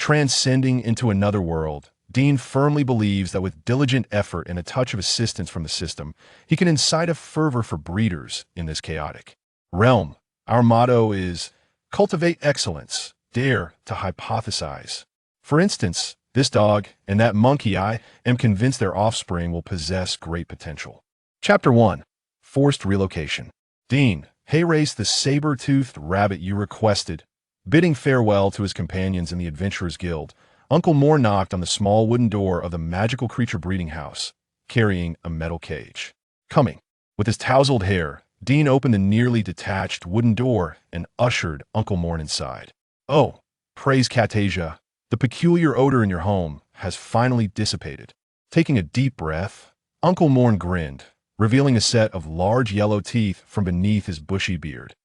Transcending into another world, Dean firmly believes that with diligent effort and a touch of assistance from the system, he can incite a fervor for breeders in this chaotic realm. Our motto is cultivate excellence, dare to hypothesize. For instance, this dog and that monkey, I am convinced their offspring will possess great potential. Chapter 1. Forced Relocation. Dean, raised the saber-toothed rabbit you requested. Bidding farewell to his companions in the Adventurers Guild, Uncle Moore knocked on the small wooden door of the magical creature breeding house, carrying a metal cage. Coming. With his tousled hair, Dean opened the nearly detached wooden door and ushered Uncle Moore inside. Oh, praise Catasia, the peculiar odor in your home has finally dissipated. Taking a deep breath, Uncle Moore grinned, revealing a set of large yellow teeth from beneath his bushy beard.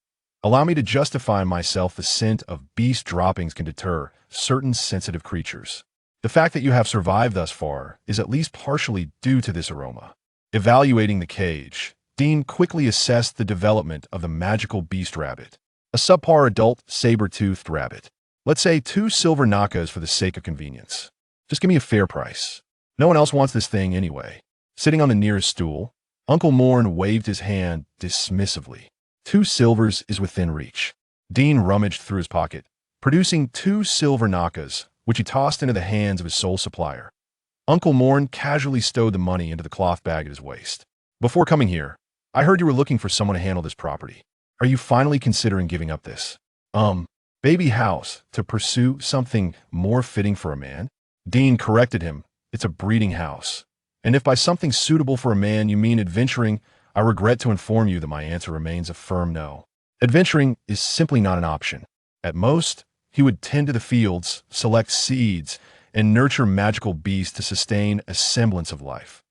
Allow me to justify myself. The scent of beast droppings can deter certain sensitive creatures. The fact that you have survived thus far is at least partially due to this aroma. Evaluating the cage, Dean quickly assessed the development of the magical beast rabbit. A subpar adult saber-toothed rabbit. Let's say 2 silver nakas for the sake of convenience. Just give me a fair price. No one else wants this thing anyway. Sitting on the nearest stool, Uncle Morn waved his hand dismissively. 2 silvers is within reach. Dean rummaged through his pocket, producing 2 silver nakas, which he tossed into the hands of his sole supplier. Uncle Morn casually stowed the money into the cloth bag at his waist. Before coming here, I heard you were looking for someone to handle this property. Are you finally considering giving up this baby house to pursue something more fitting for a man? Dean corrected him. It's a breeding house. And if by something suitable for a man you mean adventuring, I regret to inform you that my answer remains a firm no. Adventuring is simply not an option. At most, he would tend to the fields, select seeds, and nurture magical beasts to sustain a semblance of life.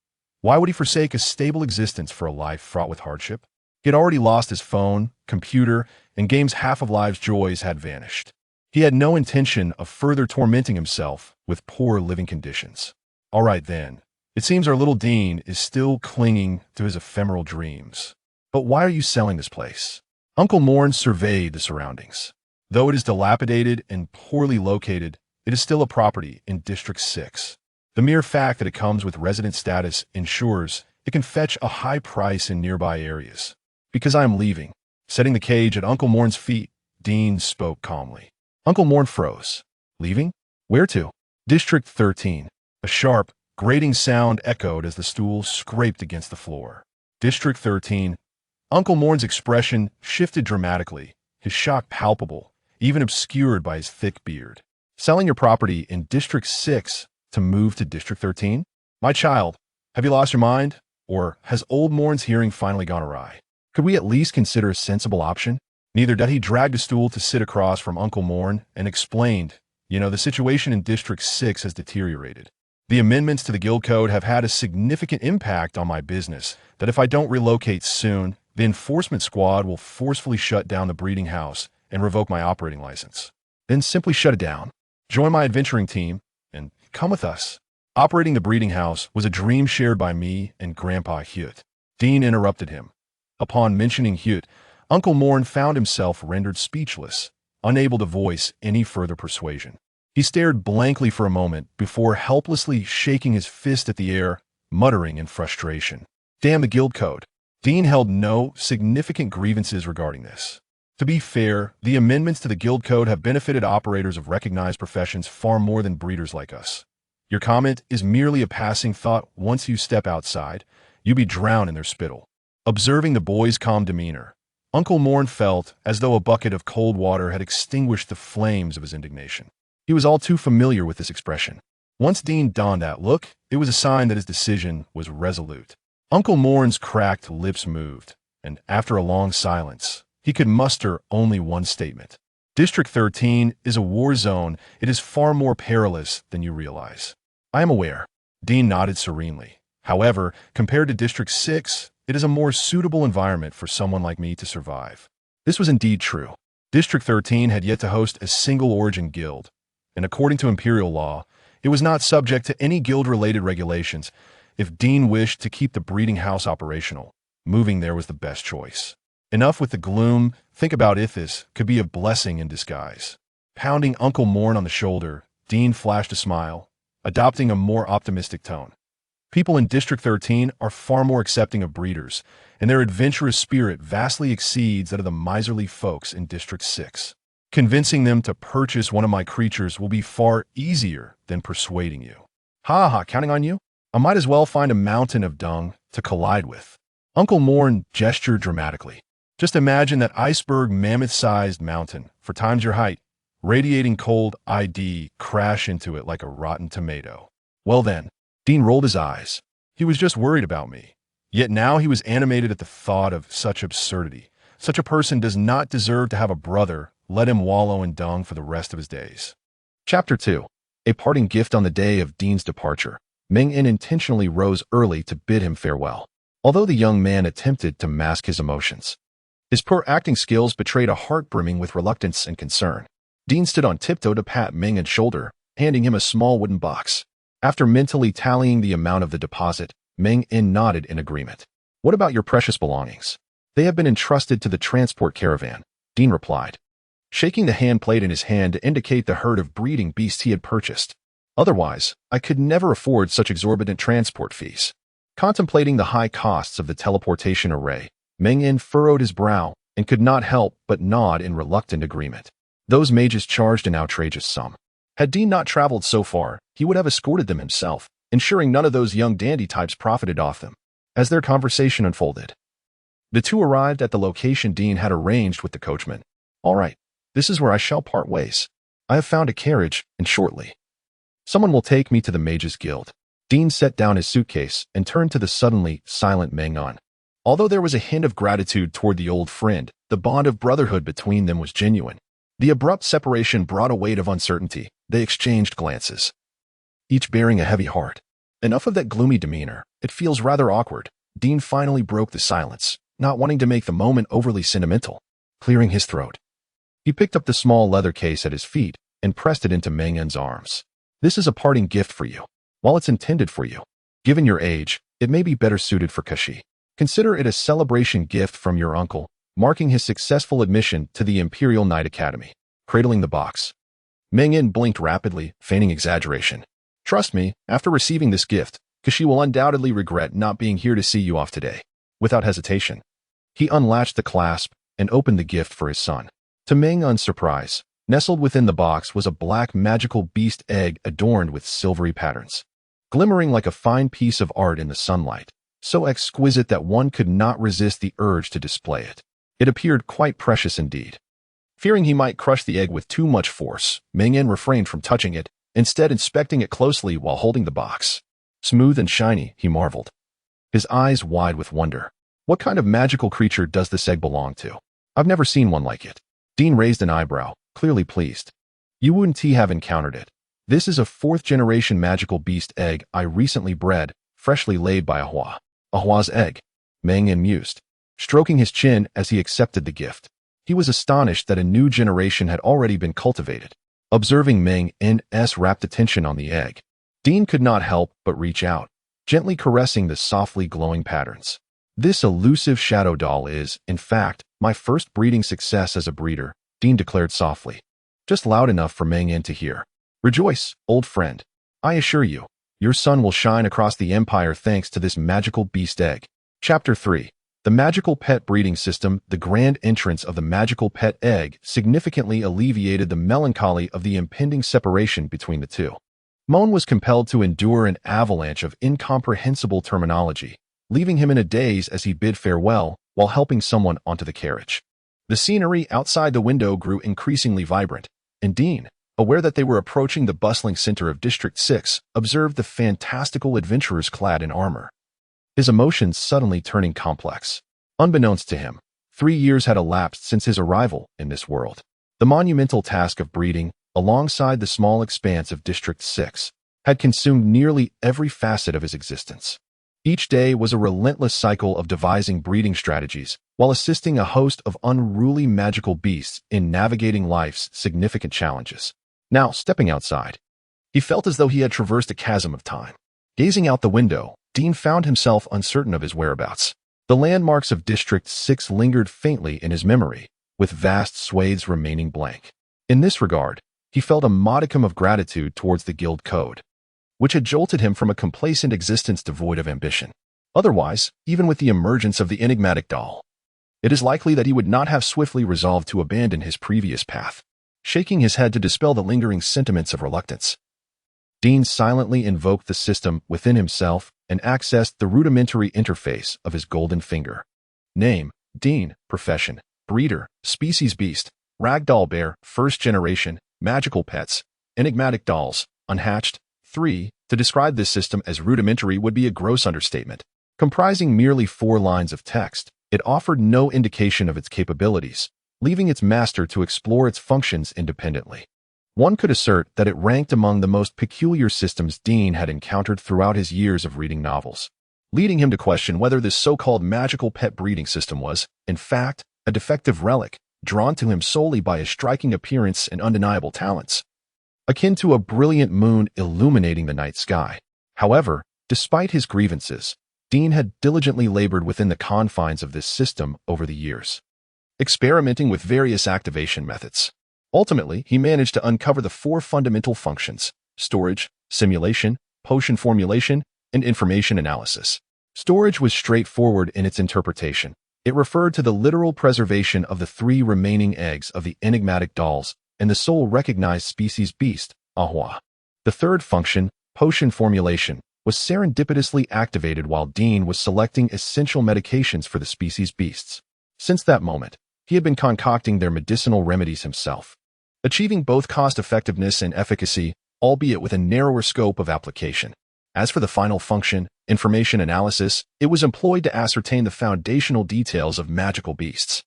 Why would he forsake a stable existence for a life fraught with hardship? He had already lost his phone, computer, and game's half of life's joys had vanished. He had no intention of further tormenting himself with poor living conditions. All right then. It seems our little Dean is still clinging to his ephemeral dreams. But why are you selling this place? Uncle Morn surveyed the surroundings. Though it is dilapidated and poorly located, it is still a property in District 6. The mere fact that it comes with resident status ensures it can fetch a high price in nearby areas. Because I am leaving. Setting the cage at Uncle Morn's feet, Dean spoke calmly. Uncle Morn froze. Leaving? Where to? District 13. A sharp, grating sound echoed as the stool scraped against the floor. District 13. Uncle Morn's expression shifted dramatically, his shock palpable, even obscured by his thick beard. Selling your property in District 6 to move to District 13? My child, have you lost your mind? Or has old Morn's hearing finally gone awry? Could we at least consider a sensible option? Neither did he drag a stool to sit across from Uncle Morn and explained, the situation in District 6 has deteriorated. The amendments to the guild code have had a significant impact on my business that if I don't relocate soon, the enforcement squad will forcefully shut down the breeding house and revoke my operating license. Then simply shut it down. Join my adventuring team and come with us. Operating the breeding house was a dream shared by me and Grandpa Hewt. Dean interrupted him. Upon mentioning Hewt, Uncle Morn found himself rendered speechless, unable to voice any further persuasion. He stared blankly for a moment before helplessly shaking his fist at the air, muttering in frustration. Damn the guild code. Dean held no significant grievances regarding this. To be fair, the amendments to the guild code have benefited operators of recognized professions far more than breeders like us. Your comment is merely a passing thought. Once you step outside, you be drowned in their spittle. Observing the boy's calm demeanor, Uncle Morn felt as though a bucket of cold water had extinguished the flames of his indignation. He was all too familiar with this expression. Once Dean donned that look, it was a sign that his decision was resolute. Uncle Morn's cracked lips moved, and after a long silence, he could muster only one statement. District 13 is a war zone. It is far more perilous than you realize. I am aware. Dean nodded serenely. However, compared to District 6, it is a more suitable environment for someone like me to survive. This was indeed true. District 13 had yet to host a single origin guild, and according to Imperial law, it was not subject to any guild-related regulations. If Dean wished to keep the breeding house operational, moving there was the best choice. Enough with the gloom. Think about if this could be a blessing in disguise. Pounding Uncle Morn on the shoulder, Dean flashed a smile, adopting a more optimistic tone. People in District 13 are far more accepting of breeders, and their adventurous spirit vastly exceeds that of the miserly folks in District 6. Convincing them to purchase one of my creatures will be far easier than persuading you. Ha ha, counting on you? I might as well find a mountain of dung to collide with. Uncle Morn gestured dramatically. Just imagine that iceberg mammoth-sized mountain, for times your height, radiating cold ID, crash into it like a rotten tomato. Well then, Dean rolled his eyes. He was just worried about me. Yet now he was animated at the thought of such absurdity. Such a person does not deserve to have a brother let him wallow in dung for the rest of his days. Chapter 2. A parting gift. On the day of Dean's departure, Meng-En intentionally rose early to bid him farewell, although the young man attempted to mask his emotions. His poor acting skills betrayed a heart brimming with reluctance and concern. Dean stood on tiptoe to pat Meng-En's shoulder, handing him a small wooden box. After mentally tallying the amount of the deposit, Meng-En nodded in agreement. What about your precious belongings? They have been entrusted to the transport caravan, Dean replied, shaking the hand plate in his hand to indicate the herd of breeding beasts he had purchased. Otherwise, I could never afford such exorbitant transport fees. Contemplating the high costs of the teleportation array, Meng-En furrowed his brow and could not help but nod in reluctant agreement. Those mages charged an outrageous sum. Had Dean not traveled so far, he would have escorted them himself, ensuring none of those young dandy types profited off them. As their conversation unfolded, the two arrived at the location Dean had arranged with the coachman. All right, this is where I shall part ways. I have found a carriage, and shortly someone will take me to the Mages Guild. Dean set down his suitcase and turned to the suddenly silent Meng-En. Although there was a hint of gratitude toward the old friend, the bond of brotherhood between them was genuine. The abrupt separation brought a weight of uncertainty. They exchanged glances, each bearing a heavy heart. Enough of that gloomy demeanor. It feels rather awkward. Dean finally broke the silence, not wanting to make the moment overly sentimental. Clearing his throat, he picked up the small leather case at his feet and pressed it into Meng-En's arms. This is a parting gift for you. While it's intended for you, given your age, it may be better suited for Kashi. Consider it a celebration gift from your uncle, marking his successful admission to the Imperial Knight Academy. Cradling the box, Meng-En blinked rapidly, feigning exaggeration. Trust me, after receiving this gift, Kashi will undoubtedly regret not being here to see you off today. Without hesitation, he unlatched the clasp and opened the gift for his son. To Meng-En's surprise, nestled within the box was a black magical beast egg adorned with silvery patterns, glimmering like a fine piece of art in the sunlight, so exquisite that one could not resist the urge to display it. It appeared quite precious indeed. Fearing he might crush the egg with too much force, Meng-En refrained from touching it, instead inspecting it closely while holding the box. Smooth and shiny, he marveled, his eyes wide with wonder. What kind of magical creature does this egg belong to? I've never seen one like it. Dean raised an eyebrow, clearly pleased. You wouldn't have encountered it. This is a 4th-generation magical beast egg I recently bred, freshly laid by Ahua. Ahua's egg, Meng-En mused, stroking his chin as he accepted the gift. He was astonished that a new generation had already been cultivated. Observing Meng-En's rapt attention on the egg, Dean could not help but reach out, gently caressing the softly glowing patterns. This elusive shadow doll is, in fact, my first breeding success as a breeder, Dean declared softly, just loud enough for Meng-En to hear. Rejoice, old friend. I assure you, your sun will shine across the empire thanks to this magical beast egg. Chapter 3. The Magical Pet Breeding System. The grand entrance of the magical pet egg significantly alleviated the melancholy of the impending separation between the two. Moan was compelled to endure an avalanche of incomprehensible terminology, leaving him in a daze as he bid farewell while helping someone onto the carriage. The scenery outside the window grew increasingly vibrant, and Dean, aware that they were approaching the bustling center of District 6, observed the fantastical adventurers clad in armor. His emotions suddenly turning complex. Unbeknownst to him, 3 years had elapsed since his arrival in this world. The monumental task of breeding, alongside the small expanse of District 6, had consumed nearly every facet of his existence. Each day was a relentless cycle of devising breeding strategies, while assisting a host of unruly magical beasts in navigating life's significant challenges. Now, stepping outside, he felt as though he had traversed a chasm of time. Gazing out the window, Dean found himself uncertain of his whereabouts. The landmarks of District 6 lingered faintly in his memory, with vast swathes remaining blank. In this regard, he felt a modicum of gratitude towards the guild code, which had jolted him from a complacent existence devoid of ambition. Otherwise, even with the emergence of the enigmatic doll, it is likely that he would not have swiftly resolved to abandon his previous path. Shaking his head to dispel the lingering sentiments of reluctance, Dean silently invoked the system within himself and accessed the rudimentary interface of his golden finger. Name: Dean. Profession: breeder, species beast, ragdoll bear, first generation, magical pets, enigmatic dolls, unhatched. 3. To describe this system as rudimentary would be a gross understatement. Comprising merely 4 lines of text, it offered no indication of its capabilities, leaving its master to explore its functions independently. One could assert that it ranked among the most peculiar systems Dean had encountered throughout his years of reading novels, leading him to question whether this so-called magical pet breeding system was, in fact, a defective relic, drawn to him solely by his striking appearance and undeniable talents, akin to a brilliant moon illuminating the night sky. However, despite his grievances, Dean had diligently labored within the confines of this system over the years, experimenting with various activation methods. Ultimately, he managed to uncover the 4 fundamental functions: storage, simulation, potion formulation, and information analysis. Storage was straightforward in its interpretation. It referred to the literal preservation of the 3 remaining eggs of the enigmatic dolls and the sole recognized species beast, Ahua. The third function, potion formulation, was serendipitously activated while Dean was selecting essential medications for the species beasts. Since that moment, he had been concocting their medicinal remedies himself, achieving both cost-effectiveness and efficacy, albeit with a narrower scope of application. As for the final function, information analysis, it was employed to ascertain the foundational details of magical beasts.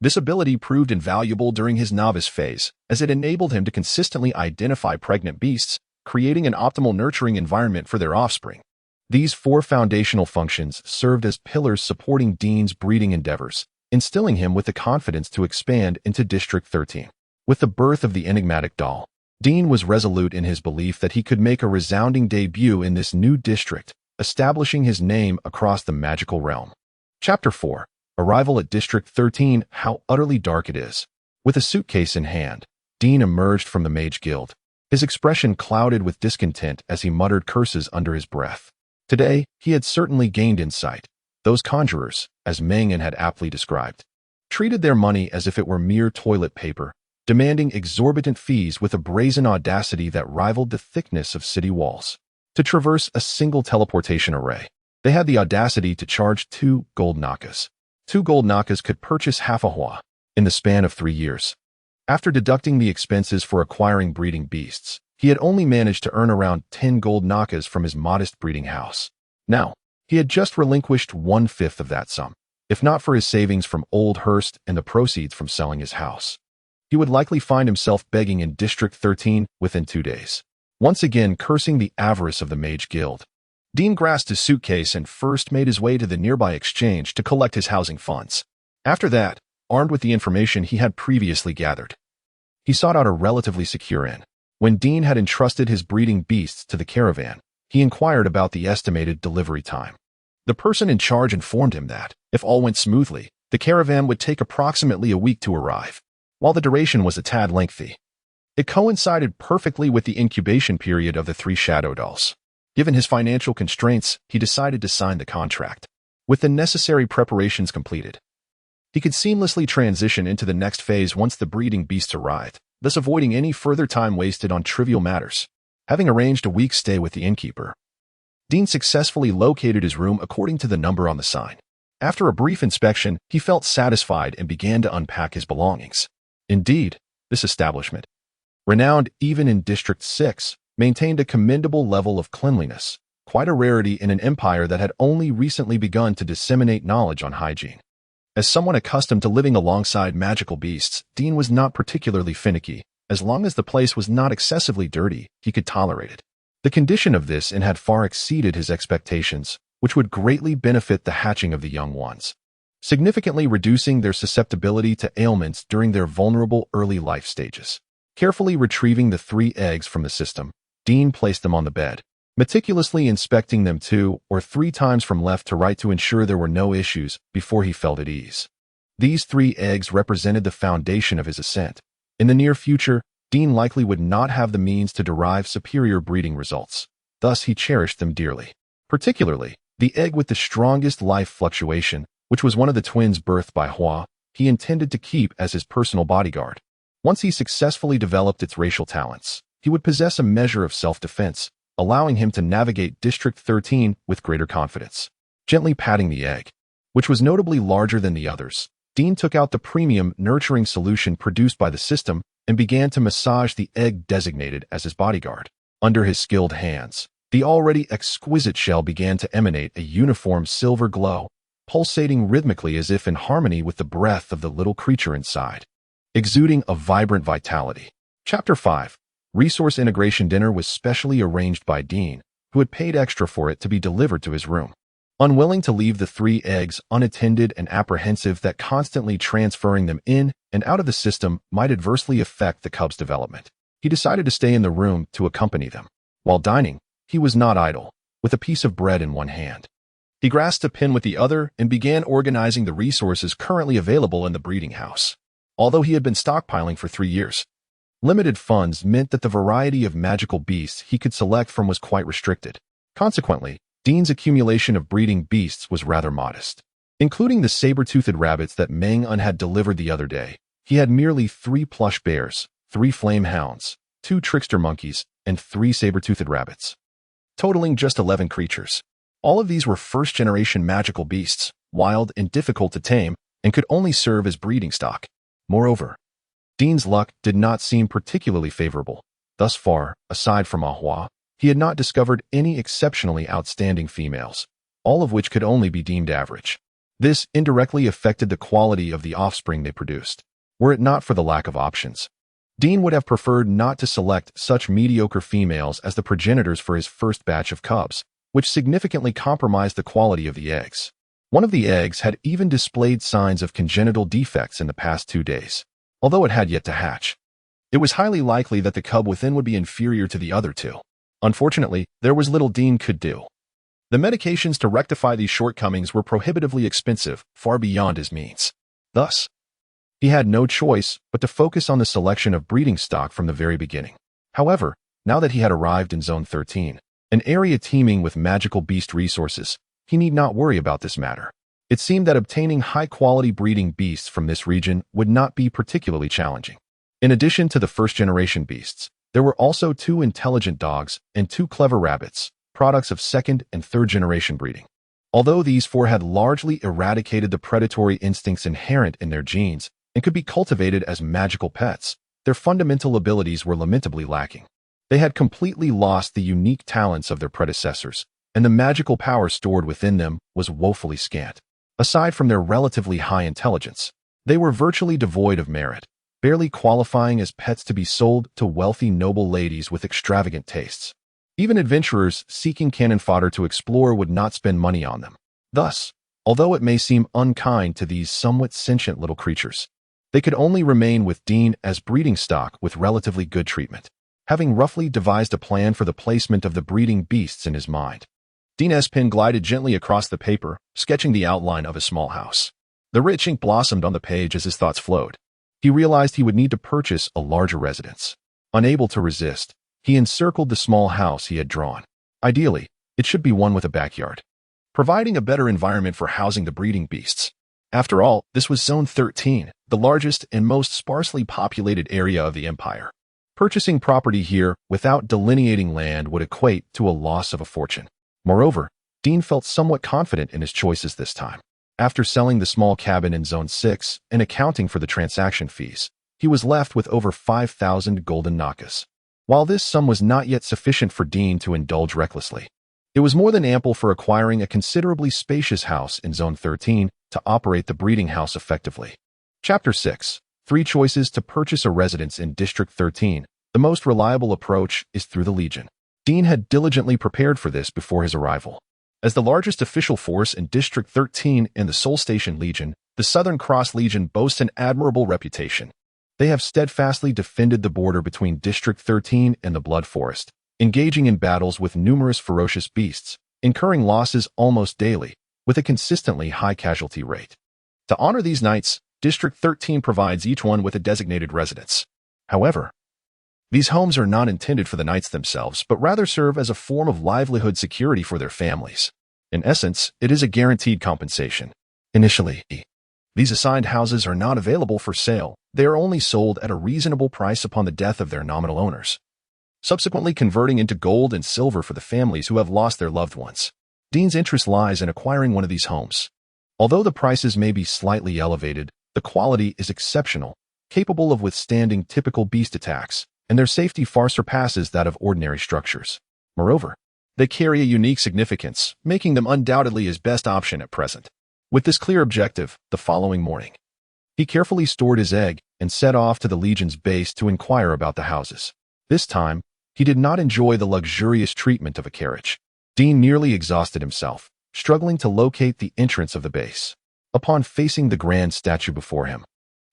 This ability proved invaluable during his novice phase, as it enabled him to consistently identify pregnant beasts, creating an optimal nurturing environment for their offspring. These 4 foundational functions served as pillars supporting Dean's breeding endeavors, instilling him with the confidence to expand into District 13. With the birth of the enigmatic doll, Dean was resolute in his belief that he could make a resounding debut in this new district, establishing his name across the magical realm. Chapter 4. Arrival at District 13. How utterly dark it is. With a suitcase in hand, Dean emerged from the Mage Guild, his expression clouded with discontent as he muttered curses under his breath. Today, he had certainly gained insight. Those conjurers, as Mengen had aptly described, treated their money as if it were mere toilet paper, demanding exorbitant fees with a brazen audacity that rivaled the thickness of city walls. To traverse a single teleportation array, they had the audacity to charge 2 gold nakas. 2 gold nakas could purchase half a hua in the span of 3 years. After deducting the expenses for acquiring breeding beasts, he had only managed to earn around 10 gold nakas from his modest breeding house. Now, he had just relinquished 1/5 of that sum. If not for his savings from Old Hurst and the proceeds from selling his house, he would likely find himself begging in District 13 within 2 days. Once again cursing the avarice of the Mage Guild, Dean grasped his suitcase and first made his way to the nearby exchange to collect his housing funds. After that, armed with the information he had previously gathered, he sought out a relatively secure inn. When Dean had entrusted his breeding beasts to the caravan, he inquired about the estimated delivery time. The person in charge informed him that, if all went smoothly, the caravan would take approximately a week to arrive. While the duration was a tad lengthy, it coincided perfectly with the incubation period of the 3 shadow dolls. Given his financial constraints, he decided to sign the contract. With the necessary preparations completed, he could seamlessly transition into the next phase once the breeding beasts arrived, thus avoiding any further time wasted on trivial matters. Having arranged a week's stay with the innkeeper, Dean successfully located his room according to the number on the sign. After a brief inspection, he felt satisfied and began to unpack his belongings. Indeed, this establishment, renowned even in District 6, maintained a commendable level of cleanliness, quite a rarity in an empire that had only recently begun to disseminate knowledge on hygiene. As someone accustomed to living alongside magical beasts, Dean was not particularly finicky. As long as the place was not excessively dirty, he could tolerate it. The condition of this inn had far exceeded his expectations, which would greatly benefit the hatching of the young ones, significantly reducing their susceptibility to ailments during their vulnerable early life stages. Carefully retrieving the 3 eggs from the system, Dean placed them on the bed, meticulously inspecting them 2 or 3 times from left to right to ensure there were no issues before he felt at ease. These 3 eggs represented the foundation of his ascent. In the near future, Dean likely would not have the means to derive superior breeding results. Thus, he cherished them dearly. Particularly, the egg with the strongest life fluctuation, which was one of the twins birthed by Hua, he intended to keep as his personal bodyguard. Once he successfully developed its racial talents, he would possess a measure of self-defense, allowing him to navigate District 13 with greater confidence. Gently patting the egg, which was notably larger than the others, Dean took out the premium nurturing solution produced by the system and began to massage the egg designated as his bodyguard. Under his skilled hands, the already exquisite shell began to emanate a uniform silver glow, pulsating rhythmically as if in harmony with the breath of the little creature inside, exuding a vibrant vitality. Chapter 5. Resource Integration Dinner was specially arranged by Dean, who had paid extra for it to be delivered to his room. Unwilling to leave the 3 eggs unattended and apprehensive that constantly transferring them in and out of the system might adversely affect the cubs' development, he decided to stay in the room to accompany them. While dining, he was not idle, with a piece of bread in one hand. He grasped a pin with the other and began organizing the resources currently available in the breeding house. Although he had been stockpiling for 3 years, limited funds meant that the variety of magical beasts he could select from was quite restricted. Consequently, Dean's accumulation of breeding beasts was rather modest. Including the saber-toothed rabbits that Meng-Un had delivered the other day, he had merely 3 plush bears, 3 flame hounds, 2 trickster monkeys, and 3 saber-toothed rabbits, totaling just 11 creatures. All of these were first-generation magical beasts, wild and difficult to tame, and could only serve as breeding stock. Moreover, Dean's luck did not seem particularly favorable. Thus far, aside from Ahua, he had not discovered any exceptionally outstanding females, all of which could only be deemed average. This indirectly affected the quality of the offspring they produced. Were it not for the lack of options, Dean would have preferred not to select such mediocre females as the progenitors for his first batch of cubs, which significantly compromised the quality of the eggs. One of the eggs had even displayed signs of congenital defects in the past 2 days, although it had yet to hatch. It was highly likely that the cub within would be inferior to the other 2. Unfortunately, there was little Dean could do. The medications to rectify these shortcomings were prohibitively expensive, far beyond his means. Thus, he had no choice but to focus on the selection of breeding stock from the very beginning. However, now that he had arrived in Zone 13, an area teeming with magical beast resources, he need not worry about this matter. It seemed that obtaining high-quality breeding beasts from this region would not be particularly challenging. In addition to the first-generation beasts, there were also 2 intelligent dogs and 2 clever rabbits, products of second- and third-generation breeding. Although these 4 had largely eradicated the predatory instincts inherent in their genes and could be cultivated as magical pets, their fundamental abilities were lamentably lacking. They had completely lost the unique talents of their predecessors, and the magical power stored within them was woefully scant. Aside from their relatively high intelligence, they were virtually devoid of merit, barely qualifying as pets to be sold to wealthy noble ladies with extravagant tastes. Even adventurers seeking cannon fodder to explore would not spend money on them. Thus, although it may seem unkind to these somewhat sentient little creatures, they could only remain with Dean as breeding stock with relatively good treatment. Having roughly devised a plan for the placement of the breeding beasts in his mind, Dean's pen glided gently across the paper, sketching the outline of a small house. The rich ink blossomed on the page as his thoughts flowed. He realized he would need to purchase a larger residence. Unable to resist, he encircled the small house he had drawn. Ideally, it should be one with a backyard, providing a better environment for housing the breeding beasts. After all, this was Zone 13, the largest and most sparsely populated area of the empire. Purchasing property here without delineating land would equate to a loss of a fortune. Moreover, Dean felt somewhat confident in his choices this time. After selling the small cabin in Zone 6 and accounting for the transaction fees, he was left with over 5,000 golden nakas. While this sum was not yet sufficient for Dean to indulge recklessly, it was more than ample for acquiring a considerably spacious house in Zone 13 to operate the breeding house effectively. Chapter 6. 3 choices to purchase a residence in District 13. The most reliable approach is through the Legion. Dean had diligently prepared for this before his arrival. As the largest official force in District 13 and the Soul Station Legion, the Southern Cross Legion boasts an admirable reputation. They have steadfastly defended the border between District 13 and the Blood Forest, engaging in battles with numerous ferocious beasts, incurring losses almost daily, with a consistently high casualty rate. To honor these knights, District 13 provides each one with a designated residence. However, These homes are not intended for the knights themselves, but rather serve as a form of livelihood security for their families. In essence, it is a guaranteed compensation. Initially, these assigned houses are not available for sale. They are only sold at a reasonable price upon the death of their nominal owners, subsequently converting into gold and silver for the families who have lost their loved ones. Dean's interest lies in acquiring one of these homes. Although the prices may be slightly elevated, the quality is exceptional, capable of withstanding typical beast attacks, and their safety far surpasses that of ordinary structures. Moreover, they carry a unique significance, making them undoubtedly his best option at present. With this clear objective, the following morning, he carefully stored his egg and set off to the Legion's base to inquire about the houses. This time, he did not enjoy the luxurious treatment of a carriage. Dean nearly exhausted himself, struggling to locate the entrance of the base. Upon facing the grand statue before him,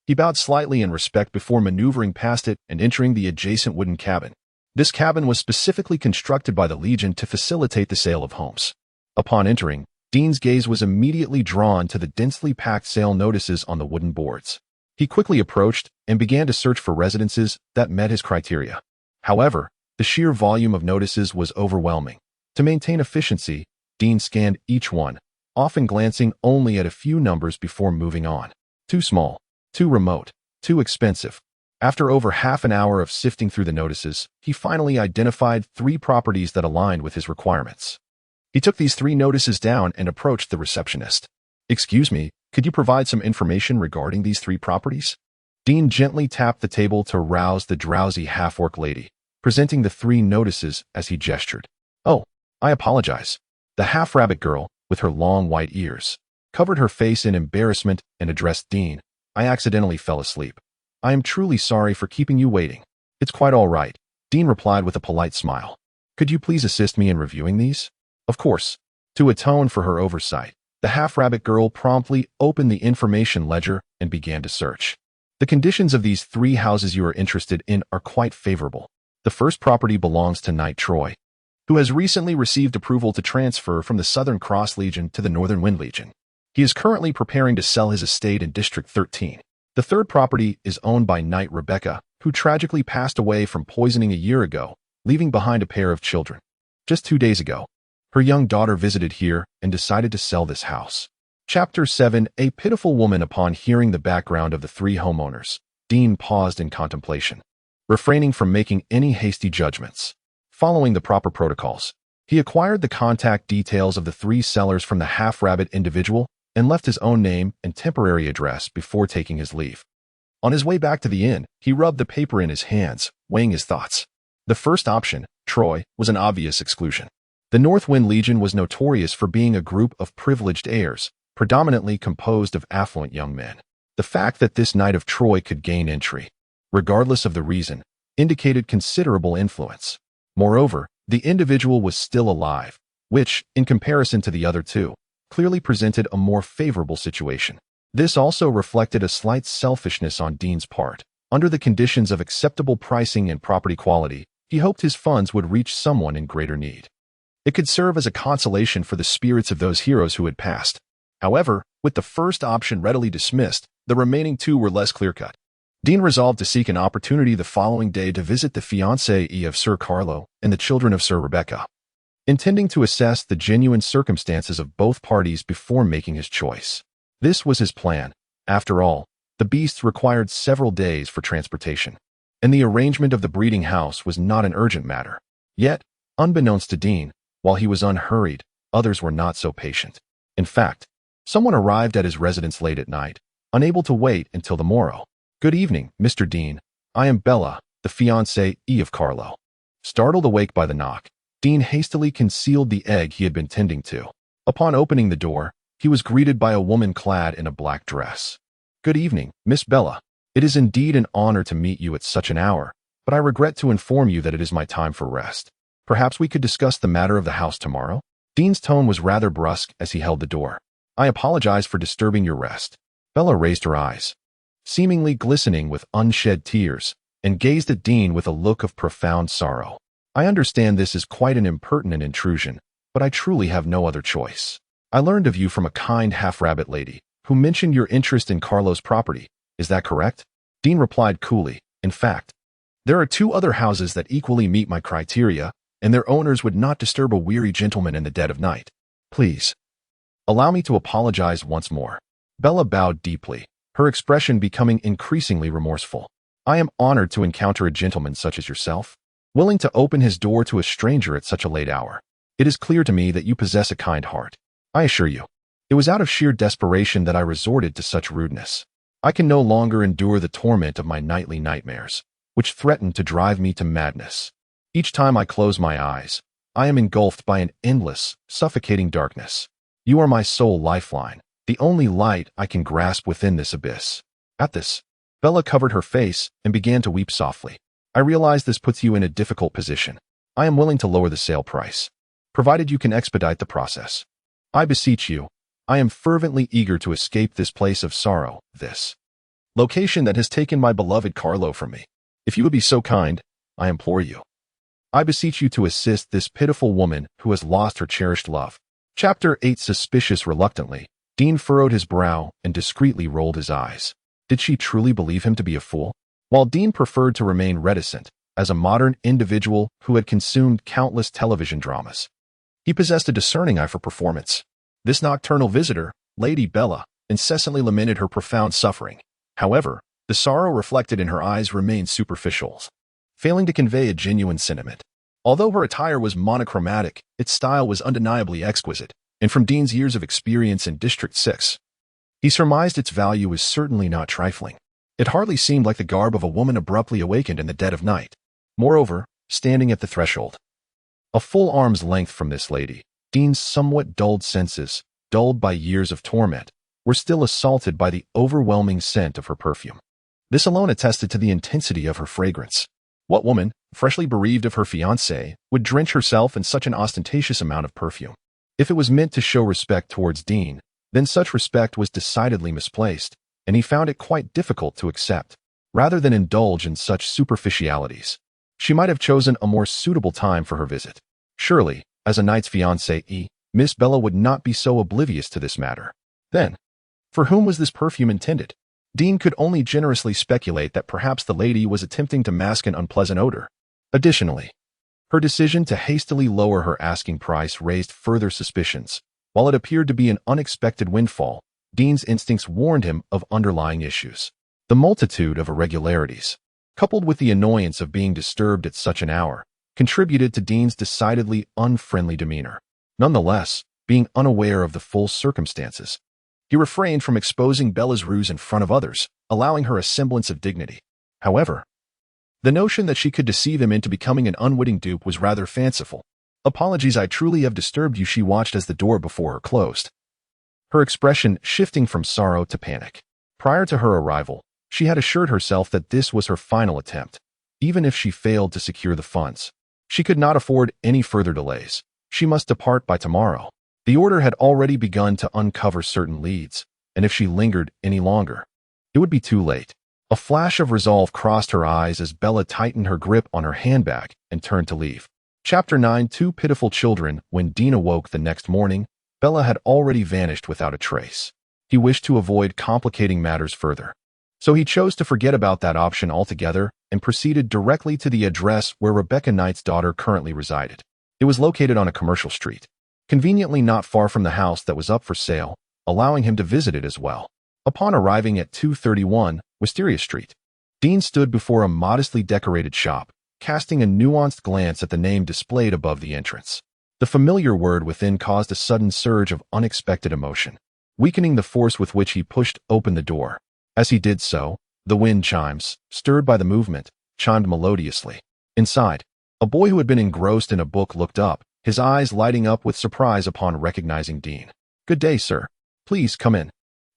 he bowed slightly in respect before maneuvering past it and entering the adjacent wooden cabin. This cabin was specifically constructed by the Legion to facilitate the sale of homes. Upon entering, Dean's gaze was immediately drawn to the densely packed sale notices on the wooden boards. He quickly approached and began to search for residences that met his criteria. However, the sheer volume of notices was overwhelming. To maintain efficiency, Dean scanned each one, often glancing only at a few numbers before moving on. Too small, too remote, too expensive. After over half an hour of sifting through the notices, he finally identified 3 properties that aligned with his requirements. He took these 3 notices down and approached the receptionist. "Excuse me, could you provide some information regarding these 3 properties?" Dean gently tapped the table to rouse the drowsy half-orc lady, presenting the 3 notices as he gestured. "Oh, I apologize." The half-rabbit girl, with her long white ears, covered her face in embarrassment and addressed Dean. "I accidentally fell asleep. I am truly sorry for keeping you waiting." "It's quite all right," Dean replied with a polite smile. "Could you please assist me in reviewing these?" "Of course." To atone for her oversight, the half-rabbit girl promptly opened the information ledger and began to search. "The conditions of these 3 houses you are interested in are quite favorable. The first property belongs to Knight Troy, who has recently received approval to transfer from the Southern Cross Legion to the Northern Wind Legion. He is currently preparing to sell his estate in District 13. The third property is owned by Knight Rebecca, who tragically passed away from poisoning a year ago, leaving behind a pair of children. Just 2 days ago, her young daughter visited here and decided to sell this house." Chapter 7: A pitiful woman. Upon hearing the background of the 3 homeowners, Dean paused in contemplation, refraining from making any hasty judgments. Following the proper protocols, he acquired the contact details of the 3 sellers from the half-rabbit individual and left his own name and temporary address before taking his leave. On his way back to the inn, he rubbed the paper in his hands, weighing his thoughts. The first option, Troy, was an obvious exclusion. The North Wind Legion was notorious for being a group of privileged heirs, predominantly composed of affluent young men. The fact that this Knight of Troy could gain entry, regardless of the reason, indicated considerable influence. Moreover, the individual was still alive, which, in comparison to the other 2, clearly presented a more favorable situation. This also reflected a slight selfishness on Dean's part. Under the conditions of acceptable pricing and property quality, he hoped his funds would reach someone in greater need. It could serve as a consolation for the spirits of those heroes who had passed. However, with the first option readily dismissed, the remaining 2 were less clear-cut. Dean resolved to seek an opportunity the following day to visit the fiancée of Sir Carlo and the children of Sir Rebecca, intending to assess the genuine circumstances of both parties before making his choice. This was his plan. After all, the beasts required several days for transportation, and the arrangement of the breeding house was not an urgent matter. Yet, unbeknownst to Dean, while he was unhurried, others were not so patient. In fact, someone arrived at his residence late at night, unable to wait until the morrow. "Good evening, Mr. Dean. I am Bella, the fiancée of Carlo." Startled awake by the knock, Dean hastily concealed the egg he had been tending to. Upon opening the door, he was greeted by a woman clad in a black dress. "Good evening, Miss Bella. It is indeed an honor to meet you at such an hour, but I regret to inform you that it is my time for rest. Perhaps we could discuss the matter of the house tomorrow?" Dean's tone was rather brusque as he held the door. "I apologize for disturbing your rest." Bella raised her eyes, seemingly glistening with unshed tears, and gazed at Dean with a look of profound sorrow. "I understand this is quite an impertinent intrusion, but I truly have no other choice. I learned of you from a kind half-rabbit lady, who mentioned your interest in Carlo's property. Is that correct?" Dean replied coolly. "In fact, There are two other houses that equally meet my criteria, and their owners would not disturb a weary gentleman in the dead of night. Please, allow me to apologize once more." Bella bowed deeply, her expression becoming increasingly remorseful. "I am honored to encounter a gentleman such as yourself, willing to open his door to a stranger at such a late hour. It is clear to me that you possess a kind heart. I assure you, it was out of sheer desperation that I resorted to such rudeness. I can no longer endure the torment of my nightly nightmares, which threaten to drive me to madness. Each time I close my eyes, I am engulfed by an endless, suffocating darkness. You are my sole lifeline, the only light I can grasp within this abyss." At this, Bella covered her face and began to weep softly. "I realize this puts you in a difficult position. I am willing to lower the sale price, provided you can expedite the process. I beseech you, I am fervently eager to escape this place of sorrow, this location that has taken my beloved Carlo from me. If you would be so kind, I implore you. I beseech you to assist this pitiful woman who has lost her cherished love." Chapter 8. Suspicious. Reluctantly, Dean furrowed his brow and discreetly rolled his eyes. Did she truly believe him to be a fool? While Dean preferred to remain reticent, as a modern individual who had consumed countless television dramas, he possessed a discerning eye for performance. This nocturnal visitor, Lady Bella, incessantly lamented her profound suffering. However, the sorrow reflected in her eyes remained superficial, failing to convey a genuine sentiment. Although her attire was monochromatic, its style was undeniably exquisite, and from Dean's years of experience in District 6, he surmised its value was certainly not trifling. It hardly seemed like the garb of a woman abruptly awakened in the dead of night. Moreover, standing at the threshold, a full arm's length from this lady, Dean's somewhat dulled senses, dulled by years of torment, were still assaulted by the overwhelming scent of her perfume. This alone attested to the intensity of her fragrance. What woman, freshly bereaved of her fiancé, would drench herself in such an ostentatious amount of perfume? If it was meant to show respect towards Dean, then such respect was decidedly misplaced, and he found it quite difficult to accept. Rather than indulge in such superficialities, she might have chosen a more suitable time for her visit. Surely, as a knight's fiancée, Miss Bella would not be so oblivious to this matter. Then, for whom was this perfume intended? Dean could only generously speculate that perhaps the lady was attempting to mask an unpleasant odor. Additionally, her decision to hastily lower her asking price raised further suspicions. While it appeared to be an unexpected windfall, Dean's instincts warned him of underlying issues. The multitude of irregularities, coupled with the annoyance of being disturbed at such an hour, contributed to Dean's decidedly unfriendly demeanor. Nonetheless, being unaware of the full circumstances, he refrained from exposing Bella's ruse in front of others, allowing her a semblance of dignity. However, the notion that she could deceive him into becoming an unwitting dupe was rather fanciful. "Apologies, I truly have disturbed you," she watched as the door before her closed, her expression shifting from sorrow to panic. Prior to her arrival, she had assured herself that this was her final attempt. Even if she failed to secure the funds, she could not afford any further delays. She must depart by tomorrow. The order had already begun to uncover certain leads, and if she lingered any longer, it would be too late. A flash of resolve crossed her eyes as Bella tightened her grip on her handbag and turned to leave. Chapter 9. Two pitiful children. When Dean awoke the next morning, Bella had already vanished without a trace. He wished to avoid complicating matters further, so he chose to forget about that option altogether and proceeded directly to the address where Rebecca Knight's daughter currently resided. It was located on a commercial street, conveniently not far from the house that was up for sale, allowing him to visit it as well. Upon arriving at 231 Wisteria Street, Dean stood before a modestly decorated shop, casting a nuanced glance at the name displayed above the entrance. The familiar word within caused a sudden surge of unexpected emotion, weakening the force with which he pushed open the door. As he did so, the wind chimes, stirred by the movement, chimed melodiously. Inside, a boy who had been engrossed in a book looked up, his eyes lighting up with surprise upon recognizing Dean. "Good day, sir. Please come in.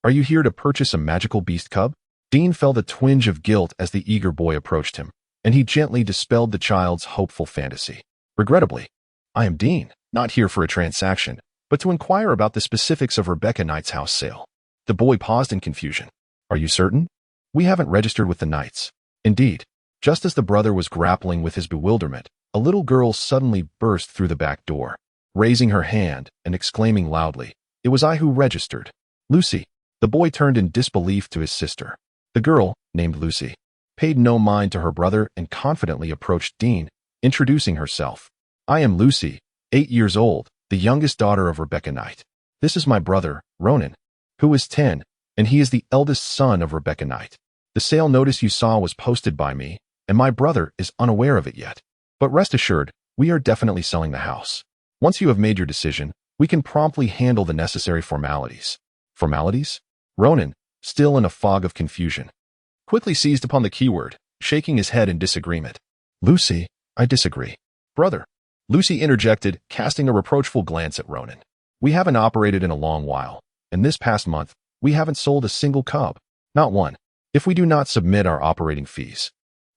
Are you here to purchase a magical beast cub?" Dean felt a twinge of guilt as the eager boy approached him, and he gently dispelled the child's hopeful fantasy. "Regrettably, I am Dean, not here for a transaction, but to inquire about the specifics of Rebecca Knight's house sale." The boy paused in confusion. "Are you certain? We haven't registered with the Knights." Indeed, just as the brother was grappling with his bewilderment, a little girl suddenly burst through the back door, raising her hand and exclaiming loudly, "It was I who registered. Lucy." The boy turned in disbelief to his sister. The girl, named Lucy, paid no mind to her brother and confidently approached Dean, introducing herself. "I am Lucy, 8 years old, the youngest daughter of Rebecca Knight. This is my brother, Ronan, who is 10, and he is the eldest son of Rebecca Knight. The sale notice you saw was posted by me, and my brother is unaware of it yet. But rest assured, we are definitely selling the house. Once you have made your decision, we can promptly handle the necessary formalities." Formalities? Ronan, still in a fog of confusion, quickly seized upon the keyword, shaking his head in disagreement. "Lucy, I disagree." "Brother," Lucy interjected, casting a reproachful glance at Ronan. "We haven't operated in a long while, and this past month, we haven't sold a single cub. Not one. If we do not submit our operating fees,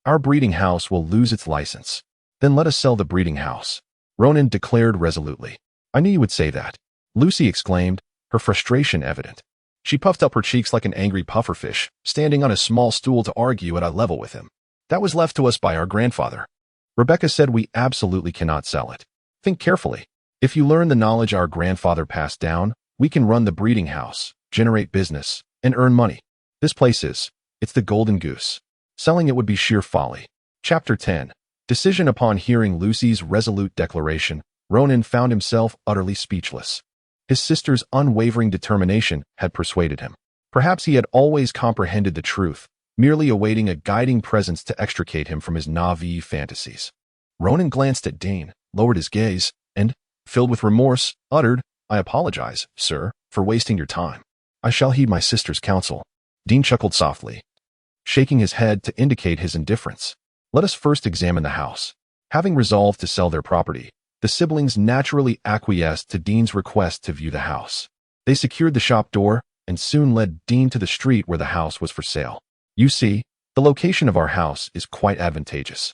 our breeding house will lose its license. Then let us sell the breeding house," Ronan declared resolutely. "I knew you would say that," Lucy exclaimed, her frustration evident. She puffed up her cheeks like an angry pufferfish, standing on a small stool to argue at a level with him. "That was left to us by our grandfather. Rebecca said we absolutely cannot sell it. Think carefully. If you learn the knowledge our grandfather passed down, we can run the breeding house, generate business, and earn money. This place it's the golden goose. Selling it would be sheer folly." Chapter 10. Decision. Upon hearing Lucy's resolute declaration, Ronan found himself utterly speechless. His sister's unwavering determination had persuaded him. Perhaps he had always comprehended the truth, merely awaiting a guiding presence to extricate him from his naive fantasies. Ronan glanced at Dean, lowered his gaze, and, filled with remorse, uttered, "I apologize, sir, for wasting your time. I shall heed my sister's counsel." Dean chuckled softly, shaking his head to indicate his indifference. "Let us first examine the house." Having resolved to sell their property, the siblings naturally acquiesced to Dean's request to view the house. They secured the shop door and soon led Dean to the street where the house was for sale. "You see, the location of our house is quite advantageous.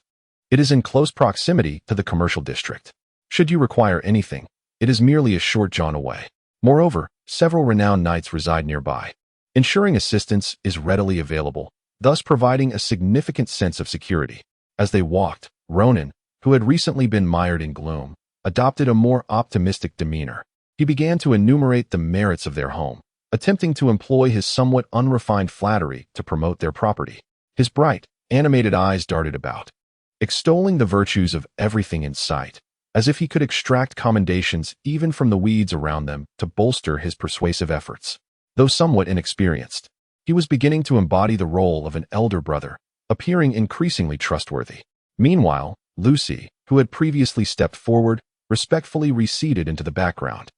It is in close proximity to the commercial district. Should you require anything, it is merely a short jaunt away. Moreover, several renowned knights reside nearby. Ensuring assistance is readily available, thus providing a significant sense of security." As they walked, Ronan, who had recently been mired in gloom, adopted a more optimistic demeanor. He began to enumerate the merits of their home, attempting to employ his somewhat unrefined flattery to promote their property. His bright, animated eyes darted about, extolling the virtues of everything in sight, as if he could extract commendations even from the weeds around them to bolster his persuasive efforts. Though somewhat inexperienced, he was beginning to embody the role of an elder brother, appearing increasingly trustworthy. Meanwhile, Lucy, who had previously stepped forward, respectfully receded into the background,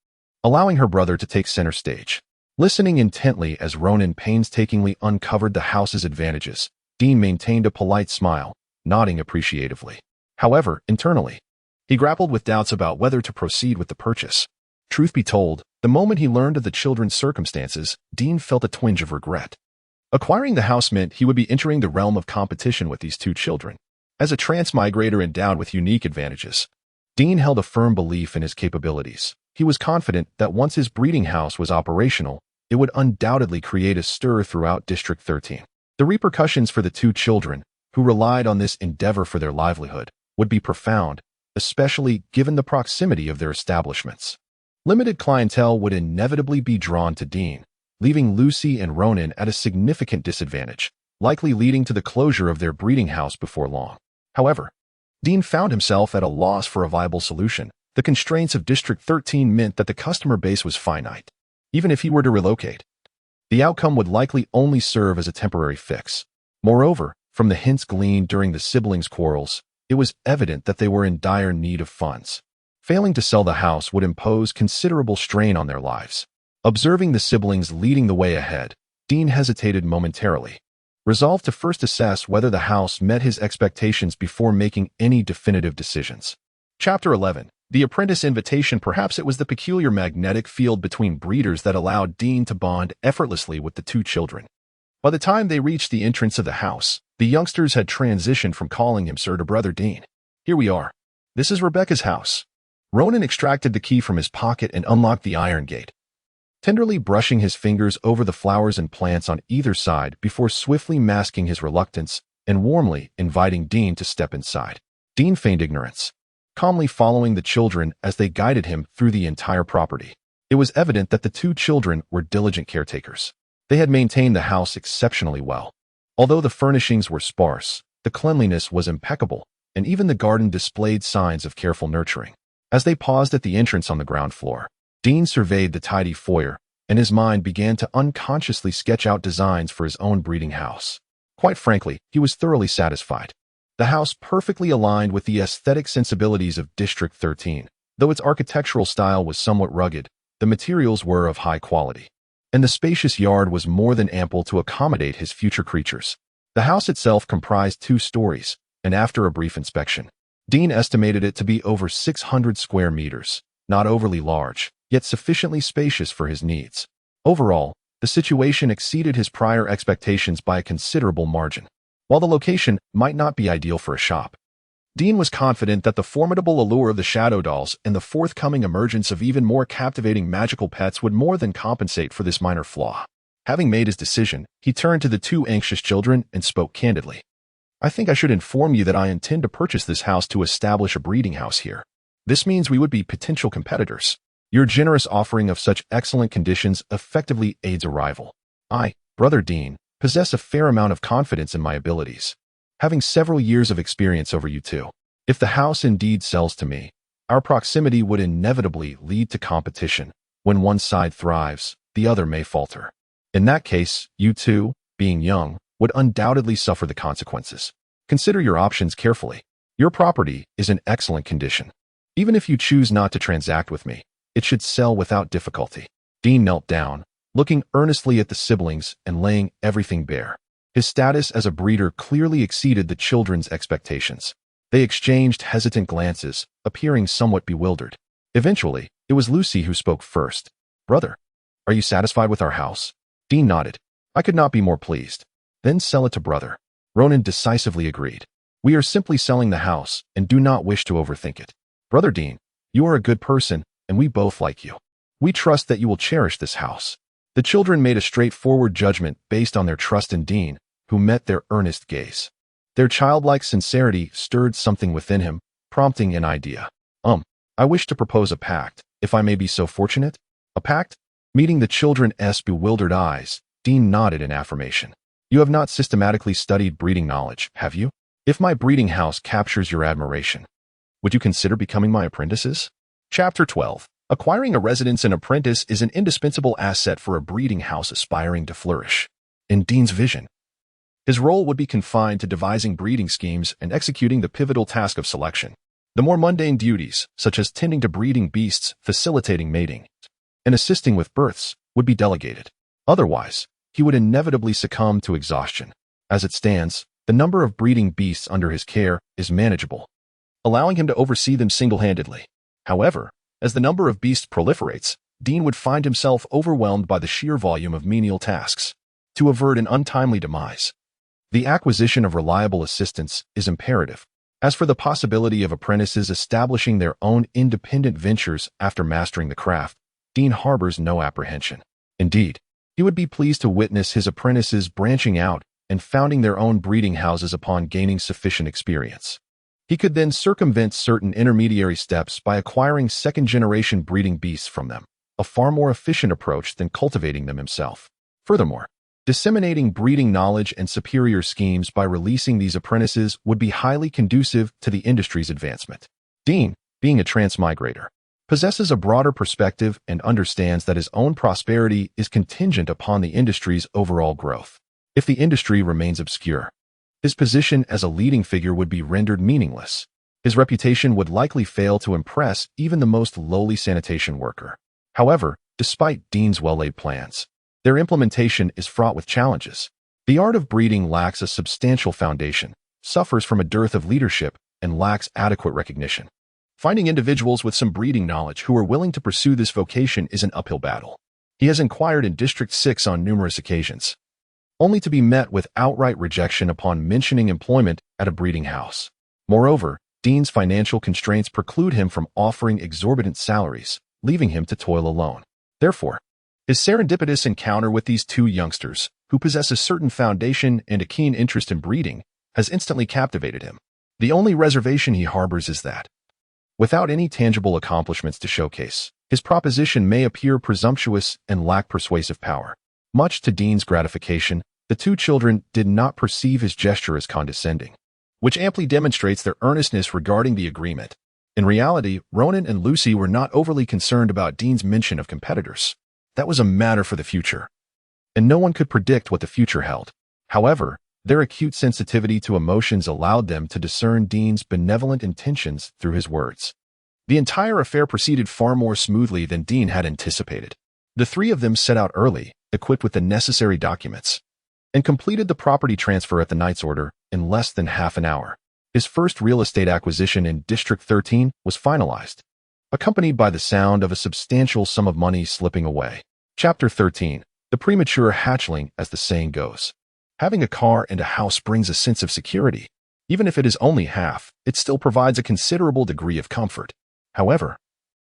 allowing her brother to take center stage. Listening intently as Ronan painstakingly uncovered the house's advantages, Dean maintained a polite smile, nodding appreciatively. However, internally, he grappled with doubts about whether to proceed with the purchase. Truth be told, the moment he learned of the children's circumstances, Dean felt a twinge of regret. Acquiring the house meant he would be entering the realm of competition with these two children. As a transmigrator endowed with unique advantages, Dean held a firm belief in his capabilities. He was confident that once his breeding house was operational, it would undoubtedly create a stir throughout District 13. The repercussions for the two children, who relied on this endeavor for their livelihood, would be profound, especially given the proximity of their establishments. Limited clientele would inevitably be drawn to Dean, leaving Lucy and Ronan at a significant disadvantage, likely leading to the closure of their breeding house before long. However, Dean found himself at a loss for a viable solution. The constraints of District 13 meant that the customer base was finite. Even if he were to relocate, the outcome would likely only serve as a temporary fix. Moreover, from the hints gleaned during the siblings' quarrels, it was evident that they were in dire need of funds. Failing to sell the house would impose considerable strain on their lives. Observing the siblings leading the way ahead, Dean hesitated momentarily, resolved to first assess whether the house met his expectations before making any definitive decisions. Chapter 11. The Apprentice Invitation. Perhaps it was the peculiar magnetic field between breeders that allowed Dean to bond effortlessly with the two children. By the time they reached the entrance of the house, the youngsters had transitioned from calling him sir to Brother Dean. "Here we are. This is Rebecca's house." Ronan extracted the key from his pocket and unlocked the iron gate, tenderly brushing his fingers over the flowers and plants on either side before swiftly masking his reluctance and warmly inviting Dean to step inside. Dean feigned ignorance, calmly following the children as they guided him through the entire property. It was evident that the two children were diligent caretakers. They had maintained the house exceptionally well, Although the furnishings were sparse, the cleanliness was impeccable, and even the garden displayed signs of careful nurturing. As they paused at the entrance on the ground floor, Dean surveyed the tidy foyer, and his mind began to unconsciously sketch out designs for his own breeding house. Quite frankly, he was thoroughly satisfied. The house perfectly aligned with the aesthetic sensibilities of District 13. Though its architectural style was somewhat rugged, the materials were of high quality, and the spacious yard was more than ample to accommodate his future creatures. The house itself comprised 2 stories, and after a brief inspection, Dean estimated it to be over 600 square meters, not overly large, yet sufficiently spacious for his needs. Overall, the situation exceeded his prior expectations by a considerable margin. While the location might not be ideal for a shop, Dean was confident that the formidable allure of the shadow dolls and the forthcoming emergence of even more captivating magical pets would more than compensate for this minor flaw. Having made his decision, he turned to the 2 anxious children and spoke candidly. "I think I should inform you that I intend to purchase this house to establish a breeding house here. This means we would be potential competitors. Your generous offering of such excellent conditions effectively aids a rival. I, Brother Dean, possess a fair amount of confidence in my abilities, having several years of experience over you two. If the house indeed sells to me, our proximity would inevitably lead to competition. When one side thrives, the other may falter. In that case, you two, being young, would undoubtedly suffer the consequences. Consider your options carefully. Your property is in excellent condition. Even if you choose not to transact with me, it should sell without difficulty." Dean knelt down, looking earnestly at the siblings and laying everything bare. His status as a breeder clearly exceeded the children's expectations. They exchanged hesitant glances, appearing somewhat bewildered. Eventually, it was Lucy who spoke first. "Brother, are you satisfied with our house?" Dean nodded. "I could not be more pleased." "Then sell it to brother." Ronan decisively agreed. "We are simply selling the house and do not wish to overthink it. Brother Dean, you are a good person, and we both like you. We trust that you will cherish this house." The children made a straightforward judgment based on their trust in Dean, who met their earnest gaze. Their childlike sincerity stirred something within him, prompting an idea. I wish to propose a pact, if I may be so fortunate." "A pact?" Meeting the children's bewildered eyes, Dean nodded in affirmation. "You have not systematically studied breeding knowledge, have you? If my breeding house captures your admiration, would you consider becoming my apprentices?" Chapter 12. Acquiring a residence and apprentice is an indispensable asset for a breeding house aspiring to flourish. In Dean's vision, his role would be confined to devising breeding schemes and executing the pivotal task of selection. The more mundane duties, such as tending to breeding beasts, facilitating mating, and assisting with births, would be delegated. Otherwise, he would inevitably succumb to exhaustion. As it stands, the number of breeding beasts under his care is manageable, allowing him to oversee them single-handedly. However, as the number of beasts proliferates, Dean would find himself overwhelmed by the sheer volume of menial tasks. To avert an untimely demise, the acquisition of reliable assistants is imperative. As for the possibility of apprentices establishing their own independent ventures after mastering the craft, Dean harbors no apprehension. Indeed, he would be pleased to witness his apprentices branching out and founding their own breeding houses upon gaining sufficient experience. He could then circumvent certain intermediary steps by acquiring second-generation breeding beasts from them, a far more efficient approach than cultivating them himself. Furthermore, disseminating breeding knowledge and superior schemes by releasing these apprentices would be highly conducive to the industry's advancement. Dean, being a transmigrator, possesses a broader perspective and understands that his own prosperity is contingent upon the industry's overall growth. If the industry remains obscure, his position as a leading figure would be rendered meaningless. His reputation would likely fail to impress even the most lowly sanitation worker. However, despite Dean's well-laid plans, their implementation is fraught with challenges. The art of breeding lacks a substantial foundation, suffers from a dearth of leadership, and lacks adequate recognition. Finding individuals with some breeding knowledge who are willing to pursue this vocation is an uphill battle. He has inquired in District 6 on numerous occasions, only to be met with outright rejection upon mentioning employment at a breeding house. Moreover, Dean's financial constraints preclude him from offering exorbitant salaries, leaving him to toil alone. Therefore, his serendipitous encounter with these 2 youngsters, who possess a certain foundation and a keen interest in breeding, has instantly captivated him. The only reservation he harbors is that, without any tangible accomplishments to showcase, his proposition may appear presumptuous and lack persuasive power. Much to Dean's gratification, The two children did not perceive his gesture as condescending, which amply demonstrates their earnestness regarding the agreement. In reality, Ronan and Lucy were not overly concerned about Dean's mention of competitors. That was a matter for the future, and no one could predict what the future held. However, their acute sensitivity to emotions allowed them to discern Dean's benevolent intentions through his words. The entire affair proceeded far more smoothly than Dean had anticipated. The three of them set out early, equipped with the necessary documents, and completed the property transfer at the Knight's order in less than half an hour. His first real estate acquisition in District 13 was finalized, accompanied by the sound of a substantial sum of money slipping away. Chapter 13. The premature hatchling, as the saying goes. Having a car and a house brings a sense of security. Even if it is only half, it still provides a considerable degree of comfort. However,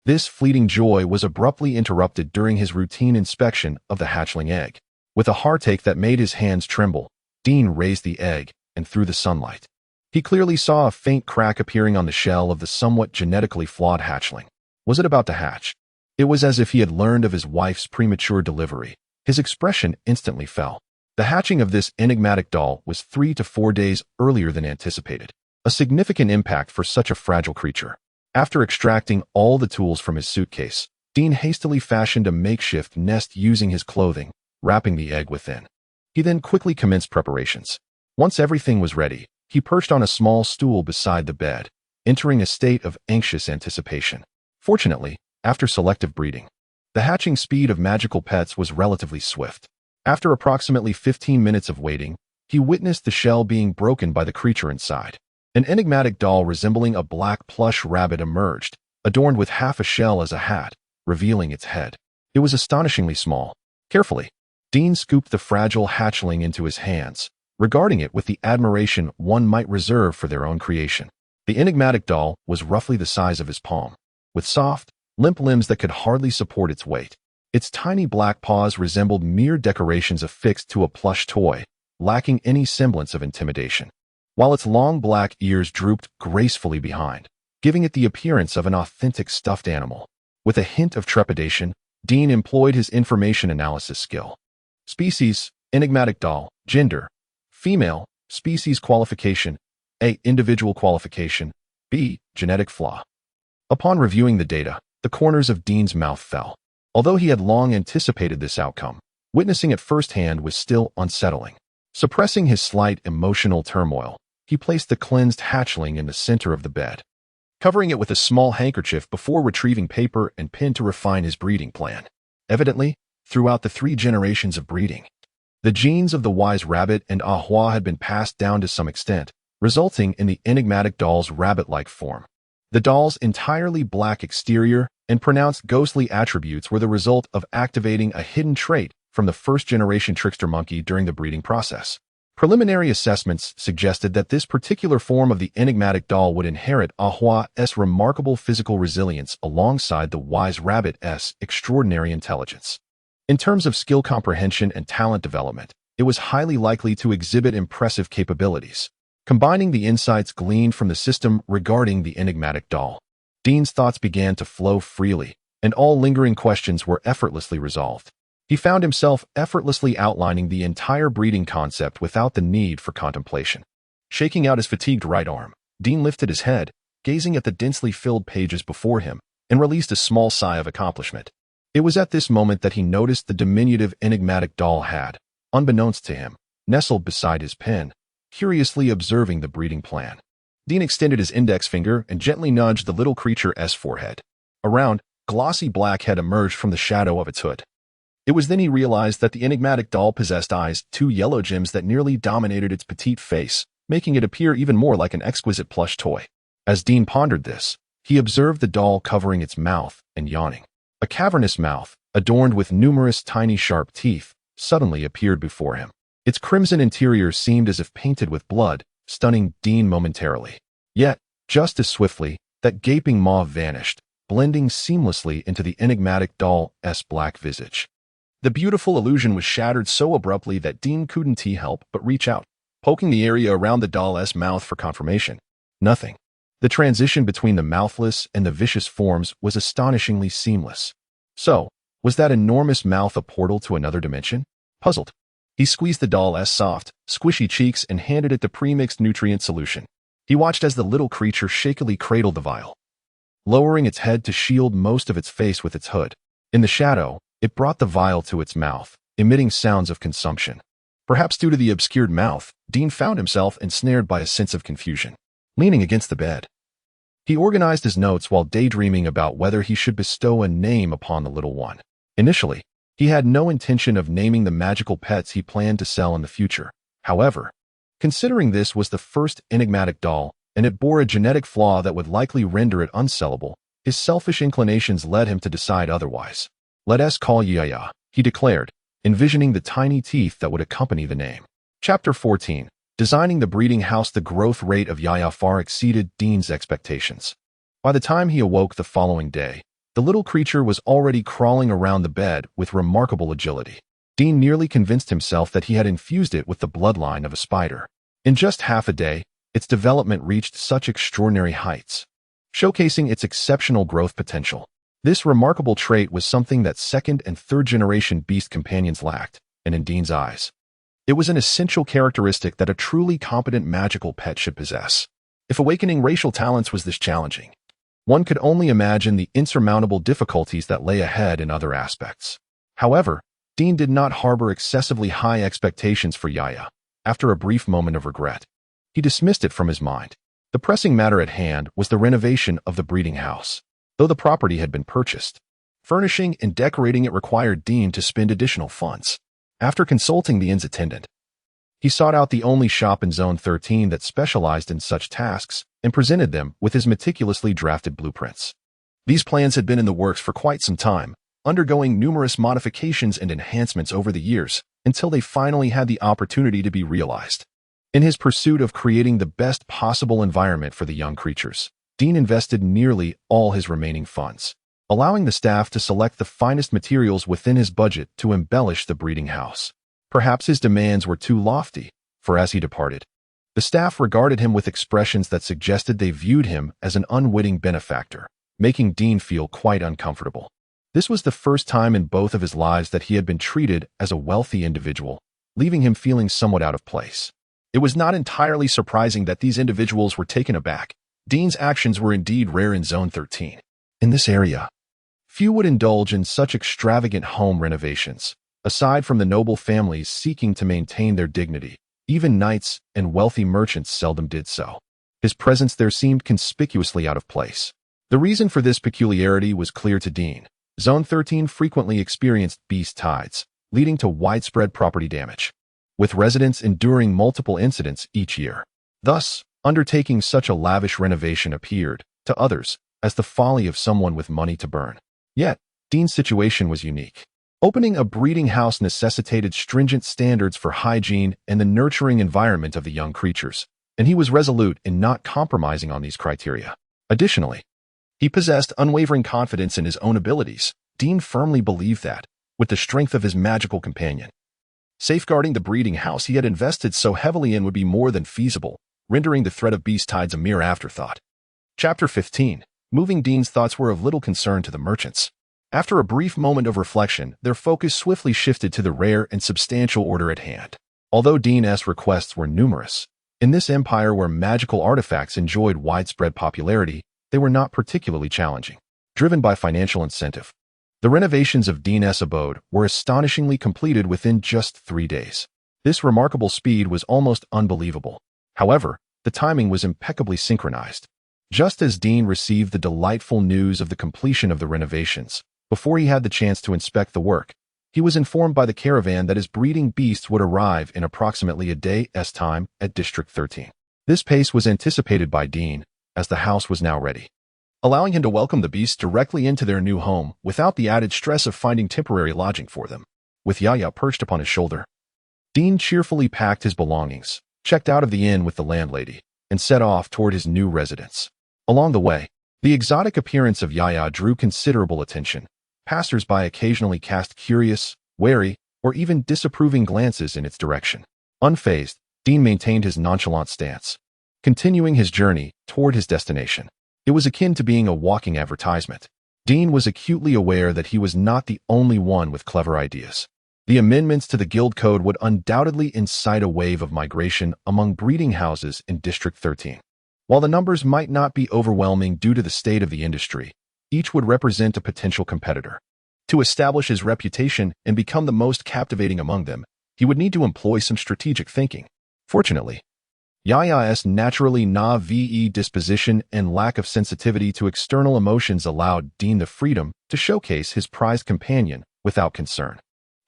this fleeting joy was abruptly interrupted during his routine inspection of the hatchling egg. With a heartache that made his hands tremble, Dean raised the egg and through the sunlight, he clearly saw a faint crack appearing on the shell of the somewhat genetically flawed hatchling. Was it about to hatch? It was as if he had learned of his wife's premature delivery. His expression instantly fell. The hatching of this enigmatic doll was 3 to 4 days earlier than anticipated, a significant impact for such a fragile creature. After extracting all the tools from his suitcase, Dean hastily fashioned a makeshift nest using his clothing, wrapping the egg within. He then quickly commenced preparations. Once everything was ready, he perched on a small stool beside the bed, entering a state of anxious anticipation. Fortunately, after selective breeding, the hatching speed of magical pets was relatively swift. After approximately 15 minutes of waiting, he witnessed the shell being broken by the creature inside. An enigmatic doll resembling a black plush rabbit emerged, adorned with half a shell as a hat, revealing its head. It was astonishingly small. Carefully, Dean scooped the fragile hatchling into his hands, regarding it with the admiration one might reserve for their own creation. The enigmatic doll was roughly the size of his palm, with soft, limp limbs that could hardly support its weight. Its tiny black paws resembled mere decorations affixed to a plush toy, lacking any semblance of intimidation, while its long black ears drooped gracefully behind, giving it the appearance of an authentic stuffed animal. With a hint of trepidation, Dean employed his information analysis skill. Species, enigmatic doll. Gender, female. Species qualification, A. Individual qualification, B. Genetic flaw. Upon reviewing the data, the corners of Dean's mouth fell. Although he had long anticipated this outcome, witnessing it firsthand was still unsettling. Suppressing his slight emotional turmoil, he placed the cleansed hatchling in the center of the bed, covering it with a small handkerchief before retrieving paper and pen to refine his breeding plan. Evidently, throughout the 3 generations of breeding, the genes of the wise rabbit and Ahua had been passed down to some extent, resulting in the enigmatic doll's rabbit-like form. The doll's entirely black exterior and pronounced ghostly attributes were the result of activating a hidden trait from the first-generation trickster monkey during the breeding process. Preliminary assessments suggested that this particular form of the enigmatic doll would inherit Ahua's remarkable physical resilience alongside the wise rabbit's extraordinary intelligence. In terms of skill comprehension and talent development, it was highly likely to exhibit impressive capabilities. Combining the insights gleaned from the system regarding the enigmatic doll, Dean's thoughts began to flow freely, and all lingering questions were effortlessly resolved. He found himself effortlessly outlining the entire breeding concept without the need for contemplation. Shaking out his fatigued right arm, Dean lifted his head, gazing at the densely filled pages before him, and released a small sigh of accomplishment. It was at this moment that he noticed the diminutive enigmatic doll had, unbeknownst to him, nestled beside his pen, curiously observing the breeding plan. Dean extended his index finger and gently nudged the little creature's forehead. A round, glossy black head emerged from the shadow of its hood. It was then he realized that the enigmatic doll possessed eyes, 2 yellow gems that nearly dominated its petite face, making it appear even more like an exquisite plush toy. As Dean pondered this, he observed the doll covering its mouth and yawning. A cavernous mouth, adorned with numerous tiny sharp teeth, suddenly appeared before him. Its crimson interior seemed as if painted with blood, stunning Dean momentarily. Yet, just as swiftly, that gaping maw vanished, blending seamlessly into the enigmatic doll's black visage. The beautiful illusion was shattered so abruptly that Dean couldn't help but reach out, poking the area around the doll's mouth for confirmation. Nothing. The transition between the mouthless and the vicious forms was astonishingly seamless. So, was that enormous mouth a portal to another dimension? Puzzled, He squeezed the doll's soft, squishy cheeks and handed it the pre-mixed nutrient solution. He watched as the little creature shakily cradled the vial, lowering its head to shield most of its face with its hood. In the shadow, it brought the vial to its mouth, emitting sounds of consumption. Perhaps due to the obscured mouth, Dean found himself ensnared by a sense of confusion. Leaning against the bed, he organized his notes while daydreaming about whether he should bestow a name upon the little one. Initially, he had no intention of naming the magical pets he planned to sell in the future. However, considering this was the first enigmatic doll, and it bore a genetic flaw that would likely render it unsellable, his selfish inclinations led him to decide otherwise. "Let us call Yaya," he declared, envisioning the tiny teeth that would accompany the name. Chapter 14. Designing the breeding house. The growth rate of Yaya far exceeded Dean's expectations. By the time he awoke the following day, the little creature was already crawling around the bed with remarkable agility. Dean nearly convinced himself that he had infused it with the bloodline of a spider. In just half a day, its development reached such extraordinary heights, showcasing its exceptional growth potential. This remarkable trait was something that second- and third-generation beast companions lacked, and in Dean's eyes, it was an essential characteristic that a truly competent magical pet should possess. If awakening racial talents was this challenging, one could only imagine the insurmountable difficulties that lay ahead in other aspects. However, Dean did not harbor excessively high expectations for Yaya. After a brief moment of regret, he dismissed it from his mind. The pressing matter at hand was the renovation of the breeding house. Though the property had been purchased, furnishing and decorating it required Dean to spend additional funds. After consulting the inn's attendant, he sought out the only shop in Zone 13 that specialized in such tasks and presented them with his meticulously drafted blueprints. These plans had been in the works for quite some time, undergoing numerous modifications and enhancements over the years until they finally had the opportunity to be realized. In his pursuit of creating the best possible environment for the young creatures, Dean invested nearly all his remaining funds, allowing the staff to select the finest materials within his budget to embellish the breeding house. Perhaps his demands were too lofty, for as he departed, the staff regarded him with expressions that suggested they viewed him as an unwitting benefactor, making Dean feel quite uncomfortable. This was the first time in both of his lives that he had been treated as a wealthy individual, leaving him feeling somewhat out of place. It was not entirely surprising that these individuals were taken aback. Dean's actions were indeed rare in Zone 13. In this area, few would indulge in such extravagant home renovations. Aside from the noble families seeking to maintain their dignity, even knights and wealthy merchants seldom did so. His presence there seemed conspicuously out of place. The reason for this peculiarity was clear to Dean. Zone 13 frequently experienced beast tides, leading to widespread property damage, with residents enduring multiple incidents each year. Thus, undertaking such a lavish renovation appeared, to others, as the folly of someone with money to burn. Yet, Dean's situation was unique. Opening a breeding house necessitated stringent standards for hygiene and the nurturing environment of the young creatures, and he was resolute in not compromising on these criteria. Additionally, he possessed unwavering confidence in his own abilities. Dean firmly believed that, with the strength of his magical companion, safeguarding the breeding house he had invested so heavily in would be more than feasible, rendering the threat of beast tides a mere afterthought. Chapter 15. Moving. Dean's thoughts were of little concern to the merchants. After a brief moment of reflection, their focus swiftly shifted to the rare and substantial order at hand. Although Dean's requests were numerous, in this empire where magical artifacts enjoyed widespread popularity, they were not particularly challenging. Driven by financial incentive, the renovations of Dean's abode were astonishingly completed within just 3 days. This remarkable speed was almost unbelievable. However, the timing was impeccably synchronized. Just as Dean received the delightful news of the completion of the renovations, before he had the chance to inspect the work, he was informed by the caravan that his breeding beasts would arrive in approximately a day's time at District 13. This pace was anticipated by Dean, as the house was now ready, allowing him to welcome the beasts directly into their new home without the added stress of finding temporary lodging for them. With Yaya perched upon his shoulder, Dean cheerfully packed his belongings, checked out of the inn with the landlady, and set off toward his new residence. Along the way, the exotic appearance of Yaya drew considerable attention. Passers-by occasionally cast curious, wary, or even disapproving glances in its direction. Unfazed, Dean maintained his nonchalant stance, continuing his journey toward his destination. It was akin to being a walking advertisement. Dean was acutely aware that he was not the only one with clever ideas. The amendments to the Guild Code would undoubtedly incite a wave of migration among breeding houses in District 13. While the numbers might not be overwhelming due to the state of the industry, each would represent a potential competitor. To establish his reputation and become the most captivating among them, he would need to employ some strategic thinking. Fortunately, Yaya's naturally naive disposition and lack of sensitivity to external emotions allowed Dean the freedom to showcase his prized companion without concern.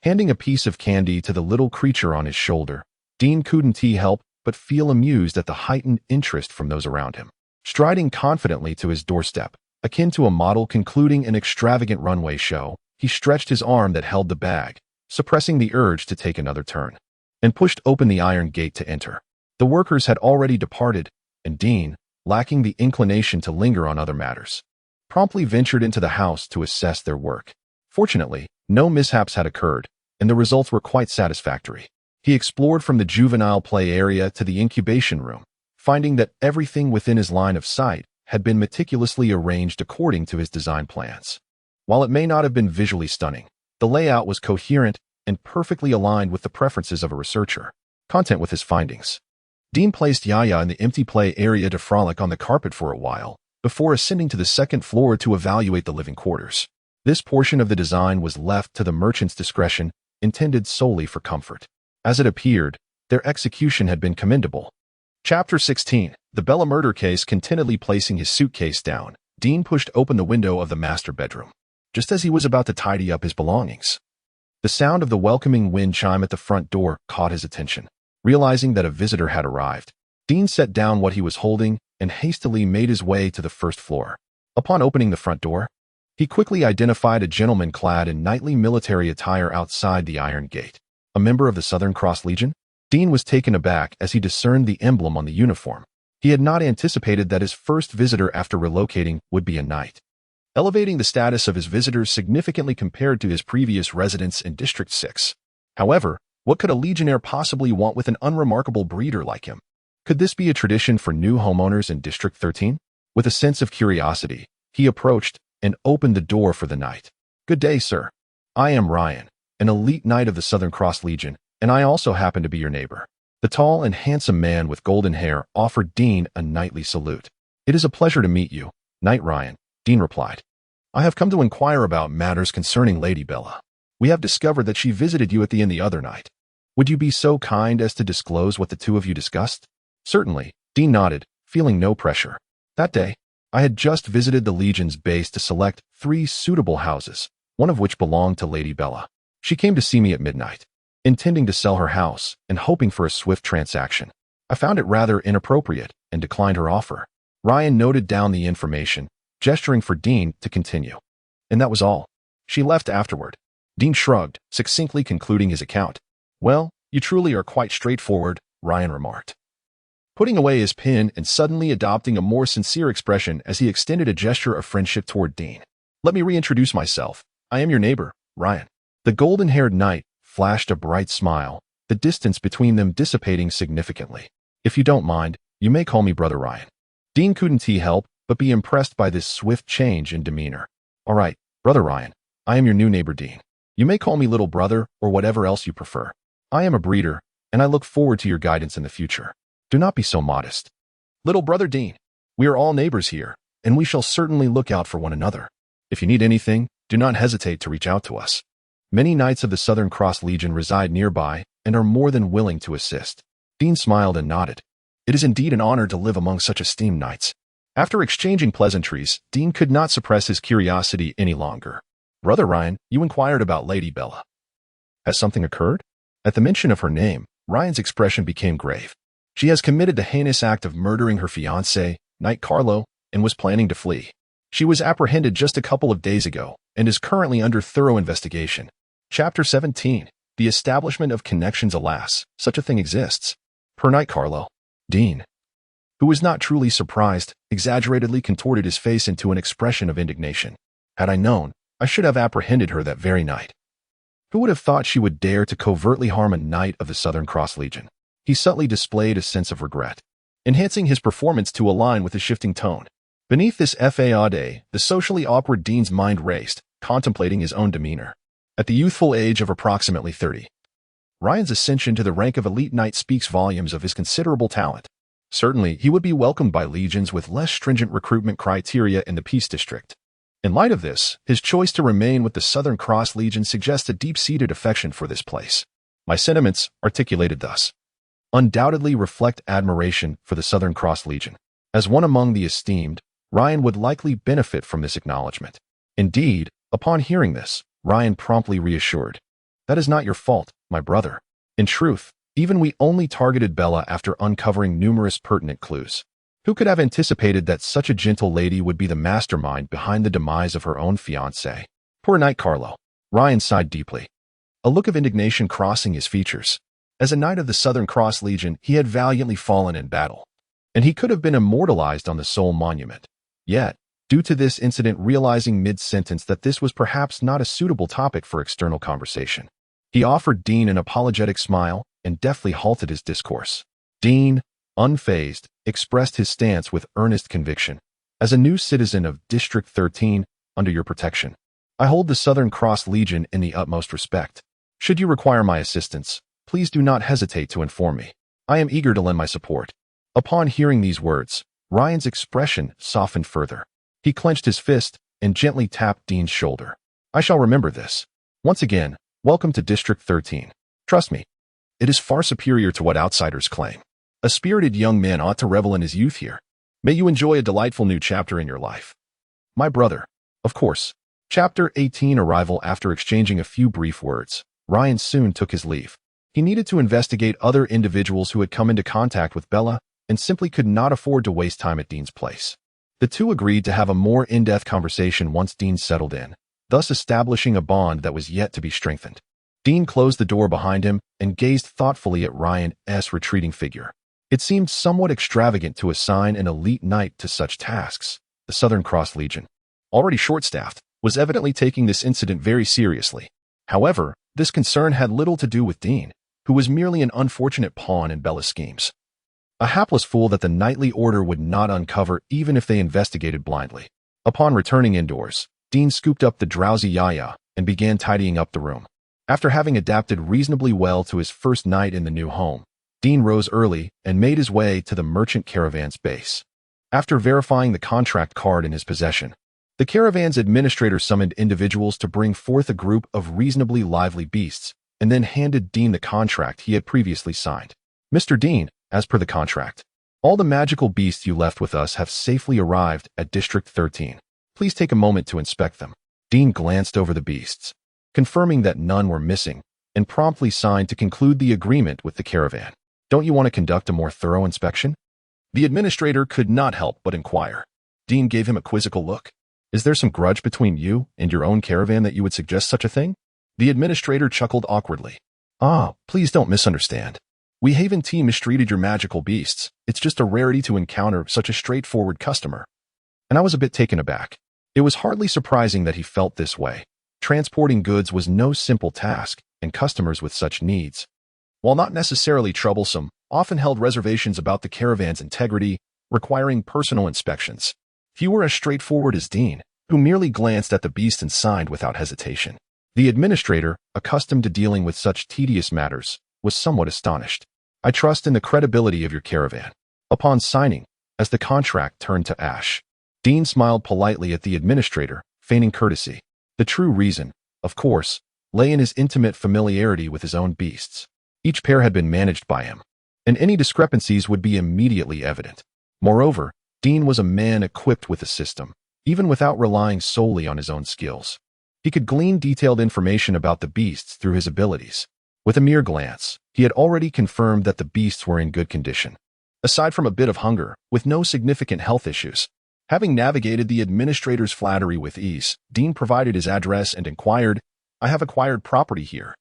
Handing a piece of candy to the little creature on his shoulder, Dean couldn't help but feel amused at the heightened interest from those around him. Striding confidently to his doorstep, akin to a model concluding an extravagant runway show, he stretched his arm that held the bag, suppressing the urge to take another turn, and pushed open the iron gate to enter. The workers had already departed, and Dean, lacking the inclination to linger on other matters, promptly ventured into the house to assess their work. Fortunately, no mishaps had occurred, and the results were quite satisfactory. He explored from the juvenile play area to the incubation room, finding that everything within his line of sight had been meticulously arranged according to his design plans. While it may not have been visually stunning, the layout was coherent and perfectly aligned with the preferences of a researcher. Content with his findings, Dean placed Yaya in the empty play area to frolic on the carpet for a while, before ascending to the second floor to evaluate the living quarters. This portion of the design was left to the merchant's discretion, intended solely for comfort. As it appeared, their execution had been commendable. Chapter 16. The Bella murder case. Contentedly placing his suitcase down, Dean pushed open the window of the master bedroom, just as he was about to tidy up his belongings. The sound of the welcoming wind chime at the front door caught his attention. Realizing that a visitor had arrived, Dean set down what he was holding and hastily made his way to the first floor. Upon opening the front door, he quickly identified a gentleman clad in knightly military attire outside the iron gate. A member of the Southern Cross Legion? Dean was taken aback as he discerned the emblem on the uniform. He had not anticipated that his first visitor after relocating would be a knight, elevating the status of his visitors significantly compared to his previous residence in District 6. However, what could a legionnaire possibly want with an unremarkable breeder like him? Could this be a tradition for new homeowners in District 13? With a sense of curiosity, he approached and opened the door for the knight. "Good day, sir. I am Ryan, an elite knight of the Southern Cross Legion, and I also happen to be your neighbor." The tall and handsome man with golden hair offered Dean a knightly salute. "It is a pleasure to meet you, Knight Ryan," Dean replied. "I have come to inquire about matters concerning Lady Bella. We have discovered that she visited you at the inn the other night. Would you be so kind as to disclose what the two of you discussed?" "Certainly," Dean nodded, feeling no pressure. "That day, I had just visited the Legion's base to select 3 suitable houses, one of which belonged to Lady Bella. She came to see me at midnight, intending to sell her house and hoping for a swift transaction. I found it rather inappropriate and declined her offer." Ryan noted down the information, gesturing for Dean to continue. "And that was all. She left afterward." Dean shrugged, succinctly concluding his account. "Well, you truly are quite straightforward," Ryan remarked, putting away his pen and suddenly adopting a more sincere expression as he extended a gesture of friendship toward Dean. "Let me reintroduce myself. I am your neighbor, Ryan." The golden-haired knight flashed a bright smile, the distance between them dissipating significantly. "If you don't mind, you may call me Brother Ryan." Dean couldn't help but be impressed by this swift change in demeanor. "All right, Brother Ryan, I am your new neighbor Dean. You may call me Little Brother or whatever else you prefer. I am a breeder, and I look forward to your guidance in the future. Do not be so modest." "Little Brother Dean, we are all neighbors here, and we shall certainly look out for one another. If you need anything, do not hesitate to reach out to us. Many knights of the Southern Cross Legion reside nearby and are more than willing to assist." Dean smiled and nodded. "It is indeed an honor to live among such esteemed knights." After exchanging pleasantries, Dean could not suppress his curiosity any longer. "Brother Ryan, you inquired about Lady Bella. Has something occurred?" At the mention of her name, Ryan's expression became grave. "She has committed the heinous act of murdering her fiancé, Knight Carlo, and was planning to flee. She was apprehended just a couple of days ago and is currently under thorough investigation." Chapter 17. The Establishment of Connections. Alas, such a thing exists. Per Knight Carlo, Dean, who was not truly surprised, exaggeratedly contorted his face into an expression of indignation. "Had I known, I should have apprehended her that very night. Who would have thought she would dare to covertly harm a knight of the Southern Cross Legion?" He subtly displayed a sense of regret, enhancing his performance to align with the shifting tone. Beneath this facade, the socially awkward Dean's mind raced, contemplating his own demeanor. At the youthful age of approximately 30, Ryan's ascension to the rank of elite knight speaks volumes of his considerable talent. Certainly, he would be welcomed by legions with less stringent recruitment criteria in the Peace District. In light of this, his choice to remain with the Southern Cross Legion suggests a deep-seated affection for this place. My sentiments, articulated thus, undoubtedly reflect admiration for the Southern Cross Legion. As one among the esteemed, Ryan would likely benefit from this acknowledgement. Indeed, upon hearing this, Ryan promptly reassured, "That is not your fault, my brother. In truth, even we only targeted Bella after uncovering numerous pertinent clues. Who could have anticipated that such a gentle lady would be the mastermind behind the demise of her own fiancé? Poor Knight Carlo." Ryan sighed deeply, a look of indignation crossing his features. As a knight of the Southern Cross Legion, he had valiantly fallen in battle, and he could have been immortalized on the Soul Monument. Yet, due to this incident, realizing mid-sentence that this was perhaps not a suitable topic for external conversation, he offered Dean an apologetic smile and deftly halted his discourse. Dean, unfazed, expressed his stance with earnest conviction. "As a new citizen of District 13, under your protection, I hold the Southern Cross Legion in the utmost respect. Should you require my assistance, please do not hesitate to inform me. I am eager to lend my support." Upon hearing these words, Ryan's expression softened further. He clenched his fist and gently tapped Dean's shoulder. "I shall remember this. Once again, welcome to District 13. Trust me, it is far superior to what outsiders claim. A spirited young man ought to revel in his youth here. May you enjoy a delightful new chapter in your life. My brother." Of course. Chapter 18 Arrival. After exchanging a few brief words, Ryan soon took his leave. He needed to investigate other individuals who had come into contact with Bella and simply could not afford to waste time at Dean's place. The two agreed to have a more in-depth conversation once Dean settled in, thus establishing a bond that was yet to be strengthened. Dean closed the door behind him and gazed thoughtfully at Ryan's retreating figure. It seemed somewhat extravagant to assign an elite knight to such tasks. The Southern Cross Legion, already short-staffed, was evidently taking this incident very seriously. However, this concern had little to do with Dean, who was merely an unfortunate pawn in Bella's schemes. A hapless fool that the knightly order would not uncover even if they investigated blindly. Upon returning indoors, Dean scooped up the drowsy Yaya and began tidying up the room. After having adapted reasonably well to his first night in the new home, Dean rose early and made his way to the merchant caravan's base. After verifying the contract card in his possession, the caravan's administrator summoned individuals to bring forth a group of reasonably lively beasts and then handed Dean the contract he had previously signed. "Mr. Dean, as per the contract, all the magical beasts you left with us have safely arrived at District 13. Please take a moment to inspect them." Dean glanced over the beasts, confirming that none were missing, and promptly signed to conclude the agreement with the caravan. "Don't you want to conduct a more thorough inspection?" The administrator could not help but inquire. Dean gave him a quizzical look. "Is there some grudge between you and your own caravan that you would suggest such a thing?" The administrator chuckled awkwardly. Please don't misunderstand. We haven't mistreated your magical beasts. It's just a rarity to encounter such a straightforward customer." And I was a bit taken aback. It was hardly surprising that he felt this way. Transporting goods was no simple task, and customers with such needs, while not necessarily troublesome, often held reservations about the caravan's integrity, requiring personal inspections. Few were as straightforward as Dean, who merely glanced at the beast and signed without hesitation. The administrator, accustomed to dealing with such tedious matters, was somewhat astonished. "I trust in the credibility of your caravan." Upon signing, as the contract turned to ash, Dean smiled politely at the administrator, feigning courtesy. The true reason, of course, lay in his intimate familiarity with his own beasts. Each pair had been managed by him, and any discrepancies would be immediately evident. Moreover, Dean was a man equipped with a system, even without relying solely on his own skills. He could glean detailed information about the beasts through his abilities. With a mere glance, he had already confirmed that the beasts were in good condition. Aside from a bit of hunger, with no significant health issues. Having navigated the administrator's flattery with ease, Dean provided his address and inquired, "I have acquired property here.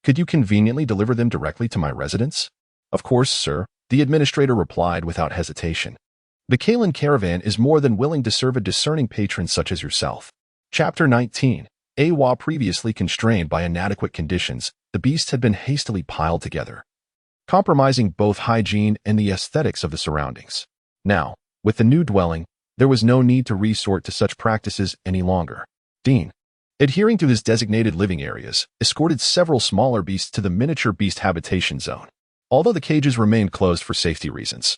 Could you conveniently deliver them directly to my residence?" "Of course, sir," the administrator replied without hesitation. "The Kalen caravan is more than willing to serve a discerning patron such as yourself." Chapter 19. While previously constrained by inadequate conditions, the beasts had been hastily piled together, compromising both hygiene and the aesthetics of the surroundings. Now, with the new dwelling, there was no need to resort to such practices any longer. "Dean, adhering to his designated living areas, escorted several smaller beasts to the miniature beast habitation zone. Although the cages remained closed for safety reasons,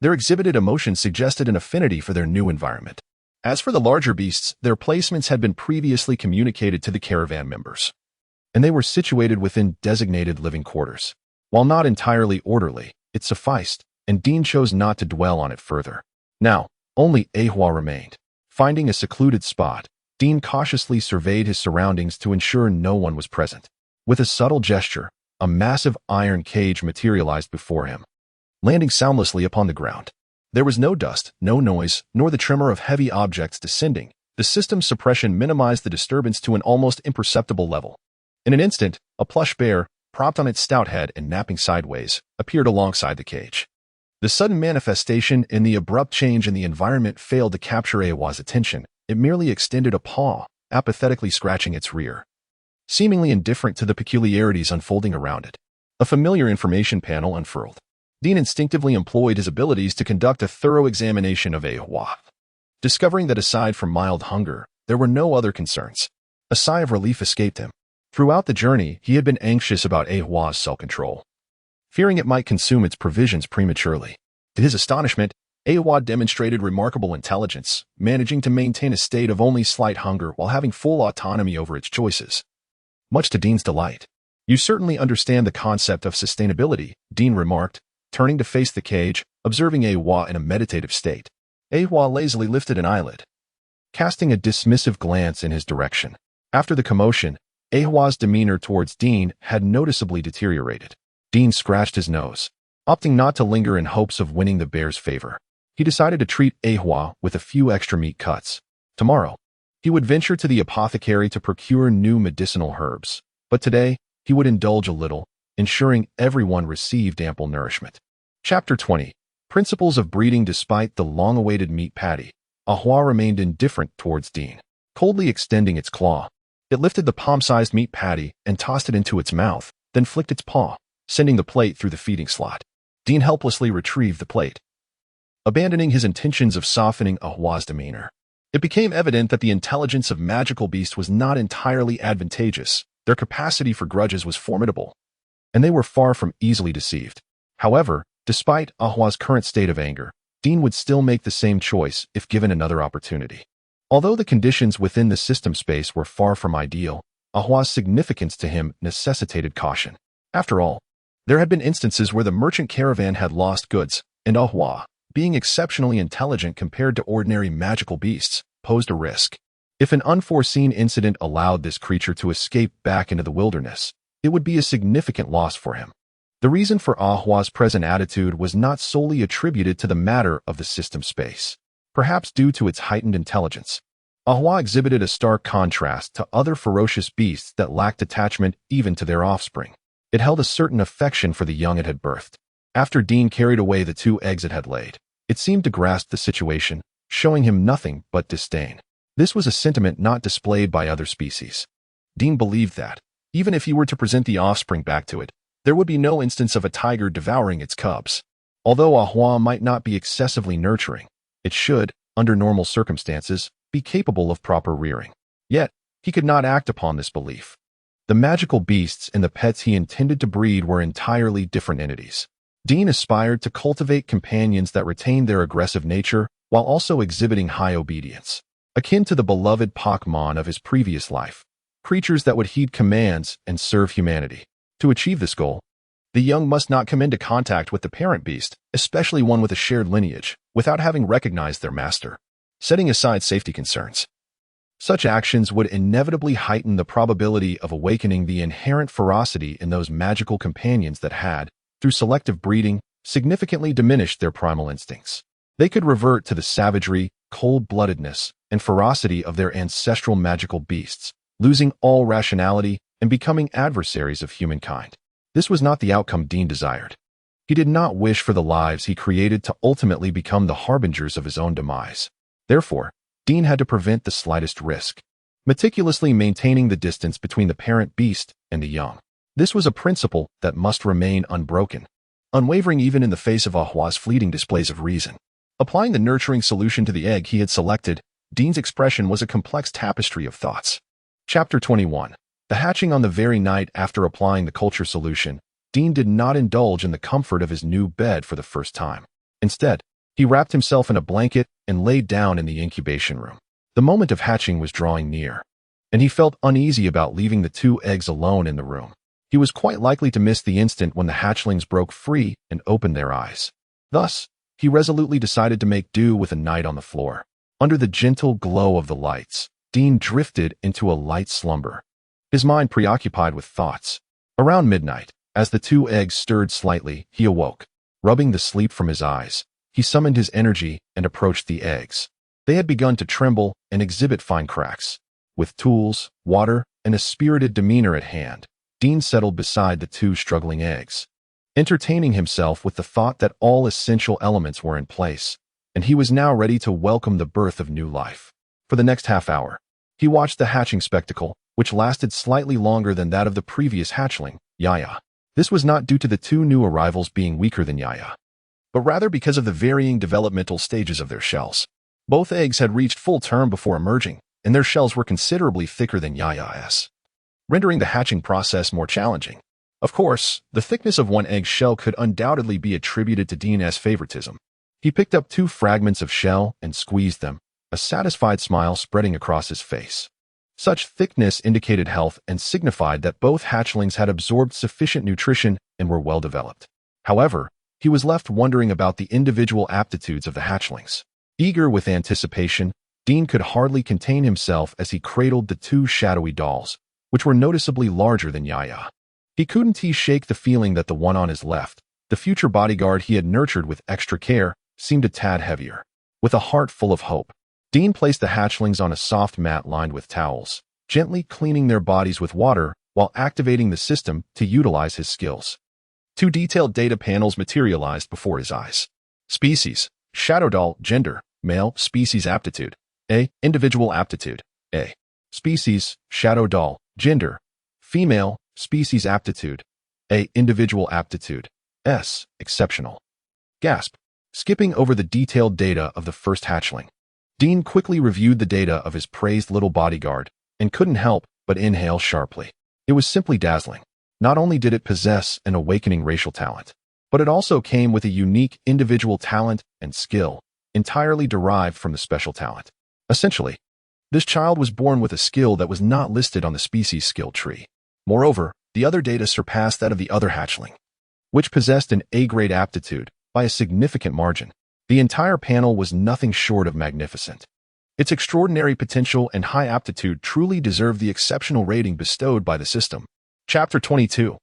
their exhibited emotions suggested an affinity for their new environment. As for the larger beasts, their placements had been previously communicated to the caravan members, and they were situated within designated living quarters. While not entirely orderly, it sufficed, and Dean chose not to dwell on it further. Now, only Ahua remained. Finding a secluded spot, Dean cautiously surveyed his surroundings to ensure no one was present. With a subtle gesture, a massive iron cage materialized before him, landing soundlessly upon the ground. There was no dust, no noise, nor the tremor of heavy objects descending. The system's suppression minimized the disturbance to an almost imperceptible level. In an instant, a plush bear, propped on its stout head and napping sideways, appeared alongside the cage. The sudden manifestation and the abrupt change in the environment failed to capture Ahua's attention. It merely extended a paw, apathetically scratching its rear, seemingly indifferent to the peculiarities unfolding around it. A familiar information panel unfurled. Dean instinctively employed his abilities to conduct a thorough examination of Ahua, discovering that aside from mild hunger, there were no other concerns. A sigh of relief escaped him. Throughout the journey, he had been anxious about Ahua's self-control, fearing it might consume its provisions prematurely. To his astonishment, Ahua demonstrated remarkable intelligence, managing to maintain a state of only slight hunger while having full autonomy over its choices. Much to Dean's delight. "You certainly understand the concept of sustainability," Dean remarked, turning to face the cage, observing Ahua in a meditative state. Ahua lazily lifted an eyelid, casting a dismissive glance in his direction. After the commotion, Ahua's demeanor towards Dean had noticeably deteriorated. Dean scratched his nose, opting not to linger in hopes of winning the bear's favor. He decided to treat Ahua with a few extra meat cuts. Tomorrow, he would venture to the apothecary to procure new medicinal herbs. But today, he would indulge a little, ensuring everyone received ample nourishment. Chapter 20. Principles of breeding. Despite the long-awaited meat patty, Ahua remained indifferent towards Dean. Coldly extending its claw, it lifted the palm-sized meat patty and tossed it into its mouth, then flicked its paw, sending the plate through the feeding slot. Dean helplessly retrieved the plate, abandoning his intentions of softening Ahua's demeanor. It became evident that the intelligence of magical beasts was not entirely advantageous. Their capacity for grudges was formidable, and they were far from easily deceived. However, despite Ahua's current state of anger, Dean would still make the same choice if given another opportunity. Although the conditions within the system space were far from ideal, Ahua's significance to him necessitated caution. After all, there had been instances where the merchant caravan had lost goods, and Ahua, being exceptionally intelligent compared to ordinary magical beasts, posed a risk. If an unforeseen incident allowed this creature to escape back into the wilderness, it would be a significant loss for him. The reason for Ahua's present attitude was not solely attributed to the matter of the system space. Perhaps due to its heightened intelligence, Ahua exhibited a stark contrast to other ferocious beasts that lacked attachment even to their offspring. It held a certain affection for the young it had birthed. After Dean carried away the 2 eggs it had laid, it seemed to grasp the situation, showing him nothing but disdain. This was a sentiment not displayed by other species. Dean believed that, even if he were to present the offspring back to it, there would be no instance of a tiger devouring its cubs. Although Ahua might not be excessively nurturing, it should, under normal circumstances, be capable of proper rearing. Yet, he could not act upon this belief. The magical beasts and the pets he intended to breed were entirely different entities. Dean aspired to cultivate companions that retained their aggressive nature while also exhibiting high obedience, akin to the beloved Pokémon of his previous life, creatures that would heed commands and serve humanity. To achieve this goal, the young must not come into contact with the parent beast, especially one with a shared lineage, without having recognized their master, setting aside safety concerns. Such actions would inevitably heighten the probability of awakening the inherent ferocity in those magical companions that had, through selective breeding, significantly diminished their primal instincts. They could revert to the savagery, cold-bloodedness, and ferocity of their ancestral magical beasts, losing all rationality and becoming adversaries of humankind. This was not the outcome Dean desired. He did not wish for the lives he created to ultimately become the harbingers of his own demise. Therefore, Dean had to prevent the slightest risk, meticulously maintaining the distance between the parent beast and the young. This was a principle that must remain unbroken, unwavering even in the face of Ahua's fleeting displays of reason. Applying the nurturing solution to the egg he had selected, Dean's expression was a complex tapestry of thoughts. Chapter 21. The hatching. On the very night after applying the culture solution, Dean did not indulge in the comfort of his new bed for the first time. Instead, he wrapped himself in a blanket and laid down in the incubation room. The moment of hatching was drawing near, and he felt uneasy about leaving the 2 eggs alone in the room. He was quite likely to miss the instant when the hatchlings broke free and opened their eyes. Thus, he resolutely decided to make do with a night on the floor. Under the gentle glow of the lights, Dean drifted into a light slumber, his mind preoccupied with thoughts. Around midnight, as the 2 eggs stirred slightly, he awoke. Rubbing the sleep from his eyes, he summoned his energy and approached the eggs. They had begun to tremble and exhibit fine cracks. With tools, water, and a spirited demeanor at hand, Dean settled beside the 2 struggling eggs, entertaining himself with the thought that all essential elements were in place, and he was now ready to welcome the birth of new life. For the next half hour, he watched the hatching spectacle, which lasted slightly longer than that of the previous hatchling, Yaya. This was not due to the 2 new arrivals being weaker than Yaya, but rather because of the varying developmental stages of their shells. Both eggs had reached full term before emerging, and their shells were considerably thicker than Yaya's, rendering the hatching process more challenging. Of course, the thickness of one egg shell could undoubtedly be attributed to Dean's favoritism. He picked up 2 fragments of shell and squeezed them, a satisfied smile spreading across his face. Such thickness indicated health and signified that both hatchlings had absorbed sufficient nutrition and were well developed. However, he was left wondering about the individual aptitudes of the hatchlings. Eager with anticipation, Dean could hardly contain himself as he cradled the 2 shadowy dolls, which were noticeably larger than Yaya. He couldn't shake the feeling that the one on his left, the future bodyguard he had nurtured with extra care, seemed a tad heavier. With a heart full of hope, Dean placed the hatchlings on a soft mat lined with towels, gently cleaning their bodies with water while activating the system to utilize his skills. 2 detailed data panels materialized before his eyes. Species: Shadow doll. Gender: male. Species aptitude: A. Individual aptitude: A. Species: Shadow doll. Gender: female. Species aptitude: A. Individual aptitude: S. Exceptional. Gasp. Skipping over the detailed data of the first hatchling, Dean quickly reviewed the data of his praised little bodyguard and couldn't help but inhale sharply. It was simply dazzling. Not only did it possess an awakening racial talent, but it also came with a unique individual talent and skill, entirely derived from the special talent. Essentially, this child was born with a skill that was not listed on the species skill tree. Moreover, the other data surpassed that of the other hatchling, which possessed an A-grade aptitude by a significant margin. The entire panel was nothing short of magnificent. Its extraordinary potential and high aptitude truly deserved the exceptional rating bestowed by the system. Chapter 22.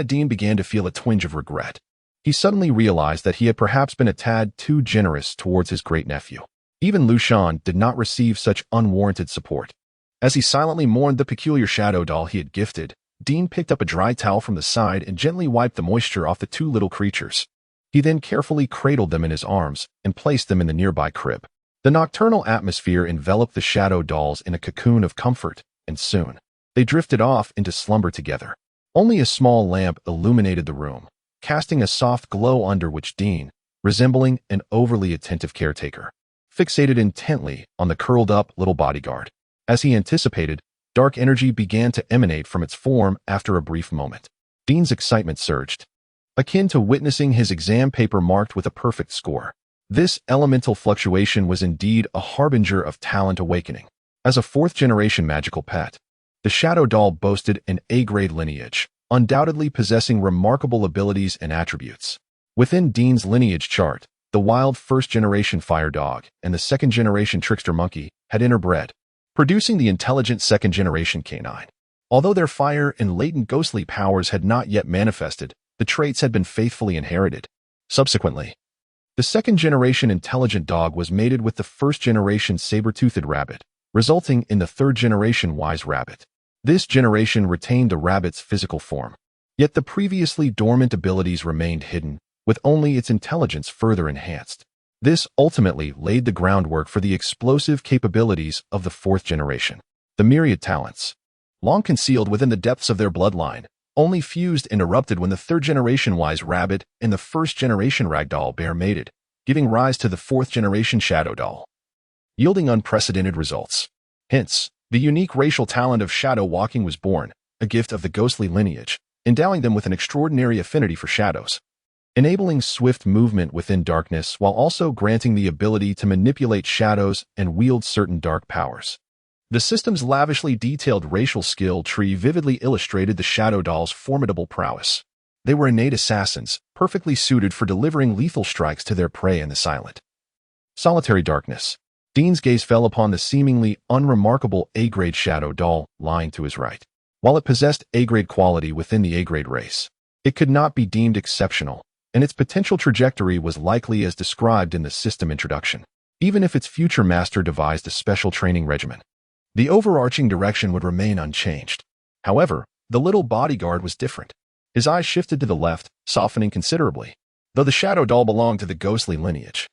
Dean began to feel a twinge of regret. He suddenly realized that he had perhaps been a tad too generous towards his great-nephew. Even Lucian did not receive such unwarranted support. As he silently mourned the peculiar shadow doll he had gifted, Dean picked up a dry towel from the side and gently wiped the moisture off the 2 little creatures. He then carefully cradled them in his arms and placed them in the nearby crib. The nocturnal atmosphere enveloped the shadow dolls in a cocoon of comfort, and soon, they drifted off into slumber together. Only a small lamp illuminated the room, casting a soft glow under which Dean, resembling an overly attentive caretaker, fixated intently on the curled-up little bodyguard. As he anticipated, dark energy began to emanate from its form after a brief moment. Dean's excitement surged, akin to witnessing his exam paper marked with a perfect score. This elemental fluctuation was indeed a harbinger of talent awakening. As a 4th-generation magical pet, the shadow doll boasted an A-grade lineage, undoubtedly possessing remarkable abilities and attributes. Within Dean's lineage chart, the wild 1st-generation fire dog and the 2nd-generation trickster monkey had interbred, producing the intelligent 2nd-generation canine. Although their fire and latent ghostly powers had not yet manifested, the traits had been faithfully inherited. Subsequently, the 2nd-generation intelligent dog was mated with the 1st-generation saber-toothed rabbit, resulting in the 3rd-generation wise rabbit. This generation retained the rabbit's physical form, yet the previously dormant abilities remained hidden, with only its intelligence further enhanced. This ultimately laid the groundwork for the explosive capabilities of the 4th generation. The myriad talents, long concealed within the depths of their bloodline, only fused and erupted when the 3rd-generation wise rabbit and the 1st-generation ragdoll bear mated, giving rise to the 4th-generation shadow doll, yielding unprecedented results. Hence, The unique racial talent of shadow walking was born, a gift of the ghostly lineage, endowing them with an extraordinary affinity for shadows, enabling swift movement within darkness while also granting the ability to manipulate shadows and wield certain dark powers. The system's lavishly detailed racial skill tree vividly illustrated the shadow doll's formidable prowess. They were innate assassins, perfectly suited for delivering lethal strikes to their prey in the silent, solitary darkness. Dean's gaze fell upon the seemingly unremarkable A-grade shadow doll lying to his right. While it possessed A-grade quality within the A-grade race, it could not be deemed exceptional, and its potential trajectory was likely as described in the system introduction. Even if its future master devised a special training regimen, the overarching direction would remain unchanged. However, the little bodyguard was different. His eyes shifted to the left, softening considerably. Though the shadow doll belonged to the ghostly lineage,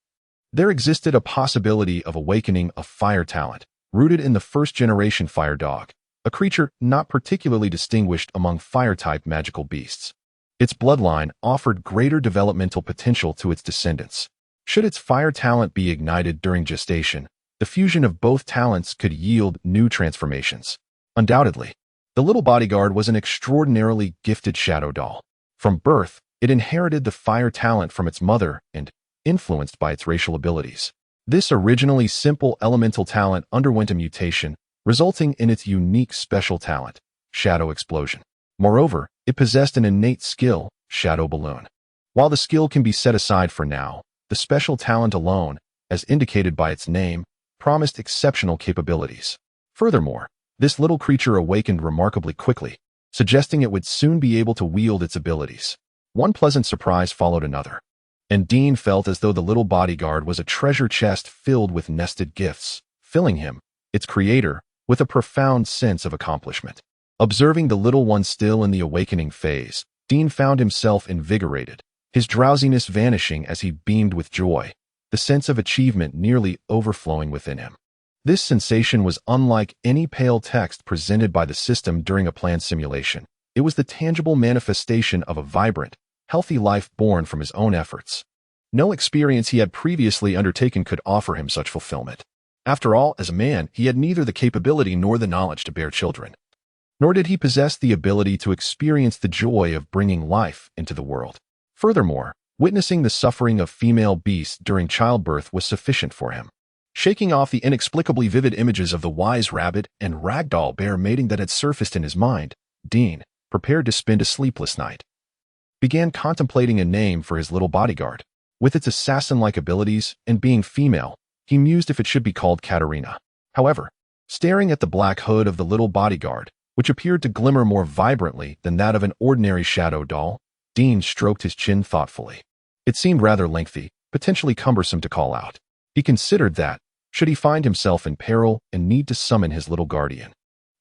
there existed a possibility of awakening a fire talent, rooted in the first-generation fire dog, a creature not particularly distinguished among fire-type magical beasts. Its bloodline offered greater developmental potential to its descendants. Should its fire talent be ignited during gestation, the fusion of both talents could yield new transformations. Undoubtedly, the little bodyguard was an extraordinarily gifted shadow doll. From birth, it inherited the fire talent from its mother and, influenced by its racial abilities, this originally simple elemental talent underwent a mutation, resulting in its unique special talent, Shadow Explosion. Moreover, it possessed an innate skill, Shadow Balloon. While the skill can be set aside for now, the special talent alone, as indicated by its name, promised exceptional capabilities. Furthermore, this little creature awakened remarkably quickly, suggesting it would soon be able to wield its abilities. One pleasant surprise followed another, and Dean felt as though the little bodyguard was a treasure chest filled with nested gifts, filling him, its creator, with a profound sense of accomplishment. Observing the little one still in the awakening phase, Dean found himself invigorated, his drowsiness vanishing as he beamed with joy, the sense of achievement nearly overflowing within him. This sensation was unlike any pale text presented by the system during a planned simulation. It was the tangible manifestation of a vibrant, healthy life born from his own efforts. No experience he had previously undertaken could offer him such fulfillment. After all, as a man, he had neither the capability nor the knowledge to bear children. Nor did he possess the ability to experience the joy of bringing life into the world. Furthermore, witnessing the suffering of female beasts during childbirth was sufficient for him. Shaking off the inexplicably vivid images of the wise rabbit and ragdoll bear mating that had surfaced in his mind, Dean, prepared to spend a sleepless night, began contemplating a name for his little bodyguard. With its assassin-like abilities and being female, he mused if it should be called Katerina. However, staring at the black hood of the little bodyguard, which appeared to glimmer more vibrantly than that of an ordinary shadow doll, Dean stroked his chin thoughtfully. It seemed rather lengthy, potentially cumbersome to call out. He considered that, should he find himself in peril and need to summon his little guardian,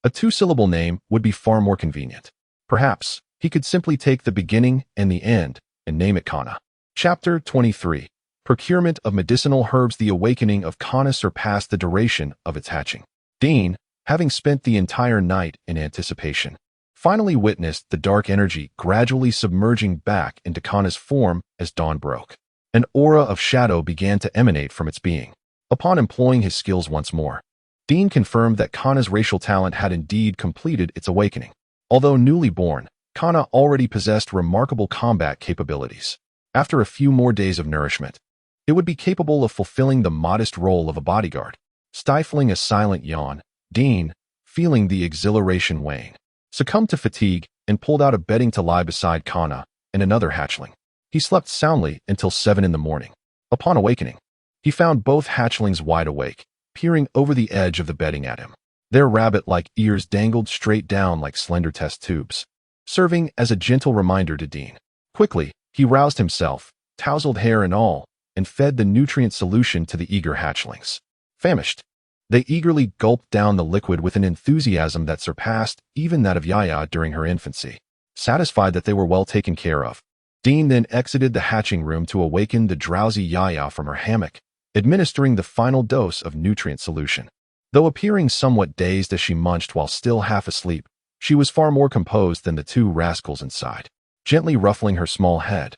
a two-syllable name would be far more convenient. Perhaps, he could simply take the beginning and the end and name it Kana. Chapter 23. Procurement of Medicinal Herbs. The awakening of Kana surpassed the duration of its hatching. Dean, having spent the entire night in anticipation, finally witnessed the dark energy gradually submerging back into Kana's form as dawn broke. An aura of shadow began to emanate from its being. Upon employing his skills once more, Dean confirmed that Kana's racial talent had indeed completed its awakening. Although newly born, Kana already possessed remarkable combat capabilities. After a few more days of nourishment, it would be capable of fulfilling the modest role of a bodyguard. Stifling a silent yawn, Dean, feeling the exhilaration wane, succumbed to fatigue and pulled out a bedding to lie beside Kana and another hatchling. He slept soundly until 7 in the morning. Upon awakening, he found both hatchlings wide awake, peering over the edge of the bedding at him. Their rabbit-like ears dangled straight down like slender test tubes, serving as a gentle reminder to Dean. Quickly, he roused himself, tousled hair and all, and fed the nutrient solution to the eager hatchlings. Famished, they eagerly gulped down the liquid with an enthusiasm that surpassed even that of Yaya during her infancy. Satisfied that they were well taken care of, Dean then exited the hatching room to awaken the drowsy Yaya from her hammock, administering the final dose of nutrient solution. Though appearing somewhat dazed as she munched while still half asleep, she was far more composed than the two rascals inside. Gently ruffling her small head,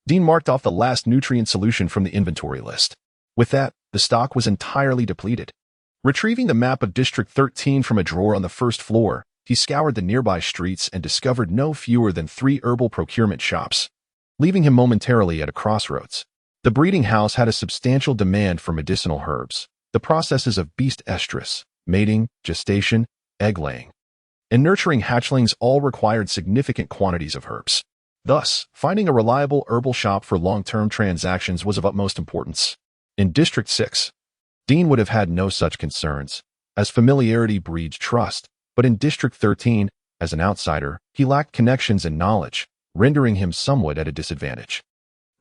Dean marked off the last nutrient solution from the inventory list. With that, the stock was entirely depleted. Retrieving the map of District 13 from a drawer on the first floor, he scoured the nearby streets and discovered no fewer than 3 herbal procurement shops, leaving him momentarily at a crossroads. The breeding house had a substantial demand for medicinal herbs, the processes of beast estrus, mating, gestation, egg-laying, and nurturing hatchlings all required significant quantities of herbs. Thus, finding a reliable herbal shop for long-term transactions was of utmost importance. In District 6, Dean would have had no such concerns, as familiarity breeds trust, but in District 13, as an outsider, he lacked connections and knowledge, rendering him somewhat at a disadvantage.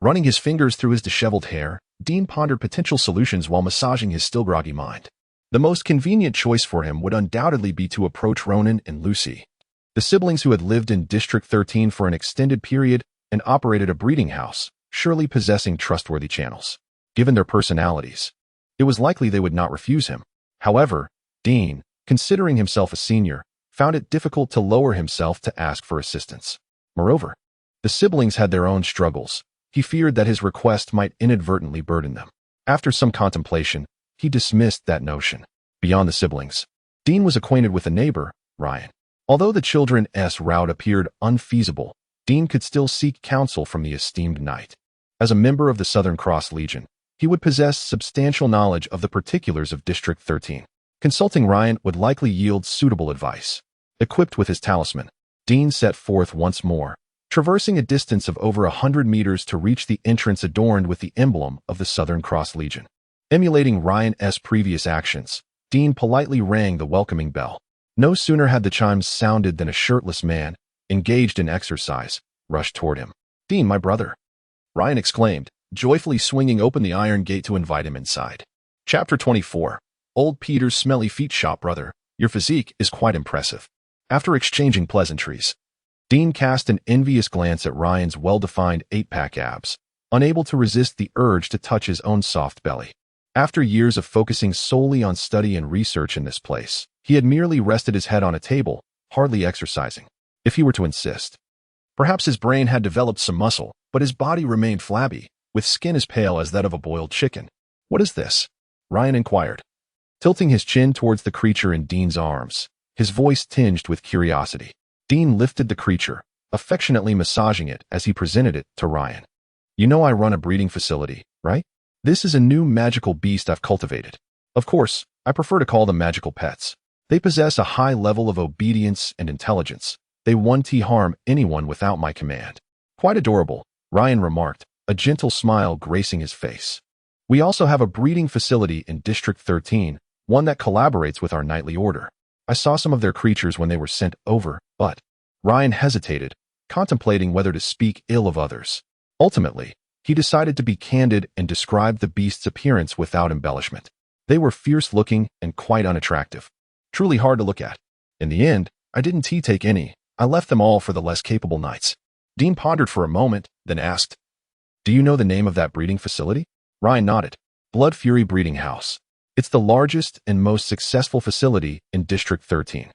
Running his fingers through his disheveled hair, Dean pondered potential solutions while massaging his still groggy mind. The most convenient choice for him would undoubtedly be to approach Ronan and Lucy, the siblings who had lived in District 13 for an extended period and operated a breeding house, surely possessing trustworthy channels. Given their personalities, it was likely they would not refuse him. However, Dean, considering himself a senior, found it difficult to lower himself to ask for assistance. Moreover, the siblings had their own struggles. He feared that his request might inadvertently burden them. After some contemplation, he dismissed that notion. Beyond the siblings, Dean was acquainted with a neighbor, Ryan. Although the children's route appeared unfeasible, Dean could still seek counsel from the esteemed knight. As a member of the Southern Cross Legion, he would possess substantial knowledge of the particulars of District 13. Consulting Ryan would likely yield suitable advice. Equipped with his talisman, Dean set forth once more, traversing a distance of over 100 meters to reach the entrance adorned with the emblem of the Southern Cross Legion. Emulating Ryan's previous actions, Dean politely rang the welcoming bell. No sooner had the chimes sounded than a shirtless man, engaged in exercise, rushed toward him. "Dean, my brother," Ryan exclaimed, joyfully swinging open the iron gate to invite him inside. Chapter 24. Old Peter's Smelly Feet Shop. Brother, your physique is quite impressive. After exchanging pleasantries, Dean cast an envious glance at Ryan's well-defined 8-pack abs, unable to resist the urge to touch his own soft belly. After years of focusing solely on study and research in this place, he had merely rested his head on a table, hardly exercising. If he were to insist, perhaps his brain had developed some muscle, but his body remained flabby, with skin as pale as that of a boiled chicken. "What is this?" Ryan inquired, tilting his chin towards the creature in Dean's arms, his voice tinged with curiosity. Dean lifted the creature, affectionately massaging it as he presented it to Ryan. "You know I run a breeding facility, right? This is a new magical beast I've cultivated. Of course, I prefer to call them magical pets. They possess a high level of obedience and intelligence. They won't harm anyone without my command." "Quite adorable," Ryan remarked, a gentle smile gracing his face. "We also have a breeding facility in District 13, one that collaborates with our nightly order. I saw some of their creatures when they were sent over, but..." Ryan hesitated, contemplating whether to speak ill of others. Ultimately, he decided to be candid and described the beast's appearance without embellishment. They were fierce-looking and quite unattractive. Truly hard to look at. In the end, I didn't take any. I left them all for the less capable knights. Dean pondered for a moment, then asked, "Do you know the name of that breeding facility?" Ryan nodded. "Blood Fury Breeding House. It's the largest and most successful facility in District 13.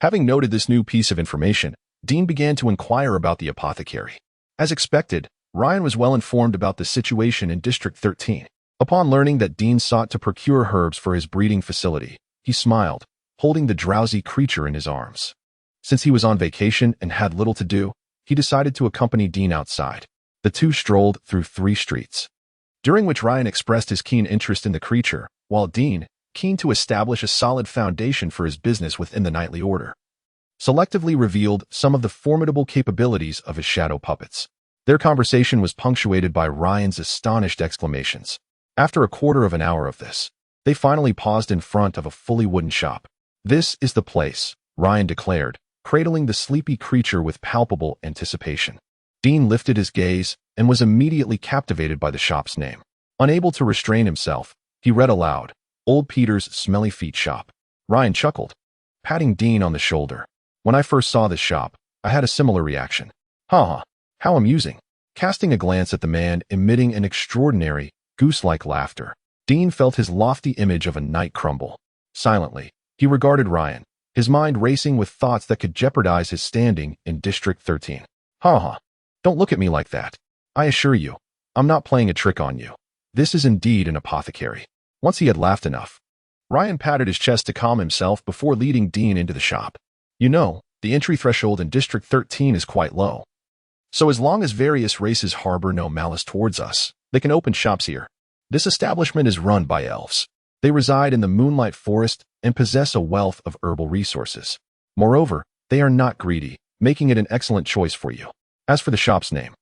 Having noted this new piece of information, Dean began to inquire about the apothecary. As expected, Ryan was well informed about the situation in District 13. Upon learning that Dean sought to procure herbs for his breeding facility, he smiled, holding the drowsy creature in his arms. Since he was on vacation and had little to do, he decided to accompany Dean outside. The two strolled through 3 streets, during which Ryan expressed his keen interest in the creature, while Dean, keen to establish a solid foundation for his business within the nightly order, selectively revealed some of the formidable capabilities of his shadow puppets. Their conversation was punctuated by Ryan's astonished exclamations. After a quarter of an hour of this, they finally paused in front of a fully wooden shop. "This is the place," Ryan declared, cradling the sleepy creature with palpable anticipation. Dean lifted his gaze and was immediately captivated by the shop's name. Unable to restrain himself, he read aloud, "Old Peter's Smelly Feet Shop." Ryan chuckled, patting Dean on the shoulder. "When I first saw this shop, I had a similar reaction." "Ha! How amusing." Casting a glance at the man emitting an extraordinary, goose-like laughter, Dean felt his lofty image of a knight crumble. Silently, he regarded Ryan, his mind racing with thoughts that could jeopardize his standing in District 13. "Ha! Don't look at me like that. I assure you, I'm not playing a trick on you. This is indeed an apothecary." Once he had laughed enough, Ryan patted his chest to calm himself before leading Dean into the shop. You know, the entry threshold in District 13 is quite low. So as long as various races harbor no malice towards us, they can open shops here. This establishment is run by elves. They reside in the Moonlight Forest and possess a wealth of herbal resources. Moreover, they are not greedy, making it an excellent choice for you. As for the shop's name,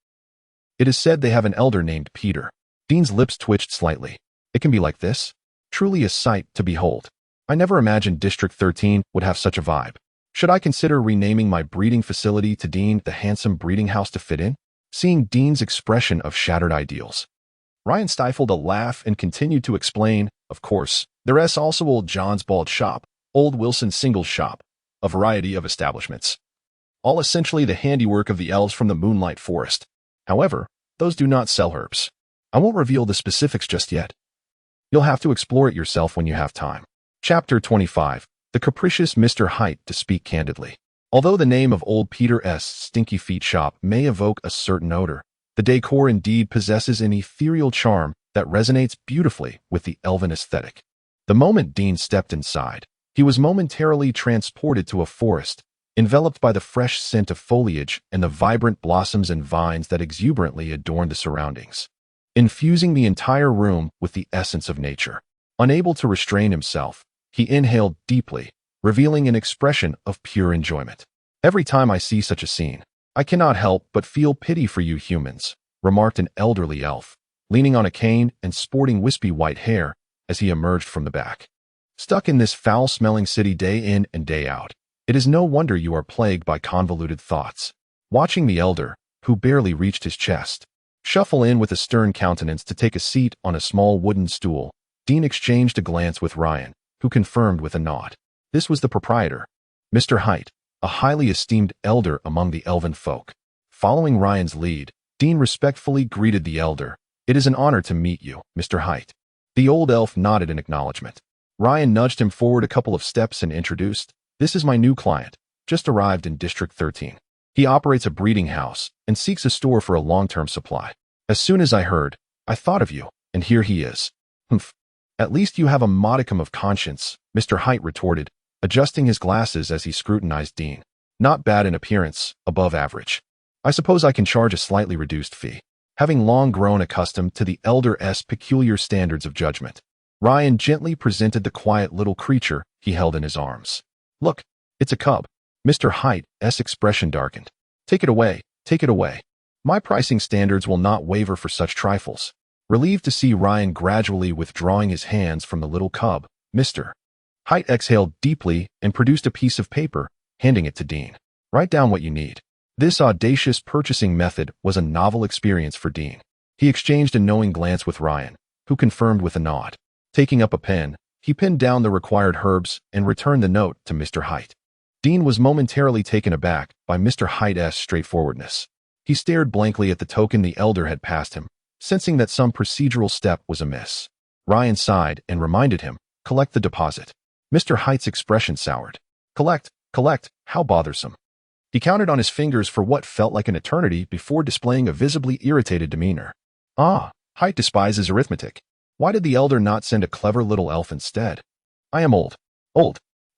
it is said they have an elder named Peter. Dean's lips twitched slightly. It can be like this? Truly a sight to behold. I never imagined District 13 would have such a vibe. Should I consider renaming my breeding facility to Dean the Handsome Breeding House to fit in? Seeing Dean's expression of shattered ideals, Ryan stifled a laugh and continued to explain, of course, there's also Old John's Bald Shop, Old Wilson's Singles Shop, a variety of establishments. All essentially the handiwork of the elves from the Moonlight Forest. However, those do not sell herbs. I won't reveal the specifics just yet. You'll have to explore it yourself when you have time. Chapter 25. The Capricious Mr. Height to Speak Candidly. Although the name of Old Peter S. Stinky Feet Shop may evoke a certain odor, the decor indeed possesses an ethereal charm that resonates beautifully with the elven aesthetic. The moment Dean stepped inside, he was momentarily transported to a forest, enveloped by the fresh scent of foliage and the vibrant blossoms and vines that exuberantly adorned the surroundings, infusing the entire room with the essence of nature. Unable to restrain himself, he inhaled deeply, revealing an expression of pure enjoyment. Every time I see such a scene, I cannot help but feel pity for you humans, remarked an elderly elf, leaning on a cane and sporting wispy white hair as he emerged from the back. Stuck in this foul-smelling city day in and day out, it is no wonder you are plagued by convoluted thoughts. Watching the elder, who barely reached his chest, shuffle in with a stern countenance to take a seat on a small wooden stool, Dean exchanged a glance with Ryan, who confirmed with a nod. This was the proprietor, Mr. Height, a highly esteemed elder among the elven folk. Following Ryan's lead, Dean respectfully greeted the elder. It is an honor to meet you, Mr. Height. The old elf nodded in acknowledgement. Ryan nudged him forward a couple of steps and introduced, This is my new client, just arrived in District 13. He operates a breeding house and seeks a store for a long-term supply. As soon as I heard, I thought of you, and here he is. Humph. At least you have a modicum of conscience, Mr. Height retorted, adjusting his glasses as he scrutinized Dean. Not bad in appearance, above average. I suppose I can charge a slightly reduced fee, having long grown accustomed to the elder's peculiar standards of judgment. Ryan gently presented the quiet little creature he held in his arms. Look, it's a cub. Mr. Height's expression darkened. Take it away, take it away. My pricing standards will not waver for such trifles. Relieved to see Ryan gradually withdrawing his hands from the little cub, Mr. Height exhaled deeply and produced a piece of paper, handing it to Dean. Write down what you need. This audacious purchasing method was a novel experience for Dean. He exchanged a knowing glance with Ryan, who confirmed with a nod. Taking up a pen, he pinned down the required herbs and returned the note to Mr. Height. Dean was momentarily taken aback by Mr. Height's straightforwardness. He stared blankly at the token the elder had passed him, sensing that some procedural step was amiss. Ryan sighed and reminded him, collect the deposit. Mr. Height's expression soured. Collect, how bothersome. He counted on his fingers for what felt like an eternity before displaying a visibly irritated demeanor. Ah, Height despises arithmetic. Why did the elder not send a clever little elf instead? I am old.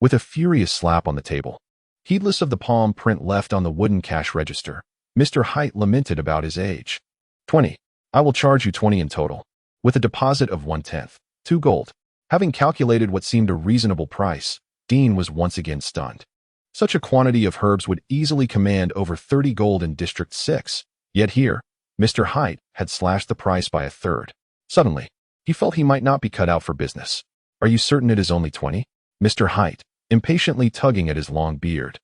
With a furious slap on the table. Heedless of the palm print left on the wooden cash register, Mr. Height lamented about his age. 20. I will charge you 20 in total, with a deposit of 1/10, 2 gold. Having calculated what seemed a reasonable price, Dean was once again stunned. Such a quantity of herbs would easily command over 30 gold in District 6, yet here, Mr. Height had slashed the price by a third. Suddenly, he felt he might not be cut out for business. Are you certain it is only 20? Mr. Height, impatiently tugging at his long beard,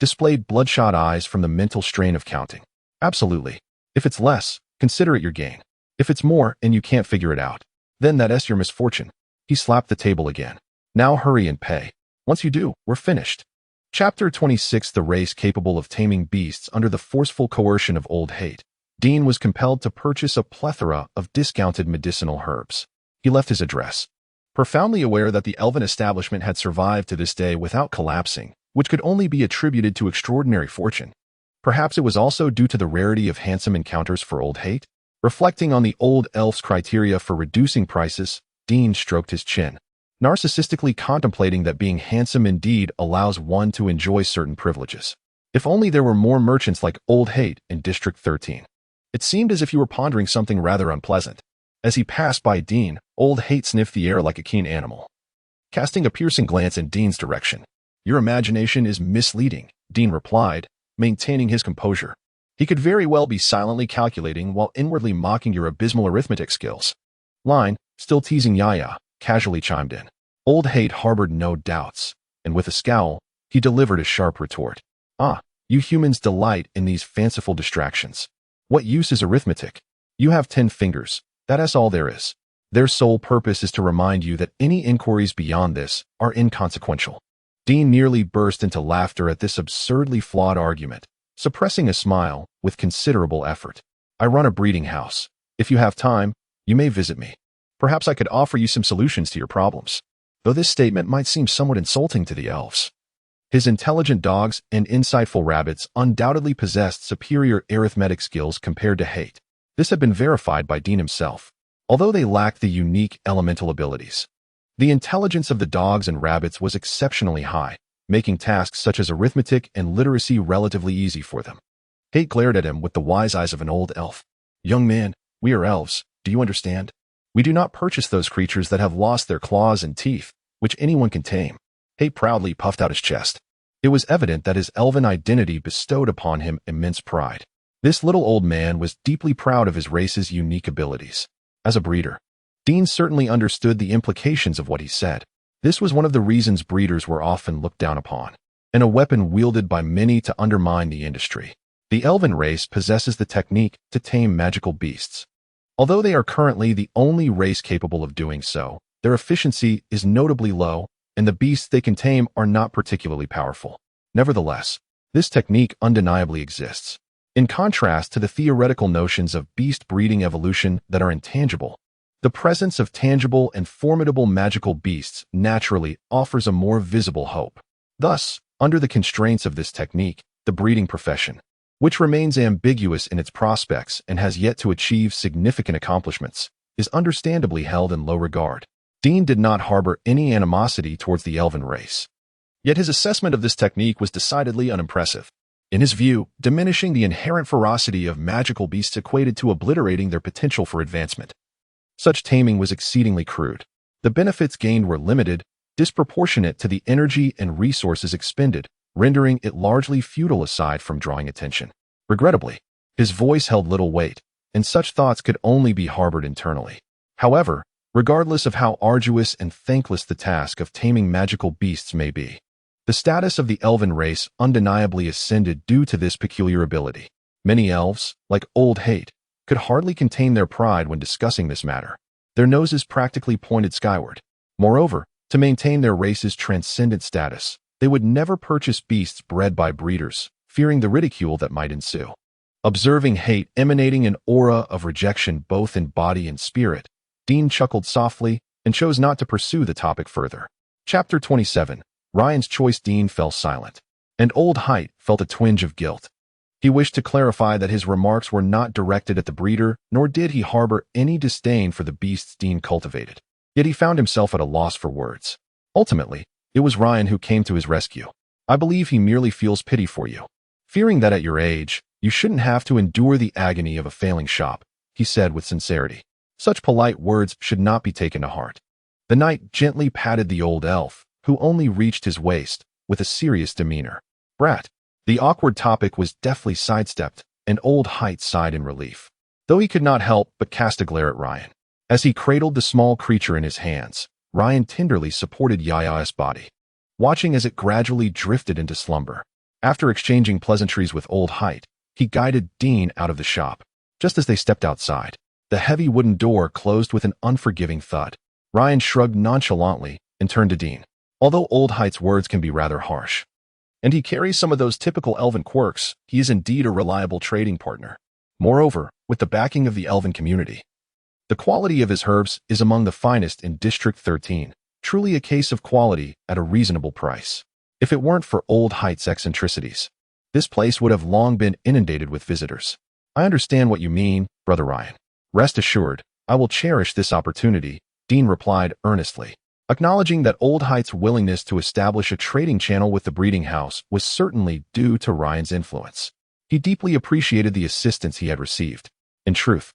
displayed bloodshot eyes from the mental strain of counting. Absolutely. If it's less, consider it your gain. If it's more and you can't figure it out, then that's your misfortune. He slapped the table again. Now hurry and pay. Once you do, we're finished. Chapter 26. The race capable of taming beasts under the forceful coercion of old hate. Dean was compelled to purchase a plethora of discounted medicinal herbs. He left his address, profoundly aware that the elven establishment had survived to this day without collapsing, which could only be attributed to extraordinary fortune. Perhaps it was also due to the rarity of handsome encounters for old hate. Reflecting on the old elf's criteria for reducing prices, Dean stroked his chin. narcissistically contemplating that being handsome indeed allows one to enjoy certain privileges. If only there were more merchants like Old Hate in District 13. It seemed as if you were pondering something rather unpleasant. As he passed by Dean, Old Hate sniffed the air like a keen animal, casting a piercing glance in Dean's direction. "Your imagination is misleading," Dean replied, maintaining his composure. He could very well be silently calculating while inwardly mocking your abysmal arithmetic skills. Line, still teasing Yaya, casually chimed in. Old Hate harbored no doubts, and with a scowl, he delivered a sharp retort. "Ah, you humans delight in these fanciful distractions. What use is arithmetic? You have 10 fingers. That's all there is. Their sole purpose is to remind you that any inquiries beyond this are inconsequential." Dean nearly burst into laughter at this absurdly flawed argument, suppressing a smile with considerable effort. "I run a breeding house. If you have time, you may visit me. Perhaps I could offer you some solutions to your problems." Though this statement might seem somewhat insulting to the elves. His intelligent dogs and insightful rabbits undoubtedly possessed superior arithmetic skills compared to Hate. This had been verified by Dean himself, although they lacked the unique elemental abilities. The intelligence of the dogs and rabbits was exceptionally high, making tasks such as arithmetic and literacy relatively easy for them. Hate glared at him with the wise eyes of an old elf. "Young man, we are elves, do you understand? We do not purchase those creatures that have lost their claws and teeth, which anyone can tame." Hate proudly puffed out his chest. It was evident that his elven identity bestowed upon him immense pride. This little old man was deeply proud of his race's unique abilities. As a breeder, Dean certainly understood the implications of what he said. This was one of the reasons breeders were often looked down upon, and a weapon wielded by many to undermine the industry. The elven race possesses the technique to tame magical beasts. Although they are currently the only race capable of doing so, their efficiency is notably low, and the beasts they can tame are not particularly powerful. Nevertheless, this technique undeniably exists. In contrast to the theoretical notions of beast breeding evolution that are intangible, the presence of tangible and formidable magical beasts naturally offers a more visible hope. Thus, under the constraints of this technique, the breeding profession, which remains ambiguous in its prospects and has yet to achieve significant accomplishments, is understandably held in low regard. Dean did not harbor any animosity towards the elven race. Yet his assessment of this technique was decidedly unimpressive. In his view, diminishing the inherent ferocity of magical beasts equated to obliterating their potential for advancement. Such taming was exceedingly crude. The benefits gained were limited, disproportionate to the energy and resources expended, rendering it largely futile aside from drawing attention. Regrettably, his voice held little weight, and such thoughts could only be harbored internally. However, regardless of how arduous and thankless the task of taming magical beasts may be, the status of the elven race undeniably ascended due to this peculiar ability. Many elves, like Old Hate, could hardly contain their pride when discussing this matter. Their noses practically pointed skyward. Moreover, to maintain their race's transcendent status, they would never purchase beasts bred by breeders, fearing the ridicule that might ensue. Observing Hate emanating an aura of rejection both in body and spirit, Dean chuckled softly and chose not to pursue the topic further. Chapter 27. Ryan's choice. Dean fell silent, and Old Hate felt a twinge of guilt. He wished to clarify that his remarks were not directed at the breeder, nor did he harbor any disdain for the beasts Dean cultivated. Yet he found himself at a loss for words. Ultimately, it was Ryan who came to his rescue. "I believe he merely feels pity for you, fearing that at your age, you shouldn't have to endure the agony of a failing shop," he said with sincerity. Such polite words should not be taken to heart. The knight gently patted the old elf, who only reached his waist, with a serious demeanor. "Brat." The awkward topic was deftly sidestepped, and Old Hate sighed in relief, though he could not help but cast a glare at Ryan. As he cradled the small creature in his hands, Ryan tenderly supported Yaya's body, watching as it gradually drifted into slumber. After exchanging pleasantries with Old Hate, he guided Dean out of the shop. Just as they stepped outside, the heavy wooden door closed with an unforgiving thud. Ryan shrugged nonchalantly and turned to Dean. Although Old Hate's words can be rather harsh, and he carries some of those typical elven quirks, he is indeed a reliable trading partner. Moreover, with the backing of the elven community, the quality of his herbs is among the finest in District 13, truly a case of quality at a reasonable price. If it weren't for Old Hate's eccentricities, this place would have long been inundated with visitors. "I understand what you mean, Brother Ryan. Rest assured, I will cherish this opportunity," Dean replied earnestly. acknowledging that Old Height's willingness to establish a trading channel with the breeding house was certainly due to Ryan's influence. He deeply appreciated the assistance he had received. In truth,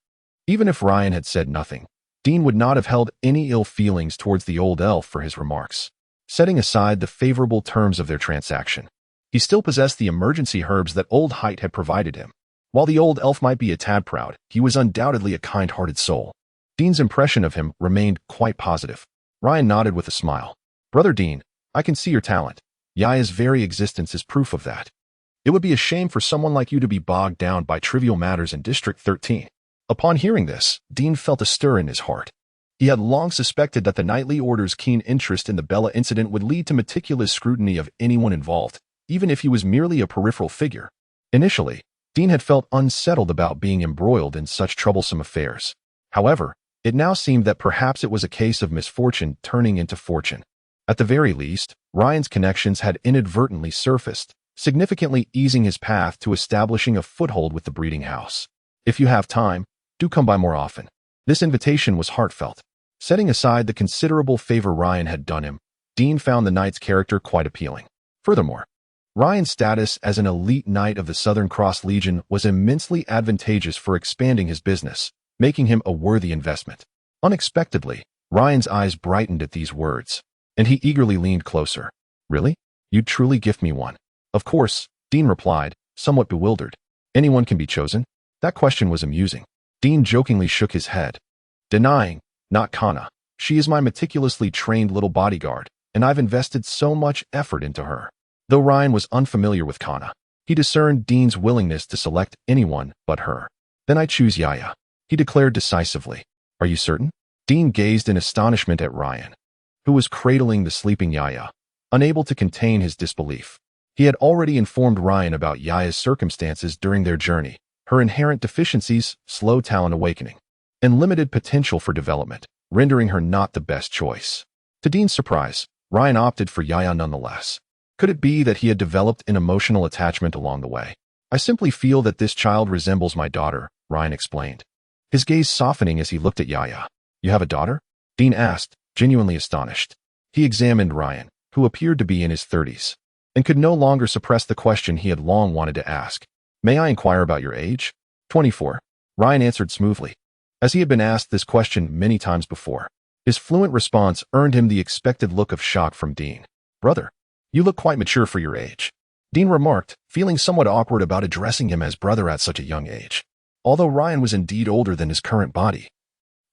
even if Ryan had said nothing, Dean would not have held any ill feelings towards the old elf for his remarks. Setting aside the favorable terms of their transaction, he still possessed the emergency herbs that Old Height had provided him. While the old elf might be a tad proud, he was undoubtedly a kind-hearted soul. Dean's impression of him remained quite positive. Ryan nodded with a smile. "Brother Dean, I can see your talent. Yaya's very existence is proof of that. It would be a shame for someone like you to be bogged down by trivial matters in District 13. Upon hearing this, Dean felt a stir in his heart. He had long suspected that the Knightly Order's keen interest in the Bella incident would lead to meticulous scrutiny of anyone involved, even if he was merely a peripheral figure. Initially, Dean had felt unsettled about being embroiled in such troublesome affairs. However, it now seemed that perhaps it was a case of misfortune turning into fortune. At the very least, Ryan's connections had inadvertently surfaced, significantly easing his path to establishing a foothold with the breeding house. "If you have time, do come by more often." This invitation was heartfelt. Setting aside the considerable favor Ryan had done him, Dean found the knight's character quite appealing. Furthermore, Ryan's status as an elite knight of the Southern Cross Legion was immensely advantageous for expanding his business, making him a worthy investment. Unexpectedly, Ryan's eyes brightened at these words, and he eagerly leaned closer. "Really? You'd truly gift me one?" "Of course," Dean replied, somewhat bewildered. "Anyone can be chosen?" That question was amusing. Dean jokingly shook his head, denying, "Not Kana. She is my meticulously trained little bodyguard, and I've invested so much effort into her." Though Ryan was unfamiliar with Kana, he discerned Dean's willingness to select anyone but her. "Then I choose Yaya," he declared decisively. "Are you certain?" Dean gazed in astonishment at Ryan, who was cradling the sleeping Yaya, unable to contain his disbelief. He had already informed Ryan about Yaya's circumstances during their journey, her inherent deficiencies, slow talent awakening, and limited potential for development, rendering her not the best choice. To Dean's surprise, Ryan opted for Yaya nonetheless. Could it be that he had developed an emotional attachment along the way? "I simply feel that this child resembles my daughter," Ryan explained, his gaze softening as he looked at Yaya. "You have a daughter?" Dean asked, genuinely astonished. He examined Ryan, who appeared to be in his 30s, and could no longer suppress the question he had long wanted to ask. "May I inquire about your age?" 24. Ryan answered smoothly. As he had been asked this question many times before, his fluent response earned him the expected look of shock from Dean. "Brother, you look quite mature for your age," Dean remarked, feeling somewhat awkward about addressing him as brother at such a young age. Although Ryan was indeed older than his current body,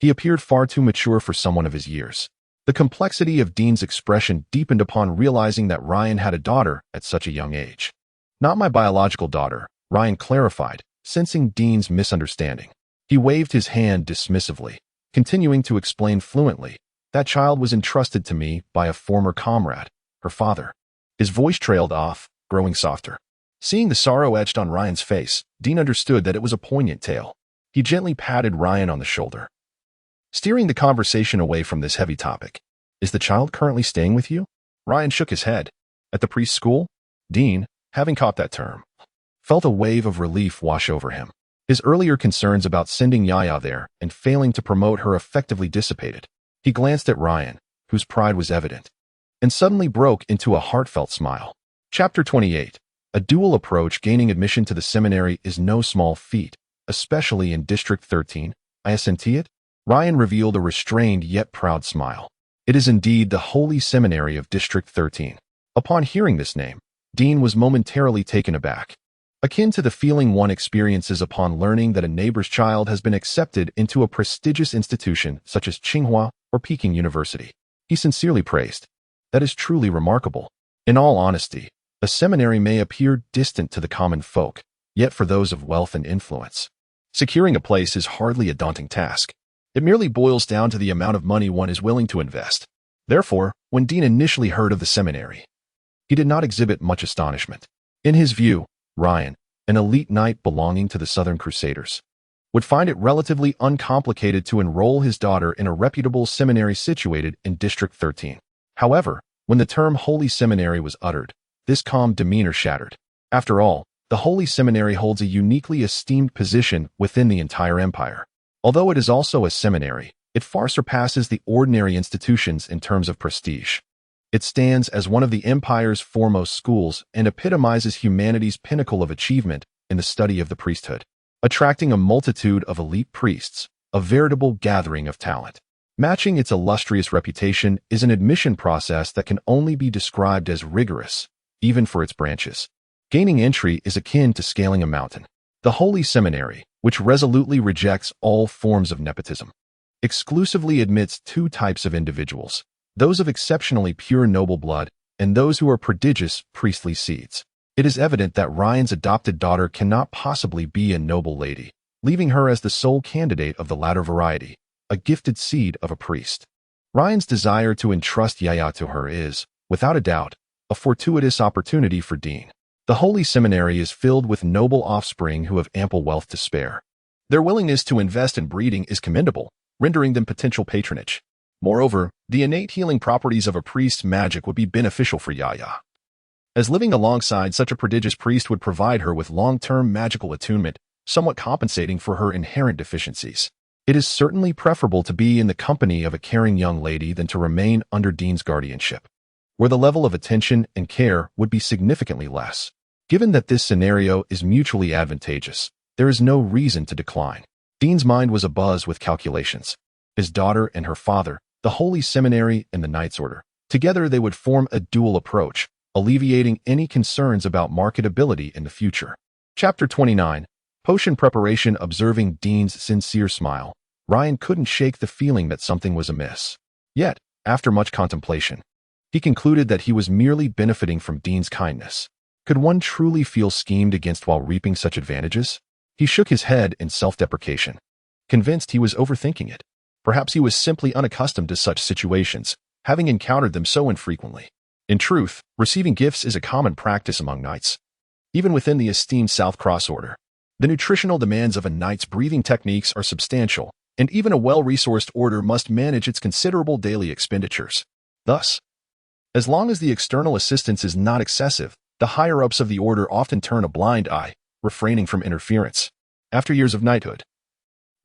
he appeared far too mature for someone of his years. The complexity of Dean's expression deepened upon realizing that Ryan had a daughter at such a young age. "Not my biological daughter," Ryan clarified, sensing Dean's misunderstanding. He waved his hand dismissively, continuing to explain fluently, "That child was entrusted to me by a former comrade, her father." His voice trailed off, growing softer. Seeing the sorrow etched on Ryan's face, Dean understood that it was a poignant tale. He gently patted Ryan on the shoulder, steering the conversation away from this heavy topic. "Is the child currently staying with you?" Ryan shook his head. "At the priest's school?" Dean, having caught that term, felt a wave of relief wash over him. His earlier concerns about sending Yaya there and failing to promote her effectively dissipated. He glanced at Ryan, whose pride was evident, and suddenly broke into a heartfelt smile. Chapter 28. A dual approach gaining admission to the seminary is no small feat, especially in District 13. "I assent it?" Ryan revealed a restrained yet proud smile. "It is indeed the Holy Seminary of District 13. Upon hearing this name, Dean was momentarily taken aback, akin to the feeling one experiences upon learning that a neighbor's child has been accepted into a prestigious institution such as Tsinghua or Peking University. He sincerely praised, "That is truly remarkable. In all honesty, a seminary may appear distant to the common folk, yet for those of wealth and influence, securing a place is hardly a daunting task. It merely boils down to the amount of money one is willing to invest." Therefore, when Dean initially heard of the seminary, he did not exhibit much astonishment. In his view, Ryan, an elite knight belonging to the Southern Crusaders, would find it relatively uncomplicated to enroll his daughter in a reputable seminary situated in District 13. However, when the term Holy Seminary was uttered, this calm demeanor shattered. After all, the Holy Seminary holds a uniquely esteemed position within the entire empire. Although it is also a seminary, It far surpasses the ordinary institutions in terms of prestige. It stands as one of the empire's foremost schools and epitomizes humanity's pinnacle of achievement in the study of the priesthood, attracting a multitude of elite priests, a veritable gathering of talent. Matching its illustrious reputation is an admission process that can only be described as rigorous, even for its branches. Gaining entry is akin to scaling a mountain. The Holy Seminary, which resolutely rejects all forms of nepotism, exclusively admits two types of individuals: those of exceptionally pure noble blood and those who are prodigious priestly seeds. It is evident that Ryan's adopted daughter cannot possibly be a noble lady, leaving her as the sole candidate of the latter variety, a gifted seed of a priest. Ryan's desire to entrust Yaya to her is, without a doubt, a fortuitous opportunity for Dean. The Holy Seminary is filled with noble offspring who have ample wealth to spare. Their willingness to invest in breeding is commendable, rendering them potential patronage. Moreover, the innate healing properties of a priest's magic would be beneficial for Yaya, as living alongside such a prodigious priest would provide her with long-term magical attunement, somewhat compensating for her inherent deficiencies. It is certainly preferable to be in the company of a caring young lady than to remain under Dean's guardianship, where the level of attention and care would be significantly less. Given that this scenario is mutually advantageous, there is no reason to decline. Dean's mind was abuzz with calculations. His daughter and her father, the Holy Seminary and the Knights Order, together they would form a dual approach, alleviating any concerns about marketability in the future. Chapter 29. Potion Preparation. Observing Dean's sincere smile, Ryan couldn't shake the feeling that something was amiss. Yet, after much contemplation, he concluded that he was merely benefiting from Dean's kindness. Could one truly feel schemed against while reaping such advantages? He shook his head in self-deprecation, convinced he was overthinking it. Perhaps he was simply unaccustomed to such situations, having encountered them so infrequently. In truth, receiving gifts is a common practice among knights, even within the esteemed South Cross Order. The nutritional demands of a knight's breathing techniques are substantial, and even a well-resourced order must manage its considerable daily expenditures. Thus, as long as the external assistance is not excessive, the higher-ups of the order often turn a blind eye, refraining from interference. After years of knighthood,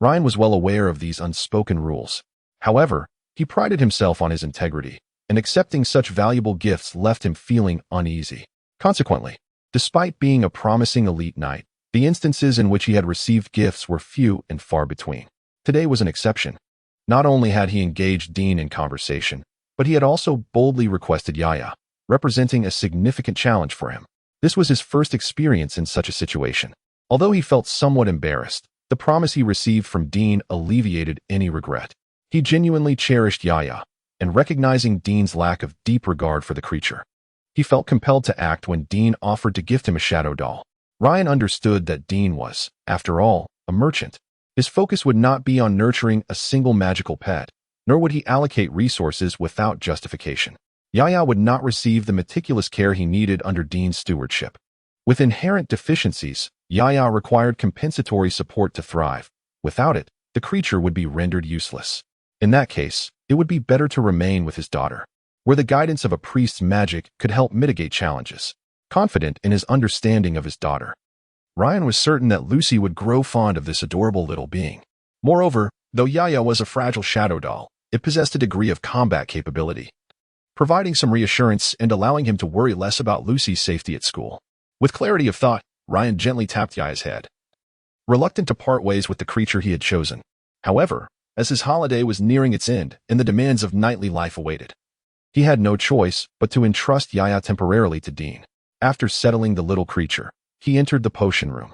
Ryan was well aware of these unspoken rules. However, he prided himself on his integrity, and accepting such valuable gifts left him feeling uneasy. Consequently, despite being a promising elite knight, the instances in which he had received gifts were few and far between. Today was an exception. Not only had he engaged Dean in conversation, but he had also boldly requested Yaya, representing a significant challenge for him. This was his first experience in such a situation. Although he felt somewhat embarrassed, the promise he received from Dean alleviated any regret. He genuinely cherished Yaya, and recognizing Dean's lack of deep regard for the creature, he felt compelled to act when Dean offered to gift him a shadow doll. Ryan understood that Dean was, after all, a merchant. His focus would not be on nurturing a single magical pet, nor would he allocate resources without justification. Yaya would not receive the meticulous care he needed under Dean's stewardship. With inherent deficiencies, Yaya required compensatory support to thrive. Without it, the creature would be rendered useless. In that case, it would be better to remain with his daughter, where the guidance of a priest's magic could help mitigate challenges. Confident in his understanding of his daughter, Ryan was certain that Lucy would grow fond of this adorable little being. Moreover, though Yaya was a fragile shadow doll, it possessed a degree of combat capability, providing some reassurance and allowing him to worry less about Lucy's safety at school. With clarity of thought, Ryan gently tapped Yaya's head, reluctant to part ways with the creature he had chosen. However, as his holiday was nearing its end and the demands of knightly life awaited, he had no choice but to entrust Yaya temporarily to Dean. After settling the little creature, he entered the potion room,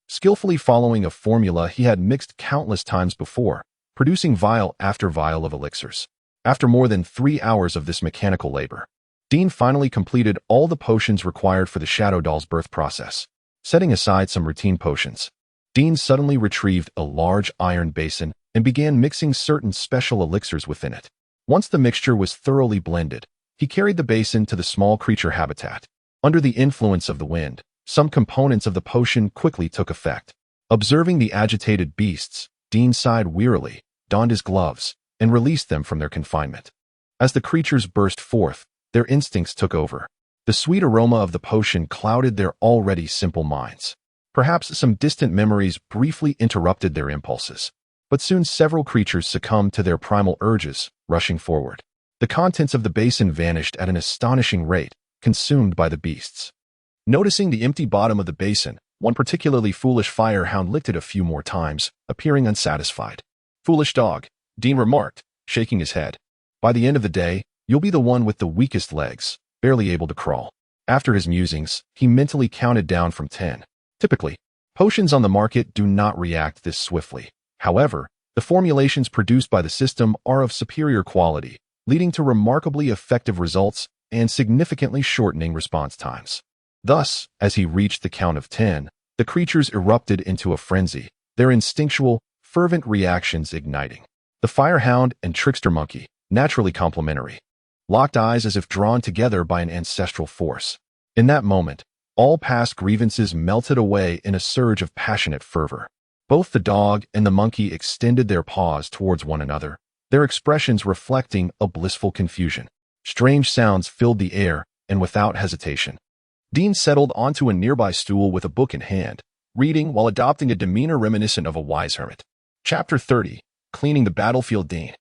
skillfully following a formula he had mixed countless times before, producing vial after vial of elixirs. After more than 3 hours of this mechanical labor, Dean finally completed all the potions required for the shadow doll's birth process. Setting aside some routine potions, Dean suddenly retrieved a large iron basin and began mixing certain special elixirs within it. Once the mixture was thoroughly blended, he carried the basin to the small creature habitat. Under the influence of the wind, some components of the potion quickly took effect. Observing the agitated beasts, Dean sighed wearily, donned his gloves, and released them from their confinement. As the creatures burst forth, their instincts took over. The sweet aroma of the potion clouded their already simple minds. Perhaps some distant memories briefly interrupted their impulses. But soon several creatures succumbed to their primal urges, rushing forward. The contents of the basin vanished at an astonishing rate, consumed by the beasts. Noticing the empty bottom of the basin, one particularly foolish fire hound licked it a few more times, appearing unsatisfied. "Foolish dog," Dean remarked, shaking his head. "By the end of the day, you'll be the one with the weakest legs, barely able to crawl." After his musings, he mentally counted down from 10. Typically, potions on the market do not react this swiftly. However, the formulations produced by the system are of superior quality, leading to remarkably effective results and significantly shortening response times. Thus, as he reached the count of 10, the creatures erupted into a frenzy, their instinctual, fervent reactions igniting. The firehound and trickster monkey, naturally complementary, locked eyes as if drawn together by an ancestral force. In that moment, all past grievances melted away in a surge of passionate fervor. Both the dog and the monkey extended their paws towards one another, their expressions reflecting a blissful confusion. Strange sounds filled the air, and without hesitation, Dean settled onto a nearby stool with a book in hand, reading while adopting a demeanor reminiscent of a wise hermit. Chapter 30. Cleaning the battlefield. Dean,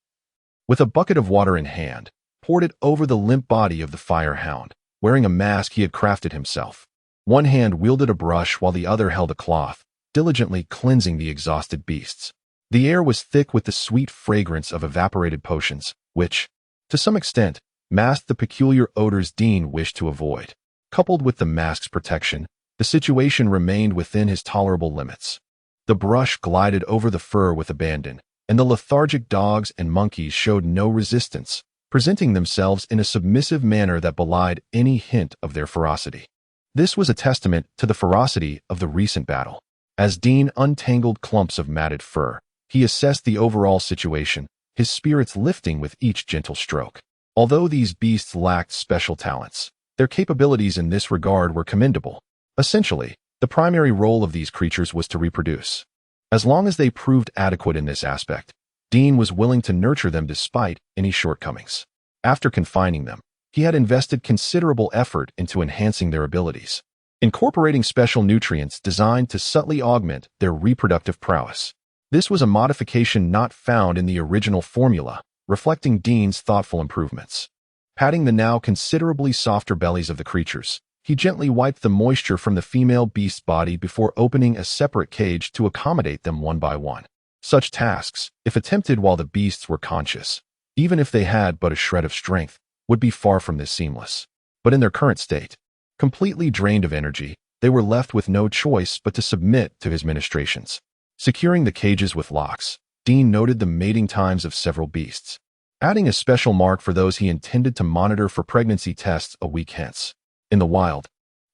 with a bucket of water in hand, poured it over the limp body of the firehound, wearing a mask he had crafted himself. One hand wielded a brush while the other held a cloth, diligently cleansing the exhausted beasts. The air was thick with the sweet fragrance of evaporated potions, which, to some extent, masked the peculiar odors Dean wished to avoid. Coupled with the mask's protection, the situation remained within his tolerable limits. The brush glided over the fur with abandon, and the lethargic dogs and monkeys showed no resistance, presenting themselves in a submissive manner that belied any hint of their ferocity. This was a testament to the ferocity of the recent battle. As Dean untangled clumps of matted fur, he assessed the overall situation, his spirits lifting with each gentle stroke. Although these beasts lacked special talents, their capabilities in this regard were commendable. Essentially, the primary role of these creatures was to reproduce. As long as they proved adequate in this aspect, Dean was willing to nurture them despite any shortcomings. After confining them, he had invested considerable effort into enhancing their abilities, incorporating special nutrients designed to subtly augment their reproductive prowess. This was a modification not found in the original formula, reflecting Dean's thoughtful improvements. Patting the now considerably softer bellies of the creatures, he gently wiped the moisture from the female beast's body before opening a separate cage to accommodate them one by one. Such tasks, if attempted while the beasts were conscious, even if they had but a shred of strength, would be far from this seamless. But in their current state, completely drained of energy, they were left with no choice but to submit to his ministrations. Securing the cages with locks, Dean noted the mating times of several beasts, adding a special mark for those he intended to monitor for pregnancy tests a week hence. In the wild,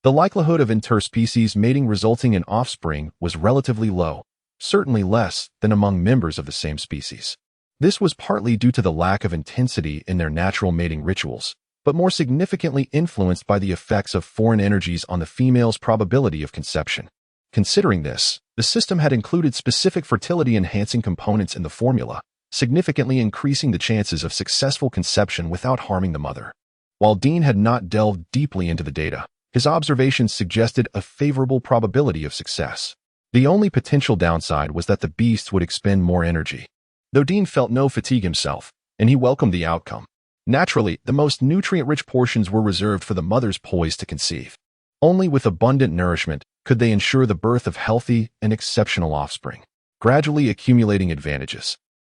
the likelihood of interspecies mating resulting in offspring was relatively low, certainly less than among members of the same species. This was partly due to the lack of intensity in their natural mating rituals, but more significantly influenced by the effects of foreign energies on the female's probability of conception. Considering this, the system had included specific fertility-enhancing components in the formula, significantly increasing the chances of successful conception without harming the mother. While Dean had not delved deeply into the data, his observations suggested a favorable probability of success. The only potential downside was that the beasts would expend more energy, though Dean felt no fatigue himself, and he welcomed the outcome. Naturally, the most nutrient-rich portions were reserved for the mothers poised to conceive. Only with abundant nourishment could they ensure the birth of healthy and exceptional offspring, gradually accumulating advantages.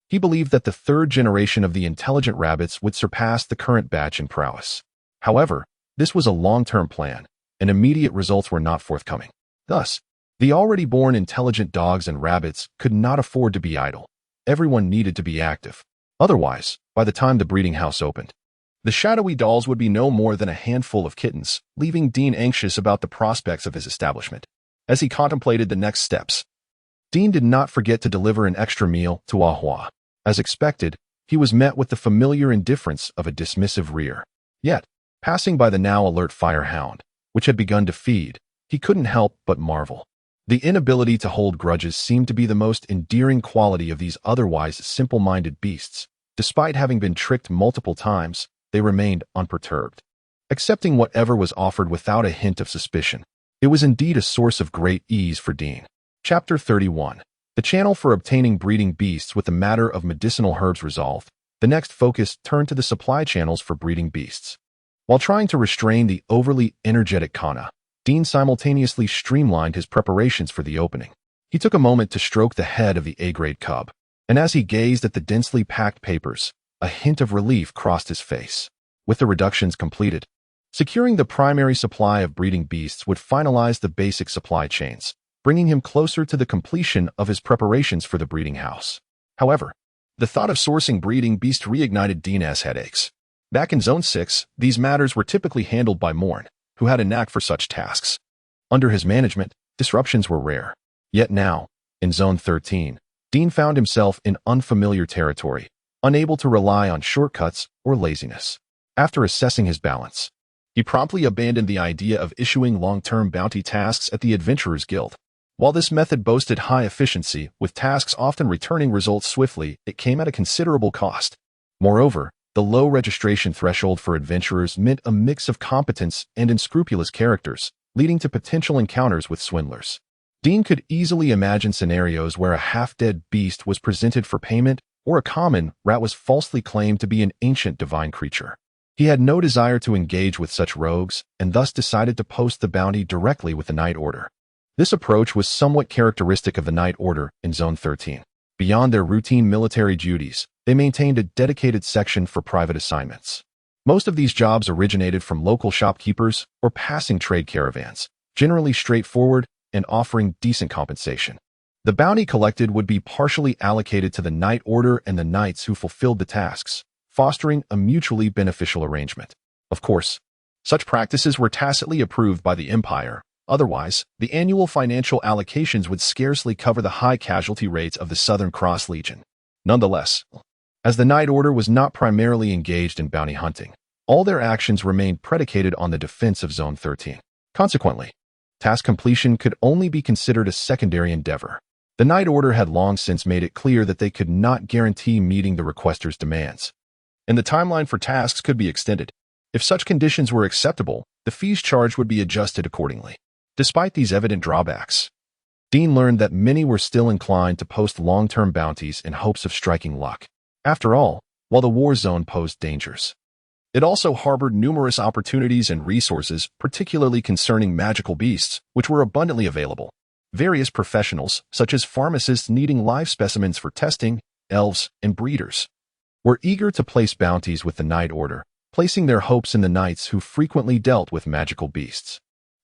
He believed that the third generation of the intelligent rabbits would surpass the current batch in prowess. However, this was a long-term plan, and immediate results were not forthcoming. Thus, the already born intelligent dogs and rabbits could not afford to be idle. Everyone needed to be active. Otherwise, by the time the breeding house opened, the shadowy dolls would be no more than a handful of kittens, leaving Dean anxious about the prospects of his establishment. As he contemplated the next steps, Dean did not forget to deliver an extra meal to Ahua. As expected, he was met with the familiar indifference of a dismissive rear. Yet, passing by the now alert firehound, which had begun to feed, he couldn't help but marvel. The inability to hold grudges seemed to be the most endearing quality of these otherwise simple-minded beasts. Despite having been tricked multiple times, they remained unperturbed, accepting whatever was offered without a hint of suspicion. It was indeed a source of great ease for Dean. Chapter 31. The channel for obtaining breeding beasts with the matter of medicinal herbs resolved, the next focus turned to the supply channels for breeding beasts. While trying to restrain the overly energetic Kana, Dean simultaneously streamlined his preparations for the opening. He took a moment to stroke the head of the A-grade cub, and as he gazed at the densely packed papers, a hint of relief crossed his face. With the reductions completed, securing the primary supply of breeding beasts would finalize the basic supply chains, bringing him closer to the completion of his preparations for the breeding house. However, the thought of sourcing breeding beasts reignited Dean's headaches. Back in Zone 6, these matters were typically handled by Morn, who had a knack for such tasks. Under his management, disruptions were rare. Yet now, in Zone 13, Dean found himself in unfamiliar territory, unable to rely on shortcuts or laziness. After assessing his balance, he promptly abandoned the idea of issuing long-term bounty tasks at the Adventurers Guild. While this method boasted high efficiency, with tasks often returning results swiftly, it came at a considerable cost. Moreover, the low registration threshold for adventurers meant a mix of competence and unscrupulous characters, leading to potential encounters with swindlers. Dean could easily imagine scenarios where a half-dead beast was presented for payment or a common rat was falsely claimed to be an ancient divine creature. He had no desire to engage with such rogues and thus decided to post the bounty directly with the Night Order. This approach was somewhat characteristic of the Night Order in Zone 13. Beyond their routine military duties, they maintained a dedicated section for private assignments. Most of these jobs originated from local shopkeepers or passing trade caravans, generally straightforward and offering decent compensation. The bounty collected would be partially allocated to the Night Order and the knights who fulfilled the tasks, fostering a mutually beneficial arrangement. Of course, such practices were tacitly approved by the Empire. Otherwise, the annual financial allocations would scarcely cover the high casualty rates of the Southern Cross Legion. Nonetheless, as the Night Order was not primarily engaged in bounty hunting, all their actions remained predicated on the defense of Zone 13. Consequently, task completion could only be considered a secondary endeavor. The Night Order had long since made it clear that they could not guarantee meeting the requester's demands, and the timeline for tasks could be extended. If such conditions were acceptable, the fees charged would be adjusted accordingly. Despite these evident drawbacks, Dean learned that many were still inclined to post long-term bounties in hopes of striking luck. After all, while the war zone posed dangers, it also harbored numerous opportunities and resources, particularly concerning magical beasts, which were abundantly available. Various professionals, such as pharmacists needing live specimens for testing, elves, and breeders, were eager to place bounties with the Night Order, placing their hopes in the knights who frequently dealt with magical beasts.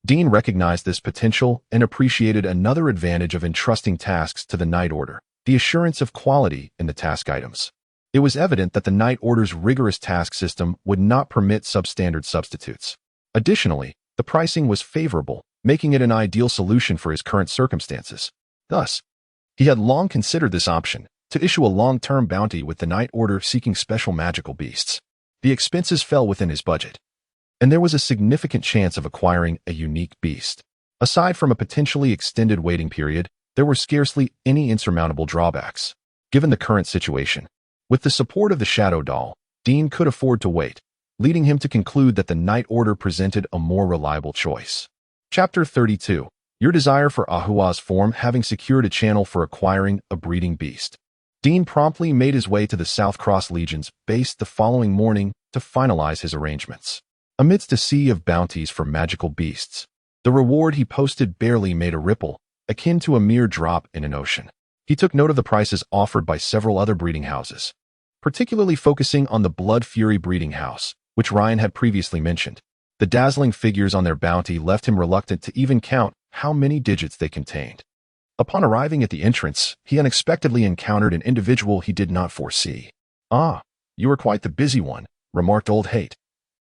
Dean recognized this potential and appreciated another advantage of entrusting tasks to the Night Order, the assurance of quality in the task items. It was evident that the Night Order's rigorous task system would not permit substandard substitutes. Additionally, the pricing was favorable, making it an ideal solution for his current circumstances. Thus, he had long considered this option, to issue a long-term bounty with the Night Order seeking special magical beasts. The expenses fell within his budget, and there was a significant chance of acquiring a unique beast. Aside from a potentially extended waiting period, there were scarcely any insurmountable drawbacks. Given the current situation, with the support of the Shadow Doll, Dean could afford to wait, leading him to conclude that the Night Order presented a more reliable choice. Chapter 32. Your desire for Ahua's form. Having secured a channel for acquiring a breeding beast, Dean promptly made his way to the South Cross Legion's base the following morning to finalize his arrangements. Amidst a sea of bounties for magical beasts, the reward he posted barely made a ripple, akin to a mere drop in an ocean. He took note of the prices offered by several other breeding houses, particularly focusing on the Blood Fury breeding house, which Ryan had previously mentioned. The dazzling figures on their bounty left him reluctant to even count how many digits they contained. Upon arriving at the entrance, he unexpectedly encountered an individual he did not foresee. "Ah, you are quite the busy one," remarked Old Hate,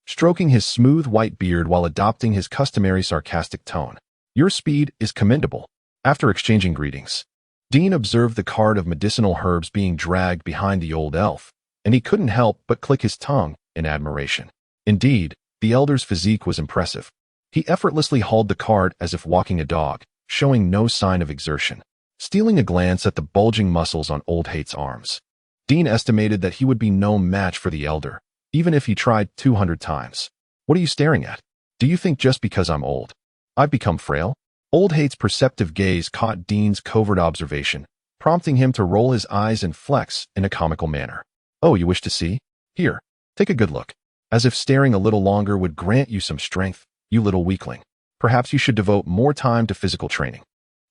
stroking his smooth white beard while adopting his customary sarcastic tone. "Your speed is commendable." After exchanging greetings, Dean observed the cart of medicinal herbs being dragged behind the old elf, and he couldn't help but click his tongue in admiration. Indeed, the elder's physique was impressive. He effortlessly hauled the cart as if walking a dog, showing no sign of exertion. Stealing a glance at the bulging muscles on Old Hate's arms, Dean estimated that he would be no match for the elder, even if he tried 200 times. "What are you staring at? Do you think just because I'm old, I've become frail?" Old Hate's perceptive gaze caught Dean's covert observation, prompting him to roll his eyes and flex in a comical manner. "Oh, you wish to see? Here, take a good look." As if staring a little longer would grant you some strength, you little weakling. Perhaps you should devote more time to physical training.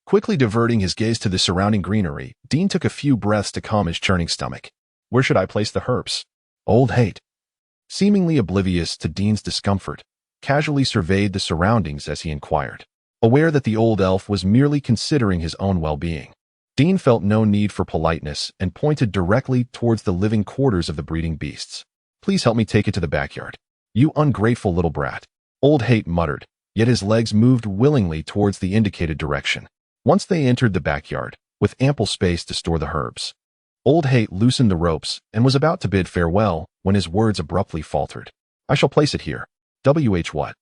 Quickly diverting his gaze to the surrounding greenery, Dean took a few breaths to calm his churning stomach. "Where should I place the herbs?" Old Hate, seemingly oblivious to Dean's discomfort, casually surveyed the surroundings as he inquired. Aware that the old elf was merely considering his own well-being, Dean felt no need for politeness and pointed directly towards the living quarters of the breeding beasts. "Please help me take it to the backyard." "You ungrateful little brat," Old Hate muttered, yet his legs moved willingly towards the indicated direction. Once they entered the backyard, with ample space to store the herbs, Old Hate loosened the ropes and was about to bid farewell when his words abruptly faltered. "I shall place it here." What?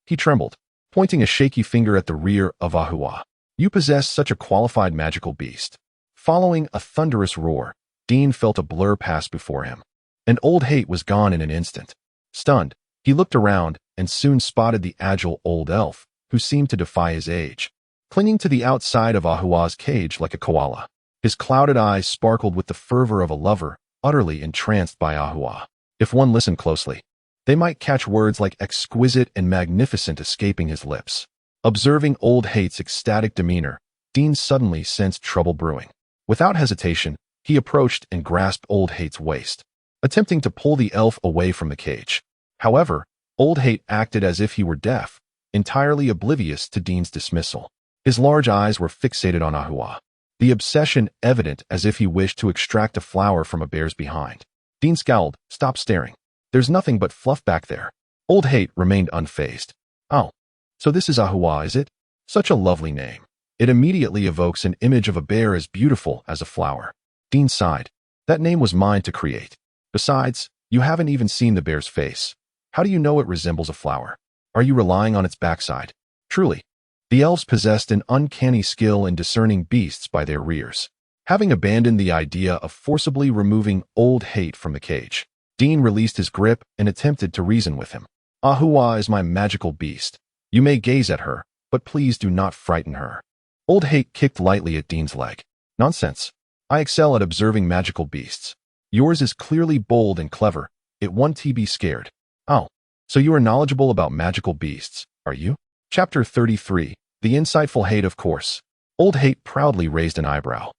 He trembled, pointing a shaky finger at the rear of Ahua. "You possess such a qualified magical beast." Following a thunderous roar, Dean felt a blur pass before him, and Old Hate was gone in an instant. Stunned, he looked around and soon spotted the agile old elf, who seemed to defy his age, clinging to the outside of Ahua's cage like a koala. His clouded eyes sparkled with the fervor of a lover, utterly entranced by Ahua. If one listened closely, they might catch words like exquisite and magnificent escaping his lips. Observing Old Hate's ecstatic demeanor, Dean suddenly sensed trouble brewing. Without hesitation, he approached and grasped Old Hate's waist, attempting to pull the elf away from the cage. However, Old Hate acted as if he were deaf, entirely oblivious to Dean's dismissal. His large eyes were fixated on Ahua, the obsession evident as if he wished to extract a flower from a bear's behind. Dean scowled. "Stop staring. There's nothing but fluff back there." Old Hate remained unfazed. "Oh, so this is Ahua, is it? Such a lovely name. It immediately evokes an image of a bear as beautiful as a flower." Dean sighed. "That name was mine to create. Besides, you haven't even seen the bear's face. How do you know it resembles a flower? Are you relying on its backside?" Truly, the elves possessed an uncanny skill in discerning beasts by their rears. Having abandoned the idea of forcibly removing Old Hate from the cage, Dean released his grip and attempted to reason with him. "Ahua is my magical beast. You may gaze at her, but please do not frighten her." Old Hate kicked lightly at Dean's leg. "Nonsense. I excel at observing magical beasts. Yours is clearly bold and clever. It won't be scared." "Oh, so you are knowledgeable about magical beasts, are you?" Chapter 33. The Insightful Hate, of course. Old Hate proudly raised an eyebrow.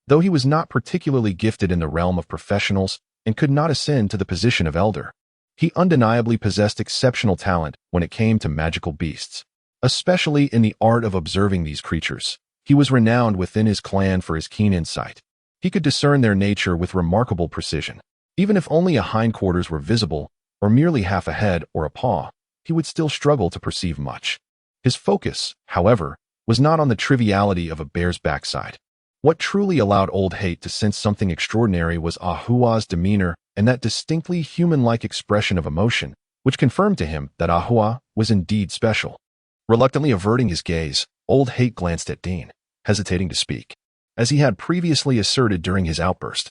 Though he was not particularly gifted in the realm of professionals and could not ascend to the position of elder, he undeniably possessed exceptional talent when it came to magical beasts. Especially in the art of observing these creatures, he was renowned within his clan for his keen insight. He could discern their nature with remarkable precision. Even if only a hindquarters were visible, or merely half a head or a paw, he would still struggle to perceive much. His focus, however, was not on the triviality of a bear's backside. What truly allowed Old Hate to sense something extraordinary was Ahua's demeanor and that distinctly human-like expression of emotion, which confirmed to him that Ahua was indeed special. Reluctantly averting his gaze, Old Hate glanced at Dean, hesitating to speak. As he had previously asserted during his outburst,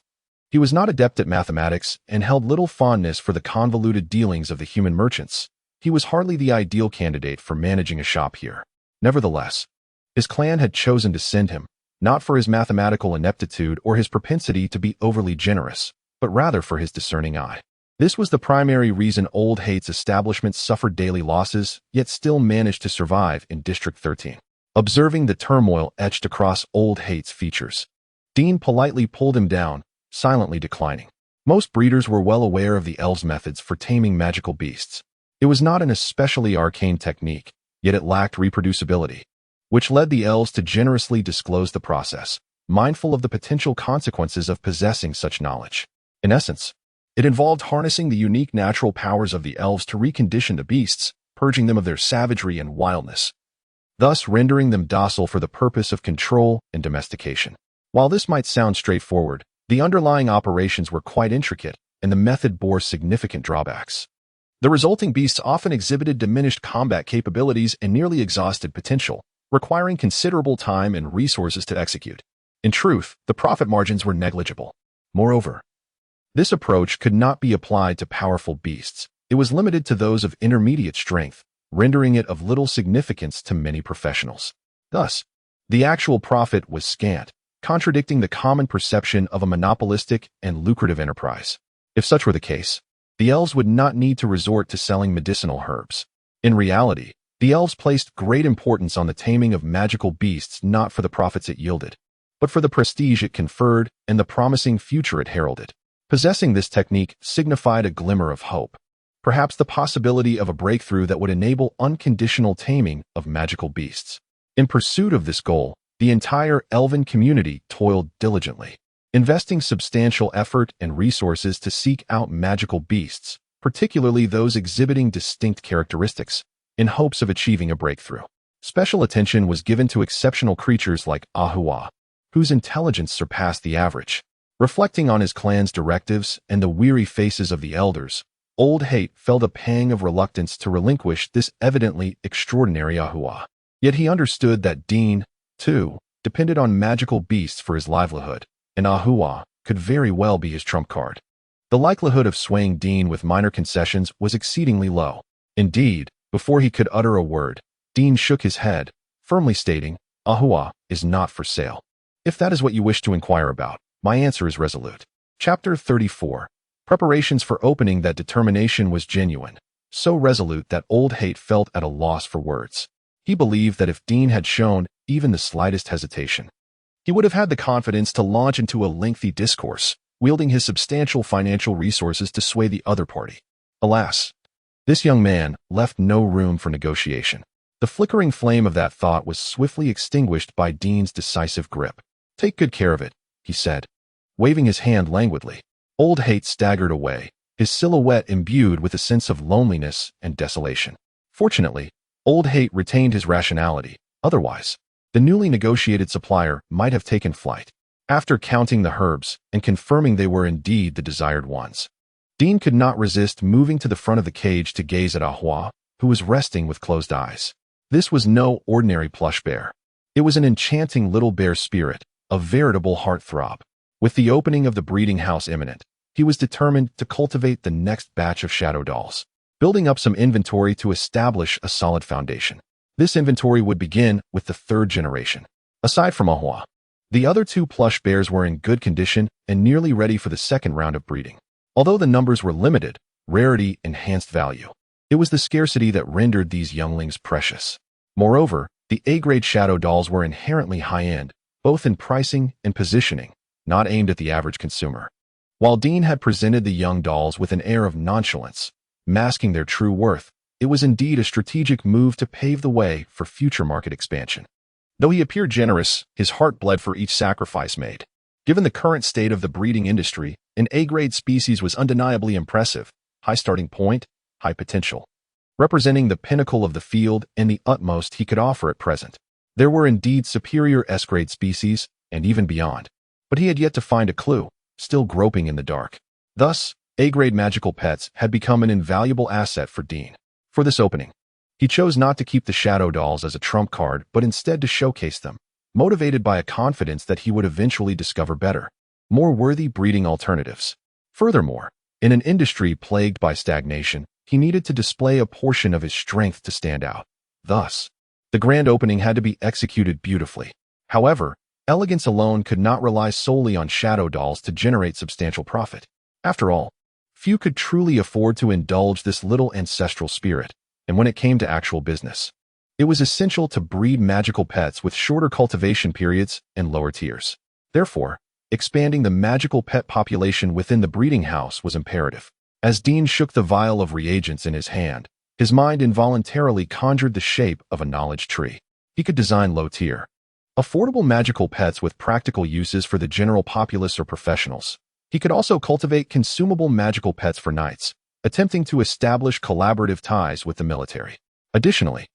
he was not adept at mathematics and held little fondness for the convoluted dealings of the human merchants. He was hardly the ideal candidate for managing a shop here. Nevertheless, his clan had chosen to send him, not for his mathematical ineptitude or his propensity to be overly generous, but rather for his discerning eye. This was the primary reason Old Hate's establishment suffered daily losses, yet still managed to survive in District 13. Observing the turmoil etched across Old Hate's features, Dean politely pulled him down, silently declining. Most breeders were well aware of the elves' methods for taming magical beasts. It was not an especially arcane technique, yet it lacked reproducibility, which led the elves to generously disclose the process, mindful of the potential consequences of possessing such knowledge. In essence, it involved harnessing the unique natural powers of the elves to recondition the beasts, purging them of their savagery and wildness, thus rendering them docile for the purpose of control and domestication. While this might sound straightforward, the underlying operations were quite intricate, and the method bore significant drawbacks. The resulting beasts often exhibited diminished combat capabilities and nearly exhausted potential, requiring considerable time and resources to execute. In truth, the profit margins were negligible. Moreover, this approach could not be applied to powerful beasts. It was limited to those of intermediate strength, rendering it of little significance to many professionals. Thus, the actual profit was scant, contradicting the common perception of a monopolistic and lucrative enterprise. If such were the case, the elves would not need to resort to selling medicinal herbs. In reality, the elves placed great importance on the taming of magical beasts not for the profits it yielded, but for the prestige it conferred and the promising future it heralded. Possessing this technique signified a glimmer of hope, perhaps the possibility of a breakthrough that would enable unconditional taming of magical beasts. In pursuit of this goal, the entire elven community toiled diligently, investing substantial effort and resources to seek out magical beasts, particularly those exhibiting distinct characteristics, in hopes of achieving a breakthrough. Special attention was given to exceptional creatures like Ahua, whose intelligence surpassed the average. Reflecting on his clan's directives and the weary faces of the elders, Old Hate felt a pang of reluctance to relinquish this evidently extraordinary Ahua. Yet he understood that Dean, too, depended on magical beasts for his livelihood, and Ahua could very well be his trump card. The likelihood of swaying Dean with minor concessions was exceedingly low. Indeed, before he could utter a word, Dean shook his head, firmly stating, "Ahua is not for sale. If that is what you wish to inquire about, my answer is resolute." Chapter 34. Preparations for opening. That determination was genuine, so resolute that Old Hate felt at a loss for words. He believed that if Dean had shown even the slightest hesitation, he would have had the confidence to launch into a lengthy discourse, wielding his substantial financial resources to sway the other party. Alas, this young man left no room for negotiation. The flickering flame of that thought was swiftly extinguished by Dean's decisive grip. "Take good care of it," he said, waving his hand languidly. Old Hate staggered away, his silhouette imbued with a sense of loneliness and desolation. Fortunately, Old Hate retained his rationality. Otherwise, the newly negotiated supplier might have taken flight. After counting the herbs and confirming they were indeed the desired ones, Dean could not resist moving to the front of the cage to gaze at Ahua, who was resting with closed eyes. This was no ordinary plush bear. It was an enchanting little bear spirit, a veritable heartthrob. With the opening of the breeding house imminent, he was determined to cultivate the next batch of shadow dolls, building up some inventory to establish a solid foundation. This inventory would begin with the third generation. Aside from Ahua, the other two plush bears were in good condition and nearly ready for the second round of breeding. Although the numbers were limited, rarity enhanced value. It was the scarcity that rendered these younglings precious. Moreover, the A-grade shadow dolls were inherently high-end, both in pricing and positioning, not aimed at the average consumer. While Dean had presented the young dolls with an air of nonchalance, masking their true worth, it was indeed a strategic move to pave the way for future market expansion. Though he appeared generous, his heart bled for each sacrifice made. Given the current state of the breeding industry, an A-grade species was undeniably impressive, high starting point, high potential, representing the pinnacle of the field and the utmost he could offer at present. There were indeed superior S-grade species, and even beyond, but he had yet to find a clue, still groping in the dark. Thus, A-grade magical pets had become an invaluable asset for Dean. For this opening, he chose not to keep the shadow dolls as a trump card, but instead to showcase them, motivated by a confidence that he would eventually discover better, more worthy breeding alternatives. Furthermore, in an industry plagued by stagnation, he needed to display a portion of his strength to stand out. Thus, the grand opening had to be executed beautifully. However, elegance alone could not rely solely on shadow dolls to generate substantial profit. After all, few could truly afford to indulge this little ancestral spirit, and when it came to actual business, it was essential to breed magical pets with shorter cultivation periods and lower tiers. Therefore, expanding the magical pet population within the breeding house was imperative. As Dean shook the vial of reagents in his hand, his mind involuntarily conjured the shape of a knowledge tree. He could design low-tier, affordable magical pets with practical uses for the general populace or professionals. He could also cultivate consumable magical pets for knights, attempting to establish collaborative ties with the military. Additionally,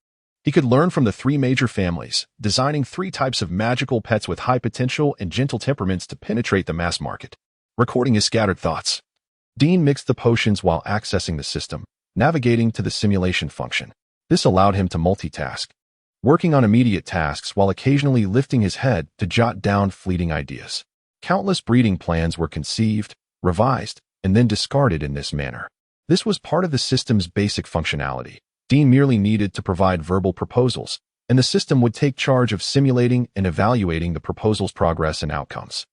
he could learn from the three major families, designing 3 types of magical pets with high potential and gentle temperaments to penetrate the mass market. Recording his scattered thoughts, Dean mixed the potions while accessing the system, navigating to the simulation function. This allowed him to multitask, working on immediate tasks while occasionally lifting his head to jot down fleeting ideas. Countless breeding plans were conceived, revised, and then discarded in this manner. This was part of the system's basic functionality. Dean merely needed to provide verbal proposals, and the system would take charge of simulating and evaluating the proposal's progress and outcomes.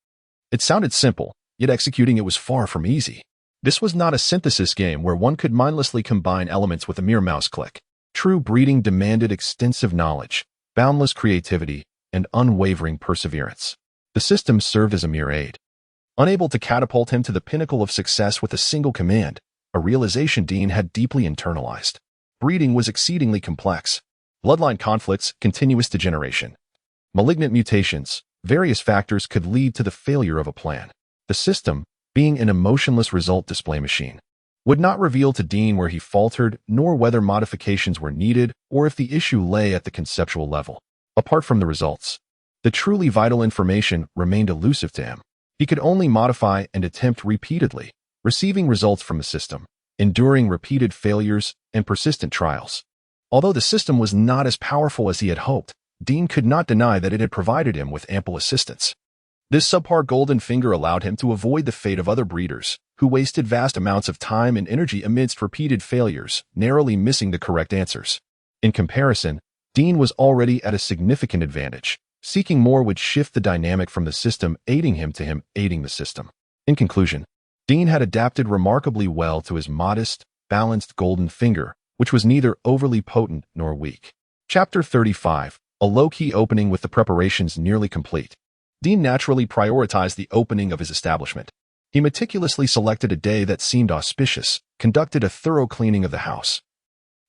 It sounded simple, yet executing it was far from easy. This was not a synthesis game where one could mindlessly combine elements with a mere mouse click. True breeding demanded extensive knowledge, boundless creativity, and unwavering perseverance. The system served as a mere aid. Unable to catapult him to the pinnacle of success with a single command, a realization Dean had deeply internalized. Breeding was exceedingly complex. Bloodline conflicts, continuous degeneration, malignant mutations, various factors could lead to the failure of a plan. The system, being an emotionless result display machine, would not reveal to Dean where he faltered, nor whether modifications were needed, or if the issue lay at the conceptual level. Apart from the results, the truly vital information remained elusive to him. He could only modify and attempt repeatedly, receiving results from the system, enduring repeated failures and persistent trials. Although the system was not as powerful as he had hoped, Dean could not deny that it had provided him with ample assistance. This subpar golden finger allowed him to avoid the fate of other breeders, who wasted vast amounts of time and energy amidst repeated failures, narrowly missing the correct answers. In comparison, Dean was already at a significant advantage. Seeking more would shift the dynamic from the system aiding him to him aiding the system. In conclusion, Dean had adapted remarkably well to his modest, balanced golden finger, which was neither overly potent nor weak. Chapter 35, a low-key opening with the preparations nearly complete. Dean naturally prioritized the opening of his establishment. He meticulously selected a day that seemed auspicious, conducted a thorough cleaning of the house,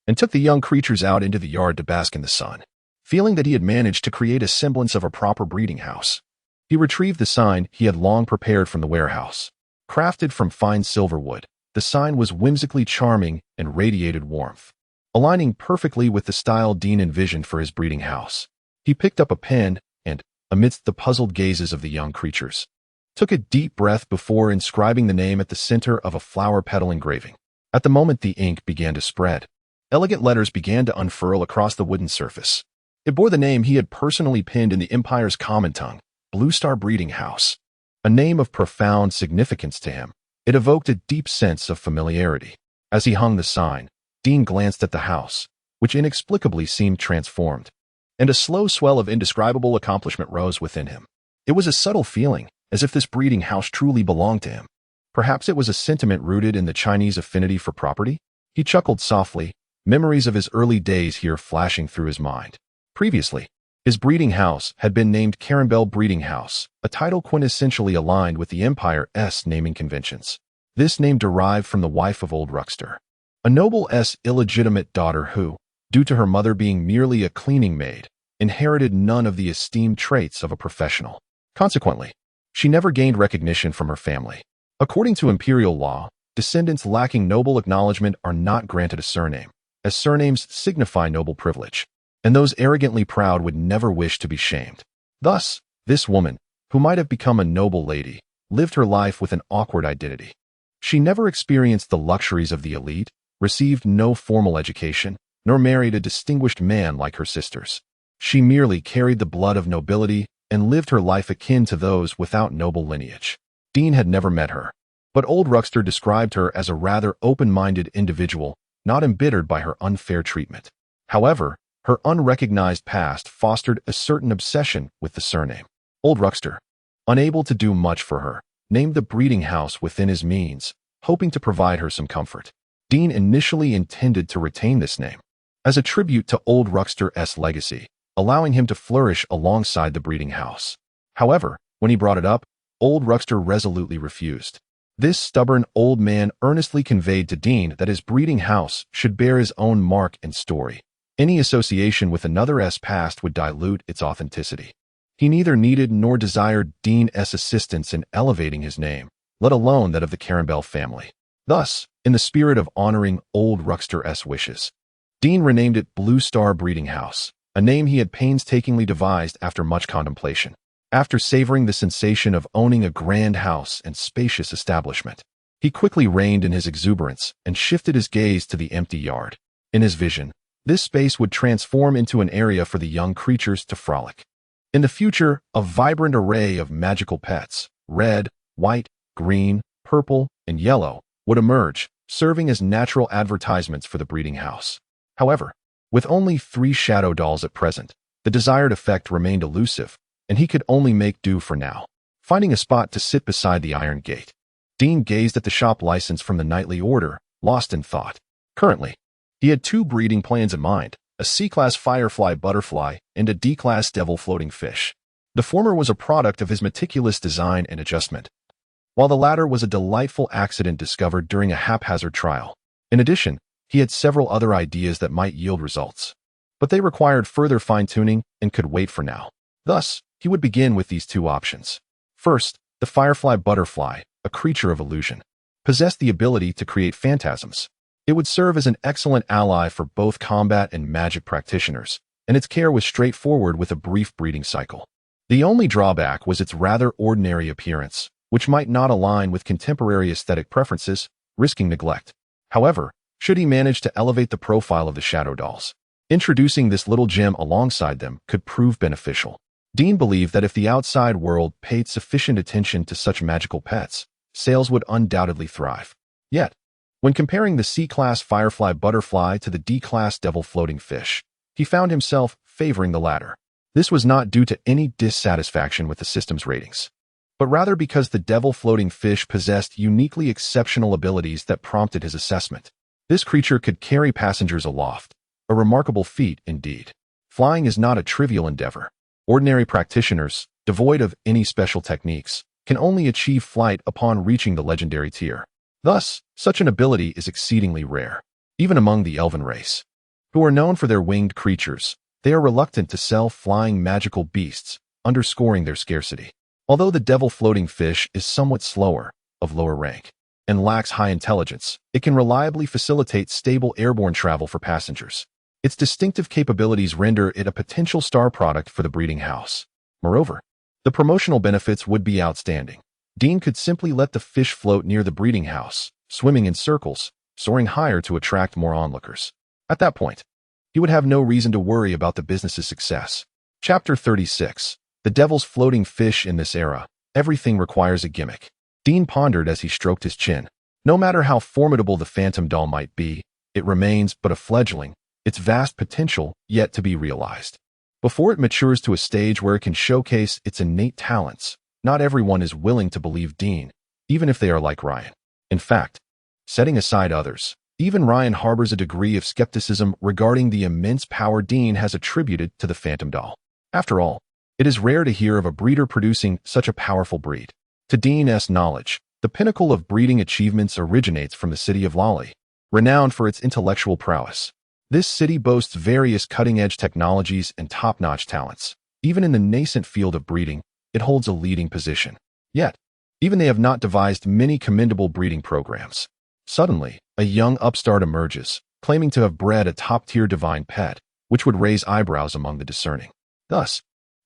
and took the young creatures out into the yard to bask in the sun. Feeling that he had managed to create a semblance of a proper breeding house, he retrieved the sign he had long prepared from the warehouse. Crafted from fine silver wood, the sign was whimsically charming and radiated warmth, aligning perfectly with the style Dean envisioned for his breeding house. He picked up a pen and, amidst the puzzled gazes of the young creatures, took a deep breath before inscribing the name at the center of a flower petal engraving. At the moment the ink began to spread, elegant letters began to unfurl across the wooden surface. It bore the name he had personally penned in the Empire's common tongue, Blue Star Breeding House. A name of profound significance to him, it evoked a deep sense of familiarity. As he hung the sign, Dean glanced at the house, which inexplicably seemed transformed, and a slow swell of indescribable accomplishment rose within him. It was a subtle feeling, as if this breeding house truly belonged to him. Perhaps it was a sentiment rooted in the Chinese affinity for property? He chuckled softly, memories of his early days here flashing through his mind. Previously, his breeding house had been named Caramel Breeding House, a title quintessentially aligned with the Empire's naming conventions. This name derived from the wife of Old Ruxter, a noble's illegitimate daughter who, due to her mother being merely a cleaning maid, inherited none of the esteemed traits of a professional. Consequently, she never gained recognition from her family. According to imperial law, descendants lacking noble acknowledgement are not granted a surname, as surnames signify noble privilege, and those arrogantly proud would never wish to be shamed. Thus, this woman, who might have become a noble lady, lived her life with an awkward identity. She never experienced the luxuries of the elite, received no formal education, nor married a distinguished man like her sisters. She merely carried the blood of nobility and lived her life akin to those without noble lineage. Dean had never met her, but Old Ruxter described her as a rather open-minded individual, not embittered by her unfair treatment. However, her unrecognized past fostered a certain obsession with the surname. Old Ruxter, unable to do much for her, named the breeding house within his means, hoping to provide her some comfort. Dean initially intended to retain this name as a tribute to Old Ruxter's legacy, allowing him to flourish alongside the breeding house. However, when he brought it up, Old Ruxter resolutely refused. This stubborn old man earnestly conveyed to Dean that his breeding house should bear his own mark and story. Any association with another's past would dilute its authenticity. He neither needed nor desired Dean's assistance in elevating his name, let alone that of the Caramel family. Thus, in the spirit of honoring Old Ruxter's wishes, Dean renamed it Blue Star Breeding House, a name he had painstakingly devised after much contemplation. After savoring the sensation of owning a grand house and spacious establishment, he quickly reined in his exuberance and shifted his gaze to the empty yard. In his vision, this space would transform into an area for the young creatures to frolic. In the future, a vibrant array of magical pets, red, white, green, purple, and yellow, would emerge, serving as natural advertisements for the breeding house. However, With only 3 shadow dolls at present, the desired effect remained elusive, and he could only make do for now. Finding a spot to sit beside the iron gate, Dean gazed at the shop license from the nightly order, lost in thought. Currently, he had 2 breeding plans in mind, a C-class firefly butterfly and a D-class devil floating fish. The former was a product of his meticulous design and adjustment, while the latter was a delightful accident discovered during a haphazard trial. In addition, he had several other ideas that might yield results, but they required further fine-tuning and could wait for now. Thus, he would begin with these 2 options. First, the firefly butterfly, a creature of illusion, possessed the ability to create phantasms. It would serve as an excellent ally for both combat and magic practitioners, and its care was straightforward with a brief breeding cycle. The only drawback was its rather ordinary appearance, which might not align with contemporary aesthetic preferences, risking neglect. However, should he manage to elevate the profile of the shadow dolls, introducing this little gem alongside them could prove beneficial. Dean believed that if the outside world paid sufficient attention to such magical pets, sales would undoubtedly thrive. Yet, when comparing the C-class firefly butterfly to the D-class devil floating fish, he found himself favoring the latter. This was not due to any dissatisfaction with the system's ratings, but rather because the devil floating fish possessed uniquely exceptional abilities that prompted his assessment. This creature could carry passengers aloft, a remarkable feat indeed. Flying is not a trivial endeavor. Ordinary practitioners, devoid of any special techniques, can only achieve flight upon reaching the legendary tier. Thus, such an ability is exceedingly rare. Even among the elven race, who are known for their winged creatures, they are reluctant to sell flying magical beasts, underscoring their scarcity. Although the devil floating fish is somewhat slower, of lower rank, and lacks high intelligence, it can reliably facilitate stable airborne travel for passengers. Its distinctive capabilities render it a potential star product for the breeding house. Moreover, the promotional benefits would be outstanding. Dean could simply let the fish float near the breeding house, swimming in circles, soaring higher to attract more onlookers. At that point, he would have no reason to worry about the business's success. Chapter 36. The Devil's Floating Fish. In this era, everything requires a gimmick. Dean pondered as he stroked his chin. No matter how formidable the phantom doll might be, it remains but a fledgling, its vast potential yet to be realized. Before it matures to a stage where it can showcase its innate talents, not everyone is willing to believe Dean, even if they are like Ryan. In fact, setting aside others, even Ryan harbors a degree of skepticism regarding the immense power Dean has attributed to the phantom doll. After all, it is rare to hear of a breeder producing such a powerful breed. To Dean's knowledge, the pinnacle of breeding achievements originates from the city of Lolly, renowned for its intellectual prowess. This city boasts various cutting-edge technologies and top-notch talents. Even in the nascent field of breeding, it holds a leading position. Yet, even they have not devised many commendable breeding programs. Suddenly, a young upstart emerges, claiming to have bred a top-tier divine pet, which would raise eyebrows among the discerning. Thus,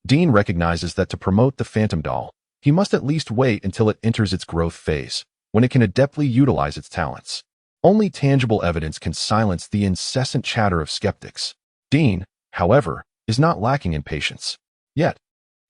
Dean recognizes that to promote the phantom doll, he must at least wait until it enters its growth phase, when it can adeptly utilize its talents. Only tangible evidence can silence the incessant chatter of skeptics. Dean, however, is not lacking in patience. Yet,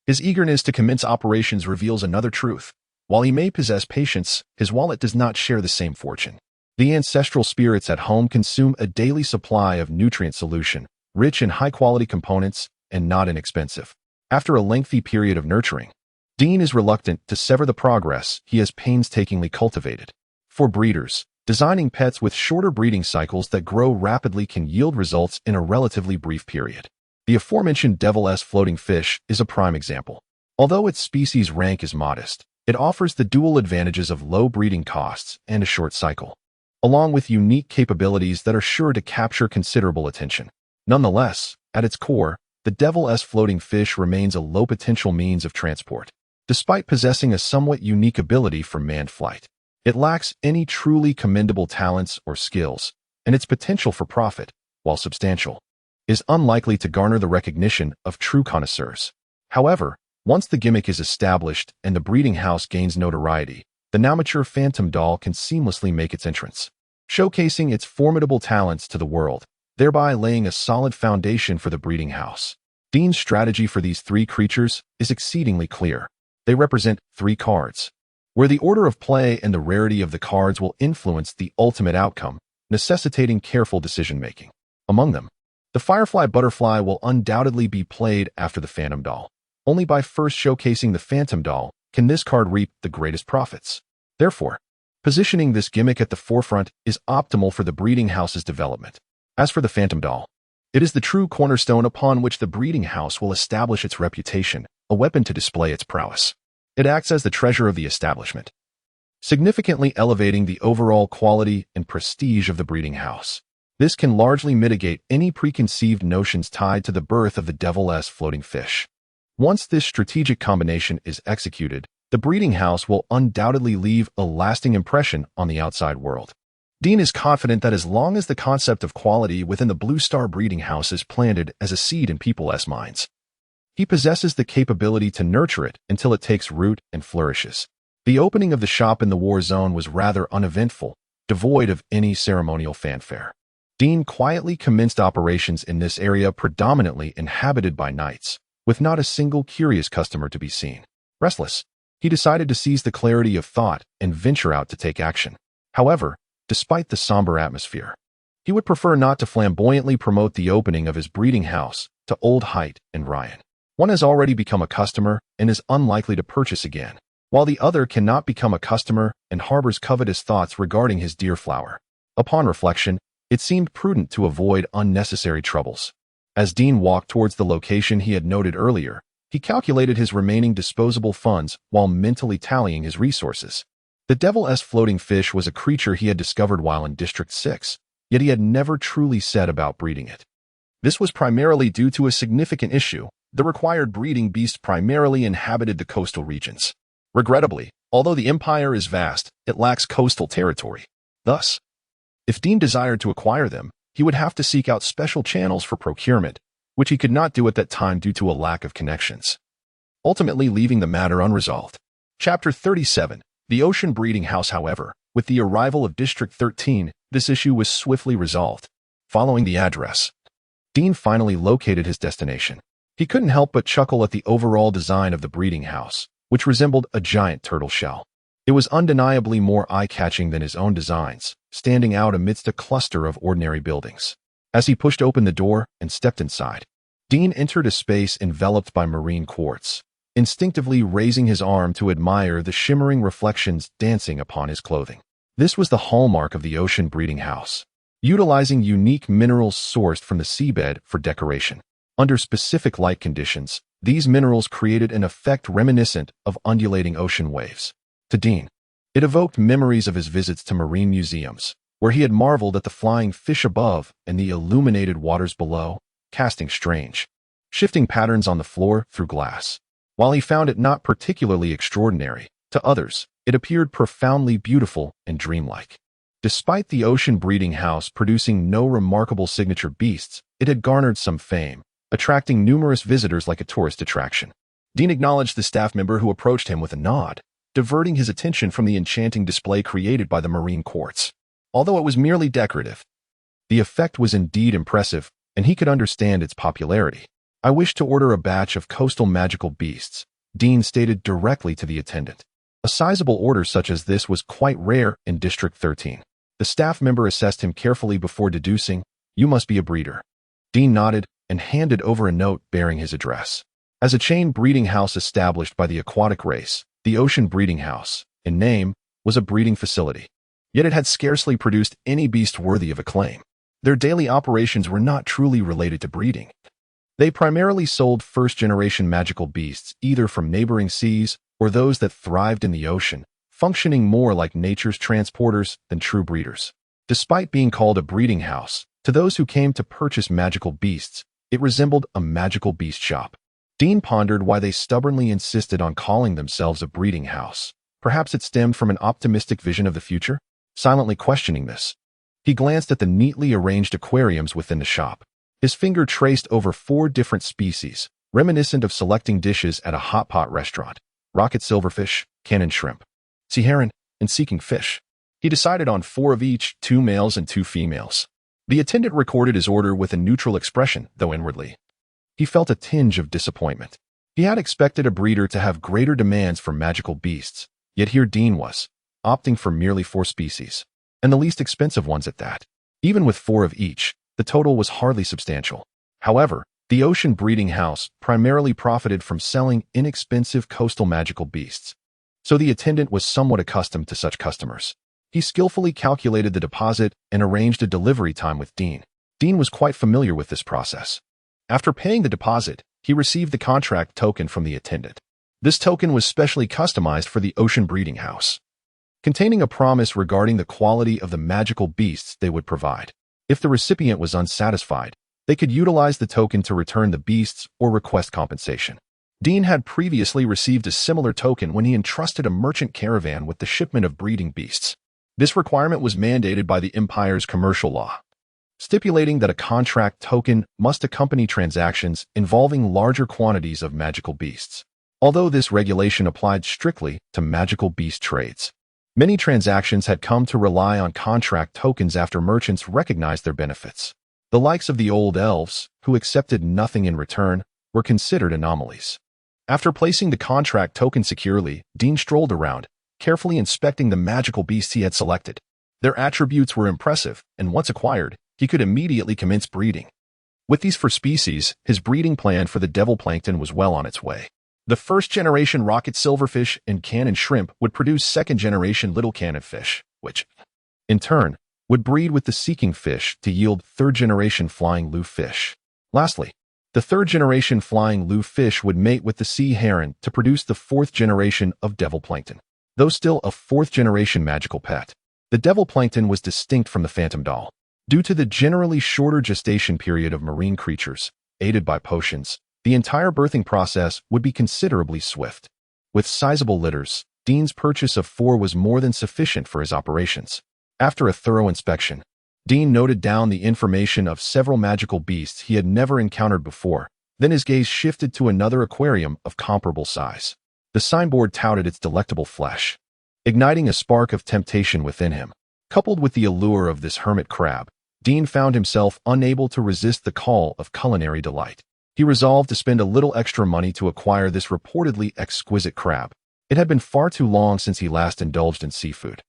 his eagerness to commence operations reveals another truth. While he may possess patience, his wallet does not share the same fortune. The ancestral spirits at home consume a daily supply of nutrient solution, rich in high-quality components and not inexpensive. After a lengthy period of nurturing, Dean is reluctant to sever the progress he has painstakingly cultivated. For breeders, designing pets with shorter breeding cycles that grow rapidly can yield results in a relatively brief period. The aforementioned Devil's Floating Fish is a prime example. Although its species rank is modest, it offers the dual advantages of low breeding costs and a short cycle, along with unique capabilities that are sure to capture considerable attention. Nonetheless, at its core, the Devil's Floating Fish remains a low-potential means of transport. Despite possessing a somewhat unique ability for manned flight, it lacks any truly commendable talents or skills, and its potential for profit, while substantial, is unlikely to garner the recognition of true connoisseurs. However, once the gimmick is established and the breeding house gains notoriety, the now mature phantom doll can seamlessly make its entrance, showcasing its formidable talents to the world, thereby laying a solid foundation for the breeding house. Dean's strategy for these 3 creatures is exceedingly clear. They represent 3 cards, where the order of play and the rarity of the cards will influence the ultimate outcome, necessitating careful decision-making. Among them, The Firefly Butterfly will undoubtedly be played after the Phantom Doll. Only by first showcasing the Phantom Doll can this card reap the greatest profits. Therefore, positioning this gimmick at the forefront is optimal for the breeding house's development. As for the Phantom Doll, it is the true cornerstone upon which the breeding house will establish its reputation, a weapon to display its prowess. It acts as the treasure of the establishment, significantly elevating the overall quality and prestige of the breeding house. This can largely mitigate any preconceived notions tied to the birth of the Devil's floating fish. Once this strategic combination is executed, the breeding house will undoubtedly leave a lasting impression on the outside world. Dean is confident that as long as the concept of quality within the Blue Star breeding house is planted as a seed in people's minds, he possesses the capability to nurture it until it takes root and flourishes. The opening of the shop in the war zone was rather uneventful, devoid of any ceremonial fanfare. Dean quietly commenced operations in this area predominantly inhabited by knights, with not a single curious customer to be seen. Restless, he decided to seize the clarity of thought and venture out to take action. However, despite the somber atmosphere, he would prefer not to flamboyantly promote the opening of his breeding house to Old Height and Ryan. One has already become a customer and is unlikely to purchase again, while the other cannot become a customer and harbors covetous thoughts regarding his dear flower. Upon reflection, it seemed prudent to avoid unnecessary troubles. As Dean walked towards the location he had noted earlier, he calculated his remaining disposable funds while mentally tallying his resources. The Devil's floating fish was a creature he had discovered while in District 6, yet he had never truly set about breeding it. This was primarily due to a significant issue. The required breeding beast primarily inhabited the coastal regions. Regrettably, although the empire is vast, it lacks coastal territory. Thus, if Dean desired to acquire them, he would have to seek out special channels for procurement, which he could not do at that time due to a lack of connections, ultimately leaving the matter unresolved. Chapter 37. The Ocean Breeding House. However, with the arrival of District 13, this issue was swiftly resolved. Following the address, Dean finally located his destination. He couldn't help but chuckle at the overall design of the breeding house, which resembled a giant turtle shell. It was undeniably more eye-catching than his own designs, standing out amidst a cluster of ordinary buildings. As he pushed open the door and stepped inside, Dean entered a space enveloped by marine quartz, instinctively raising his arm to admire the shimmering reflections dancing upon his clothing. This was the hallmark of the ocean breeding house, utilizing unique minerals sourced from the seabed for decoration. Under specific light conditions, these minerals created an effect reminiscent of undulating ocean waves. To Dean, it evoked memories of his visits to marine museums, where he had marveled at the flying fish above and the illuminated waters below, casting strange, shifting patterns on the floor through glass. While he found it not particularly extraordinary, to others, it appeared profoundly beautiful and dreamlike. Despite the ocean breeding house producing no remarkable signature beasts, it had garnered some fame, attracting numerous visitors like a tourist attraction. Dean acknowledged the staff member who approached him with a nod, diverting his attention from the enchanting display created by the marine quartz. Although it was merely decorative, the effect was indeed impressive, and he could understand its popularity. "I wish to order a batch of coastal magical beasts," Dean stated directly to the attendant. A sizable order such as this was quite rare in District 13. The staff member assessed him carefully before deducing, "You must be a breeder." Dean nodded and handed over a note bearing his address. As a chain breeding house established by the aquatic race, the Ocean Breeding House, in name, was a breeding facility. Yet it had scarcely produced any beast worthy of acclaim. Their daily operations were not truly related to breeding. They primarily sold first-generation magical beasts either from neighboring seas or those that thrived in the ocean, functioning more like nature's transporters than true breeders. Despite being called a breeding house, to those who came to purchase magical beasts, it resembled a magical beast shop. Dean pondered why they stubbornly insisted on calling themselves a breeding house. Perhaps it stemmed from an optimistic vision of the future? Silently questioning this, he glanced at the neatly arranged aquariums within the shop. His finger traced over 4 different species, reminiscent of selecting dishes at a hot pot restaurant: rocket silverfish, cannon shrimp, sea heron, and seeking fish. He decided on 4 of each, 2 males and 2 females. The attendant recorded his order with a neutral expression, though inwardly he felt a tinge of disappointment. He had expected a breeder to have greater demands for magical beasts, yet here Dean was, opting for merely 4 species, and the least expensive ones at that. Even with 4 of each, the total was hardly substantial. However, the ocean breeding house primarily profited from selling inexpensive coastal magical beasts, so the attendant was somewhat accustomed to such customers. He skillfully calculated the deposit and arranged a delivery time with Dean. Dean was quite familiar with this process. After paying the deposit, he received the contract token from the attendant. This token was specially customized for the ocean breeding house, containing a promise regarding the quality of the magical beasts they would provide. If the recipient was unsatisfied, they could utilize the token to return the beasts or request compensation. Dean had previously received a similar token when he entrusted a merchant caravan with the shipment of breeding beasts. This requirement was mandated by the Empire's commercial law, stipulating that a contract token must accompany transactions involving larger quantities of magical beasts. Although this regulation applied strictly to magical beast trades, many transactions had come to rely on contract tokens after merchants recognized their benefits. The likes of the old elves, who accepted nothing in return, were considered anomalies. After placing the contract token securely, Dean strolled around, carefully inspecting the magical beasts he had selected. Their attributes were impressive, and once acquired, he could immediately commence breeding. With these four species, his breeding plan for the devil plankton was well on its way. The first-generation rocket silverfish and cannon shrimp would produce second-generation little cannon fish, which, in turn, would breed with the seeking fish to yield third-generation flying loo fish. Lastly, the third-generation flying loo fish would mate with the sea heron to produce the fourth generation of devil plankton. Though still a fourth-generation magical pet, the devil plankton was distinct from the phantom doll. Due to the generally shorter gestation period of marine creatures, aided by potions, the entire birthing process would be considerably swift. With sizable litters, Dean's purchase of 4 was more than sufficient for his operations. After a thorough inspection, Dean noted down the information of several magical beasts he had never encountered before. Then his gaze shifted to another aquarium of comparable size. The signboard touted its delectable flesh, igniting a spark of temptation within him. Coupled with the allure of this hermit crab, Dean found himself unable to resist the call of culinary delight. He resolved to spend a little extra money to acquire this reportedly exquisite crab. It had been far too long since he last indulged in seafood.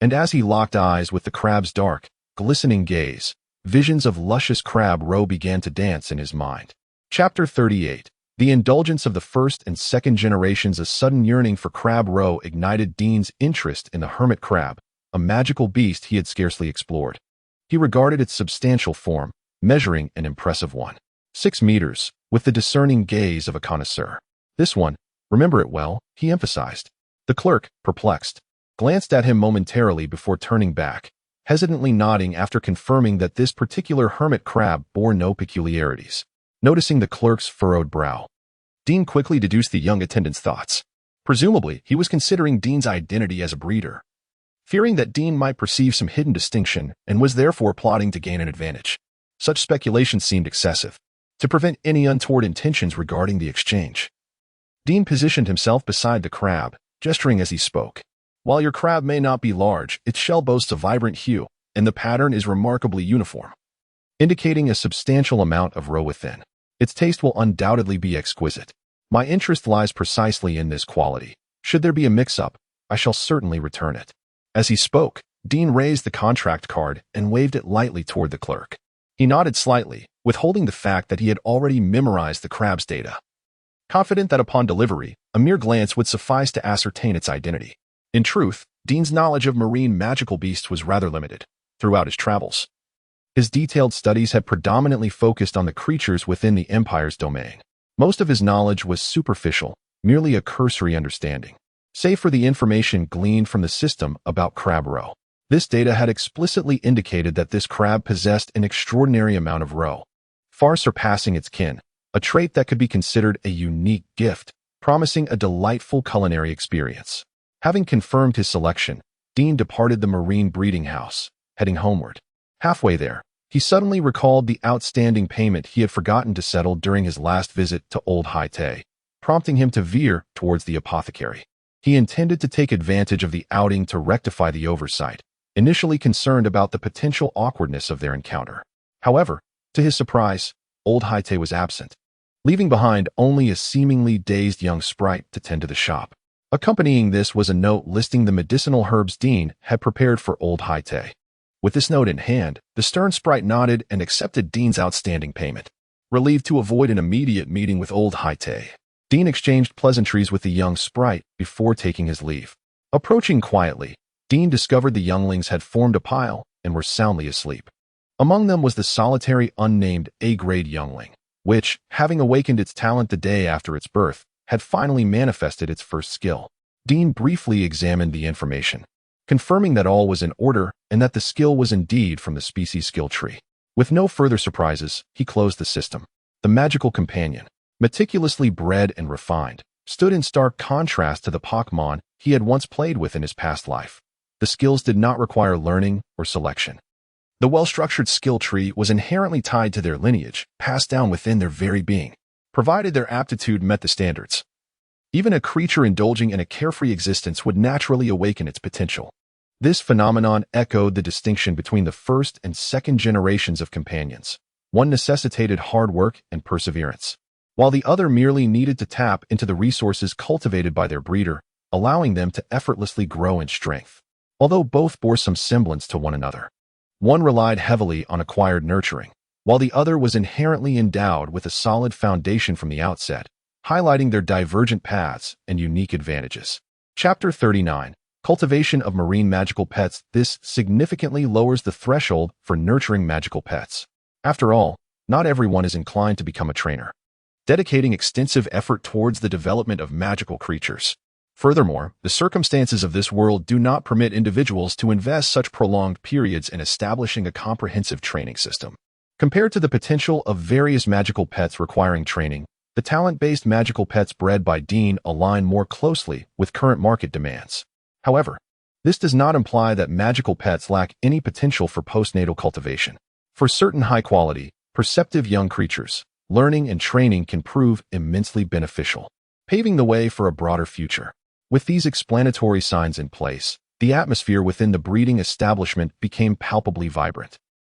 And as he locked eyes with the crab's dark, glistening gaze, visions of luscious crab roe began to dance in his mind. Chapter 38. The indulgence of the first and second generations. A sudden yearning for crab roe ignited Dean's interest in the hermit crab, a magical beast he had scarcely explored. He regarded its substantial form, measuring an impressive 1.6 meters, with the discerning gaze of a connoisseur. This one, remember it well, he emphasized. The clerk, perplexed, glanced at him momentarily before turning back, hesitantly nodding after confirming that this particular hermit crab bore no peculiarities. Noticing the clerk's furrowed brow, Dean quickly deduced the young attendant's thoughts. Presumably, he was considering Dean's identity as a breeder, fearing that Dean might perceive some hidden distinction and was therefore plotting to gain an advantage. Such speculation seemed excessive. To prevent any untoward intentions regarding the exchange, Dean positioned himself beside the crab, gesturing as he spoke. While your crab may not be large, its shell boasts a vibrant hue, and the pattern is remarkably uniform, indicating a substantial amount of roe within. Its taste will undoubtedly be exquisite. My interest lies precisely in this quality. Should there be a mix-up, I shall certainly return it. As he spoke, Dean raised the contract card and waved it lightly toward the clerk. He nodded slightly, withholding the fact that he had already memorized the crab's data, confident that upon delivery, a mere glance would suffice to ascertain its identity. In truth, Dean's knowledge of marine magical beasts was rather limited. Throughout his travels, his detailed studies had predominantly focused on the creatures within the Empire's domain. Most of his knowledge was superficial, merely a cursory understanding. Save for the information gleaned from the system about crab roe. This data had explicitly indicated that this crab possessed an extraordinary amount of roe, far surpassing its kin, a trait that could be considered a unique gift, promising a delightful culinary experience. Having confirmed his selection, Dean departed the marine breeding house, heading homeward. Halfway there, he suddenly recalled the outstanding payment he had forgotten to settle during his last visit to Old Haite, prompting him to veer towards the apothecary. He intended to take advantage of the outing to rectify the oversight, initially concerned about the potential awkwardness of their encounter. However, to his surprise, Old Haite was absent, leaving behind only a seemingly dazed young sprite to tend to the shop. Accompanying this was a note listing the medicinal herbs Dean had prepared for Old Haite. With this note in hand, the stern sprite nodded and accepted Dean's outstanding payment. Relieved to avoid an immediate meeting with old Haite, Dean exchanged pleasantries with the young sprite before taking his leave. Approaching quietly, Dean discovered the younglings had formed a pile and were soundly asleep. Among them was the solitary unnamed A-grade youngling, which, having awakened its talent the day after its birth, had finally manifested its first skill. Dean briefly examined the information, confirming that all was in order and that the skill was indeed from the species skill tree. With no further surprises, he closed the system. The magical companion, meticulously bred and refined, stood in stark contrast to the Pokémon he had once played with in his past life. The skills did not require learning or selection. The well-structured skill tree was inherently tied to their lineage, passed down within their very being, provided their aptitude met the standards. Even a creature indulging in a carefree existence would naturally awaken its potential. This phenomenon echoed the distinction between the first and second generations of companions. One necessitated hard work and perseverance, while the other merely needed to tap into the resources cultivated by their breeder, allowing them to effortlessly grow in strength. Although both bore some semblance to one another, one relied heavily on acquired nurturing, while the other was inherently endowed with a solid foundation from the outset, highlighting their divergent paths and unique advantages. Chapter 39. Cultivation of Marine Magical Pets. This significantly lowers the threshold for nurturing magical pets. After all, not everyone is inclined to become a trainer, dedicating extensive effort towards the development of magical creatures. Furthermore, the circumstances of this world do not permit individuals to invest such prolonged periods in establishing a comprehensive training system. Compared to the potential of various magical pets requiring training, the talent-based magical pets bred by Dean align more closely with current market demands. However, this does not imply that magical pets lack any potential for postnatal cultivation. For certain high-quality, perceptive young creatures, learning and training can prove immensely beneficial, paving the way for a broader future. With these explanatory signs in place, the atmosphere within the breeding establishment became palpably vibrant.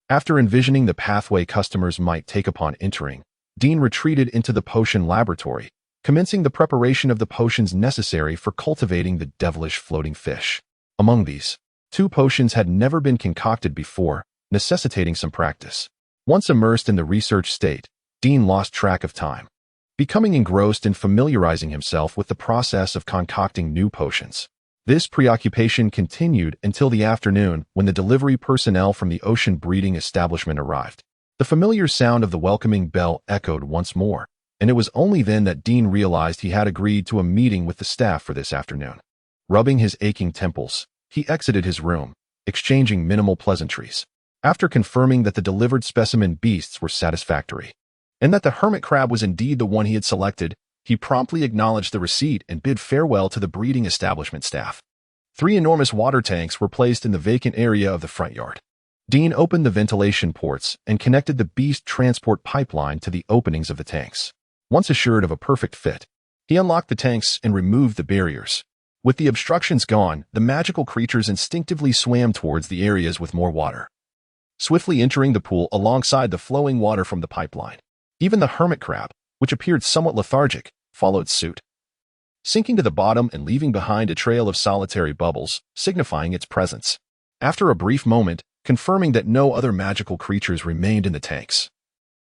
After envisioning the pathway customers might take upon entering, Dean retreated into the potion laboratory, commencing the preparation of the potions necessary for cultivating the devilish floating fish. Among these, 2 potions had never been concocted before, necessitating some practice. Once immersed in the research state, Dean lost track of time, becoming engrossed in familiarizing himself with the process of concocting new potions. This preoccupation continued until the afternoon when the delivery personnel from the ocean breeding establishment arrived. The familiar sound of the welcoming bell echoed once more, and it was only then that Dean realized he had agreed to a meeting with the staff for this afternoon. Rubbing his aching temples, he exited his room, exchanging minimal pleasantries. After confirming that the delivered specimen beasts were satisfactory, and that the hermit crab was indeed the one he had selected, he promptly acknowledged the receipt and bid farewell to the breeding establishment staff. 3 enormous water tanks were placed in the vacant area of the front yard. Dean opened the ventilation ports and connected the beast transport pipeline to the openings of the tanks. Once assured of a perfect fit, he unlocked the tanks and removed the barriers. With the obstructions gone, the magical creatures instinctively swam towards the areas with more water, swiftly entering the pool alongside the flowing water from the pipeline. Even the hermit crab, which appeared somewhat lethargic, followed suit, sinking to the bottom and leaving behind a trail of solitary bubbles, signifying its presence. After a brief moment, confirming that no other magical creatures remained in the tanks,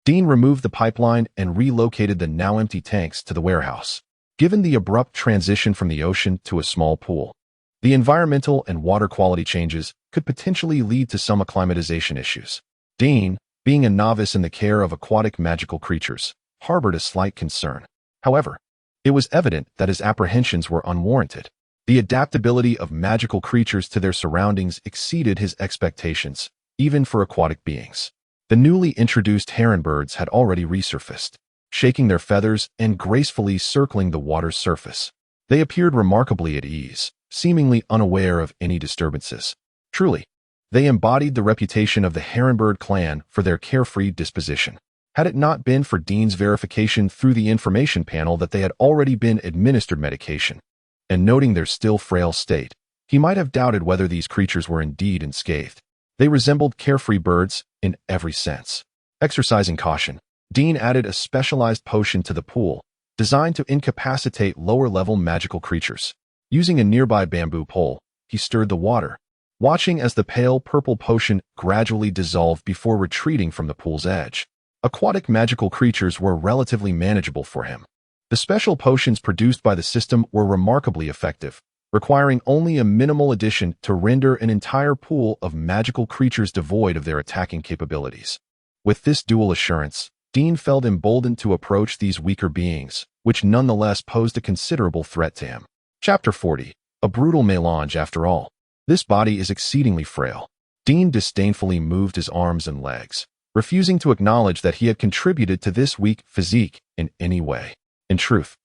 Dean removed the pipeline and relocated the now empty tanks to the warehouse. Given the abrupt transition from the ocean to a small pool, the environmental and water quality changes could potentially lead to some acclimatization issues. Dean, being a novice in the care of aquatic magical creatures, harbored a slight concern. However, it was evident that his apprehensions were unwarranted. The adaptability of magical creatures to their surroundings exceeded his expectations, even for aquatic beings. The newly introduced heron birds had already resurfaced, shaking their feathers and gracefully circling the water's surface. They appeared remarkably at ease, seemingly unaware of any disturbances. Truly, they embodied the reputation of the heronbird clan for their carefree disposition. Had it not been for Dean's verification through the information panel that they had already been administered medication, and noting their still frail state, he might have doubted whether these creatures were indeed unscathed. They resembled carefree birds in every sense. Exercising caution, Dean added a specialized potion to the pool, designed to incapacitate lower-level magical creatures. Using a nearby bamboo pole, he stirred the water, watching as the pale purple potion gradually dissolved before retreating from the pool's edge. Aquatic magical creatures were relatively manageable for him. The special potions produced by the system were remarkably effective, requiring only a minimal addition to render an entire pool of magical creatures devoid of their attacking capabilities. With this dual assurance, Dean felt emboldened to approach these weaker beings, which nonetheless posed a considerable threat to him. Chapter 40. A brutal melange after all. This body is exceedingly frail. Dean disdainfully moved his arms and legs, refusing to acknowledge that he had contributed to this weak physique in any way. In truth,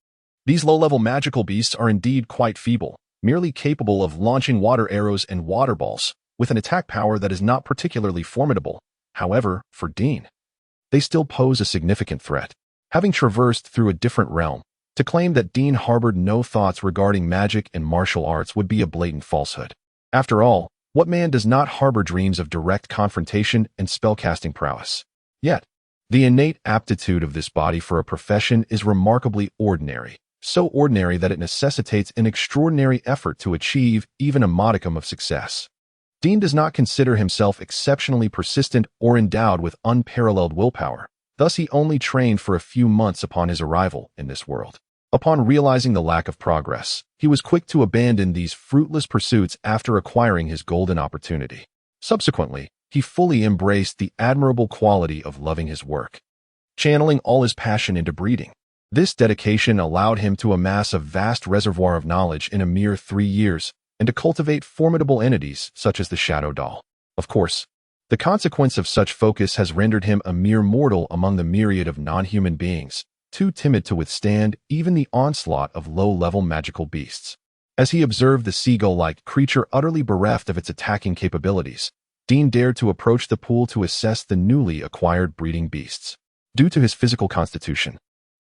these low-level magical beasts are indeed quite feeble, merely capable of launching water arrows and water balls, with an attack power that is not particularly formidable. However, for Dean, they still pose a significant threat. Having traversed through a different realm, to claim that Dean harbored no thoughts regarding magic and martial arts would be a blatant falsehood. After all, what man does not harbor dreams of direct confrontation and spellcasting prowess? Yet, the innate aptitude of this body for a profession is remarkably ordinary, so ordinary that it necessitates an extraordinary effort to achieve even a modicum of success. Dean does not consider himself exceptionally persistent or endowed with unparalleled willpower, thus he only trained for a few months upon his arrival in this world. Upon realizing the lack of progress, he was quick to abandon these fruitless pursuits after acquiring his golden opportunity. Subsequently, he fully embraced the admirable quality of loving his work, channeling all his passion into breeding. This dedication allowed him to amass a vast reservoir of knowledge in a mere 3 years and to cultivate formidable entities such as the Shadow Doll. Of course, the consequence of such focus has rendered him a mere mortal among the myriad of non-human beings, too timid to withstand even the onslaught of low-level magical beasts. As he observed the seagull-like creature utterly bereft of its attacking capabilities, Dean dared to approach the pool to assess the newly acquired breeding beasts. Due to his physical constitution,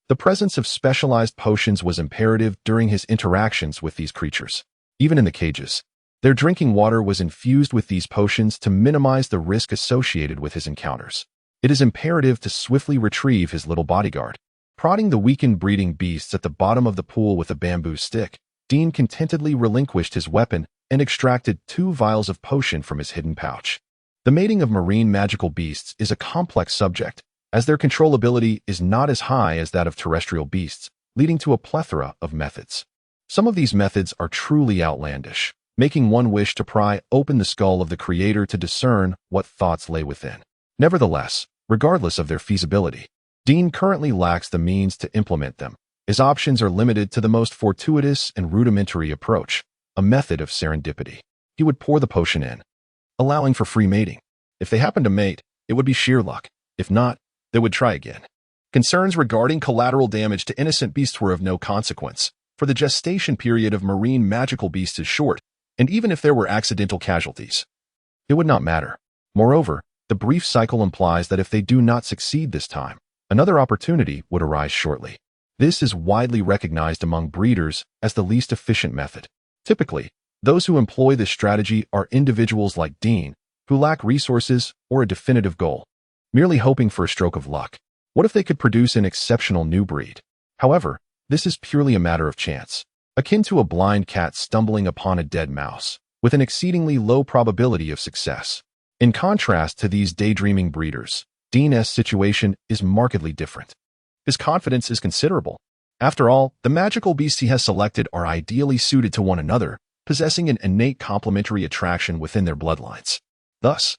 the presence of specialized potions was imperative during his interactions with these creatures. Even in the cages, their drinking water was infused with these potions to minimize the risk associated with his encounters. It is imperative to swiftly retrieve his little bodyguard. Prodding the weakened breeding beasts at the bottom of the pool with a bamboo stick, Dean contentedly relinquished his weapon and extracted 2 vials of potion from his hidden pouch. The mating of marine magical beasts is a complex subject, as their controllability is not as high as that of terrestrial beasts, leading to a plethora of methods. Some of these methods are truly outlandish, making one wish to pry open the skull of the creator to discern what thoughts lay within. Nevertheless, regardless of their feasibility, Dean currently lacks the means to implement them. His options are limited to the most fortuitous and rudimentary approach, a method of serendipity. He would pour the potion in, allowing for free mating. If they happened to mate, it would be sheer luck. If not, they would try again. Concerns regarding collateral damage to innocent beasts were of no consequence, for the gestation period of marine magical beasts is short, and even if there were accidental casualties, it would not matter. Moreover, the brief cycle implies that if they do not succeed this time, another opportunity would arise shortly. This is widely recognized among breeders as the least efficient method. Typically, those who employ this strategy are individuals like Dean, who lack resources or a definitive goal, merely hoping for a stroke of luck. What if they could produce an exceptional new breed? However, this is purely a matter of chance, akin to a blind cat stumbling upon a dead mouse, with an exceedingly low probability of success. In contrast to these daydreaming breeders, Dean's situation is markedly different. His confidence is considerable. After all, the magical beasts he has selected are ideally suited to one another, possessing an innate complementary attraction within their bloodlines. Thus,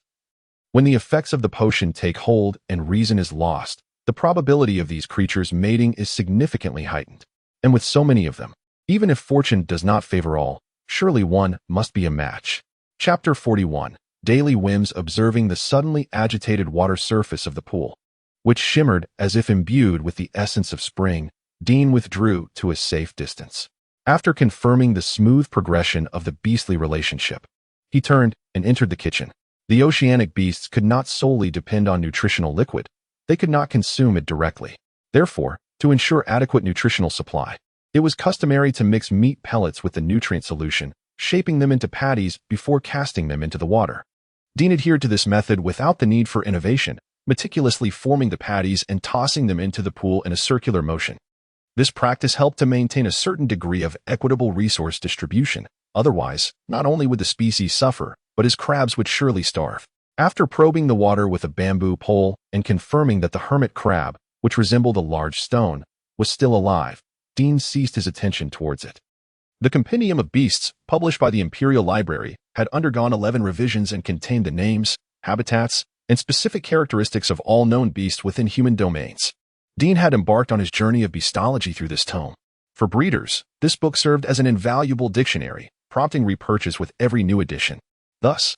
when the effects of the potion take hold and reason is lost, the probability of these creatures mating is significantly heightened. And with so many of them, even if fortune does not favor all, surely one must be a match. Chapter 41. Daily whims observing the suddenly agitated water surface of the pool, which shimmered as if imbued with the essence of spring. Dean withdrew to a safe distance. After confirming the smooth progression of the beastly relationship, he turned and entered the kitchen. The oceanic beasts could not solely depend on nutritional liquid. They could not consume it directly. Therefore, to ensure adequate nutritional supply, it was customary to mix meat pellets with the nutrient solution, shaping them into patties before casting them into the water. Dean adhered to this method without the need for innovation, meticulously forming the patties and tossing them into the pool in a circular motion. This practice helped to maintain a certain degree of equitable resource distribution. Otherwise, not only would the species suffer, but his crabs would surely starve. After probing the water with a bamboo pole and confirming that the hermit crab, which resembled a large stone, was still alive, Dean ceased his attention towards it. The Compendium of Beasts, published by the Imperial Library, had undergone 11 revisions and contained the names, habitats, and specific characteristics of all known beasts within human domains. Dean had embarked on his journey of beastology through this tome. For breeders, this book served as an invaluable dictionary, prompting repurchase with every new edition. Thus,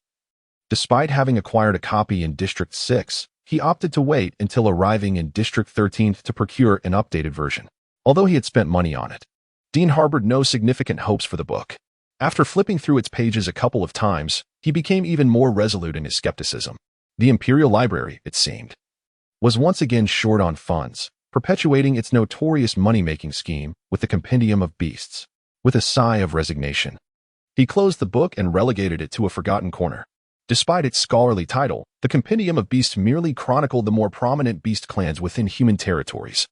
despite having acquired a copy in District 6, he opted to wait until arriving in District 13 to procure an updated version. Although he had spent money on it, Dean harbored no significant hopes for the book. After flipping through its pages a couple of times, he became even more resolute in his skepticism. The Imperial Library, it seemed, was once again short on funds, perpetuating its notorious money-making scheme with the Compendium of Beasts. With a sigh of resignation, he closed the book and relegated it to a forgotten corner. Despite its scholarly title, the Compendium of Beasts merely chronicled the more prominent beast clans within human territories,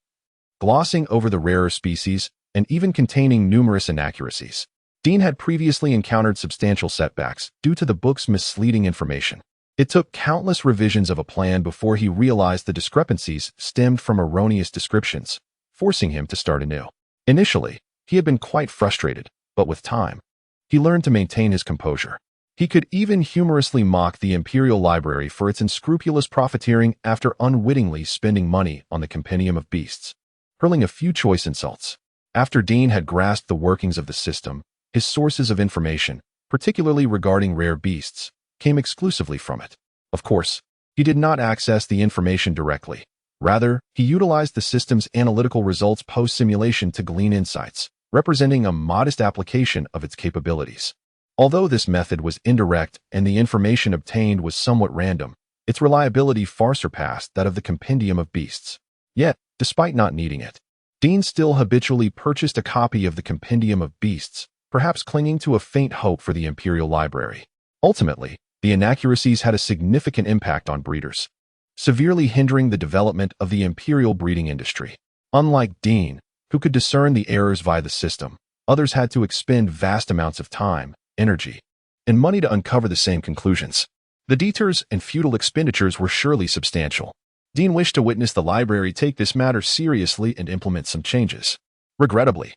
glossing over the rarer species and even containing numerous inaccuracies. Dean had previously encountered substantial setbacks due to the book's misleading information. It took countless revisions of a plan before he realized the discrepancies stemmed from erroneous descriptions, forcing him to start anew. Initially, he had been quite frustrated, but with time, he learned to maintain his composure. He could even humorously mock the Imperial Library for its unscrupulous profiteering after unwittingly spending money on the Compendium of Beasts, hurling a few choice insults. After Dean had grasped the workings of the system, his sources of information, particularly regarding rare beasts, came exclusively from it. Of course, he did not access the information directly. Rather, he utilized the system's analytical results post-simulation to glean insights, representing a modest application of its capabilities. Although this method was indirect and the information obtained was somewhat random, its reliability far surpassed that of the Compendium of Beasts. Yet, despite not needing it, Dean still habitually purchased a copy of the Compendium of Beasts, perhaps clinging to a faint hope for the Imperial Library. Ultimately, the inaccuracies had a significant impact on breeders, severely hindering the development of the imperial breeding industry. Unlike Dean, who could discern the errors via the system, others had to expend vast amounts of time, energy, and money to uncover the same conclusions. The detours and futile expenditures were surely substantial. Dean wished to witness the library take this matter seriously and implement some changes. Regrettably,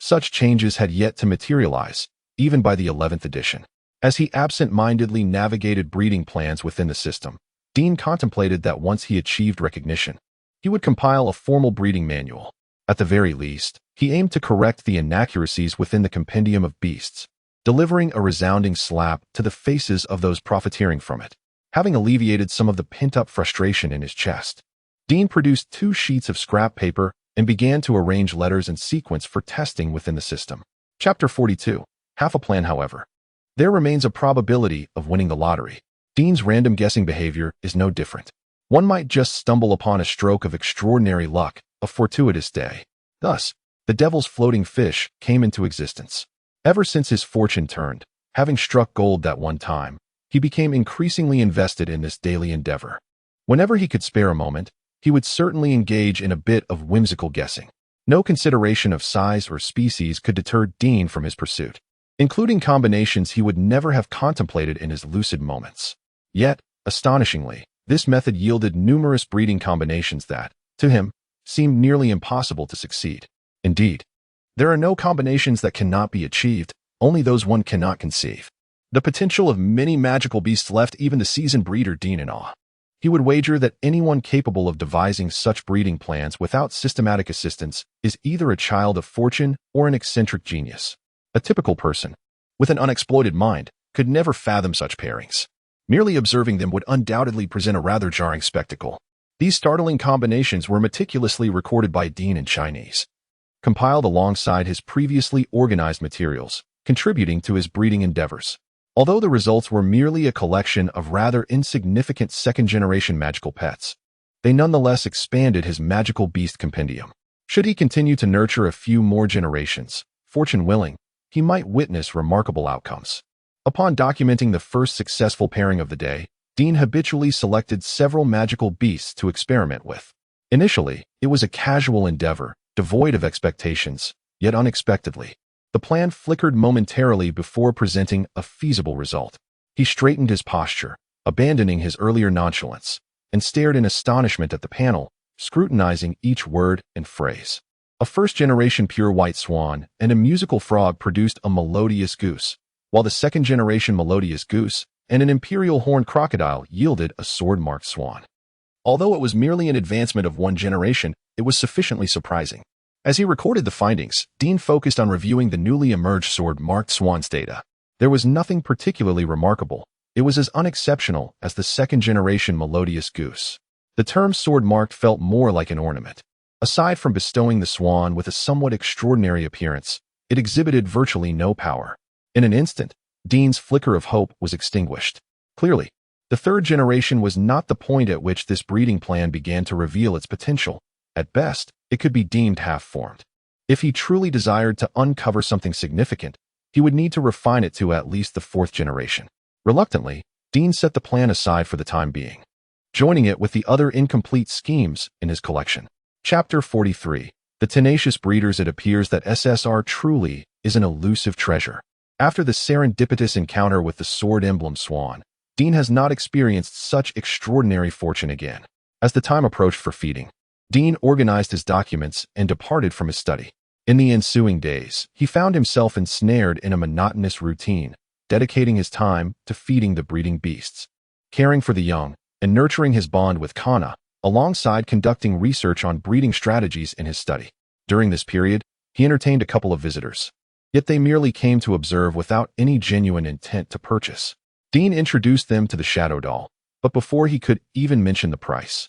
such changes had yet to materialize, even by the 11th edition. As he absent-mindedly navigated breeding plans within the system, Dean contemplated that once he achieved recognition, he would compile a formal breeding manual. At the very least, he aimed to correct the inaccuracies within the Compendium of Beasts, delivering a resounding slap to the faces of those profiteering from it. Having alleviated some of the pent-up frustration in his chest, Dean produced 2 sheets of scrap paper and began to arrange letters and sequence for testing within the system. Chapter 42. Half a plan, however. There remains a probability of winning the lottery. Dean's random guessing behavior is no different. One might just stumble upon a stroke of extraordinary luck, a fortuitous day. Thus, the devil's floating fish came into existence. Ever since his fortune turned, having struck gold that one time, he became increasingly invested in this daily endeavor. Whenever he could spare a moment, he would certainly engage in a bit of whimsical guessing. No consideration of size or species could deter Dean from his pursuit, including combinations he would never have contemplated in his lucid moments. Yet, astonishingly, this method yielded numerous breeding combinations that, to him, seemed nearly impossible to succeed. Indeed, there are no combinations that cannot be achieved, only those one cannot conceive. The potential of many magical beasts left even the seasoned breeder Dean in awe. He would wager that anyone capable of devising such breeding plans without systematic assistance is either a child of fortune or an eccentric genius. A typical person, with an unexploited mind, could never fathom such pairings. Merely observing them would undoubtedly present a rather jarring spectacle. These startling combinations were meticulously recorded by Dean in Chinese, compiled alongside his previously organized materials, contributing to his breeding endeavors. Although the results were merely a collection of rather insignificant second-generation magical pets, they nonetheless expanded his magical beast compendium. Should he continue to nurture a few more generations, fortune willing, he might witness remarkable outcomes. Upon documenting the first successful pairing of the day, Dean habitually selected several magical beasts to experiment with. Initially, it was a casual endeavor, devoid of expectations, yet unexpectedly, the plan flickered momentarily before presenting a feasible result. He straightened his posture, abandoning his earlier nonchalance, and stared in astonishment at the panel, scrutinizing each word and phrase. A first-generation pure white swan and a musical frog produced a melodious goose, while the second-generation melodious goose and an imperial horned crocodile yielded a sword-marked swan. Although it was merely an advancement of one generation, it was sufficiently surprising. As he recorded the findings, Dean focused on reviewing the newly emerged sword-marked swan's data. There was nothing particularly remarkable. It was as unexceptional as the second-generation melodious goose. The term sword-marked felt more like an ornament. Aside from bestowing the swan with a somewhat extraordinary appearance, it exhibited virtually no power. In an instant, Dean's flicker of hope was extinguished. Clearly, the third generation was not the point at which this breeding plan began to reveal its potential. At best, it could be deemed half-formed. If he truly desired to uncover something significant, he would need to refine it to at least the fourth generation. Reluctantly, Dean set the plan aside for the time being, joining it with the other incomplete schemes in his collection. Chapter 43. The Tenacious Breeders. It appears that SSR truly is an elusive treasure. After the serendipitous encounter with the sword emblem swan, Dean has not experienced such extraordinary fortune again. As the time approached for feeding, Dean organized his documents and departed from his study. In the ensuing days, he found himself ensnared in a monotonous routine, dedicating his time to feeding the breeding beasts, caring for the young, and nurturing his bond with Kana, alongside conducting research on breeding strategies in his study. During this period, he entertained a couple of visitors, yet they merely came to observe without any genuine intent to purchase. Dean introduced them to the shadow doll, but before he could even mention the price,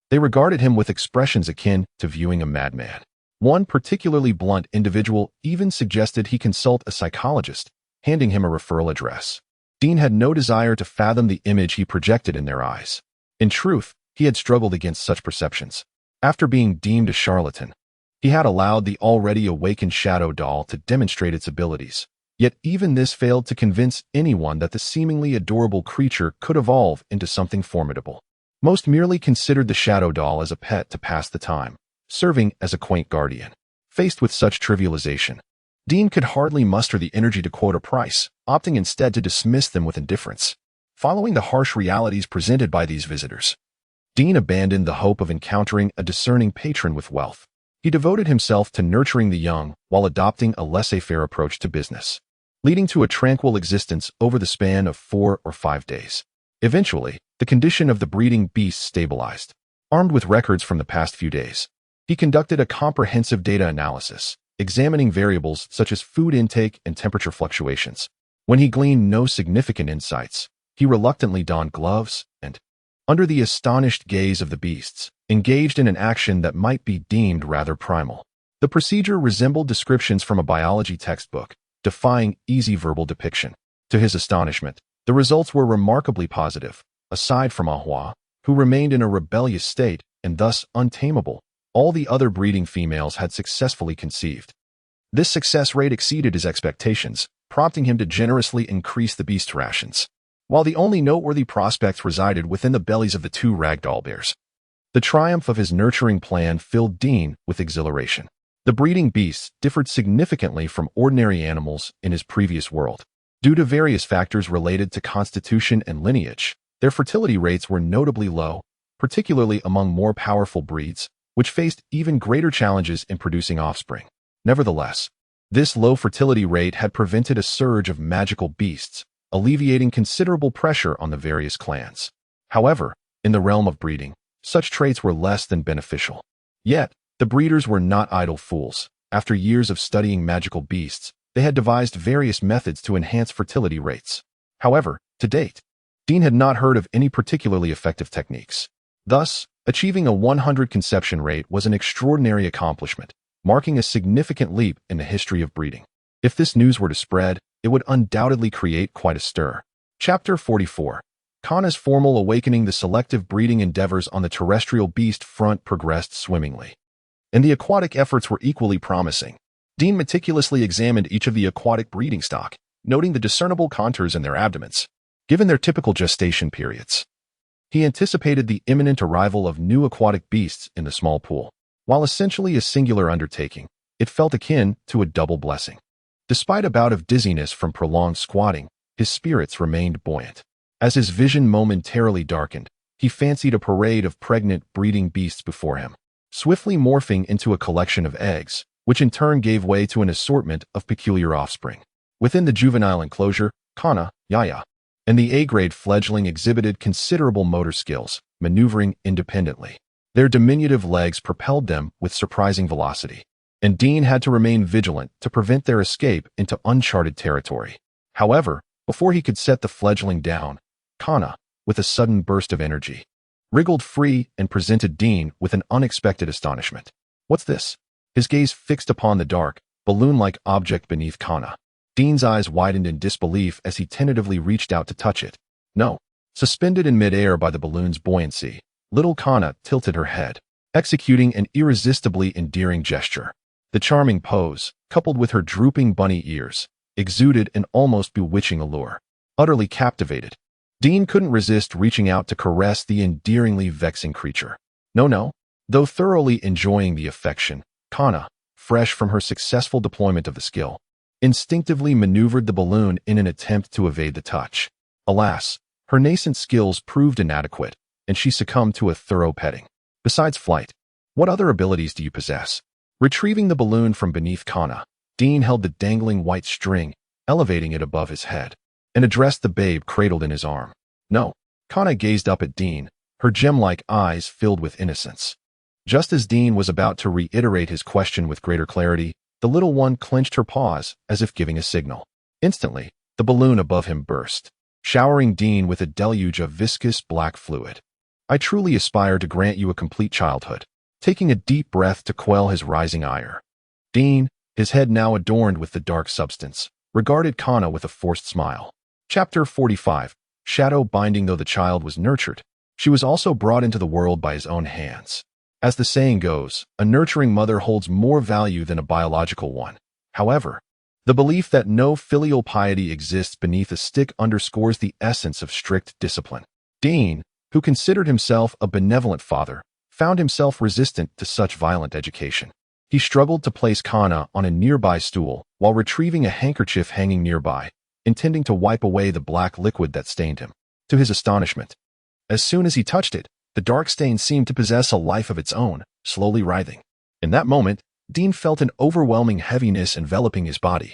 they regarded him with expressions akin to viewing a madman. One particularly blunt individual even suggested he consult a psychologist, handing him a referral address. Dean had no desire to fathom the image he projected in their eyes. In truth, he had struggled against such perceptions. After being deemed a charlatan, he had allowed the already awakened shadow doll to demonstrate its abilities. Yet even this failed to convince anyone that the seemingly adorable creature could evolve into something formidable. Most merely considered the shadow doll as a pet to pass the time, serving as a quaint guardian. Faced with such trivialization, Dean could hardly muster the energy to quote a price, opting instead to dismiss them with indifference. Following the harsh realities presented by these visitors, Dean abandoned the hope of encountering a discerning patron with wealth. He devoted himself to nurturing the young while adopting a laissez-faire approach to business, leading to a tranquil existence over the span of 4 or 5 days. Eventually, the condition of the breeding beasts stabilized. Armed with records from the past few days, he conducted a comprehensive data analysis, examining variables such as food intake and temperature fluctuations. When he gleaned no significant insights, he reluctantly donned gloves and, under the astonished gaze of the beasts, engaged in an action that might be deemed rather primal. The procedure resembled descriptions from a biology textbook, defying easy verbal depiction. To his astonishment, the results were remarkably positive. Aside from Ahua, who remained in a rebellious state and thus untamable, all the other breeding females had successfully conceived. This success rate exceeded his expectations, prompting him to generously increase the beast rations. While the only noteworthy prospects resided within the bellies of the 2 ragdoll bears, the triumph of his nurturing plan filled Dean with exhilaration. The breeding beasts differed significantly from ordinary animals in his previous world. Due to various factors related to constitution and lineage, their fertility rates were notably low, particularly among more powerful breeds, which faced even greater challenges in producing offspring. Nevertheless, this low fertility rate had prevented a surge of magical beasts, alleviating considerable pressure on the various clans. However, in the realm of breeding, such traits were less than beneficial. Yet, the breeders were not idle fools. After years of studying magical beasts, they had devised various methods to enhance fertility rates. However, to date, Dean had not heard of any particularly effective techniques. Thus, achieving a 100 conception rate was an extraordinary accomplishment, marking a significant leap in the history of breeding. If this news were to spread, it would undoubtedly create quite a stir. Chapter 44. Kana's formal awakening. The selective breeding endeavors on the terrestrial beast front progressed swimmingly, and the aquatic efforts were equally promising. Dean meticulously examined each of the aquatic breeding stock, noting the discernible contours in their abdomens. Given their typical gestation periods, he anticipated the imminent arrival of new aquatic beasts in the small pool. While essentially a singular undertaking, it felt akin to a double blessing. Despite a bout of dizziness from prolonged squatting, his spirits remained buoyant. As his vision momentarily darkened, he fancied a parade of pregnant, breeding beasts before him, swiftly morphing into a collection of eggs, which in turn gave way to an assortment of peculiar offspring. Within the juvenile enclosure, Kana, Yaya, and the A-grade fledgling exhibited considerable motor skills, maneuvering independently. Their diminutive legs propelled them with surprising velocity, and Dean had to remain vigilant to prevent their escape into uncharted territory. However, before he could set the fledgling down, Kana, with a sudden burst of energy, wriggled free and presented Dean with an unexpected astonishment. "What's this?" His gaze fixed upon the dark, balloon-like object beneath Kana. Dean's eyes widened in disbelief as he tentatively reached out to touch it. No. Suspended in midair by the balloon's buoyancy, little Kana tilted her head, executing an irresistibly endearing gesture. The charming pose, coupled with her drooping bunny ears, exuded an almost bewitching allure. Utterly captivated, Dean couldn't resist reaching out to caress the endearingly vexing creature. No. Though thoroughly enjoying the affection, Kana, fresh from her successful deployment of the skill, instinctively maneuvered the balloon in an attempt to evade the touch. Alas, her nascent skills proved inadequate, and she succumbed to a thorough petting. Besides flight, what other abilities do you possess? Retrieving the balloon from beneath Kana, Dean held the dangling white string, elevating it above his head, and addressed the babe cradled in his arm. No. Kana gazed up at Dean, her gem-like eyes filled with innocence. Just as Dean was about to reiterate his question with greater clarity, the little one clenched her paws as if giving a signal. Instantly, the balloon above him burst, showering Dean with a deluge of viscous black fluid. I truly aspire to grant you a complete childhood. Taking a deep breath to quell his rising ire, Dean, his head now adorned with the dark substance, regarded Kana with a forced smile. Chapter 45. Shadow binding. Though the child was nurtured, she was also brought into the world by his own hands. As the saying goes, a nurturing mother holds more value than a biological one. However, the belief that no filial piety exists beneath a stick underscores the essence of strict discipline. Dean, who considered himself a benevolent father, found himself resistant to such violent education. He struggled to place Kana on a nearby stool while retrieving a handkerchief hanging nearby, intending to wipe away the black liquid that stained him. To his astonishment, as soon as he touched it, the dark stain seemed to possess a life of its own, slowly writhing. In that moment, Dean felt an overwhelming heaviness enveloping his body,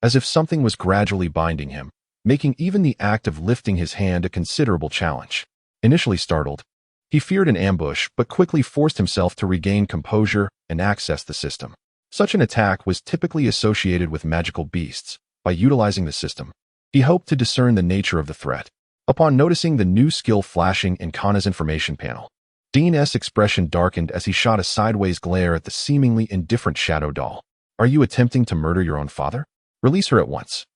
as if something was gradually binding him, making even the act of lifting his hand a considerable challenge. Initially startled, he feared an ambush but quickly forced himself to regain composure and access the system. Such an attack was typically associated with magical beasts. By utilizing the system, he hoped to discern the nature of the threat. Upon noticing the new skill flashing in Kana's information panel, Dean's expression darkened as he shot a sideways glare at the seemingly indifferent shadow doll. "Are you attempting to murder your own father? Release her at once.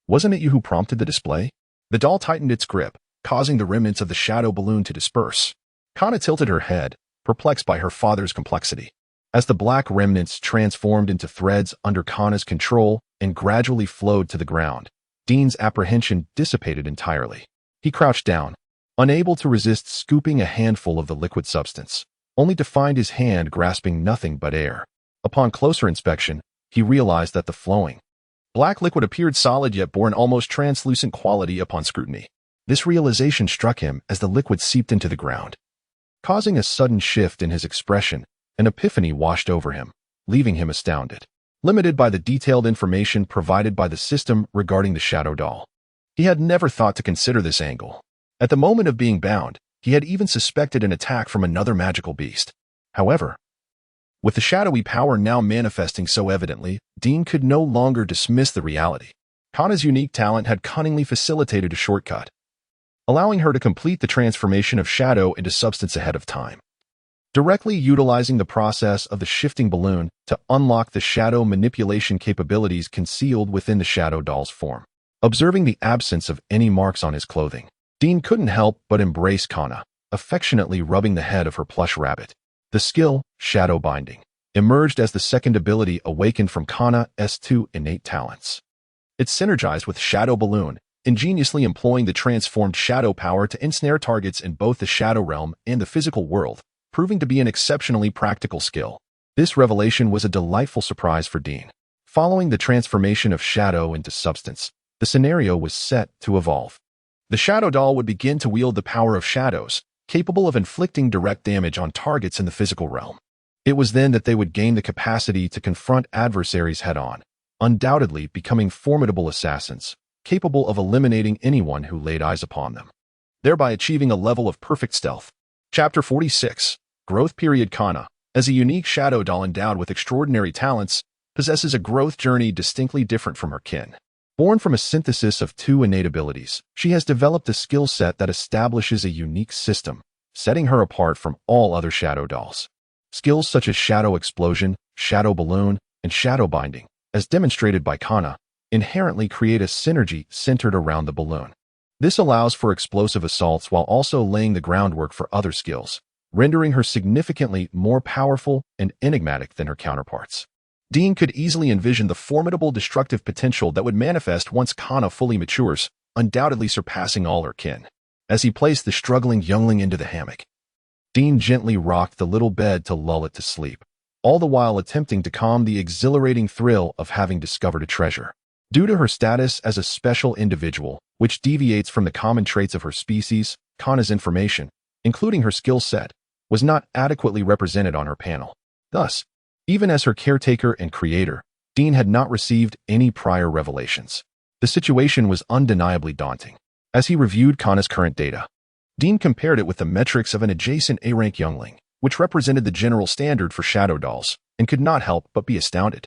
Wasn't it you who prompted the display?" The doll tightened its grip, causing the remnants of the shadow balloon to disperse. Kana tilted her head, perplexed by her father's complexity. As the black remnants transformed into threads under Kana's control and gradually flowed to the ground, Dean's apprehension dissipated entirely. He crouched down, unable to resist scooping a handful of the liquid substance, only to find his hand grasping nothing but air. Upon closer inspection, he realized that the flowing black liquid appeared solid yet bore an almost translucent quality upon scrutiny. This realization struck him as the liquid seeped into the ground. Causing a sudden shift in his expression, an epiphany washed over him, leaving him astounded. Limited by the detailed information provided by the system regarding the shadow doll, he had never thought to consider this angle. At the moment of being bound, he had even suspected an attack from another magical beast. However, with the shadowy power now manifesting so evidently, Dean could no longer dismiss the reality. Kana's unique talent had cunningly facilitated a shortcut, allowing her to complete the transformation of shadow into substance ahead of time, directly utilizing the process of the shifting balloon to unlock the shadow manipulation capabilities concealed within the shadow doll's form. Observing the absence of any marks on his clothing, Dean couldn't help but embrace Kana, affectionately rubbing the head of her plush rabbit. The skill, shadow binding, emerged as the second ability awakened from Kana's two innate talents. It synergized with Shadow Balloon, ingeniously employing the transformed shadow power to ensnare targets in both the shadow realm and the physical world, proving to be an exceptionally practical skill. This revelation was a delightful surprise for Dean. Following the transformation of shadow into substance, The scenario was set to evolve. The shadow doll would begin to wield the power of shadows, capable of inflicting direct damage on targets in the physical realm. It was then that they would gain the capacity to confront adversaries head-on, undoubtedly becoming formidable assassins, capable of eliminating anyone who laid eyes upon them, thereby achieving a level of perfect stealth. Chapter 46. Growth Period. Kana, as a unique shadow doll endowed with extraordinary talents, possesses a growth journey distinctly different from her kin. Born from a synthesis of two innate abilities, she has developed a skill set that establishes a unique system, setting her apart from all other shadow dolls. Skills such as shadow explosion, shadow balloon, and shadow binding, as demonstrated by Kana, inherently create a synergy centered around the balloon. This allows for explosive assaults while also laying the groundwork for other skills, rendering her significantly more powerful and enigmatic than her counterparts. Dean could easily envision the formidable destructive potential that would manifest once Kana fully matures, undoubtedly surpassing all her kin. As he placed the struggling youngling into the hammock, Dean gently rocked the little bed to lull it to sleep, all the while attempting to calm the exhilarating thrill of having discovered a treasure. Due to her status as a special individual, which deviates from the common traits of her species, Kana's information, including her skill set, was not adequately represented on her panel. Thus, even as her caretaker and creator, Dean had not received any prior revelations. The situation was undeniably daunting. As he reviewed Kana's current data, Dean compared it with the metrics of an adjacent A-rank youngling, which represented the general standard for shadow dolls, and could not help but be astounded.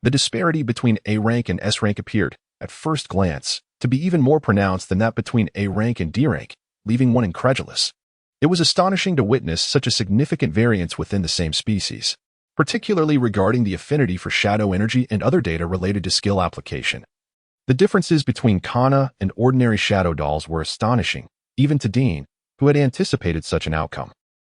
The disparity between A-rank and S-rank appeared, at first glance, to be even more pronounced than that between A-rank and D-rank, leaving one incredulous. It was astonishing to witness such a significant variance within the same species, particularly regarding the affinity for shadow energy and other data related to skill application. The differences between Kana and ordinary shadow dolls were astonishing, even to Dean, who had anticipated such an outcome.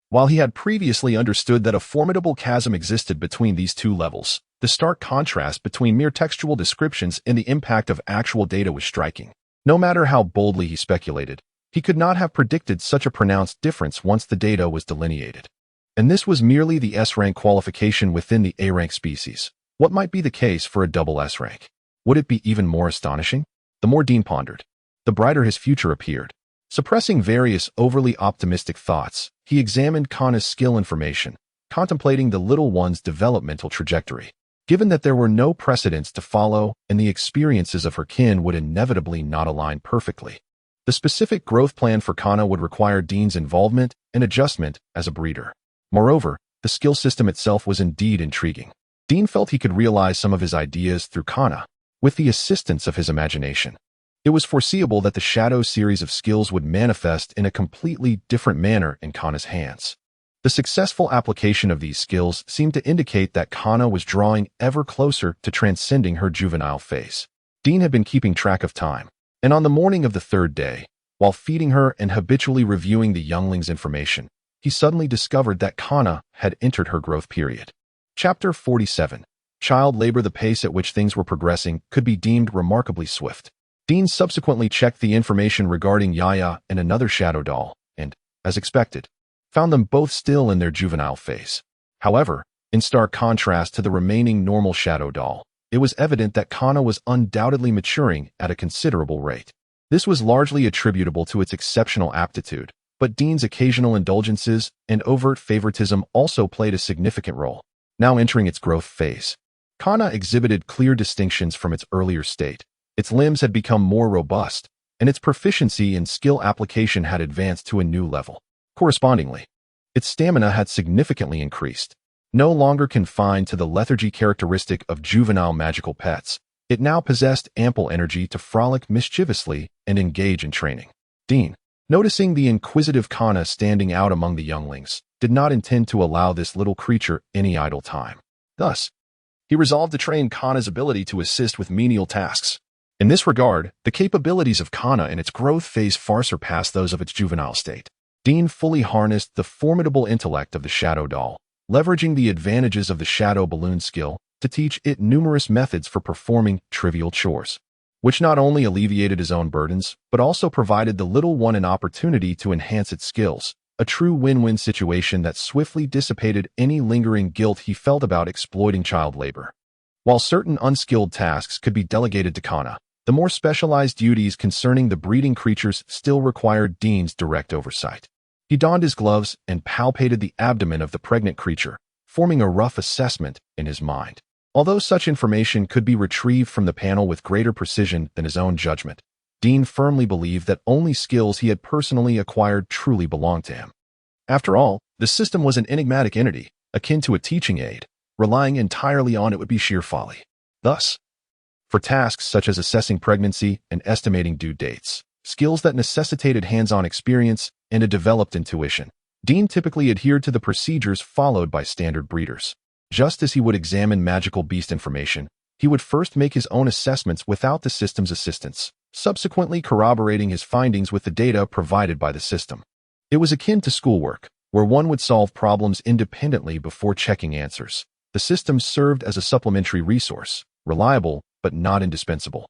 While he had previously understood that a formidable chasm existed between these two levels, the stark contrast between mere textual descriptions and the impact of actual data was striking. No matter how boldly he speculated, he could not have predicted such a pronounced difference once the data was delineated. And this was merely the S-rank qualification within the A-rank species. What might be the case for a double S-rank? Would it be even more astonishing? The more Dean pondered, the brighter his future appeared. Suppressing various overly optimistic thoughts, he examined Kana's skill information, contemplating the little one's developmental trajectory. Given that there were no precedents to follow and the experiences of her kin would inevitably not align perfectly, the specific growth plan for Kana would require Dean's involvement and adjustment as a breeder. Moreover, the skill system itself was indeed intriguing. Dean felt he could realize some of his ideas through Kana, with the assistance of his imagination. It was foreseeable that the Shadow series of skills would manifest in a completely different manner in Kana's hands. The successful application of these skills seemed to indicate that Kana was drawing ever closer to transcending her juvenile phase. Dean had been keeping track of time, and on the morning of the third day, while feeding her and habitually reviewing the youngling's information, he suddenly discovered that Kana had entered her growth period. Chapter 47. Child labor. The pace at which things were progressing could be deemed remarkably swift. Dean subsequently checked the information regarding Yaya and another shadow doll, and, as expected, found them both still in their juvenile phase. However, in stark contrast to the remaining normal shadow doll, it was evident that Kana was undoubtedly maturing at a considerable rate. This was largely attributable to its exceptional aptitude, but Dean's occasional indulgences and overt favoritism also played a significant role. Now entering its growth phase, Kana exhibited clear distinctions from its earlier state. Its limbs had become more robust, and its proficiency in skill application had advanced to a new level. Correspondingly, its stamina had significantly increased. No longer confined to the lethargy characteristic of juvenile magical pets, it now possessed ample energy to frolic mischievously and engage in training. Dean, noticing the inquisitive Kana standing out among the younglings, did not intend to allow this little creature any idle time. Thus, he resolved to train Kana's ability to assist with menial tasks. In this regard, the capabilities of Kana in its growth phase far surpassed those of its juvenile state. Dean fully harnessed the formidable intellect of the shadow doll, leveraging the advantages of the shadow balloon skill to teach it numerous methods for performing trivial chores, which not only alleviated his own burdens, but also provided the little one an opportunity to enhance its skills, a true win-win situation that swiftly dissipated any lingering guilt he felt about exploiting child labor. While certain unskilled tasks could be delegated to Kana, the more specialized duties concerning the breeding creatures still required Dean's direct oversight. He donned his gloves and palpated the abdomen of the pregnant creature, forming a rough assessment in his mind. Although such information could be retrieved from the panel with greater precision than his own judgment, Dean firmly believed that only skills he had personally acquired truly belonged to him. After all, the system was an enigmatic entity, akin to a teaching aid. Relying entirely on it would be sheer folly. Thus, for tasks such as assessing pregnancy and estimating due dates, skills that necessitated hands-on experience and a developed intuition, Dean typically adhered to the procedures followed by standard breeders. Just as he would examine magical beast information, he would first make his own assessments without the system's assistance, subsequently corroborating his findings with the data provided by the system. It was akin to schoolwork, where one would solve problems independently before checking answers. The system served as a supplementary resource, reliable but not indispensable,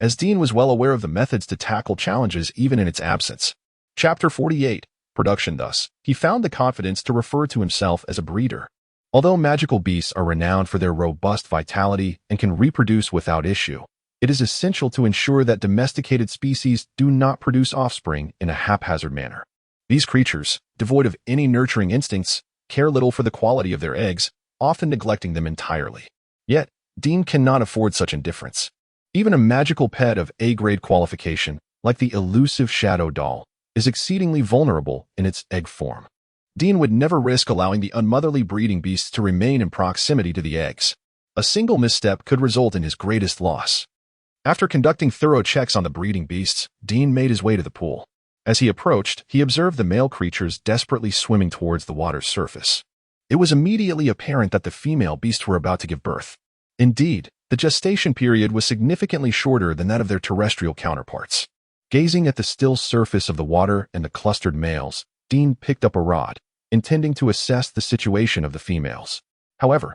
as Dean was well aware of the methods to tackle challenges even in its absence. Chapter 48, Production. Thus, he found the confidence to refer to himself as a breeder. Although magical beasts are renowned for their robust vitality and can reproduce without issue, it is essential to ensure that domesticated species do not produce offspring in a haphazard manner. These creatures, devoid of any nurturing instincts, care little for the quality of their eggs, often neglecting them entirely. Yet, Dean cannot afford such indifference. Even a magical pet of A-grade qualification, like the elusive shadow doll, is exceedingly vulnerable in its egg form. Dean would never risk allowing the unmotherly breeding beasts to remain in proximity to the eggs. A single misstep could result in his greatest loss. After conducting thorough checks on the breeding beasts, Dean made his way to the pool. As he approached, he observed the male creatures desperately swimming towards the water's surface. It was immediately apparent that the female beasts were about to give birth. Indeed, the gestation period was significantly shorter than that of their terrestrial counterparts. Gazing at the still surface of the water and the clustered males, Dean picked up a rod, intending to assess the situation of the females. However,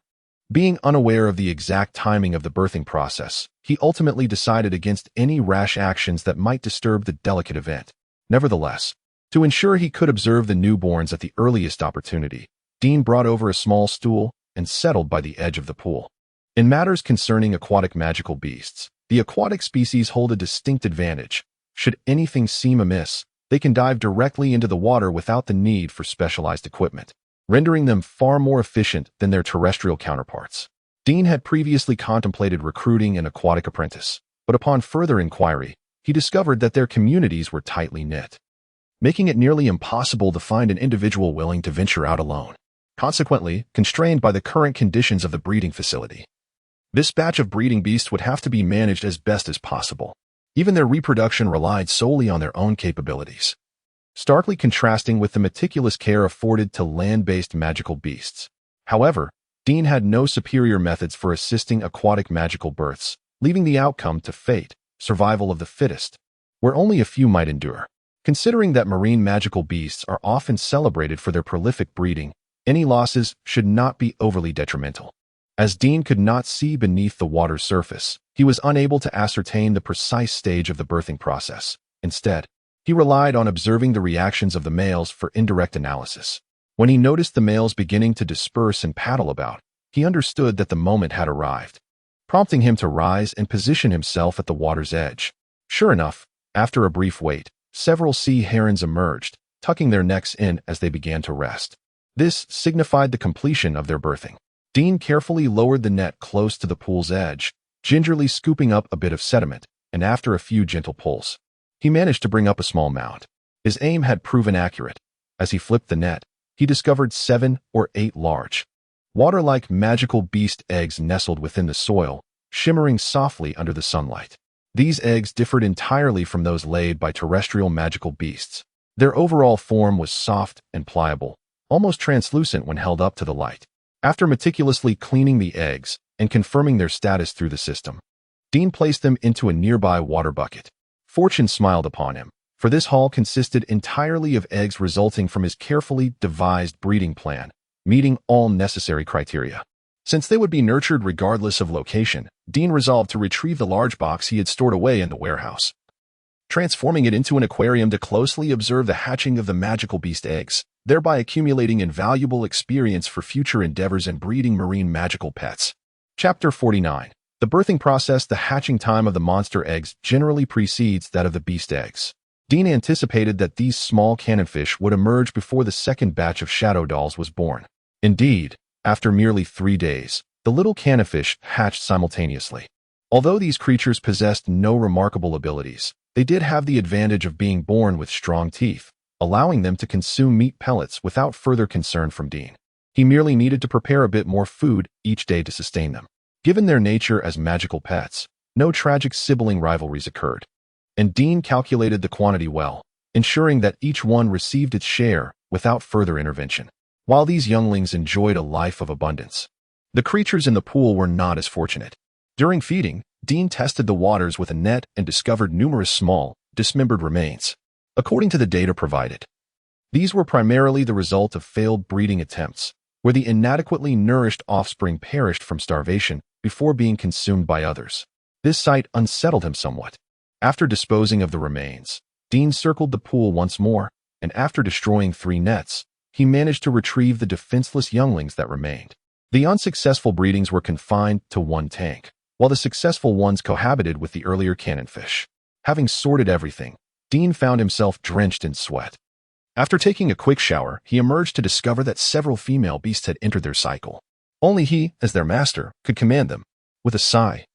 being unaware of the exact timing of the birthing process, he ultimately decided against any rash actions that might disturb the delicate event. Nevertheless, to ensure he could observe the newborns at the earliest opportunity, Dean brought over a small stool and settled by the edge of the pool. In matters concerning aquatic magical beasts, the aquatic species hold a distinct advantage. Should anything seem amiss, they can dive directly into the water without the need for specialized equipment, rendering them far more efficient than their terrestrial counterparts. Dean had previously contemplated recruiting an aquatic apprentice, but upon further inquiry, he discovered that their communities were tightly knit, making it nearly impossible to find an individual willing to venture out alone. Consequently, constrained by the current conditions of the breeding facility, this batch of breeding beasts would have to be managed as best as possible. Even their reproduction relied solely on their own capabilities, starkly contrasting with the meticulous care afforded to land-based magical beasts. However, Dean had no superior methods for assisting aquatic magical births, leaving the outcome to fate, survival of the fittest, where only a few might endure. Considering that marine magical beasts are often celebrated for their prolific breeding, any losses should not be overly detrimental. As Dean could not see beneath the water's surface, he was unable to ascertain the precise stage of the birthing process. Instead, he relied on observing the reactions of the males for indirect analysis. When he noticed the males beginning to disperse and paddle about, he understood that the moment had arrived, prompting him to rise and position himself at the water's edge. Sure enough, after a brief wait, several sea herons emerged, tucking their necks in as they began to rest. This signified the completion of their birthing. Dean carefully lowered the net close to the pool's edge, gingerly scooping up a bit of sediment, and after a few gentle pulls, he managed to bring up a small mound. His aim had proven accurate. As he flipped the net, he discovered 7 or 8 large, water-like magical beast eggs nestled within the soil, shimmering softly under the sunlight. These eggs differed entirely from those laid by terrestrial magical beasts. Their overall form was soft and pliable, almost translucent when held up to the light. After meticulously cleaning the eggs and confirming their status through the system, Dean placed them into a nearby water bucket. Fortune smiled upon him, for this haul consisted entirely of eggs resulting from his carefully devised breeding plan, meeting all necessary criteria. Since they would be nurtured regardless of location, Dean resolved to retrieve the large box he had stored away in the warehouse, transforming it into an aquarium to closely observe the hatching of the magical beast eggs, thereby accumulating invaluable experience for future endeavors in breeding marine magical pets. Chapter 49. The The birthing process, the hatching time of the monster eggs generally precedes that of the beast eggs. Dean anticipated that these small cannonfish would emerge before the second batch of shadow dolls was born. Indeed, after merely 3 days, the little cannonfish hatched simultaneously. Although these creatures possessed no remarkable abilities, they did have the advantage of being born with strong teeth, allowing them to consume meat pellets without further concern from Dean. He merely needed to prepare a bit more food each day to sustain them. Given their nature as magical pets, no tragic sibling rivalries occurred, and Dean calculated the quantity well, ensuring that each one received its share without further intervention. While these younglings enjoyed a life of abundance, the creatures in the pool were not as fortunate. During feeding, Dean tested the waters with a net and discovered numerous small, dismembered remains. According to the data provided, these were primarily the result of failed breeding attempts, where the inadequately nourished offspring perished from starvation before being consumed by others. This sight unsettled him somewhat. After disposing of the remains, Dean circled the pool once more, and after destroying 3 nets, he managed to retrieve the defenseless younglings that remained. The unsuccessful breedings were confined to 1 tank, while the successful ones cohabited with the earlier cannonfish. Having sorted everything, Dean found himself drenched in sweat. After taking a quick shower, he emerged to discover that several female beasts had entered their cycle. Only he, as their master, could command them. With a sigh,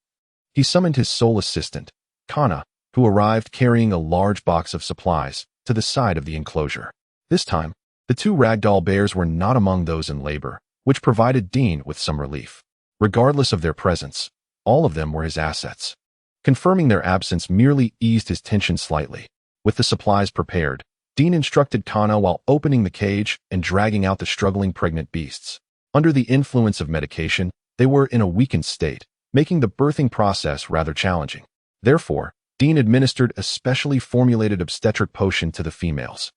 he summoned his sole assistant, Kana, who arrived carrying a large box of supplies to the side of the enclosure. This time, the 2 ragdoll bears were not among those in labor, which provided Dean with some relief. Regardless of their presence, all of them were his assets. Confirming their absence merely eased his tension slightly. With the supplies prepared, Dean instructed Kana while opening the cage and dragging out the struggling pregnant beasts. Under the influence of medication, they were in a weakened state, making the birthing process rather challenging. Therefore, Dean administered a specially formulated obstetric potion to the females,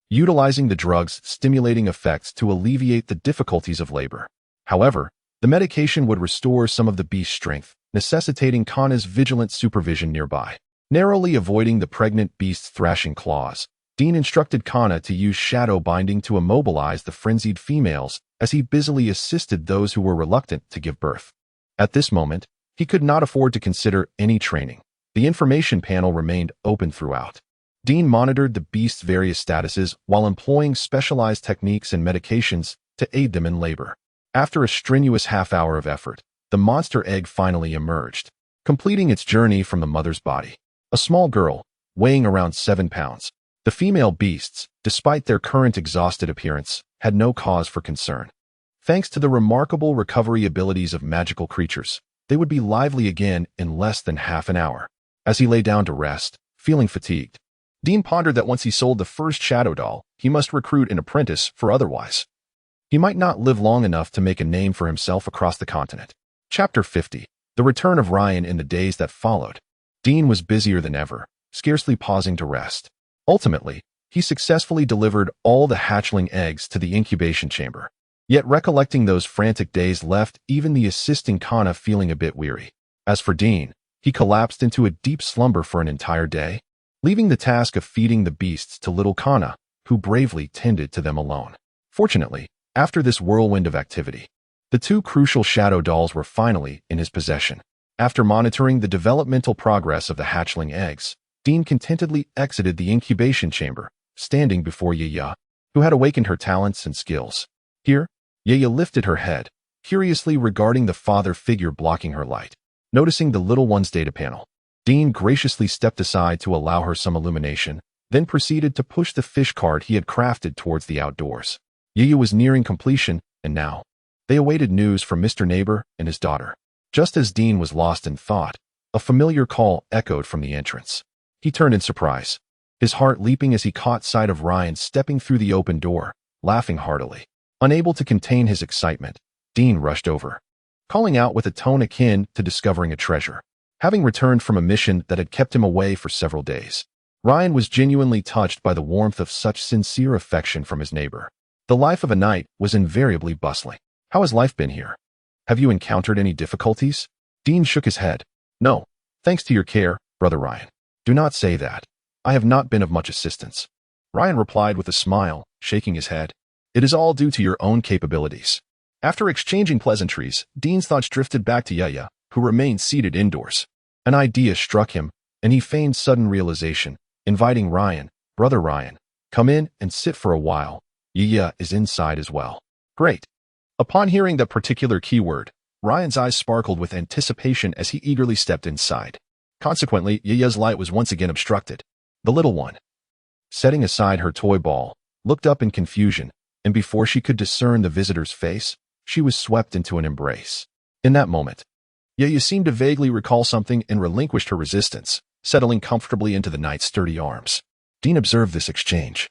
utilizing the drug's stimulating effects to alleviate the difficulties of labor. However, the medication would restore some of the beast's strength, necessitating Kana's vigilant supervision nearby. Narrowly avoiding the pregnant beast's thrashing claws, Dean instructed Kana to use shadow binding to immobilize the frenzied females as he busily assisted those who were reluctant to give birth. At this moment, he could not afford to consider any training. The information panel remained open throughout. Dean monitored the beast's various statuses while employing specialized techniques and medications to aid them in labor. After a strenuous half-hour of effort, the monster egg finally emerged, completing its journey from the mother's body. A small girl, weighing around 7 pounds. The female beasts, despite their current exhausted appearance, had no cause for concern. Thanks to the remarkable recovery abilities of magical creatures, they would be lively again in less than half an hour. As he lay down to rest, feeling fatigued, Dean pondered that once he sold the first shadow doll, he must recruit an apprentice, for otherwise he might not live long enough to make a name for himself across the continent. Chapter 50. The return of Ryan. In the days that followed, Dean was busier than ever, scarcely pausing to rest. Ultimately, he successfully delivered all the hatchling eggs to the incubation chamber. Yet recollecting those frantic days left even the assisting Kana feeling a bit weary. As for Dean, he collapsed into a deep slumber for an entire day, leaving the task of feeding the beasts to little Kana, who bravely tended to them alone. Fortunately, after this whirlwind of activity, the 2 crucial shadow dolls were finally in his possession. After monitoring the developmental progress of the hatchling eggs, Dean contentedly exited the incubation chamber, standing before Yaya, who had awakened her talents and skills. Here, Yaya lifted her head, curiously regarding the father figure blocking her light. Noticing the little one's data panel, Dean graciously stepped aside to allow her some illumination, then proceeded to push the fish cart he had crafted towards the outdoors. Yaya was nearing completion, and now they awaited news from Mr. Neighbor and his daughter. Just as Dean was lost in thought, a familiar call echoed from the entrance. He turned in surprise, his heart leaping as he caught sight of Ryan stepping through the open door, laughing heartily. Unable to contain his excitement, Dean rushed over, calling out with a tone akin to discovering a treasure. Having returned from a mission that had kept him away for several days, Ryan was genuinely touched by the warmth of such sincere affection from his neighbor. The life of a knight was invariably bustling. How has life been here? Have you encountered any difficulties? Dean shook his head. No, thanks to your care, Brother Ryan. Do not say that. I have not been of much assistance. Ryan replied with a smile, shaking his head. It is all due to your own capabilities. After exchanging pleasantries, Dean's thoughts drifted back to Yaya, who remained seated indoors. An idea struck him, and he feigned sudden realization, inviting Ryan, "Brother Ryan, come in and sit for a while. Yaya is inside as well." "Great." Upon hearing that particular keyword, Ryan's eyes sparkled with anticipation as he eagerly stepped inside. Consequently, Yaya's light was once again obstructed. The little one, setting aside her toy ball, looked up in confusion, and before she could discern the visitor's face, she was swept into an embrace. In that moment, Yaya seemed to vaguely recall something and relinquished her resistance, settling comfortably into the knight's sturdy arms. Dean observed this exchange.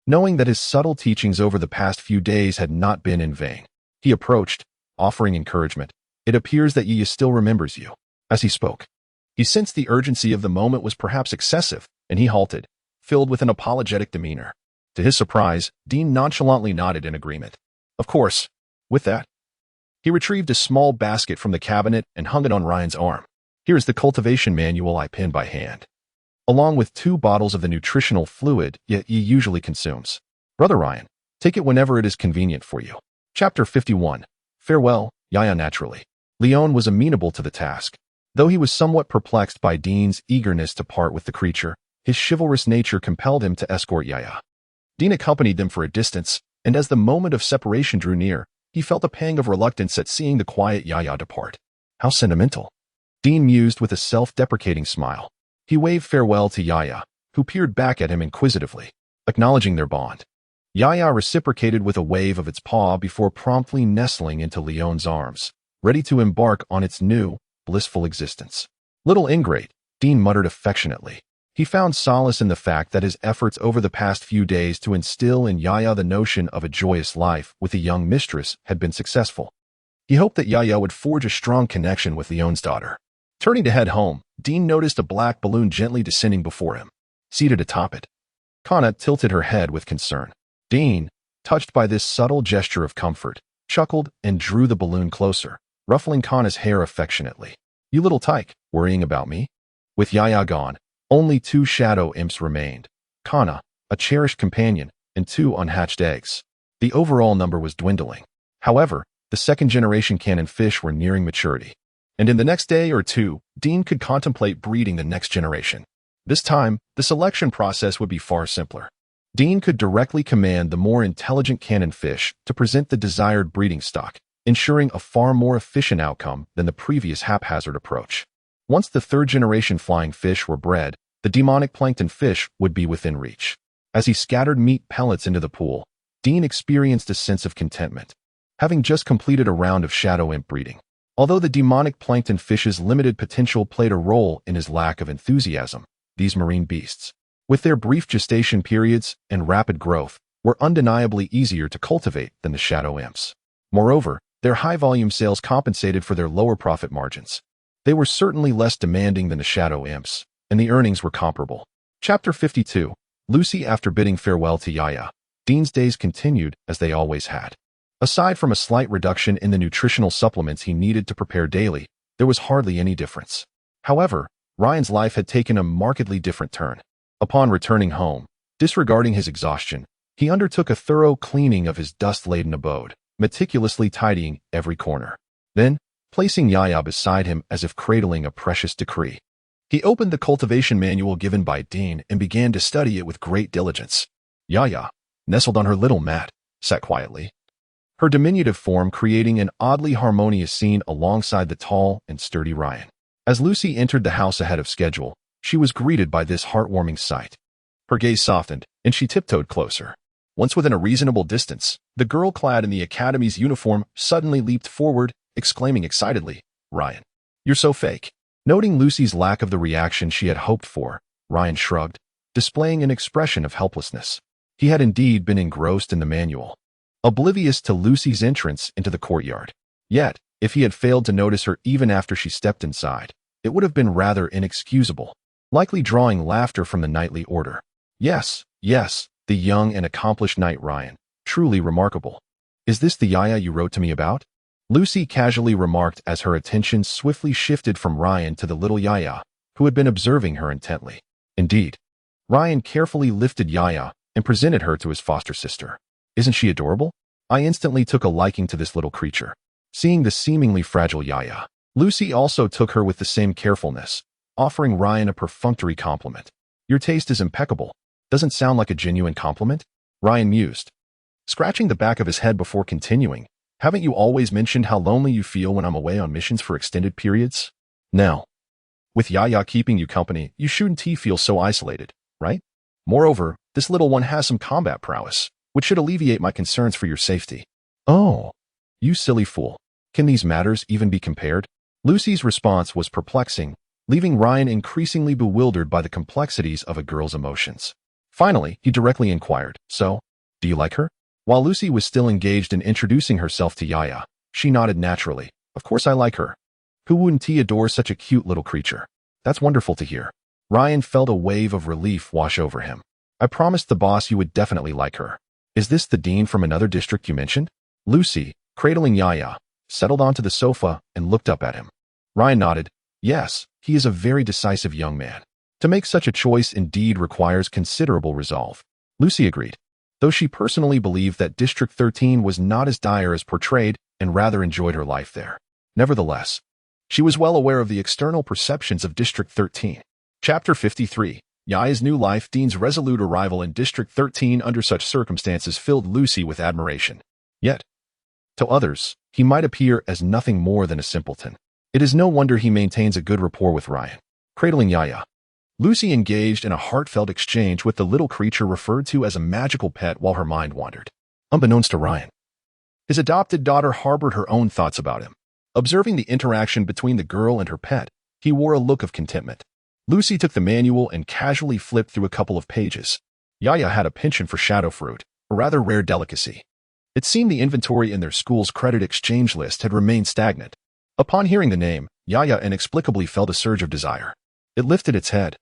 Knowing that his subtle teachings over the past few days had not been in vain, he approached, offering encouragement. "It appears that Yaya still remembers you." As he spoke, he sensed the urgency of the moment was perhaps excessive, and he halted, filled with an apologetic demeanor. To his surprise, Dean nonchalantly nodded in agreement. "Of course." With that, he retrieved a small basket from the cabinet and hung it on Ryan's arm. "Here is the cultivation manual I penned by hand, along with 2 bottles of the nutritional fluid Yaya usually consumes. Brother Ryan, take it whenever it is convenient for you." Chapter 51. Farewell, Yaya. Naturally, Leon was amenable to the task. Though he was somewhat perplexed by Dean's eagerness to part with the creature, his chivalrous nature compelled him to escort Yaya. Dean accompanied them for a distance, and as the moment of separation drew near, he felt a pang of reluctance at seeing the quiet Yaya depart. How sentimental, Dean mused with a self-deprecating smile. He waved farewell to Yaya, who peered back at him inquisitively, acknowledging their bond. Yaya reciprocated with a wave of its paw before promptly nestling into Leon's arms, ready to embark on its new, blissful existence. "Little ingrate," Dean muttered affectionately. He found solace in the fact that his efforts over the past few days to instill in Yaya the notion of a joyous life with a young mistress had been successful. He hoped that Yaya would forge a strong connection with Leon's daughter. Turning to head home, Dean noticed a black balloon gently descending before him. Seated atop it, Kana tilted her head with concern. Dean, touched by this subtle gesture of comfort, chuckled and drew the balloon closer, ruffling Kana's hair affectionately. "You little tyke, worrying about me?" With Yaya gone, only 2 shadow imps remained, Kana, a cherished companion, and 2 unhatched eggs. The overall number was dwindling. However, the second-generation cannon fish were nearing maturity, and in the next day or 2, Dean could contemplate breeding the next generation. This time, the selection process would be far simpler. Dean could directly command the more intelligent cannon fish to present the desired breeding stock, ensuring a far more efficient outcome than the previous haphazard approach. Once the third-generation flying fish were bred, the demonic plankton fish would be within reach. As he scattered meat pellets into the pool, Dean experienced a sense of contentment, having just completed a round of shadow imp breeding. Although the demonic plankton fish's limited potential played a role in his lack of enthusiasm, these marine beasts, with their brief gestation periods and rapid growth, were undeniably easier to cultivate than the shadow imps. Moreover, their high-volume sales compensated for their lower profit margins. They were certainly less demanding than the shadow imps, and the earnings were comparable. Chapter 52. Lucy. After bidding farewell to Yaya, Dean's days continued as they always had. Aside from a slight reduction in the nutritional supplements he needed to prepare daily, there was hardly any difference. However, Ryan's life had taken a markedly different turn. Upon returning home, disregarding his exhaustion, he undertook a thorough cleaning of his dust-laden abode, meticulously tidying every corner. Then, placing Yaya beside him as if cradling a precious decree, he opened the cultivation manual given by Dean and began to study it with great diligence. Yaya, nestled on her little mat, sat quietly, her diminutive form creating an oddly harmonious scene alongside the tall and sturdy Ryan. As Lucy entered the house ahead of schedule, she was greeted by this heartwarming sight. Her gaze softened, and she tiptoed closer. Once within a reasonable distance, the girl clad in the academy's uniform suddenly leaped forward, exclaiming excitedly, "Ryan, you're so fake." Noting Lucy's lack of the reaction she had hoped for, Ryan shrugged, displaying an expression of helplessness. He had indeed been engrossed in the manual, oblivious to Lucy's entrance into the courtyard. Yet, if he had failed to notice her even after she stepped inside, it would have been rather inexcusable, likely drawing laughter from the knightly order. Yes, the young and accomplished knight Ryan, truly remarkable. "Is this the Yaya you wrote to me about?" Lucy casually remarked as her attention swiftly shifted from Ryan to the little Yaya, who had been observing her intently. Indeed. Ryan carefully lifted Yaya and presented her to his foster sister. "Isn't she adorable?" I instantly took a liking to this little creature. Seeing the seemingly fragile Yaya, Lucy also took her with the same carefulness, offering Ryan a perfunctory compliment. Your taste is impeccable. Doesn't sound like a genuine compliment? Ryan mused, scratching the back of his head before continuing. Haven't you always mentioned how lonely you feel when I'm away on missions for extended periods? Now, with Yaya keeping you company, you shouldn't feel so isolated, right? Moreover, this little one has some combat prowess, which should alleviate my concerns for your safety. Oh, you silly fool. Can these matters even be compared? Lucy's response was perplexing, leaving Ryan increasingly bewildered by the complexities of a girl's emotions. Finally, he directly inquired, so, do you like her? While Lucy was still engaged in introducing herself to Yaya, she nodded naturally. Of course I like her. Who wouldn't adore such a cute little creature? That's wonderful to hear. Ryan felt a wave of relief wash over him. I promised the boss you would definitely like her. Is this the dean from another district you mentioned? Lucy, cradling Yaya, settled onto the sofa and looked up at him. Ryan nodded. Yes, he is a very decisive young man. To make such a choice indeed requires considerable resolve. Lucy agreed, though she personally believed that District 13 was not as dire as portrayed and rather enjoyed her life there. Nevertheless, she was well aware of the external perceptions of District 13. Chapter 53. Yaya's new life. Dean's resolute arrival in District 13 under such circumstances filled Lucy with admiration. Yet, to others, he might appear as nothing more than a simpleton. It is no wonder he maintains a good rapport with Ryan. Cradling Yaya, Lucy engaged in a heartfelt exchange with the little creature referred to as a magical pet while her mind wandered. Unbeknownst to Ryan, his adopted daughter harbored her own thoughts about him. Observing the interaction between the girl and her pet, he wore a look of contentment. Lucy took the manual and casually flipped through a couple of pages. Yaya had a penchant for shadow fruit, a rather rare delicacy. It seemed the inventory in their school's credit exchange list had remained stagnant. Upon hearing the name, Yaya inexplicably felt a surge of desire. It lifted its head,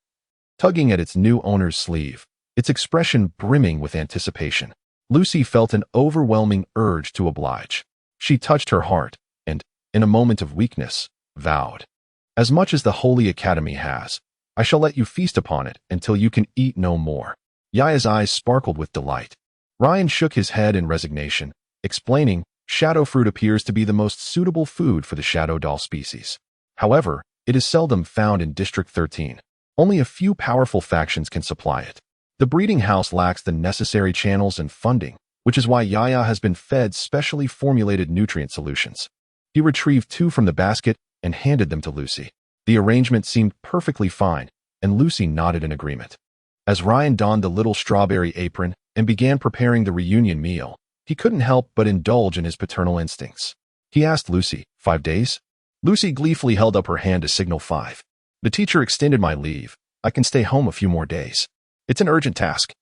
tugging at its new owner's sleeve, its expression brimming with anticipation. Lucy felt an overwhelming urge to oblige. She touched her heart and, in a moment of weakness, vowed, as much as the Holy Academy has, I shall let you feast upon it until you can eat no more. Yaya's eyes sparkled with delight. Ryan shook his head in resignation, explaining, shadow fruit appears to be the most suitable food for the shadow doll species. However, it is seldom found in District 13. Only a few powerful factions can supply it. The breeding house lacks the necessary channels and funding, which is why Yaya has been fed specially formulated nutrient solutions. He retrieved 2 from the basket and handed them to Lucy. The arrangement seemed perfectly fine, and Lucy nodded in agreement. As Ryan donned the little strawberry apron and began preparing the reunion meal, he couldn't help but indulge in his paternal instincts. He asked Lucy, 5 days? Lucy gleefully held up her hand to signal 5. The teacher extended my leave. I can stay home a few more days. It's an urgent task.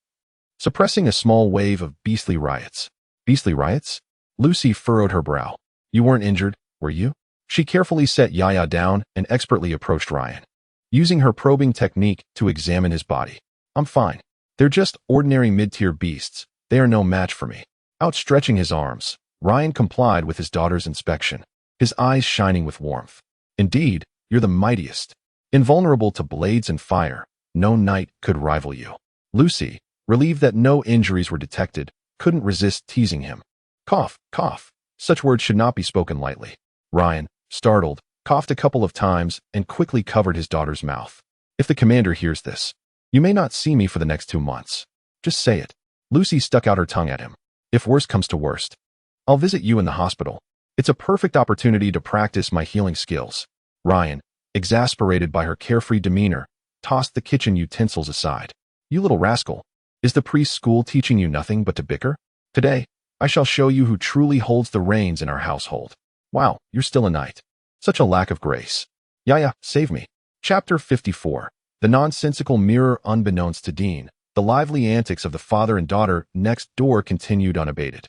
Suppressing a small wave of beastly riots. Beastly riots? Lucy furrowed her brow. You weren't injured, were you? She carefully set Yaya down and expertly approached Ryan, using her probing technique to examine his body. I'm fine. They're just ordinary mid-tier beasts. They are no match for me. Outstretching his arms, Ryan complied with his daughter's inspection, his eyes shining with warmth. Indeed, you're the mightiest. Invulnerable to blades and fire, no knight could rival you. Lucy, relieved that no injuries were detected, couldn't resist teasing him. Cough, cough. Such words should not be spoken lightly. Ryan, startled, coughed a couple of times and quickly covered his daughter's mouth. If the commander hears this, you may not see me for the next 2 months. Just say it. Lucy stuck out her tongue at him. If worst comes to worst, I'll visit you in the hospital. It's a perfect opportunity to practice my healing skills. Ryan, exasperated by her carefree demeanor, tossed the kitchen utensils aside. You little rascal. Is the priest's school teaching you nothing but to bicker? Today, I shall show you who truly holds the reins in our household. Wow, you're still a knight. Such a lack of grace. Yaya, save me. Chapter 54. The nonsensical mirror. Unbeknownst to Dean, the lively antics of the father and daughter next door continued unabated.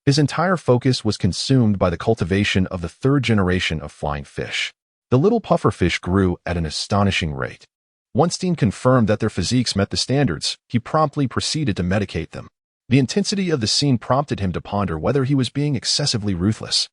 His entire focus was consumed by the cultivation of the 3rd generation of flying fish. The little pufferfish grew at an astonishing rate. Once Dean confirmed that their physiques met the standards, he promptly proceeded to medicate them. The intensity of the scene prompted him to ponder whether he was being excessively ruthless.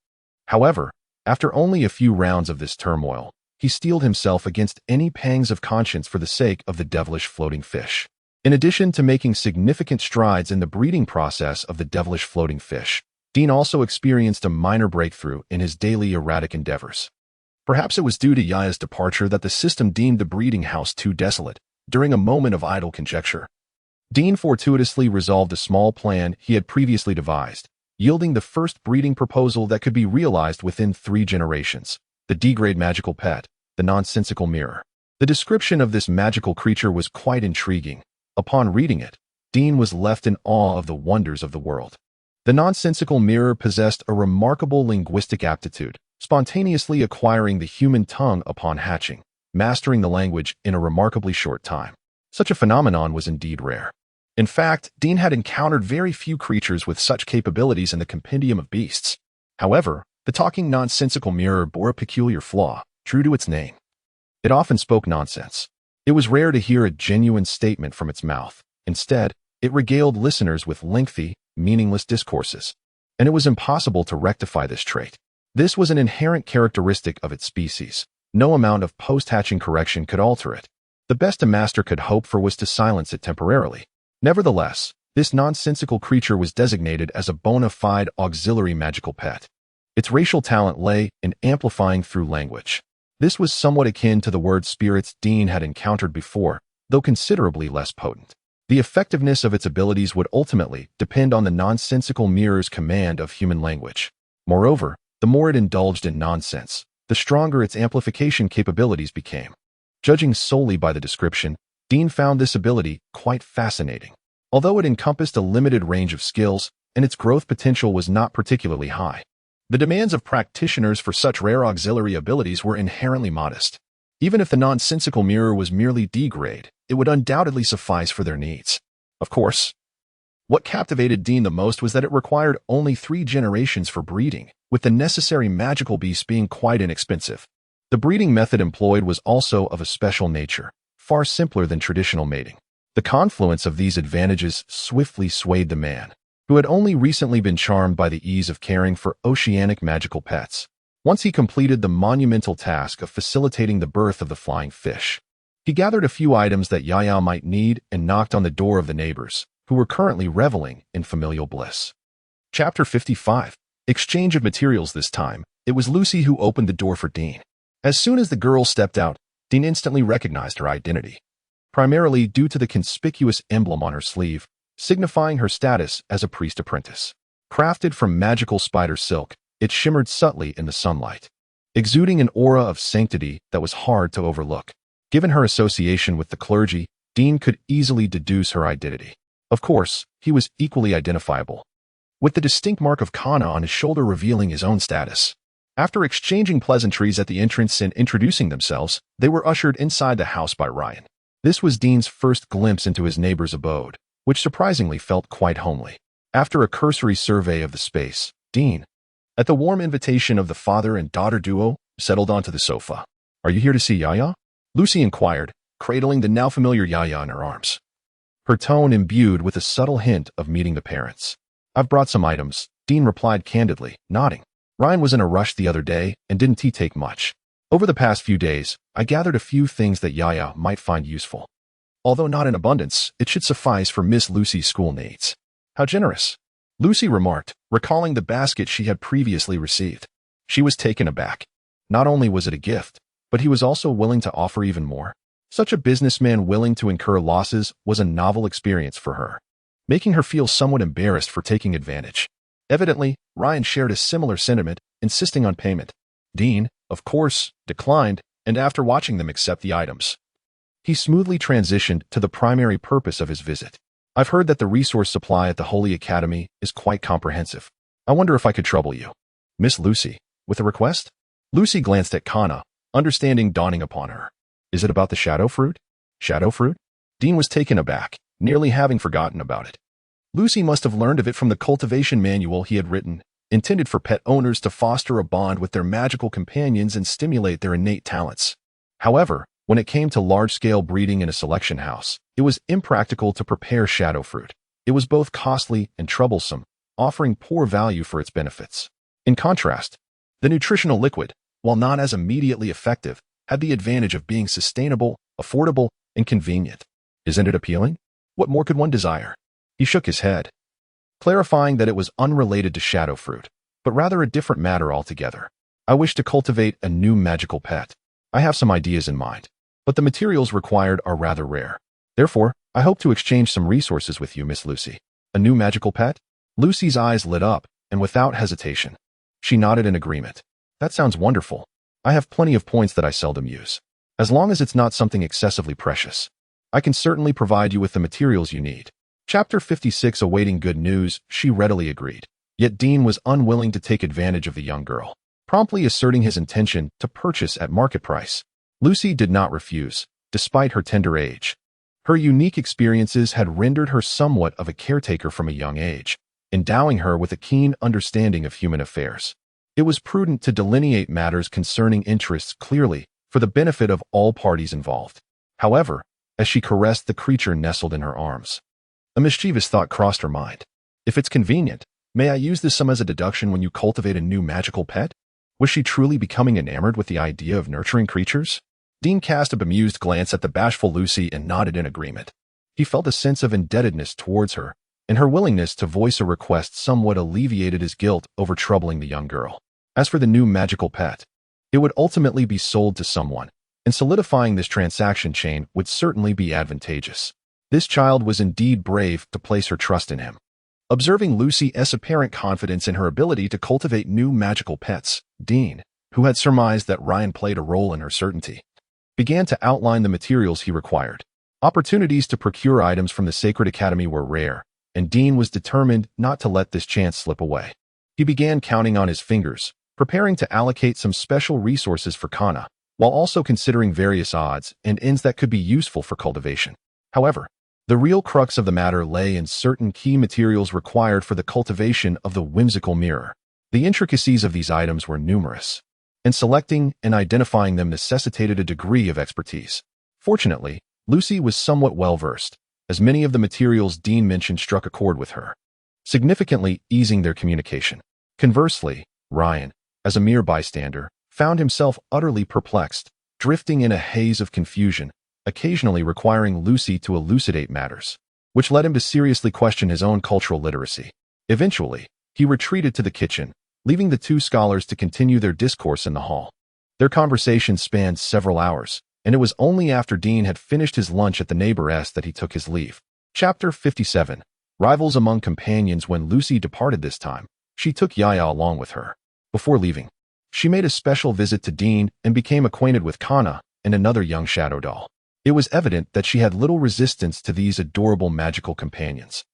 However, after only a few rounds of this turmoil, he steeled himself against any pangs of conscience for the sake of the devilish floating fish. In addition to making significant strides in the breeding process of the devilish floating fish, Dean also experienced a minor breakthrough in his daily erratic endeavors. Perhaps it was due to Yaya's departure that the system deemed the breeding house too desolate. During a moment of idle conjecture, Dean fortuitously resolved a small plan he had previously devised, yielding the first breeding proposal that could be realized within 3 generations. The D-grade magical pet, the nonsensical mirror. The description of this magical creature was quite intriguing. Upon reading it, Dean was left in awe of the wonders of the world. The nonsensical mirror possessed a remarkable linguistic aptitude, spontaneously acquiring the human tongue upon hatching, mastering the language in a remarkably short time. Such a phenomenon was indeed rare. In fact, Dean had encountered very few creatures with such capabilities in the compendium of beasts. However, the talking nonsensical mirror bore a peculiar flaw, true to its name. It often spoke nonsense. It was rare to hear a genuine statement from its mouth. Instead, it regaled listeners with lengthy, meaningless discourses, and it was impossible to rectify this trait. This was an inherent characteristic of its species. No amount of post-hatching correction could alter it. The best a master could hope for was to silence it temporarily. Nevertheless, this nonsensical creature was designated as a bona fide auxiliary magical pet. Its racial talent lay in amplifying through language. This was somewhat akin to the word spirits Dean had encountered before, though considerably less potent. The effectiveness of its abilities would ultimately depend on the nonsensical mirror's command of human language. Moreover, the more it indulged in nonsense, the stronger its amplification capabilities became. Judging solely by the description, Dean found this ability quite fascinating. Although it encompassed a limited range of skills, and its growth potential was not particularly high, the demands of practitioners for such rare auxiliary abilities were inherently modest. Even if the nonsensical mirror was merely D-grade, it would undoubtedly suffice for their needs. Of course, what captivated Dean the most was that it required only 3 generations for breeding, with the necessary magical beasts being quite inexpensive. The breeding method employed was also of a special nature, far simpler than traditional mating. The confluence of these advantages swiftly swayed the man, who had only recently been charmed by the ease of caring for oceanic magical pets. Once he completed the monumental task of facilitating the birth of the flying fish, he gathered a few items that Yaya might need and knocked on the door of the neighbors, who were currently reveling in familial bliss. Chapter 55. Exchange of materials. This time, it was Lucy who opened the door for Dean. As soon as the girl stepped out, Dean instantly recognized her identity, primarily due to the conspicuous emblem on her sleeve, signifying her status as a priest apprentice. Crafted from magical spider silk, it shimmered subtly in the sunlight, exuding an aura of sanctity that was hard to overlook. Given her association with the clergy, Dean could easily deduce her identity. Of course, he was equally identifiable, with the distinct mark of Kana on his shoulder revealing his own status. After exchanging pleasantries at the entrance and introducing themselves, they were ushered inside the house by Ryan. This was Dean's first glimpse into his neighbor's abode, which surprisingly felt quite homely. After a cursory survey of the space, Dean, at the warm invitation of the father and daughter duo, settled onto the sofa. "Are you here to see Yaya?" Lucy inquired, cradling the now familiar Yaya in her arms, her tone imbued with a subtle hint of meeting the parents. "I've brought some items," Dean replied candidly, nodding. "Ryan was in a rush the other day and didn't take much. Over the past few days, I gathered a few things that Yaya might find useful. Although not in abundance, it should suffice for Miss Lucy's school needs." "How generous," Lucy remarked, recalling the basket she had previously received. She was taken aback. Not only was it a gift, but he was also willing to offer even more. Such a businessman willing to incur losses was a novel experience for her, making her feel somewhat embarrassed for taking advantage. Evidently, Ryan shared a similar sentiment, insisting on payment. Dean, of course, declined, and after watching them accept the items, he smoothly transitioned to the primary purpose of his visit. "I've heard that the resource supply at the Holy Academy is quite comprehensive. I wonder if I could trouble you, Miss Lucy, with a request?" Lucy glanced at Kana, understanding dawning upon her. "Is it about the shadow fruit?" "Shadow fruit?" Dean was taken aback, nearly having forgotten about it. Lucy must have learned of it from the cultivation manual he had written, intended for pet owners to foster a bond with their magical companions and stimulate their innate talents. However, when it came to large-scale breeding in a selection house, it was impractical to prepare shadow fruit. It was both costly and troublesome, offering poor value for its benefits. In contrast, the nutritional liquid, while not as immediately effective, had the advantage of being sustainable, affordable, and convenient. "Isn't it appealing? What more could one desire?" He shook his head, clarifying that it was unrelated to shadow fruit, but rather a different matter altogether. I wish to cultivate a new magical pet. I have some ideas in mind, but the materials required are rather rare. Therefore, I hope to exchange some resources with you, Miss Lucy. A new magical pet? Lucy's eyes lit up, and without hesitation, she nodded in agreement. That sounds wonderful. I have plenty of points that I seldom use. As long as it's not something excessively precious, I can certainly provide you with the materials you need. Chapter 56. Awaiting good news, she readily agreed. Yet Dean was unwilling to take advantage of the young girl, promptly asserting his intention to purchase at market price. Lucy did not refuse, despite her tender age. Her unique experiences had rendered her somewhat of a caretaker from a young age, endowing her with a keen understanding of human affairs. It was prudent to delineate matters concerning interests clearly for the benefit of all parties involved. However, as she caressed the creature nestled in her arms, a mischievous thought crossed her mind. If it's convenient, may I use this sum as a deduction when you cultivate a new magical pet? Was she truly becoming enamored with the idea of nurturing creatures? Dean cast a bemused glance at the bashful Lucy and nodded in agreement. He felt a sense of indebtedness towards her, and her willingness to voice a request somewhat alleviated his guilt over troubling the young girl. As for the new magical pet, it would ultimately be sold to someone, and solidifying this transaction chain would certainly be advantageous. This child was indeed brave to place her trust in him. Observing Lucy's apparent confidence in her ability to cultivate new magical pets, Dean, who had surmised that Ryan played a role in her certainty, began to outline the materials he required. Opportunities to procure items from the Sacred Academy were rare, and Dean was determined not to let this chance slip away. He began counting on his fingers, preparing to allocate some special resources for Kana, while also considering various odds and ends that could be useful for cultivation. However, the real crux of the matter lay in certain key materials required for the cultivation of the whimsical mirror. The intricacies of these items were numerous, and selecting and identifying them necessitated a degree of expertise. Fortunately, Lucy was somewhat well-versed, as many of the materials Dean mentioned struck a chord with her, significantly easing their communication. Conversely, Ryan, as a mere bystander, found himself utterly perplexed, drifting in a haze of confusion, occasionally requiring Lucy to elucidate matters, which led him to seriously question his own cultural literacy. Eventually, he retreated to the kitchen, leaving the two scholars to continue their discourse in the hall. Their conversation spanned several hours, and it was only after Dean had finished his lunch at the neighbor's that he took his leave. Chapter 57. Rivals among companions. When Lucy departed this time, she took Yaya along with her. Before leaving, she made a special visit to Dean and became acquainted with Kana and another young shadow doll. It was evident that she had little resistance to these adorable magical companions,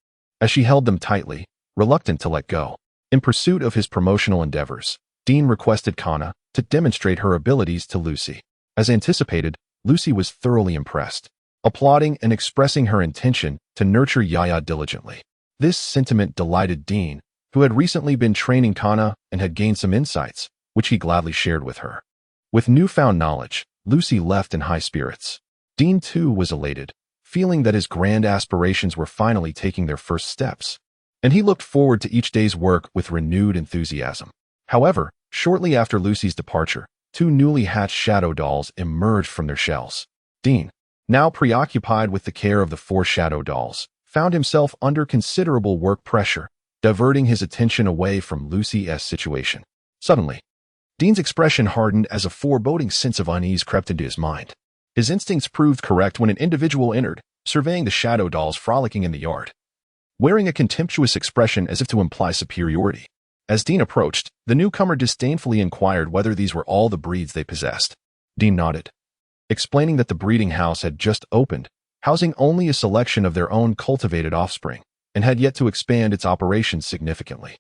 as she held them tightly, reluctant to let go. In pursuit of his promotional endeavors, Dean requested Kana to demonstrate her abilities to Lucy. As anticipated, Lucy was thoroughly impressed, applauding and expressing her intention to nurture Yaya diligently. This sentiment delighted Dean, who had recently been training Kana and had gained some insights, which he gladly shared with her. With newfound knowledge, Lucy left in high spirits. Dean too was elated, feeling that his grand aspirations were finally taking their first steps, and he looked forward to each day's work with renewed enthusiasm. However, shortly after Lucy's departure, two newly hatched shadow dolls emerged from their shells. Dean, now preoccupied with the care of the four shadow dolls, found himself under considerable work pressure, diverting his attention away from Lucy's situation. Suddenly, Dean's expression hardened as a foreboding sense of unease crept into his mind. His instincts proved correct when an individual entered, surveying the shadow dolls frolicking in the yard, wearing a contemptuous expression as if to imply superiority. As Dean approached, the newcomer disdainfully inquired whether these were all the breeds they possessed. Dean nodded, explaining that the breeding house had just opened, housing only a selection of their own cultivated offspring, and had yet to expand its operations significantly.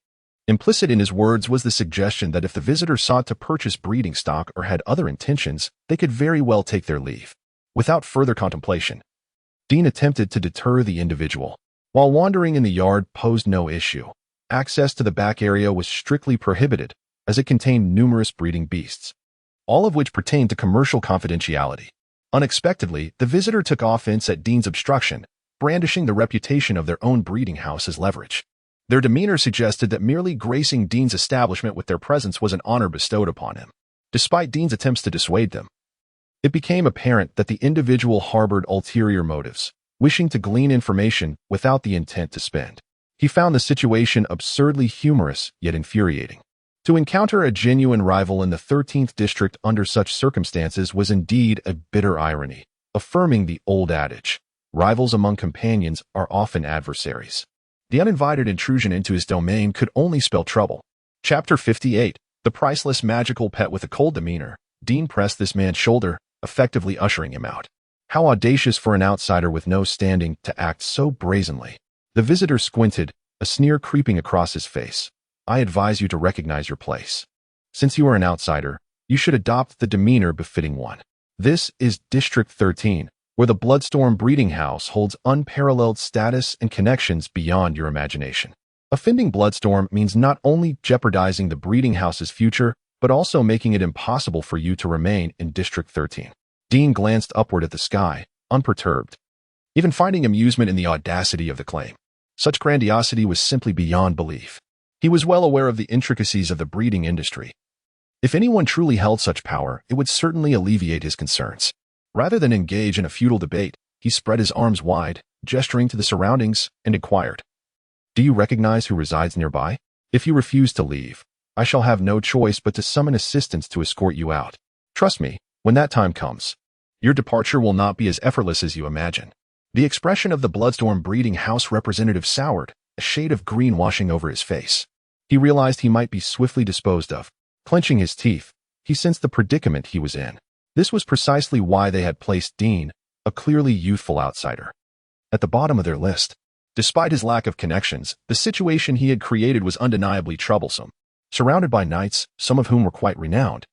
Implicit in his words was the suggestion that if the visitor sought to purchase breeding stock or had other intentions, they could very well take their leave. Without further contemplation, Dean attempted to deter the individual. While wandering in the yard posed no issue, access to the back area was strictly prohibited, as it contained numerous breeding beasts, all of which pertained to commercial confidentiality. Unexpectedly, the visitor took offense at Dean's obstruction, brandishing the reputation of their own breeding house as leverage. Their demeanor suggested that merely gracing Dean's establishment with their presence was an honor bestowed upon him. Despite Dean's attempts to dissuade them, it became apparent that the individual harbored ulterior motives, wishing to glean information without the intent to spend. He found the situation absurdly humorous yet infuriating. To encounter a genuine rival in the 13th district under such circumstances was indeed a bitter irony, affirming the old adage, rivals among companions are often adversaries. The uninvited intrusion into his domain could only spell trouble. Chapter 58, The Priceless Magical Pet with a Cold Demeanor. Dean pressed this man's shoulder, effectively ushering him out. How audacious for an outsider with no standing to act so brazenly. The visitor squinted, a sneer creeping across his face. I advise you to recognize your place. Since you are an outsider, you should adopt the demeanor befitting one. This is District 13, where the Bloodstorm breeding house holds unparalleled status and connections beyond your imagination. Offending Bloodstorm means not only jeopardizing the breeding house's future, but also making it impossible for you to remain in District 13. Dean glanced upward at the sky, unperturbed, even finding amusement in the audacity of the claim. Such grandiosity was simply beyond belief. He was well aware of the intricacies of the breeding industry. If anyone truly held such power, it would certainly alleviate his concerns. Rather than engage in a futile debate, he spread his arms wide, gesturing to the surroundings, and inquired, "Do you recognize who resides nearby? If you refuse to leave, I shall have no choice but to summon assistants to escort you out. Trust me, when that time comes, your departure will not be as effortless as you imagine." The expression of the Bloodstorm breeding house representative soured, a shade of green washing over his face. He realized he might be swiftly disposed of. Clenching his teeth, he sensed the predicament he was in. This was precisely why they had placed Dean, a clearly youthful outsider, at the bottom of their list. Despite his lack of connections, the situation he had created was undeniably troublesome. Surrounded by knights, some of whom were quite renowned,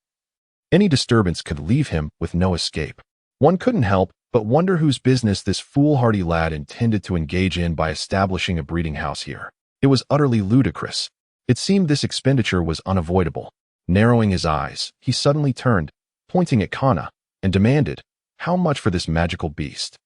any disturbance could leave him with no escape. One couldn't help but wonder whose business this foolhardy lad intended to engage in by establishing a breeding house here. It was utterly ludicrous. It seemed this expenditure was unavoidable. Narrowing his eyes, he suddenly turned, pointing at Kana, and demanded, "How much for this magical beast?"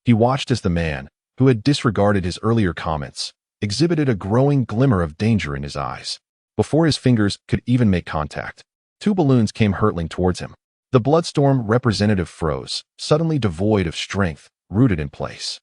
He watched as the man, who had disregarded his earlier comments, exhibited a growing glimmer of danger in his eyes. Before his fingers could even make contact, two balloons came hurtling towards him. The Bloodstorm representative froze, suddenly devoid of strength, rooted in place.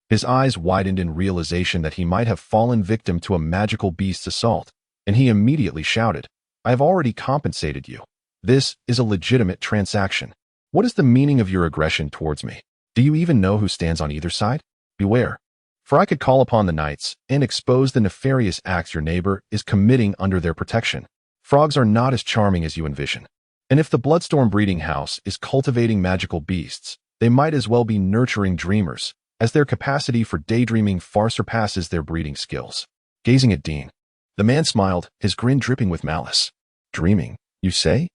His eyes widened in realization that he might have fallen victim to a magical beast's assault, and he immediately shouted, "I have already compensated you. This is a legitimate transaction. What is the meaning of your aggression towards me? Do you even know who stands on either side? Beware, for I could call upon the knights and expose the nefarious acts your neighbor is committing under their protection. Frogs are not as charming as you envision. And if the Bloodstorm breeding house is cultivating magical beasts, they might as well be nurturing dreamers, as their capacity for daydreaming far surpasses their breeding skills." Gazing at Dean, the man smiled, his grin dripping with malice. "Dreaming, you say?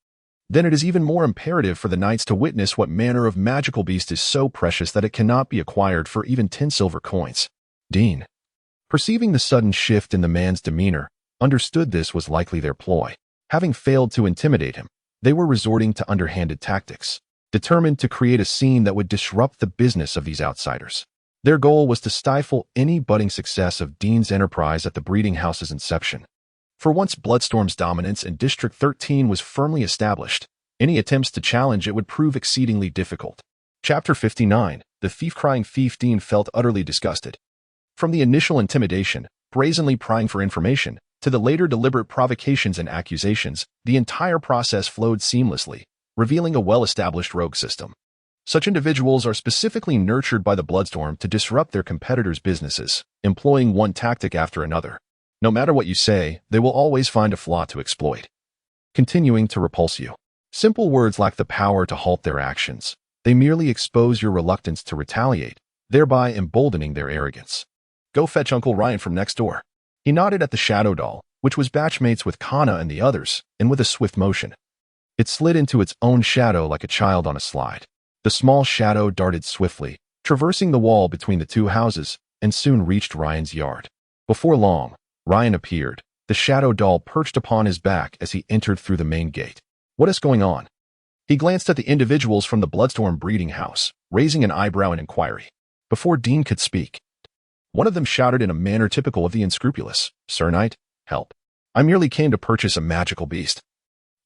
Then it is even more imperative for the knights to witness what manner of magical beast is so precious that it cannot be acquired for even 10 silver coins." Dean, perceiving the sudden shift in the man's demeanor, understood this was likely their ploy. Having failed to intimidate him, they were resorting to underhanded tactics, determined to create a scene that would disrupt the business of these outsiders. Their goal was to stifle any budding success of Dean's enterprise at the breeding house's inception. For once Bloodstorm's dominance in District 13 was firmly established, any attempts to challenge it would prove exceedingly difficult. Chapter 59, The Thief-Crying Thief. Dean felt utterly disgusted. From the initial intimidation, brazenly prying for information, to the later deliberate provocations and accusations, the entire process flowed seamlessly, revealing a well-established rogue system. Such individuals are specifically nurtured by the Bloodstorm to disrupt their competitors' businesses, employing one tactic after another. No matter what you say, they will always find a flaw to exploit, continuing to repulse you. Simple words lack the power to halt their actions. They merely expose your reluctance to retaliate, thereby emboldening their arrogance. "Go fetch Uncle Ryan from next door." He nodded at the shadow doll, which was batchmates with Kana and the others, and with a swift motion, it slid into its own shadow like a child on a slide. The small shadow darted swiftly, traversing the wall between the two houses, and soon reached Ryan's yard. Before long, Ryan appeared, the shadow doll perched upon his back as he entered through the main gate. "What is going on?" He glanced at the individuals from the Bloodstorm breeding house, raising an eyebrow in inquiry. Before Dean could speak, one of them shouted in a manner typical of the unscrupulous, "Sir Knight, help. I merely came to purchase a magical beast."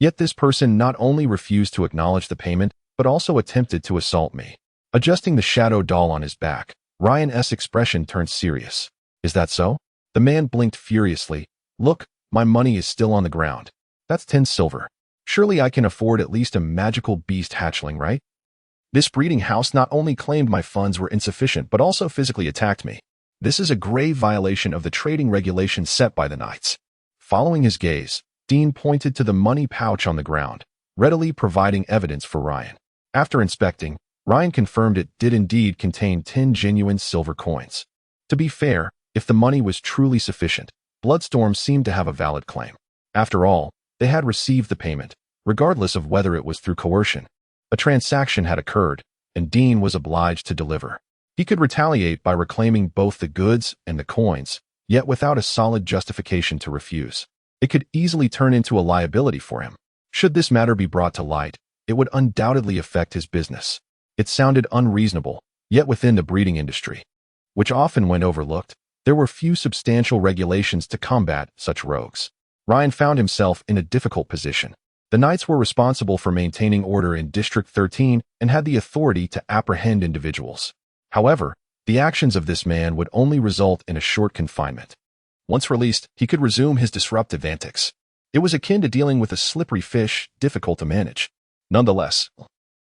Yet this person not only refused to acknowledge the payment, but also attempted to assault me. Adjusting the shadow doll on his back, Ryan's expression turned serious. "Is that so?" The man blinked furiously. "Look, my money is still on the ground. That's 10 silver. Surely I can afford at least a magical beast hatchling, right? This breeding house not only claimed my funds were insufficient, but also physically attacked me. This is a grave violation of the trading regulations set by the knights. Following his gaze, Dean pointed to the money pouch on the ground, readily providing evidence for Ryan. After inspecting, Ryan confirmed it did indeed contain 10 genuine silver coins. To be fair, if the money was truly sufficient, Bloodstorm seemed to have a valid claim. After all, they had received the payment, regardless of whether it was through coercion. A transaction had occurred, and Dean was obliged to deliver. He could retaliate by reclaiming both the goods and the coins, yet without a solid justification to refuse. It could easily turn into a liability for him. Should this matter be brought to light, it would undoubtedly affect his business. It sounded unreasonable, yet within the breeding industry, which often went overlooked, there were few substantial regulations to combat such rogues. Ryan found himself in a difficult position. The knights were responsible for maintaining order in District 13 and had the authority to apprehend individuals. However, the actions of this man would only result in a short confinement. Once released, he could resume his disruptive antics. It was akin to dealing with a slippery fish, difficult to manage. Nonetheless,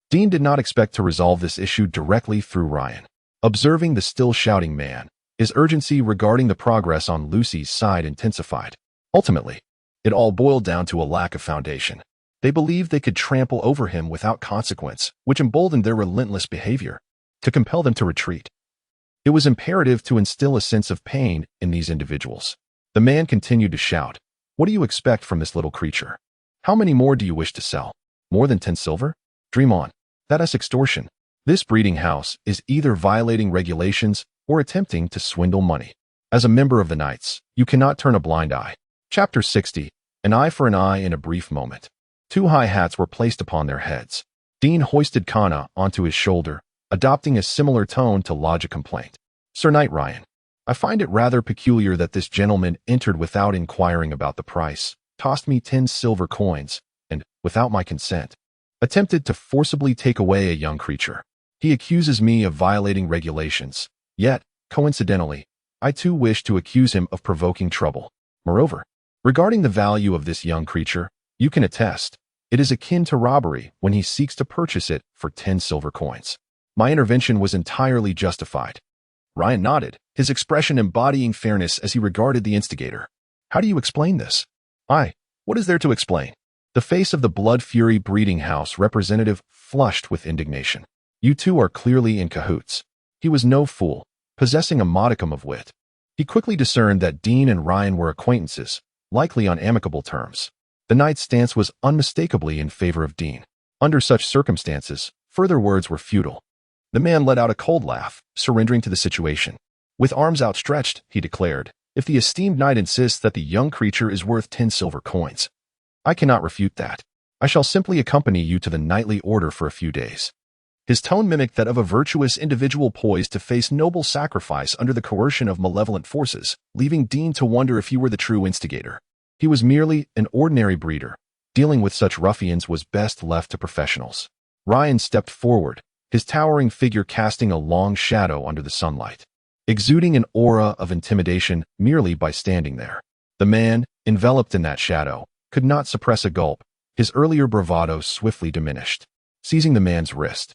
Dean did not expect to resolve this issue directly through Ryan. Observing the still shouting man, his urgency regarding the progress on Lucy's side intensified. Ultimately, it all boiled down to a lack of foundation. They believed they could trample over him without consequence, which emboldened their relentless behavior, to compel them to retreat. It was imperative to instill a sense of pain in these individuals. The man continued to shout, "What do you expect from this little creature? How many more do you wish to sell? More than 10 silver? Dream on. That is extortion. This breeding house is either violating regulations or attempting to swindle money. As a member of the Knights, you cannot turn a blind eye." Chapter 60. An eye for an eye in a brief moment. 2 high hats were placed upon their heads. Dean hoisted Kana onto his shoulder, adopting a similar tone to lodge a complaint. "Sir Knight Ryan, I find it rather peculiar that this gentleman entered without inquiring about the price, tossed me 10 silver coins, and, without my consent, attempted to forcibly take away a young creature. He accuses me of violating regulations, yet, coincidentally, I too wish to accuse him of provoking trouble. Moreover, regarding the value of this young creature, you can attest, it is akin to robbery when he seeks to purchase it for 10 silver coins. My intervention was entirely justified." Ryan nodded, his expression embodying fairness as he regarded the instigator. "How do you explain this?" What is there to explain?" The face of the Blood Fury breeding house representative flushed with indignation. "You two are clearly in cahoots." He was no fool, possessing a modicum of wit. He quickly discerned that Dean and Ryan were acquaintances, likely on amicable terms. The knight's stance was unmistakably in favor of Dean. Under such circumstances, further words were futile. The man let out a cold laugh, surrendering to the situation. With arms outstretched, he declared, "If the esteemed knight insists that the young creature is worth 10 silver coins, I cannot refute that. I shall simply accompany you to the knightly order for a few days." His tone mimicked that of a virtuous individual poised to face noble sacrifice under the coercion of malevolent forces, leaving Dean to wonder if he were the true instigator. He was merely an ordinary breeder. Dealing with such ruffians was best left to professionals. Ryan stepped forward, his towering figure casting a long shadow under the sunlight, exuding an aura of intimidation merely by standing there. The man, enveloped in that shadow, could not suppress a gulp. His earlier bravado swiftly diminished. Seizing the man's wrist,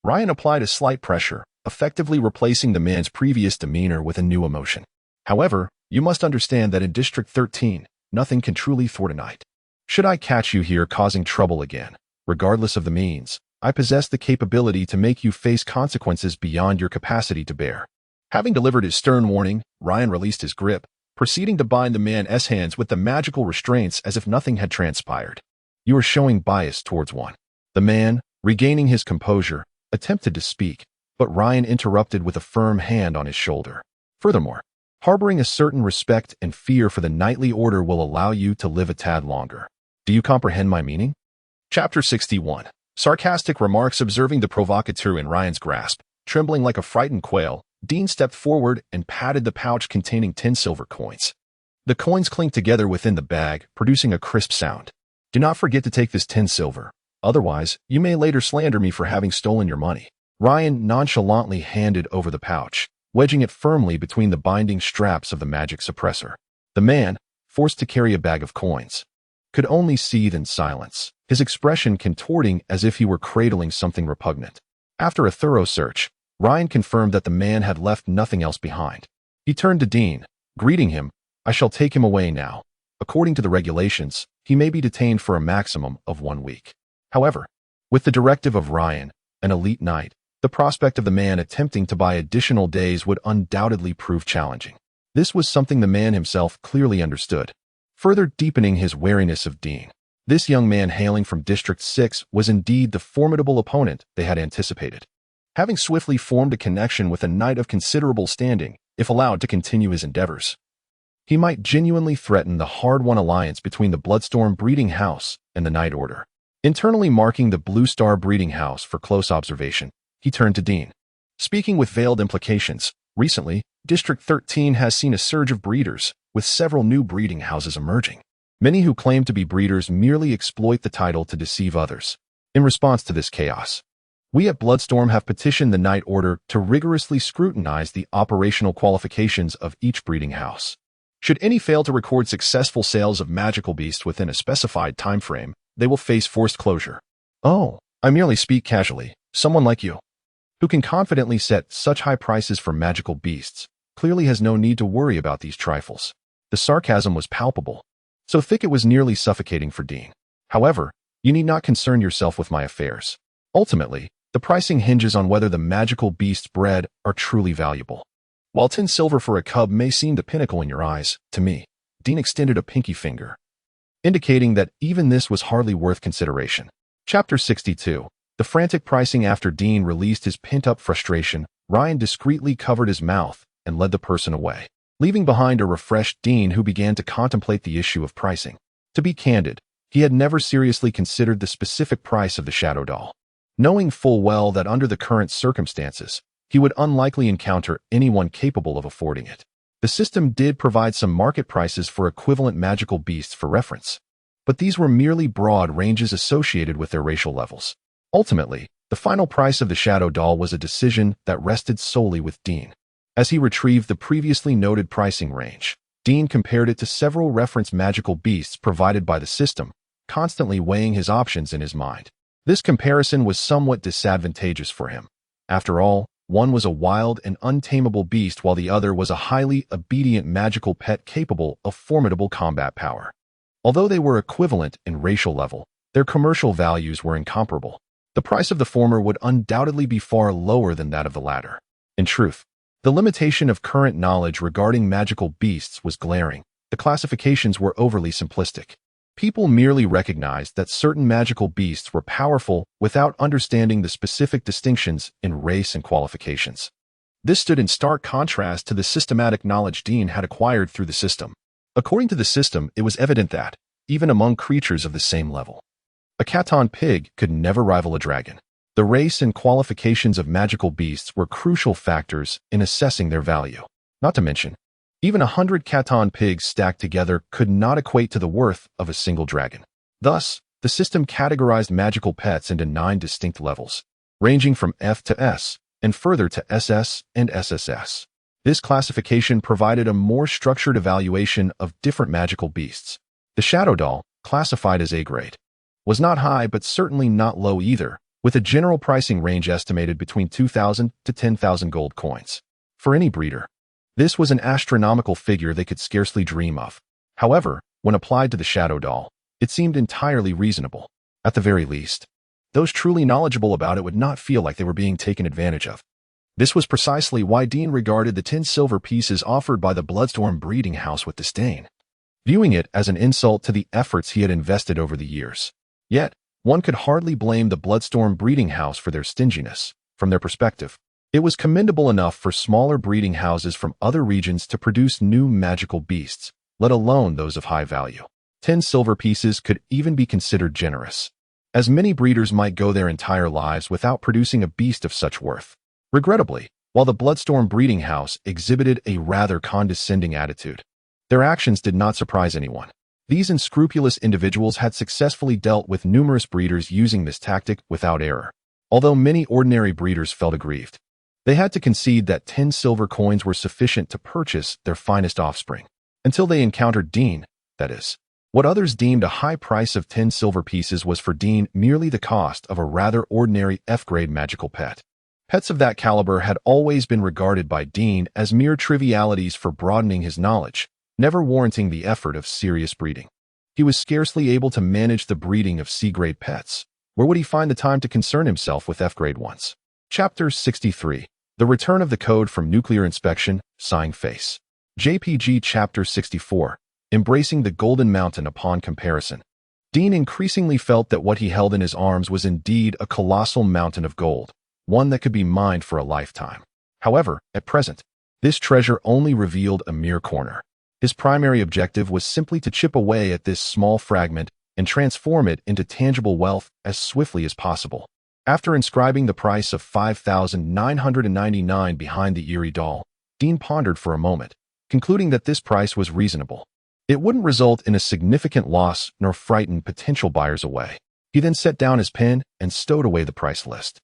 Ryan applied a slight pressure, effectively replacing the man's previous demeanor with a new emotion. "However, you must understand that in District 13, nothing can truly thwart a knight. Should I catch you here causing trouble again, regardless of the means, I possess the capability to make you face consequences beyond your capacity to bear." Having delivered his stern warning, Ryan released his grip, proceeding to bind the man's hands with the magical restraints as if nothing had transpired. "You are showing bias towards one." The man, regaining his composure, attempted to speak, but Ryan interrupted with a firm hand on his shoulder. "Furthermore, harboring a certain respect and fear for the knightly order will allow you to live a tad longer. Do you comprehend my meaning?" Chapter 61. Sarcastic remarks. Observing the provocateur in Ryan's grasp, trembling like a frightened quail, Dean stepped forward and patted the pouch containing 10 silver coins. The coins clinked together within the bag, producing a crisp sound. "Do not forget to take this 10 silver. Otherwise, you may later slander me for having stolen your money." Ryan nonchalantly handed over the pouch, wedging it firmly between the binding straps of the magic suppressor. The man, forced to carry a bag of coins, could only seethe in silence, his expression contorting as if he were cradling something repugnant. After a thorough search, Ryan confirmed that the man had left nothing else behind. He turned to Dean, greeting him, "I shall take him away now. According to the regulations, he may be detained for a maximum of 1 week." However, with the directive of Ryan, an elite knight, the prospect of the man attempting to buy additional days would undoubtedly prove challenging. This was something the man himself clearly understood, further deepening his wariness of Dean. This young man hailing from District 6 was indeed the formidable opponent they had anticipated. Having swiftly formed a connection with a knight of considerable standing, if allowed to continue his endeavors, he might genuinely threaten the hard-won alliance between the Bloodstorm breeding house and the Knight Order. Internally marking the Blue Star breeding house for close observation, he turned to Dean. Speaking with veiled implications, recently, District 13 has seen a surge of breeders, with several new breeding houses emerging. Many who claim to be breeders merely exploit the title to deceive others. In response to this chaos, we at Bloodstorm have petitioned the Knight Order to rigorously scrutinize the operational qualifications of each breeding house. Should any fail to record successful sales of magical beasts within a specified time frame, they will face forced closure. Oh, I merely speak casually. Someone like you, who can confidently set such high prices for magical beasts, clearly has no need to worry about these trifles. The sarcasm was palpable, so thick it was nearly suffocating for Dean. However, you need not concern yourself with my affairs. Ultimately, the pricing hinges on whether the magical beasts bred are truly valuable. While 10 silver for a cub may seem the pinnacle in your eyes, to me, Dean extended a pinky finger, indicating that even this was hardly worth consideration. Chapter 62. The frantic pricing. After Dean released his pent-up frustration, Ryan discreetly covered his mouth and led the person away, leaving behind a refreshed Dean who began to contemplate the issue of pricing. To be candid, he had never seriously considered the specific price of the shadow doll, knowing full well that under the current circumstances, he would unlikely encounter anyone capable of affording it. The system did provide some market prices for equivalent magical beasts for reference, but these were merely broad ranges associated with their racial levels. Ultimately, the final price of the shadow doll was a decision that rested solely with Dean. As he retrieved the previously noted pricing range, Dean compared it to several reference magical beasts provided by the system, constantly weighing his options in his mind. This comparison was somewhat disadvantageous for him. After all, one was a wild and untamable beast while the other was a highly obedient magical pet capable of formidable combat power. Although they were equivalent in racial level, their commercial values were incomparable. The price of the former would undoubtedly be far lower than that of the latter. In truth, the limitation of current knowledge regarding magical beasts was glaring. The classifications were overly simplistic. People merely recognized that certain magical beasts were powerful without understanding the specific distinctions in race and qualifications. This stood in stark contrast to the systematic knowledge Dean had acquired through the system. According to the system, it was evident that, even among creatures of the same level, a Caton pig could never rival a dragon. The race and qualifications of magical beasts were crucial factors in assessing their value. Not to mention, even 100 Caton pigs stacked together could not equate to the worth of a single dragon. Thus, the system categorized magical pets into 9 distinct levels, ranging from F to S, and further to SS and SSS. This classification provided a more structured evaluation of different magical beasts. The shadow doll, classified as A grade, was not high but certainly not low either, with a general pricing range estimated between 2,000 to 10,000 gold coins. For any breeder, this was an astronomical figure they could scarcely dream of. However, when applied to the shadow doll, it seemed entirely reasonable. At the very least, those truly knowledgeable about it would not feel like they were being taken advantage of. This was precisely why Dean regarded the 10 silver pieces offered by the Bloodstorm breeding house with disdain, viewing it as an insult to the efforts he had invested over the years. Yet, one could hardly blame the Bloodstorm breeding house for their stinginess. From their perspective, it was commendable enough for smaller breeding houses from other regions to produce new magical beasts, let alone those of high value. 10 silver pieces could even be considered generous, as many breeders might go their entire lives without producing a beast of such worth. Regrettably, while the Bloodstorm breeding house exhibited a rather condescending attitude, their actions did not surprise anyone. These unscrupulous individuals had successfully dealt with numerous breeders using this tactic without error. Although many ordinary breeders felt aggrieved, they had to concede that 10 silver coins were sufficient to purchase their finest offspring, until they encountered Dean, that is. What others deemed a high price of 10 silver pieces was for Dean merely the cost of a rather ordinary F-grade magical pet. Pets of that caliber had always been regarded by Dean as mere trivialities for broadening his knowledge, never warranting the effort of serious breeding. He was scarcely able to manage the breeding of C-grade pets. Where would he find the time to concern himself with F-grade ones? Chapter 63. The Return of the Code from Nuclear Inspection, Sighing Face. JPG Chapter 64. Embracing the Golden Mountain upon comparison. Dean increasingly felt that what he held in his arms was indeed a colossal mountain of gold, one that could be mined for a lifetime. However, at present, this treasure only revealed a mere corner. His primary objective was simply to chip away at this small fragment and transform it into tangible wealth as swiftly as possible. After inscribing the price of 5,999 behind the eerie doll, Dean pondered for a moment, concluding that this price was reasonable. It wouldn't result in a significant loss nor frighten potential buyers away. He then set down his pen and stowed away the price list.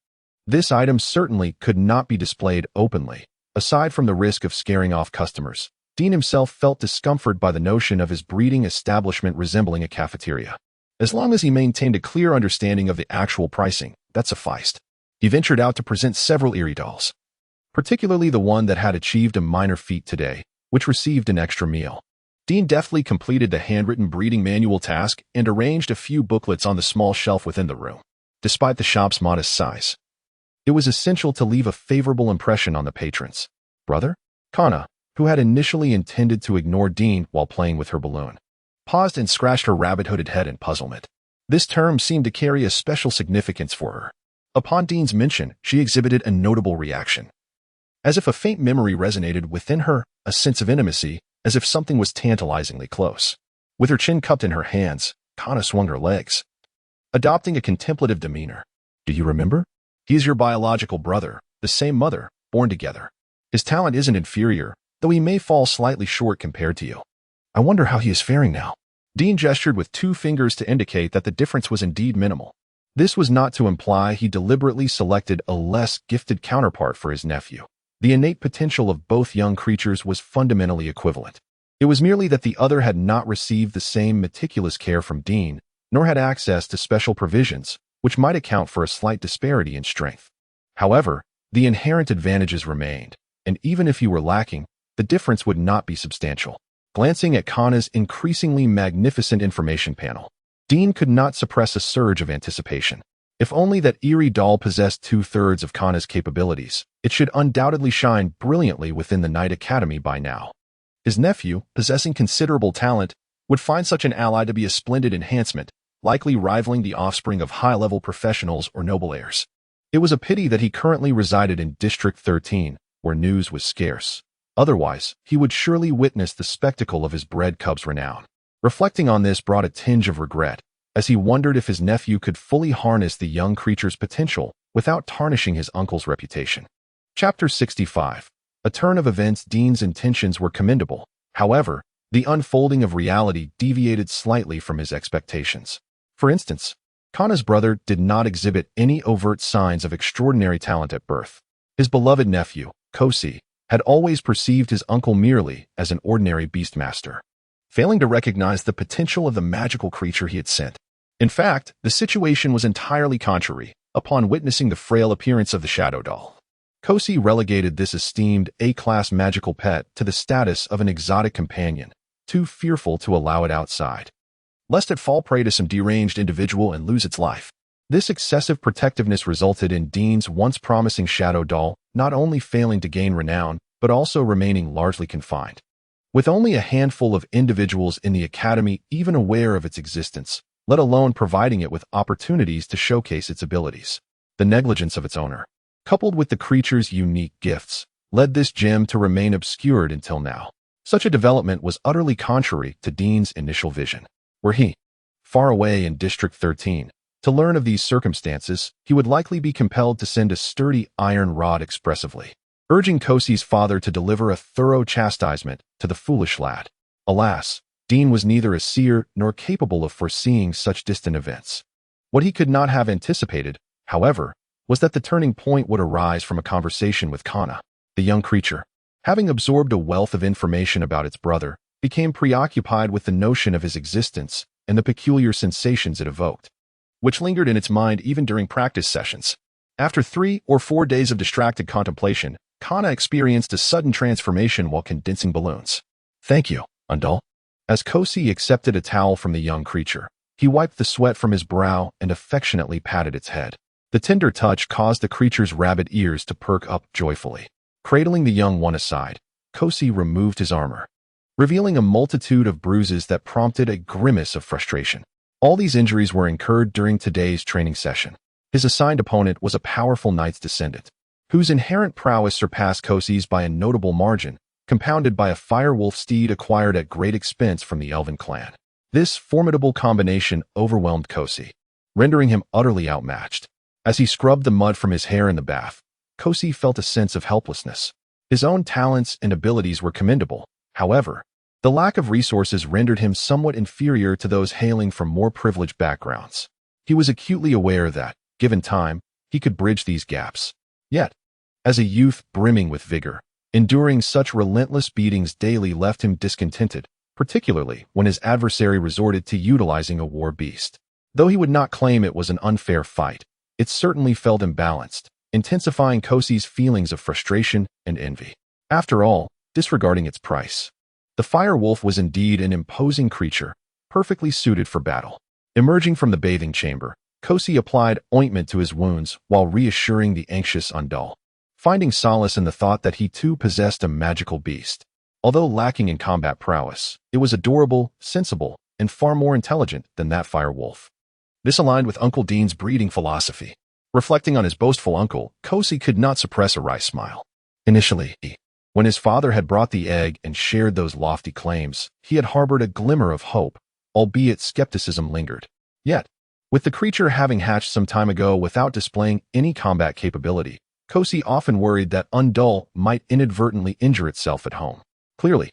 This item certainly could not be displayed openly. Aside from the risk of scaring off customers, Dean himself felt discomfort by the notion of his breeding establishment resembling a cafeteria. As long as he maintained a clear understanding of the actual pricing, that sufficed. He ventured out to present several eerie dolls, particularly the one that had achieved a minor feat today, which received an extra meal. Dean deftly completed the handwritten breeding manual task and arranged a few booklets on the small shelf within the room. Despite the shop's modest size, it was essential to leave a favorable impression on the patrons. Brother? Kana, who had initially intended to ignore Dean while playing with her balloon, paused and scratched her rabbit-hooded head in puzzlement. This term seemed to carry a special significance for her. Upon Dean's mention, she exhibited a notable reaction. As if a faint memory resonated within her, a sense of intimacy, as if something was tantalizingly close. With her chin cupped in her hands, Kana swung her legs, adopting a contemplative demeanor. Do you remember? He is your biological brother, the same mother, born together. His talent isn't inferior, though he may fall slightly short compared to you. I wonder how he is faring now. Dean gestured with 2 fingers to indicate that the difference was indeed minimal. This was not to imply he deliberately selected a less gifted counterpart for his nephew. The innate potential of both young creatures was fundamentally equivalent. It was merely that the other had not received the same meticulous care from Dean, nor had access to special provisions, which might account for a slight disparity in strength. However, the inherent advantages remained, and even if he were lacking, the difference would not be substantial. Glancing at Kana's increasingly magnificent information panel, Dean could not suppress a surge of anticipation. If only that eerie doll possessed 2/3 of Kana's capabilities, it should undoubtedly shine brilliantly within the Knight Academy by now. His nephew, possessing considerable talent, would find such an ally to be a splendid enhancement, likely rivaling the offspring of high-level professionals or noble heirs. It was a pity that he currently resided in District 13, where news was scarce. Otherwise, he would surely witness the spectacle of his bred cub's renown. Reflecting on this brought a tinge of regret, as he wondered if his nephew could fully harness the young creature's potential without tarnishing his uncle's reputation. Chapter 65. A turn of events. Dean's intentions were commendable. However, the unfolding of reality deviated slightly from his expectations. For instance, Kana's brother did not exhibit any overt signs of extraordinary talent at birth. His beloved nephew, Kosi, had always perceived his uncle merely as an ordinary beastmaster, failing to recognize the potential of the magical creature he had sent. In fact, the situation was entirely contrary. Upon witnessing the frail appearance of the shadow doll, Kosi relegated this esteemed A-class magical pet to the status of an exotic companion, too fearful to allow it outside, lest it fall prey to some deranged individual and lose its life. This excessive protectiveness resulted in Dean's once promising shadow doll not only failing to gain renown, but also remaining largely confined. With only a handful of individuals in the academy even aware of its existence, let alone providing it with opportunities to showcase its abilities, the negligence of its owner, coupled with the creature's unique gifts, led this gem to remain obscured until now. Such a development was utterly contrary to Dean's initial vision. Were he, far away in District 13, to learn of these circumstances, he would likely be compelled to send a sturdy iron rod expressively, urging Kosi's father to deliver a thorough chastisement to the foolish lad. Alas, Dean was neither a seer nor capable of foreseeing such distant events. What he could not have anticipated, however, was that the turning point would arise from a conversation with Kana. The young creature, having absorbed a wealth of information about its brother, became preoccupied with the notion of his existence and the peculiar sensations it evoked, which lingered in its mind even during practice sessions. After 3 or 4 days of distracted contemplation, Kana experienced a sudden transformation while condensing balloons. "Thank you, Undul." As Kosi accepted a towel from the young creature, he wiped the sweat from his brow and affectionately patted its head. The tender touch caused the creature's rabbit ears to perk up joyfully. Cradling the young one aside, Kosi removed his armor, revealing a multitude of bruises that prompted a grimace of frustration. All these injuries were incurred during today's training session. His assigned opponent was a powerful knight's descendant, whose inherent prowess surpassed Kosi's by a notable margin, compounded by a firewolf steed acquired at great expense from the elven clan. This formidable combination overwhelmed Kosi, rendering him utterly outmatched. As he scrubbed the mud from his hair in the bath, Kosi felt a sense of helplessness. His own talents and abilities were commendable. However, the lack of resources rendered him somewhat inferior to those hailing from more privileged backgrounds. He was acutely aware that, given time, he could bridge these gaps. Yet, as a youth brimming with vigor, enduring such relentless beatings daily left him discontented, particularly when his adversary resorted to utilizing a war beast. Though he would not claim it was an unfair fight, it certainly felt imbalanced, intensifying Kosi's feelings of frustration and envy. After all, disregarding its price, the fire wolf was indeed an imposing creature, perfectly suited for battle. Emerging from the bathing chamber, Kosi applied ointment to his wounds while reassuring the anxious Undul, finding solace in the thought that he too possessed a magical beast. Although lacking in combat prowess, it was adorable, sensible, and far more intelligent than that fire wolf. This aligned with Uncle Dean's breeding philosophy. Reflecting on his boastful uncle, Kosi could not suppress a wry smile. Initially, when his father had brought the egg and shared those lofty claims, he had harbored a glimmer of hope, albeit skepticism lingered. Yet, with the creature having hatched some time ago without displaying any combat capability, Kosi often worried that Undul might inadvertently injure itself at home. Clearly,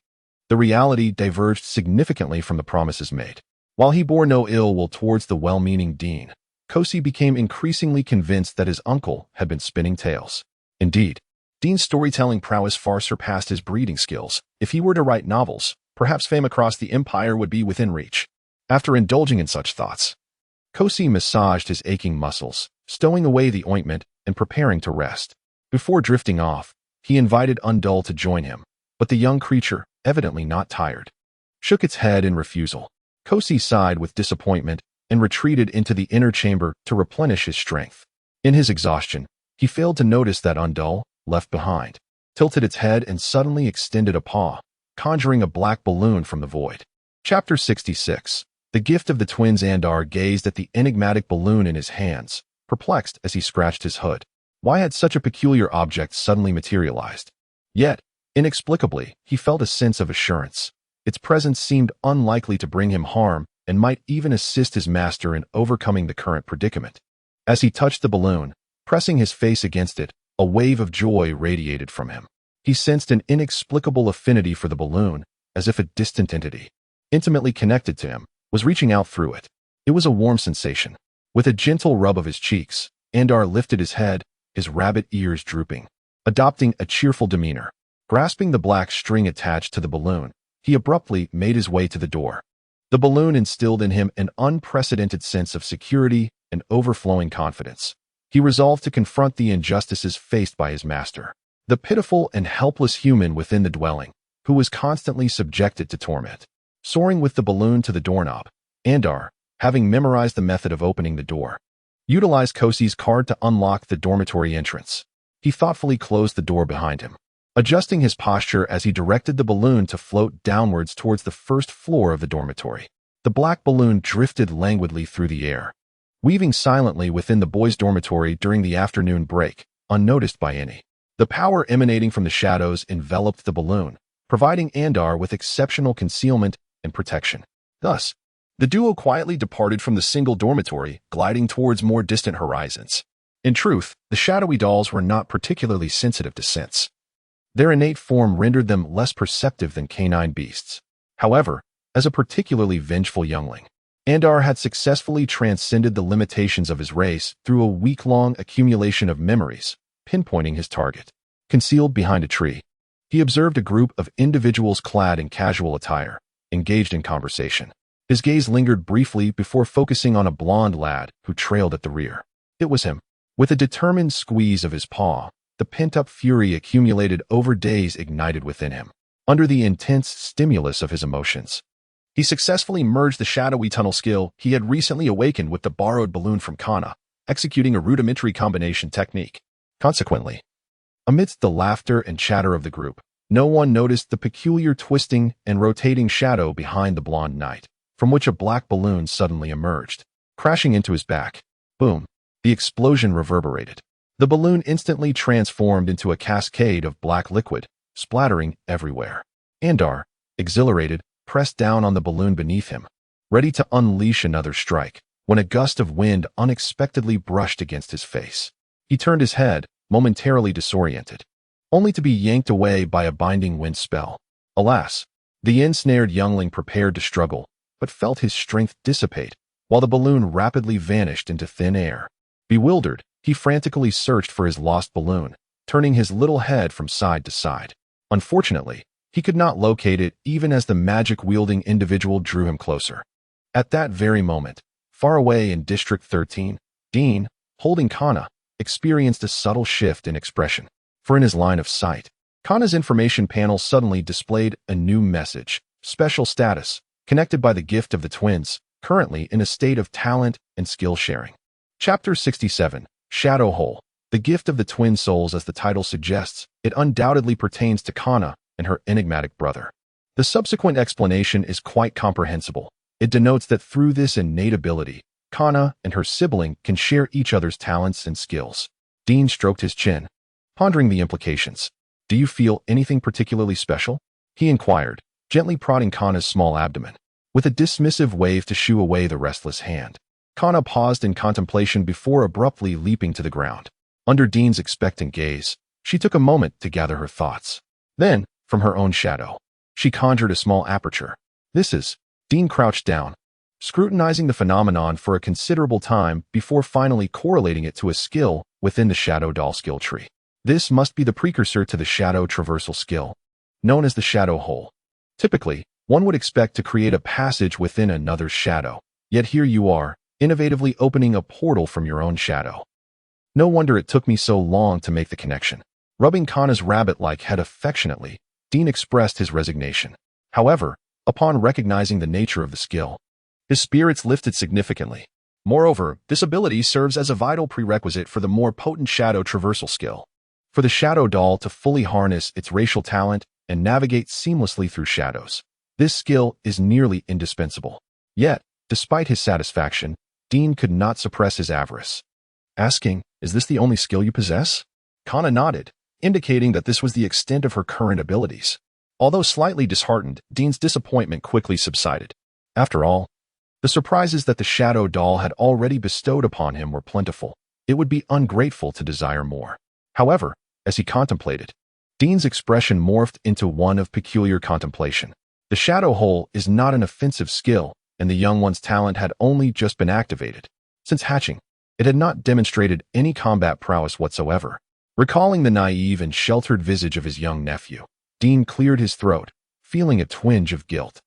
the reality diverged significantly from the promises made. While he bore no ill will towards the well-meaning Dean, Kosi became increasingly convinced that his uncle had been spinning tales. Indeed, Dean's storytelling prowess far surpassed his breeding skills. If he were to write novels, perhaps fame across the empire would be within reach. After indulging in such thoughts, Kosi massaged his aching muscles, stowing away the ointment and preparing to rest. Before drifting off, he invited Undul to join him, but the young creature, evidently not tired, shook its head in refusal. Kosi sighed with disappointment and retreated into the inner chamber to replenish his strength. In his exhaustion, he failed to notice that Undul, left behind, tilted its head and suddenly extended a paw, conjuring a black balloon from the void. Chapter 66. The gift of the twins. Andar gazed at the enigmatic balloon in his hands, perplexed as he scratched his hood. Why had such a peculiar object suddenly materialized? Yet, inexplicably, he felt a sense of assurance. Its presence seemed unlikely to bring him harm and might even assist his master in overcoming the current predicament. As he touched the balloon, pressing his face against it, a wave of joy radiated from him. He sensed an inexplicable affinity for the balloon, as if a distant entity, intimately connected to him, was reaching out through it. It was a warm sensation. With a gentle rub of his cheeks, Andar lifted his head, his rabbit ears drooping, adopting a cheerful demeanor. Grasping the black string attached to the balloon, he abruptly made his way to the door. The balloon instilled in him an unprecedented sense of security and overflowing confidence. He resolved to confront the injustices faced by his master, the pitiful and helpless human within the dwelling, who was constantly subjected to torment. Soaring with the balloon to the doorknob, Andar, having memorized the method of opening the door, utilized Kosi's card to unlock the dormitory entrance. He thoughtfully closed the door behind him, adjusting his posture as he directed the balloon to float downwards towards the first floor of the dormitory. The black balloon drifted languidly through the air, weaving silently within the boys' dormitory during the afternoon break, unnoticed by any. The power emanating from the shadows enveloped the balloon, providing Andar with exceptional concealment and protection. Thus, the duo quietly departed from the single dormitory, gliding towards more distant horizons. In truth, the shadowy dolls were not particularly sensitive to scents. Their innate form rendered them less perceptive than canine beasts. However, as a particularly vengeful youngling, Andar had successfully transcended the limitations of his race through a week-long accumulation of memories, pinpointing his target. Concealed behind a tree, He observed a group of individuals clad in casual attire, engaged in conversation. His gaze lingered briefly before focusing on a blond lad who trailed at the rear. It was him. With a determined squeeze of his paw, the pent-up fury accumulated over days ignited within him. Under the intense stimulus of his emotions, he successfully merged the shadowy tunnel skill he had recently awakened with the borrowed balloon from Kana, executing a rudimentary combination technique. Consequently, amidst the laughter and chatter of the group, no one noticed the peculiar twisting and rotating shadow behind the blonde knight, from which a black balloon suddenly emerged, crashing into his back. Boom! The explosion reverberated. The balloon instantly transformed into a cascade of black liquid, splattering everywhere. Andar, exhilarated, pressed down on the balloon beneath him, ready to unleash another strike, when a gust of wind unexpectedly brushed against his face. He turned his head, momentarily disoriented, only to be yanked away by a binding wind spell. Alas, the ensnared youngling prepared to struggle, but felt his strength dissipate, while the balloon rapidly vanished into thin air. Bewildered, he frantically searched for his lost balloon, turning his little head from side to side. Unfortunately, he could not locate it even as the magic-wielding individual drew him closer. At that very moment, far away in District 13, Dean, holding Kana, experienced a subtle shift in expression. For in his line of sight, Kana's information panel suddenly displayed a new message: special status, connected by the gift of the twins, currently in a state of talent and skill sharing. Chapter 67, Shadow Hole. The gift of the twin souls. As the title suggests, it undoubtedly pertains to Kana and her enigmatic brother. The subsequent explanation is quite comprehensible. It denotes that through this innate ability, Kana and her sibling can share each other's talents and skills. Dean stroked his chin, pondering the implications. Do you feel anything particularly special? He inquired, gently prodding Kana's small abdomen, with a dismissive wave to shoo away the restless hand. Kana paused in contemplation before abruptly leaping to the ground. Under Dean's expectant gaze, she took a moment to gather her thoughts. Then, from her own shadow, she conjured a small aperture. This is... Dean crouched down, scrutinizing the phenomenon for a considerable time before finally correlating it to a skill within the Shadow Doll skill tree. This must be the precursor to the Shadow Traversal skill, known as the Shadow Hole. Typically, one would expect to create a passage within another's shadow, yet here you are, innovatively opening a portal from your own shadow. No wonder it took me so long to make the connection. Rubbing Kana's rabbit-like head affectionately, Dean expressed his resignation. However, upon recognizing the nature of the skill, his spirits lifted significantly. Moreover, this ability serves as a vital prerequisite for the more potent Shadow Traversal skill. For the Shadow Doll to fully harness its racial talent and navigate seamlessly through shadows, this skill is nearly indispensable. Yet, despite his satisfaction, Dean could not suppress his avarice, asking, "Is this the only skill you possess?" Kana nodded, indicating that this was the extent of her current abilities. Although slightly disheartened, Dean's disappointment quickly subsided. After all, the surprises that the Shadow Doll had already bestowed upon him were plentiful. It would be ungrateful to desire more. However, as he contemplated, Dean's expression morphed into one of peculiar contemplation. The Shadow Hole is not an offensive skill, and the young one's talent had only just been activated. Since hatching, it had not demonstrated any combat prowess whatsoever. Recalling the naive and sheltered visage of his young nephew, Dean cleared his throat, feeling a twinge of guilt.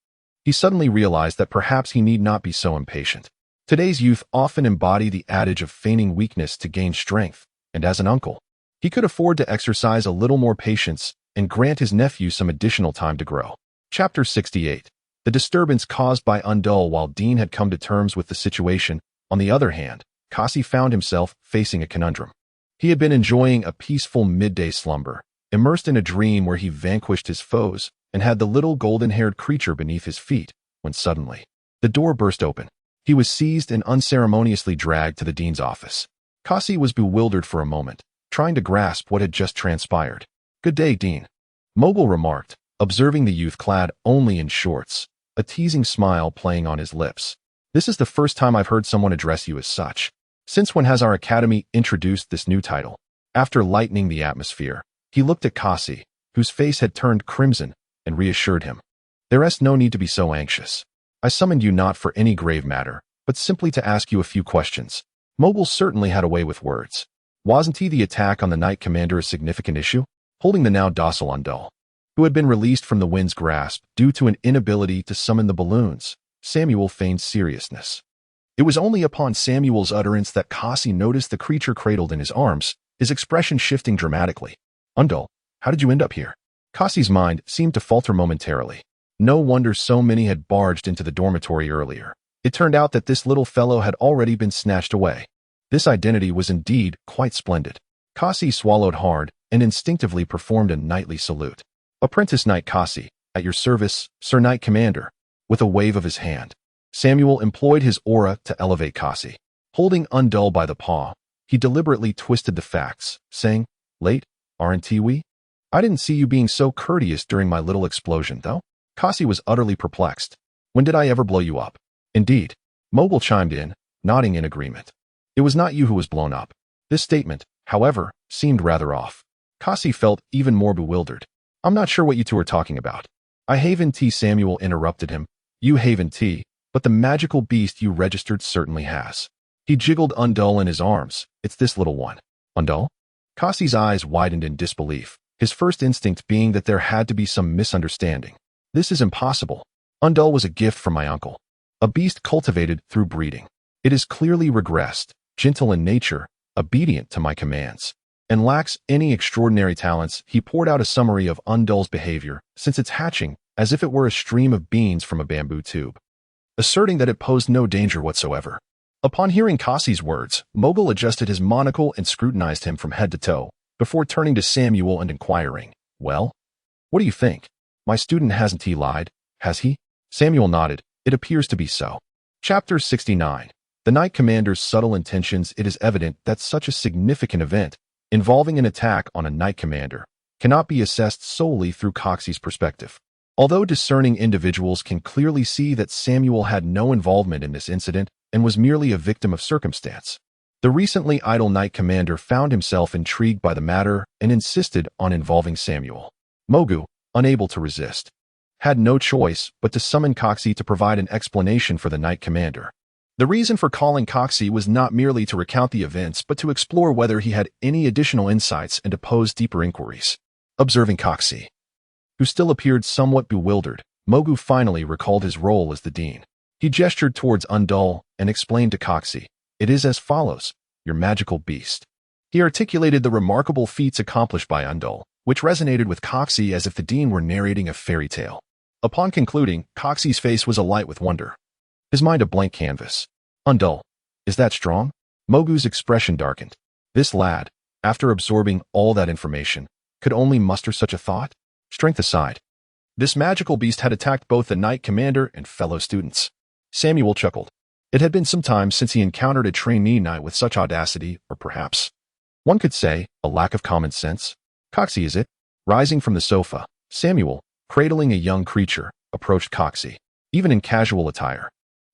He suddenly realized that perhaps he need not be so impatient. Today's youth often embody the adage of feigning weakness to gain strength, and as an uncle, he could afford to exercise a little more patience and grant his nephew some additional time to grow. Chapter 68. The disturbance caused by Undul. While Dean had come to terms with the situation, on the other hand, Kasi found himself facing a conundrum. He had been enjoying a peaceful midday slumber, immersed in a dream where he vanquished his foes and had the little golden-haired creature beneath his feet, when suddenly, the door burst open. He was seized and unceremoniously dragged to the dean's office. Kasi was bewildered for a moment, trying to grasp what had just transpired. "Good day, Dean," Mogul remarked, observing the youth clad only in shorts, a teasing smile playing on his lips. "This is the first time I've heard someone address you as such. Since when has our academy introduced this new title?" After lightening the atmosphere, he looked at Kasi, whose face had turned crimson, and reassured him. "There's no need to be so anxious. I summoned you not for any grave matter, but simply to ask you a few questions." Mogul certainly had a way with words. Wasn't the attack on the Knight Commander a significant issue? Holding the now docile Undul, who had been released from the wind's grasp due to an inability to summon the balloons. Samuel feigned seriousness. It was only upon Samuel's utterance that Kasi noticed the creature cradled in his arms, his expression shifting dramatically. Undul, how did you end up here? Kasi's mind seemed to falter momentarily. No wonder so many had barged into the dormitory earlier. It turned out that this little fellow had already been snatched away. This identity was indeed quite splendid. Kasi swallowed hard and instinctively performed a knightly salute. Apprentice Knight Kasi, at your service, Sir Knight Commander, with a wave of his hand. Samuel employed his aura to elevate Kasi. Holding Undul by the paw, he deliberately twisted the facts, saying, Late, aren't we? I didn't see you being so courteous during my little explosion, though. Kasi was utterly perplexed. When did I ever blow you up? Indeed. Mogul chimed in, nodding in agreement. It was not you who was blown up. This statement, however, seemed rather off. Kasi felt even more bewildered. I'm not sure what you two are talking about. I Haven T. Samuel interrupted him. You Haven T, but the magical beast you registered certainly has. He jiggled Undul in his arms. It's this little one. Undul? Kasi's eyes widened in disbelief, his first instinct being that there had to be some misunderstanding. This is impossible. Undul was a gift from my uncle. A beast cultivated through breeding. It is clearly regressed, gentle in nature, obedient to my commands, and lacks any extraordinary talents. He poured out a summary of Undul's behavior since its hatching, as if it were a stream of beans from a bamboo tube, asserting that it posed no danger whatsoever. Upon hearing Kasi's words, Mogul adjusted his monocle and scrutinized him from head to toe, before turning to Samuel and inquiring, Well, what do you think? My student hasn't he lied, has he? Samuel nodded. It appears to be so. Chapter 69. The Knight Commander's subtle intentions. It is evident that such a significant event, involving an attack on a Knight Commander, cannot be assessed solely through Coxey's perspective. Although discerning individuals can clearly see that Samuel had no involvement in this incident and was merely a victim of circumstance, the recently idle Knight Commander found himself intrigued by the matter and insisted on involving Samuel. Mogu, unable to resist, had no choice but to summon Coxey to provide an explanation for the Knight Commander. The reason for calling Coxey was not merely to recount the events, but to explore whether he had any additional insights and to pose deeper inquiries. Observing Coxey, who still appeared somewhat bewildered, Mogu finally recalled his role as the dean. He gestured towards Undul and explained to Coxey, It is as follows, your magical beast. He articulated the remarkable feats accomplished by Undul, which resonated with Coxey as if the dean were narrating a fairy tale. Upon concluding, Coxey's face was alight with wonder, his mind a blank canvas. Undul, is that strong? Mogu's expression darkened. This lad, after absorbing all that information, could only muster such a thought? Strength aside, this magical beast had attacked both the Knight Commander and fellow students. Samuel chuckled. It had been some time since he encountered a trainee knight with such audacity, or perhaps, one could say, a lack of common sense. Coxey, is it? Rising from the sofa, Samuel, cradling a young creature, approached Coxey. Even in casual attire,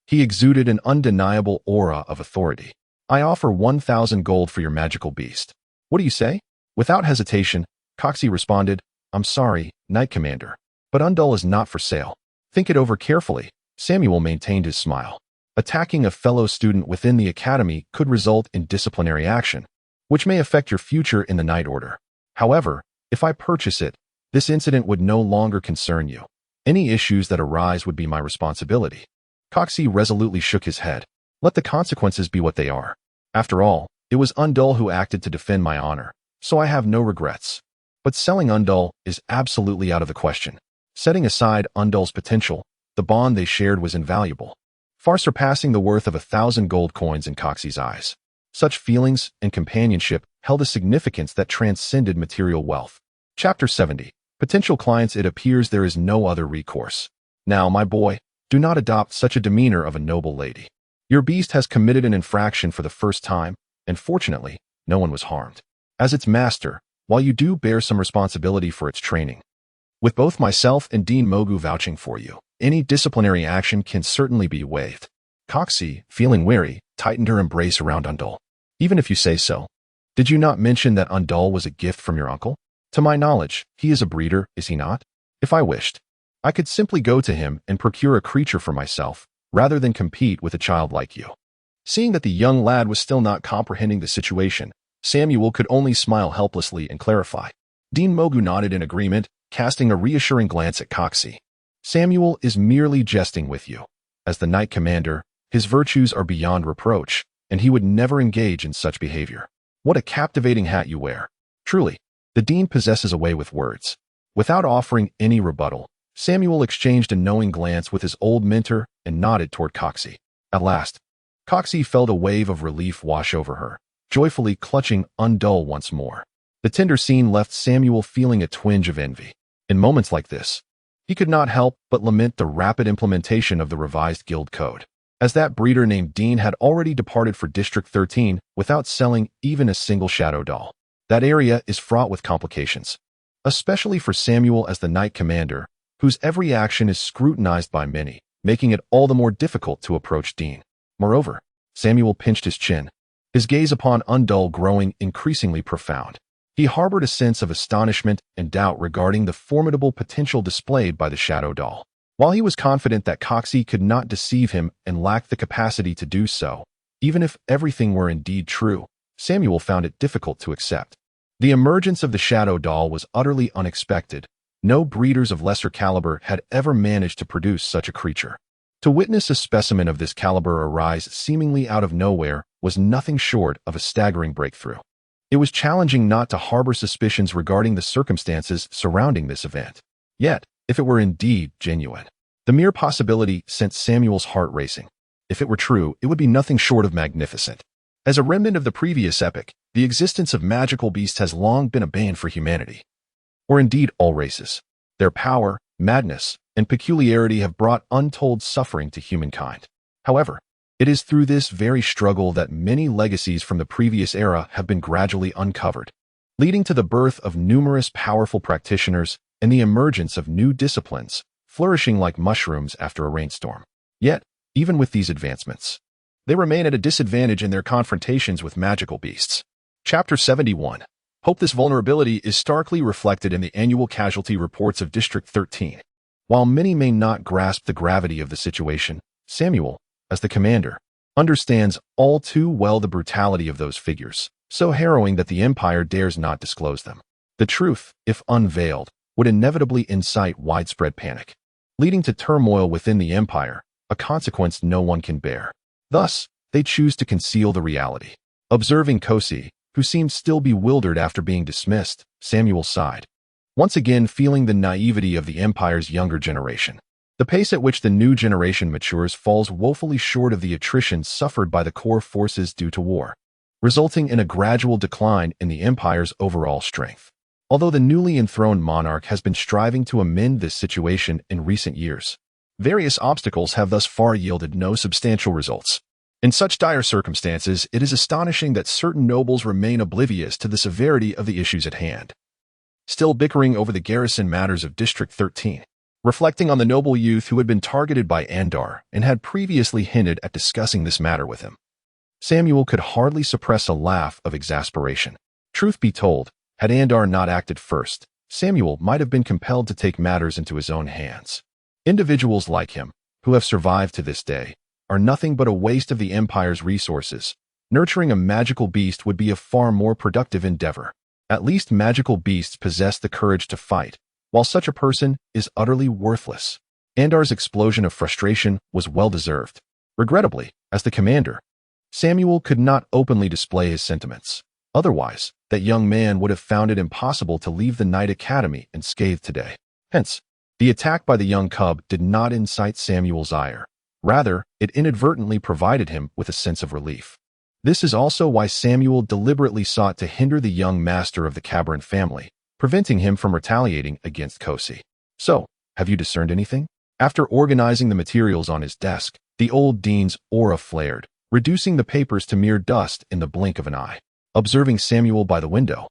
he exuded an undeniable aura of authority. I offer 1,000 gold for your magical beast. What do you say? Without hesitation, Coxey responded, I'm sorry, Knight Commander, but Undul is not for sale. Think it over carefully. Samuel maintained his smile. Attacking a fellow student within the academy could result in disciplinary action, which may affect your future in the Knight Order. However, if I purchase it, this incident would no longer concern you. Any issues that arise would be my responsibility. Coxey resolutely shook his head. Let the consequences be what they are. After all, it was Undul who acted to defend my honor, so I have no regrets. But selling Undul is absolutely out of the question. Setting aside Undul's potential, the bond they shared was invaluable, far surpassing the worth of 1,000 gold coins in Coxey's eyes. Such feelings and companionship held a significance that transcended material wealth. Chapter 70. Potential clients. It appears there is no other recourse. Now, my boy, do not adopt such a demeanor of a noble lady. Your beast has committed an infraction for the first time, and fortunately, no one was harmed. As its master, while you do bear some responsibility for its training, with both myself and Dean Mogu vouching for you, any disciplinary action can certainly be waived. Coxey, feeling wary, tightened her embrace around Undul. Even if you say so. Did you not mention that Undul was a gift from your uncle? To my knowledge, he is a breeder, is he not? If I wished, I could simply go to him and procure a creature for myself, rather than compete with a child like you. Seeing that the young lad was still not comprehending the situation, Samuel could only smile helplessly and clarify. Dean Mogu nodded in agreement, casting a reassuring glance at Coxie. Samuel is merely jesting with you. As the Knight Commander, his virtues are beyond reproach, and he would never engage in such behavior. What a captivating hat you wear. Truly, the Dean possesses a way with words. Without offering any rebuttal, Samuel exchanged a knowing glance with his old mentor and nodded toward Coxie. At last, Coxie felt a wave of relief wash over her, joyfully clutching Undull once more. The tender scene left Samuel feeling a twinge of envy. In moments like this, he could not help but lament the rapid implementation of the revised guild code, as that breeder named Dean had already departed for District 13 without selling even a single shadow doll. That area is fraught with complications, especially for Samuel as the Knight Commander, whose every action is scrutinized by many, making it all the more difficult to approach Dean. Moreover, Samuel pinched his chin, his gaze upon Undull growing increasingly profound. He harbored a sense of astonishment and doubt regarding the formidable potential displayed by the shadow doll. While he was confident that Coxie could not deceive him and lacked the capacity to do so, even if everything were indeed true, Samuel found it difficult to accept. The emergence of the shadow doll was utterly unexpected. No breeders of lesser caliber had ever managed to produce such a creature. To witness a specimen of this caliber arise seemingly out of nowhere was nothing short of a staggering breakthrough. It was challenging not to harbor suspicions regarding the circumstances surrounding this event. Yet, if it were indeed genuine, the mere possibility sent Samuel's heart racing. If it were true, it would be nothing short of magnificent. As a remnant of the previous epoch, the existence of magical beasts has long been a bane for humanity, or indeed all races. Their power, madness, and peculiarity have brought untold suffering to humankind. However, it is through this very struggle that many legacies from the previous era have been gradually uncovered, leading to the birth of numerous powerful practitioners and the emergence of new disciplines, flourishing like mushrooms after a rainstorm. Yet, even with these advancements, they remain at a disadvantage in their confrontations with magical beasts. Chapter 71. Hope. This vulnerability is starkly reflected in the annual casualty reports of District 13. While many may not grasp the gravity of the situation, Samuel, as the commander, understands all too well the brutality of those figures, so harrowing that the Empire dares not disclose them. The truth, if unveiled, would inevitably incite widespread panic, leading to turmoil within the Empire, a consequence no one can bear. Thus, they choose to conceal the reality. Observing Coxie, who seemed still bewildered after being dismissed, Samuel sighed, once again feeling the naivety of the Empire's younger generation. The pace at which the new generation matures falls woefully short of the attrition suffered by the core forces due to war, resulting in a gradual decline in the Empire's overall strength. Although the newly enthroned monarch has been striving to amend this situation in recent years, various obstacles have thus far yielded no substantial results. In such dire circumstances, it is astonishing that certain nobles remain oblivious to the severity of the issues at hand, still bickering over the garrison matters of District 13. Reflecting on the noble youth who had been targeted by Andar and had previously hinted at discussing this matter with him, Samuel could hardly suppress a laugh of exasperation. Truth be told, had Andar not acted first, Samuel might have been compelled to take matters into his own hands. Individuals like him, who have survived to this day, are nothing but a waste of the Empire's resources. Nurturing a magical beast would be a far more productive endeavor. At least magical beasts possess the courage to fight, while such a person is utterly worthless. Andar's explosion of frustration was well-deserved. Regrettably, as the commander, Samuel could not openly display his sentiments. Otherwise, that young man would have found it impossible to leave the Knight Academy unscathed today. Hence, the attack by the young cub did not incite Samuel's ire. Rather, it inadvertently provided him with a sense of relief. This is also why Samuel deliberately sought to hinder the young master of the Cabaran family, preventing him from retaliating against Coxie. So, have you discerned anything? After organizing the materials on his desk, the old dean's aura flared, reducing the papers to mere dust in the blink of an eye. Observing Samuel by the window,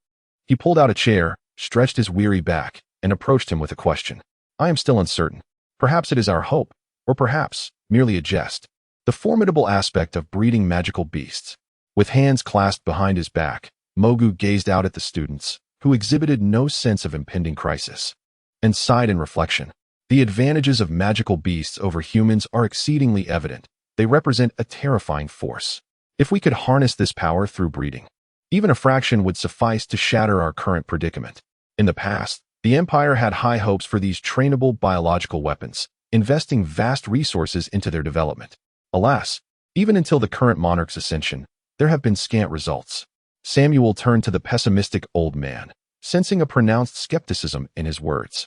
he pulled out a chair, stretched his weary back, and approached him with a question. I am still uncertain. Perhaps it is our hope, or perhaps merely a jest. The formidable aspect of breeding magical beasts. With hands clasped behind his back, Mogu gazed out at the students, who exhibited no sense of impending crisis, and sighed in reflection. The advantages of magical beasts over humans are exceedingly evident. They represent a terrifying force. If we could harness this power through breeding, even a fraction would suffice to shatter our current predicament. In the past, The Empire had high hopes for these trainable biological weapons, investing vast resources into their development. Alas, even until the current monarch's ascension, there have been scant results. Samuel turned to the pessimistic old man, sensing a pronounced skepticism in his words.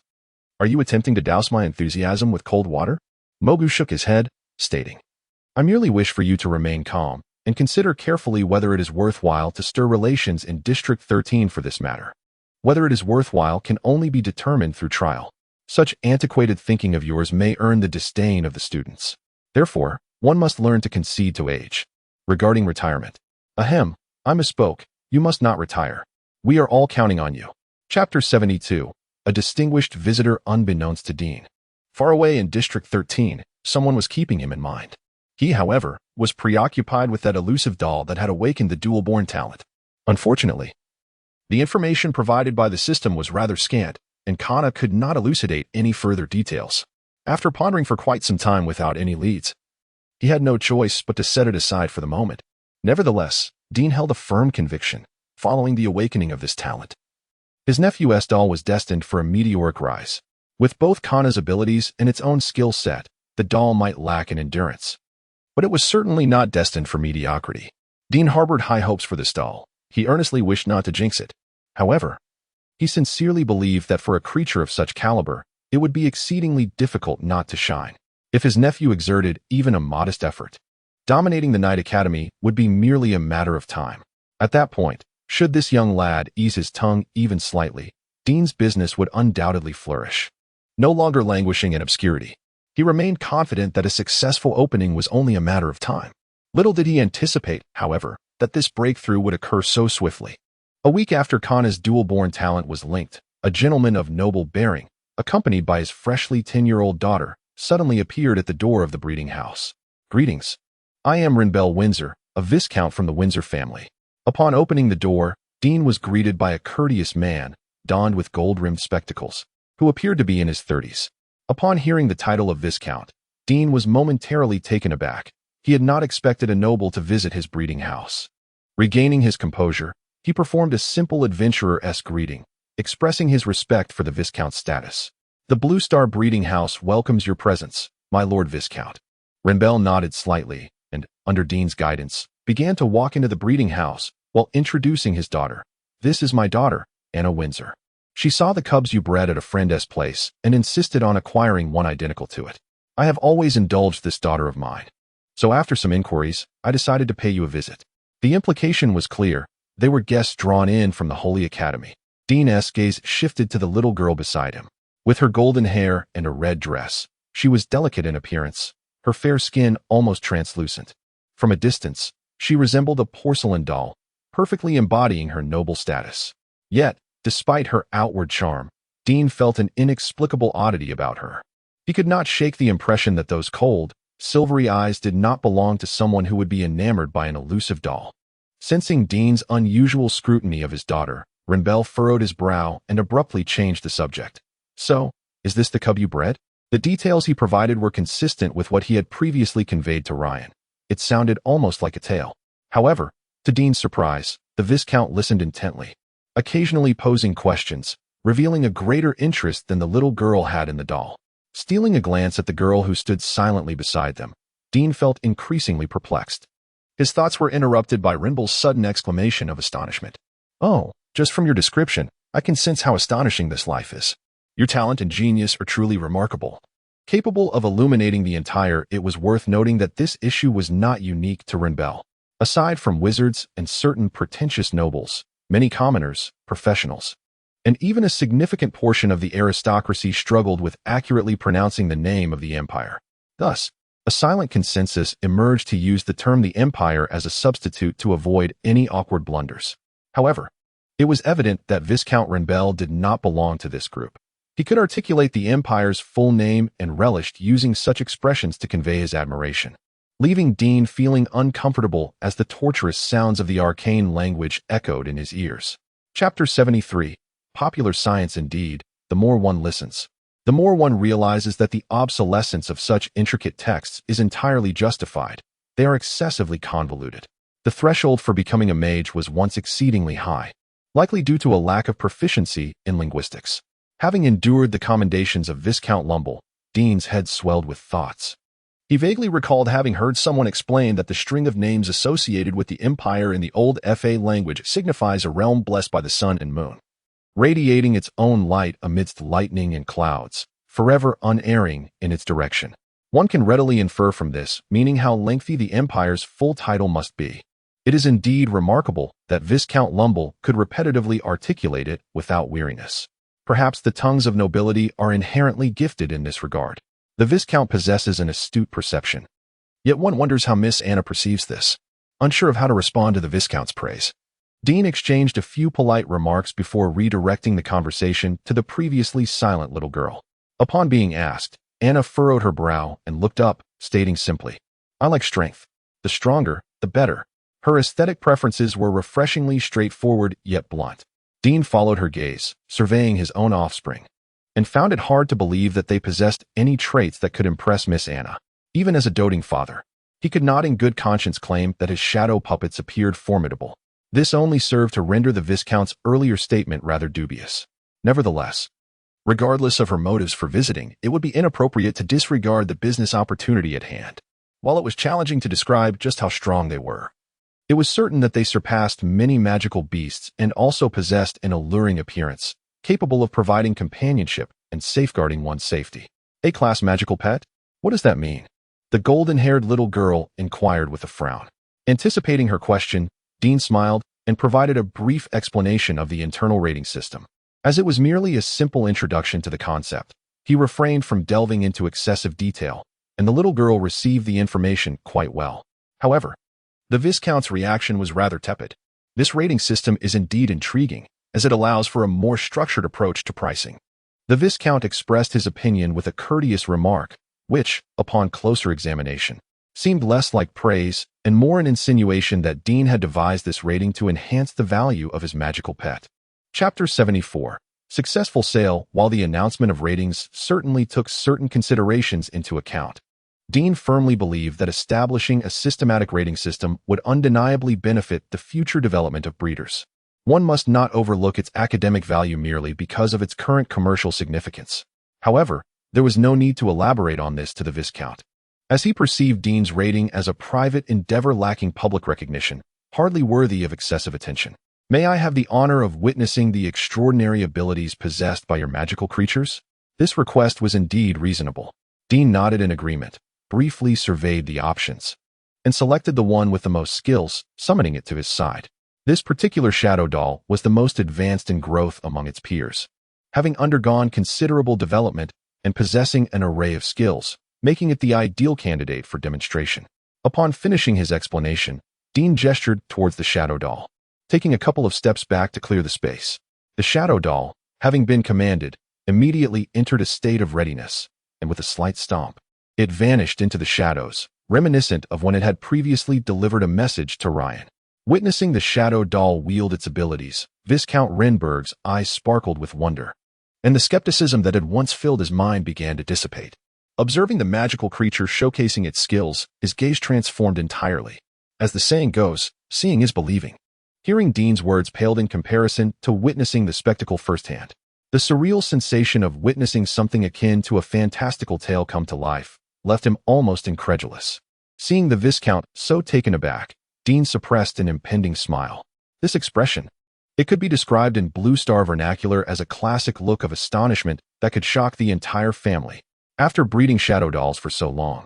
"Are you attempting to douse my enthusiasm with cold water?" Mogu shook his head, stating, "I merely wish for you to remain calm and consider carefully whether it is worthwhile to stir relations in District 13 for this matter. Whether it is worthwhile can only be determined through trial. Such antiquated thinking of yours may earn the disdain of the students. Therefore, one must learn to concede to age. Regarding retirement. Ahem, I misspoke. You must not retire. We are all counting on you." Chapter 72. A distinguished visitor unbeknownst to Dean. Far away in District 13, someone was keeping him in mind. He, however, was preoccupied with that elusive doll that had awakened the dual-born talent. Unfortunately, the information provided by the system was rather scant, and Kana could not elucidate any further details. After pondering for quite some time without any leads, he had no choice but to set it aside for the moment. Nevertheless, Dean held a firm conviction, following the awakening of this talent. His nephew's doll was destined for a meteoric rise. With both Kana's abilities and its own skill set, the doll might lack in endurance. But it was certainly not destined for mediocrity. Dean harbored high hopes for this doll. He earnestly wished not to jinx it. However, he sincerely believed that for a creature of such caliber, it would be exceedingly difficult not to shine. If his nephew exerted even a modest effort, dominating the Knight Academy would be merely a matter of time. At that point, should this young lad ease his tongue even slightly, Dean's business would undoubtedly flourish. No longer languishing in obscurity, he remained confident that a successful opening was only a matter of time. Little did he anticipate, however, that this breakthrough would occur so swiftly. A week after Kana's dual-born talent was linked, a gentleman of noble bearing, accompanied by his freshly 10-year-old daughter, suddenly appeared at the door of the breeding house. "Greetings. I am Rinbell Windsor, a viscount from the Windsor family." Upon opening the door, Dean was greeted by a courteous man, donned with gold-rimmed spectacles, who appeared to be in his 30s. Upon hearing the title of viscount, Dean was momentarily taken aback. He had not expected a noble to visit his breeding house. Regaining his composure, he performed a simple adventurer-esque greeting, expressing his respect for the viscount's status. "The Blue Star Breeding House welcomes your presence, my Lord Viscount." Rinbell nodded slightly, and, under Dean's guidance, began to walk into the breeding house while introducing his daughter. "This is my daughter, Anna Windsor. She saw the cubs you bred at a friend's place and insisted on acquiring one identical to it. I have always indulged this daughter of mine. So after some inquiries, I decided to pay you a visit." The implication was clear. They were guests drawn in from the Holy Academy. Dean's gaze shifted to the little girl beside him. With her golden hair and a red dress, she was delicate in appearance, her fair skin almost translucent. From a distance, she resembled a porcelain doll, perfectly embodying her noble status. Yet, despite her outward charm, Dean felt an inexplicable oddity about her. He could not shake the impression that those cold, silvery eyes did not belong to someone who would be enamored by an elusive doll. Sensing Dean's unusual scrutiny of his daughter, Rinbell furrowed his brow and abruptly changed the subject. "So, is this the cub you bred?" The details he provided were consistent with what he had previously conveyed to Ryan. It sounded almost like a tale. However, to Dean's surprise, the Viscount listened intently, occasionally posing questions, revealing a greater interest than the little girl had in the doll. Stealing a glance at the girl who stood silently beside them, Dean felt increasingly perplexed. His thoughts were interrupted by Rinbell's sudden exclamation of astonishment. "Oh, just from your description, I can sense how astonishing this life is. Your talent and genius are truly remarkable." Capable of illuminating the entire, it was worth noting that this issue was not unique to Rinbell. Aside from wizards and certain pretentious nobles, many commoners, professionals, and even a significant portion of the aristocracy struggled with accurately pronouncing the name of the empire. Thus, a silent consensus emerged to use the term the empire as a substitute to avoid any awkward blunders. However, it was evident that Viscount Rinbell did not belong to this group. He could articulate the empire's full name and relished using such expressions to convey his admiration, leaving Dean feeling uncomfortable as the torturous sounds of the arcane language echoed in his ears. Chapter 73. Popular science indeed, the more one listens, the more one realizes that the obsolescence of such intricate texts is entirely justified. They are excessively convoluted. The threshold for becoming a mage was once exceedingly high, likely due to a lack of proficiency in linguistics. Having endured the commendations of Viscount Lumble, Dean's head swelled with thoughts. He vaguely recalled having heard someone explain that the string of names associated with the Empire in the old FA language signifies a realm blessed by the sun and moon, radiating its own light amidst lightning and clouds, forever unerring in its direction. One can readily infer from this, meaning how lengthy the Empire's full title must be. It is indeed remarkable that Viscount Lumble could repetitively articulate it without weariness. Perhaps the tongues of nobility are inherently gifted in this regard. The Viscount possesses an astute perception. Yet one wonders how Miss Anna perceives this. Unsure of how to respond to the Viscount's praise, Dean exchanged a few polite remarks before redirecting the conversation to the previously silent little girl. Upon being asked, Anna furrowed her brow and looked up, stating simply, "I like strength. The stronger, the better." Her aesthetic preferences were refreshingly straightforward yet blunt. Dean followed her gaze, surveying his own offspring, and found it hard to believe that they possessed any traits that could impress Miss Anna. Even as a doting father, he could not in good conscience claim that his shadow puppets appeared formidable. This only served to render the Viscount's earlier statement rather dubious. Nevertheless, regardless of her motives for visiting, it would be inappropriate to disregard the business opportunity at hand. While it was challenging to describe just how strong they were, it was certain that they surpassed many magical beasts and also possessed an alluring appearance, capable of providing companionship and safeguarding one's safety. A-class magical pet? What does that mean? The golden-haired little girl inquired with a frown. Anticipating her question, Dean smiled and provided a brief explanation of the internal rating system. As it was merely a simple introduction to the concept, he refrained from delving into excessive detail, and the little girl received the information quite well. However, the Viscount's reaction was rather tepid. This rating system is indeed intriguing, as it allows for a more structured approach to pricing. The Viscount expressed his opinion with a courteous remark, which, upon closer examination, seemed less like praise and more an insinuation that Dean had devised this rating to enhance the value of his magical pet. Chapter 74. Successful sale. While the announcement of ratings certainly took certain considerations into account, Dean firmly believed that establishing a systematic rating system would undeniably benefit the future development of breeders. One must not overlook its academic value merely because of its current commercial significance. However, there was no need to elaborate on this to the Viscount, as he perceived Dean's rating as a private endeavor lacking public recognition, hardly worthy of excessive attention. "May I have the honor of witnessing the extraordinary abilities possessed by your magical creatures?" This request was indeed reasonable. Dean nodded in agreement, briefly surveyed the options, and selected the one with the most skills, summoning it to his side. This particular shadow doll was the most advanced in growth among its peers, having undergone considerable development and possessing an array of skills, making it the ideal candidate for demonstration. Upon finishing his explanation, Dean gestured towards the shadow doll, taking a couple of steps back to clear the space. The shadow doll, having been commanded, immediately entered a state of readiness, and with a slight stomp, it vanished into the shadows, reminiscent of when it had previously delivered a message to Ryan. Witnessing the shadow doll wield its abilities, Viscount Renberg's eyes sparkled with wonder, and the skepticism that had once filled his mind began to dissipate. Observing the magical creature showcasing its skills, his gaze transformed entirely. As the saying goes, seeing is believing. Hearing Dean's words paled in comparison to witnessing the spectacle firsthand. The surreal sensation of witnessing something akin to a fantastical tale come to life left him almost incredulous. Seeing the Viscount so taken aback, Dean suppressed an impending smile. This expression, it could be described in Blue Star vernacular as a classic look of astonishment that could shock the entire family. After breeding shadow dolls for so long,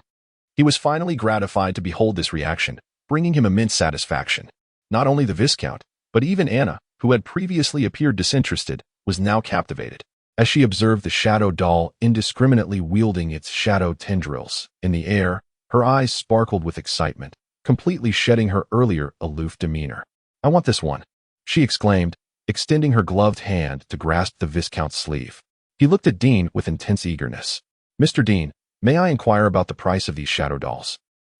he was finally gratified to behold this reaction, bringing him immense satisfaction. Not only the Viscount, but even Anna, who had previously appeared disinterested, was now captivated, as she observed the shadow doll indiscriminately wielding its shadow tendrils in the air. Her eyes sparkled with excitement, completely shedding her earlier aloof demeanor. "I want this one," she exclaimed, extending her gloved hand to grasp the Viscount's sleeve. He looked at Dean with intense eagerness. "Mr. Dean, may I inquire about the price of these shadow dolls?"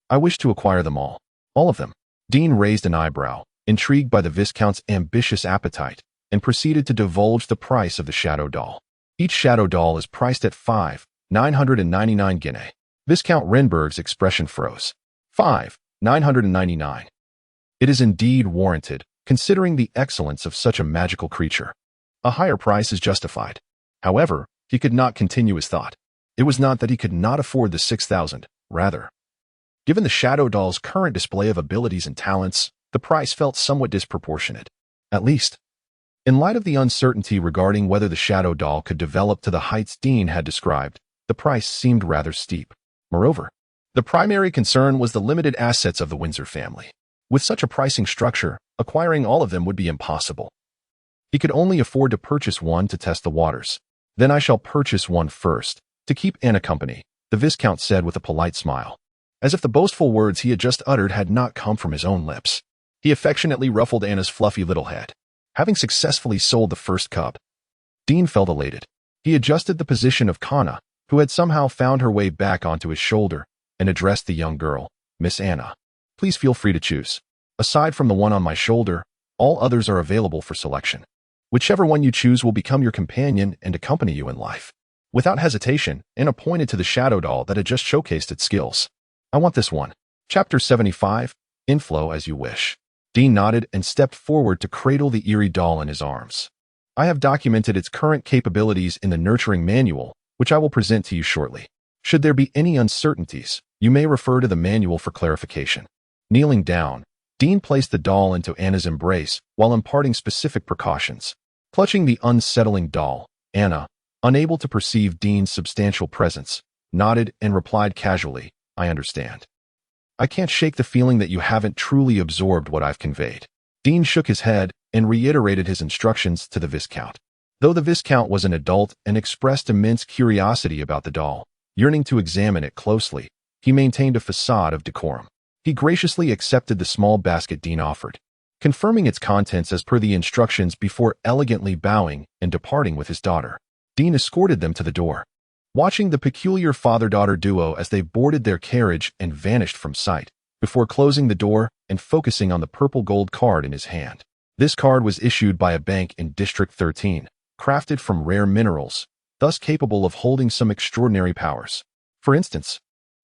"I wish to acquire them all." "All of them?" Dean raised an eyebrow, intrigued by the Viscount's ambitious appetite, and proceeded to divulge the price of the shadow doll. "Each shadow doll is priced at 5,999 guinea. Viscount Renberg's expression froze. 5,999. It is indeed warranted, considering the excellence of such a magical creature. A higher price is justified. However, he could not continue his thought. It was not that he could not afford the 6,000, rather. Given the Shadow Doll's current display of abilities and talents, the price felt somewhat disproportionate. At least, in light of the uncertainty regarding whether the Shadow Doll could develop to the heights Dean had described, the price seemed rather steep. Moreover, the primary concern was the limited assets of the Windsor family. With such a pricing structure, acquiring all of them would be impossible. He could only afford to purchase one to test the waters. Then I shall purchase one first, to keep Anna company, the Viscount said with a polite smile. As if the boastful words he had just uttered had not come from his own lips. He affectionately ruffled Anna's fluffy little head. Having successfully sold the first cub, Dean felt elated. He adjusted the position of Kana, who had somehow found her way back onto his shoulder, and addressed the young girl, Miss Anna. Please feel free to choose. Aside from the one on my shoulder, all others are available for selection. Whichever one you choose will become your companion and accompany you in life. Without hesitation, Anna pointed to the Shadow Doll that had just showcased its skills. I want this one. Chapter 75, Inflow as you wish. Dean nodded and stepped forward to cradle the eerie doll in his arms. I have documented its current capabilities in the nurturing manual, which I will present to you shortly. Should there be any uncertainties, you may refer to the manual for clarification. Kneeling down, Dean placed the doll into Anna's embrace while imparting specific precautions. Clutching the unsettling doll, Anna, unable to perceive Dean's substantial presence, nodded and replied casually, I understand. I can't shake the feeling that you haven't truly absorbed what I've conveyed. Dean shook his head and reiterated his instructions to the Viscount. Though the Viscount was an adult and expressed immense curiosity about the doll, yearning to examine it closely, he maintained a facade of decorum. He graciously accepted the small basket Dean offered, confirming its contents as per the instructions before elegantly bowing and departing with his daughter. Dean escorted them to the door, watching the peculiar father-daughter duo as they boarded their carriage and vanished from sight, before closing the door and focusing on the purple gold card in his hand. This card was issued by a bank in District 13, crafted from rare minerals, thus capable of holding some extraordinary powers. For instance,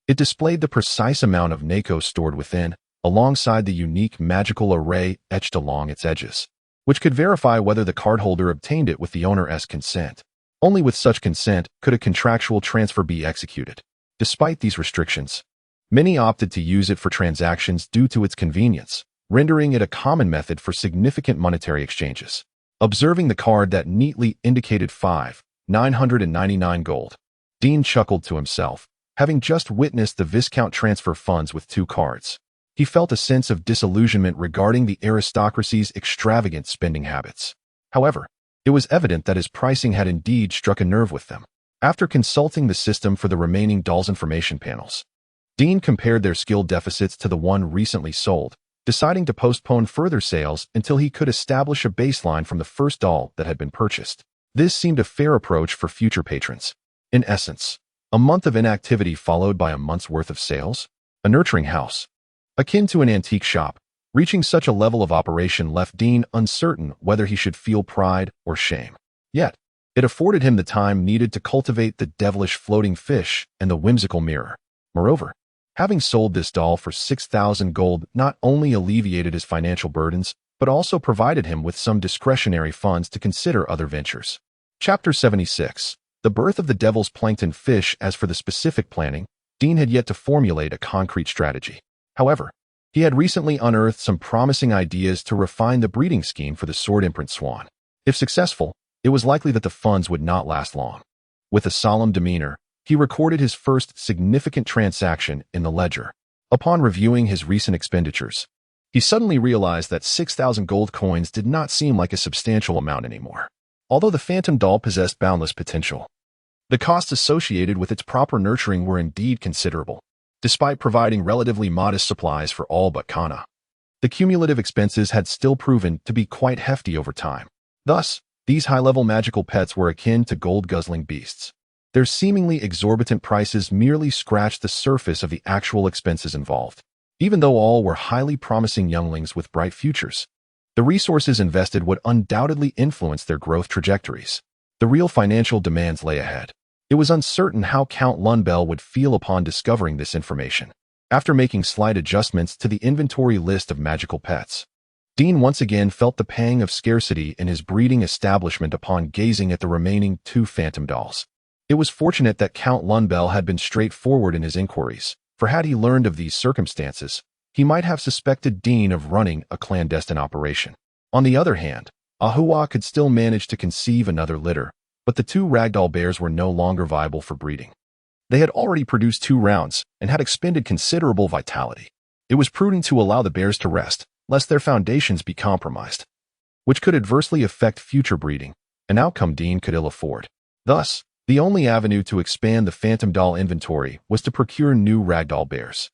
it displayed the precise amount of Nako stored within, alongside the unique magical array etched along its edges, which could verify whether the cardholder obtained it with the owner's consent. Only with such consent could a contractual transfer be executed. Despite these restrictions, many opted to use it for transactions due to its convenience, rendering it a common method for significant monetary exchanges. Observing the card that neatly indicated 5,999 gold, Dean chuckled to himself, having just witnessed the Viscount transfer funds with 2 cards. He felt a sense of disillusionment regarding the aristocracy's extravagant spending habits. However, it was evident that his pricing had indeed struck a nerve with them. After consulting the system for the remaining dolls' information panels, Dean compared their skill deficits to the one recently sold, deciding to postpone further sales until he could establish a baseline from the first doll that had been purchased. This seemed a fair approach for future patrons. In essence, a month of inactivity followed by a month's worth of sales? A nurturing house, akin to an antique shop, reaching such a level of operation left Dean uncertain whether he should feel pride or shame. Yet, it afforded him the time needed to cultivate the devilish floating fish and the whimsical mirror. Moreover, having sold this doll for 6,000 gold not only alleviated his financial burdens, but also provided him with some discretionary funds to consider other ventures. Chapter 76. The Birth of the Devil's Plankton Fish. As for the specific planning, Dean had yet to formulate a concrete strategy. However, he had recently unearthed some promising ideas to refine the breeding scheme for the sword imprint swan. If successful, it was likely that the funds would not last long. With a solemn demeanor, he recorded his first significant transaction in the ledger. Upon reviewing his recent expenditures, he suddenly realized that 6,000 gold coins did not seem like a substantial amount anymore. Although the phantom doll possessed boundless potential, the costs associated with its proper nurturing were indeed considerable. Despite providing relatively modest supplies for all but Kana, the cumulative expenses had still proven to be quite hefty over time. Thus, these high-level magical pets were akin to gold-guzzling beasts. Their seemingly exorbitant prices merely scratched the surface of the actual expenses involved. Even though all were highly promising younglings with bright futures, the resources invested would undoubtedly influence their growth trajectories. The real financial demands lay ahead. It was uncertain how Count Lundbell would feel upon discovering this information. After making slight adjustments to the inventory list of magical pets, Dean once again felt the pang of scarcity in his breeding establishment upon gazing at the remaining 2 phantom dolls. It was fortunate that Count Lundbell had been straightforward in his inquiries, for had he learned of these circumstances, he might have suspected Dean of running a clandestine operation. On the other hand, Ahua could still manage to conceive another litter, but the 2 ragdoll bears were no longer viable for breeding. They had already produced 2 rounds and had expended considerable vitality. It was prudent to allow the bears to rest, lest their foundations be compromised, which could adversely affect future breeding, an outcome Dean could ill afford. Thus, the only avenue to expand the phantom doll inventory was to procure new ragdoll bears.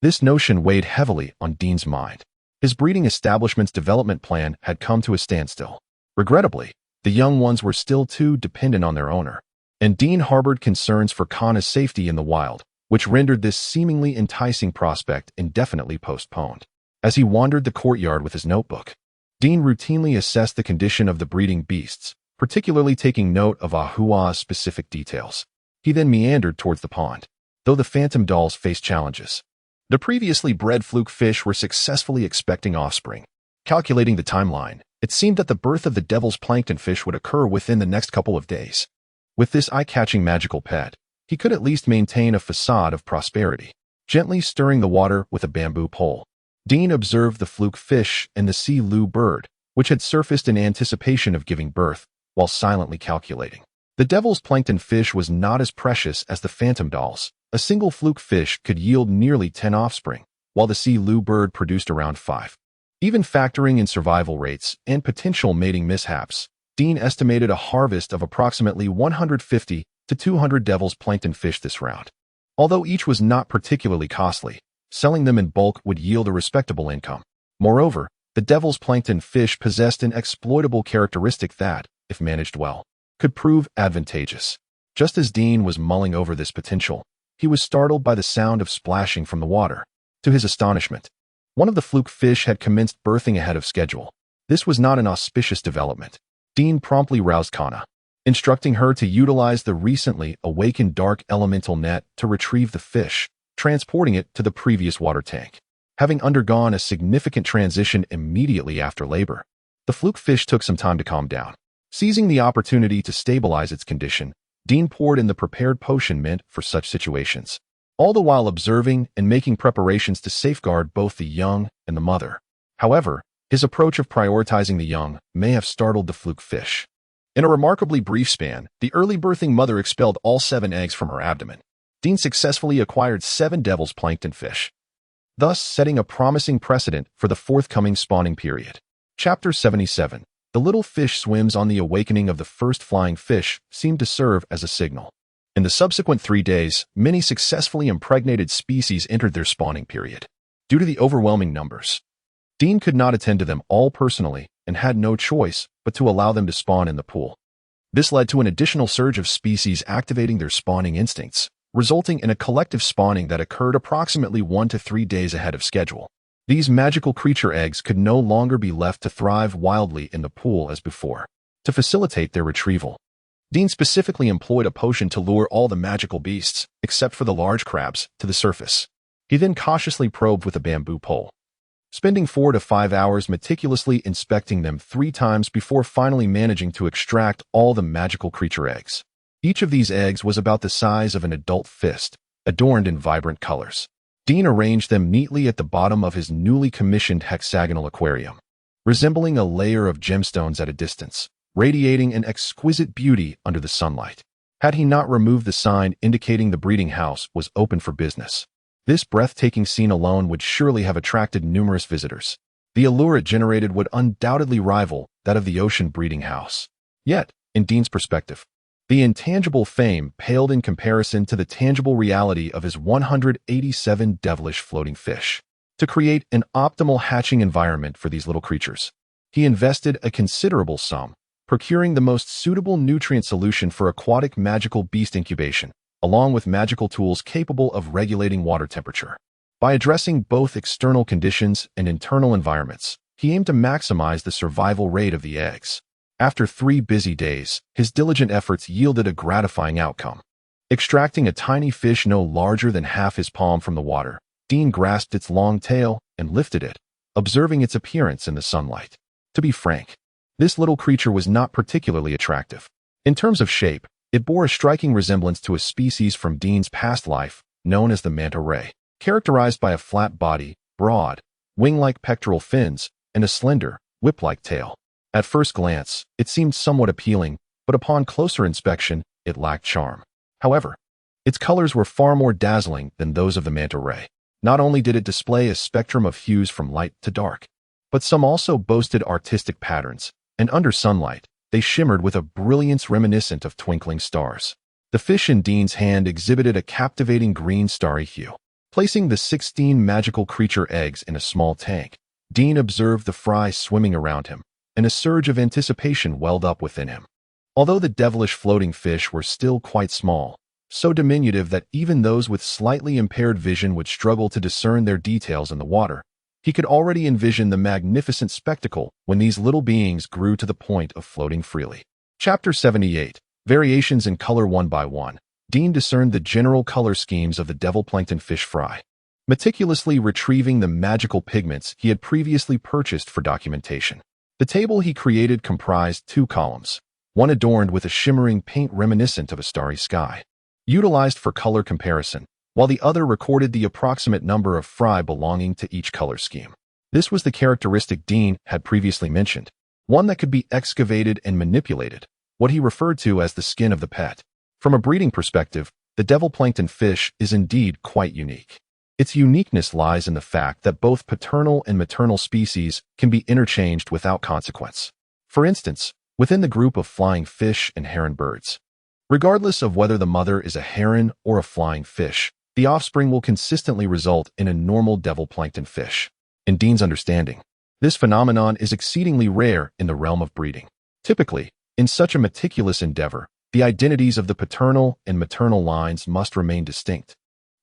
This notion weighed heavily on Dean's mind. His breeding establishment's development plan had come to a standstill. Regrettably, the young ones were still too dependent on their owner, and Dean harbored concerns for Kana's safety in the wild, which rendered this seemingly enticing prospect indefinitely postponed. As he wandered the courtyard with his notebook, Dean routinely assessed the condition of the breeding beasts, particularly taking note of Ahua's specific details. He then meandered towards the pond. Though the phantom dolls faced challenges, the previously bred fluke fish were successfully expecting offspring. Calculating the timeline, it seemed that the birth of the devil's plankton fish would occur within the next couple of days. With this eye-catching magical pet, he could at least maintain a facade of prosperity. Gently stirring the water with a bamboo pole, Dean observed the fluke fish and the sea loo bird, which had surfaced in anticipation of giving birth, while silently calculating. The devil's plankton fish was not as precious as the phantom dolls. A single fluke fish could yield nearly 10 offspring, while the sea loo bird produced around 5. Even factoring in survival rates and potential mating mishaps, Dean estimated a harvest of approximately 150 to 200 devil's plankton fish this round. Although each was not particularly costly, selling them in bulk would yield a respectable income. Moreover, the devil's plankton fish possessed an exploitable characteristic that, if managed well, could prove advantageous. Just as Dean was mulling over this potential, he was startled by the sound of splashing from the water. To his astonishment, one of the fluke fish had commenced birthing ahead of schedule. This was not an auspicious development. Dean promptly roused Kana, instructing her to utilize the recently awakened dark elemental net to retrieve the fish, transporting it to the previous water tank. Having undergone a significant transition immediately after labor, the fluke fish took some time to calm down. Seizing the opportunity to stabilize its condition, Dean poured in the prepared potion meant for such situations, all the while observing and making preparations to safeguard both the young and the mother. However, his approach of prioritizing the young may have startled the fluke fish. In a remarkably brief span, the early birthing mother expelled all 7 eggs from her abdomen. Dean successfully acquired 7 devil's plankton fish, thus setting a promising precedent for the forthcoming spawning period. Chapter 77. The little fish swims on the awakening of the first flying fish seemed to serve as a signal. In the subsequent 3 days, many successfully impregnated species entered their spawning period. Due to the overwhelming numbers, Dean could not attend to them all personally and had no choice but to allow them to spawn in the pool. This led to an additional surge of species activating their spawning instincts, resulting in a collective spawning that occurred approximately 1 to 3 days ahead of schedule. These magical creature eggs could no longer be left to thrive wildly in the pool as before. To facilitate their retrieval, Dean specifically employed a potion to lure all the magical beasts, except for the large crabs, to the surface. He then cautiously probed with a bamboo pole, spending 4 to 5 hours meticulously inspecting them 3 times before finally managing to extract all the magical creature eggs. Each of these eggs was about the size of an adult fist, adorned in vibrant colors. Dean arranged them neatly at the bottom of his newly commissioned hexagonal aquarium, resembling a layer of gemstones at a distance, radiating an exquisite beauty under the sunlight. Had he not removed the sign indicating the breeding house was open for business, this breathtaking scene alone would surely have attracted numerous visitors. The allure it generated would undoubtedly rival that of the ocean breeding house. Yet, in Dean's perspective, the intangible fame paled in comparison to the tangible reality of his 187 devilish floating fish. To create an optimal hatching environment for these little creatures, he invested a considerable sum, procuring the most suitable nutrient solution for aquatic magical beast incubation, along with magical tools capable of regulating water temperature. By addressing both external conditions and internal environments, he aimed to maximize the survival rate of the eggs. After 3 busy days, his diligent efforts yielded a gratifying outcome. Extracting a tiny fish no larger than half his palm from the water, Dean grasped its long tail and lifted it, observing its appearance in the sunlight. To be frank, this little creature was not particularly attractive. In terms of shape, it bore a striking resemblance to a species from Dean's past life, known as the manta ray, characterized by a flat body, broad, wing-like pectoral fins, and a slender, whip-like tail. At first glance, it seemed somewhat appealing, but upon closer inspection, it lacked charm. However, its colors were far more dazzling than those of the manta ray. Not only did it display a spectrum of hues from light to dark, but some also boasted artistic patterns, and under sunlight, they shimmered with a brilliance reminiscent of twinkling stars. The fish in Dean's hand exhibited a captivating green starry hue. Placing the 16 magical creature eggs in a small tank, Dean observed the fry swimming around him, and a surge of anticipation welled up within him. Although the devilish floating fish were still quite small, so diminutive that even those with slightly impaired vision would struggle to discern their details in the water, he could already envision the magnificent spectacle when these little beings grew to the point of floating freely. Chapter 78. Variations in color. One by one, Dean discerned the general color schemes of the devil plankton fish fry. Meticulously retrieving the magical pigments he had previously purchased for documentation. The table he created comprised 2 columns, one adorned with a shimmering paint reminiscent of a starry sky, utilized for color comparison, while the other recorded the approximate number of fry belonging to each color scheme. This was the characteristic Dean had previously mentioned, one that could be excavated and manipulated, what he referred to as the skin of the pet. From a breeding perspective, the devil plankton fish is indeed quite unique. Its uniqueness lies in the fact that both paternal and maternal species can be interchanged without consequence. For instance, within the group of flying fish and heron birds, regardless of whether the mother is a heron or a flying fish, the offspring will consistently result in a normal devil plankton fish. In Dean's understanding, this phenomenon is exceedingly rare in the realm of breeding. Typically, in such a meticulous endeavor, the identities of the paternal and maternal lines must remain distinct,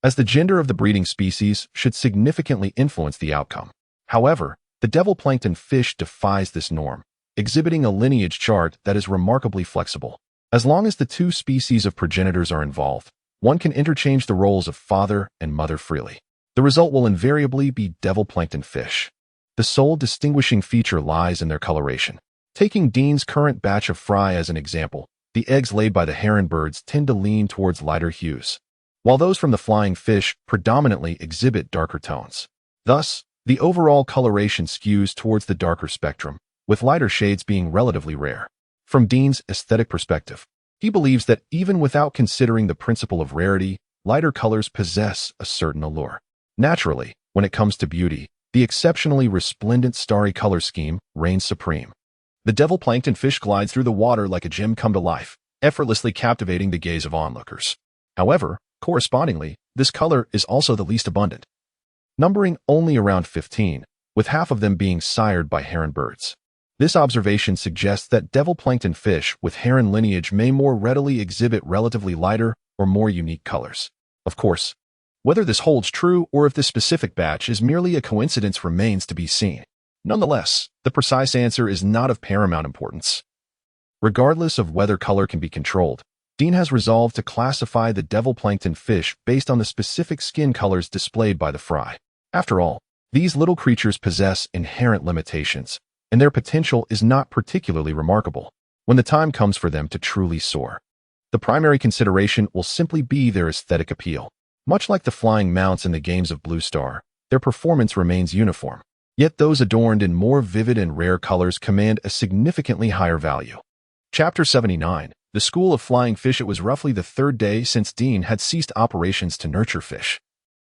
as the gender of the breeding species should significantly influence the outcome. However, the devil plankton fish defies this norm, exhibiting a lineage chart that is remarkably flexible. As long as the 2 species of progenitors are involved, one can interchange the roles of father and mother freely. The result will invariably be devil plankton fish. The sole distinguishing feature lies in their coloration. Taking Dean's current batch of fry as an example, the eggs laid by the heron birds tend to lean towards lighter hues, while those from the flying fish predominantly exhibit darker tones. Thus, the overall coloration skews towards the darker spectrum, with lighter shades being relatively rare. From Dean's aesthetic perspective, he believes that even without considering the principle of rarity, lighter colors possess a certain allure. Naturally, when it comes to beauty, the exceptionally resplendent starry color scheme reigns supreme. The devil plankton fish glides through the water like a gem come to life, effortlessly captivating the gaze of onlookers. However, correspondingly, this color is also the least abundant, numbering only around 15, with half of them being sired by heron birds. This observation suggests that devil plankton fish with heron lineage may more readily exhibit relatively lighter or more unique colors. Of course, whether this holds true or if this specific batch is merely a coincidence remains to be seen. Nonetheless, the precise answer is not of paramount importance. Regardless of whether color can be controlled, Dean has resolved to classify the devil plankton fish based on the specific skin colors displayed by the fry. After all, these little creatures possess inherent limitations, and their potential is not particularly remarkable when the time comes for them to truly soar. The primary consideration will simply be their aesthetic appeal. Much like the flying mounts in the games of Blue Star, their performance remains uniform. Yet those adorned in more vivid and rare colors command a significantly higher value. Chapter 79. The School of Flying Fish. It was roughly the 3rd day since Dean had ceased operations to nurture fish,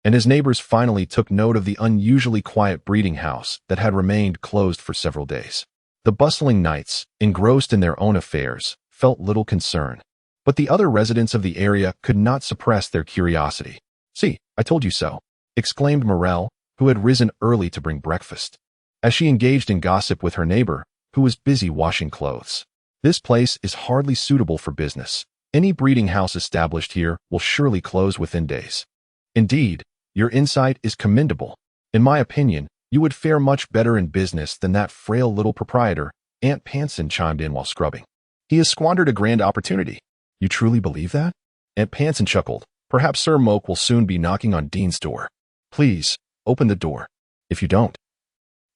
and his neighbors finally took note of the unusually quiet breeding house that had remained closed for several days. The bustling knights, engrossed in their own affairs, felt little concern, but the other residents of the area could not suppress their curiosity. "See, I told you so," exclaimed Morel, who had risen early to bring breakfast, as she engaged in gossip with her neighbor, who was busy washing clothes. "This place is hardly suitable for business. Any breeding house established here will surely close within days." "Indeed, your insight is commendable. In my opinion, you would fare much better in business than that frail little proprietor," Aunt Panson chimed in while scrubbing. "He has squandered a grand opportunity." "You truly believe that?" Aunt Panson chuckled. "Perhaps Sir Moke will soon be knocking on Dean's door. Please, open the door. If you don't,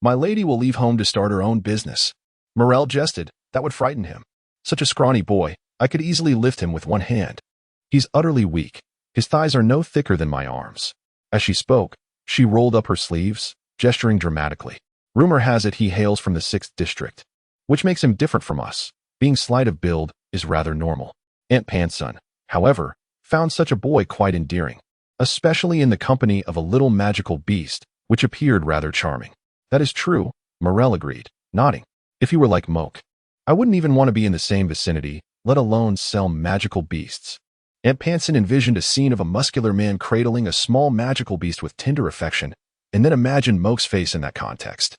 My lady will leave home to start her own business. Morel jested. That would frighten him. Such a scrawny boy, I could easily lift him with one hand. He's utterly weak. His thighs are no thicker than my arms. As she spoke, she rolled up her sleeves, gesturing dramatically. Rumor has it he hails from the 6th district, which makes him different from us. Being slight of build is rather normal. Aunt Panson, however, found such a boy quite endearing, especially in the company of a little magical beast, which appeared rather charming. That is true, Morel agreed, nodding. If he were like Moke, I wouldn't even want to be in the same vicinity, let alone sell magical beasts. Aunt Panson envisioned a scene of a muscular man cradling a small magical beast with tender affection, and then imagined Moke's face in that context.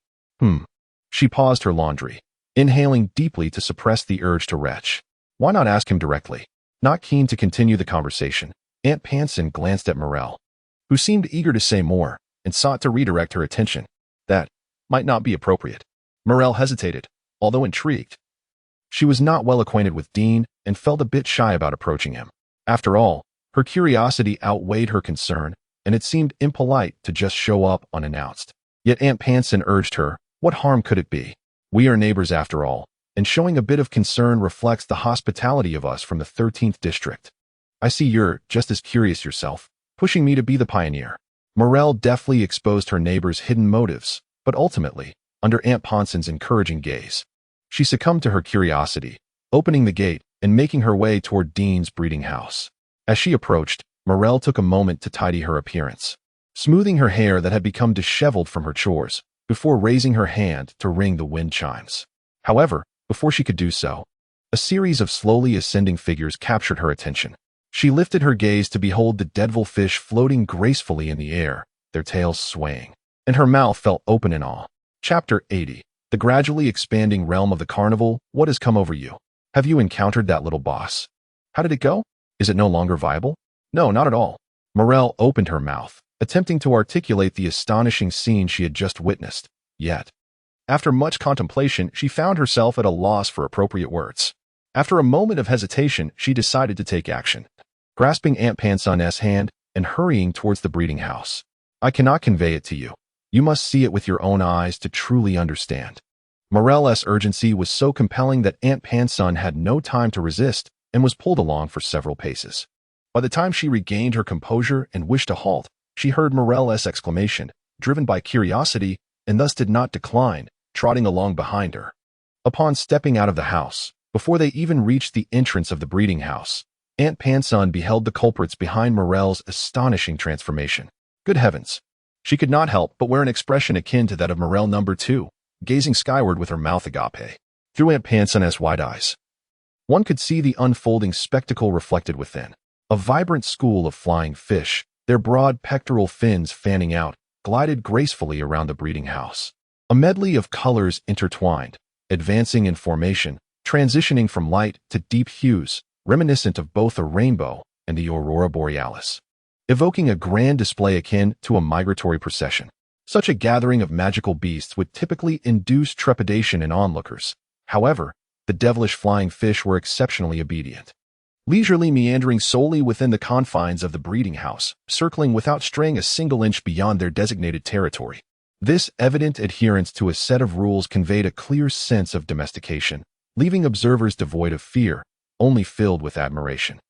She paused her laundry, inhaling deeply to suppress the urge to retch. Why not ask him directly? Not keen to continue the conversation, Aunt Panson glanced at Morel, who seemed eager to say more, and sought to redirect her attention. That might not be appropriate. Morel hesitated, although intrigued. She was not well acquainted with Dean and felt a bit shy about approaching him. After all, her curiosity outweighed her concern, and it seemed impolite to just show up unannounced. Yet Aunt Panson urged her, what harm could it be? We are neighbors after all, and showing a bit of concern reflects the hospitality of us from the 13th district. I see you're just as curious yourself, pushing me to be the pioneer. Morel deftly exposed her neighbor's hidden motives, but ultimately, under Aunt Panson's encouraging gaze, she succumbed to her curiosity, opening the gate and making her way toward Dean's breeding house. As she approached, Morel took a moment to tidy her appearance, smoothing her hair that had become disheveled from her chores, before raising her hand to ring the wind chimes. However, before she could do so, a series of slowly ascending figures captured her attention. She lifted her gaze to behold the devil fish floating gracefully in the air, their tails swaying, and her mouth fell open in awe. Chapter 80. The gradually expanding realm of the carnival. What has come over you? Have you encountered that little boss? How did it go? Is it no longer viable? No, not at all. Morel opened her mouth, attempting to articulate the astonishing scene she had just witnessed. Yet, after much contemplation, she found herself at a loss for appropriate words. After a moment of hesitation, she decided to take action, grasping Aunt Panson's hand and hurrying towards the breeding house. I cannot convey it to you. You must see it with your own eyes to truly understand. Morel's urgency was so compelling that Aunt Panson had no time to resist and was pulled along for several paces. By the time she regained her composure and wished to halt, she heard Morel's exclamation, driven by curiosity, and thus did not decline, trotting along behind her. Upon stepping out of the house, before they even reached the entrance of the breeding house, Aunt Panson beheld the culprits behind Morel's astonishing transformation. Good heavens! She could not help but wear an expression akin to that of Morel No. 2, gazing skyward with her mouth agape. Through Aunt Panson's wide eyes, one could see the unfolding spectacle reflected within. A vibrant school of flying fish, their broad pectoral fins fanning out, glided gracefully around the breeding house. A medley of colors intertwined, advancing in formation, transitioning from light to deep hues, reminiscent of both a rainbow and the aurora borealis, evoking a grand display akin to a migratory procession. Such a gathering of magical beasts would typically induce trepidation in onlookers. However, the devilish flying fish were exceptionally obedient, leisurely meandering solely within the confines of the breeding house, circling without straying a single inch beyond their designated territory. This evident adherence to a set of rules conveyed a clear sense of domestication, leaving observers devoid of fear, only filled with admiration.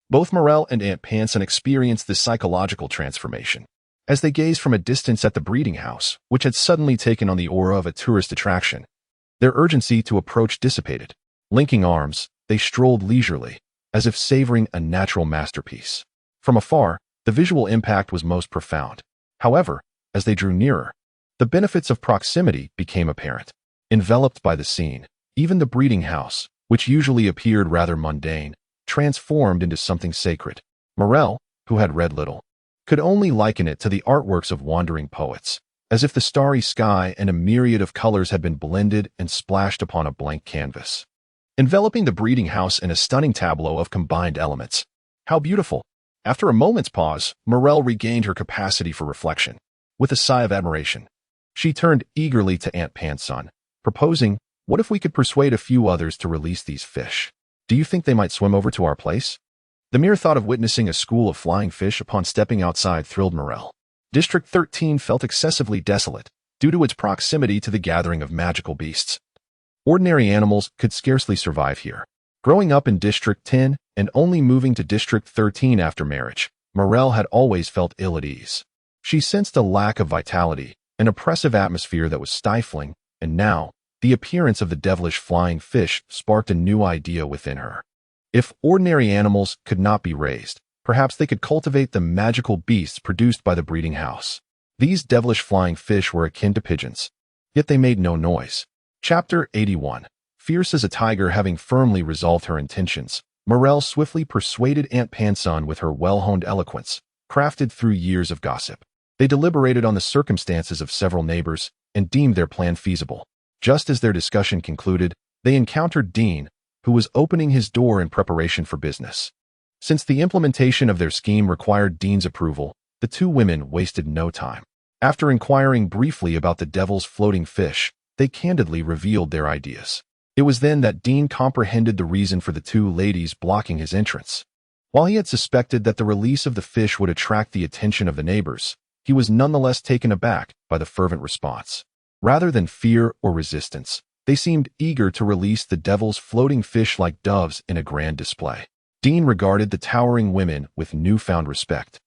Both Morel and Aunt Panson experienced this psychological transformation as they gazed from a distance at the breeding house, which had suddenly taken on the aura of a tourist attraction. Their urgency to approach dissipated. Linking arms, they strolled leisurely, as if savoring a natural masterpiece. From afar, the visual impact was most profound. However, as they drew nearer, the benefits of proximity became apparent. Enveloped by the scene, even the breeding house, which usually appeared rather mundane, transformed into something sacred. Morel, who had read little, could only liken it to the artworks of wandering poets, as if the starry sky and a myriad of colors had been blended and splashed upon a blank canvas, enveloping the breeding house in a stunning tableau of combined elements. How beautiful! After a moment's pause, Morel regained her capacity for reflection. With a sigh of admiration, she turned eagerly to Aunt Panson, proposing, "What if we could persuade a few others to release these fish? Do you think they might swim over to our place?" The mere thought of witnessing a school of flying fish upon stepping outside thrilled Morel. District 13 felt excessively desolate, due to its proximity to the gathering of magical beasts. Ordinary animals could scarcely survive here. Growing up in District 10 and only moving to District 13 after marriage, Morel had always felt ill at ease. She sensed a lack of vitality, an oppressive atmosphere that was stifling, and now, the appearance of the devilish flying fish sparked a new idea within her. If ordinary animals could not be raised, perhaps they could cultivate the magical beasts produced by the breeding house. These devilish flying fish were akin to pigeons, yet they made no noise. Chapter 81. Fierce as a tiger. Having firmly resolved her intentions, Morel swiftly persuaded Aunt Panson with her well-honed eloquence, crafted through years of gossip. They deliberated on the circumstances of several neighbors and deemed their plan feasible. Just as their discussion concluded, they encountered Dean, who was opening his door in preparation for business. Since the implementation of their scheme required Dean's approval, the two women wasted no time. After inquiring briefly about the devil's floating fish, they candidly revealed their ideas. It was then that Dean comprehended the reason for the two ladies blocking his entrance. While he had suspected that the release of the fish would attract the attention of the neighbors, he was nonetheless taken aback by the fervent response. Rather than fear or resistance, they seemed eager to release the devil's floating fish like doves in a grand display. Dean regarded the towering women with newfound respect,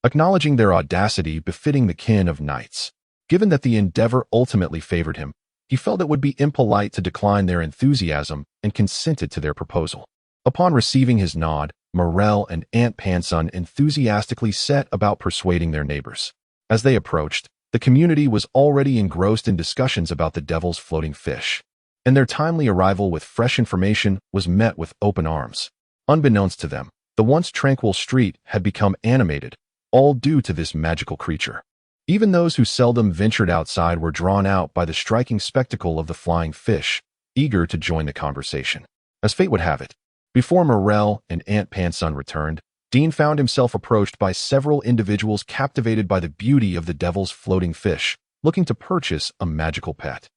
acknowledging their audacity befitting the kin of knights. Given that the endeavor ultimately favored him, he felt it would be impolite to decline their enthusiasm and consented to their proposal. Upon receiving his nod, Morel and Aunt Panson enthusiastically set about persuading their neighbors. As they approached, the community was already engrossed in discussions about the devil's floating fish, and their timely arrival with fresh information was met with open arms. Unbeknownst to them, the once tranquil street had become animated, all due to this magical creature. Even those who seldom ventured outside were drawn out by the striking spectacle of the flying fish, eager to join the conversation. As fate would have it, before Morel and Aunt Panson returned, Dean found himself approached by several individuals captivated by the beauty of the devil's floating fish, looking to purchase a magical pet.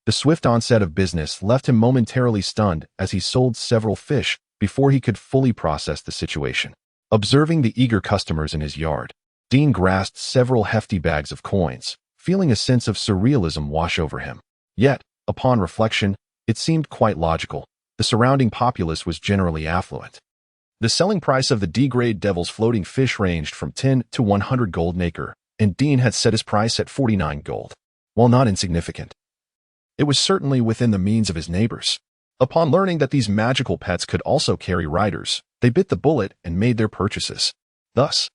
The swift onset of business left him momentarily stunned as he sold several fish before he could fully process the situation. Observing the eager customers in his yard, Dean grasped several hefty bags of coins, feeling a sense of surrealism wash over him. Yet, upon reflection, it seemed quite logical. The surrounding populace was generally affluent. The selling price of the D-grade devil's floating fish ranged from 10 to 100 gold an acre, and Dean had set his price at 49 gold. While not insignificant, it was certainly within the means of his neighbors. Upon learning that these magical pets could also carry riders, they bit the bullet and made their purchases. Thus,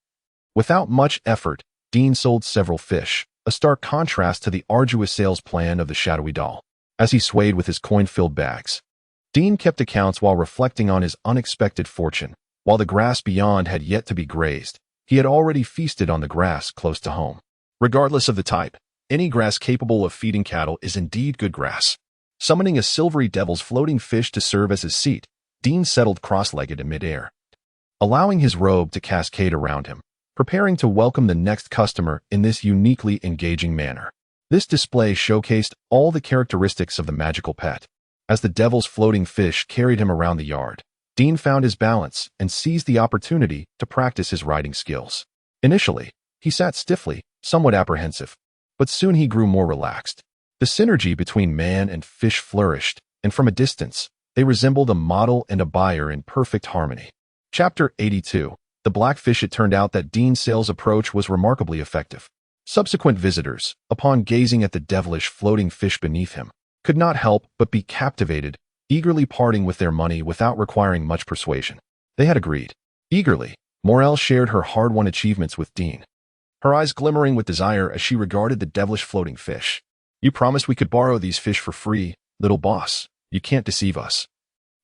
without much effort, Dean sold several fish, a stark contrast to the arduous sales plan of the shadowy doll. As he swayed with his coin-filled bags, Dean kept accounts while reflecting on his unexpected fortune. While the grass beyond had yet to be grazed, he had already feasted on the grass close to home. Regardless of the type, any grass capable of feeding cattle is indeed good grass. Summoning a silvery devil's floating fish to serve as his seat, Dean settled cross-legged in midair, allowing his robe to cascade around him, preparing to welcome the next customer in this uniquely engaging manner. This display showcased all the characteristics of the magical pet. As the devil's floating fish carried him around the yard, Dean found his balance and seized the opportunity to practice his riding skills. Initially, he sat stiffly, somewhat apprehensive, but soon he grew more relaxed. The synergy between man and fish flourished, and from a distance, they resembled a model and a buyer in perfect harmony. Chapter 82. The blackfish. It turned out that Dean's sales approach was remarkably effective. Subsequent visitors, upon gazing at the devilish floating fish beneath him, could not help but be captivated, eagerly parting with their money without requiring much persuasion. They had agreed. Eagerly, Morel shared her hard-won achievements with Dean, her eyes glimmering with desire as she regarded the devilish floating fish. "You promised we could borrow these fish for free, little boss. You can't deceive us,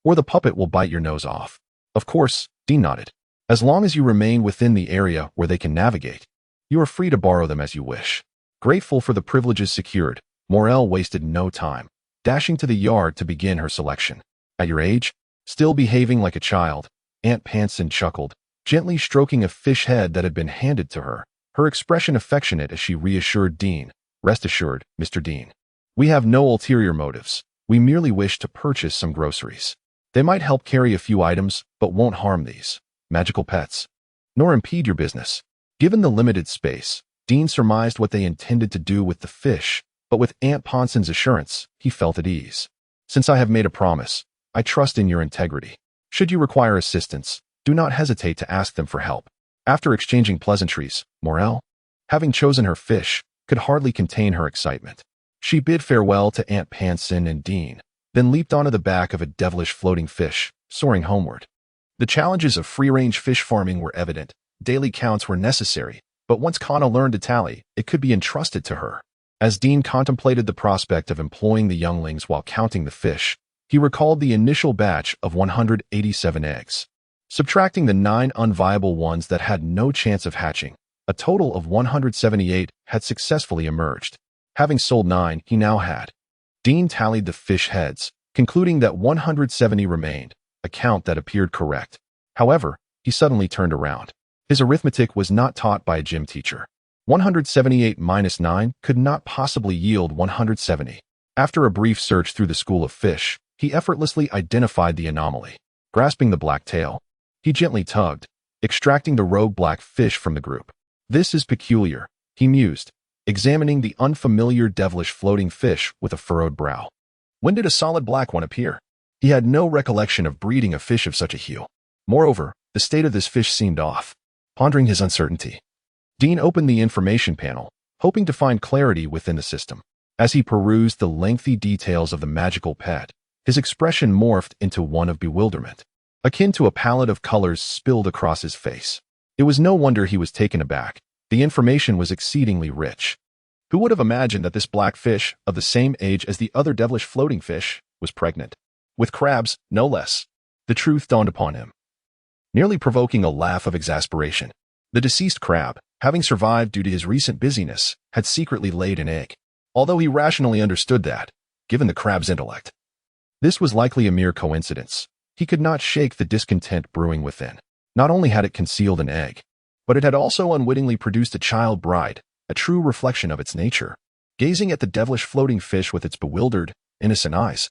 or the puppet will bite your nose off." "Of course," Dean nodded. "As long as you remain within the area where they can navigate, you are free to borrow them as you wish." Grateful for the privileges secured, Morel wasted no time, dashing to the yard to begin her selection. "At your age, still behaving like a child," Aunt Panson chuckled, gently stroking a fish head that had been handed to her, her expression affectionate as she reassured Dean. "Rest assured, Mr. Dean, we have no ulterior motives. We merely wish to purchase some groceries. They might help carry a few items, but won't harm these magical pets, nor impede your business." Given the limited space, Dean surmised what they intended to do with the fish, But with Aunt Ponson's assurance, he felt at ease. Since I have made a promise, I trust in your integrity. Should you require assistance, do not hesitate to ask them for help. After exchanging pleasantries, Morel, having chosen her fish, could hardly contain her excitement. She bid farewell to Aunt Panson and Dean, then leaped onto the back of a devilish floating fish, soaring homeward. The challenges of free-range fish farming were evident. Daily counts were necessary, but once Kana learned to tally, it could be entrusted to her. As Dean contemplated the prospect of employing the younglings while counting the fish, he recalled the initial batch of 187 eggs. Subtracting the 9 unviable ones that had no chance of hatching, a total of 178 had successfully emerged. Having sold 9, he now had. Dean tallied the fish heads, concluding that 170 remained, a count that appeared correct. However, he suddenly turned around. His arithmetic was not taught by a gym teacher. 178 minus 9 could not possibly yield 170. After a brief search through the school of fish, he effortlessly identified the anomaly. Grasping the black tail, he gently tugged, extracting the rogue black fish from the group. This is peculiar, he mused, examining the unfamiliar devilish floating fish with a furrowed brow. When did a solid black one appear? He had no recollection of breeding a fish of such a hue. Moreover, the state of this fish seemed off. Pondering his uncertainty, Dean opened the information panel, hoping to find clarity within the system. As he perused the lengthy details of the magical pet, his expression morphed into one of bewilderment. Akin to a palette of colors spilled across his face. It was no wonder he was taken aback. The information was exceedingly rich. Who would have imagined that this black fish, of the same age as the other devilish floating fish, was pregnant? With crabs, no less. The truth dawned upon him, nearly provoking a laugh of exasperation. The deceased crab, having survived due to his recent busyness, had secretly laid an egg. Although he rationally understood that, given the crab's intellect, this was likely a mere coincidence. He could not shake the discontent brewing within. Not only had it concealed an egg, but it had also unwittingly produced a child bride, a true reflection of its nature. Gazing at the devilish floating fish with its bewildered, innocent eyes,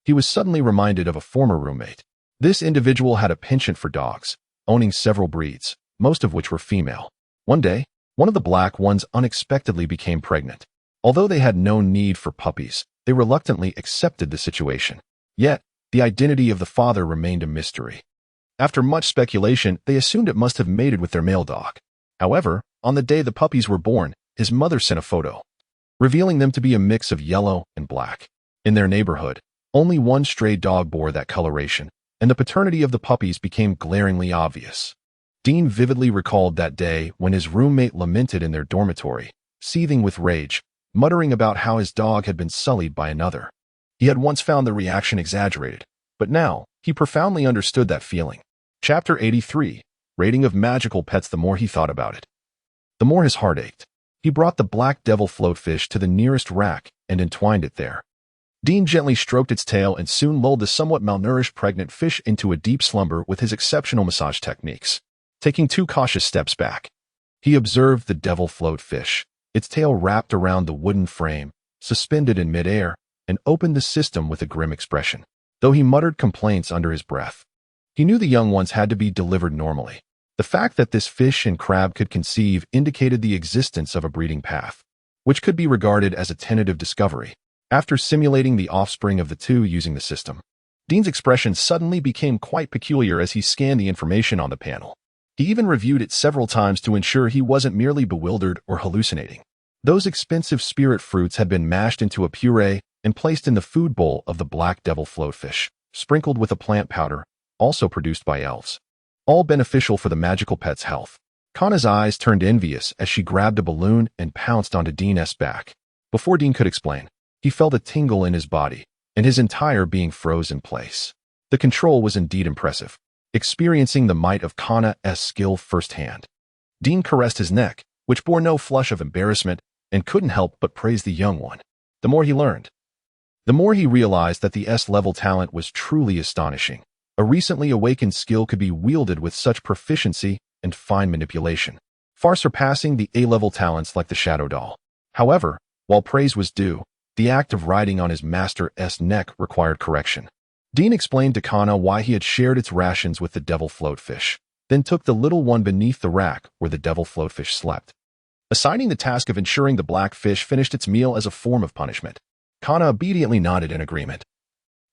he was suddenly reminded of a former roommate. This individual had a penchant for dogs, owning several breeds, most of which were female. One day, one of the black ones unexpectedly became pregnant. Although they had no need for puppies, they reluctantly accepted the situation. Yet, the identity of the father remained a mystery. After much speculation, they assumed it must have mated with their male dog. However, on the day the puppies were born, his mother sent a photo, revealing them to be a mix of yellow and black. In their neighborhood, only one stray dog bore that coloration, and the paternity of the puppies became glaringly obvious. Dean vividly recalled that day when his roommate lamented in their dormitory, seething with rage, muttering about how his dog had been sullied by another. He had once found the reaction exaggerated, but now he profoundly understood that feeling. Chapter 83, Rating of Magical Pets. The more he thought about it, the more his heart ached. He brought the black devil floatfish to the nearest rack and entwined it there. Dean gently stroked its tail and soon lulled the somewhat malnourished pregnant fish into a deep slumber with his exceptional massage techniques. Taking 2 cautious steps back, he observed the devil floatfish, its tail wrapped around the wooden frame, suspended in midair, and opened the system with a grim expression. Though he muttered complaints under his breath, he knew the young ones had to be delivered normally. The fact that this fish and crab could conceive indicated the existence of a breeding path, which could be regarded as a tentative discovery. After simulating the offspring of the two using the system, Dean's expression suddenly became quite peculiar as he scanned the information on the panel. He even reviewed it several times to ensure he wasn't merely bewildered or hallucinating. Those expensive spirit fruits had been mashed into a puree and placed in the food bowl of the black devil floatfish, sprinkled with a plant powder, also produced by elves. All beneficial for the magical pet's health. Kana's eyes turned envious as she grabbed a balloon and pounced onto Dean's back. Before Dean could explain, he felt a tingle in his body, and his entire being froze in place. The control was indeed impressive, experiencing the might of Kana's skill firsthand. Dean caressed his neck, which bore no flush of embarrassment, and couldn't help but praise the young one. The more he learned, the more he realized that the S-level talent was truly astonishing. A recently awakened skill could be wielded with such proficiency and fine manipulation, far surpassing the A-level talents like the Shadow Doll. However, while praise was due, the act of riding on his master's neck required correction. Dean explained to Kana why he had shared its rations with the devil floatfish, then took the little one beneath the rack where the devil floatfish slept. assigning the task of ensuring the black fish finished its meal as a form of punishment. Kana obediently nodded in agreement.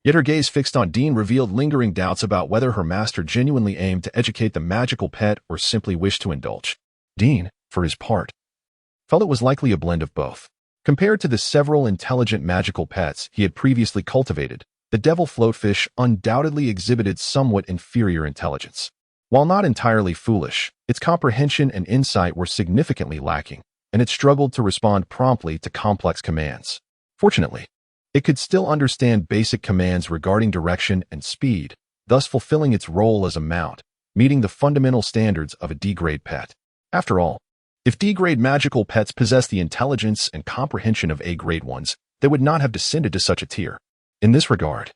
Yet her gaze fixed on Dean revealed lingering doubts about whether her master genuinely aimed to educate the magical pet or simply wished to indulge. Dean, for his part, felt it was likely a blend of both. Compared to the several intelligent magical pets he had previously cultivated, the devil floatfish undoubtedly exhibited somewhat inferior intelligence. While not entirely foolish, its comprehension and insight were significantly lacking, and it struggled to respond promptly to complex commands. Fortunately, it could still understand basic commands regarding direction and speed, thus fulfilling its role as a mount, meeting the fundamental standards of a D-grade pet. After all, if D-grade magical pets possess the intelligence and comprehension of A-grade ones, they would not have descended to such a tier. In this regard,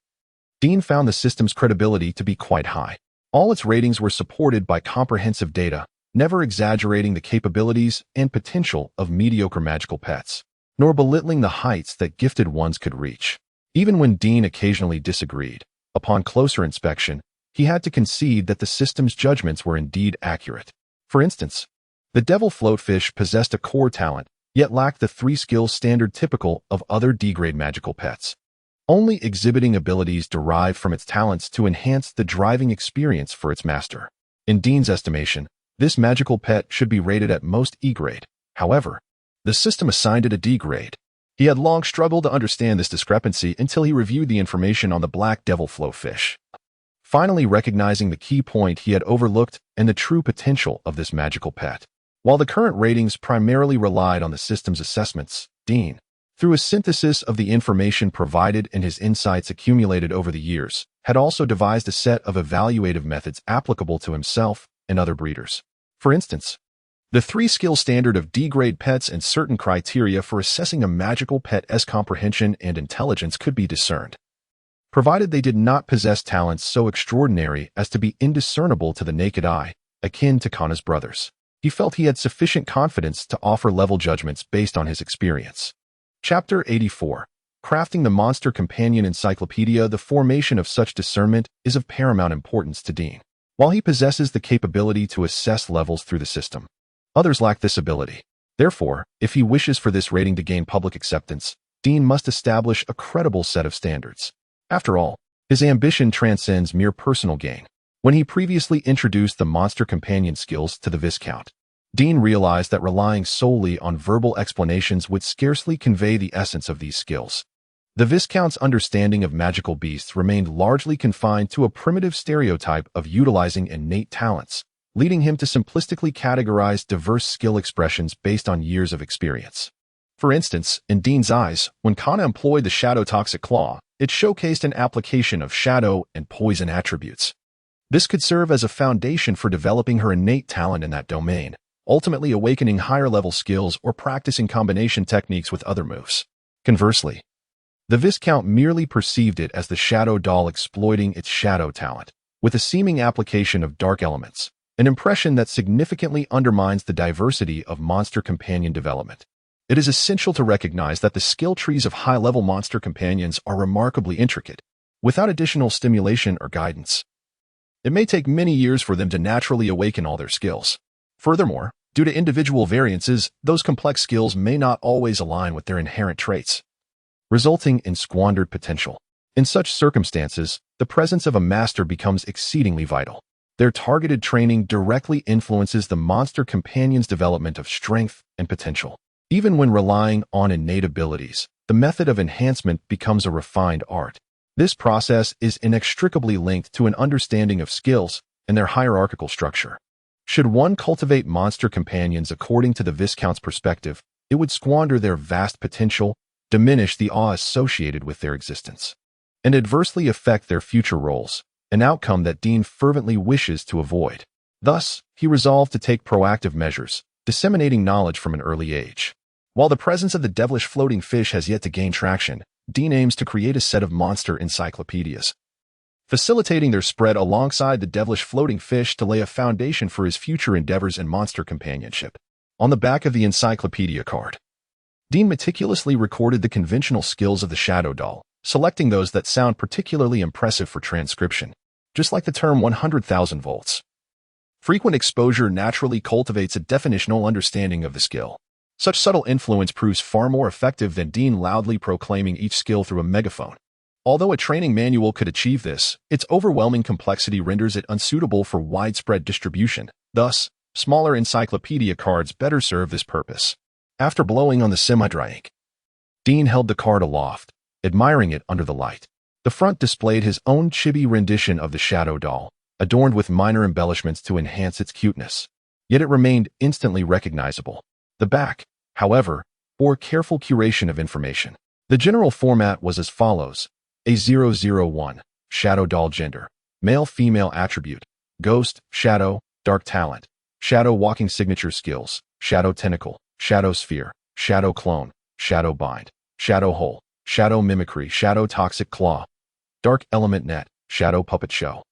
Dean found the system's credibility to be quite high. All its ratings were supported by comprehensive data, never exaggerating the capabilities and potential of mediocre magical pets, nor belittling the heights that gifted ones could reach. Even when Dean occasionally disagreed, upon closer inspection, he had to concede that the system's judgments were indeed accurate. For instance, the devil floatfish possessed a core talent, yet lacked the 3 skills standard typical of other D-grade magical pets, only exhibiting abilities derived from its talents to enhance the driving experience for its master. In Dean's estimation, this magical pet should be rated at most E-grade. However, the system assigned it a D-grade. He had long struggled to understand this discrepancy until he reviewed the information on the black devil floatfish, finally recognizing the key point he had overlooked and the true potential of this magical pet. While the current ratings primarily relied on the system's assessments, Dean, through a synthesis of the information provided and his insights accumulated over the years, had also devised a set of evaluative methods applicable to himself and other breeders. For instance, the 3-skill standard of D-grade pets and certain criteria for assessing a magical pet's comprehension and intelligence could be discerned, provided they did not possess talents so extraordinary as to be indiscernible to the naked eye, akin to Kana's brothers. He felt he had sufficient confidence to offer level judgments based on his experience. Chapter 84. Crafting the Monster Companion Encyclopedia. The formation of such discernment is of paramount importance to Dean. While he possesses the capability to assess levels through the system, others lack this ability. Therefore, if he wishes for this rating to gain public acceptance, Dean must establish a credible set of standards. After all, his ambition transcends mere personal gain. When he previously introduced the Monster Companion skills to the Viscount, Dean realized that relying solely on verbal explanations would scarcely convey the essence of these skills. The Viscount's understanding of magical beasts remained largely confined to a primitive stereotype of utilizing innate talents, leading him to simplistically categorize diverse skill expressions based on years of experience. For instance, in Dean's eyes, when Kana employed the shadow-toxic claw, it showcased an application of shadow and poison attributes. This could serve as a foundation for developing her innate talent in that domain, ultimately awakening higher-level skills or practicing combination techniques with other moves. Conversely, the Viscount merely perceived it as the shadow doll exploiting its shadow talent, with a seeming application of dark elements, an impression that significantly undermines the diversity of monster companion development. It is essential to recognize that the skill trees of high-level monster companions are remarkably intricate. Without additional stimulation or guidance, it may take many years for them to naturally awaken all their skills. Furthermore, due to individual variances, those complex skills may not always align with their inherent traits, resulting in squandered potential. In such circumstances, the presence of a master becomes exceedingly vital. Their targeted training directly influences the monster companion's development of strength and potential. Even when relying on innate abilities, the method of enhancement becomes a refined art. This process is inextricably linked to an understanding of skills and their hierarchical structure. Should one cultivate monster companions according to the Viscount's perspective, it would squander their vast potential, diminish the awe associated with their existence, and adversely affect their future roles, an outcome that Dean fervently wishes to avoid. Thus, he resolved to take proactive measures, disseminating knowledge from an early age. While the presence of the devilish floating fish has yet to gain traction, Dean aims to create a set of monster encyclopedias, facilitating their spread alongside the devilish floating fish to lay a foundation for his future endeavors in monster companionship. On the back of the encyclopedia card, Dean meticulously recorded the conventional skills of the shadow doll, selecting those that sound particularly impressive for transcription, just like the term 100,000 volts. Frequent exposure naturally cultivates a definitional understanding of the skill. Such subtle influence proves far more effective than Dean loudly proclaiming each skill through a megaphone. Although a training manual could achieve this, its overwhelming complexity renders it unsuitable for widespread distribution. Thus, smaller encyclopedia cards better serve this purpose. After blowing on the semi-dry ink, Dean held the card aloft, admiring it under the light. The front displayed his own chibi rendition of the shadow doll, adorned with minor embellishments to enhance its cuteness. Yet it remained instantly recognizable. The back, however, bore careful curation of information. The general format was as follows: A001, shadow doll gender, male-female attribute, ghost, shadow, dark talent, shadow walking signature skills, shadow tentacle, shadow sphere, shadow clone, shadow bind, shadow hole, shadow mimicry, shadow toxic claw, dark element net, shadow puppet show.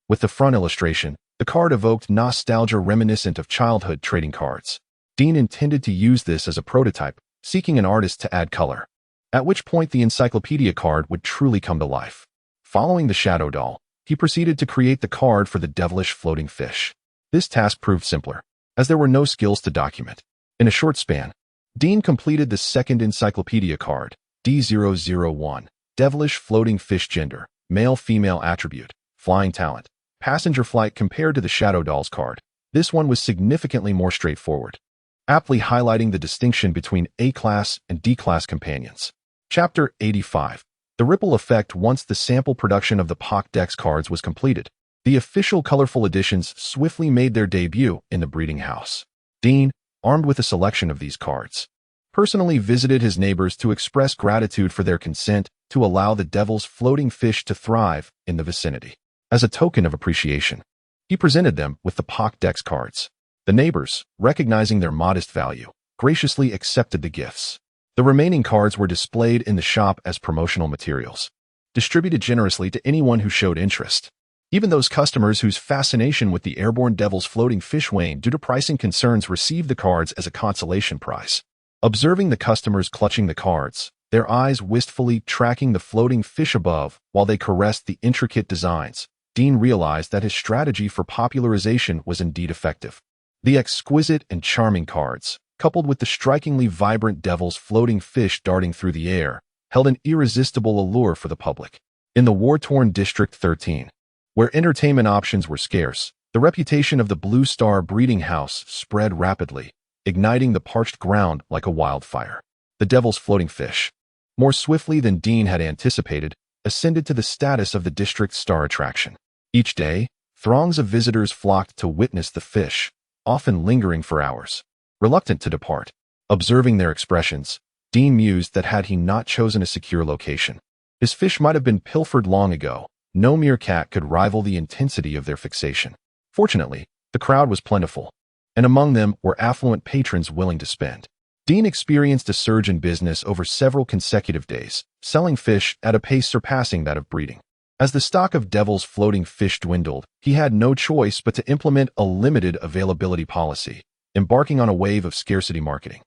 With the front illustration, the card evoked nostalgia reminiscent of childhood trading cards. Dean intended to use this as a prototype, seeking an artist to add color. At which point the encyclopedia card would truly come to life. Following the shadow doll, he proceeded to create the card for the devilish floating fish. This task proved simpler, as there were no skills to document. In a short span, Dean completed the second encyclopedia card, D001, devilish floating fish gender, male-female attribute, flying talent, passenger flight. Compared to the shadow doll's card, this one was significantly more straightforward, aptly highlighting the distinction between A-class and D-class companions. Chapter 85. The ripple effect. Once the sample production of the Pokédex cards was completed, the official colorful editions swiftly made their debut in the breeding house. Dean, armed with a selection of these cards, personally visited his neighbors to express gratitude for their consent to allow the devil's floating fish to thrive in the vicinity. As a token of appreciation, he presented them with the Pokédex cards. The neighbors, recognizing their modest value, graciously accepted the gifts. The remaining cards were displayed in the shop as promotional materials, distributed generously to anyone who showed interest. Even those customers whose fascination with the airborne devil's floating fish waned due to pricing concerns received the cards as a consolation prize. Observing the customers clutching the cards, their eyes wistfully tracking the floating fish above while they caressed the intricate designs, Dean realized that his strategy for popularization was indeed effective. The exquisite and charming cards, coupled with the strikingly vibrant devil's floating fish darting through the air, held an irresistible allure for the public. In the war-torn District 13, where entertainment options were scarce, the reputation of the Blue Star breeding house spread rapidly, igniting the parched ground like a wildfire. The devil's floating fish, more swiftly than Dean had anticipated, ascended to the status of the district's star attraction. Each day, throngs of visitors flocked to witness the fish, often lingering for hours, reluctant to depart. Observing their expressions, Dean mused that had he not chosen a secure location, his fish might have been pilfered long ago. No meerkat could rival the intensity of their fixation. Fortunately, the crowd was plentiful, and among them were affluent patrons willing to spend. Dean experienced a surge in business over several consecutive days, selling fish at a pace surpassing that of breeding. As the stock of devil's floating fish dwindled, he had no choice but to implement a limited availability policy, embarking on a wave of scarcity marketing.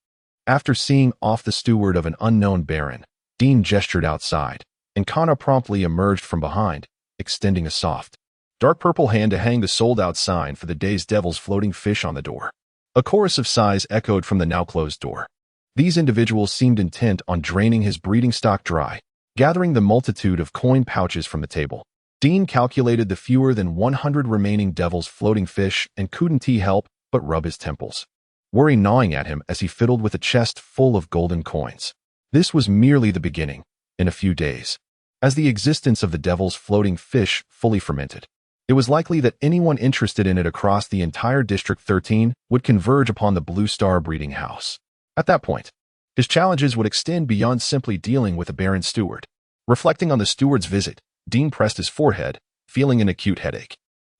After seeing off the steward of an unknown baron, Dean gestured outside, and Kana promptly emerged from behind, extending a soft, dark purple hand to hang the sold-out sign for the day's devil's floating fish on the door. A chorus of sighs echoed from the now-closed door. These individuals seemed intent on draining his breeding stock dry, gathering the multitude of coin pouches from the table. Dean calculated the fewer than 100 remaining devil's floating fish and couldn't he help but rub his temples, worry gnawing at him as he fiddled with a chest full of golden coins. This was merely the beginning. In a few days, as the existence of the devil's floating fish fully fermented, it was likely that anyone interested in it across the entire District 13 would converge upon the Blue Star breeding house. At that point, his challenges would extend beyond simply dealing with a barren steward. Reflecting on the steward's visit, Dean pressed his forehead, feeling an acute headache.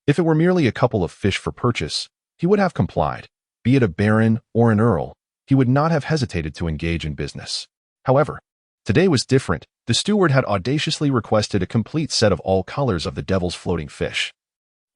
If it were merely a couple of fish for purchase, he would have complied. Be it a baron or an earl, he would not have hesitated to engage in business. However, today was different. The steward had audaciously requested a complete set of all colors of the devil's floating fish,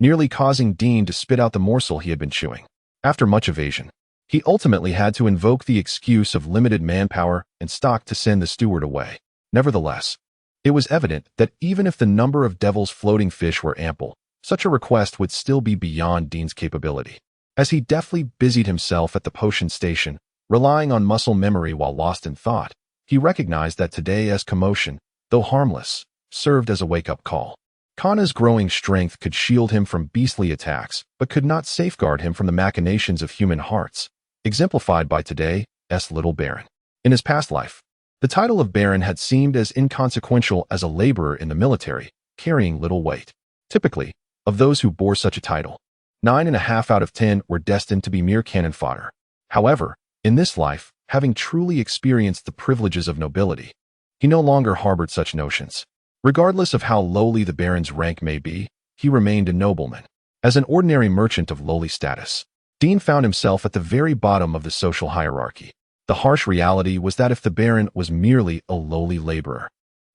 nearly causing Dean to spit out the morsel he had been chewing. After much evasion, he ultimately had to invoke the excuse of limited manpower and stock to send the steward away. Nevertheless, it was evident that even if the number of devil's floating fish were ample, such a request would still be beyond Dean's capability. As he deftly busied himself at the potion station, Relying on muscle memory while lost in thought, he recognized that today's commotion, though harmless, served as a wake-up call. Kana's growing strength could shield him from beastly attacks, but could not safeguard him from the machinations of human hearts, exemplified by today's little baron. In his past life, the title of baron had seemed as inconsequential as a laborer in the military, carrying little weight. Typically, of those who bore such a title, 9.5 out of 10 were destined to be mere cannon fodder. However, in this life, having truly experienced the privileges of nobility, he no longer harbored such notions. Regardless of how lowly the baron's rank may be, he remained a nobleman. As an ordinary merchant of lowly status, Dean found himself at the very bottom of the social hierarchy. The harsh reality was that if the baron was merely a lowly laborer,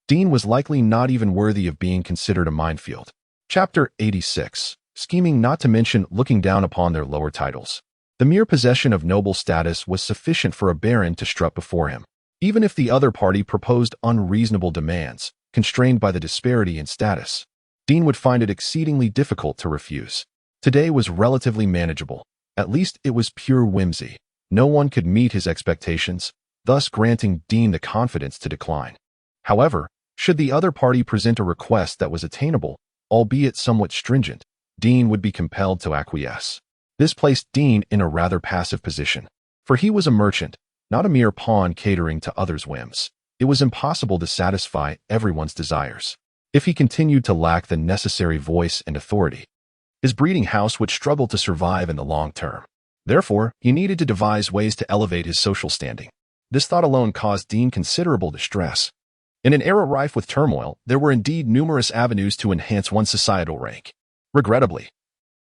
Dean was likely not even worthy of being considered a minefield. Chapter 86. Scheming, not to mention looking down upon their lower titles. The mere possession of noble status was sufficient for a baron to strut before him. Even if the other party proposed unreasonable demands, constrained by the disparity in status, Dean would find it exceedingly difficult to refuse. Today was relatively manageable. At least it was pure whimsy. No one could meet his expectations, thus granting Dean the confidence to decline. However, should the other party present a request that was attainable, albeit somewhat stringent, Dean would be compelled to acquiesce. This placed Dean in a rather passive position, for he was a merchant, not a mere pawn catering to others' whims. It was impossible to satisfy everyone's desires. If he continued to lack the necessary voice and authority, his breeding house would struggle to survive in the long term. Therefore, he needed to devise ways to elevate his social standing. This thought alone caused Dean considerable distress. In an era rife with turmoil, there were indeed numerous avenues to enhance one's societal rank. Regrettably,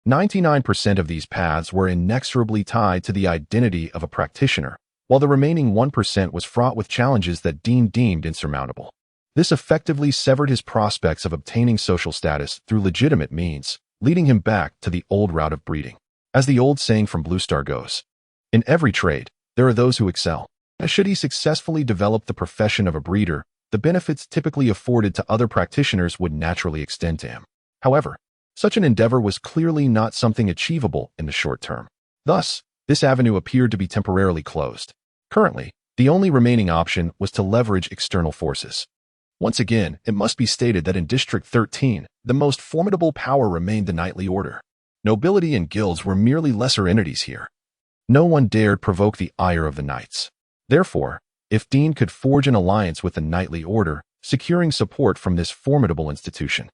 99% of these paths were inexorably tied to the identity of a practitioner, while the remaining 1% was fraught with challenges that Dean deemed insurmountable. This effectively severed his prospects of obtaining social status through legitimate means, leading him back to the old route of breeding. As the old saying from Blue Star goes, in every trade, there are those who excel. Should he successfully develop the profession of a breeder, the benefits typically afforded to other practitioners would naturally extend to him. However, such an endeavor was clearly not something achievable in the short term. Thus, this avenue appeared to be temporarily closed. Currently, the only remaining option was to leverage external forces. Once again, it must be stated that in District 13, the most formidable power remained the knightly order. Nobility and guilds were merely lesser entities here. No one dared provoke the ire of the knights. Therefore, if Dean could forge an alliance with the knightly order, securing support from this formidable institution,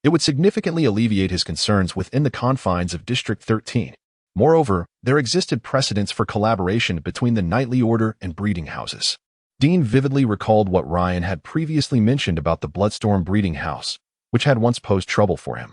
it would significantly alleviate his concerns within the confines of District 13. Moreover, there existed precedents for collaboration between the knightly order and breeding houses. Dean vividly recalled what Ryan had previously mentioned about the Bloodstorm breeding house, which had once posed trouble for him.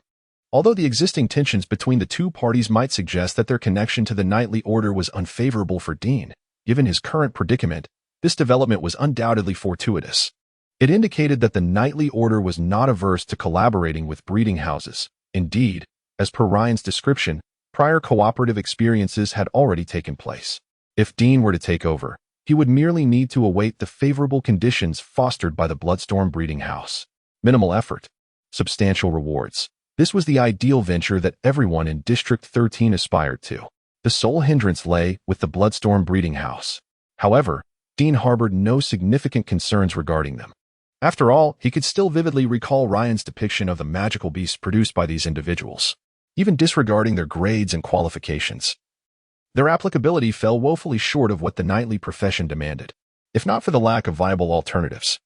Although the existing tensions between the two parties might suggest that their connection to the knightly order was unfavorable for Dean, given his current predicament, this development was undoubtedly fortuitous. It indicated that the knightly order was not averse to collaborating with breeding houses. Indeed, as per Ryan's description, prior cooperative experiences had already taken place. If Dean were to take over, he would merely need to await the favorable conditions fostered by the Bloodstorm breeding house. Minimal effort, substantial rewards. This was the ideal venture that everyone in District 13 aspired to. The sole hindrance lay with the Bloodstorm breeding house. However, Dean harbored no significant concerns regarding them. After all, he could still vividly recall Ryan's depiction of the magical beasts produced by these individuals, even disregarding their grades and qualifications. Their applicability fell woefully short of what the knightly profession demanded. If not for the lack of viable alternatives,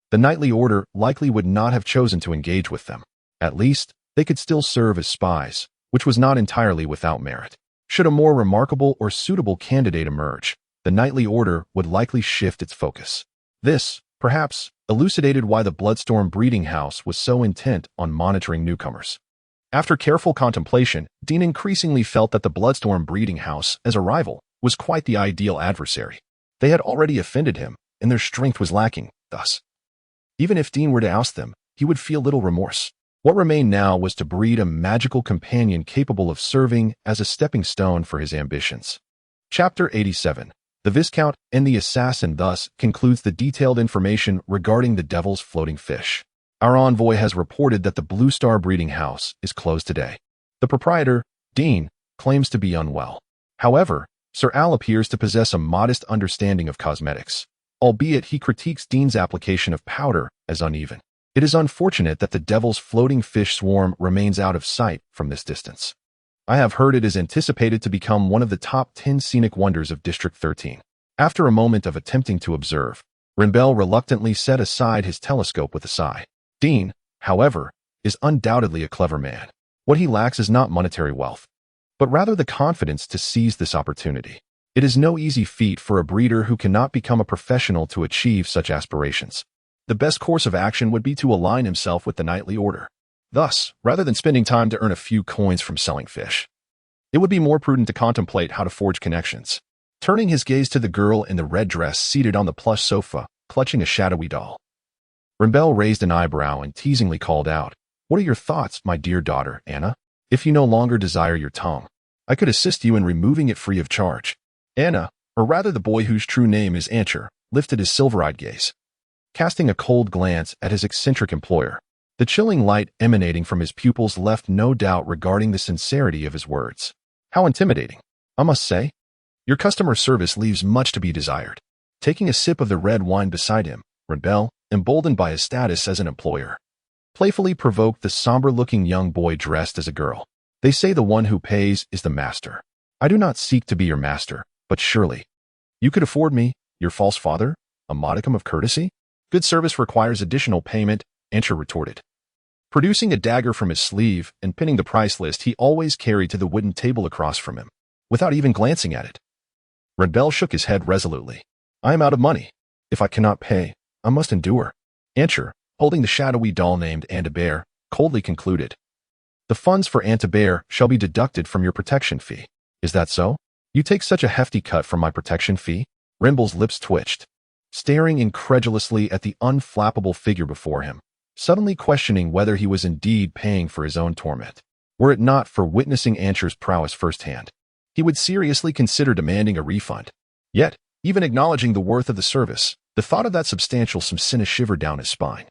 the knightly order likely would not have chosen to engage with them. At least, they could still serve as spies, which was not entirely without merit. Should a more remarkable or suitable candidate emerge, the knightly order would likely shift its focus. This, perhaps, elucidated why the Bloodstorm breeding house was so intent on monitoring newcomers. After careful contemplation, Dean increasingly felt that the Bloodstorm breeding house, as a rival, was quite the ideal adversary. They had already offended him, and their strength was lacking, thus. Even if Dean were to oust them, he would feel little remorse. What remained now was to breed a magical companion capable of serving as a stepping stone for his ambitions. Chapter 87. The Viscount and the Assassin thus concludes the detailed information regarding the Devil's floating fish. Our envoy has reported that the Blue Star breeding house is closed today. The proprietor, Dean, claims to be unwell. However, Sir Al appears to possess a modest understanding of cosmetics, albeit he critiques Dean's application of powder as uneven. It is unfortunate that the devil's floating fish swarm remains out of sight from this distance. I have heard it is anticipated to become one of the top 10 scenic wonders of District 13. After a moment of attempting to observe, Rimbel reluctantly set aside his telescope with a sigh. Dean, however, is undoubtedly a clever man. What he lacks is not monetary wealth, but rather the confidence to seize this opportunity. It is no easy feat for a breeder who cannot become a professional to achieve such aspirations. The best course of action would be to align himself with the knightly order. Thus, rather than spending time to earn a few coins from selling fish, it would be more prudent to contemplate how to forge connections. Turning his gaze to the girl in the red dress seated on the plush sofa, clutching a shadowy doll, Rimbel raised an eyebrow and teasingly called out, "What are your thoughts, my dear daughter, Anna? If you no longer desire your tongue, I could assist you in removing it free of charge." Anna, or rather the boy whose true name is Ancher, lifted his silver-eyed gaze, casting a cold glance at his eccentric employer. The chilling light emanating from his pupils left no doubt regarding the sincerity of his words. How intimidating, I must say. Your customer service leaves much to be desired. Taking a sip of the red wine beside him, Rimbel, emboldened by his status as an employer, playfully provoked the somber-looking young boy dressed as a girl. They say the one who pays is the master. I do not seek to be your master, but surely you could afford me, your false father, a modicum of courtesy? Good service requires additional payment, Ancher retorted. Producing a dagger from his sleeve and pinning the price list he always carried to the wooden table across from him, without even glancing at it. Rimbel shook his head resolutely. I am out of money. If I cannot pay, I must endure. Ancher, holding the shadowy doll named Antibear, coldly concluded. The funds for Antibear shall be deducted from your protection fee. Is that so? You take such a hefty cut from my protection fee? Rimbel's lips twitched, staring incredulously at the unflappable figure before him, suddenly questioning whether he was indeed paying for his own torment. Were it not for witnessing Ancher's prowess firsthand, he would seriously consider demanding a refund. Yet, even acknowledging the worth of the service, the thought of that substantial sum sent a shiver down his spine.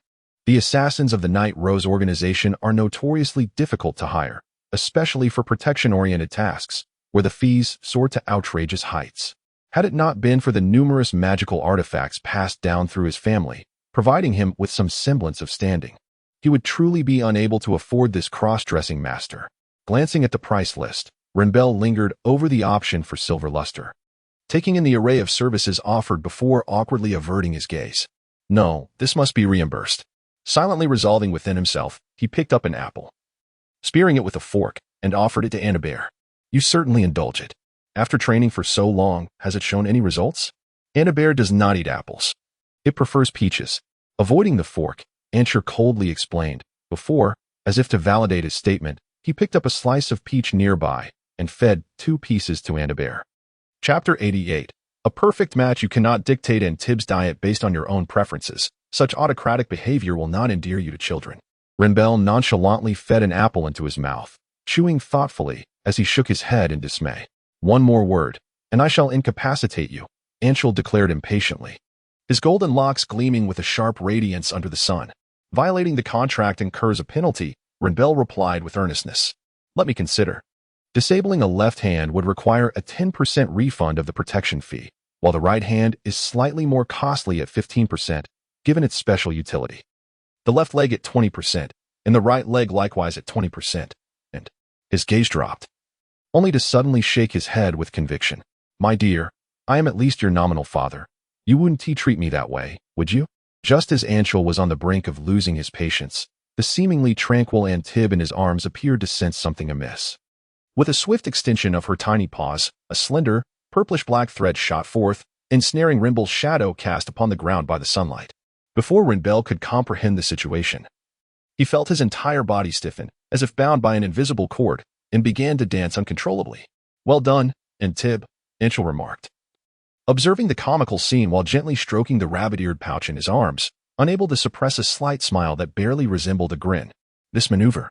The assassins of the Night Rose organization are notoriously difficult to hire, especially for protection-oriented tasks, where the fees soar to outrageous heights. Had it not been for the numerous magical artifacts passed down through his family, providing him with some semblance of standing, he would truly be unable to afford this cross-dressing master. Glancing at the price list, Rimbel lingered over the option for silver luster, taking in the array of services offered before awkwardly averting his gaze. No, this must be reimbursed. Silently resolving within himself, he picked up an apple, spearing it with a fork, and offered it to Antibear. You certainly indulge it. After training for so long, has it shown any results? Antibear does not eat apples. It prefers peaches. Avoiding the fork, Ancher coldly explained. Before, as if to validate his statement, he picked up a slice of peach nearby and fed 2 pieces to Antibear. Chapter 88. A perfect match. You cannot dictate Antib's diet based on your own preferences. Such autocratic behavior will not endear you to children. Rimbel nonchalantly fed an apple into his mouth, chewing thoughtfully as he shook his head in dismay. One more word, and I shall incapacitate you, Anchel declared impatiently, his golden locks gleaming with a sharp radiance under the sun. Violating the contract incurs a penalty, Rimbel replied with earnestness. Let me consider. Disabling a left hand would require a 10% refund of the protection fee, while the right hand is slightly more costly at 15%, given its special utility. The left leg at 20%, and the right leg likewise at 20%. And his gaze dropped, only to suddenly shake his head with conviction. My dear, I am at least your nominal father. You wouldn't treat me that way, would you? Just as Anchel was on the brink of losing his patience, the seemingly tranquil Antib in his arms appeared to sense something amiss. With a swift extension of her tiny paws, a slender, purplish-black thread shot forth, ensnaring Rimbel's shadow cast upon the ground by the sunlight. Before Rimbel could comprehend the situation, he felt his entire body stiffen, as if bound by an invisible cord, and began to dance uncontrollably. Well done, Antib, Anchel remarked, observing the comical scene while gently stroking the rabbit-eared pouch in his arms, unable to suppress a slight smile that barely resembled a grin. This maneuver,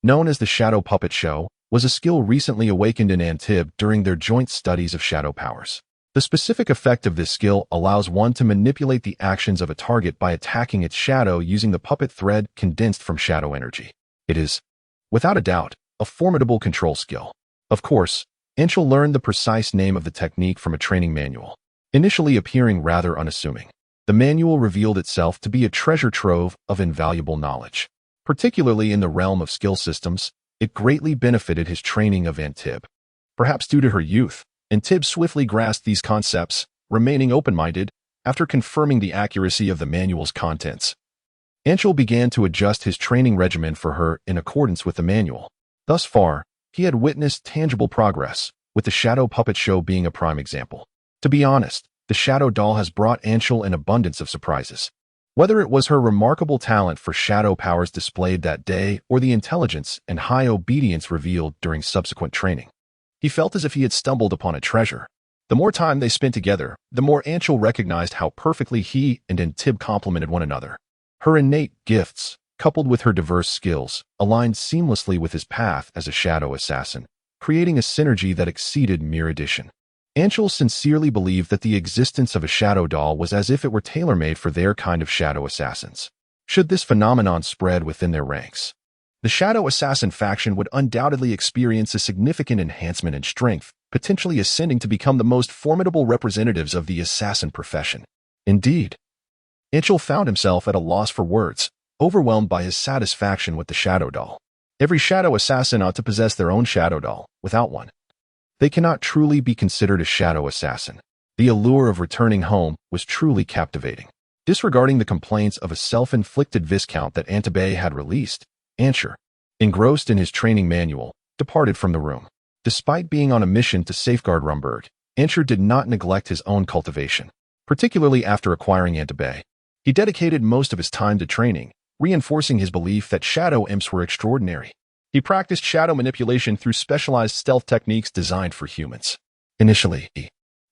known as the shadow puppet show, was a skill recently awakened in Antib during their joint studies of shadow powers. The specific effect of this skill allows one to manipulate the actions of a target by attacking its shadow using the puppet thread condensed from shadow energy. It is, without a doubt, a formidable control skill. Of course, Anshul learned the precise name of the technique from a training manual, initially appearing rather unassuming. The manual revealed itself to be a treasure trove of invaluable knowledge. Particularly in the realm of skill systems, it greatly benefited his training of Antib. Perhaps due to her youth, Antib swiftly grasped these concepts, remaining open-minded after confirming the accuracy of the manual's contents. Anshul began to adjust his training regimen for her in accordance with the manual. Thus far, he had witnessed tangible progress, with the shadow puppet show being a prime example. To be honest, the shadow doll has brought Anshul an abundance of surprises. Whether it was her remarkable talent for shadow powers displayed that day or the intelligence and high obedience revealed during subsequent training, he felt as if he had stumbled upon a treasure. The more time they spent together, the more Anshul recognized how perfectly he and Antib complemented one another. Her innate gifts, coupled with her diverse skills, aligned seamlessly with his path as a shadow assassin, creating a synergy that exceeded mere addition. Anshul sincerely believed that the existence of a shadow doll was as if it were tailor-made for their kind of shadow assassins. Should this phenomenon spread within their ranks, the shadow assassin faction would undoubtedly experience a significant enhancement in strength, potentially ascending to become the most formidable representatives of the assassin profession. Indeed, Anshul found himself at a loss for words, overwhelmed by his satisfaction with the shadow doll. Every shadow assassin ought to possess their own shadow doll. Without one, they cannot truly be considered a shadow assassin. The allure of returning home was truly captivating. Disregarding the complaints of a self-inflicted viscount that Antibay had released, Anshul, engrossed in his training manual, departed from the room. Despite being on a mission to safeguard Rumberg, Anshul did not neglect his own cultivation, particularly after acquiring Antibay. He dedicated most of his time to training, reinforcing his belief that shadow imps were extraordinary. He practiced shadow manipulation through specialized stealth techniques designed for humans. Initially,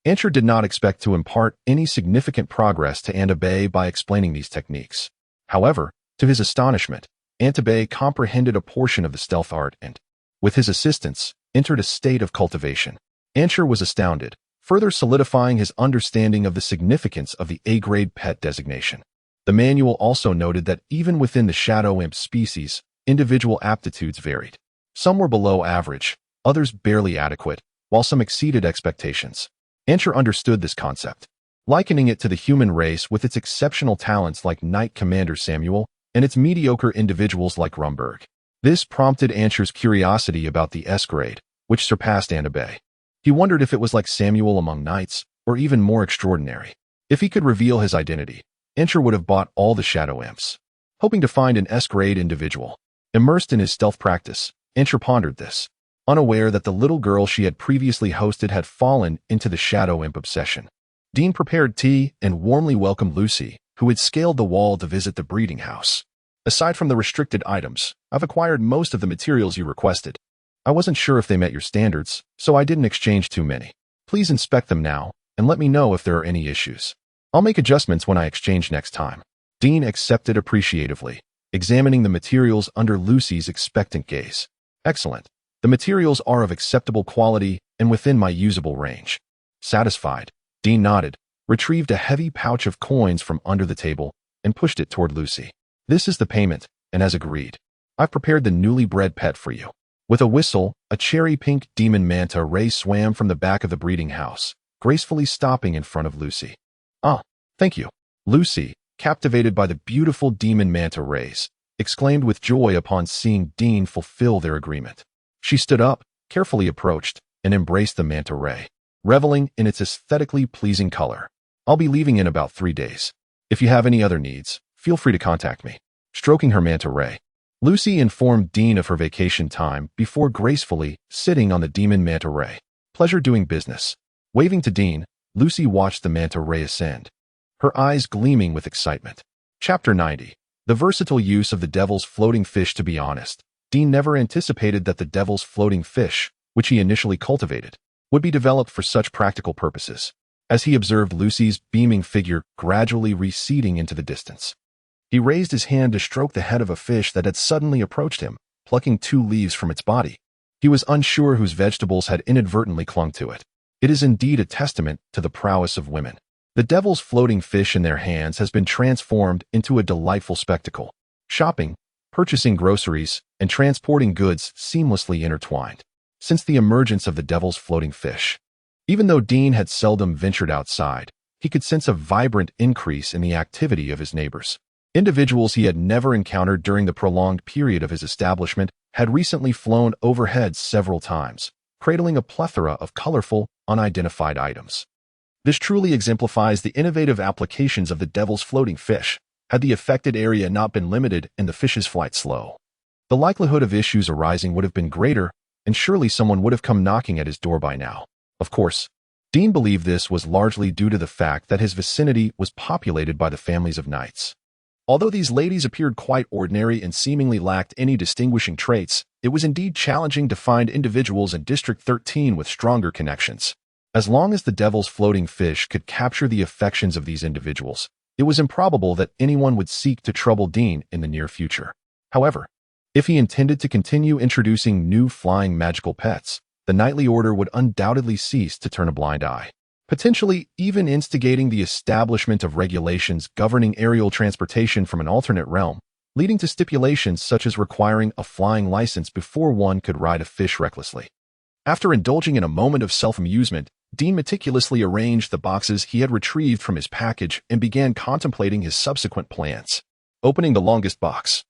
Anshul did not expect to impart any significant progress to Antibay by explaining these techniques. However, to his astonishment, Antibay comprehended a portion of the stealth art and, with his assistance, entered a state of cultivation. Anshul was astounded, further solidifying his understanding of the significance of the A-grade pet designation. The manual also noted that even within the shadow imp species, individual aptitudes varied. Some were below average, others barely adequate, while some exceeded expectations. Anshul understood this concept, likening it to the human race with its exceptional talents like Knight Commander Samuel and its mediocre individuals like Rumberg. This prompted Anshul's curiosity about the S-grade, which surpassed Antibay. He wondered if it was like Samuel among knights, or even more extraordinary. If he could reveal his identity, Anshul would have bought all the shadow imps. Hoping to find an S-grade individual, immersed in his stealth practice, Anshul pondered this, unaware that the little girl she had previously hosted had fallen into the shadow imp obsession. Dean prepared tea and warmly welcomed Lucy, who had scaled the wall to visit the breeding house. Aside from the restricted items, I've acquired most of the materials you requested. I wasn't sure if they met your standards, so I didn't exchange too many. Please inspect them now, and let me know if there are any issues. I'll make adjustments when I exchange next time. Dean accepted appreciatively, examining the materials under Lucy's expectant gaze. Excellent. The materials are of acceptable quality and within my usable range. Satisfied, Dean nodded, retrieved a heavy pouch of coins from under the table, and pushed it toward Lucy. This is the payment, and as agreed, I've prepared the newly bred pet for you. With a whistle, a cherry-pink demon manta ray swam from the back of the breeding house, gracefully stopping in front of Lucy. Ah, thank you. Lucy, captivated by the beautiful demon manta rays, exclaimed with joy upon seeing Dean fulfill their agreement. She stood up, carefully approached, and embraced the manta ray, reveling in its aesthetically pleasing color. I'll be leaving in about 3 days. If you have any other needs, feel free to contact me. Stroking her manta ray, Lucy informed Dean of her vacation time before gracefully sitting on the demon manta ray. Pleasure doing business. Waving to Dean, Lucy watched the manta ray ascend, her eyes gleaming with excitement. Chapter 90. The versatile use of the devil's floating fish. To be honest, Dean never anticipated that the devil's floating fish, which he initially cultivated, would be developed for such practical purposes. As he observed Lucy's beaming figure gradually receding into the distance, he raised his hand to stroke the head of a fish that had suddenly approached him, plucking 2 leaves from its body. He was unsure whose vegetables had inadvertently clung to it. It is indeed a testament to the prowess of women. The devil's floating fish in their hands has been transformed into a delightful spectacle. Shopping, purchasing groceries, and transporting goods seamlessly intertwined. since the emergence of the devil's floating fish. Even though Dean had seldom ventured outside, he could sense a vibrant increase in the activity of his neighbors. Individuals he had never encountered during the prolonged period of his establishment had recently flown overhead several times, cradling a plethora of colorful, unidentified items. This truly exemplifies the innovative applications of the devil's floating fish. Had the affected area not been limited and the fish's flight slow, the likelihood of issues arising would have been greater, and surely someone would have come knocking at his door by now. Of course, Dean believed this was largely due to the fact that his vicinity was populated by the families of knights. Although these ladies appeared quite ordinary and seemingly lacked any distinguishing traits, it was indeed challenging to find individuals in District 13 with stronger connections. As long as the devil's floating fish could capture the affections of these individuals, it was improbable that anyone would seek to trouble Dean in the near future. However, if he intended to continue introducing new flying magical pets, the knightly order would undoubtedly cease to turn a blind eye, potentially even instigating the establishment of regulations governing aerial transportation from an alternate realm, leading to stipulations such as requiring a flying license before one could ride a fish recklessly. After indulging in a moment of self-amusement, Dean meticulously arranged the boxes he had retrieved from his package and began contemplating his subsequent plans. Opening the longest box,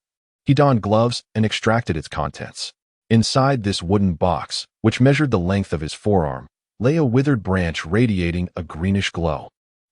he donned gloves and extracted its contents. Inside this wooden box, which measured the length of his forearm, lay a withered branch radiating a greenish glow.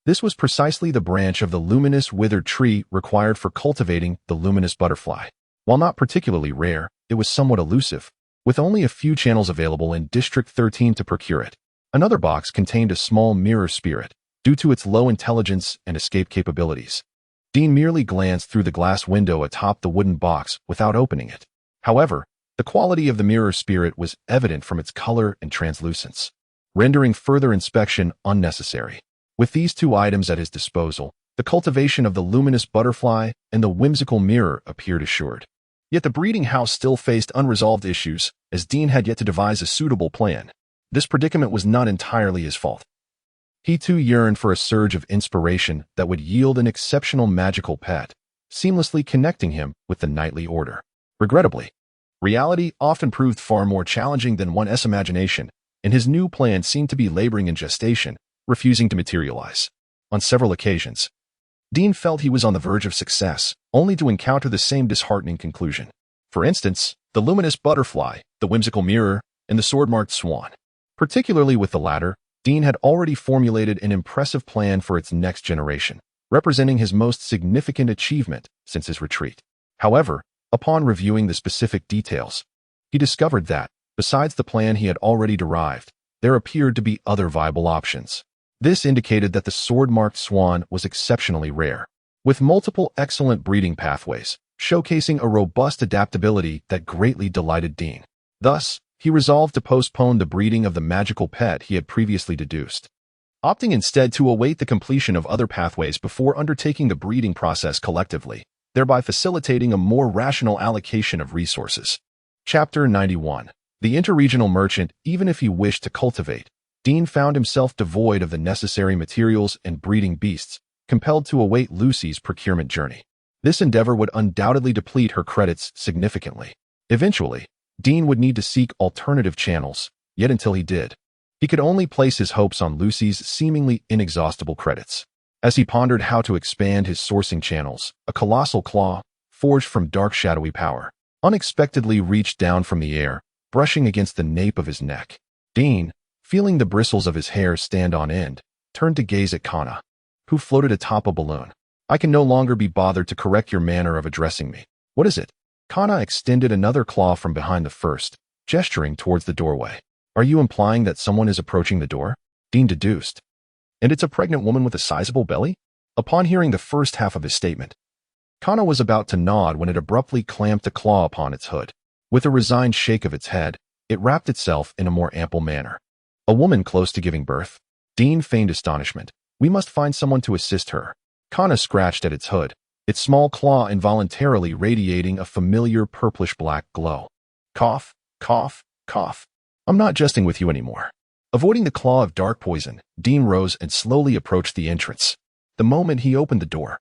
This was precisely the branch of the luminous withered tree required for cultivating the luminous butterfly. While not particularly rare, it was somewhat elusive, with only a few channels available in District 13 to procure it. Another box contained a small mirror spirit, due to its low intelligence and escape capabilities. Dean merely glanced through the glass window atop the wooden box without opening it. However, the quality of the mirror spirit was evident from its color and translucence, rendering further inspection unnecessary. With these two items at his disposal, the cultivation of the luminous butterfly and the whimsical mirror appeared assured. Yet the breeding house still faced unresolved issues, as Dean had yet to devise a suitable plan. This predicament was not entirely his fault. He too yearned for a surge of inspiration that would yield an exceptional magical pet, seamlessly connecting him with the knightly order. Regrettably, reality often proved far more challenging than one's imagination, and his new plan seemed to be laboring in gestation, refusing to materialize. On several occasions, Dean felt he was on the verge of success, only to encounter the same disheartening conclusion. For instance, the luminous butterfly, the whimsical mirror, and the sword-marked swan. Particularly with the latter, Dean had already formulated an impressive plan for its next generation, representing his most significant achievement since his retreat. However, upon reviewing the specific details, he discovered that, besides the plan he had already derived, there appeared to be other viable options. This indicated that the sword-marked swan was exceptionally rare, with multiple excellent breeding pathways, showcasing a robust adaptability that greatly delighted Dean. Thus, he resolved to postpone the breeding of the magical pet he had previously deduced, opting instead to await the completion of other pathways before undertaking the breeding process collectively, thereby facilitating a more rational allocation of resources. Chapter 91. The interregional merchant. Even if he wished to cultivate, Dean found himself devoid of the necessary materials and breeding beasts, compelled to await Lucy's procurement journey. This endeavor would undoubtedly deplete her credits significantly. Eventually, Dean would need to seek alternative channels, yet until he did, he could only place his hopes on Lucy's seemingly inexhaustible credits. As he pondered how to expand his sourcing channels, a colossal claw, forged from dark shadowy power, unexpectedly reached down from the air, brushing against the nape of his neck. Dean, feeling the bristles of his hair stand on end, turned to gaze at Kana, who floated atop a balloon. "I can no longer be bothered to correct your manner of addressing me. What is it?" Kana extended another claw from behind the first, gesturing towards the doorway. "Are you implying that someone is approaching the door?" Dean deduced. "And it's a pregnant woman with a sizable belly?" Upon hearing the first half of his statement, Kana was about to nod when it abruptly clamped a claw upon its hood. With a resigned shake of its head, it wrapped itself in a more ample manner. "A woman close to giving birth?" Dean feigned astonishment. "We must find someone to assist her." Kana scratched at its hood, its small claw involuntarily radiating a familiar purplish-black glow. "Cough, cough, cough. I'm not jesting with you anymore." Avoiding the claw of dark poison, Dean rose and slowly approached the entrance. The moment he opened the door,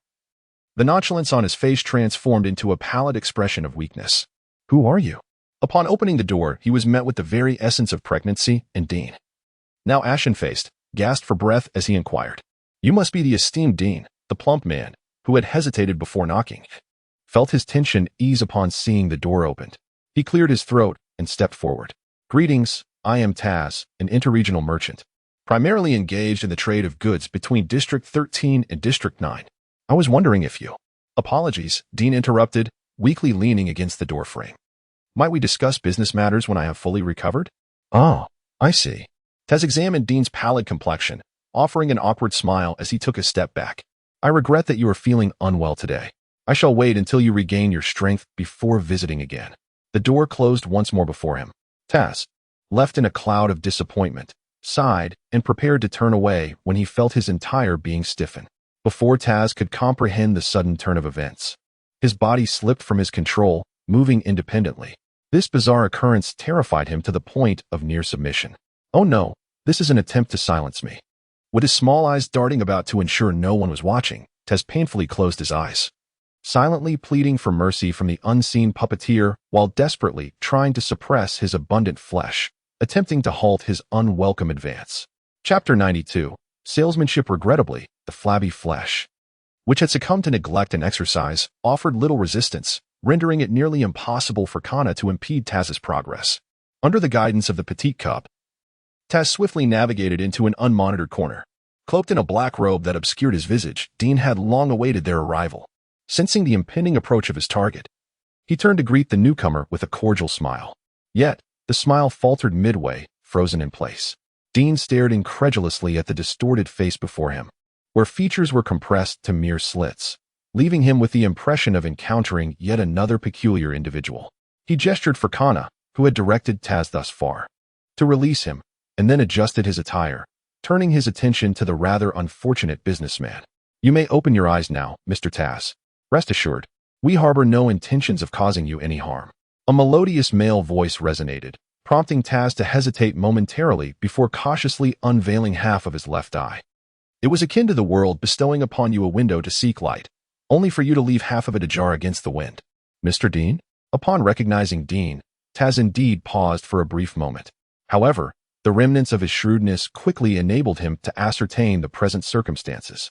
the nonchalance on his face transformed into a pallid expression of weakness. "Who are you?" Upon opening the door, he was met with the very essence of pregnancy, and Dean, now ashen-faced, gasped for breath as he inquired. "You must be the esteemed Dean," the plump man, who had hesitated before knocking, felt his tension ease upon seeing the door opened. He cleared his throat and stepped forward. "Greetings, I am Taz, an interregional merchant, primarily engaged in the trade of goods between District 13 and District 9. I was wondering if you—" "Apologies," Dean interrupted, weakly leaning against the doorframe. "Might we discuss business matters when I have fully recovered?" "Oh, I see." Taz examined Dean's pallid complexion, offering an awkward smile as he took a step back. "I regret that you are feeling unwell today. I shall wait until you regain your strength before visiting again." The door closed once more before him. Taz, left in a cloud of disappointment, sighed and prepared to turn away when he felt his entire being stiffen. Before Taz could comprehend the sudden turn of events, his body slipped from his control, moving independently. This bizarre occurrence terrified him to the point of near submission. "Oh no, this is an attempt to silence me." With his small eyes darting about to ensure no one was watching, Taz painfully closed his eyes, silently pleading for mercy from the unseen puppeteer while desperately trying to suppress his abundant flesh, attempting to halt his unwelcome advance. Chapter 92. Salesmanship. Regrettably, the flabby flesh, which had succumbed to neglect and exercise, offered little resistance, rendering it nearly impossible for Kana to impede Taz's progress. Under the guidance of the petite cub, Taz swiftly navigated into an unmonitored corner. Cloaked in a black robe that obscured his visage, Dean had long awaited their arrival. Sensing the impending approach of his target, he turned to greet the newcomer with a cordial smile. Yet, the smile faltered midway, frozen in place. Dean stared incredulously at the distorted face before him, where features were compressed to mere slits, leaving him with the impression of encountering yet another peculiar individual. He gestured for Kana, who had directed Taz thus far, to release him, and then adjusted his attire, turning his attention to the rather unfortunate businessman. "You may open your eyes now, Mr. Taz. Rest assured, we harbor no intentions of causing you any harm." A melodious male voice resonated, prompting Taz to hesitate momentarily before cautiously unveiling half of his left eye. It was akin to the world bestowing upon you a window to seek light, only for you to leave half of it ajar against the wind. "Mr. Dean?" Upon recognizing Dean, Taz indeed paused for a brief moment. However, the remnants of his shrewdness quickly enabled him to ascertain the present circumstances.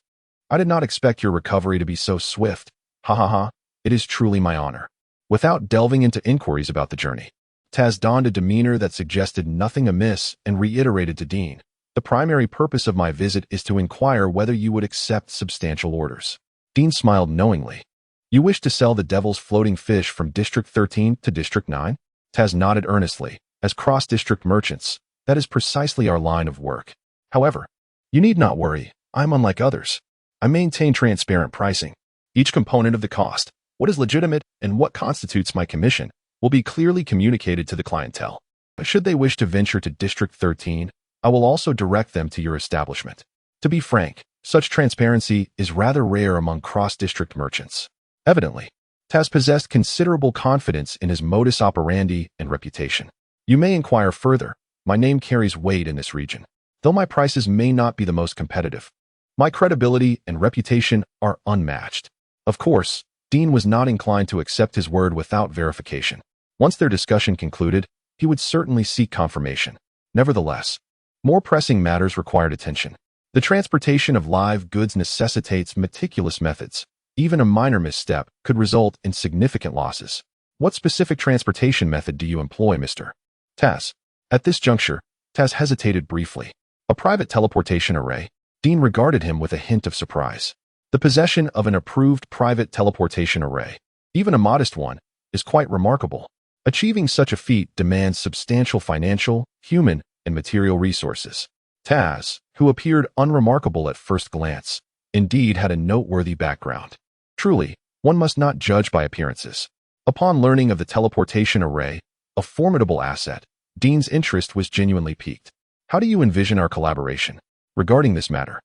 "I did not expect your recovery to be so swift. Ha ha ha, it is truly my honor." Without delving into inquiries about the journey, Taz donned a demeanor that suggested nothing amiss and reiterated to Dean, "The primary purpose of my visit is to inquire whether you would accept substantial orders." Dean smiled knowingly. "You wish to sell the devil's floating fish from District 13 to District 9? Taz nodded earnestly. "As cross-district merchants, that is precisely our line of work. However, you need not worry, I'm unlike others. I maintain transparent pricing. Each component of the cost, what is legitimate and what constitutes my commission, will be clearly communicated to the clientele. But should they wish to venture to District 13, I will also direct them to your establishment. To be frank, such transparency is rather rare among cross-district merchants." Evidently, Taz possessed considerable confidence in his modus operandi and reputation. "You may inquire further. My name carries weight in this region. Though my prices may not be the most competitive, my credibility and reputation are unmatched." Of course, Dean was not inclined to accept his word without verification. Once their discussion concluded, he would certainly seek confirmation. Nevertheless, more pressing matters required attention. The transportation of live goods necessitates meticulous methods. Even a minor misstep could result in significant losses. "What specific transportation method do you employ, Mr. Taz?" At this juncture, Taz hesitated briefly. "A private teleportation array." Dean regarded him with a hint of surprise. The possession of an approved private teleportation array, even a modest one, is quite remarkable. Achieving such a feat demands substantial financial, human, and material resources. Taz, who appeared unremarkable at first glance, indeed had a noteworthy background. Truly, one must not judge by appearances. Upon learning of the teleportation array, a formidable asset, Dean's interest was genuinely piqued. "How do you envision our collaboration?" Regarding this matter,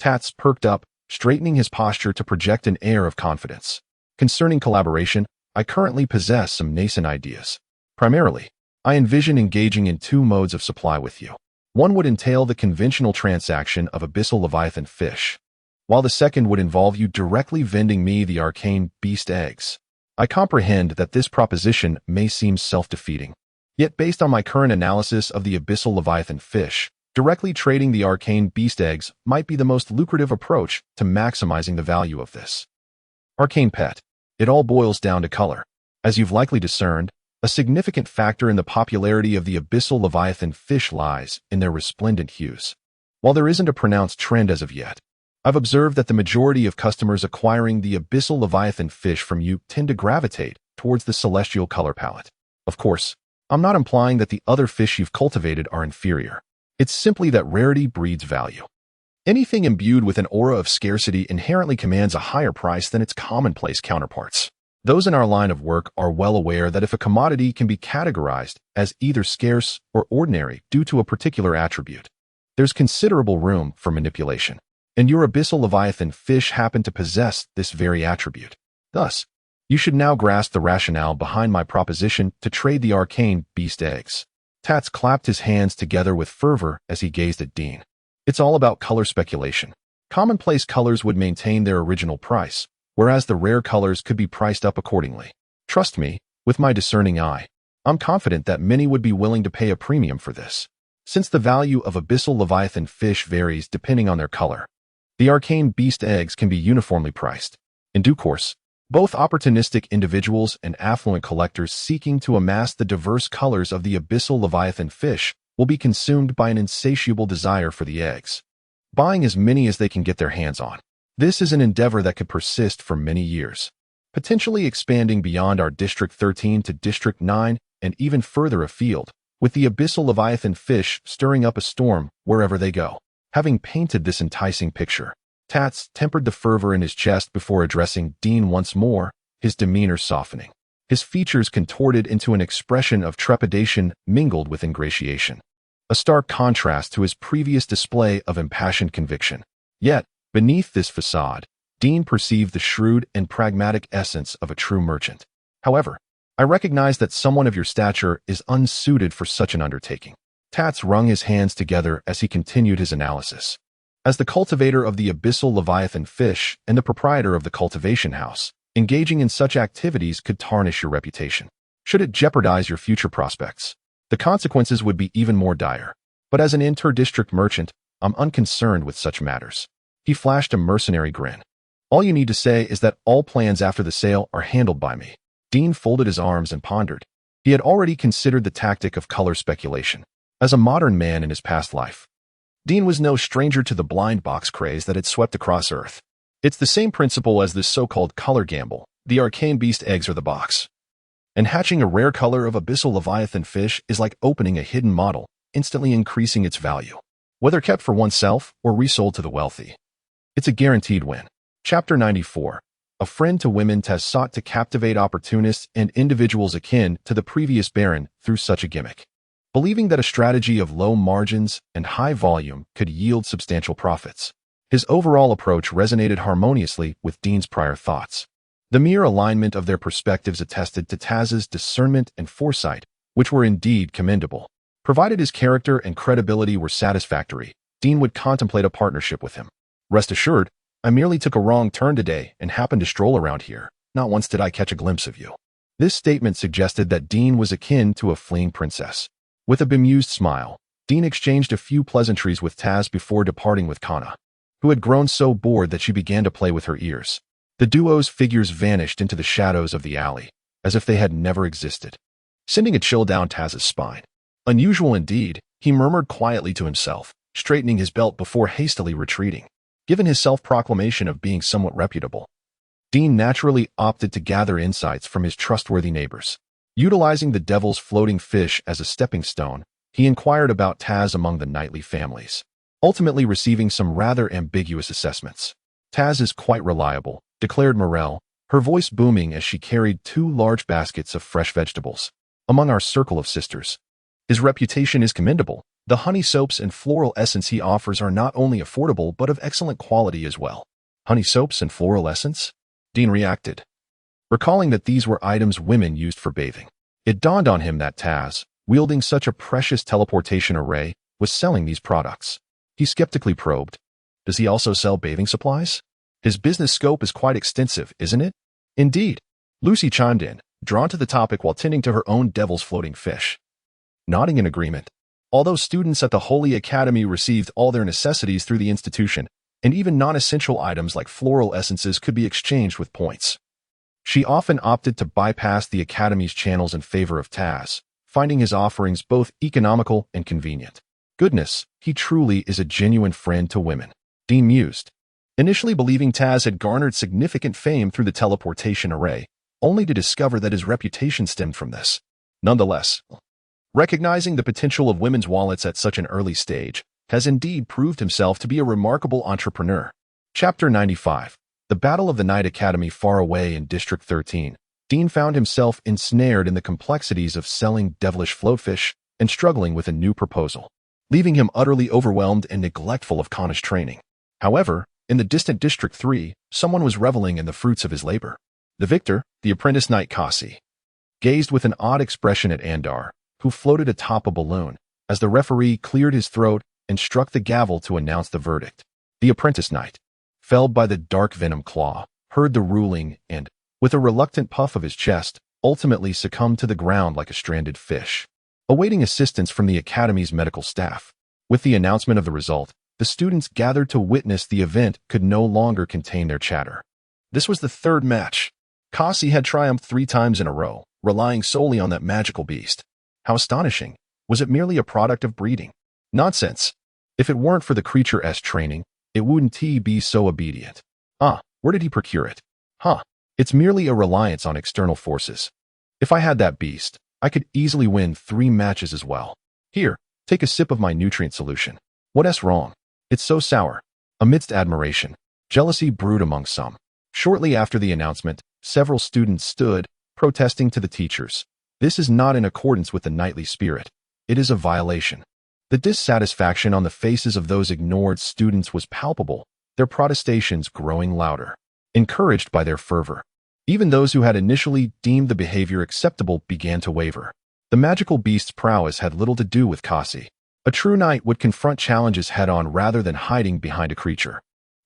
Taz perked up, straightening his posture to project an air of confidence. "Concerning collaboration, I currently possess some nascent ideas. Primarily, I envision engaging in two modes of supply with you. One would entail the conventional transaction of abyssal leviathan fish, while the second would involve you directly vending me the arcane beast eggs." I comprehend that this proposition may seem self-defeating. Yet based on my current analysis of the abyssal leviathan fish, directly trading the arcane beast eggs might be the most lucrative approach to maximizing the value of this arcane pet. It all boils down to color. As you've likely discerned, a significant factor in the popularity of the abyssal leviathan fish lies in their resplendent hues. While there isn't a pronounced trend as of yet, I've observed that the majority of customers acquiring the abyssal leviathan fish from you tend to gravitate towards the celestial color palette. Of course, I'm not implying that the other fish you've cultivated are inferior. It's simply that rarity breeds value. Anything imbued with an aura of scarcity inherently commands a higher price than its commonplace counterparts. Those in our line of work are well aware that if a commodity can be categorized as either scarce or ordinary due to a particular attribute, there's considerable room for manipulation. And your abyssal leviathan fish happen to possess this very attribute. Thus, you should now grasp the rationale behind my proposition to trade the arcane beast eggs. Tats clapped his hands together with fervor as he gazed at Dean. It's all about color speculation. Commonplace colors would maintain their original price, whereas the rare colors could be priced up accordingly. Trust me, with my discerning eye, I'm confident that many would be willing to pay a premium for this. Since the value of abyssal leviathan fish varies depending on their color, the arcane beast eggs can be uniformly priced. In due course, both opportunistic individuals and affluent collectors seeking to amass the diverse colors of the abyssal leviathan fish will be consumed by an insatiable desire for the eggs, buying as many as they can get their hands on. This is an endeavor that could persist for many years, potentially expanding beyond our District 13 to District 9 and even further afield, with the abyssal leviathan fish stirring up a storm wherever they go. Having painted this enticing picture, Tats tempered the fervor in his chest before addressing Dean once more, his demeanor softening. His features contorted into an expression of trepidation mingled with ingratiation, a stark contrast to his previous display of impassioned conviction. Yet, beneath this facade, Dean perceived the shrewd and pragmatic essence of a true merchant. However, I recognize that someone of your stature is unsuited for such an undertaking. Tats wrung his hands together as he continued his analysis. As the cultivator of the abyssal leviathan fish and the proprietor of the cultivation house, engaging in such activities could tarnish your reputation. Should it jeopardize your future prospects, the consequences would be even more dire. But as an inter-district merchant, I'm unconcerned with such matters. He flashed a mercenary grin. All you need to say is that all plans after the sale are handled by me. Dean folded his arms and pondered. He had already considered the tactic of color speculation. As a modern man in his past life, Dean was no stranger to the blind box craze that had swept across Earth. It's the same principle as this so-called color gamble. The arcane beast eggs are the box. And hatching a rare color of abyssal leviathan fish is like opening a hidden model, instantly increasing its value, whether kept for oneself or resold to the wealthy. It's a guaranteed win. Chapter 94. A friend to women has sought to captivate opportunists and individuals akin to the previous baron through such a gimmick, believing that a strategy of low margins and high volume could yield substantial profits. His overall approach resonated harmoniously with Dean's prior thoughts. The mere alignment of their perspectives attested to Taz's discernment and foresight, which were indeed commendable. Provided his character and credibility were satisfactory, Dean would contemplate a partnership with him. Rest assured, I merely took a wrong turn today and happened to stroll around here. Not once did I catch a glimpse of you. This statement suggested that Dean was akin to a fleeing princess. With a bemused smile, Dean exchanged a few pleasantries with Taz before departing with Kana, who had grown so bored that she began to play with her ears. The duo's figures vanished into the shadows of the alley, as if they had never existed, sending a chill down Taz's spine. Unusual indeed, he murmured quietly to himself, straightening his belt before hastily retreating. Given his self-proclamation of being somewhat reputable, Dean naturally opted to gather insights from his trustworthy neighbors. Utilizing the devil's floating fish as a stepping stone, he inquired about Taz among the knightly families, ultimately receiving some rather ambiguous assessments. Taz is quite reliable, declared Morel, her voice booming as she carried 2 large baskets of fresh vegetables. Among our circle of sisters, his reputation is commendable. The honey soaps and floral essence he offers are not only affordable but of excellent quality as well. Honey soaps and floral essence? Dean reacted, recalling that these were items women used for bathing. It dawned on him that Taz, wielding such a precious teleportation array, was selling these products. He skeptically probed, does he also sell bathing supplies? His business scope is quite extensive, isn't it? Indeed. Lucy chimed in, drawn to the topic while tending to her own devil's floating fish. Nodding in agreement. Although students at the Holy Academy received all their necessities through the institution, and even non-essential items like floral essences could be exchanged with points, she often opted to bypass the Academy's channels in favor of Taz, finding his offerings both economical and convenient. Goodness, he truly is a genuine friend to women, Dean mused, initially believing Taz had garnered significant fame through the teleportation array, only to discover that his reputation stemmed from this. Nonetheless, recognizing the potential of women's wallets at such an early stage, has indeed proved himself to be a remarkable entrepreneur. Chapter 95. The Battle of the Night Academy. Far away in District 13, Dean found himself ensnared in the complexities of selling devilish floatfish and struggling with a new proposal, leaving him utterly overwhelmed and neglectful of Kana's training. However, in the distant District 3, someone was reveling in the fruits of his labor. The victor, the apprentice knight Kasi, gazed with an odd expression at Andar, who floated atop a balloon, as the referee cleared his throat and struck the gavel to announce the verdict. The apprentice knight, felled by the dark venom claw, heard the ruling and, with a reluctant puff of his chest, ultimately succumbed to the ground like a stranded fish, awaiting assistance from the Academy's medical staff. With the announcement of the result, the students gathered to witness the event could no longer contain their chatter. This was the third match. Kasi had triumphed 3 times in a row, relying solely on that magical beast. How astonishing. Was it merely a product of breeding? Nonsense. If it weren't for the creature's training, it wouldn't he be so obedient. Where did he procure it? It's merely a reliance on external forces. If I had that beast, I could easily win 3 matches as well. Here, take a sip of my nutrient solution. What's wrong? It's so sour. Amidst admiration, jealousy brewed among some. Shortly after the announcement, several students stood, protesting to the teachers. This is not in accordance with the knightly spirit. It is a violation. The dissatisfaction on the faces of those ignored students was palpable, their protestations growing louder. Encouraged by their fervor, even those who had initially deemed the behavior acceptable began to waver. The magical beast's prowess had little to do with Kasi. A true knight would confront challenges head-on rather than hiding behind a creature.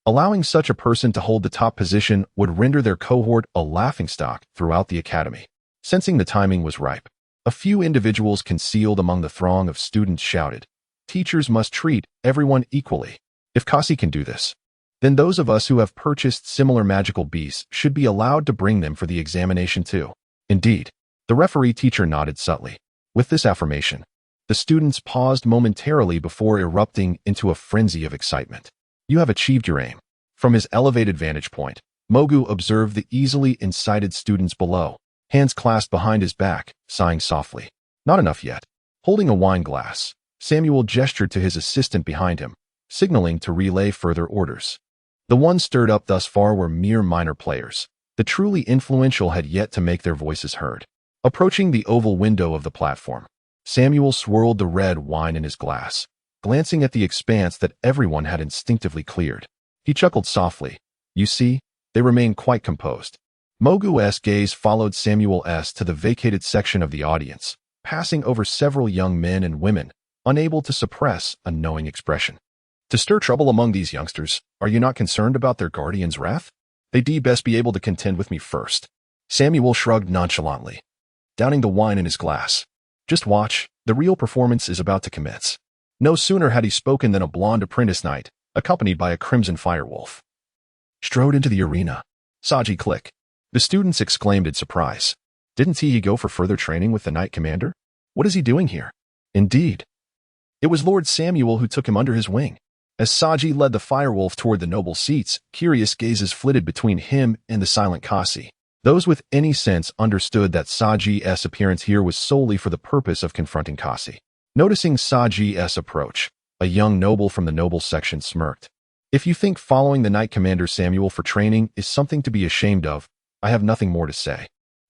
Allowing such a person to hold the top position would render their cohort a laughingstock throughout the academy. Sensing the timing was ripe, a few individuals concealed among the throng of students shouted, "Teachers must treat everyone equally. If Kasi can do this, then those of us who have purchased similar magical beasts should be allowed to bring them for the examination too." Indeed, the referee teacher nodded subtly. With this affirmation, the students paused momentarily before erupting into a frenzy of excitement. "You have achieved your aim." From his elevated vantage point, Mogu observed the easily incited students below, hands clasped behind his back, sighing softly. Not enough yet. Holding a wine glass, Samuel gestured to his assistant behind him, signaling to relay further orders. The ones stirred up thus far were mere minor players. The truly influential had yet to make their voices heard. Approaching the oval window of the platform, Samuel swirled the red wine in his glass, glancing at the expanse that everyone had instinctively cleared. He chuckled softly. You see, they remain quite composed. Mogu's gaze followed Samuel's to the vacated section of the audience, passing over several young men and women, unable to suppress a knowing expression. To stir trouble among these youngsters, are you not concerned about their guardian's wrath? They'd best be able to contend with me first. Samuel shrugged nonchalantly, downing the wine in his glass. Just watch, the real performance is about to commence. No sooner had he spoken than a blonde apprentice knight, accompanied by a crimson firewolf, strode into the arena. Saji click. The students exclaimed in surprise. Didn't he go for further training with the Knight Commander? What is he doing here? Indeed. It was Lord Samuel who took him under his wing. As Saji led the firewolf toward the noble seats, curious gazes flitted between him and the silent Kasi. Those with any sense understood that Saji's appearance here was solely for the purpose of confronting Kasi. Noticing Saji's approach, a young noble from the noble section smirked. If you think following the Knight Commander Samuel for training is something to be ashamed of, I have nothing more to say.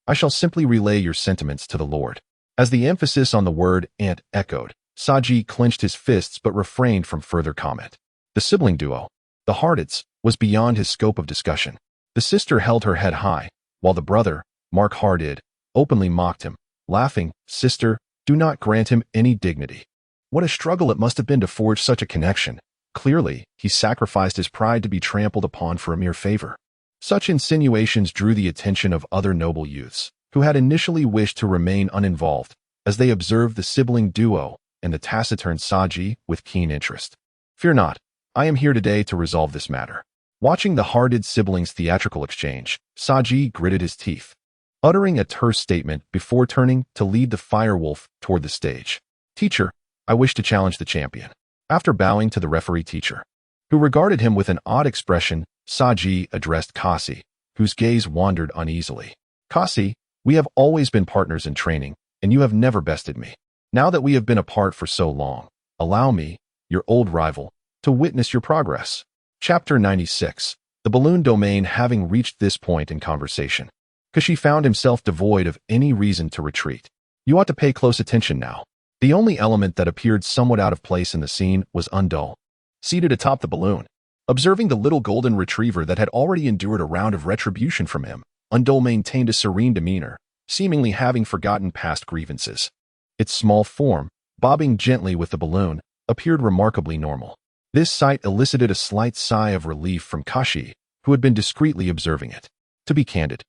I shall simply relay your sentiments to the Lord. As the emphasis on the word "aunt" echoed, Saji clenched his fists but refrained from further comment. The sibling duo, the Hardits, was beyond his scope of discussion. The sister held her head high, while the brother, Mark Hardid, openly mocked him, laughing, "Sister, do not grant him any dignity." What a struggle it must have been to forge such a connection. Clearly, he sacrificed his pride to be trampled upon for a mere favor. Such insinuations drew the attention of other noble youths, who had initially wished to remain uninvolved, as they observed the sibling duo and the taciturn Saji with keen interest. Fear not, I am here today to resolve this matter. Watching the hearted siblings' theatrical exchange, Saji gritted his teeth, uttering a terse statement before turning to lead the firewolf toward the stage. Teacher, I wish to challenge the champion. After bowing to the referee teacher, who regarded him with an odd expression, Saji addressed Kasi, whose gaze wandered uneasily. Kasi, we have always been partners in training, and you have never bested me. Now that we have been apart for so long, allow me, your old rival, to witness your progress. Chapter 96. The balloon domain. Having reached this point in conversation, Kashi found himself devoid of any reason to retreat. You ought to pay close attention now. The only element that appeared somewhat out of place in the scene was Undul, seated atop the balloon. Observing the little golden retriever that had already endured a round of retribution from him, Undul maintained a serene demeanor, seemingly having forgotten past grievances. Its small form, bobbing gently with the balloon, appeared remarkably normal. This sight elicited a slight sigh of relief from Kashi, who had been discreetly observing it. To be candid,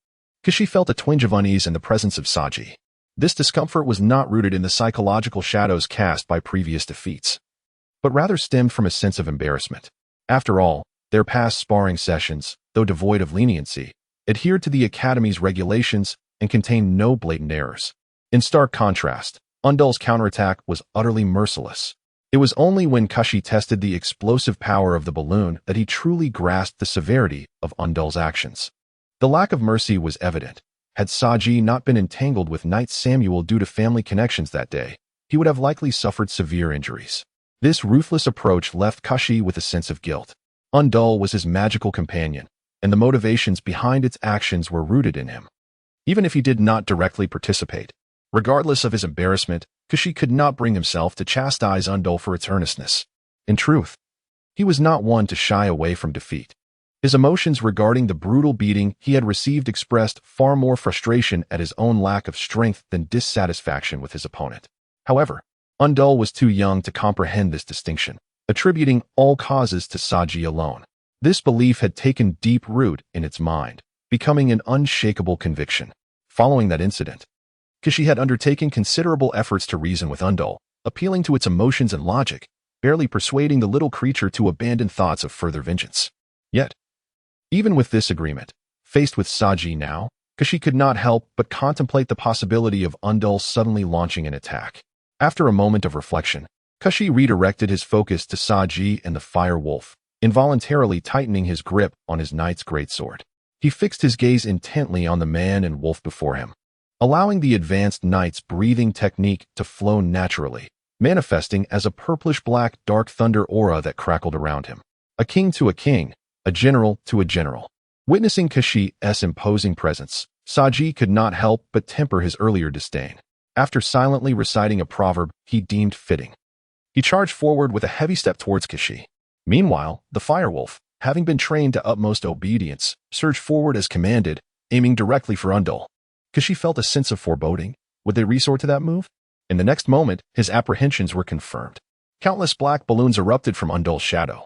Kashi felt a twinge of unease in the presence of Saji. This discomfort was not rooted in the psychological shadows cast by previous defeats, but rather stemmed from a sense of embarrassment. After all, their past sparring sessions, though devoid of leniency, adhered to the Academy's regulations and contained no blatant errors. In stark contrast, Undul's counterattack was utterly merciless. It was only when Kashi tested the explosive power of the balloon that he truly grasped the severity of Undul's actions. The lack of mercy was evident. Had Saji not been entangled with Knight Samuel due to family connections that day, he would have likely suffered severe injuries. This ruthless approach left Kashi with a sense of guilt. Undul was his magical companion, and the motivations behind its actions were rooted in him. Even if he did not directly participate, regardless of his embarrassment, Kashi could not bring himself to chastise Undul for its earnestness. In truth, he was not one to shy away from defeat. His emotions regarding the brutal beating he had received expressed far more frustration at his own lack of strength than dissatisfaction with his opponent. However, Undul was too young to comprehend this distinction, attributing all causes to Saji alone. This belief had taken deep root in its mind, becoming an unshakable conviction. Following that incident, Kashi had undertaken considerable efforts to reason with Undul, appealing to its emotions and logic, barely persuading the little creature to abandon thoughts of further vengeance. Yet, even with this agreement, faced with Saji now, Kashi could not help but contemplate the possibility of Undul suddenly launching an attack. After a moment of reflection, Kashi redirected his focus to Saji and the fire wolf, involuntarily tightening his grip on his knight's greatsword. He fixed his gaze intently on the man and wolf before him, allowing the advanced knight's breathing technique to flow naturally, manifesting as a purplish-black dark thunder aura that crackled around him. A king to a king, a general to a general. Witnessing Kashi's imposing presence, Saji could not help but temper his earlier disdain. After silently reciting a proverb he deemed fitting, he charged forward with a heavy step towards Kashi. Meanwhile, the firewolf, having been trained to utmost obedience, surged forward as commanded, aiming directly for Undul. Kashi felt a sense of foreboding. Would they resort to that move? In the next moment, his apprehensions were confirmed. Countless black balloons erupted from Undul's shadow,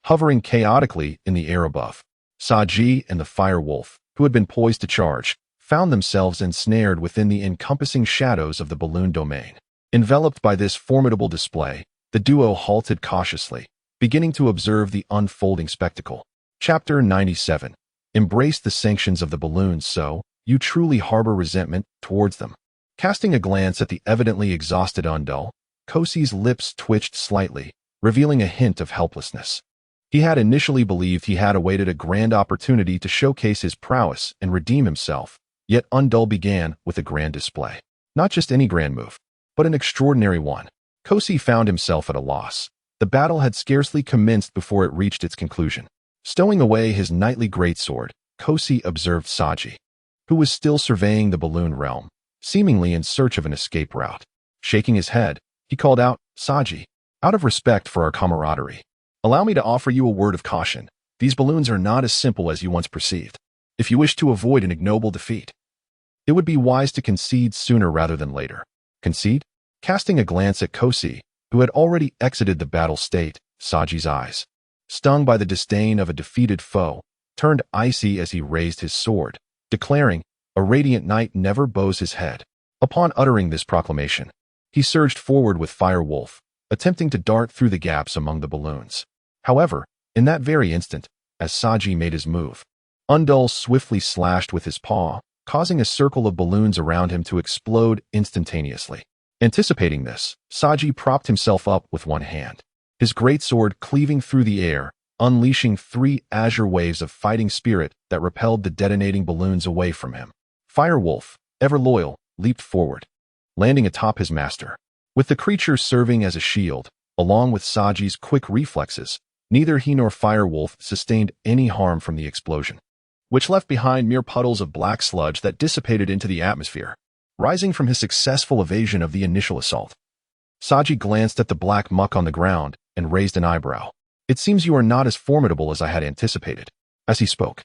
hovering chaotically in the air above. Saji and the fire wolf, who had been poised to charge, found themselves ensnared within the encompassing shadows of the balloon domain. Enveloped by this formidable display, the duo halted cautiously, beginning to observe the unfolding spectacle. Chapter 97. Embrace the sanctions of the balloons so you truly harbor resentment towards them. Casting a glance at the evidently exhausted Undul, Kosi's lips twitched slightly, revealing a hint of helplessness. He had initially believed he had awaited a grand opportunity to showcase his prowess and redeem himself, yet Undul began with a grand display. Not just any grand move, but an extraordinary one. Kosi found himself at a loss. The battle had scarcely commenced before it reached its conclusion. Stowing away his knightly greatsword, Kosi observed Saji, who was still surveying the balloon realm, seemingly in search of an escape route. Shaking his head, he called out, "Saji, out of respect for our camaraderie, allow me to offer you a word of caution. These balloons are not as simple as you once perceived. If you wish to avoid an ignoble defeat, it would be wise to concede sooner rather than later." Concede? Casting a glance at Kosi, who had already exited the battle state, Saji's eyes, stung by the disdain of a defeated foe, turned icy as he raised his sword, declaring, "A radiant knight never bows his head." Upon uttering this proclamation, he surged forward with Fire Wolf, attempting to dart through the gaps among the balloons. However, in that very instant, as Saji made his move, Undul swiftly slashed with his paw, causing a circle of balloons around him to explode instantaneously. Anticipating this, Saji propped himself up with one hand, his greatsword cleaving through the air, unleashing 3 azure waves of fighting spirit that repelled the detonating balloons away from him. Fire Wolf, ever loyal, leaped forward, landing atop his master. With the creature serving as a shield, along with Saji's quick reflexes, neither he nor Fire Wolf sustained any harm from the explosion, which left behind mere puddles of black sludge that dissipated into the atmosphere. Rising from his successful evasion of the initial assault, Saji glanced at the black muck on the ground and raised an eyebrow. "It seems you are not as formidable as I had anticipated." As he spoke,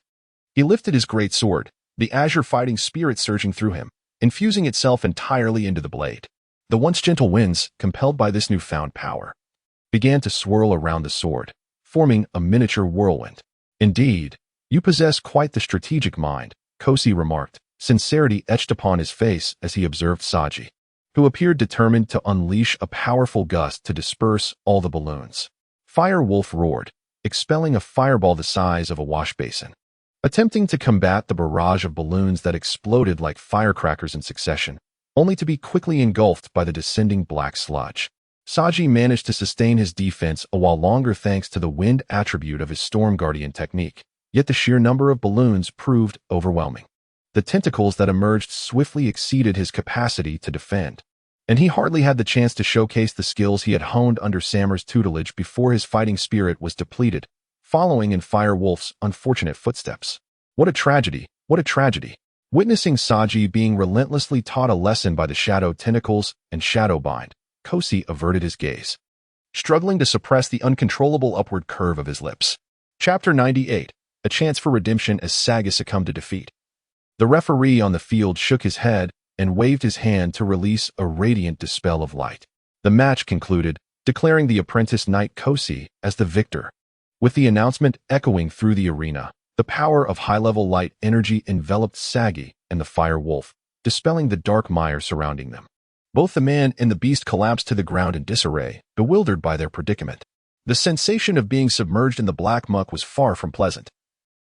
he lifted his great sword, the azure fighting spirit surging through him, infusing itself entirely into the blade. The once gentle winds, compelled by this newfound power, began to swirl around the sword, forming a miniature whirlwind. "Indeed, you possess quite the strategic mind," Kosi remarked, sincerity etched upon his face as he observed Saji, who appeared determined to unleash a powerful gust to disperse all the balloons. Fire Wolf roared, expelling a fireball the size of a wash basin, attempting to combat the barrage of balloons that exploded like firecrackers in succession, only to be quickly engulfed by the descending black sludge. Saji managed to sustain his defense a while longer thanks to the wind attribute of his Storm Guardian technique, yet the sheer number of balloons proved overwhelming. The tentacles that emerged swiftly exceeded his capacity to defend, and he hardly had the chance to showcase the skills he had honed under Samer's tutelage before his fighting spirit was depleted, following in Fire Wolf's unfortunate footsteps. What a tragedy! What a tragedy! Witnessing Saji being relentlessly taught a lesson by the shadow tentacles and shadow bind, Kosi averted his gaze, struggling to suppress the uncontrollable upward curve of his lips. Chapter 98. A chance for redemption as Saga succumbed to defeat. The referee on the field shook his head and waved his hand to release a radiant dispel of light. The match concluded, declaring the apprentice knight Kosi as the victor. With the announcement echoing through the arena, the power of high-level light energy enveloped Sagi and the Fire Wolf, dispelling the dark mire surrounding them. Both the man and the beast collapsed to the ground in disarray, bewildered by their predicament. The sensation of being submerged in the black muck was far from pleasant.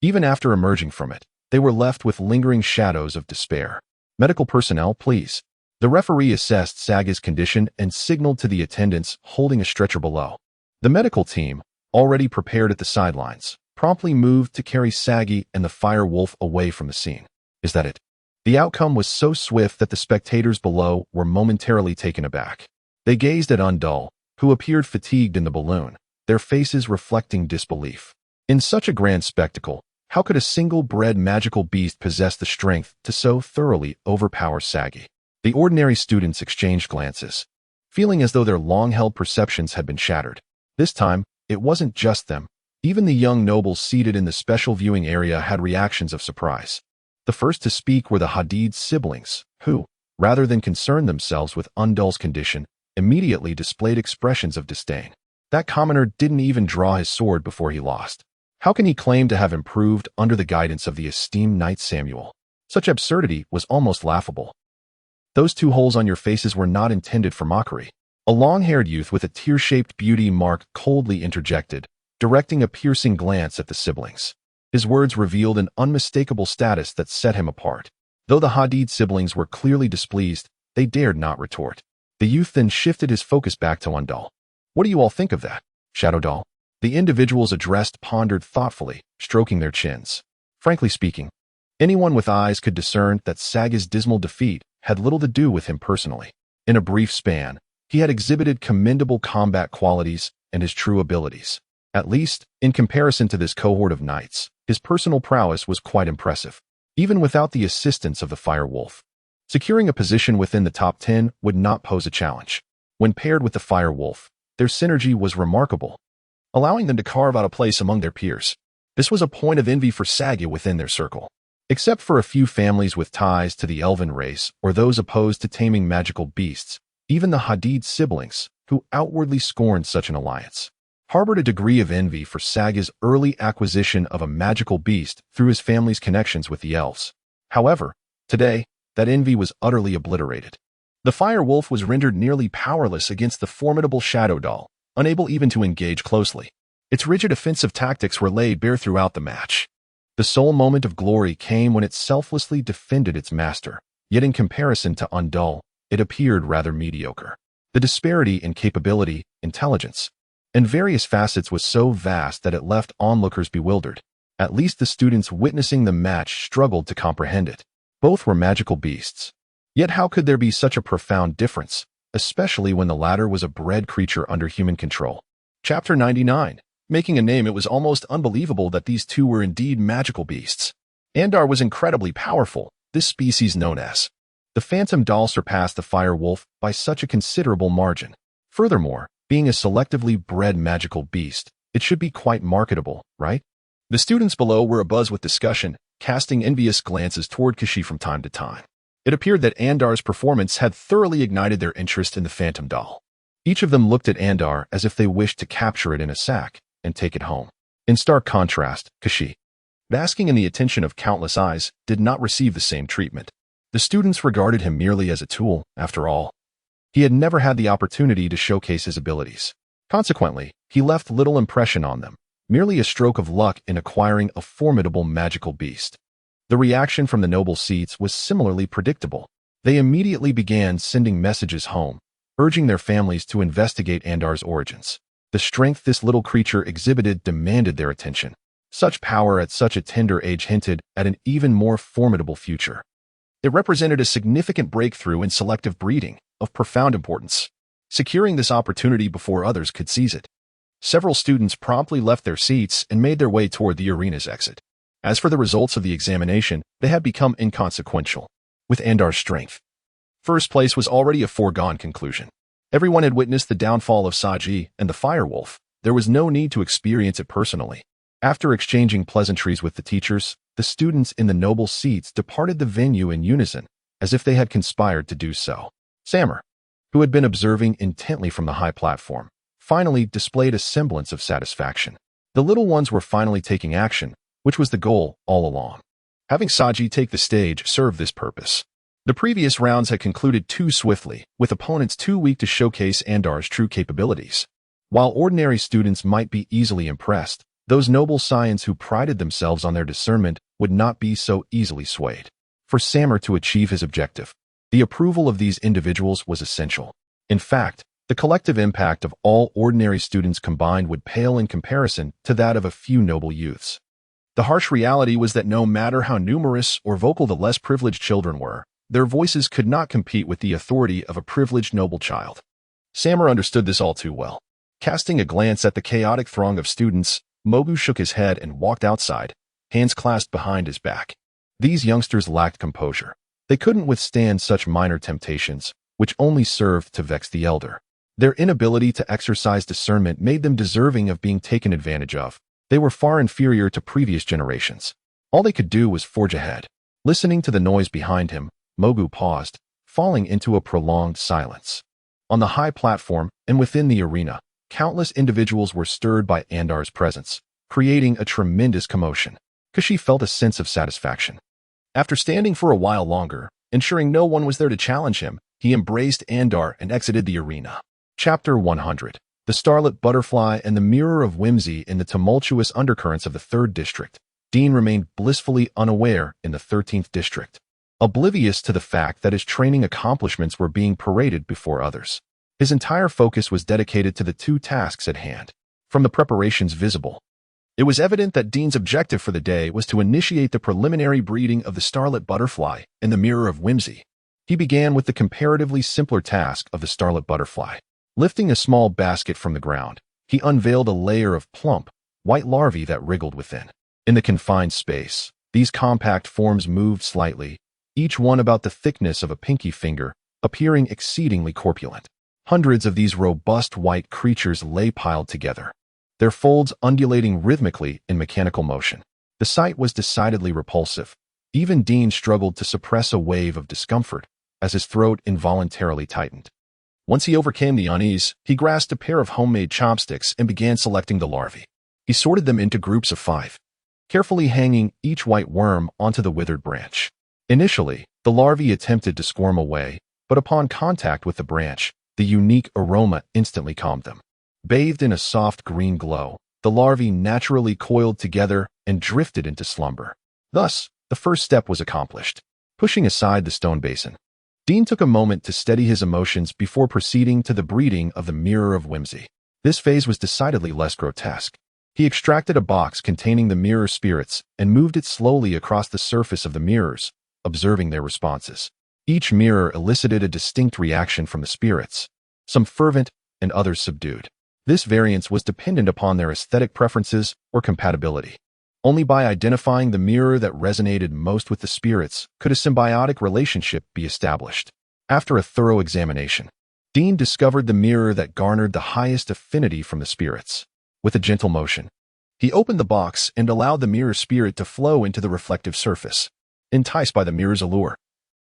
Even after emerging from it, they were left with lingering shadows of despair. "Medical personnel, please." The referee assessed Saga's condition and signaled to the attendants holding a stretcher below. The medical team, already prepared at the sidelines, promptly moved to carry Sagi and the Fire Wolf away from the scene. "Is that it?" The outcome was so swift that the spectators below were momentarily taken aback. They gazed at Undul, who appeared fatigued in the balloon, their faces reflecting disbelief. In such a grand spectacle, how could a single-bred magical beast possess the strength to so thoroughly overpower Sagi? The ordinary students exchanged glances, feeling as though their long-held perceptions had been shattered. This time, it wasn't just them. Even the young nobles seated in the special viewing area had reactions of surprise. The first to speak were the Hadid siblings, who, rather than concern themselves with Undul's condition, immediately displayed expressions of disdain. That commoner didn't even draw his sword before he lost. How can he claim to have improved under the guidance of the esteemed Knight Samuel? Such absurdity was almost laughable. "Those 2 holes on your faces were not intended for mockery." A long-haired youth with a tear-shaped beauty mark coldly interjected, directing a piercing glance at the siblings. His words revealed an unmistakable status that set him apart. Though the Hadid siblings were clearly displeased, they dared not retort. The youth then shifted his focus back to Undul. "What do you all think of that, Shadow Doll?" The individuals addressed pondered thoughtfully, stroking their chins. Frankly speaking, anyone with eyes could discern that Saga's dismal defeat had little to do with him personally. In a brief span, he had exhibited commendable combat qualities and his true abilities. At least, in comparison to this cohort of knights, his personal prowess was quite impressive. Even without the assistance of the Fire Wolf, securing a position within the top 10 would not pose a challenge. When paired with the Fire Wolf, their synergy was remarkable, allowing them to carve out a place among their peers. This was a point of envy for Saga within their circle. Except for a few families with ties to the elven race or those opposed to taming magical beasts, even the Hadid siblings, who outwardly scorned such an alliance, harbored a degree of envy for Saga's early acquisition of a magical beast through his family's connections with the elves. However, today, that envy was utterly obliterated. The fire wolf was rendered nearly powerless against the formidable shadow doll, unable even to engage closely. Its rigid offensive tactics were laid bare throughout the match. The sole moment of glory came when it selflessly defended its master, yet in comparison to Undul, it appeared rather mediocre. The disparity in capability, intelligence, and various facets was so vast that it left onlookers bewildered. At least the students witnessing the match struggled to comprehend it. Both were magical beasts. Yet how could there be such a profound difference, especially when the latter was a bred creature under human control? Chapter 99. Making a name. It was almost unbelievable that these two were indeed magical beasts. Andar was incredibly powerful, this species known as. The phantom doll surpassed the fire wolf by such a considerable margin. Furthermore, being a selectively bred magical beast, it should be quite marketable, right? The students below were abuzz with discussion, casting envious glances toward Kashi from time to time. It appeared that Andar's performance had thoroughly ignited their interest in the phantom doll. Each of them looked at Andar as if they wished to capture it in a sack and take it home. In stark contrast, Kashi, basking in the attention of countless eyes, did not receive the same treatment. The students regarded him merely as a tool, after all. He had never had the opportunity to showcase his abilities. Consequently, he left little impression on them, merely a stroke of luck in acquiring a formidable magical beast. The reaction from the noble seats was similarly predictable. They immediately began sending messages home, urging their families to investigate Andar's origins. The strength this little creature exhibited demanded their attention. Such power at such a tender age hinted at an even more formidable future. It represented a significant breakthrough in selective breeding, of profound importance, securing this opportunity before others could seize it. Several students promptly left their seats and made their way toward the arena's exit. As for the results of the examination, they had become inconsequential. With Andar's strength, first place was already a foregone conclusion. Everyone had witnessed the downfall of Saji and the firewolf. There was no need to experience it personally. After exchanging pleasantries with the teachers, the students in the noble seats departed the venue in unison, as if they had conspired to do so. Sammer, who had been observing intently from the high platform, finally displayed a semblance of satisfaction. The little ones were finally taking action, which was the goal all along. Having Saji take the stage served this purpose. The previous rounds had concluded too swiftly, with opponents too weak to showcase Andar's true capabilities. While ordinary students might be easily impressed, those noble scions who prided themselves on their discernment would not be so easily swayed. For Sammer to achieve his objective, the approval of these individuals was essential. In fact, the collective impact of all ordinary students combined would pale in comparison to that of a few noble youths. The harsh reality was that no matter how numerous or vocal the less privileged children were, their voices could not compete with the authority of a privileged noble child. Sammer understood this all too well. Casting a glance at the chaotic throng of students, Mogu shook his head and walked outside, hands clasped behind his back. These youngsters lacked composure. They couldn't withstand such minor temptations, which only served to vex the elder. Their inability to exercise discernment made them deserving of being taken advantage of. They were far inferior to previous generations. All they could do was forge ahead. Listening to the noise behind him, Mogu paused, falling into a prolonged silence. On the high platform and within the arena, countless individuals were stirred by Andar's presence, creating a tremendous commotion. Kashi felt a sense of satisfaction. After standing for a while longer, ensuring no one was there to challenge him, he embraced Andar and exited the arena. Chapter 100. The Starlit Butterfly and the Mirror of Whimsy in the tumultuous undercurrents of the 3rd District. Dean remained blissfully unaware in the 13th District, oblivious to the fact that his training accomplishments were being paraded before others. His entire focus was dedicated to the 2 tasks at hand. From the preparations visible, it was evident that Dean's objective for the day was to initiate the preliminary breeding of the Starlit Butterfly and the Mirror of Whimsy. He began with the comparatively simpler task of the Starlit Butterfly. Lifting a small basket from the ground, he unveiled a layer of plump, white larvae that wriggled within. In the confined space, these compact forms moved slightly, each one about the thickness of a pinky finger, appearing exceedingly corpulent. Hundreds of these robust white creatures lay piled together, their folds undulating rhythmically in mechanical motion. The sight was decidedly repulsive. Even Dean struggled to suppress a wave of discomfort as his throat involuntarily tightened. Once he overcame the unease, he grasped a pair of homemade chopsticks and began selecting the larvae. He sorted them into groups of 5, carefully hanging each white worm onto the withered branch. Initially, the larvae attempted to squirm away, but upon contact with the branch, the unique aroma instantly calmed them. Bathed in a soft green glow, the larvae naturally coiled together and drifted into slumber. Thus, the first step was accomplished. Pushing aside the stone basin, Dean took a moment to steady his emotions before proceeding to the breeding of the Mirror of Whimsy. This phase was decidedly less grotesque. He extracted a box containing the mirror spirits and moved it slowly across the surface of the mirrors, observing their responses. Each mirror elicited a distinct reaction from the spirits, some fervent and others subdued. This variance was dependent upon their aesthetic preferences or compatibility. Only by identifying the mirror that resonated most with the spirits could a symbiotic relationship be established. After a thorough examination, Dean discovered the mirror that garnered the highest affinity from the spirits. With a gentle motion, he opened the box and allowed the mirror spirit to flow into the reflective surface. Enticed by the mirror's allure,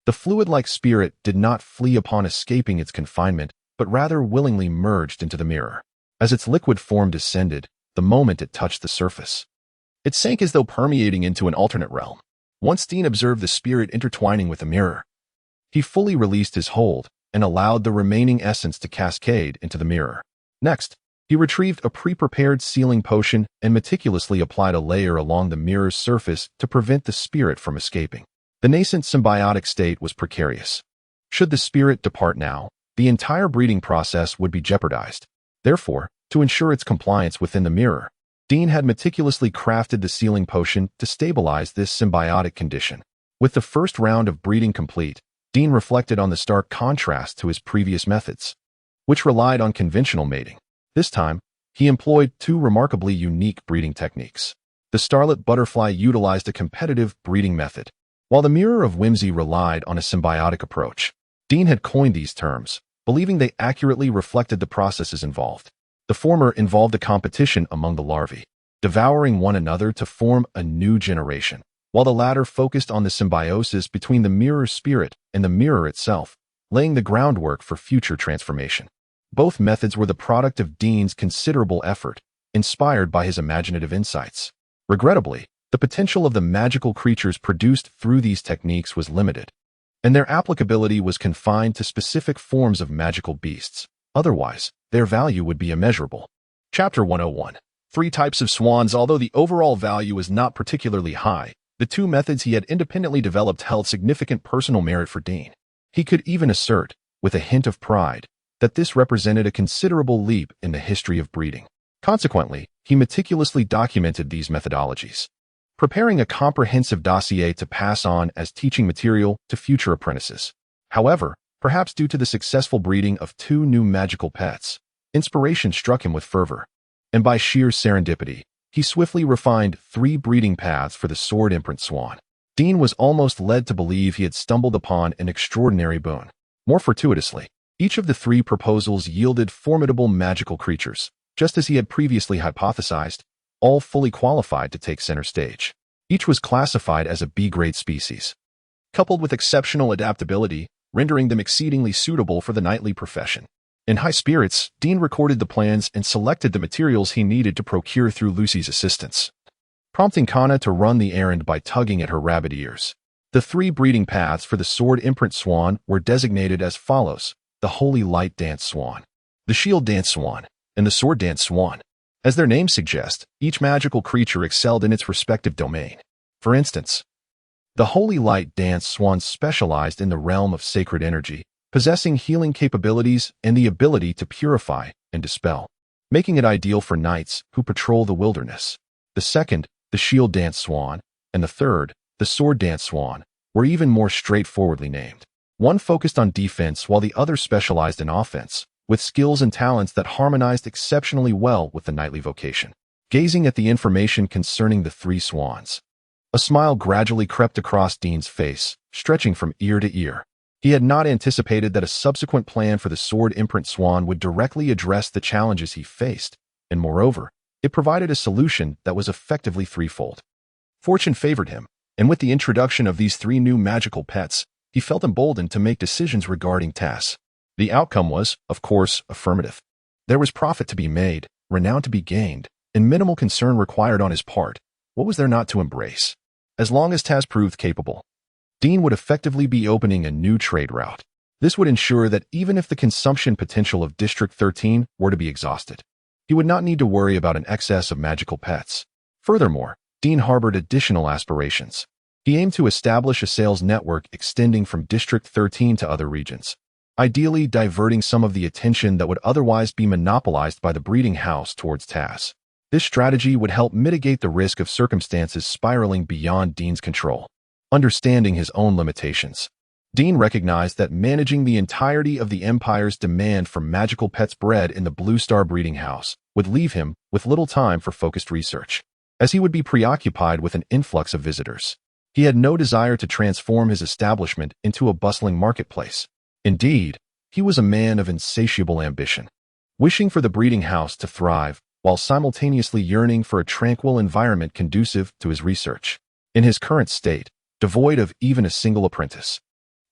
the fluid-like spirit did not flee upon escaping its confinement, but rather willingly merged into the mirror. As its liquid form descended, the moment it touched the surface, it sank as though permeating into an alternate realm. Once Dean observed the spirit intertwining with the mirror, he fully released his hold and allowed the remaining essence to cascade into the mirror. Next, he retrieved a pre-prepared sealing potion and meticulously applied a layer along the mirror's surface to prevent the spirit from escaping. The nascent symbiotic state was precarious. Should the spirit depart now, the entire breeding process would be jeopardized. Therefore, to ensure its compliance within the mirror, Dean had meticulously crafted the sealing potion to stabilize this symbiotic condition. With the first round of breeding complete, Dean reflected on the stark contrast to his previous methods, which relied on conventional mating. This time, he employed 2 remarkably unique breeding techniques. The starlet butterfly utilized a competitive breeding method, while the Mirror of Whimsy relied on a symbiotic approach. Dean had coined these terms, believing they accurately reflected the processes involved. The former involved a competition among the larvae, devouring one another to form a new generation, while the latter focused on the symbiosis between the mirror spirit and the mirror itself, laying the groundwork for future transformation. Both methods were the product of Dean's considerable effort, inspired by his imaginative insights. Regrettably, the potential of the magical creatures produced through these techniques was limited, and their applicability was confined to specific forms of magical beasts. Otherwise, their value would be immeasurable. Chapter 101. 3 types of swans. Although the overall value was not particularly high, the 2 methods he had independently developed held significant personal merit for Dean. He could even assert, with a hint of pride, that this represented a considerable leap in the history of breeding. Consequently, he meticulously documented these methodologies, preparing a comprehensive dossier to pass on as teaching material to future apprentices. However, perhaps due to the successful breeding of 2 new magical pets, inspiration struck him with fervor, and by sheer serendipity, he swiftly refined 3 breeding paths for the sword imprint swan. Dean was almost led to believe he had stumbled upon an extraordinary boon. More fortuitously, each of the 3 proposals yielded formidable magical creatures, just as he had previously hypothesized, all fully qualified to take center stage. Each was classified as a B-grade species, coupled with exceptional adaptability, rendering them exceedingly suitable for the knightly profession. In high spirits, Dean recorded the plans and selected the materials he needed to procure through Lucy's assistance, prompting Kana to run the errand by tugging at her rabbit ears. The 3 breeding paths for the sword imprint swan were designated as follows: the Holy Light Dance Swan, the Shield Dance Swan, and the Sword Dance Swan. As their names suggest, each magical creature excelled in its respective domain. For instance, the Holy Light Dance Swan specialized in the realm of sacred energy, possessing healing capabilities and the ability to purify and dispel, making it ideal for knights who patrol the wilderness. The second, the Shield Dance Swan, and the third, the Sword Dance Swan, were even more straightforwardly named. One focused on defense while the other specialized in offense, with skills and talents that harmonized exceptionally well with the knightly vocation. Gazing at the information concerning the 3 swans, a smile gradually crept across Dean's face, stretching from ear to ear. He had not anticipated that a subsequent plan for the sword imprint swan would directly address the challenges he faced, and moreover, it provided a solution that was effectively threefold. Fortune favored him, and with the introduction of these 3 new magical pets, he felt emboldened to make decisions regarding tasks. The outcome was, of course, affirmative. There was profit to be made, renown to be gained, and minimal concern required on his part. What was there not to embrace? As long as Taz proved capable, Dean would effectively be opening a new trade route. This would ensure that even if the consumption potential of District 13 were to be exhausted, he would not need to worry about an excess of magical pets. Furthermore, Dean harbored additional aspirations. He aimed to establish a sales network extending from District 13 to other regions, ideally diverting some of the attention that would otherwise be monopolized by the breeding house towards Taz. This strategy would help mitigate the risk of circumstances spiraling beyond Dean's control. Understanding his own limitations, Dean recognized that managing the entirety of the Empire's demand for magical pets bred in the Blue Star breeding house would leave him with little time for focused research, as he would be preoccupied with an influx of visitors. He had no desire to transform his establishment into a bustling marketplace. Indeed, he was a man of insatiable ambition, wishing for the breeding house to thrive while simultaneously yearning for a tranquil environment conducive to his research. In his current state, devoid of even a single apprentice,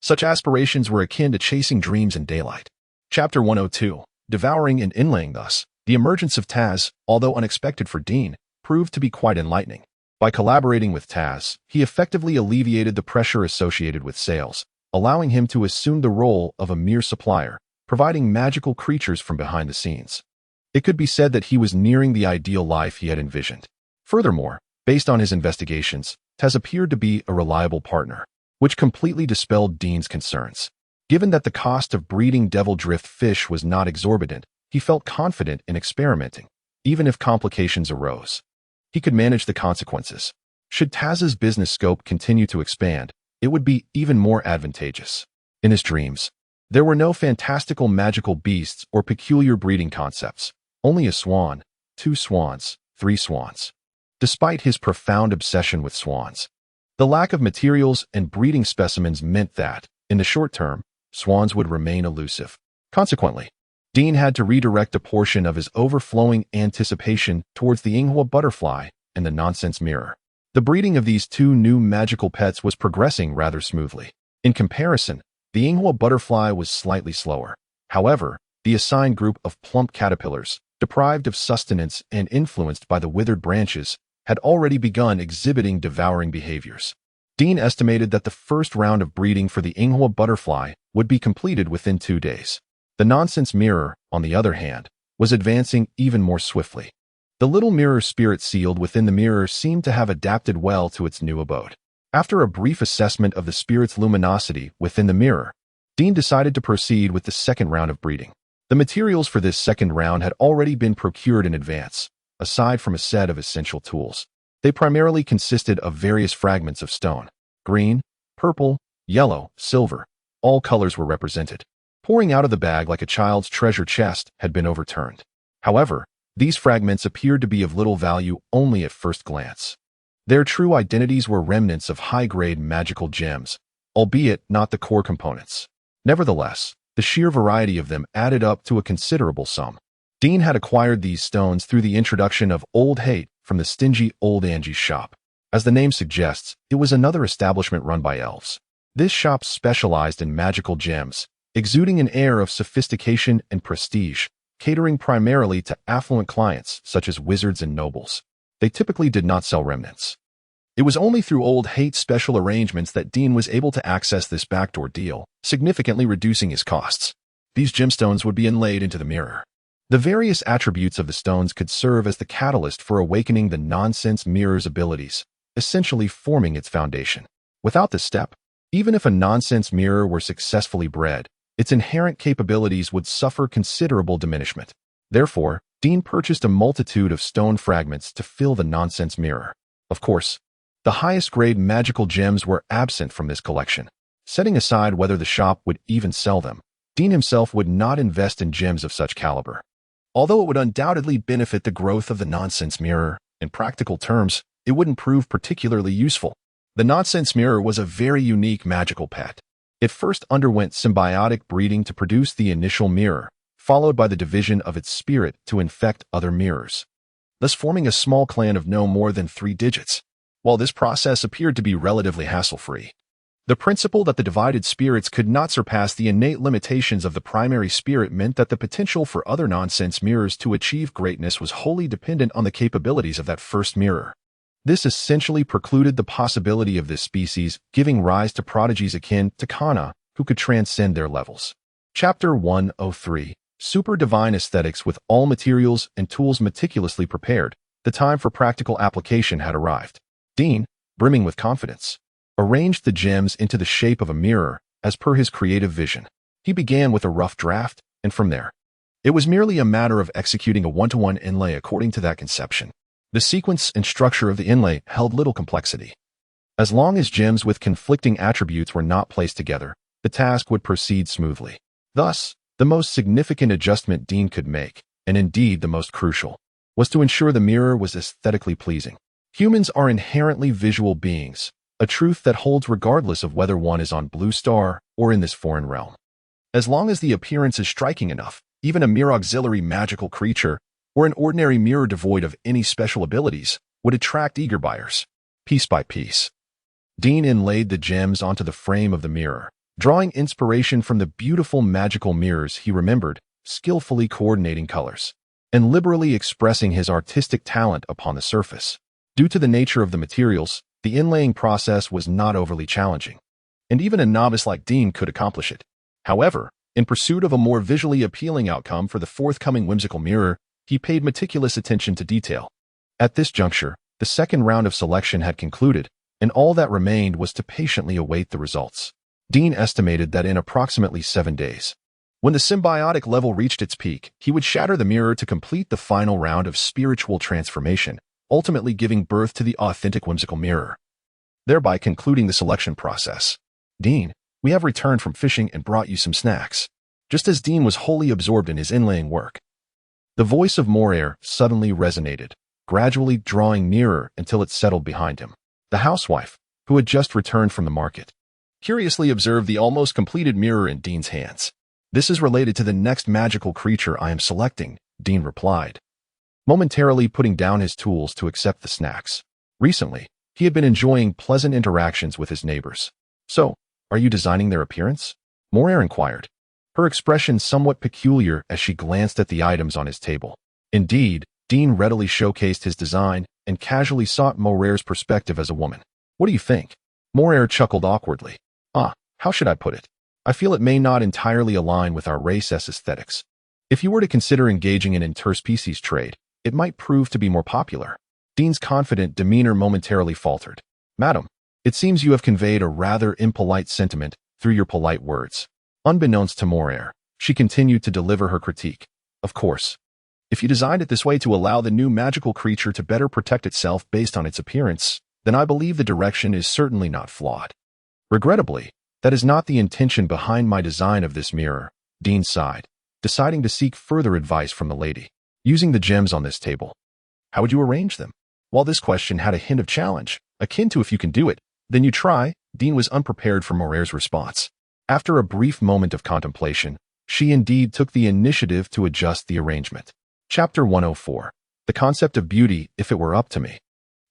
such aspirations were akin to chasing dreams in daylight. Chapter 102, Devouring and Inlaying. Thus, the emergence of Taz, although unexpected for Dean, proved to be quite enlightening. By collaborating with Taz, he effectively alleviated the pressure associated with sales, allowing him to assume the role of a mere supplier, providing magical creatures from behind the scenes. It could be said that he was nearing the ideal life he had envisioned. Furthermore, based on his investigations, Taz appeared to be a reliable partner, which completely dispelled Dean's concerns. Given that the cost of breeding devil drift fish was not exorbitant, he felt confident in experimenting, even if complications arose. He could manage the consequences. Should Taz's business scope continue to expand, it would be even more advantageous. In his dreams, there were no fantastical magical beasts or peculiar breeding concepts, only a swan, 2 swans, 3 swans. Despite his profound obsession with swans, the lack of materials and breeding specimens meant that, in the short term, swans would remain elusive. Consequently, Dean had to redirect a portion of his overflowing anticipation towards the Inghua butterfly and the nonsense mirror. The breeding of these 2 new magical pets was progressing rather smoothly. In comparison, the Inghua butterfly was slightly slower. However, the assigned group of plump caterpillars, deprived of sustenance and influenced by the withered branches, had already begun exhibiting devouring behaviors. Dean estimated that the first round of breeding for the Inghua butterfly would be completed within 2 days. The nonsense mirror, on the other hand, was advancing even more swiftly. The little mirror spirit sealed within the mirror seemed to have adapted well to its new abode. After a brief assessment of the spirit's luminosity within the mirror, Dean decided to proceed with the second round of breeding. The materials for this second round had already been procured in advance, aside from a set of essential tools. They primarily consisted of various fragments of stone. Green, purple, yellow, silver, all colors were represented. Pouring out of the bag like a child's treasure chest had been overturned. However, these fragments appeared to be of little value only at first glance. Their true identities were remnants of high-grade magical gems, albeit not the core components. Nevertheless, the sheer variety of them added up to a considerable sum. Dean had acquired these stones through the introduction of Old Hate from the stingy Old Angie's shop. As the name suggests, it was another establishment run by elves. This shop specialized in magical gems, exuding an air of sophistication and prestige, catering primarily to affluent clients such as wizards and nobles. They typically did not sell remnants. It was only through Old Hate's special arrangements that Dean was able to access this backdoor deal, significantly reducing his costs. These gemstones would be inlaid into the mirror. The various attributes of the stones could serve as the catalyst for awakening the nonsense mirror's abilities, essentially forming its foundation. Without this step, even if a nonsense mirror were successfully bred, its inherent capabilities would suffer considerable diminishment. Therefore, Dean purchased a multitude of stone fragments to fill the nonsense mirror. Of course, the highest-grade magical gems were absent from this collection. Setting aside whether the shop would even sell them, Dean himself would not invest in gems of such caliber. Although it would undoubtedly benefit the growth of the nonsense mirror, in practical terms, it wouldn't prove particularly useful. The nonsense mirror was a very unique magical pet. It first underwent symbiotic breeding to produce the initial mirror, followed by the division of its spirit to infect other mirrors, thus forming a small clan of no more than 3 digits. While this process appeared to be relatively hassle-free, The principle that the divided spirits could not surpass the innate limitations of the primary spirit meant that the potential for other nonsense mirrors to achieve greatness was wholly dependent on the capabilities of that first mirror. This essentially precluded the possibility of this species giving rise to prodigies akin to Kana, who could transcend their levels. Chapter 103. Super Divine Aesthetics. With all materials and tools meticulously prepared, the time for practical application had arrived. Dean, brimming with confidence, arranged the gems into the shape of a mirror, as per his creative vision. He began with a rough draft, and from there, it was merely a matter of executing a one-to-one inlay according to that conception. The sequence and structure of the inlay held little complexity. As long as gems with conflicting attributes were not placed together, the task would proceed smoothly. Thus, the most significant adjustment Dean could make, and indeed the most crucial, was to ensure the mirror was aesthetically pleasing. Humans are inherently visual beings, a truth that holds regardless of whether one is on Blue Star or in this foreign realm. As long as the appearance is striking enough, even a mere auxiliary magical creature or an ordinary mirror devoid of any special abilities would attract eager buyers. Piece by piece, Dean inlaid the gems onto the frame of the mirror, drawing inspiration from the beautiful magical mirrors he remembered, skillfully coordinating colors, and liberally expressing his artistic talent upon the surface. Due to the nature of the materials, the inlaying process was not overly challenging, and even a novice like Dean could accomplish it. However, in pursuit of a more visually appealing outcome for the forthcoming whimsical mirror, he paid meticulous attention to detail. At this juncture, the second round of selection had concluded, and all that remained was to patiently await the results. Dean estimated that in approximately 7 days, when the symbiotic level reached its peak, he would shatter the mirror to complete the final round of spiritual transformation, ultimately giving birth to the authentic whimsical mirror, thereby concluding the selection process. Dean, we have returned from fishing and brought you some snacks. Just as Dean was wholly absorbed in his inlaying work, the voice of Moraire suddenly resonated, gradually drawing nearer until it settled behind him. The housewife, who had just returned from the market, curiously observed the almost completed mirror in Dean's hands. This is related to the next magical creature I am selecting, Dean replied, momentarily putting down his tools to accept the snacks. Recently, he had been enjoying pleasant interactions with his neighbors. So, are you designing their appearance? Moraire inquired, her expression somewhat peculiar as she glanced at the items on his table. Indeed, Dean readily showcased his design and casually sought Moraire's perspective as a woman. What do you think? Moraire chuckled awkwardly. How should I put it? I feel it may not entirely align with our race's aesthetics. If you were to consider engaging in interspecies trade, it might prove to be more popular. Dean's confident demeanor momentarily faltered. Madam, it seems you have conveyed a rather impolite sentiment through your polite words. Unbeknownst to Moraire, she continued to deliver her critique. Of course, if you designed it this way to allow the new magical creature to better protect itself based on its appearance, then I believe the direction is certainly not flawed. Regrettably, that is not the intention behind my design of this mirror, Dean sighed, deciding to seek further advice from the lady. Using the gems on this table, how would you arrange them? While this question had a hint of challenge, akin to if you can do it, then you try, Dean was unprepared for Moraire's response. After a brief moment of contemplation, she indeed took the initiative to adjust the arrangement. Chapter 104. The concept of beauty. If it were up to me,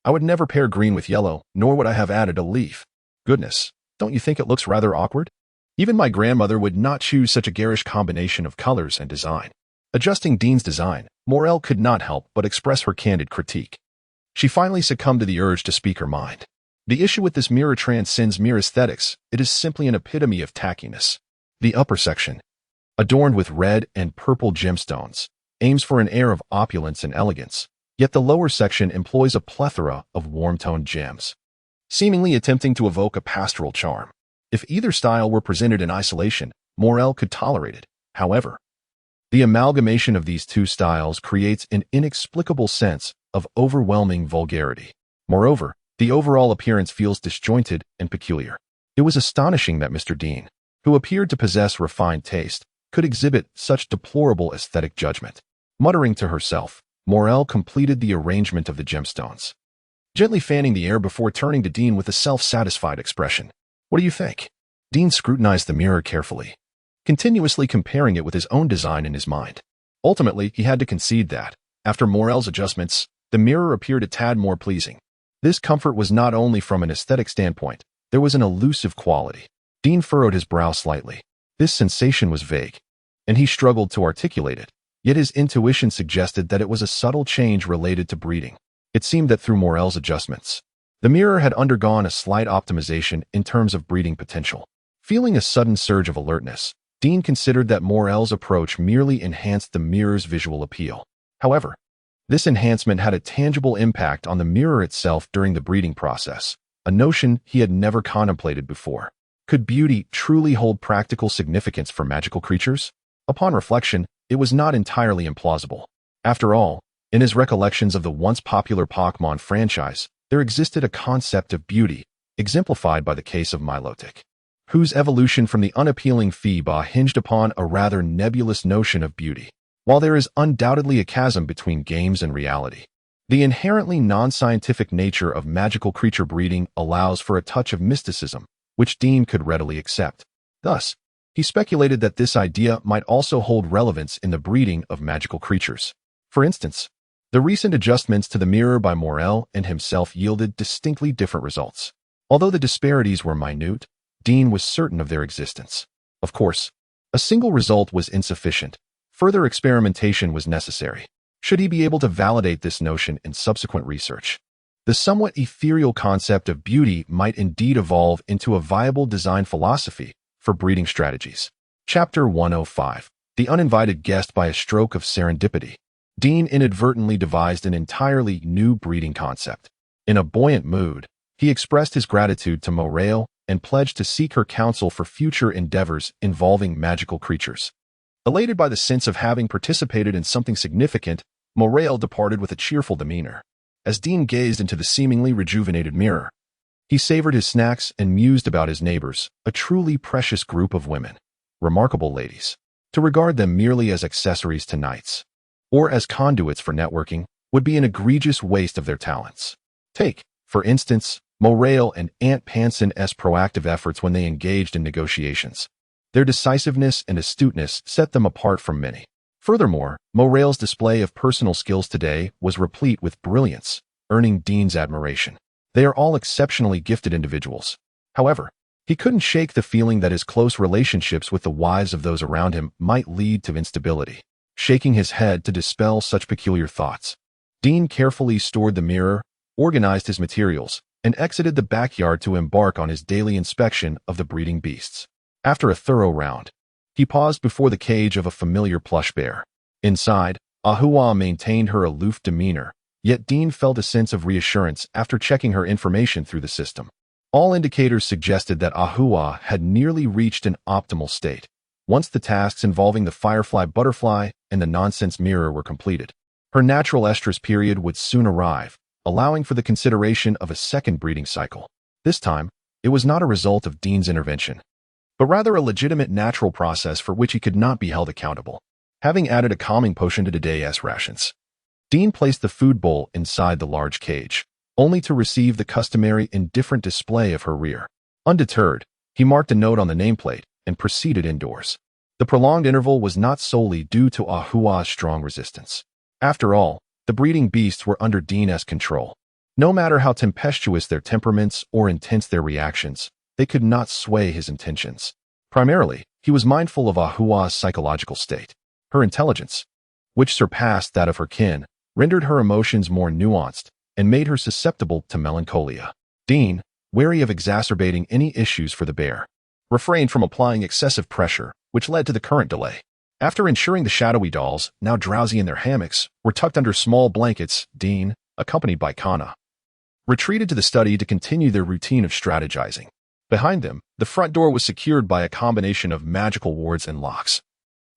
I would never pair green with yellow, nor would I have added a leaf. Goodness, don't you think it looks rather awkward? Even my grandmother would not choose such a garish combination of colors and design. Adjusting Dean's design, Morel could not help but express her candid critique. She finally succumbed to the urge to speak her mind. The issue with this mirror transcends mere aesthetics. It is simply an epitome of tackiness. The upper section, adorned with red and purple gemstones, aims for an air of opulence and elegance, yet the lower section employs a plethora of warm-toned gems, seemingly attempting to evoke a pastoral charm. If either style were presented in isolation, Morel could tolerate it. However, the amalgamation of these two styles creates an inexplicable sense of overwhelming vulgarity. Moreover, the overall appearance feels disjointed and peculiar. It was astonishing that Mr. Dean, who appeared to possess refined taste, could exhibit such deplorable aesthetic judgment. Muttering to herself, Morel completed the arrangement of the gemstones, gently fanning the air before turning to Dean with a self-satisfied expression. What do you think? Dean scrutinized the mirror carefully, continuously comparing it with his own design in his mind. Ultimately, he had to concede that, after Morel's adjustments, the mirror appeared a tad more pleasing. This comfort was not only from an aesthetic standpoint. there was an elusive quality. Dean furrowed his brow slightly. This sensation was vague, and he struggled to articulate it. Yet his intuition suggested that it was a subtle change related to breeding. It seemed that through Morel's adjustments, the mirror had undergone a slight optimization in terms of breeding potential. Feeling a sudden surge of alertness, Dean considered that Morel's approach merely enhanced the mirror's visual appeal. However, this enhancement had a tangible impact on the mirror itself during the breeding process, a notion he had never contemplated before. Could beauty truly hold practical significance for magical creatures? Upon reflection, it was not entirely implausible. After all, in his recollections of the once popular Pokémon franchise, there existed a concept of beauty, exemplified by the case of Milotic, whose evolution from the unappealing Phoebe hinged upon a rather nebulous notion of beauty. While there is undoubtedly a chasm between games and reality, the inherently non-scientific nature of magical creature breeding allows for a touch of mysticism, which Dean could readily accept. Thus, he speculated that this idea might also hold relevance in the breeding of magical creatures. For instance, the recent adjustments to the mirror by Morel and himself yielded distinctly different results. Although the disparities were minute, Dean was certain of their existence. Of course, a single result was insufficient. Further experimentation was necessary, should he be able to validate this notion in subsequent research. The somewhat ethereal concept of beauty might indeed evolve into a viable design philosophy for breeding strategies. Chapter 105. The Uninvited Guest. By a stroke of serendipity, Dean inadvertently devised an entirely new breeding concept. In a buoyant mood, he expressed his gratitude to Morel and pledged to seek her counsel for future endeavors involving magical creatures. Elated by the sense of having participated in something significant, Morel departed with a cheerful demeanor. As Dean gazed into the seemingly rejuvenated mirror, he savored his snacks and mused about his neighbors, a truly precious group of women. Remarkable ladies. To regard them merely as accessories to knights, or as conduits for networking, would be an egregious waste of their talents. Take, for instance, Morel and Aunt Panson's proactive efforts when they engaged in negotiations. Their decisiveness and astuteness set them apart from many. Furthermore, Morel's display of personal skills today was replete with brilliance, earning Dean's admiration. They are all exceptionally gifted individuals. However, he couldn't shake the feeling that his close relationships with the wives of those around him might lead to instability. Shaking his head to dispel such peculiar thoughts, Dean carefully stored the mirror, organized his materials, and exited the backyard to embark on his daily inspection of the breeding beasts. After a thorough round, he paused before the cage of a familiar plush bear. Inside, Ahua maintained her aloof demeanor, yet Dean felt a sense of reassurance after checking her information through the system. All indicators suggested that Ahua had nearly reached an optimal state, once the tasks involving the firefly butterfly and the nonsense mirror were completed. Her natural estrus period would soon arrive, allowing for the consideration of a second breeding cycle. This time, it was not a result of Dean's intervention, but rather a legitimate natural process for which he could not be held accountable. Having added a calming potion to today's rations, Dean placed the food bowl inside the large cage, only to receive the customary indifferent display of her rear. Undeterred, he marked a note on the nameplate and proceeded indoors. The prolonged interval was not solely due to Ahua's strong resistance. After all, the breeding beasts were under Dean's control. No matter how tempestuous their temperaments or intense their reactions, they could not sway his intentions. Primarily, he was mindful of Ahua's psychological state. Her intelligence, which surpassed that of her kin, rendered her emotions more nuanced and made her susceptible to melancholia. Dean, wary of exacerbating any issues for the bear, refrained from applying excessive pressure, which led to the current delay. After ensuring the shadowy dolls, now drowsy in their hammocks, were tucked under small blankets, Dean, accompanied by Kana, retreated to the study to continue their routine of strategizing. Behind them, the front door was secured by a combination of magical wards and locks,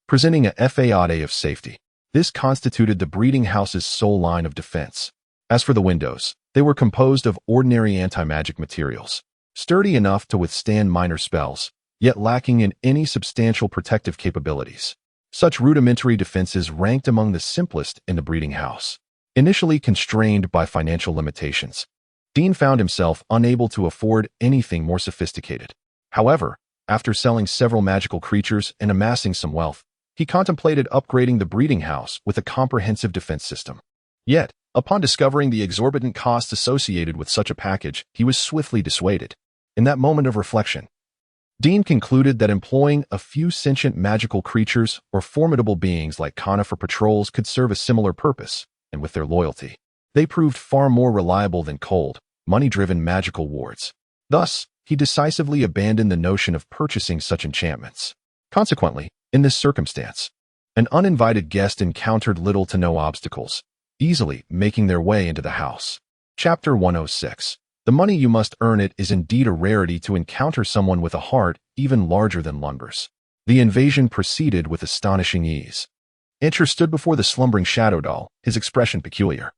presenting a facade of safety. This constituted the breeding house's sole line of defense. As for the windows, they were composed of ordinary anti-magic materials, sturdy enough to withstand minor spells, yet lacking in any substantial protective capabilities. Such rudimentary defenses ranked among the simplest in the breeding house. Initially constrained by financial limitations, Dean found himself unable to afford anything more sophisticated. However, after selling several magical creatures and amassing some wealth, he contemplated upgrading the breeding house with a comprehensive defense system. Yet, upon discovering the exorbitant costs associated with such a package, he was swiftly dissuaded. In that moment of reflection, Dean concluded that employing a few sentient magical creatures or formidable beings like Kana for patrols could serve a similar purpose, and with their loyalty, they proved far more reliable than cold, money-driven magical wards. Thus, he decisively abandoned the notion of purchasing such enchantments. Consequently, in this circumstance, an uninvited guest encountered little to no obstacles, easily making their way into the house. Chapter 106. The money you must earn it is indeed a rarity to encounter someone with a heart even larger than Lumber's. The invasion proceeded with astonishing ease. Incher stood before the slumbering shadow doll, his expression peculiar,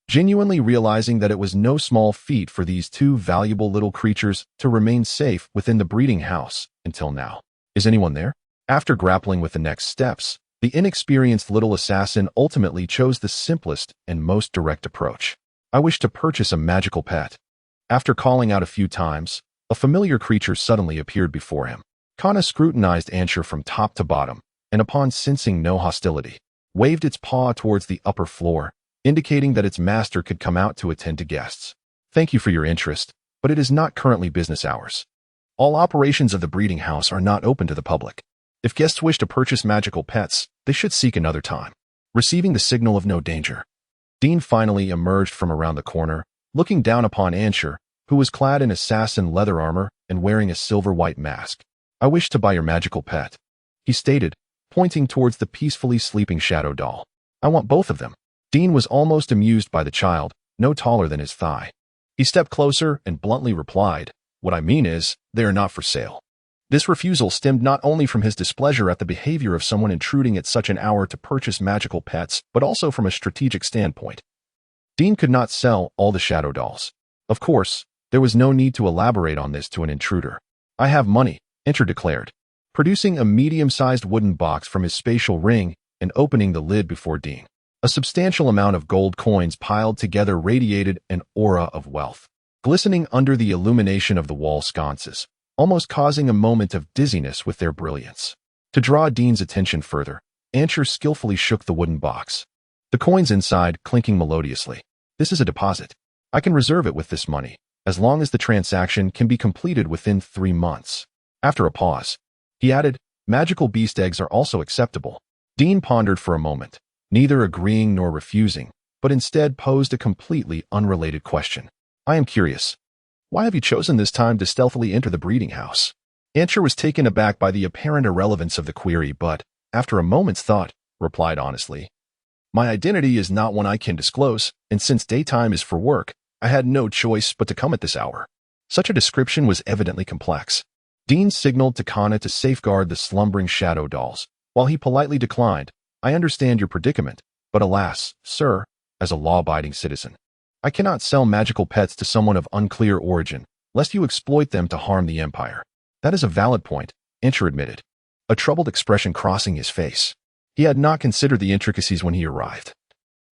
genuinely realizing that it was no small feat for these two valuable little creatures to remain safe within the breeding house until now. Is anyone there? After grappling with the next steps, the inexperienced little assassin ultimately chose the simplest and most direct approach. I wish to purchase a magical pet. After calling out a few times, a familiar creature suddenly appeared before him. Kana scrutinized Ansher from top to bottom, and upon sensing no hostility, waved its paw towards the upper floor, indicating that its master could come out to attend to guests. Thank you for your interest, but it is not currently business hours. All operations of the breeding house are not open to the public. If guests wish to purchase magical pets, they should seek another time. Receiving the signal of no danger, Dean finally emerged from around the corner, looking down upon Ansher, who was clad in assassin leather armor and wearing a silver-white mask. I wish to buy your magical pet, he stated, pointing towards the peacefully sleeping shadow doll. I want both of them. Dean was almost amused by the child, no taller than his thigh. He stepped closer and bluntly replied, what I mean is, they are not for sale. This refusal stemmed not only from his displeasure at the behavior of someone intruding at such an hour to purchase magical pets, but also from a strategic standpoint. Dean could not sell all the shadow dolls. Of course, there was no need to elaborate on this to an intruder. I have money, Ansher declared, producing a medium-sized wooden box from his spatial ring and opening the lid before Dean. A substantial amount of gold coins piled together radiated an aura of wealth, glistening under the illumination of the wall sconces, almost causing a moment of dizziness with their brilliance. To draw Dean's attention further, Ansher skillfully shook the wooden box, the coins inside clinking melodiously. This is a deposit. I can reserve it with this money, as long as the transaction can be completed within 3 months. After a pause, he added, magical beast eggs are also acceptable. Dean pondered for a moment, neither agreeing nor refusing, but instead posed a completely unrelated question. I am curious. Why have you chosen this time to stealthily enter the breeding house? Ansher was taken aback by the apparent irrelevance of the query, but, after a moment's thought, replied honestly. My identity is not one I can disclose, and since daytime is for work, I had no choice but to come at this hour. Such a description was evidently complex. Dean signaled to Kana to safeguard the slumbering shadow dolls, while he politely declined, I understand your predicament, but alas, sir, as a law-abiding citizen, I cannot sell magical pets to someone of unclear origin, lest you exploit them to harm the Empire. That is a valid point, Ansher admitted, a troubled expression crossing his face. He had not considered the intricacies when he arrived,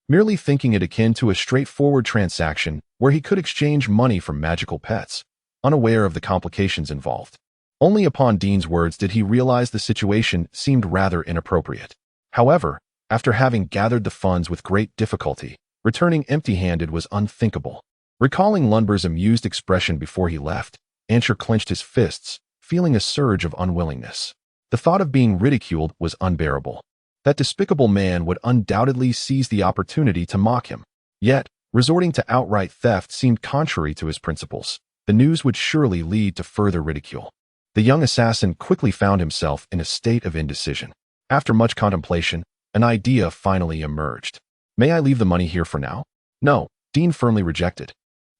merely thinking it akin to a straightforward transaction where he could exchange money for magical pets, unaware of the complications involved. Only upon Dean's words did he realize the situation seemed rather inappropriate. However, after having gathered the funds with great difficulty, returning empty-handed was unthinkable. Recalling Lundberg's amused expression before he left, Ansher clenched his fists, feeling a surge of unwillingness. The thought of being ridiculed was unbearable. That despicable man would undoubtedly seize the opportunity to mock him. Yet, resorting to outright theft seemed contrary to his principles. The news would surely lead to further ridicule. The young assassin quickly found himself in a state of indecision. After much contemplation, an idea finally emerged. May I leave the money here for now? No, Dean firmly rejected.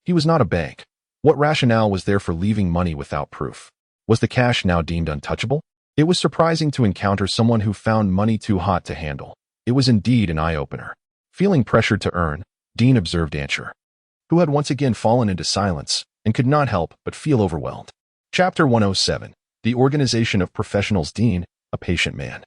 He was not a bank. What rationale was there for leaving money without proof? Was the cash now deemed untouchable? It was surprising to encounter someone who found money too hot to handle. It was indeed an eye-opener. Feeling pressured to earn, Dean observed Ansher, who had once again fallen into silence and could not help but feel overwhelmed. Chapter 107. The Organization of Professionals. Dean, a patient man,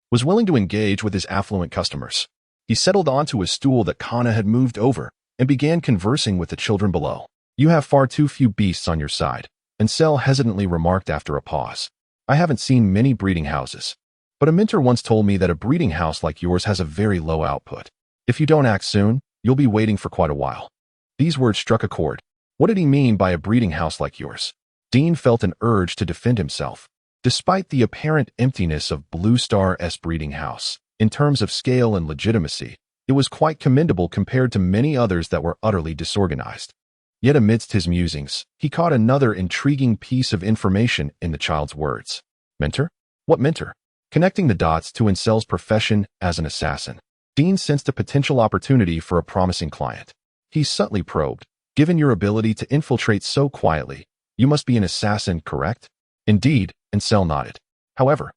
was willing to engage with his affluent customers. He settled onto a stool that Kana had moved over and began conversing with the children below. You have far too few beasts on your side, Ansel hesitantly remarked after a pause. I haven't seen many breeding houses, but a mentor once told me that a breeding house like yours has a very low output. If you don't act soon, you'll be waiting for quite a while. These words struck a chord. What did he mean by a breeding house like yours? Dean felt an urge to defend himself. Despite the apparent emptiness of Blue Star's breeding house, in terms of scale and legitimacy, it was quite commendable compared to many others that were utterly disorganized. Yet amidst his musings, he caught another intriguing piece of information in the child's words. Mentor? What mentor? Connecting the dots to Ansel's profession as an assassin, Dean sensed a potential opportunity for a promising client. He subtly probed, given your ability to infiltrate so quietly, you must be an assassin, correct? Indeed, Ansel nodded. However,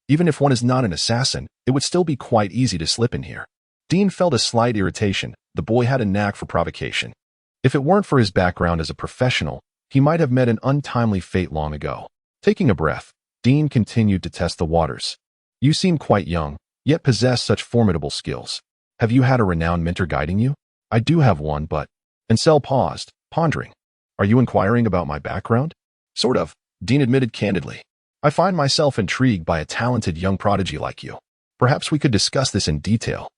even if one is not an assassin, it would still be quite easy to slip in here. Dean felt a slight irritation. The boy had a knack for provocation. If it weren't for his background as a professional, he might have met an untimely fate long ago. Taking a breath, Dean continued to test the waters. You seem quite young, yet possess such formidable skills. Have you had a renowned mentor guiding you? I do have one, but... Ansel paused, pondering. Are you inquiring about my background? Sort of, Dean admitted candidly. I find myself intrigued by a talented young prodigy like you. Perhaps we could discuss this in detail.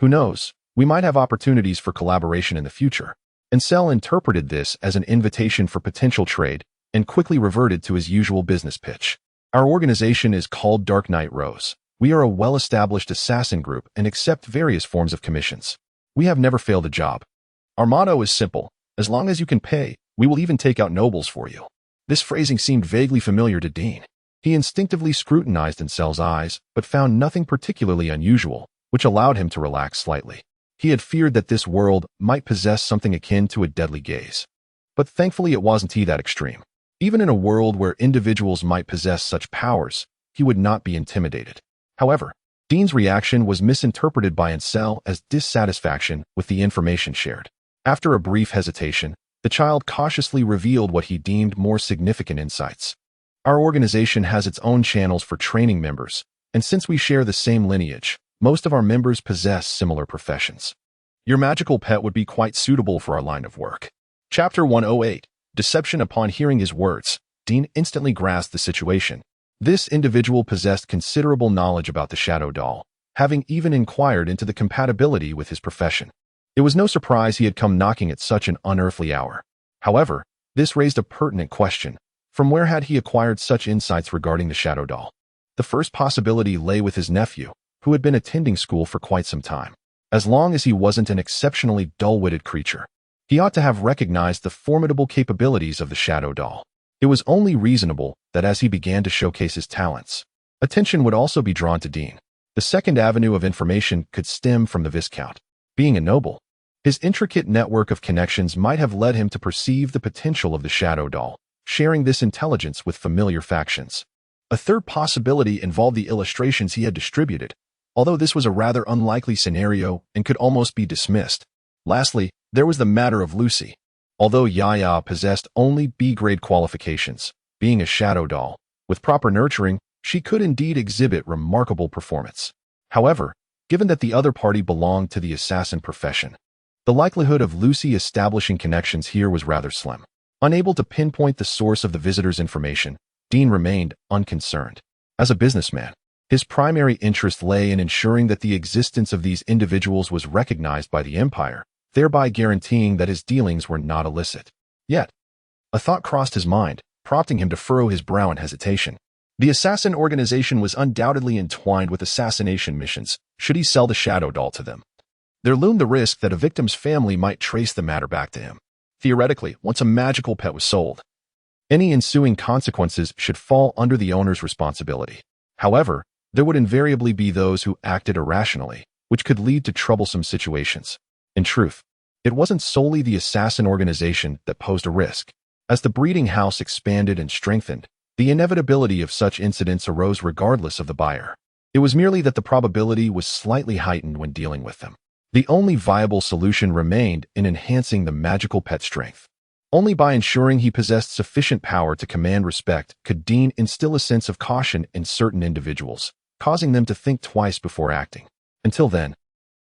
Who knows, we might have opportunities for collaboration in the future. Ansel interpreted this as an invitation for potential trade and quickly reverted to his usual business pitch. Our organization is called Dark Knight Rose. We are a well-established assassin group and accept various forms of commissions. We have never failed a job. Our motto is simple. As long as you can pay, we will even take out nobles for you. This phrasing seemed vaguely familiar to Dean. He instinctively scrutinized Ansel's eyes, but found nothing particularly unusual, which allowed him to relax slightly. He had feared that this world might possess something akin to a deadly gaze. But thankfully it wasn't that extreme. Even in a world where individuals might possess such powers, he would not be intimidated. However, Dean's reaction was misinterpreted by Ansel as dissatisfaction with the information shared. After a brief hesitation, the child cautiously revealed what he deemed more significant insights. Our organization has its own channels for training members, and since we share the same lineage, most of our members possess similar professions. Your magical pet would be quite suitable for our line of work. Chapter 108, Deception. Upon hearing his words, Dean instantly grasped the situation. This individual possessed considerable knowledge about the shadow doll, having even inquired into the compatibility with his profession. It was no surprise he had come knocking at such an unearthly hour. However, this raised a pertinent question. From where had he acquired such insights regarding the shadow doll? The first possibility lay with his nephew, who had been attending school for quite some time. As long as he wasn't an exceptionally dull-witted creature, he ought to have recognized the formidable capabilities of the shadow doll. It was only reasonable that as he began to showcase his talents, attention would also be drawn to Dean. The second avenue of information could stem from the Viscount. Being a noble, his intricate network of connections might have led him to perceive the potential of the shadow doll, sharing this intelligence with familiar factions. A third possibility involved the illustrations he had distributed, although this was a rather unlikely scenario and could almost be dismissed. Lastly, there was the matter of Lucy. Although Yaya possessed only B-grade qualifications, being a shadow doll, with proper nurturing, she could indeed exhibit remarkable performance. However, given that the other party belonged to the assassin profession, the likelihood of Lucy establishing connections here was rather slim. Unable to pinpoint the source of the visitor's information, Dean remained unconcerned. As a businessman, his primary interest lay in ensuring that the existence of these individuals was recognized by the Empire, thereby guaranteeing that his dealings were not illicit. Yet, a thought crossed his mind, prompting him to furrow his brow in hesitation. The assassin organization was undoubtedly entwined with assassination missions, should he sell the shadow doll to them. There loomed the risk that a victim's family might trace the matter back to him. Theoretically, once a magical pet was sold, any ensuing consequences should fall under the owner's responsibility. However, there would invariably be those who acted irrationally, which could lead to troublesome situations. In truth, it wasn't solely the assassin organization that posed a risk. As the breeding house expanded and strengthened, the inevitability of such incidents arose regardless of the buyer. It was merely that the probability was slightly heightened when dealing with them. The only viable solution remained in enhancing the magical pet's strength. Only by ensuring he possessed sufficient power to command respect could Dean instill a sense of caution in certain individuals, causing them to think twice before acting. Until then,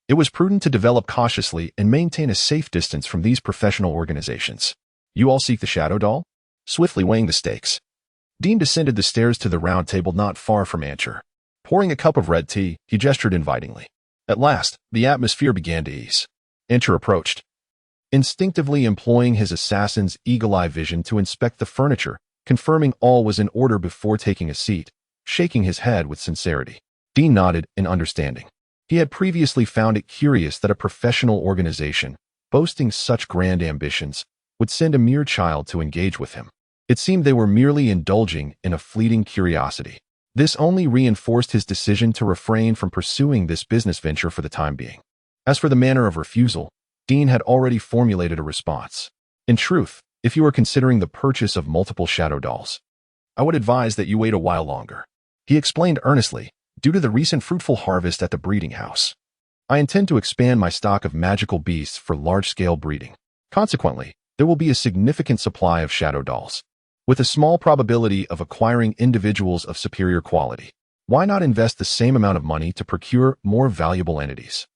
it was prudent to develop cautiously and maintain a safe distance from these professional organizations. You all seek the shadow doll? Swiftly weighing the stakes, Dean descended the stairs to the round table not far from Ancher. Pouring a cup of red tea, he gestured invitingly. At last, the atmosphere began to ease. Ancher approached. Instinctively employing his assassin's eagle-eye vision to inspect the furniture, confirming all was in order before taking a seat, shaking his head with sincerity. Dean nodded in understanding. He had previously found it curious that a professional organization, boasting such grand ambitions, would send a mere child to engage with him. It seemed they were merely indulging in a fleeting curiosity. This only reinforced his decision to refrain from pursuing this business venture for the time being. As for the manner of refusal, Dean had already formulated a response. In truth, if you are considering the purchase of multiple shadow dolls, I would advise that you wait a while longer. He explained earnestly, due to the recent fruitful harvest at the breeding house. I intend to expand my stock of magical beasts for large-scale breeding. Consequently, there will be a significant supply of shadow dolls, with a small probability of acquiring individuals of superior quality. Why not invest the same amount of money to procure more valuable entities?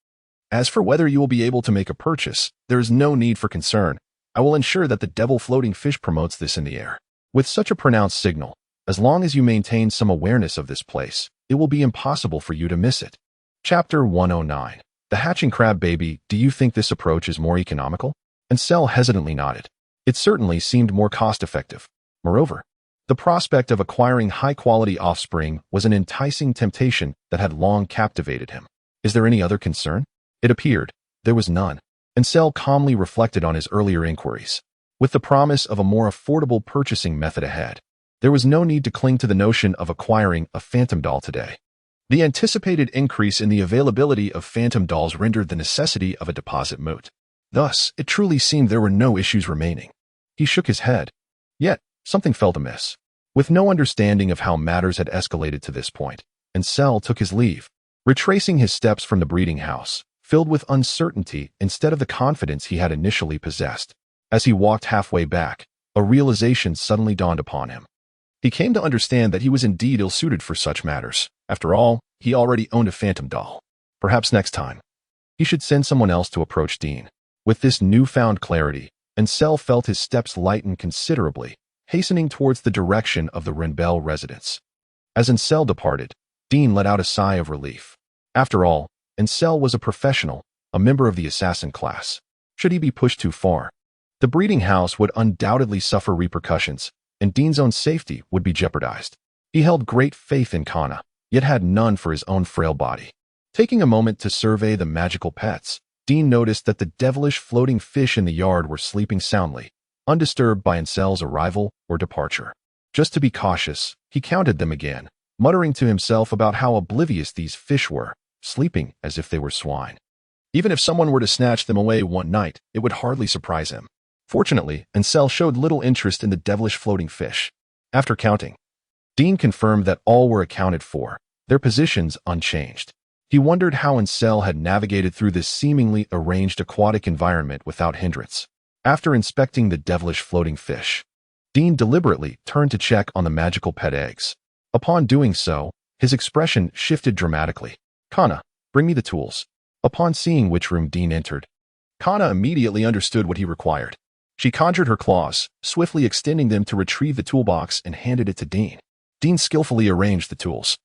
As for whether you will be able to make a purchase, there is no need for concern. I will ensure that the devil floating fish promotes this in the air. With such a pronounced signal, as long as you maintain some awareness of this place, it will be impossible for you to miss it. Chapter 109. The hatching crab baby. Do you think this approach is more economical? Ansel hesitantly nodded. It certainly seemed more cost-effective. Moreover, the prospect of acquiring high-quality offspring was an enticing temptation that had long captivated him. Is there any other concern? It appeared there was none. Ansel calmly reflected on his earlier inquiries. With the promise of a more affordable purchasing method ahead, there was no need to cling to the notion of acquiring a phantom doll today. The anticipated increase in the availability of phantom dolls rendered the necessity of a deposit moot. Thus, it truly seemed there were no issues remaining. He shook his head. Yet, something felt amiss. With no understanding of how matters had escalated to this point, Ansel took his leave, retracing his steps from the breeding house, filled with uncertainty instead of the confidence he had initially possessed. As he walked halfway back, a realization suddenly dawned upon him. He came to understand that he was indeed ill-suited for such matters. After all, he already owned a phantom doll. Perhaps next time, he should send someone else to approach Dean. With this newfound clarity, Ansel felt his steps lighten considerably, hastening towards the direction of the Renbel residence. As Ansel departed, Dean let out a sigh of relief. After all, Ansel was a professional, a member of the assassin class. Should he be pushed too far, the breeding house would undoubtedly suffer repercussions, and Dean's own safety would be jeopardized. He held great faith in Kana, yet had none for his own frail body. Taking a moment to survey the magical pets, Dean noticed that the devilish floating fish in the yard were sleeping soundly, undisturbed by Ansel's arrival or departure. Just to be cautious, he counted them again, muttering to himself about how oblivious these fish were, sleeping as if they were swine. Even if someone were to snatch them away one night, it would hardly surprise him. Fortunately, Ansel showed little interest in the devilish floating fish. After counting, Dean confirmed that all were accounted for, their positions unchanged. He wondered how Ansel had navigated through this seemingly arranged aquatic environment without hindrance. After inspecting the devilish floating fish, Dean deliberately turned to check on the magical pet eggs. Upon doing so, his expression shifted dramatically. Kana, bring me the tools. Upon seeing which room Dean entered, Kana immediately understood what he required. She conjured her claws, swiftly extending them to retrieve the toolbox and handed it to Dean. Dean skillfully arranged the tools,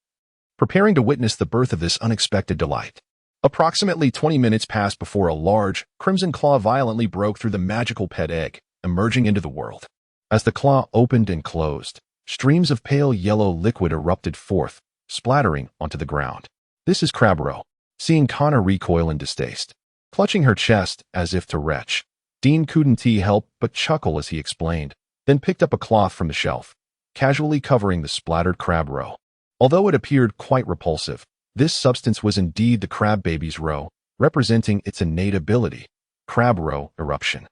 preparing to witness the birth of this unexpected delight. Approximately 20 minutes passed before a large, crimson claw violently broke through the magical pet egg, emerging into the world. As the claw opened and closed, streams of pale yellow liquid erupted forth, splattering onto the ground. This is Crabro. Seeing Kana recoil in distaste, clutching her chest as if to retch, Dean couldn't help but chuckle as he explained, then picked up a cloth from the shelf, casually covering the splattered crab roe. Although it appeared quite repulsive, this substance was indeed the crab baby's roe, representing its innate ability, crab roe eruption.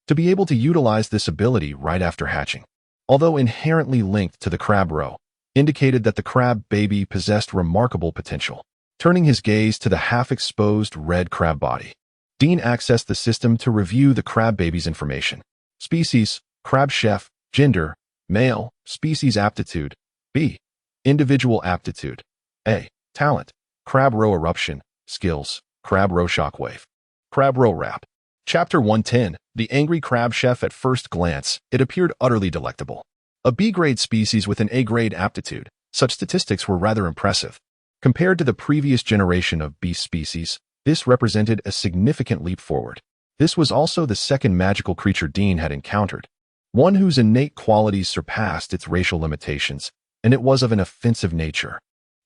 To be able to utilize this ability right after hatching, although inherently linked to the crab roe, indicated that the crab baby possessed remarkable potential. Turning his gaze to the half-exposed red crab body, Dean accessed the system to review the crab baby's information. Species, crab chef, gender, male, species aptitude, B, individual aptitude, A, talent, crab roe eruption, skills, crab roe shockwave, crab roe rap. Chapter 110, The Angry Crab Chef. At first glance, it appeared utterly delectable. A B-grade species with an A-grade aptitude, such statistics were rather impressive. Compared to the previous generation of beast species, this represented a significant leap forward. This was also the second magical creature Dean had encountered. one whose innate qualities surpassed its racial limitations, and it was of an offensive nature.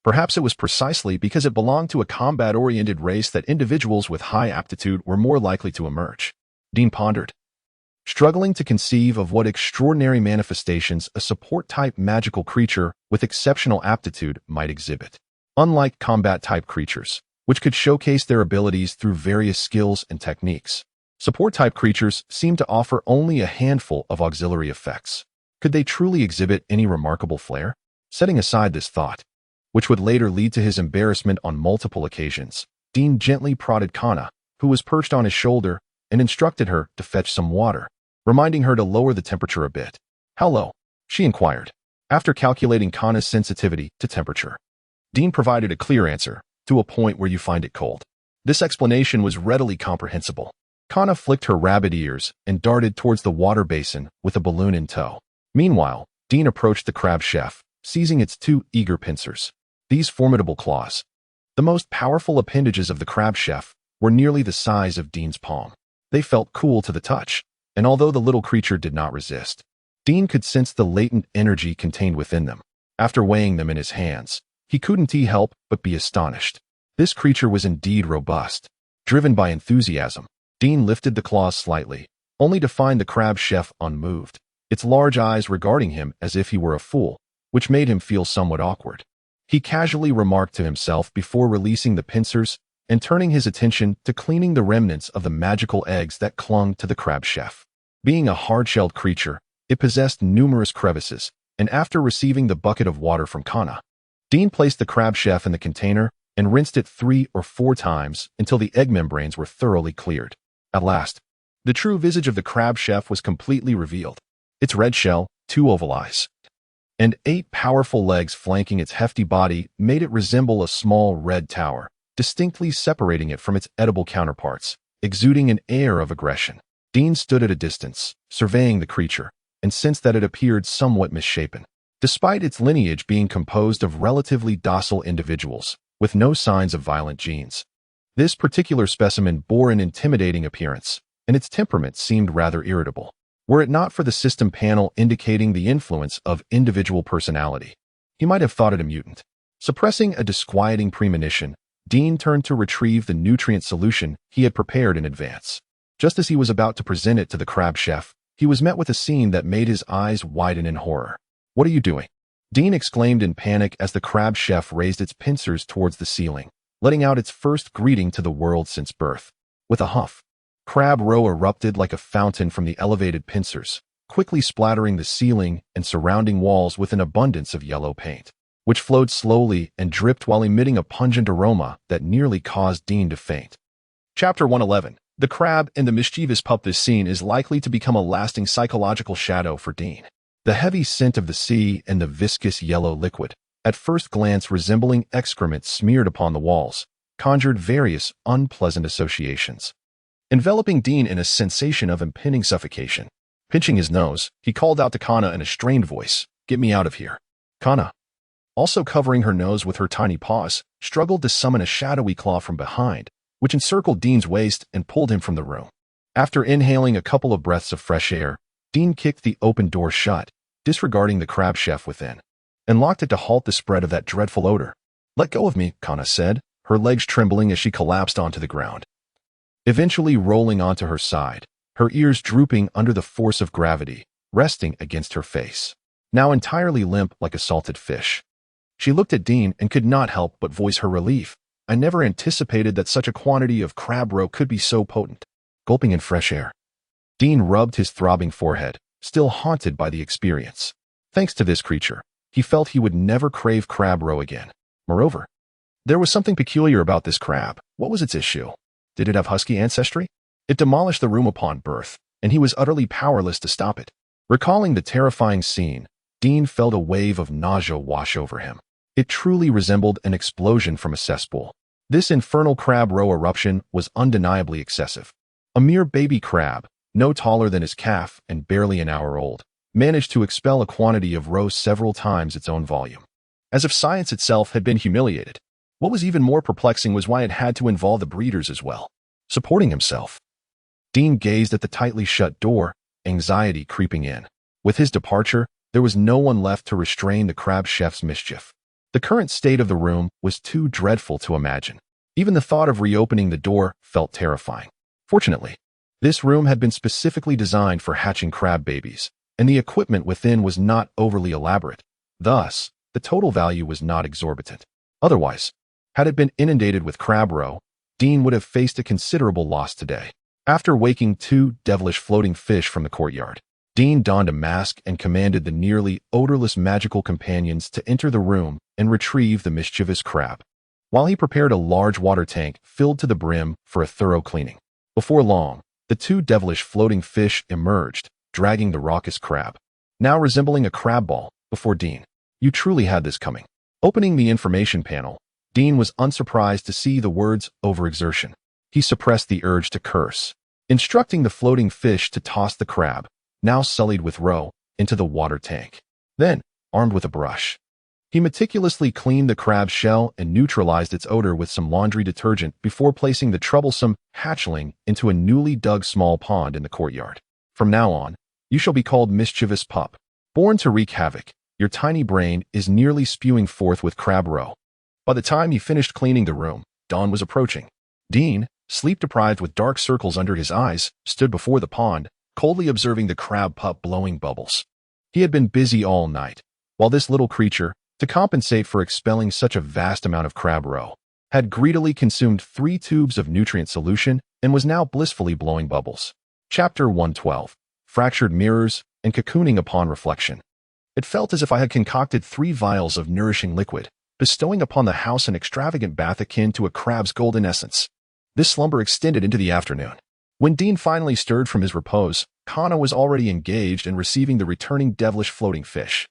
Perhaps it was precisely because it belonged to a combat-oriented race that individuals with high aptitude were more likely to emerge. Dean pondered, struggling to conceive of what extraordinary manifestations a support-type magical creature with exceptional aptitude might exhibit. Unlike combat-type creatures, which could showcase their abilities through various skills and techniques, support-type creatures seem to offer only a handful of auxiliary effects. Could they truly exhibit any remarkable flair? Setting aside this thought, which would later lead to his embarrassment on multiple occasions, Dean gently prodded Kana, who was perched on his shoulder, and instructed her to fetch some water, reminding her to lower the temperature a bit. "How low?" she inquired. After calculating Kana's sensitivity to temperature, Dean provided a clear answer, "To a point where you find it cold." This explanation was readily comprehensible. Kana flicked her rabbit ears and darted towards the water basin with a balloon in tow. Meanwhile, Dean approached the crab chef, seizing its two eager pincers. These formidable claws, the most powerful appendages of the crab chef, were nearly the size of Dean's palm. They felt cool to the touch, and although the little creature did not resist, Dean could sense the latent energy contained within them. After weighing them in his hands, he couldn't help but be astonished. This creature was indeed robust. Driven by enthusiasm, Dean lifted the claws slightly, only to find the crab chef unmoved, its large eyes regarding him as if he were a fool, which made him feel somewhat awkward. He casually remarked to himself before releasing the pincers and turning his attention to cleaning the remnants of the magical eggs that clung to the crab chef. Being a hard-shelled creature, it possessed numerous crevices, and after receiving the bucket of water from Kana, Dean placed the crab chef in the container and rinsed it 3 or 4 times until the egg membranes were thoroughly cleared. At last, the true visage of the crab chef was completely revealed. Its red shell, 2 oval eyes, and 8 powerful legs flanking its hefty body made it resemble a small red tower, distinctly separating it from its edible counterparts, exuding an air of aggression. Dean stood at a distance, surveying the creature, and sensed that it appeared somewhat misshapen. Despite its lineage being composed of relatively docile individuals, with no signs of violent genes, this particular specimen bore an intimidating appearance, and its temperament seemed rather irritable. Were it not for the system panel indicating the influence of individual personality, he might have thought it a mutant. Suppressing a disquieting premonition, Dean turned to retrieve the nutrient solution he had prepared in advance. Just as he was about to present it to the crab chef, he was met with a scene that made his eyes widen in horror. "What are you doing?" Dean exclaimed in panic as the crab chef raised its pincers towards the ceiling, letting out its first greeting to the world since birth. With a huff, crab roe erupted like a fountain from the elevated pincers, quickly splattering the ceiling and surrounding walls with an abundance of yellow paint, which flowed slowly and dripped while emitting a pungent aroma that nearly caused Dean to faint. Chapter 111. The crab and the mischievous pup. This scene is likely to become a lasting psychological shadow for Dean. The heavy scent of the sea and the viscous yellow liquid, at first glance resembling excrement smeared upon the walls, conjured various unpleasant associations, enveloping Dean in a sensation of impending suffocation. Pinching his nose, he called out to Kana in a strained voice, "Get me out of here." Kana, also covering her nose with her tiny paws, struggled to summon a shadowy claw from behind, which encircled Dean's waist and pulled him from the room. After inhaling a couple of breaths of fresh air, Dean kicked the open door shut, disregarding the crab chef within, and locked it to halt the spread of that dreadful odor. "Let go of me," Kana said, her legs trembling as she collapsed onto the ground, eventually rolling onto her side, her ears drooping under the force of gravity, resting against her face, now entirely limp like a salted fish. She looked at Dean and could not help but voice her relief. "I never anticipated that such a quantity of crab roe could be so potent." Gulping in fresh air, Dean rubbed his throbbing forehead, still haunted by the experience. Thanks to this creature, he felt he would never crave crab roe again. Moreover, there was something peculiar about this crab. What was its issue? Did it have husky ancestry? It demolished the room upon birth, and he was utterly powerless to stop it. Recalling the terrifying scene, Dean felt a wave of nausea wash over him. It truly resembled an explosion from a cesspool. This infernal crab roe eruption was undeniably excessive. A mere baby crab, no taller than his calf and barely an hour old, managed to expel a quantity of roe several times its own volume. As if science itself had been humiliated. What was even more perplexing was why it had to involve the breeders as well. Supporting himself, Dean gazed at the tightly shut door, anxiety creeping in. With his departure, there was no one left to restrain the crab chef's mischief. The current state of the room was too dreadful to imagine. Even the thought of reopening the door felt terrifying. Fortunately, this room had been specifically designed for hatching crab babies, and the equipment within was not overly elaborate. Thus, the total value was not exorbitant. Otherwise, had it been inundated with crab roe, Dean would have faced a considerable loss today. After waking two devilish floating fish from the courtyard, Dean donned a mask and commanded the nearly odorless magical companions to enter the room and retrieve the mischievous crab, while he prepared a large water tank filled to the brim for a thorough cleaning. Before long, the two devilish floating fish emerged, dragging the raucous crab, now resembling a crab ball, before Dean. You truly had this coming. Opening the information panel, Dean was unsurprised to see the words overexertion. He suppressed the urge to curse, instructing the floating fish to toss the crab, now sullied with roe, into the water tank. Then, armed with a brush, he meticulously cleaned the crab's shell and neutralized its odor with some laundry detergent before placing the troublesome hatchling into a newly dug small pond in the courtyard. From now on, you shall be called Mischievous Pup. Born to wreak havoc, your tiny brain is nearly spewing forth with crab roe. By the time he finished cleaning the room, dawn was approaching. Dean, sleep-deprived with dark circles under his eyes, stood before the pond, coldly observing the crab pup blowing bubbles. He had been busy all night, while this little creature, to compensate for expelling such a vast amount of crab roe, had greedily consumed 3 tubes of nutrient solution and was now blissfully blowing bubbles. Chapter 112. Fractured Mirrors and Cocooning Upon Reflection. It felt as if I had concocted 3 vials of nourishing liquid, bestowing upon the house an extravagant bath akin to a crab's golden essence. This slumber extended into the afternoon. When Dean finally stirred from his repose, Kana was already engaged in receiving the returning devilish floating fish.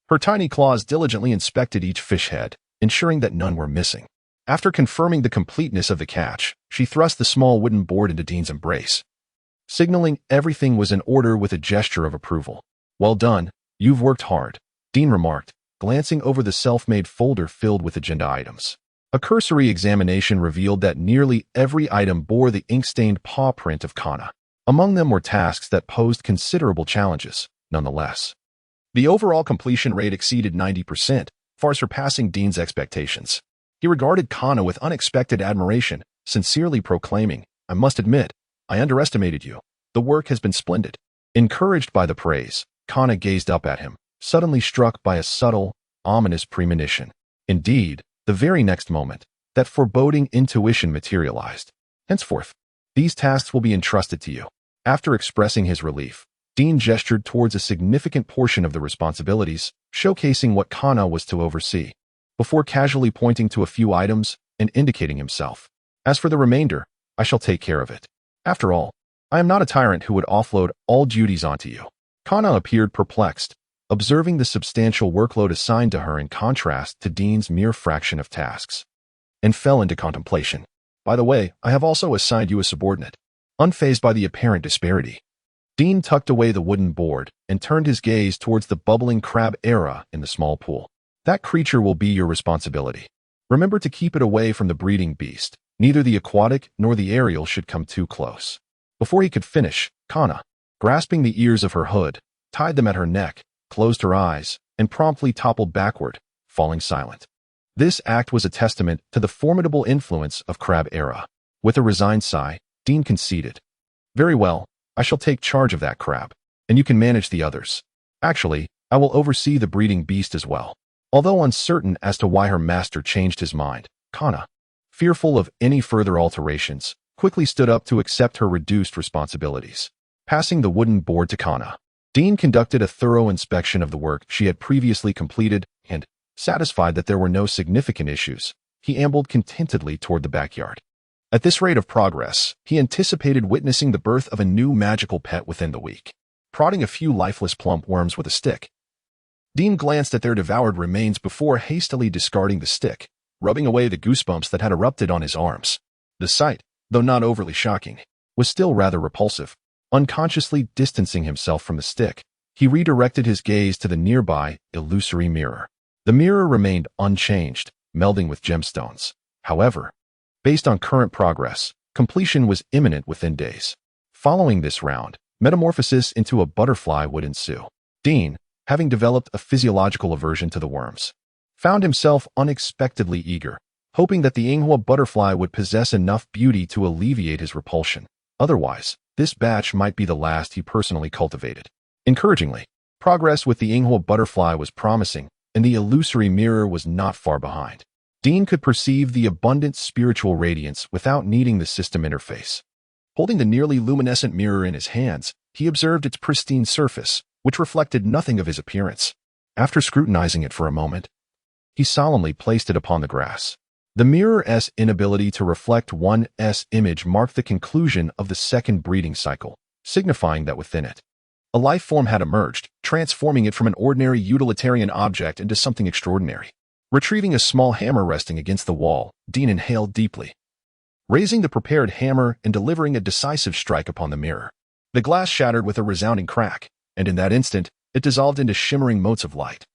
Her tiny claws diligently inspected each fish head, ensuring that none were missing. After confirming the completeness of the catch, she thrust the small wooden board into Dean's embrace, signaling everything was in order with a gesture of approval. Well done, you've worked hard, Dean remarked, glancing over the self-made folder filled with agenda items. A cursory examination revealed that nearly every item bore the ink-stained paw print of Kana. Among them were tasks that posed considerable challenges, nonetheless. The overall completion rate exceeded 90%, far surpassing Dean's expectations. He regarded Kana with unexpected admiration, sincerely proclaiming, "I must admit, I underestimated you. The work has been splendid." Encouraged by the praise, Kana gazed up at him, suddenly struck by a subtle, ominous premonition. Indeed, the very next moment, that foreboding intuition materialized. Henceforth, these tasks will be entrusted to you. After expressing his relief, Dean gestured towards a significant portion of the responsibilities, showcasing what Kana was to oversee, before casually pointing to a few items and indicating himself. As for the remainder, I shall take care of it. After all, I am not a tyrant who would offload all duties onto you. Kana appeared perplexed, observing the substantial workload assigned to her in contrast to Dean's mere fraction of tasks, and fell into contemplation. By the way, I have also assigned you a subordinate. Unfazed by the apparent disparity, Dean tucked away the wooden board and turned his gaze towards the bubbling crab era in the small pool. That creature will be your responsibility. Remember to keep it away from the breeding beast. Neither the aquatic nor the aerial should come too close. Before he could finish, Kana, grasping the ears of her hood, tied them at her neck, closed her eyes, and promptly toppled backward, falling silent. This act was a testament to the formidable influence of Crab Era. With a resigned sigh, Dean conceded. Very well, I shall take charge of that crab, and you can manage the others. Actually, I will oversee the breeding beast as well. Although uncertain as to why her master changed his mind, Kana, fearful of any further alterations, quickly stood up to accept her reduced responsibilities. Passing the wooden board to Kana, Dean conducted a thorough inspection of the work she had previously completed and, satisfied that there were no significant issues, he ambled contentedly toward the backyard. At this rate of progress, he anticipated witnessing the birth of a new magical pet within the week. Prodding a few lifeless plump worms with a stick, Dean glanced at their devoured remains before hastily discarding the stick, rubbing away the goosebumps that had erupted on his arms. The sight, though not overly shocking, was still rather repulsive. Unconsciously distancing himself from the stick, he redirected his gaze to the nearby, illusory mirror. The mirror remained unchanged, melding with gemstones. However, based on current progress, completion was imminent within days. Following this round, metamorphosis into a butterfly would ensue. Dean, having developed a physiological aversion to the worms, found himself unexpectedly eager, hoping that the Inghua butterfly would possess enough beauty to alleviate his repulsion. Otherwise, this batch might be the last he personally cultivated. Encouragingly, progress with the Inghua butterfly was promising, and the illusory mirror was not far behind. Dean could perceive the abundant spiritual radiance without needing the system interface. Holding the nearly luminescent mirror in his hands, he observed its pristine surface, which reflected nothing of his appearance. After scrutinizing it for a moment, he solemnly placed it upon the grass. The mirror's inability to reflect one's image marked the conclusion of the second breeding cycle, signifying that within it, a life form had emerged, transforming it from an ordinary utilitarian object into something extraordinary. Retrieving a small hammer resting against the wall, Dean inhaled deeply, raising the prepared hammer and delivering a decisive strike upon the mirror. The glass shattered with a resounding crack, and in that instant, it dissolved into shimmering motes of light.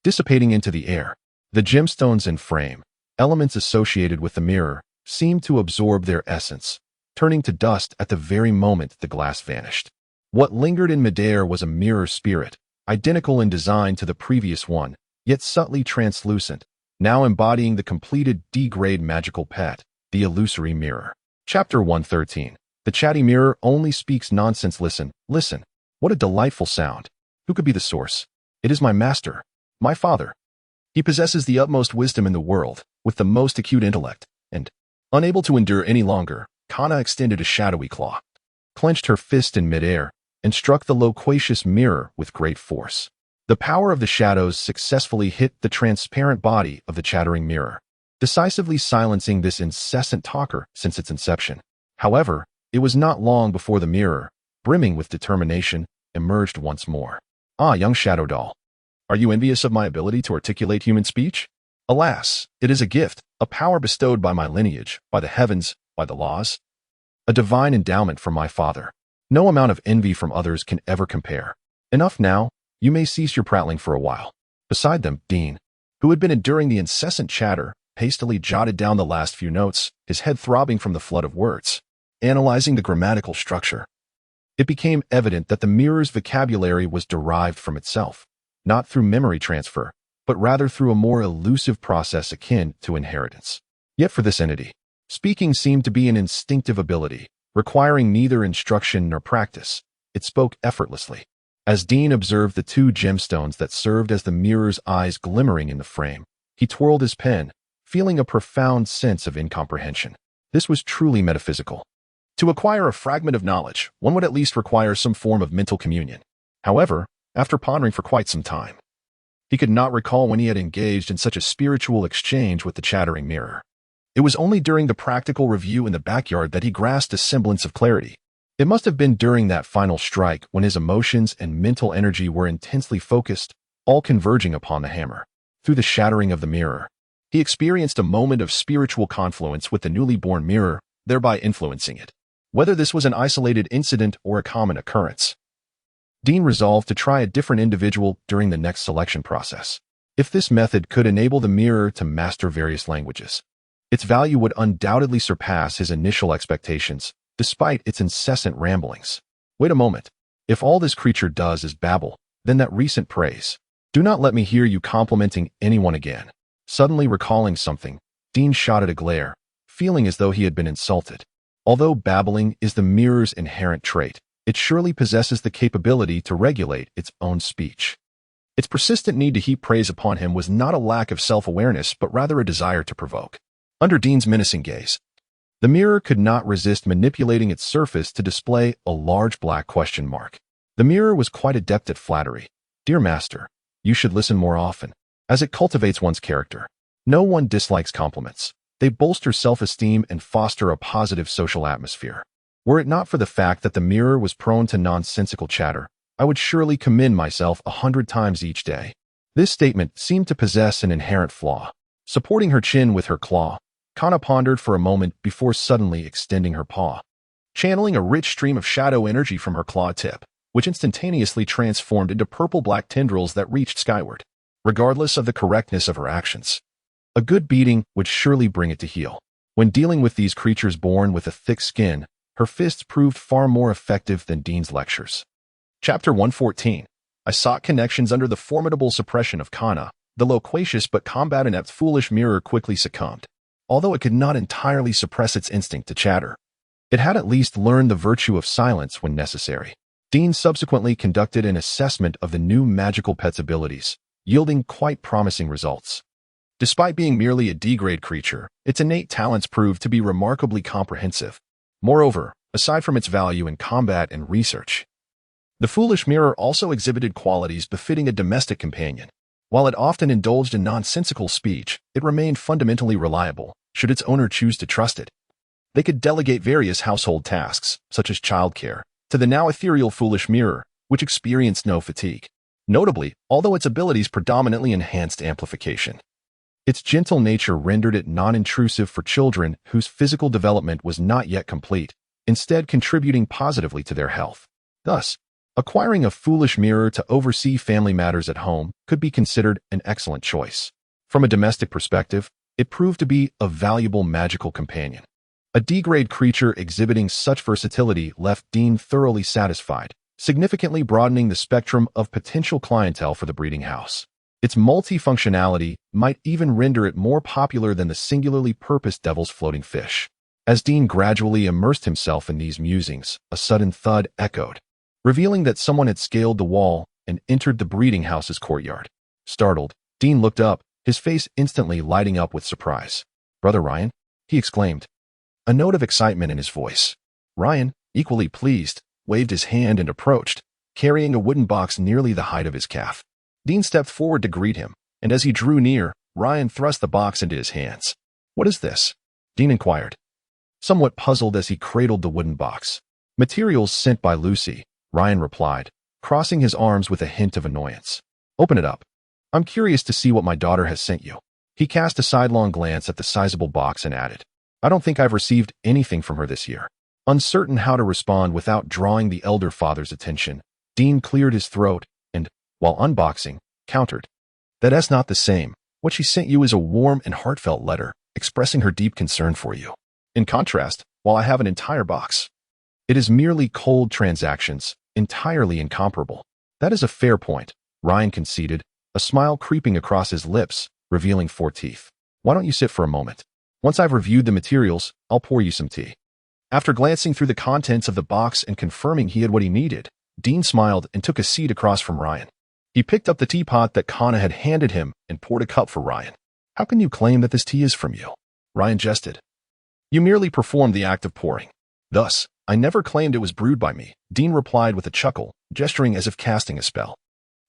Dissipating into the air, the gemstones and frame, elements associated with the mirror, seemed to absorb their essence, turning to dust at the very moment the glass vanished. What lingered in midair was a mirror spirit, identical in design to the previous one, yet subtly translucent, now embodying the completed D-grade magical pet, the illusory mirror. Chapter 113. The chatty mirror only speaks nonsense. Listen, listen. What a delightful sound. Who could be the source? It is my master, my father. He possesses the utmost wisdom in the world, with the most acute intellect, and, unable to endure any longer, Kana extended a shadowy claw, clenched her fist in midair, and struck the loquacious mirror with great force. The power of the shadows successfully hit the transparent body of the chattering mirror, decisively silencing this incessant talker since its inception. However, it was not long before the mirror, brimming with determination, emerged once more. Ah, young shadow doll. Are you envious of my ability to articulate human speech? Alas, it is a gift, a power bestowed by my lineage, by the heavens, by the laws. A divine endowment from my father. No amount of envy from others can ever compare. Enough now, you may cease your prattling for a while. Beside them, Dean, who had been enduring the incessant chatter, hastily jotted down the last few notes, his head throbbing from the flood of words. Analyzing the grammatical structure, it became evident that the mirror's vocabulary was derived from itself, not through memory transfer, but rather through a more elusive process akin to inheritance. Yet for this entity, speaking seemed to be an instinctive ability, requiring neither instruction nor practice. It spoke effortlessly. As Dean observed the two gemstones that served as the mirror's eyes glimmering in the frame, he twirled his pen, feeling a profound sense of incomprehension. This was truly metaphysical. To acquire a fragment of knowledge, one would at least require some form of mental communion. However, after pondering for quite some time, he could not recall when he had engaged in such a spiritual exchange with the chattering mirror. It was only during the practical review in the backyard that he grasped a semblance of clarity. It must have been during that final strike when his emotions and mental energy were intensely focused, all converging upon the hammer. Through the shattering of the mirror, he experienced a moment of spiritual confluence with the newly born mirror, thereby influencing it. Whether this was an isolated incident or a common occurrence, Dean resolved to try a different individual during the next selection process. If this method could enable the mirror to master various languages, its value would undoubtedly surpass his initial expectations, despite its incessant ramblings. Wait a moment. If all this creature does is babble, then that recent praise. Do not let me hear you complimenting anyone again. Suddenly recalling something, Dean shot at a glare, feeling as though he had been insulted. Although babbling is the mirror's inherent trait, it surely possesses the capability to regulate its own speech. Its persistent need to heap praise upon him was not a lack of self-awareness, but rather a desire to provoke. Under Dean's menacing gaze, the mirror could not resist manipulating its surface to display a large black question mark. The mirror was quite adept at flattery. Dear master, you should listen more often, as it cultivates one's character. No one dislikes compliments. They bolster self-esteem and foster a positive social atmosphere. Were it not for the fact that the mirror was prone to nonsensical chatter, I would surely commend myself 100 times each day. This statement seemed to possess an inherent flaw. Supporting her chin with her claw, Kana pondered for a moment before suddenly extending her paw, channeling a rich stream of shadow energy from her claw tip, which instantaneously transformed into purple-black tendrils that reached skyward. Regardless of the correctness of her actions, a good beating would surely bring it to heel. When dealing with these creatures born with a thick skin, Her fists proved far more effective than Dean's lectures. Chapter 114. I sought connections under the formidable suppression of Kana. The loquacious but combat-inept foolish mirror quickly succumbed. Although it could not entirely suppress its instinct to chatter, it had at least learned the virtue of silence when necessary. Dean subsequently conducted an assessment of the new magical pet's abilities, yielding quite promising results. Despite being merely a D-grade creature, its innate talents proved to be remarkably comprehensive. Moreover, aside from its value in combat and research, the foolish mirror also exhibited qualities befitting a domestic companion. While it often indulged in nonsensical speech, it remained fundamentally reliable, should its owner choose to trust it. They could delegate various household tasks, such as childcare, to the now ethereal foolish mirror, which experienced no fatigue. Notably, although its abilities predominantly enhanced amplification, its gentle nature rendered it non-intrusive for children whose physical development was not yet complete, instead contributing positively to their health. Thus, acquiring a foolish mirror to oversee family matters at home could be considered an excellent choice. From a domestic perspective, it proved to be a valuable magical companion. A D-grade creature exhibiting such versatility left Dean thoroughly satisfied, significantly broadening the spectrum of potential clientele for the breeding house. Its multifunctionality might even render it more popular than the singularly purposed devil's floating fish. As Dean gradually immersed himself in these musings, a sudden thud echoed, revealing that someone had scaled the wall and entered the breeding house's courtyard. Startled, Dean looked up, his face instantly lighting up with surprise. "Brother Ryan?" he exclaimed, a note of excitement in his voice. Ryan, equally pleased, waved his hand and approached, carrying a wooden box nearly the height of his calf. Dean stepped forward to greet him, and as he drew near, Ryan thrust the box into his hands. "What is this?" Dean inquired, somewhat puzzled as he cradled the wooden box. "Materials sent by Lucy," Ryan replied, crossing his arms with a hint of annoyance. "Open it up. I'm curious to see what my daughter has sent you." He cast a sidelong glance at the sizable box and added, "I don't think I've received anything from her this year." Uncertain how to respond without drawing the elder father's attention, Dean cleared his throat and, while unboxing, countered, "That's not the same. What she sent you is a warm and heartfelt letter, expressing her deep concern for you. In contrast, while I have an entire box, it is merely cold transactions, entirely incomparable." "That is a fair point," Ryan conceded, a smile creeping across his lips, revealing 4 teeth. "Why don't you sit for a moment? Once I've reviewed the materials, I'll pour you some tea." After glancing through the contents of the box and confirming he had what he needed, Dean smiled and took a seat across from Ryan. He picked up the teapot that Kana had handed him and poured a cup for Ryan. "How can you claim that this tea is from you?" Ryan jested. "You merely performed the act of pouring. Thus, I never claimed it was brewed by me," Dean replied with a chuckle, gesturing as if casting a spell.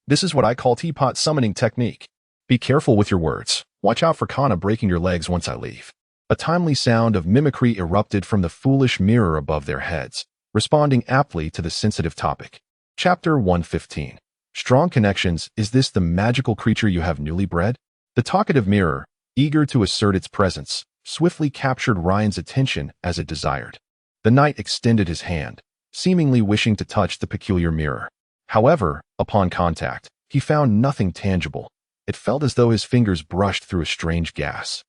"This is what I call teapot summoning technique. Be careful with your words. Watch out for Kana breaking your legs once I leave." A timely sound of mimicry erupted from the foolish mirror above their heads, responding aptly to the sensitive topic. Chapter 115. Strong connections. Is this the magical creature you have newly bred? The talkative mirror, eager to assert its presence, swiftly captured Ryan's attention as it desired. The knight extended his hand, seemingly wishing to touch the peculiar mirror. However, upon contact, he found nothing tangible. It felt as though his fingers brushed through a strange gas,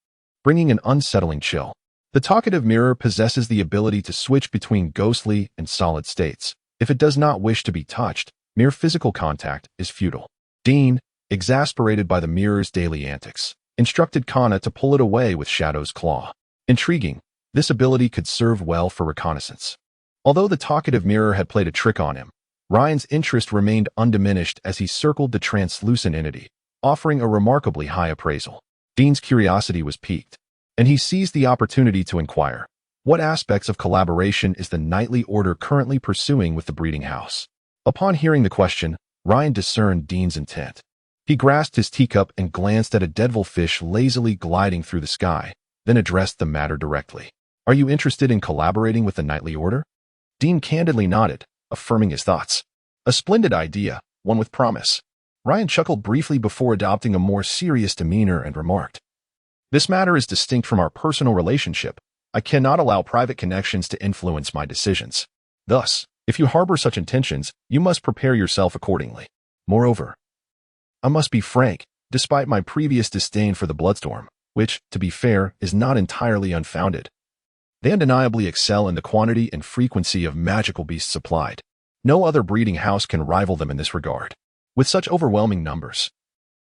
bringing an unsettling chill. The talkative mirror possesses the ability to switch between ghostly and solid states. If it does not wish to be touched, mere physical contact is futile. Dean, exasperated by the mirror's daily antics, instructed Kana to pull it away with Shadow's claw. Intriguing, this ability could serve well for reconnaissance. Although the talkative mirror had played a trick on him, Ryan's interest remained undiminished as he circled the translucent entity, offering a remarkably high appraisal. Dean's curiosity was piqued, and he seized the opportunity to inquire, what aspects of collaboration is the knightly order currently pursuing with the breeding house? Upon hearing the question, Ryan discerned Dean's intent. He grasped his teacup and glanced at a devilfish lazily gliding through the sky, then addressed the matter directly. "Are you interested in collaborating with the knightly order?" Dean candidly nodded, affirming his thoughts. "A splendid idea, one with promise." Ryan chuckled briefly before adopting a more serious demeanor and remarked, "This matter is distinct from our personal relationship. I cannot allow private connections to influence my decisions. Thus, if you harbor such intentions, you must prepare yourself accordingly. Moreover, I must be frank, despite my previous disdain for the Bloodstorm, which, to be fair, is not entirely unfounded, They undeniably excel in the quantity and frequency of magical beasts supplied. No other breeding house can rival them in this regard. With such overwhelming numbers,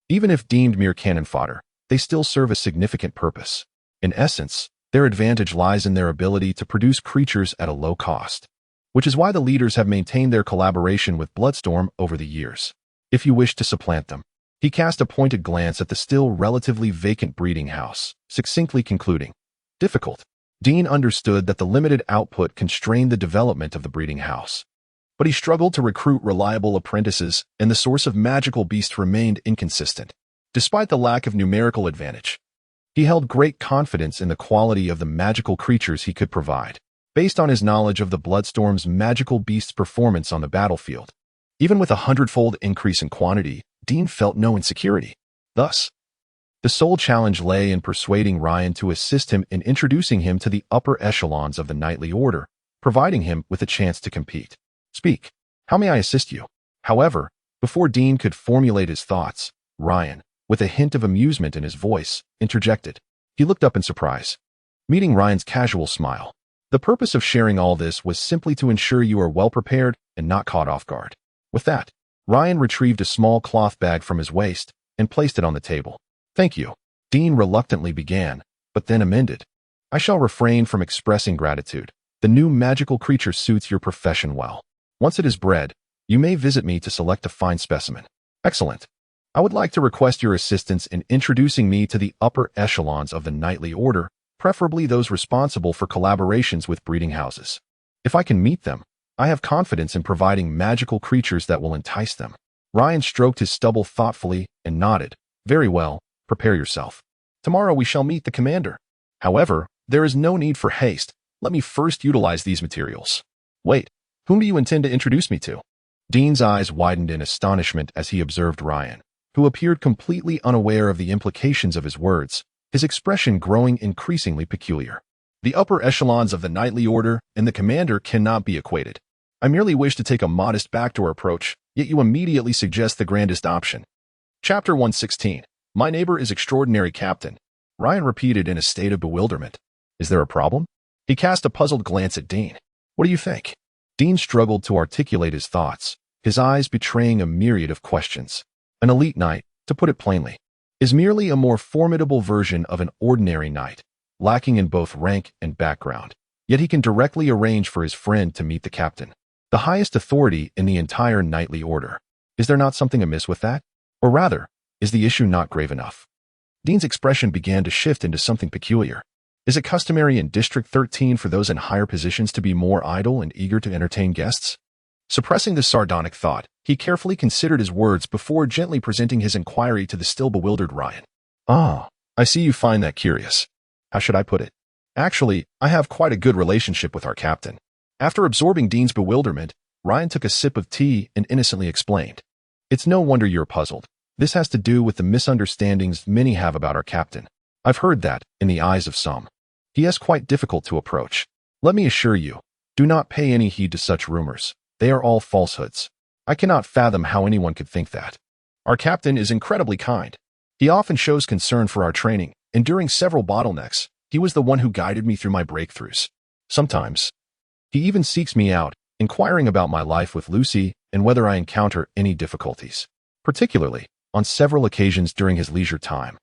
even if deemed mere cannon fodder, they still serve a significant purpose. In essence, their advantage lies in their ability to produce creatures at a low cost, which is why the leaders have maintained their collaboration with Bloodstorm over the years. If you wish to supplant them, he cast a pointed glance at the still relatively vacant breeding house, succinctly concluding, difficult. Dean understood that the limited output constrained the development of the breeding house, but he struggled to recruit reliable apprentices, and the source of magical beasts remained inconsistent. Despite the lack of numerical advantage, he held great confidence in the quality of the magical creatures he could provide, based on his knowledge of the Bloodstorm's magical beast's performance on the battlefield. Even with a 100-fold increase in quantity, Dean felt no insecurity. Thus, the sole challenge lay in persuading Ryan to assist him in introducing him to the upper echelons of the knightly order, providing him with a chance to compete. Speak. How may I assist you? However, before Dean could formulate his thoughts, Ryan, with a hint of amusement in his voice, interjected. He looked up in surprise, meeting Ryan's casual smile. The purpose of sharing all this was simply to ensure you are well prepared and not caught off guard. With that, Ryan retrieved a small cloth bag from his waist and placed it on the table. Thank you. Dean reluctantly began, but then amended. I shall refrain from expressing gratitude. The new magical creature suits your profession well. Once it is bred, you may visit me to select a fine specimen. Excellent. I would like to request your assistance in introducing me to the upper echelons of the knightly order, preferably those responsible for collaborations with breeding houses. If I can meet them, I have confidence in providing magical creatures that will entice them. Ryan stroked his stubble thoughtfully and nodded. Very well, prepare yourself. Tomorrow we shall meet the commander. However, there is no need for haste. Let me first utilize these materials. Wait, whom do you intend to introduce me to? Dean's eyes widened in astonishment as he observed Ryan, who appeared completely unaware of the implications of his words, his expression growing increasingly peculiar. The upper echelons of the knightly order and the commander cannot be equated. I merely wish to take a modest backdoor approach, yet you immediately suggest the grandest option. Chapter 116. My neighbor is extraordinary, Captain. Ryan repeated in a state of bewilderment. Is there a problem? He cast a puzzled glance at Dean. What do you think? Dean struggled to articulate his thoughts, his eyes betraying a myriad of questions. An elite knight, to put it plainly, is merely a more formidable version of an ordinary knight, lacking in both rank and background. Yet he can directly arrange for his friend to meet the captain, the highest authority in the entire knightly order. Is there not something amiss with that? Or rather, is the issue not grave enough? Dean's expression began to shift into something peculiar. Is it customary in District 13 for those in higher positions to be more idle and eager to entertain guests? Suppressing this sardonic thought, he carefully considered his words before gently presenting his inquiry to the still bewildered Ryan. Ah, I see you find that curious. How should I put it? Actually, I have quite a good relationship with our captain. After absorbing Dean's bewilderment, Ryan took a sip of tea and innocently explained. It's no wonder you're puzzled. This has to do with the misunderstandings many have about our captain. I've heard that, in the eyes of some, he is quite difficult to approach. Let me assure you, do not pay any heed to such rumors. They are all falsehoods. I cannot fathom how anyone could think that. Our captain is incredibly kind. He often shows concern for our training, and during several bottlenecks, he was the one who guided me through my breakthroughs. Sometimes, he even seeks me out, inquiring about my life with Lucy and whether I encounter any difficulties, particularly on several occasions during his leisure time.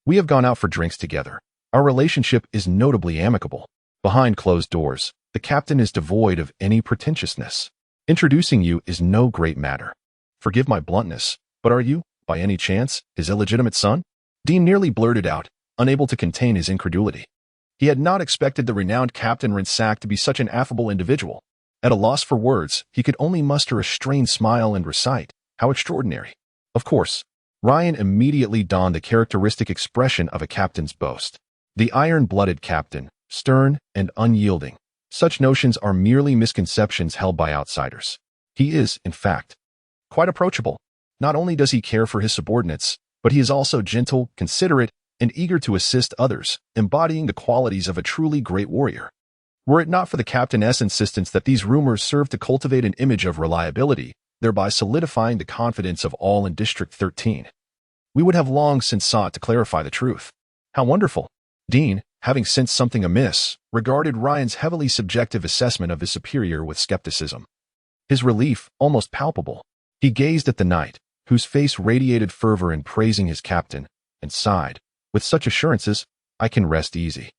We have gone out for drinks together. Our relationship is notably amicable. Behind closed doors, the captain is devoid of any pretentiousness. Introducing you is no great matter. Forgive my bluntness, but are you, by any chance, his illegitimate son? Dean nearly blurted out, unable to contain his incredulity. He had not expected the renowned Captain Rinsack to be such an affable individual. At a loss for words, he could only muster a strained smile and recite, how extraordinary. Of course, Ryan immediately donned the characteristic expression of a captain's boast. The iron-blooded captain, stern and unyielding. Such notions are merely misconceptions held by outsiders. He is, in fact, quite approachable. Not only does he care for his subordinates, but he is also gentle, considerate, and eager to assist others, embodying the qualities of a truly great warrior. Were it not for the captain's insistence that these rumors serve to cultivate an image of reliability, thereby solidifying the confidence of all in District 13, we would have long since sought to clarify the truth. How wonderful! Dean, having sensed something amiss, regarded Ryan's heavily subjective assessment of his superior with skepticism. His relief almost palpable. He gazed at the knight, whose face radiated fervor in praising his captain, and sighed. With such assurances, I can rest easy.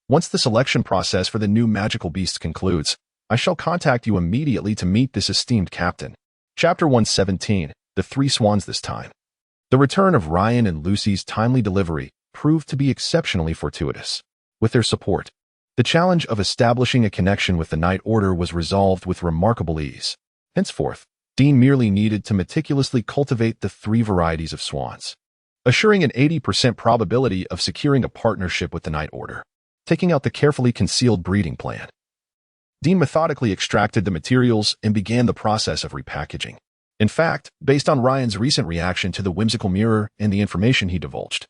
Once the selection process for the new magical beasts concludes, I shall contact you immediately to meet this esteemed captain. Chapter 117. The Three Swans this time. The return of Ryan and Lucy's timely delivery proved to be exceptionally fortuitous. With their support, the challenge of establishing a connection with the Night Order was resolved with remarkable ease. Henceforth, Dean merely needed to meticulously cultivate the three varieties of swans, assuring an 80% probability of securing a partnership with the Night Order. Taking out the carefully concealed breeding plan, Dean methodically extracted the materials and began the process of repackaging. In fact, based on Ryan's recent reaction to the whimsical mirror and the information he divulged,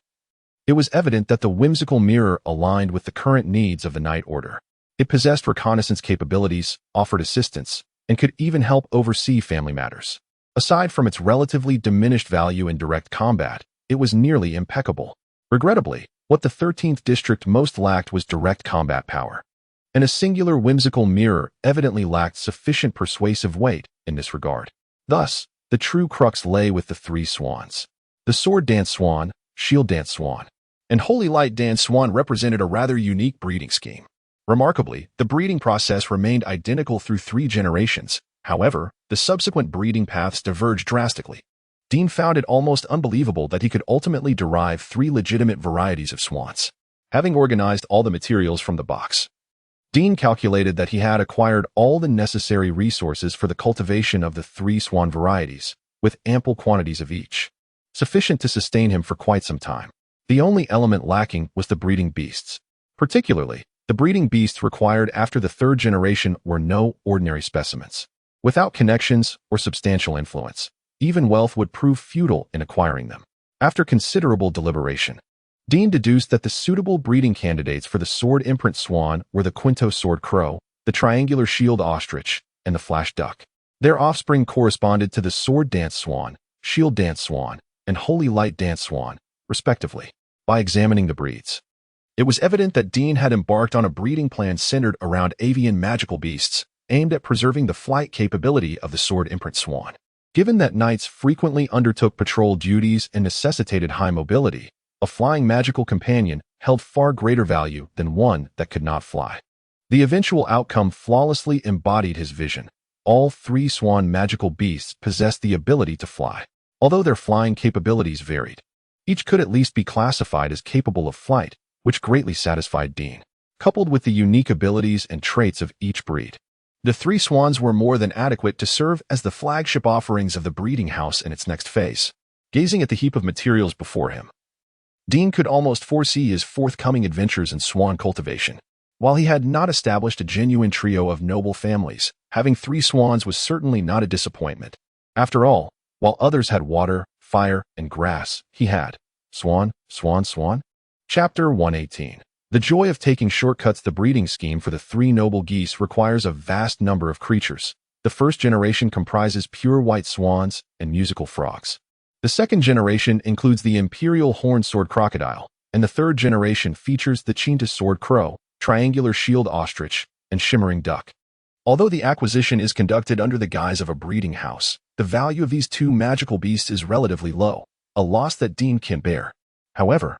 it was evident that the whimsical mirror aligned with the current needs of the Night Order. It possessed reconnaissance capabilities, offered assistance, and could even help oversee family matters. Aside from its relatively diminished value in direct combat, it was nearly impeccable. Regrettably, what the 13th District most lacked was direct combat power, and a singular whimsical mirror evidently lacked sufficient persuasive weight in this regard. Thus, the true crux lay with the three swans. The Sword Dance Swan, Shield Dance Swan, and Holy Light Dance Swan represented a rather unique breeding scheme. Remarkably, the breeding process remained identical through 3 generations. However, the subsequent breeding paths diverged drastically. Dean found it almost unbelievable that he could ultimately derive 3 legitimate varieties of swans. Having organized all the materials from the box, Dean calculated that he had acquired all the necessary resources for the cultivation of the 3 swan varieties, with ample quantities of each, sufficient to sustain him for quite some time. The only element lacking was the breeding beasts. Particularly, the breeding beasts required after the 3rd generation were no ordinary specimens. Without connections or substantial influence, even wealth would prove futile in acquiring them. After considerable deliberation, Dean deduced that the suitable breeding candidates for the sword imprint swan were the Quinto sword crow, the triangular shield ostrich, and the flash duck. Their offspring corresponded to the sword dance swan, shield dance swan, and holy light dance swan, respectively. By examining the breeds, it was evident that Dean had embarked on a breeding plan centered around avian magical beasts, aimed at preserving the flight capability of the sword imprint swan. Given that knights frequently undertook patrol duties and necessitated high mobility, a flying magical companion held far greater value than one that could not fly. The eventual outcome flawlessly embodied his vision. All 3 swan magical beasts possessed the ability to fly. Although their flying capabilities varied, each could at least be classified as capable of flight, which greatly satisfied Dean. Coupled with the unique abilities and traits of each breed, the 3 swans were more than adequate to serve as the flagship offerings of the breeding house in its next phase. Gazing at the heap of materials before him, Dean could almost foresee his forthcoming adventures in swan cultivation. While he had not established a genuine trio of noble families, having 3 swans was certainly not a disappointment. After all, while others had water, fire, and grass, he had swan, swan, swan. Chapter 118. The joy of taking shortcuts. The breeding scheme for the 3 noble geese requires a vast number of creatures. The 1st generation comprises pure white swans and musical frogs. The 2nd generation includes the imperial horned sword crocodile, and the 3rd generation features the Quinto sword crow, triangular shield ostrich, and shimmering duck. Although the acquisition is conducted under the guise of a breeding house, the value of these 2 magical beasts is relatively low, a loss that Dean can bear. However,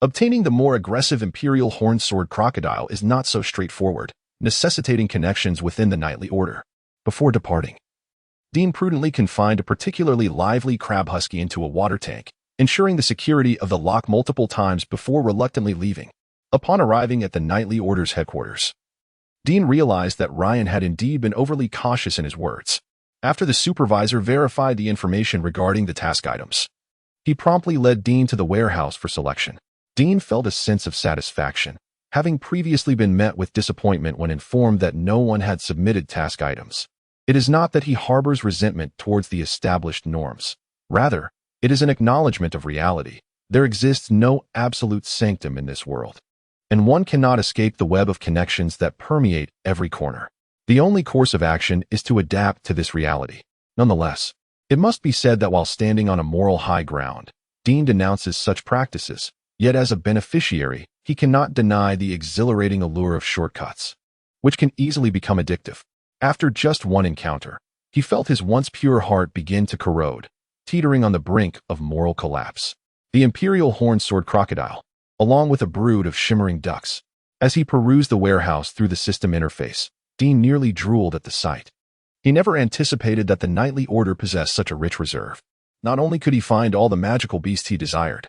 obtaining the more aggressive imperial horned sword crocodile is not so straightforward, necessitating connections within the knightly order. Before departing, Dean prudently confined a particularly lively crab husky into a water tank, ensuring the security of the lock multiple times before reluctantly leaving. Upon arriving at the knightly order's headquarters, Dean realized that Ryan had indeed been overly cautious in his words. After the supervisor verified the information regarding the task items, he promptly led Dean to the warehouse for selection. Dean felt a sense of satisfaction, having previously been met with disappointment when informed that no one had submitted task items. It is not that he harbors resentment towards the established norms. Rather, it is an acknowledgement of reality. There exists no absolute sanctum in this world, and one cannot escape the web of connections that permeate every corner. The only course of action is to adapt to this reality. Nonetheless, it must be said that while standing on a moral high ground, Dean denounces such practices, yet as a beneficiary, he cannot deny the exhilarating allure of shortcuts, which can easily become addictive. After just one encounter, he felt his once pure heart begin to corrode, teetering on the brink of moral collapse. The imperial horn-sword crocodile, along with a brood of shimmering ducks. As he perused the warehouse through the system interface, Dean nearly drooled at the sight. He never anticipated that the Knightly Order possessed such a rich reserve. Not only could he find all the magical beasts he desired,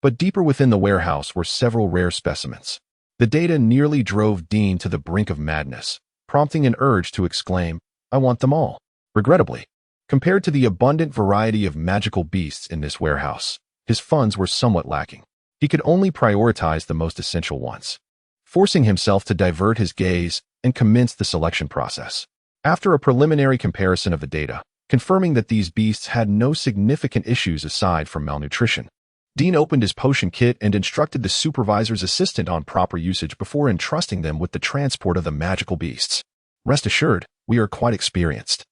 but deeper within the warehouse were several rare specimens. The data nearly drove Dean to the brink of madness, prompting an urge to exclaim, "I want them all." Regrettably, compared to the abundant variety of magical beasts in this warehouse, his funds were somewhat lacking. He could only prioritize the most essential ones, forcing himself to divert his gaze and commence the selection process. After a preliminary comparison of the data, confirming that these beasts had no significant issues aside from malnutrition, Dean opened his potion kit and instructed the supervisor's assistant on proper usage before entrusting them with the transport of the magical beasts. "Rest assured, we are quite experienced.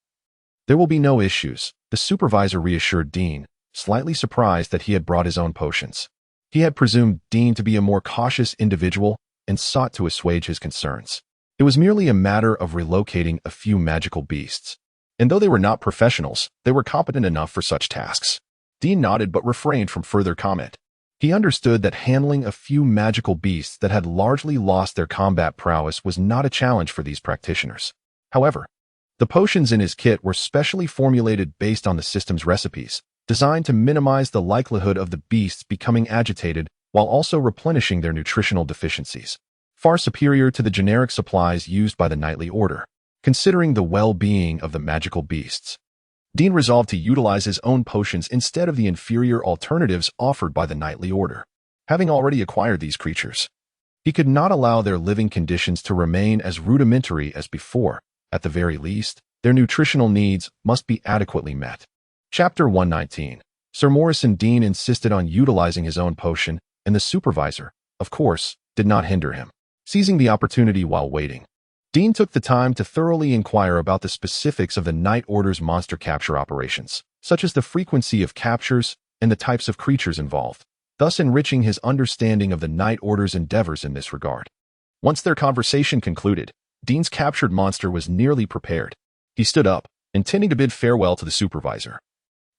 There will be no issues," the supervisor reassured Dean, slightly surprised that he had brought his own potions. He had presumed Dean to be a more cautious individual and sought to assuage his concerns. It was merely a matter of relocating a few magical beasts, and though they were not professionals, they were competent enough for such tasks. Dean nodded but refrained from further comment. He understood that handling a few magical beasts that had largely lost their combat prowess was not a challenge for these practitioners. However, the potions in his kit were specially formulated based on the system's recipes, designed to minimize the likelihood of the beasts becoming agitated while also replenishing their nutritional deficiencies, far superior to the generic supplies used by the Knightly Order. Considering the well-being of the magical beasts, Dean resolved to utilize his own potions instead of the inferior alternatives offered by the Knightly Order. Having already acquired these creatures, he could not allow their living conditions to remain as rudimentary as before. At the very least, their nutritional needs must be adequately met. Chapter 119. Sir Morrison. Dean insisted on utilizing his own potion, and the supervisor, of course, did not hinder him. Seizing the opportunity while waiting, Dean took the time to thoroughly inquire about the specifics of the Night Order's monster capture operations, such as the frequency of captures and the types of creatures involved, thus enriching his understanding of the Night Order's endeavors in this regard. Once their conversation concluded, Dean's captured monster was nearly prepared. He stood up, intending to bid farewell to the supervisor,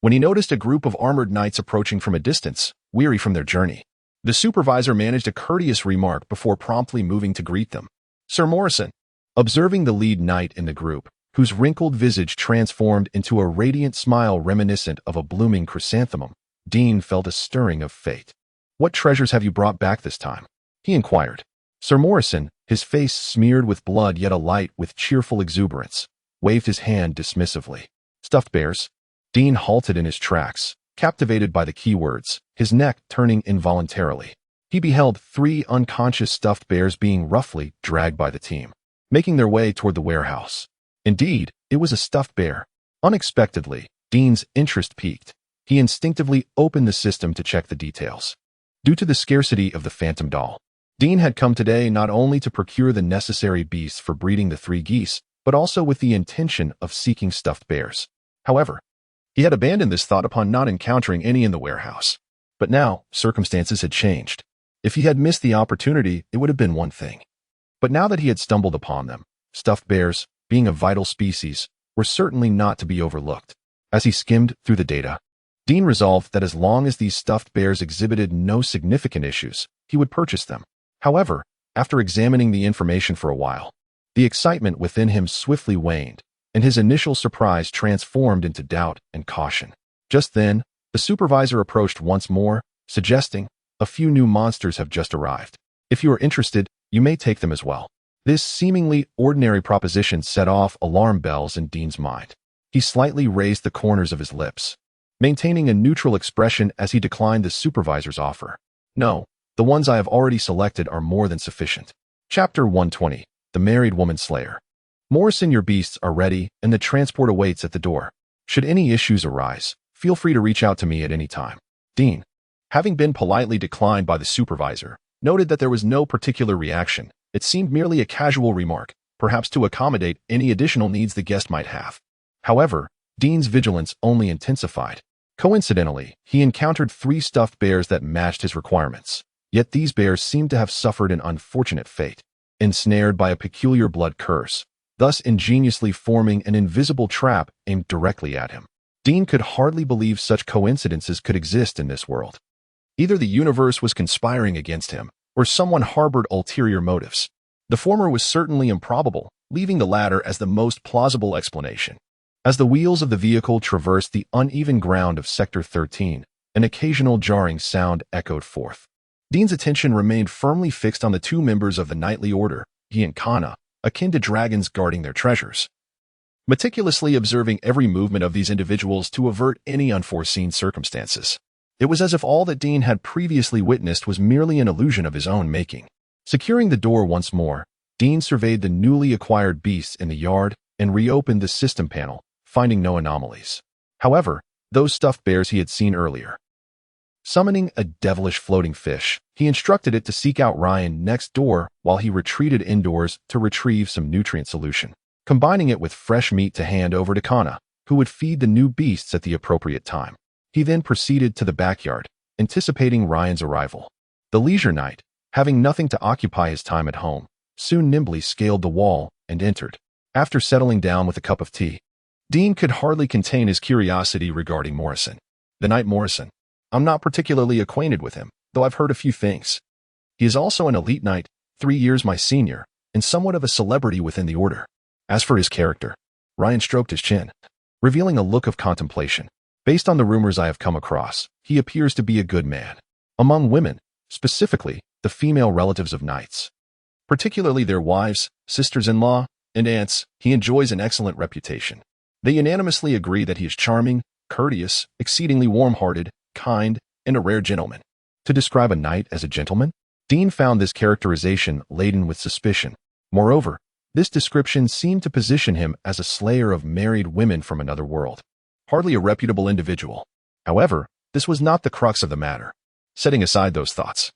when he noticed a group of armored knights approaching from a distance, weary from their journey. The supervisor managed a courteous remark before promptly moving to greet them. "Sir Morrison." Observing the lead knight in the group, whose wrinkled visage transformed into a radiant smile reminiscent of a blooming chrysanthemum, Dean felt a stirring of fate. "What treasures have you brought back this time?" he inquired. Sir Morrison, his face smeared with blood yet alight with cheerful exuberance, waved his hand dismissively. "Stuffed bears." Dean halted in his tracks, captivated by the keywords, his neck turning involuntarily. He beheld 3 unconscious stuffed bears being roughly dragged by the team, making their way toward the warehouse. Indeed, it was a stuffed bear. Unexpectedly, Dean's interest piqued. He instinctively opened the system to check the details. Due to the scarcity of the phantom doll, Dean had come today not only to procure the necessary beasts for breeding the 3 geese, but also with the intention of seeking stuffed bears. However, he had abandoned this thought upon not encountering any in the warehouse. But now, circumstances had changed. If he had missed the opportunity, it would have been one thing. But now that he had stumbled upon them, stuffed bears, being a vital species, were certainly not to be overlooked. As he skimmed through the data, Dean resolved that as long as these stuffed bears exhibited no significant issues, he would purchase them. However, after examining the information for a while, the excitement within him swiftly waned, and his initial surprise transformed into doubt and caution. Just then, the supervisor approached once more, suggesting, "A few new monsters have just arrived. If you are interested, you may take them as well." This seemingly ordinary proposition set off alarm bells in Dean's mind. He slightly raised the corners of his lips, maintaining a neutral expression as he declined the supervisor's offer. "No, the ones I have already selected are more than sufficient." Chapter 120. The Married Woman Slayer. "Morrison, your beasts are ready, and the transport awaits at the door. Should any issues arise, feel free to reach out to me at any time." Dean, having been politely declined by the supervisor, noted that there was no particular reaction. It seemed merely a casual remark, perhaps to accommodate any additional needs the guest might have. However, Dean's vigilance only intensified. Coincidentally, he encountered 3 stuffed bears that matched his requirements. Yet these bears seemed to have suffered an unfortunate fate, ensnared by a peculiar blood curse, thus ingeniously forming an invisible trap aimed directly at him. Dean could hardly believe such coincidences could exist in this world. Either the universe was conspiring against him, or someone harbored ulterior motives. The former was certainly improbable, leaving the latter as the most plausible explanation. As the wheels of the vehicle traversed the uneven ground of Sector 13, an occasional jarring sound echoed forth. Dean's attention remained firmly fixed on the two members of the Knightly Order, he and Kana, akin to dragons guarding their treasures, meticulously observing every movement of these individuals to avert any unforeseen circumstances. It was as if all that Dean had previously witnessed was merely an illusion of his own making. Securing the door once more, Dean surveyed the newly acquired beasts in the yard and reopened the system panel, finding no anomalies. However, those stuffed bears he had seen earlier. Summoning a devilish floating fish, he instructed it to seek out Ryan next door while he retreated indoors to retrieve some nutrient solution, combining it with fresh meat to hand over to Kana, who would feed the new beasts at the appropriate time. He then proceeded to the backyard, anticipating Ryan's arrival. The leisure knight, having nothing to occupy his time at home, soon nimbly scaled the wall and entered. After settling down with a cup of tea, Dean could hardly contain his curiosity regarding Morrison. The knight Morrison. I'm not particularly acquainted with him, though I've heard a few things. He is also an elite knight, 3 years my senior, and somewhat of a celebrity within the order. As for his character, Ryan stroked his chin, revealing a look of contemplation. Based on the rumors I have come across, he appears to be a good man. Among women, specifically, the female relatives of knights, particularly their wives, sisters-in-law, and aunts, he enjoys an excellent reputation. They unanimously agree that he is charming, courteous, exceedingly warm-hearted, kind, and a rare gentleman. To describe a knight as a gentleman? Dean found this characterization laden with suspicion. Moreover, this description seemed to position him as a slayer of married women from another world. Hardly a reputable individual. However, this was not the crux of the matter. Setting aside those thoughts,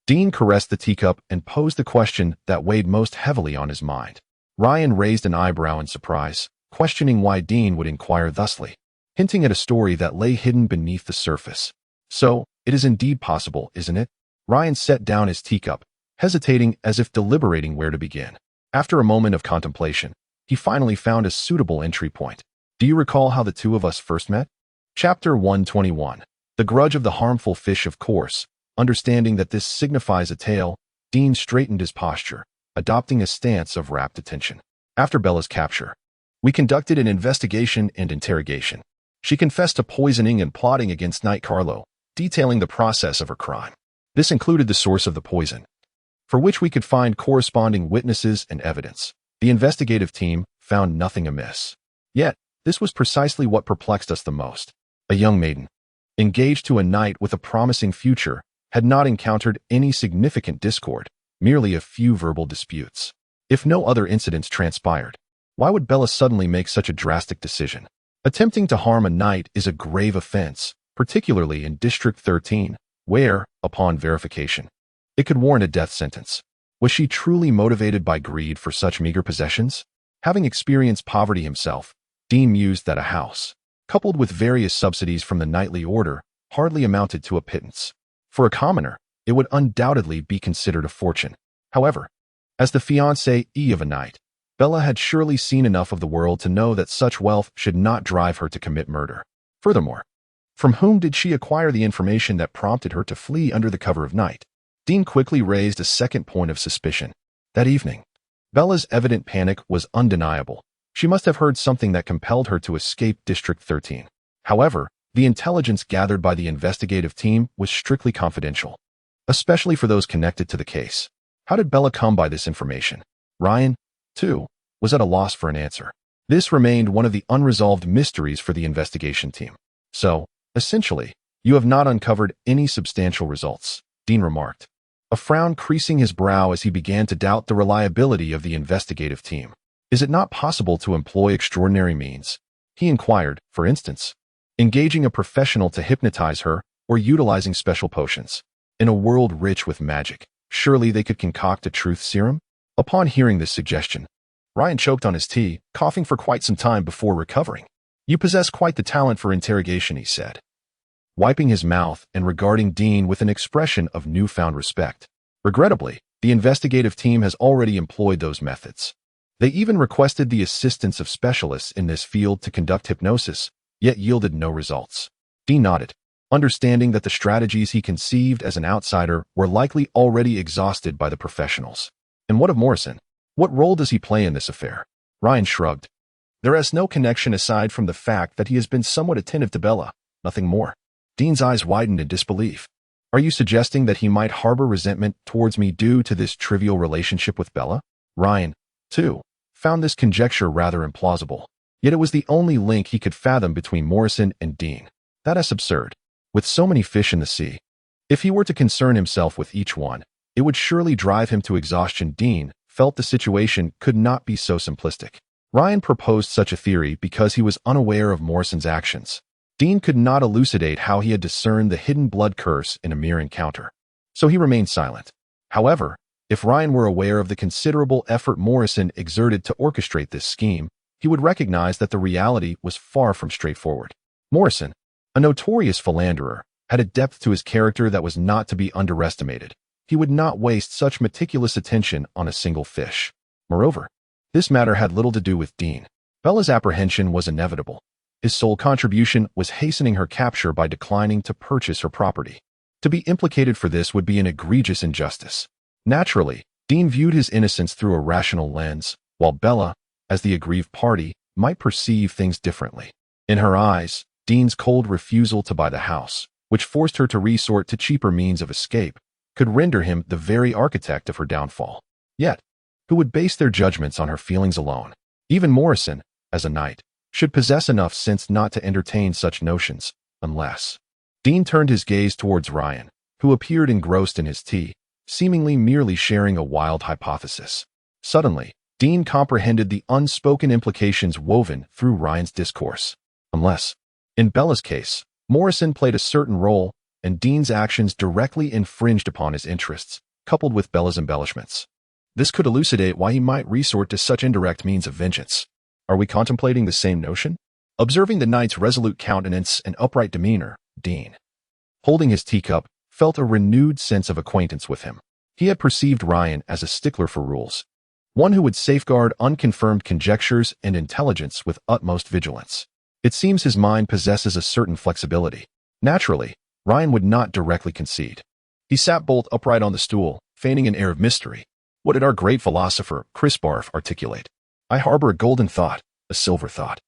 Dean caressed the teacup and posed the question that weighed most heavily on his mind. Ryan raised an eyebrow in surprise, questioning why Dean would inquire thusly, hinting at a story that lay hidden beneath the surface. So, it is indeed possible, isn't it? Ryan set down his teacup, hesitating as if deliberating where to begin. After a moment of contemplation, he finally found a suitable entry point. Do you recall how the two of us first met? Chapter 121. The Grudge of the Harmful Fish. Of course, understanding that this signifies a tale, Dean straightened his posture, adopting a stance of rapt attention. After Bella's capture, we conducted an investigation and interrogation. She confessed to poisoning and plotting against Knight Carlo, detailing the process of her crime. This included the source of the poison, for which we could find corresponding witnesses and evidence. The investigative team found nothing amiss. Yet, this was precisely what perplexed us the most. A young maiden, engaged to a knight with a promising future, had not encountered any significant discord, merely a few verbal disputes. If no other incidents transpired, why would Bella suddenly make such a drastic decision? Attempting to harm a knight is a grave offense, particularly in District 13, where, upon verification, it could warrant a death sentence. Was she truly motivated by greed for such meager possessions? Having experienced poverty himself, Dean mused that a house, coupled with various subsidies from the knightly order, hardly amounted to a pittance. For a commoner, it would undoubtedly be considered a fortune. However, as the fiancée of a knight, Bella had surely seen enough of the world to know that such wealth should not drive her to commit murder. Furthermore, from whom did she acquire the information that prompted her to flee under the cover of night? Dean quickly raised a second point of suspicion. That evening, Bella's evident panic was undeniable. She must have heard something that compelled her to escape District 13. However, the intelligence gathered by the investigative team was strictly confidential, especially for those connected to the case. How did Bella come by this information? Ryan, too, was at a loss for an answer. This remained one of the unresolved mysteries for the investigation team. So, essentially, you have not uncovered any substantial results, Dean remarked, a frown creasing his brow as he began to doubt the reliability of the investigative team. Is it not possible to employ extraordinary means? He inquired, for instance, engaging a professional to hypnotize her or utilizing special potions. In a world rich with magic, surely they could concoct a truth serum? Upon hearing this suggestion, Ryan choked on his tea, coughing for quite some time before recovering. You possess quite the talent for interrogation, he said. wiping his mouth and regarding Dean with an expression of newfound respect. Regrettably, the investigative team has already employed those methods. They even requested the assistance of specialists in this field to conduct hypnosis, yet yielded no results. Dean nodded, understanding that the strategies he conceived as an outsider were likely already exhausted by the professionals. And what of Morrison? What role does he play in this affair? Ryan shrugged. There is no connection aside from the fact that he has been somewhat attentive to Bella, nothing more. Dean's eyes widened in disbelief. Are you suggesting that he might harbor resentment towards me due to this trivial relationship with Bella? Ryan, too, found this conjecture rather implausible. Yet it was the only link he could fathom between Morrison and Dean. That is absurd. With so many fish in the sea, if he were to concern himself with each one, it would surely drive him to exhaustion. Dean felt the situation could not be so simplistic. Ryan proposed such a theory because he was unaware of Morrison's actions. Dean could not elucidate how he had discerned the hidden blood curse in a mere encounter, so he remained silent. However, if Ryan were aware of the considerable effort Morrison exerted to orchestrate this scheme, he would recognize that the reality was far from straightforward. Morrison, a notorious philanderer, had a depth to his character that was not to be underestimated. He would not waste such meticulous attention on a single fish. Moreover, this matter had little to do with Dean. Bella's apprehension was inevitable. His sole contribution was hastening her capture by declining to purchase her property. To be implicated for this would be an egregious injustice. Naturally, Dean viewed his innocence through a rational lens, while Bella, as the aggrieved party, might perceive things differently. In her eyes, Dean's cold refusal to buy the house, which forced her to resort to cheaper means of escape, could render him the very architect of her downfall. Yet, who would base their judgments on her feelings alone? Even Morrison, as a knight, should possess enough sense not to entertain such notions, unless... Dean turned his gaze towards Ryan, who appeared engrossed in his tea, seemingly merely sharing a wild hypothesis. Suddenly, Dean comprehended the unspoken implications woven through Ryan's discourse. Unless, in Bella's case, Morrison played a certain role, and Dean's actions directly infringed upon his interests, coupled with Bella's embellishments. This could elucidate why he might resort to such indirect means of vengeance. Are we contemplating the same notion? Observing the knight's resolute countenance and upright demeanor, Dean, holding his teacup, felt a renewed sense of acquaintance with him. He had perceived Ryan as a stickler for rules, one who would safeguard unconfirmed conjectures and intelligence with utmost vigilance. It seems his mind possesses a certain flexibility. Naturally, Ryan would not directly concede. He sat bolt upright on the stool, feigning an air of mystery. What did our great philosopher, Crisbarf, articulate? I harbor a golden thought, a silver thought,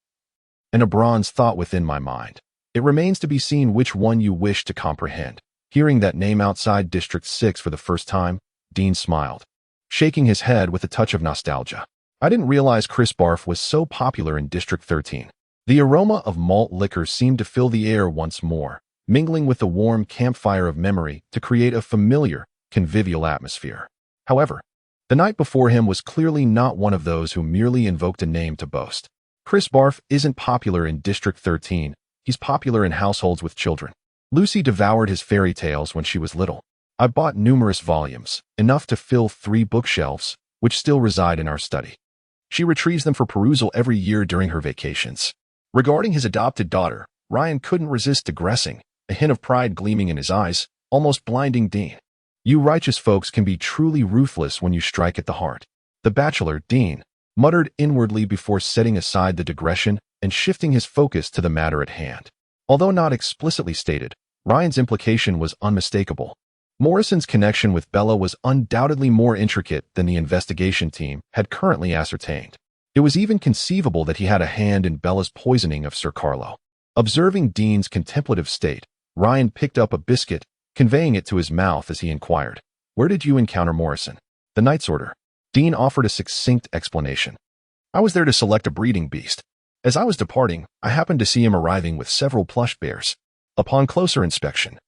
and a bronze thought within my mind. It remains to be seen which one you wish to comprehend. Hearing that name outside District 6 for the first time, Dean smiled, shaking his head with a touch of nostalgia. I didn't realize Crisbarf was so popular in District 13. The aroma of malt liquor seemed to fill the air once more, mingling with the warm campfire of memory to create a familiar, convivial atmosphere. However, the night before him was clearly not one of those who merely invoked a name to boast. Crisbarf isn't popular in District 13, he's popular in households with children. Lucy devoured his fairy tales when she was little. I bought numerous volumes, enough to fill 3 bookshelves, which still reside in our study. She retrieves them for perusal every year during her vacations. Regarding his adopted daughter, Ryan couldn't resist digressing, a hint of pride gleaming in his eyes, almost blinding Dean. You righteous folks can be truly ruthless when you strike at the heart. The bachelor, Dean, muttered inwardly before setting aside the digression and shifting his focus to the matter at hand. Although not explicitly stated, Ryan's implication was unmistakable. Morrison's connection with Bella was undoubtedly more intricate than the investigation team had currently ascertained. It was even conceivable that he had a hand in Bella's poisoning of Sir Carlo. Observing Dean's contemplative state, Ryan picked up a biscuit, conveying it to his mouth as he inquired, "Where did you encounter Morrison?" "The Knight's Order." Dean offered a succinct explanation. "I was there to select a breeding beast. As I was departing, I happened to see him arriving with several plush bears. Upon closer inspection,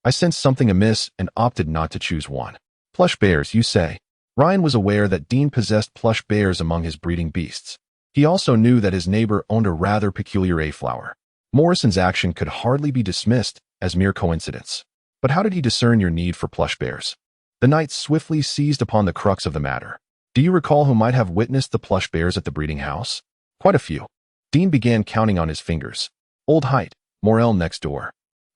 I sensed something amiss and opted not to choose one." "Plush bears, you say?" Ryan was aware that Dean possessed plush bears among his breeding beasts. He also knew that his neighbor owned a rather peculiar A-flower. Morrison's action could hardly be dismissed as mere coincidence. But how did he discern your need for plush bears? The knight swiftly seized upon the crux of the matter. "Do you recall who might have witnessed the plush bears at the breeding house?" "Quite a few." Dean began counting on his fingers. "Old Height, Morel next door.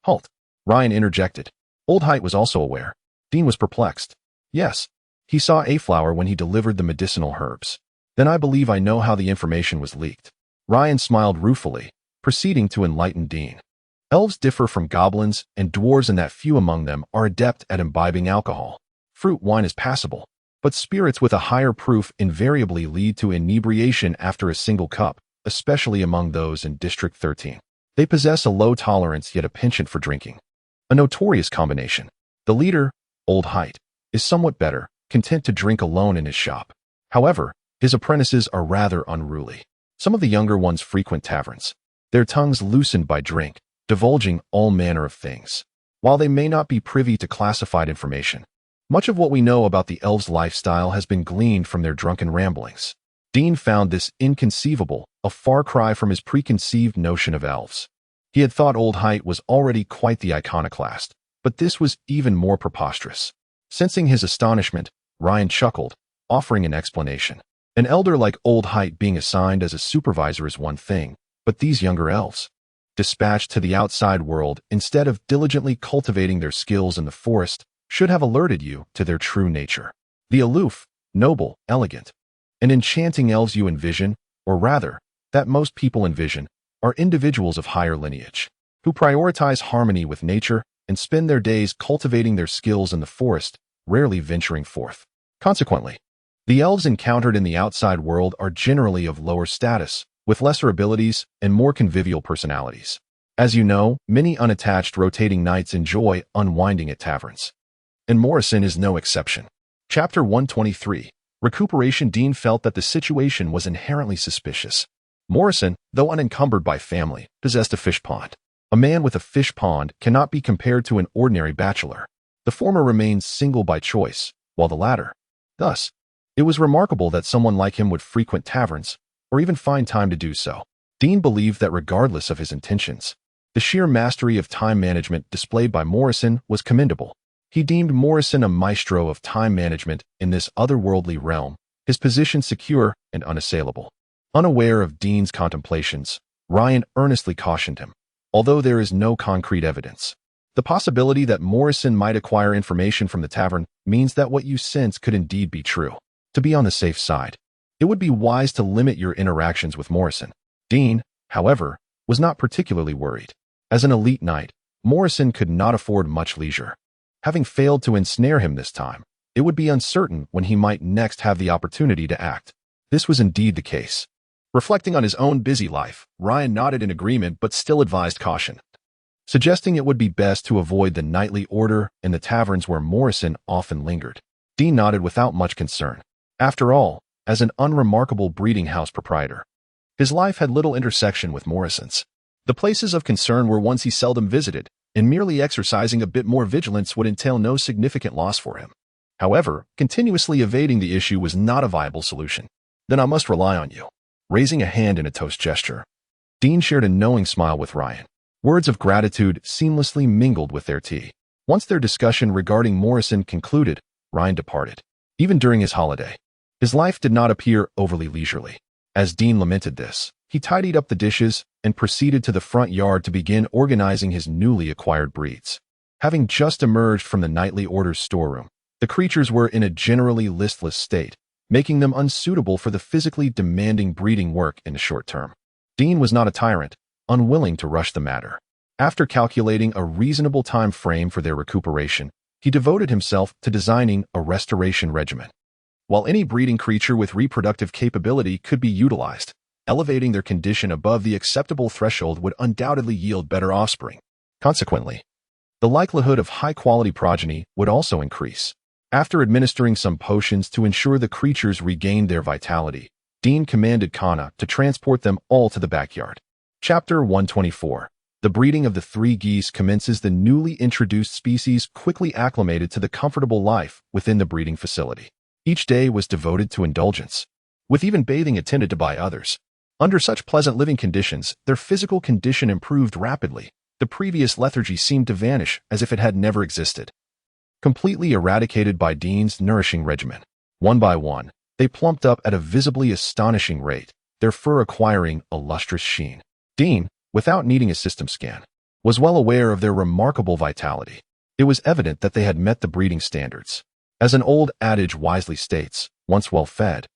Halt. Ryan interjected. Old Height was also aware. Dean was perplexed. Yes. He saw a flower when he delivered the medicinal herbs. Then I believe I know how the information was leaked. Ryan smiled ruefully, proceeding to enlighten Dean. Elves differ from goblins and dwarves in that few among them are adept at imbibing alcohol. Fruit wine is passable, but spirits with a higher proof invariably lead to inebriation after a single cup, especially among those in District 13. They possess a low tolerance yet a penchant for drinking. A notorious combination. The leader, Old Height, is somewhat better, content to drink alone in his shop. However, his apprentices are rather unruly. Some of the younger ones frequent taverns, their tongues loosened by drink, divulging all manner of things. While they may not be privy to classified information, much of what we know about the elves' lifestyle has been gleaned from their drunken ramblings. Dean found this inconceivable, a far cry from his preconceived notion of elves. He had thought Old Height was already quite the iconoclast, but this was even more preposterous. Sensing his astonishment, Ryan chuckled, offering an explanation. An elder like Old Height being assigned as a supervisor is one thing, but these younger elves, dispatched to the outside world instead of diligently cultivating their skills in the forest, should have alerted you to their true nature. The aloof, noble, elegant, and enchanting elves you envision, or rather, that most people envision, are individuals of higher lineage, who prioritize harmony with nature and spend their days cultivating their skills in the forest, rarely venturing forth. Consequently, the elves encountered in the outside world are generally of lower status, with lesser abilities and more convivial personalities. As you know, many unattached rotating knights enjoy unwinding at taverns. And Morrison is no exception. Chapter 123. Recuperation. Dean felt that the situation was inherently suspicious. Morrison, though unencumbered by family, possessed a fish pond. A man with a fish pond cannot be compared to an ordinary bachelor. The former remains single by choice, while the latter. Thus, it was remarkable that someone like him would frequent taverns, or even find time to do so. Dean believed that regardless of his intentions, the sheer mastery of time management displayed by Morrison was commendable. He deemed Morrison a maestro of time management in this otherworldly realm, his position secure and unassailable. Unaware of Dean's contemplations, Ryan earnestly cautioned him. Although there is no concrete evidence, the possibility that Morrison might acquire information from the tavern means that what you sense could indeed be true. To be on the safe side, it would be wise to limit your interactions with Morrison. Dean, however, was not particularly worried. As an elite knight, Morrison could not afford much leisure. Having failed to ensnare him this time, it would be uncertain when he might next have the opportunity to act. This was indeed the case. Reflecting on his own busy life, Ryan nodded in agreement but still advised caution, suggesting it would be best to avoid the nightly order in the taverns where Morrison often lingered. Dean nodded without much concern. After all, as an unremarkable breeding house proprietor, his life had little intersection with Morrison's. The places of concern were ones he seldom visited, and merely exercising a bit more vigilance would entail no significant loss for him. However, continuously evading the issue was not a viable solution. Then I must rely on you. Raising a hand in a toast gesture, Dean shared a knowing smile with Ryan. Words of gratitude seamlessly mingled with their tea. Once their discussion regarding Morrison concluded, Ryan departed. Even during his holiday, his life did not appear overly leisurely. As Dean lamented this, he tidied up the dishes and proceeded to the front yard to begin organizing his newly acquired breeds. Having just emerged from the nightly orders storeroom, the creatures were in a generally listless state, making them unsuitable for the physically demanding breeding work in the short term. Dean was not a tyrant, unwilling to rush the matter. After calculating a reasonable time frame for their recuperation, he devoted himself to designing a restoration regimen. While any breeding creature with reproductive capability could be utilized, elevating their condition above the acceptable threshold would undoubtedly yield better offspring. Consequently, the likelihood of high-quality progeny would also increase. After administering some potions to ensure the creatures regained their vitality, Dean commanded Kana to transport them all to the backyard. Chapter 124. The breeding of the three geese commences. The newly introduced species quickly acclimated to the comfortable life within the breeding facility. Each day was devoted to indulgence, with even bathing attended to by others. Under such pleasant living conditions, their physical condition improved rapidly. The previous lethargy seemed to vanish as if it had never existed. Completely eradicated by Dean's nourishing regimen. One by one, they plumped up at a visibly astonishing rate, their fur acquiring a lustrous sheen. Dean, without needing a system scan, was well aware of their remarkable vitality. It was evident that they had met the breeding standards. As an old adage wisely states, once well fed,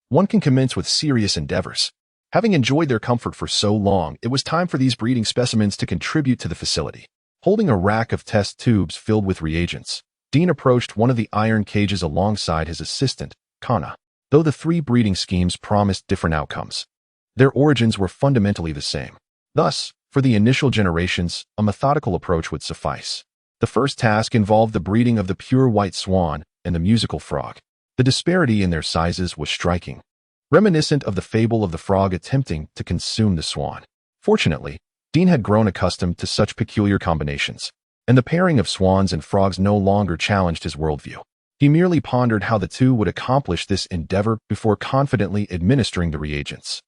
one can commence with serious endeavors. Having enjoyed their comfort for so long, it was time for these breeding specimens to contribute to the facility. Holding a rack of test tubes filled with reagents, Dean approached one of the iron cages alongside his assistant, Kana. Though the three breeding schemes promised different outcomes, their origins were fundamentally the same. Thus, for the initial generations, a methodical approach would suffice. The first task involved the breeding of the pure white swan and the musical frog. The disparity in their sizes was striking, reminiscent of the fable of the frog attempting to consume the swan. Fortunately, Dean had grown accustomed to such peculiar combinations, and the pairing of swans and frogs no longer challenged his worldview. He merely pondered how the two would accomplish this endeavor before confidently administering the reagents.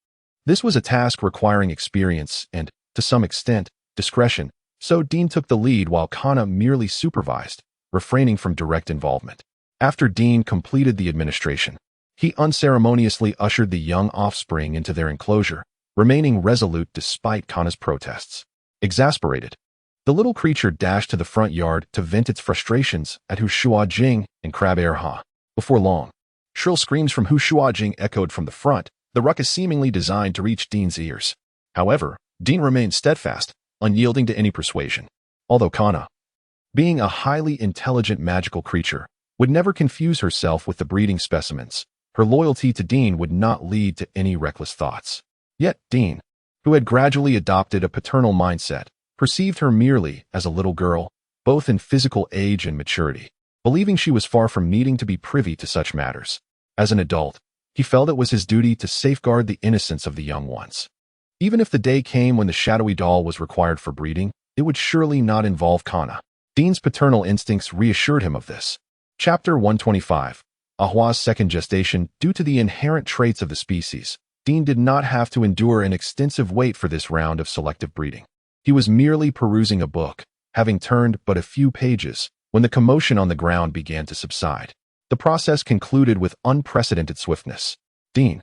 This was a task requiring experience and, to some extent, discretion, so Dean took the lead while Kana merely supervised, refraining from direct involvement. After Dean completed the administration, he unceremoniously ushered the young offspring into their enclosure, remaining resolute despite Kana's protests. Exasperated, the little creature dashed to the front yard to vent its frustrations at Hu Shuajing and Crab Air Ha. Before long, shrill screams from Hu Shuajing echoed from the front, the ruckus seemingly designed to reach Dean's ears. However, Dean remained steadfast, unyielding to any persuasion. Although Kana, being a highly intelligent magical creature, would never confuse herself with the breeding specimens, her loyalty to Dean would not lead to any reckless thoughts. Yet Dean, who had gradually adopted a paternal mindset, perceived her merely as a little girl, both in physical age and maturity, believing she was far from needing to be privy to such matters. As an adult, he felt it was his duty to safeguard the innocence of the young ones. Even if the day came when the shadowy doll was required for breeding, it would surely not involve Kana. Dean's paternal instincts reassured him of this. Chapter 125. Ahua's second gestation. Due to the inherent traits of the species, Dean did not have to endure an extensive wait for this round of selective breeding. He was merely perusing a book, having turned but a few pages, when the commotion on the ground began to subside. The process concluded with unprecedented swiftness. Dean,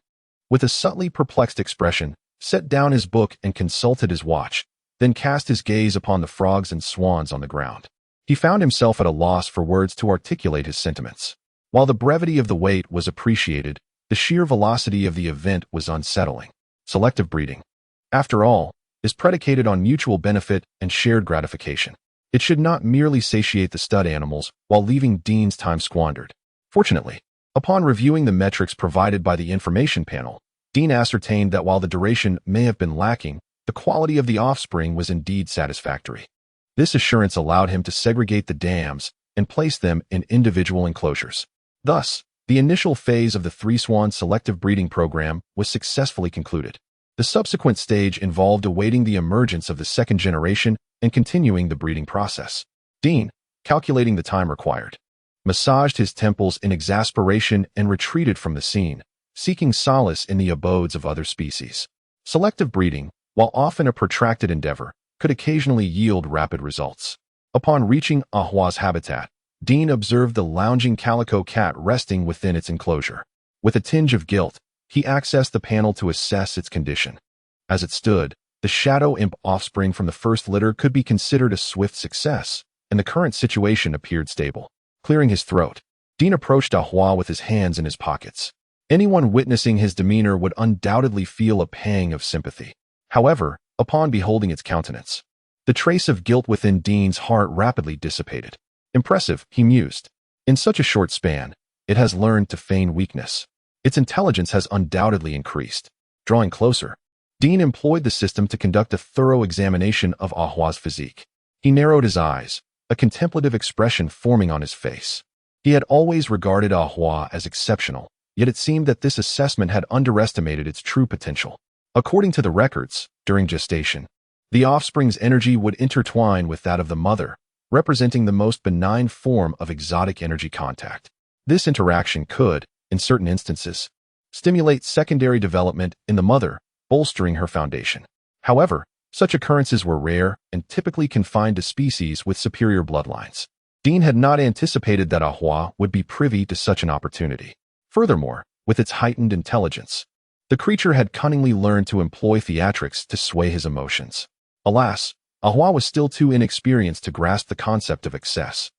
with a subtly perplexed expression, set down his book and consulted his watch, then cast his gaze upon the frogs and swans on the ground. He found himself at a loss for words to articulate his sentiments. While the brevity of the wait was appreciated, the sheer velocity of the event was unsettling. Selective breeding, after all, is predicated on mutual benefit and shared gratification. It should not merely satiate the stud animals while leaving Dean's time squandered. Fortunately, upon reviewing the metrics provided by the information panel, Dean ascertained that while the duration may have been lacking, the quality of the offspring was indeed satisfactory. This assurance allowed him to segregate the dams and place them in individual enclosures. Thus, the initial phase of the three-swan selective breeding program was successfully concluded. The subsequent stage involved awaiting the emergence of the second generation and continuing the breeding process. Dean, calculating the time required, massaged his temples in exasperation and retreated from the scene, seeking solace in the abodes of other species. Selective breeding, while often a protracted endeavor, could occasionally yield rapid results. Upon reaching Ahua's habitat, Dean observed the lounging calico cat resting within its enclosure. With a tinge of guilt, he accessed the panel to assess its condition. As it stood, the shadow imp offspring from the first litter could be considered a swift success, and the current situation appeared stable. Clearing his throat, Dean approached Ahua with his hands in his pockets. Anyone witnessing his demeanor would undoubtedly feel a pang of sympathy. However, upon beholding its countenance, the trace of guilt within Dean's heart rapidly dissipated. Impressive, he mused. In such a short span, it has learned to feign weakness. Its intelligence has undoubtedly increased. Drawing closer, Dean employed the system to conduct a thorough examination of Ahua's physique. He narrowed his eyes, a contemplative expression forming on his face. He had always regarded Ahua as exceptional, yet it seemed that this assessment had underestimated its true potential. According to the records, during gestation, the offspring's energy would intertwine with that of the mother, representing the most benign form of exotic energy contact. This interaction could, in certain instances, stimulate secondary development in the mother, bolstering her foundation. However, such occurrences were rare and typically confined to species with superior bloodlines. Dean had not anticipated that Ahua would be privy to such an opportunity. Furthermore, with its heightened intelligence, the creature had cunningly learned to employ theatrics to sway his emotions. Alas, Ahua was still too inexperienced to grasp the concept of excess.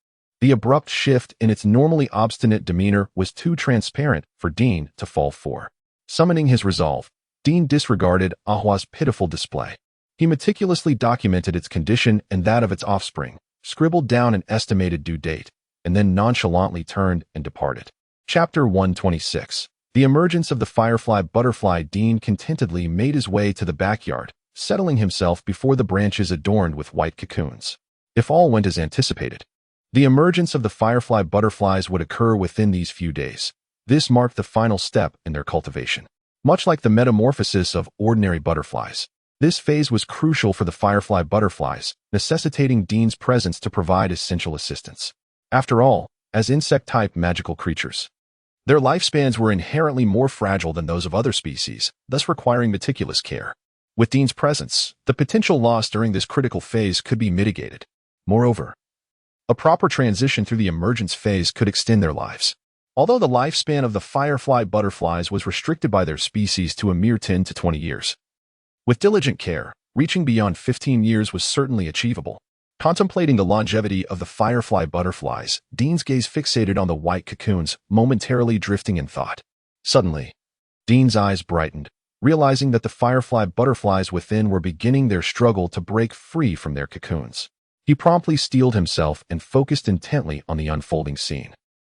The abrupt shift in its normally obstinate demeanor was too transparent for Dean to fall for. Summoning his resolve, Dean disregarded Ahua's pitiful display. He meticulously documented its condition and that of its offspring, scribbled down an estimated due date, and then nonchalantly turned and departed. Chapter 126. The emergence of the firefly butterfly. Dean contentedly made his way to the backyard, settling himself before the branches adorned with white cocoons. If all went as anticipated, the emergence of the firefly butterflies would occur within these few days. This marked the final step in their cultivation. Much like the metamorphosis of ordinary butterflies, this phase was crucial for the firefly butterflies, necessitating Dean's presence to provide essential assistance. After all, as insect-type magical creatures, their lifespans were inherently more fragile than those of other species, thus requiring meticulous care. With Dean's presence, the potential loss during this critical phase could be mitigated. Moreover, a proper transition through the emergence phase could extend their lives. Although the lifespan of the firefly butterflies was restricted by their species to a mere 10 to 20 years, with diligent care, reaching beyond 15 years was certainly achievable. Contemplating the longevity of the firefly butterflies, Dean's gaze fixated on the white cocoons, momentarily drifting in thought. Suddenly, Dean's eyes brightened, realizing that the firefly butterflies within were beginning their struggle to break free from their cocoons. He promptly steeled himself and focused intently on the unfolding scene.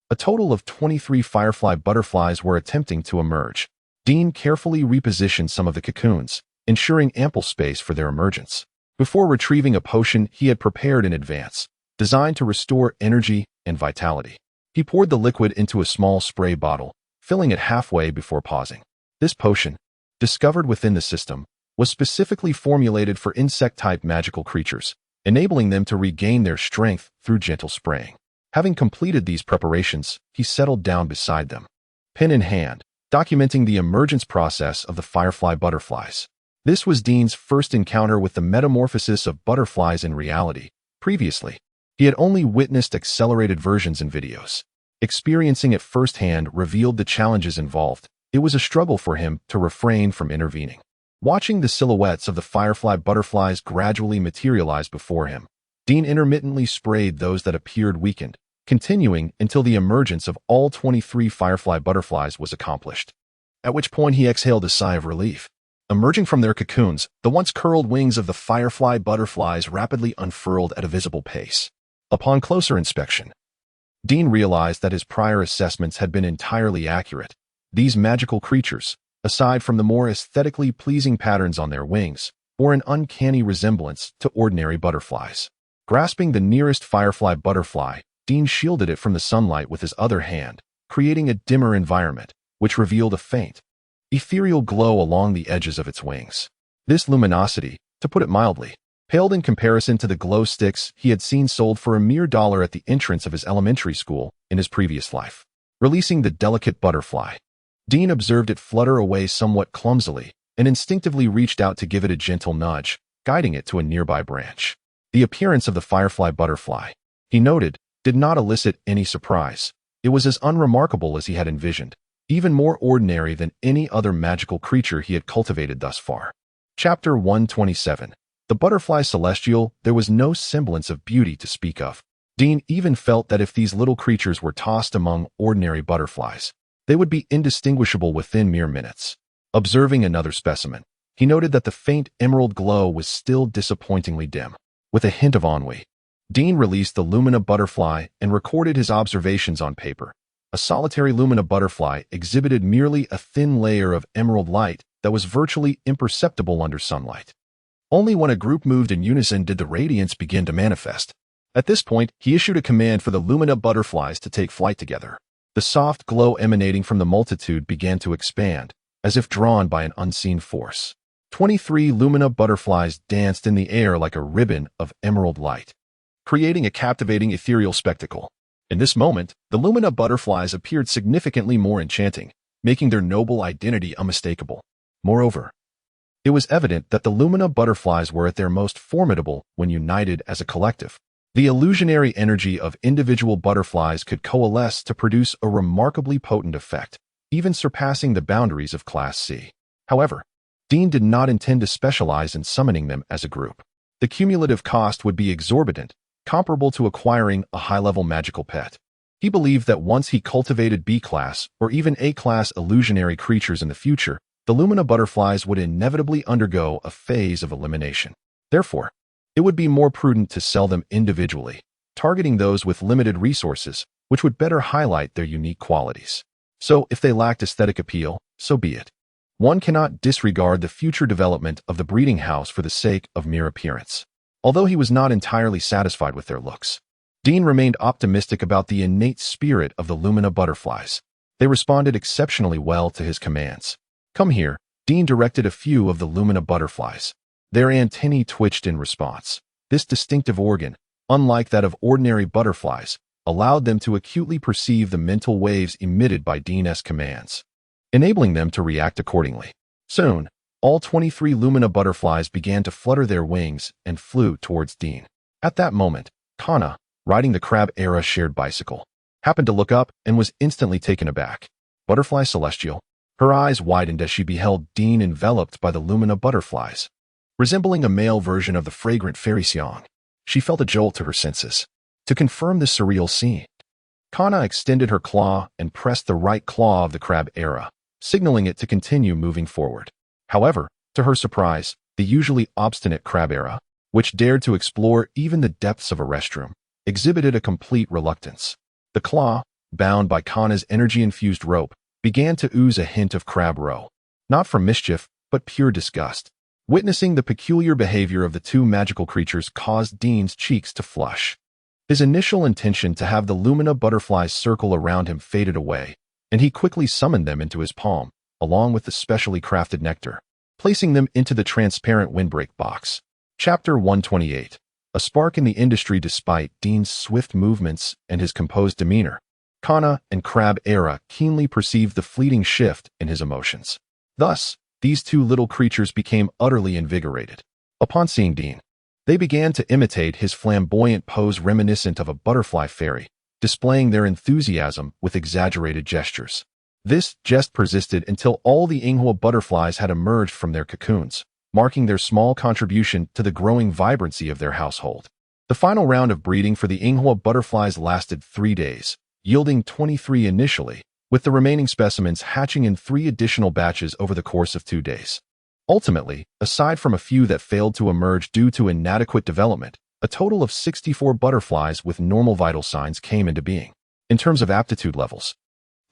A total of 23 firefly butterflies were attempting to emerge. Dean carefully repositioned some of the cocoons, ensuring ample space for their emergence. Before retrieving a potion he had prepared in advance, designed to restore energy and vitality, he poured the liquid into a small spray bottle, filling it halfway before pausing. This potion, discovered within the system, was specifically formulated for insect-type magical creatures, enabling them to regain their strength through gentle spraying. Having completed these preparations, he settled down beside them, pen in hand, documenting the emergence process of the firefly butterflies. This was Dean's first encounter with the metamorphosis of butterflies in reality. Previously, he had only witnessed accelerated versions in videos. Experiencing it firsthand revealed the challenges involved. It was a struggle for him to refrain from intervening. Watching the silhouettes of the firefly butterflies gradually materialize before him, Dean intermittently sprayed those that appeared weakened, continuing until the emergence of all 23 firefly butterflies was accomplished, at which point he exhaled a sigh of relief. Emerging from their cocoons, the once curled wings of the firefly butterflies rapidly unfurled at a visible pace. Upon closer inspection, Dean realized that his prior assessments had been entirely accurate. These magical creatures, aside from the more aesthetically pleasing patterns on their wings, bore an uncanny resemblance to ordinary butterflies. Grasping the nearest firefly butterfly, Dean shielded it from the sunlight with his other hand, creating a dimmer environment, which revealed a faint, ethereal glow along the edges of its wings. This luminosity, to put it mildly, paled in comparison to the glow sticks he had seen sold for a mere $1 at the entrance of his elementary school in his previous life. Releasing the delicate butterfly, Dean observed it flutter away somewhat clumsily and instinctively reached out to give it a gentle nudge, guiding it to a nearby branch. The appearance of the firefly butterfly, he noted, did not elicit any surprise. It was as unremarkable as he had envisioned, even more ordinary than any other magical creature he had cultivated thus far. Chapter 127. The butterfly celestial. There was no semblance of beauty to speak of. Dean even felt that if these little creatures were tossed among ordinary butterflies, they would be indistinguishable within mere minutes. Observing another specimen, he noted that the faint emerald glow was still disappointingly dim. With a hint of ennui, Dean released the Lumina butterfly and recorded his observations on paper. A solitary Lumina butterfly exhibited merely a thin layer of emerald light that was virtually imperceptible under sunlight. Only when a group moved in unison did the radiance begin to manifest. At this point, he issued a command for the Lumina butterflies to take flight together. The soft glow emanating from the multitude began to expand, as if drawn by an unseen force. 23 Lumina butterflies danced in the air like a ribbon of emerald light, creating a captivating ethereal spectacle. In this moment, the Lumina butterflies appeared significantly more enchanting, making their noble identity unmistakable. Moreover, it was evident that the Lumina butterflies were at their most formidable when united as a collective. The illusionary energy of individual butterflies could coalesce to produce a remarkably potent effect, even surpassing the boundaries of Class C. However, Dean did not intend to specialize in summoning them as a group. The cumulative cost would be exorbitant, comparable to acquiring a high-level magical pet. He believed that once he cultivated B-class or even A-class illusionary creatures in the future, the Lumina butterflies would inevitably undergo a phase of elimination. Therefore, it would be more prudent to sell them individually, targeting those with limited resources, which would better highlight their unique qualities. So, if they lacked aesthetic appeal, so be it. One cannot disregard the future development of the breeding house for the sake of mere appearance. Although he was not entirely satisfied with their looks, Dean remained optimistic about the innate spirit of the Lumina butterflies. They responded exceptionally well to his commands. "Come here," Dean directed a few of the Lumina butterflies. Their antennae twitched in response. This distinctive organ, unlike that of ordinary butterflies, allowed them to acutely perceive the mental waves emitted by Dean's commands, enabling them to react accordingly. Soon, all 23 Lumina butterflies began to flutter their wings and flew towards Dean. At that moment, Kana, riding the crab-era shared bicycle, happened to look up and was instantly taken aback. Butterfly Celestial. Her eyes widened as she beheld Dean enveloped by the Lumina butterflies. Resembling a male version of the fragrant fairy song, she felt a jolt to her senses. To confirm this surreal scene, Kana extended her claw and pressed the right claw of the crab-era, signaling it to continue moving forward. However, to her surprise, the usually obstinate crab-era, which dared to explore even the depths of a restroom, exhibited a complete reluctance. The claw, bound by Kana's energy-infused rope, began to ooze a hint of crab roe, not from mischief, but pure disgust. Witnessing the peculiar behavior of the two magical creatures caused Dean's cheeks to flush. His initial intention to have the Lumina butterflies circle around him faded away, and he quickly summoned them into his palm, along with the specially crafted nectar, placing them into the transparent windbreak box. Chapter 128. A spark in the industry. Despite Dean's swift movements and his composed demeanor, Kana and Crab-era keenly perceived the fleeting shift in his emotions. Thus, these two little creatures became utterly invigorated. Upon seeing Dean, they began to imitate his flamboyant pose reminiscent of a butterfly fairy, displaying their enthusiasm with exaggerated gestures. This jest persisted until all the Inghua butterflies had emerged from their cocoons, marking their small contribution to the growing vibrancy of their household. The final round of breeding for the Inghua butterflies lasted 3 days, yielding 23 initially, with the remaining specimens hatching in 3 additional batches over the course of 2 days. Ultimately, aside from a few that failed to emerge due to inadequate development, a total of 64 butterflies with normal vital signs came into being. In terms of aptitude levels,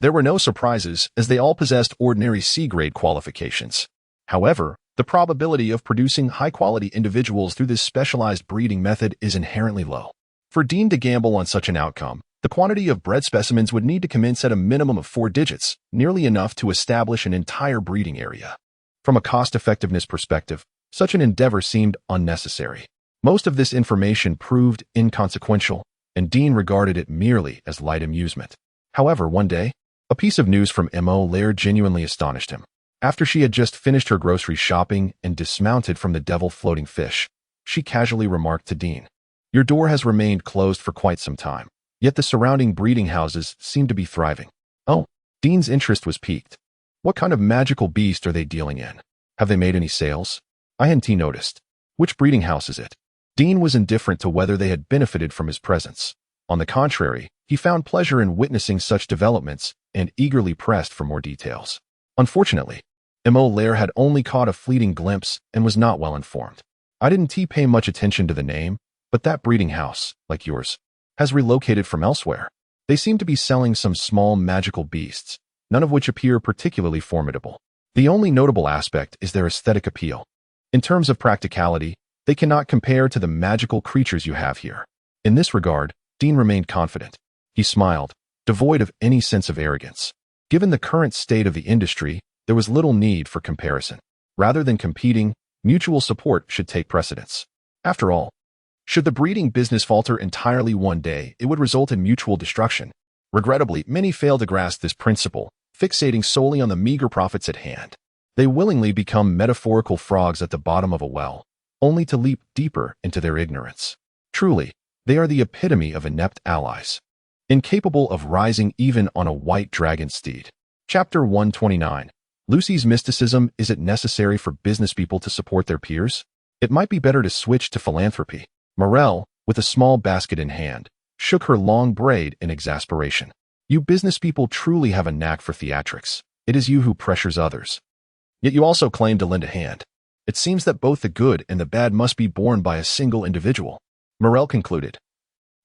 there were no surprises as they all possessed ordinary C-grade qualifications. However, the probability of producing high-quality individuals through this specialized breeding method is inherently low. For Dean to gamble on such an outcome, the quantity of bred specimens would need to commence at a minimum of 4 digits, nearly enough to establish an entire breeding area. From a cost-effectiveness perspective, such an endeavor seemed unnecessary. Most of this information proved inconsequential, and Dean regarded it merely as light amusement. However, one day, a piece of news from Mo Lair genuinely astonished him. After she had just finished her grocery shopping and dismounted from the devil-floating fish, she casually remarked to Dean, "Your door has remained closed for quite some time, yet the surrounding breeding houses seem to be thriving." Oh, Dean's interest was piqued. What kind of magical beast are they dealing in? Have they made any sales? I hadn't noticed. Which breeding house is it? Dean was indifferent to whether they had benefited from his presence. On the contrary, he found pleasure in witnessing such developments and eagerly pressed for more details. Unfortunately, Mo Lair had only caught a fleeting glimpse and was not well informed. I didn't pay much attention to the name, but that breeding house, like yours, has relocated from elsewhere. They seem to be selling some small magical beasts, none of which appear particularly formidable. The only notable aspect is their aesthetic appeal. In terms of practicality, they cannot compare to the magical creatures you have here. In this regard, Dean remained confident. He smiled, devoid of any sense of arrogance. Given the current state of the industry, there was little need for comparison. Rather than competing, mutual support should take precedence. After all, should the breeding business falter entirely one day, it would result in mutual destruction. Regrettably, many fail to grasp this principle, fixating solely on the meager profits at hand. They willingly become metaphorical frogs at the bottom of a well, only to leap deeper into their ignorance. Truly, they are the epitome of inept allies, incapable of rising even on a white dragon steed. Chapter 129. Lucy's mysticism. Is it necessary for business people to support their peers? It might be better to switch to philanthropy. Morel, with a small basket in hand, shook her long braid in exasperation. You business people truly have a knack for theatrics. It is you who pressures others. Yet you also claim to lend a hand. It seems that both the good and the bad must be borne by a single individual. Morel concluded.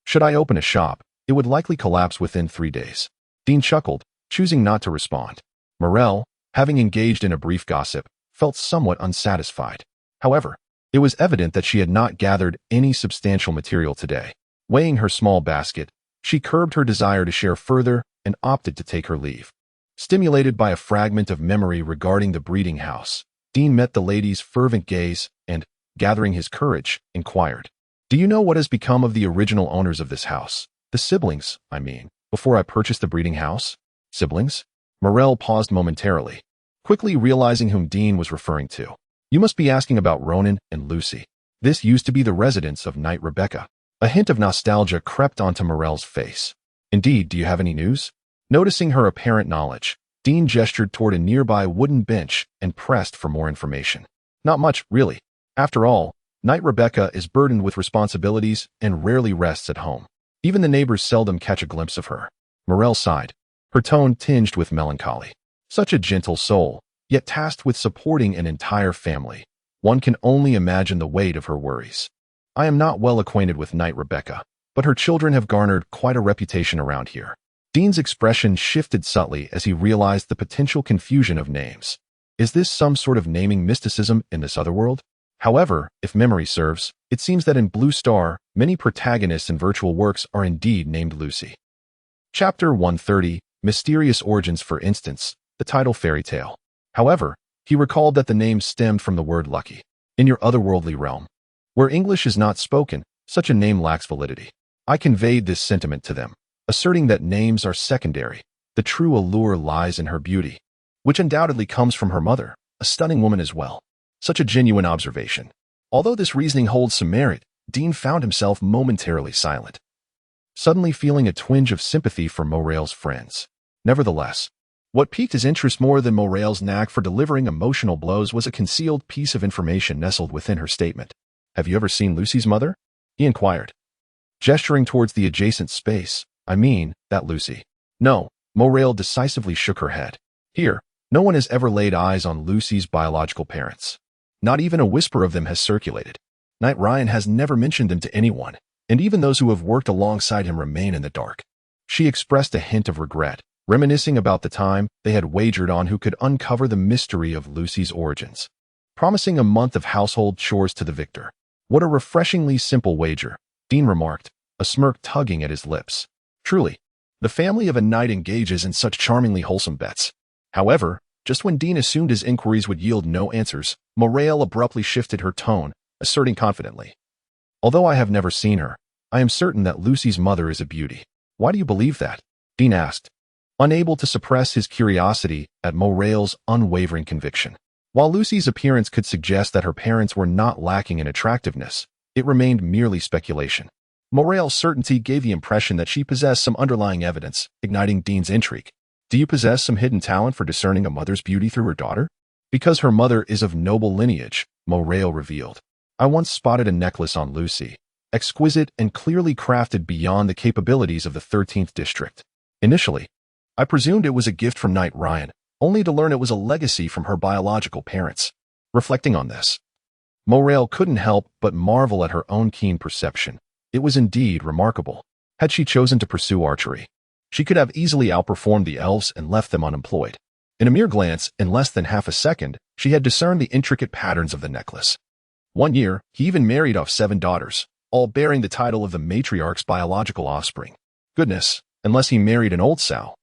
Should I open a shop, it would likely collapse within 3 days. Dean chuckled, choosing not to respond. Morel, having engaged in a brief gossip, felt somewhat unsatisfied. However, it was evident that she had not gathered any substantial material today. Weighing her small basket, she curbed her desire to share further and opted to take her leave. Stimulated by a fragment of memory regarding the breeding house, Dean met the lady's fervent gaze and, gathering his courage, inquired, Do you know what has become of the original owners of this house? The siblings, I mean, before I purchased the breeding house? Siblings? Morel paused momentarily, quickly realizing whom Dean was referring to. You must be asking about Ronan and Lucy. This used to be the residence of Knight Rebecca. A hint of nostalgia crept onto Morel's face. Indeed, do you have any news? Noticing her apparent knowledge, Dean gestured toward a nearby wooden bench and pressed for more information. Not much, really. After all, Knight Rebecca is burdened with responsibilities and rarely rests at home. Even the neighbors seldom catch a glimpse of her. Morel sighed, her tone tinged with melancholy. Such a gentle soul, yet tasked with supporting an entire family. One can only imagine the weight of her worries. I am not well acquainted with Knight Rebecca, but her children have garnered quite a reputation around here. Dean's expression shifted subtly as he realized the potential confusion of names. Is this some sort of naming mysticism in this other world? However, if memory serves, it seems that in Blue Star, many protagonists in virtual works are indeed named Lucy. Chapter 130, Mysterious Origins. For instance, the title fairy tale. However, he recalled that the name stemmed from the word lucky. In your otherworldly realm, where English is not spoken, such a name lacks validity. I conveyed this sentiment to them, asserting that names are secondary. The true allure lies in her beauty, which undoubtedly comes from her mother, a stunning woman as well. Such a genuine observation. Although this reasoning holds some merit, Dean found himself momentarily silent, suddenly feeling a twinge of sympathy for Morel's friends. Nevertheless, what piqued his interest more than Morel's knack for delivering emotional blows was a concealed piece of information nestled within her statement. Have you ever seen Lucy's mother? He inquired, gesturing towards the adjacent space. I mean, that Lucy. No, Morel decisively shook her head. Here, no one has ever laid eyes on Lucy's biological parents. Not even a whisper of them has circulated. Knight Ryan has never mentioned them to anyone, and even those who have worked alongside him remain in the dark. She expressed a hint of regret, reminiscing about the time they had wagered on who could uncover the mystery of Lucy's origins, promising a month of household chores to the victor. What a refreshingly simple wager, Dean remarked, a smirk tugging at his lips. Truly, the family of a knight engages in such charmingly wholesome bets. However, just when Dean assumed his inquiries would yield no answers, Morel abruptly shifted her tone, asserting confidently, Although I have never seen her, I am certain that Lucy's mother is a beauty. Why do you believe that? Dean asked, unable to suppress his curiosity at Morel's unwavering conviction. While Lucy's appearance could suggest that her parents were not lacking in attractiveness, it remained merely speculation. Morel's certainty gave the impression that she possessed some underlying evidence, igniting Dean's intrigue. Do you possess some hidden talent for discerning a mother's beauty through her daughter? Because her mother is of noble lineage, Morel revealed. I once spotted a necklace on Lucy, exquisite and clearly crafted beyond the capabilities of the 13th district. Initially, I presumed it was a gift from Knight Ryan, only to learn it was a legacy from her biological parents. Reflecting on this, Morel couldn't help but marvel at her own keen perception. It was indeed remarkable. Had she chosen to pursue archery, she could have easily outperformed the elves and left them unemployed. In a mere glance, in less than half a second, she had discerned the intricate patterns of the necklace. One year, he even married off 7 daughters, all bearing the title of the matriarch's biological offspring. Goodness, unless he married an old sow.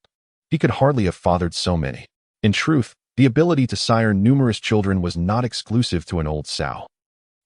He could hardly have fathered so many. In truth, the ability to sire numerous children was not exclusive to an old sow.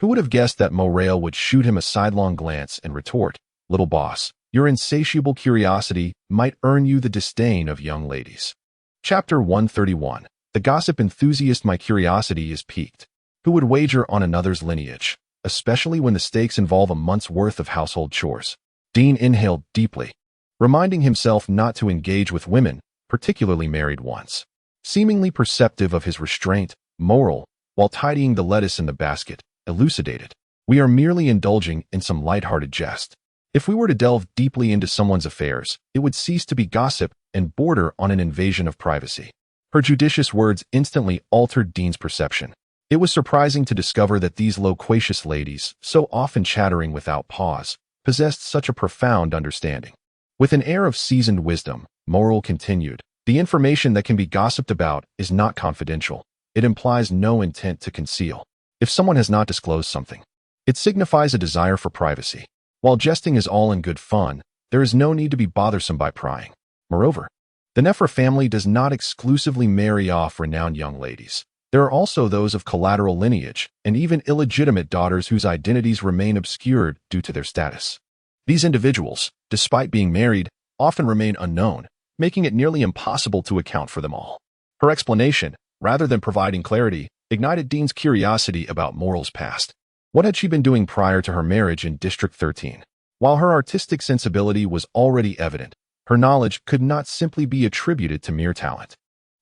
Who would have guessed that Morel would shoot him a sidelong glance and retort, "Little boss, your insatiable curiosity might earn you the disdain of young ladies." Chapter 131. The gossip enthusiast. My curiosity is piqued. Who would wager on another's lineage, especially when the stakes involve a month's worth of household chores? Dean inhaled deeply, reminding himself not to engage with women, particularly married ones. Seemingly perceptive of his restraint, while tidying the lettuce in the basket, elucidated. We are merely indulging in some lighthearted jest. If we were to delve deeply into someone's affairs, it would cease to be gossip and border on an invasion of privacy. Her judicious words instantly altered Dean's perception. It was surprising to discover that these loquacious ladies, so often chattering without pause, possessed such a profound understanding. With an air of seasoned wisdom, Moral continued, "The information that can be gossiped about is not confidential. It implies no intent to conceal. If someone has not disclosed something, it signifies a desire for privacy. While jesting is all in good fun, there is no need to be bothersome by prying. Moreover, the Nephra family does not exclusively marry off renowned young ladies. There are also those of collateral lineage, and even illegitimate daughters whose identities remain obscured due to their status. These individuals, despite being married, often remain unknown, making it nearly impossible to account for them all." Her explanation, rather than providing clarity, ignited Dean's curiosity about Moral's past. What had she been doing prior to her marriage in District 13? While her artistic sensibility was already evident, her knowledge could not simply be attributed to mere talent.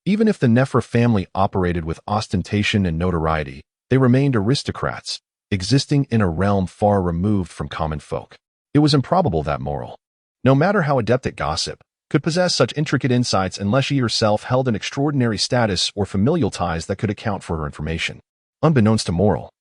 Even if the Nephra family operated with ostentation and notoriety, they remained aristocrats, existing in a realm far removed from common folk. It was improbable that Moral, no matter how adept at gossip, could possess such intricate insights unless she herself held an extraordinary status or familial ties that could account for her information. Unbeknownst to Moral,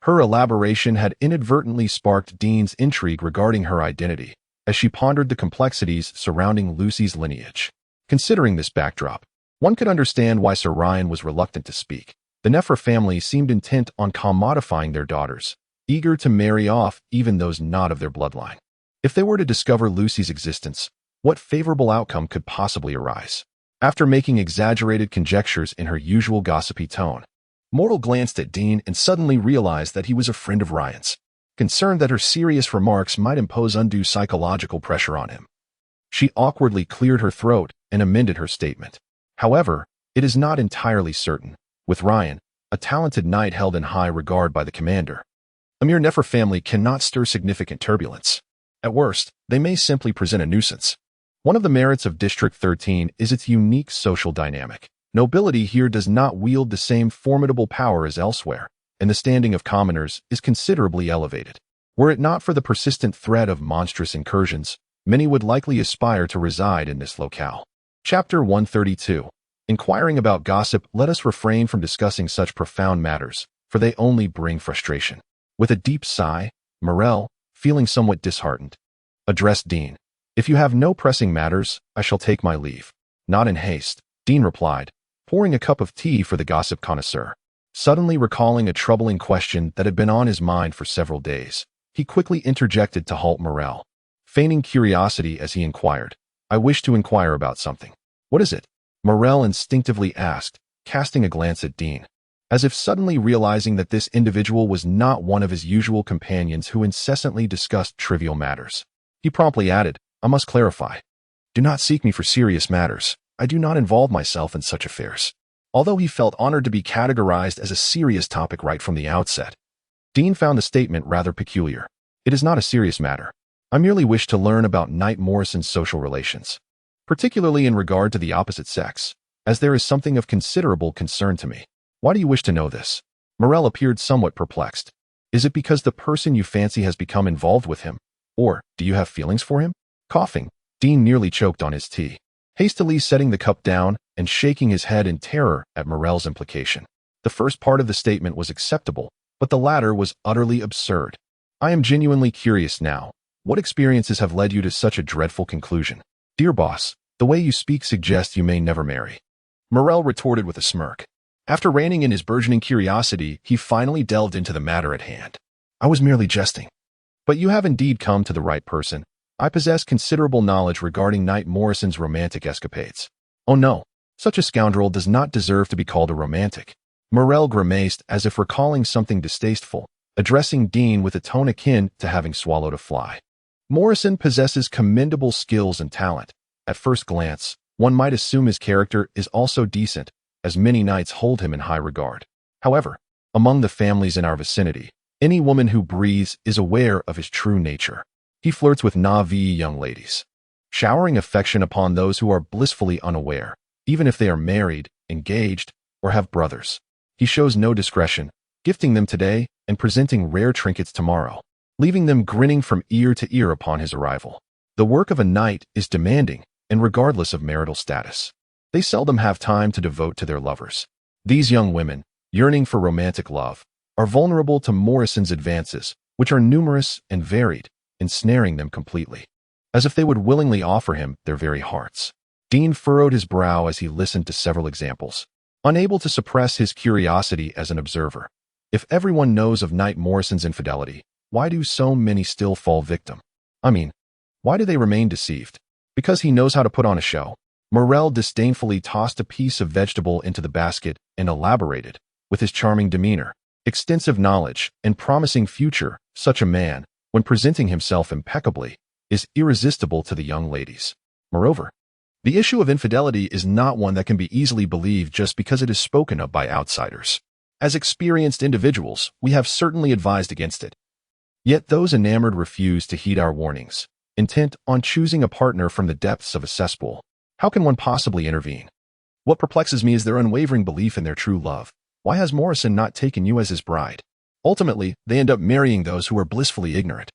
her elaboration had inadvertently sparked Dean's intrigue regarding her identity, as she pondered the complexities surrounding Lucy's lineage. Considering this backdrop, one could understand why Sir Ryan was reluctant to speak. The Nephra family seemed intent on commodifying their daughters, eager to marry off even those not of their bloodline. If they were to discover Lucy's existence, what favorable outcome could possibly arise? After making exaggerated conjectures in her usual gossipy tone, Moral glanced at Dean and suddenly realized that he was a friend of Ryan's. Concerned that her serious remarks might impose undue psychological pressure on him, she awkwardly cleared her throat and amended her statement. "However, it is not entirely certain. With Ryan, a talented knight held in high regard by the commander, a mere Nephra family cannot stir significant turbulence. At worst, they may simply present a nuisance. One of the merits of District 13 is its unique social dynamic. Nobility here does not wield the same formidable power as elsewhere, and the standing of commoners is considerably elevated. Were it not for the persistent threat of monstrous incursions, many would likely aspire to reside in this locale." Chapter 132. Inquiring about gossip, let us refrain from discussing such profound matters, for they only bring frustration. With a deep sigh, Morel, feeling somewhat disheartened, addressed Dean. "If you have no pressing matters, I shall take my leave." "Not in haste," Dean replied, pouring a cup of tea for the gossip connoisseur. Suddenly recalling a troubling question that had been on his mind for several days, he quickly interjected to halt Morel, feigning curiosity as he inquired, "I wish to inquire about something." "What is it?" Morel instinctively asked, casting a glance at Dean, as if suddenly realizing that this individual was not one of his usual companions who incessantly discussed trivial matters. He promptly added, "I must clarify. Do not seek me for serious matters. I do not involve myself in such affairs." Although he felt honored to be categorized as a serious topic right from the outset, Dean found the statement rather peculiar. "It is not a serious matter. I merely wish to learn about Knight Morrison's social relations, particularly in regard to the opposite sex, as there is something of considerable concern to me." "Why do you wish to know this?" Morel appeared somewhat perplexed. "Is it because the person you fancy has become involved with him? Or do you have feelings for him?" Coughing, Dean nearly choked on his tea, hastily setting the cup down and shaking his head in terror at Morel's implication. The first part of the statement was acceptable, but the latter was utterly absurd. "I am genuinely curious now. What experiences have led you to such a dreadful conclusion?" "Dear boss, the way you speak suggests you may never marry," Morel retorted with a smirk. After reining in his burgeoning curiosity, he finally delved into the matter at hand. "I was merely jesting. But you have indeed come to the right person. I possess considerable knowledge regarding Knight Morrison's romantic escapades." "Oh no, such a scoundrel does not deserve to be called a romantic." Morel grimaced as if recalling something distasteful, addressing Dean with a tone akin to having swallowed a fly. "Morrison possesses commendable skills and talent. At first glance, one might assume his character is also decent, as many knights hold him in high regard. However, among the families in our vicinity, any woman who breathes is aware of his true nature. He flirts with naive young ladies, showering affection upon those who are blissfully unaware, even if they are married, engaged, or have brothers. He shows no discretion, gifting them today and presenting rare trinkets tomorrow, leaving them grinning from ear to ear upon his arrival. The work of a knight is demanding, and regardless of marital status. They seldom have time to devote to their lovers. These young women, yearning for romantic love, are vulnerable to Morrison's advances, which are numerous and varied, ensnaring them completely, as if they would willingly offer him their very hearts. Dean furrowed his brow as he listened to several examples, unable to suppress his curiosity as an observer. If everyone knows of Knight Morrison's infidelity, why do so many still fall victim? Why do they remain deceived? Because he knows how to put on a show. Morrel disdainfully tossed a piece of vegetable into the basket and elaborated, with his charming demeanor, extensive knowledge, and promising future. Such a man, when presenting himself impeccably, is irresistible to the young ladies. Moreover, the issue of infidelity is not one that can be easily believed just because it is spoken of by outsiders. As experienced individuals, we have certainly advised against it. Yet those enamored refuse to heed our warnings, intent on choosing a partner from the depths of a cesspool. How can one possibly intervene? What perplexes me is their unwavering belief in their true love. Why has Morrison not taken you as his bride? Ultimately, they end up marrying those who are blissfully ignorant.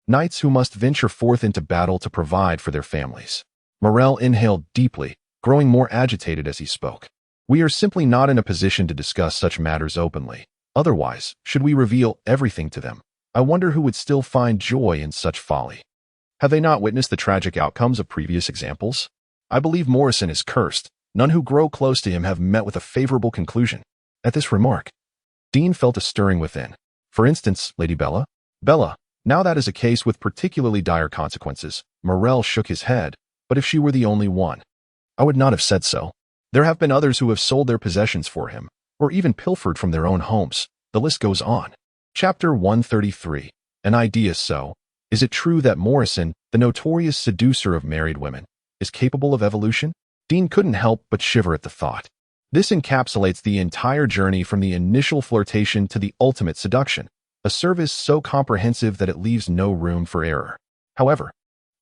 Knights who must venture forth into battle to provide for their families. Morrel inhaled deeply, growing more agitated as he spoke. We are simply not in a position to discuss such matters openly. Otherwise, should we reveal everything to them, I wonder who would still find joy in such folly. Have they not witnessed the tragic outcomes of previous examples? I believe Morrison is cursed. None who grow close to him have met with a favorable conclusion. At this remark, Dean felt a stirring within. For instance, Lady Bella? Bella, now that is a case with particularly dire consequences. Morrel shook his head, but if she were the only one, I would not have said so. There have been others who have sold their possessions for him, or even pilfered from their own homes. The list goes on. Chapter 133. An idea so. Is it true that Morrison, the notorious seducer of married women, is capable of evolution? Dean couldn't help but shiver at the thought. This encapsulates the entire journey from the initial flirtation to the ultimate seduction, a service so comprehensive that it leaves no room for error. However,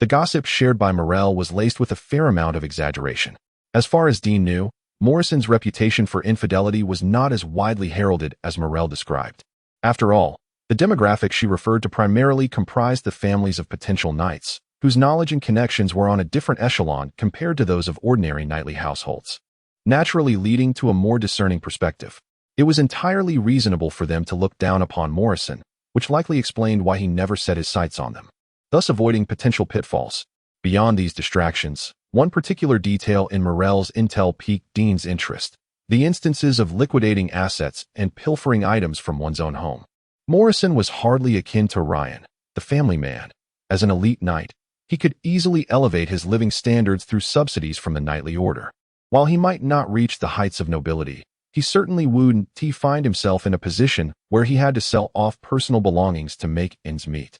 the gossip shared by Morrel was laced with a fair amount of exaggeration. As far as Dean knew, Morrison's reputation for infidelity was not as widely heralded as Morrel described. After all, the demographic she referred to primarily comprised the families of potential knights, whose knowledge and connections were on a different echelon compared to those of ordinary knightly households, naturally leading to a more discerning perspective. It was entirely reasonable for them to look down upon Morrison, which likely explained why he never set his sights on them, thus avoiding potential pitfalls. Beyond these distractions, one particular detail in Morrel's intel piqued Dean's interest: the instances of liquidating assets and pilfering items from one's own home. Morrison was hardly akin to Ryan, the family man. As an elite knight, he could easily elevate his living standards through subsidies from the knightly order. While he might not reach the heights of nobility, he certainly wouldn't find himself in a position where he had to sell off personal belongings to make ends meet.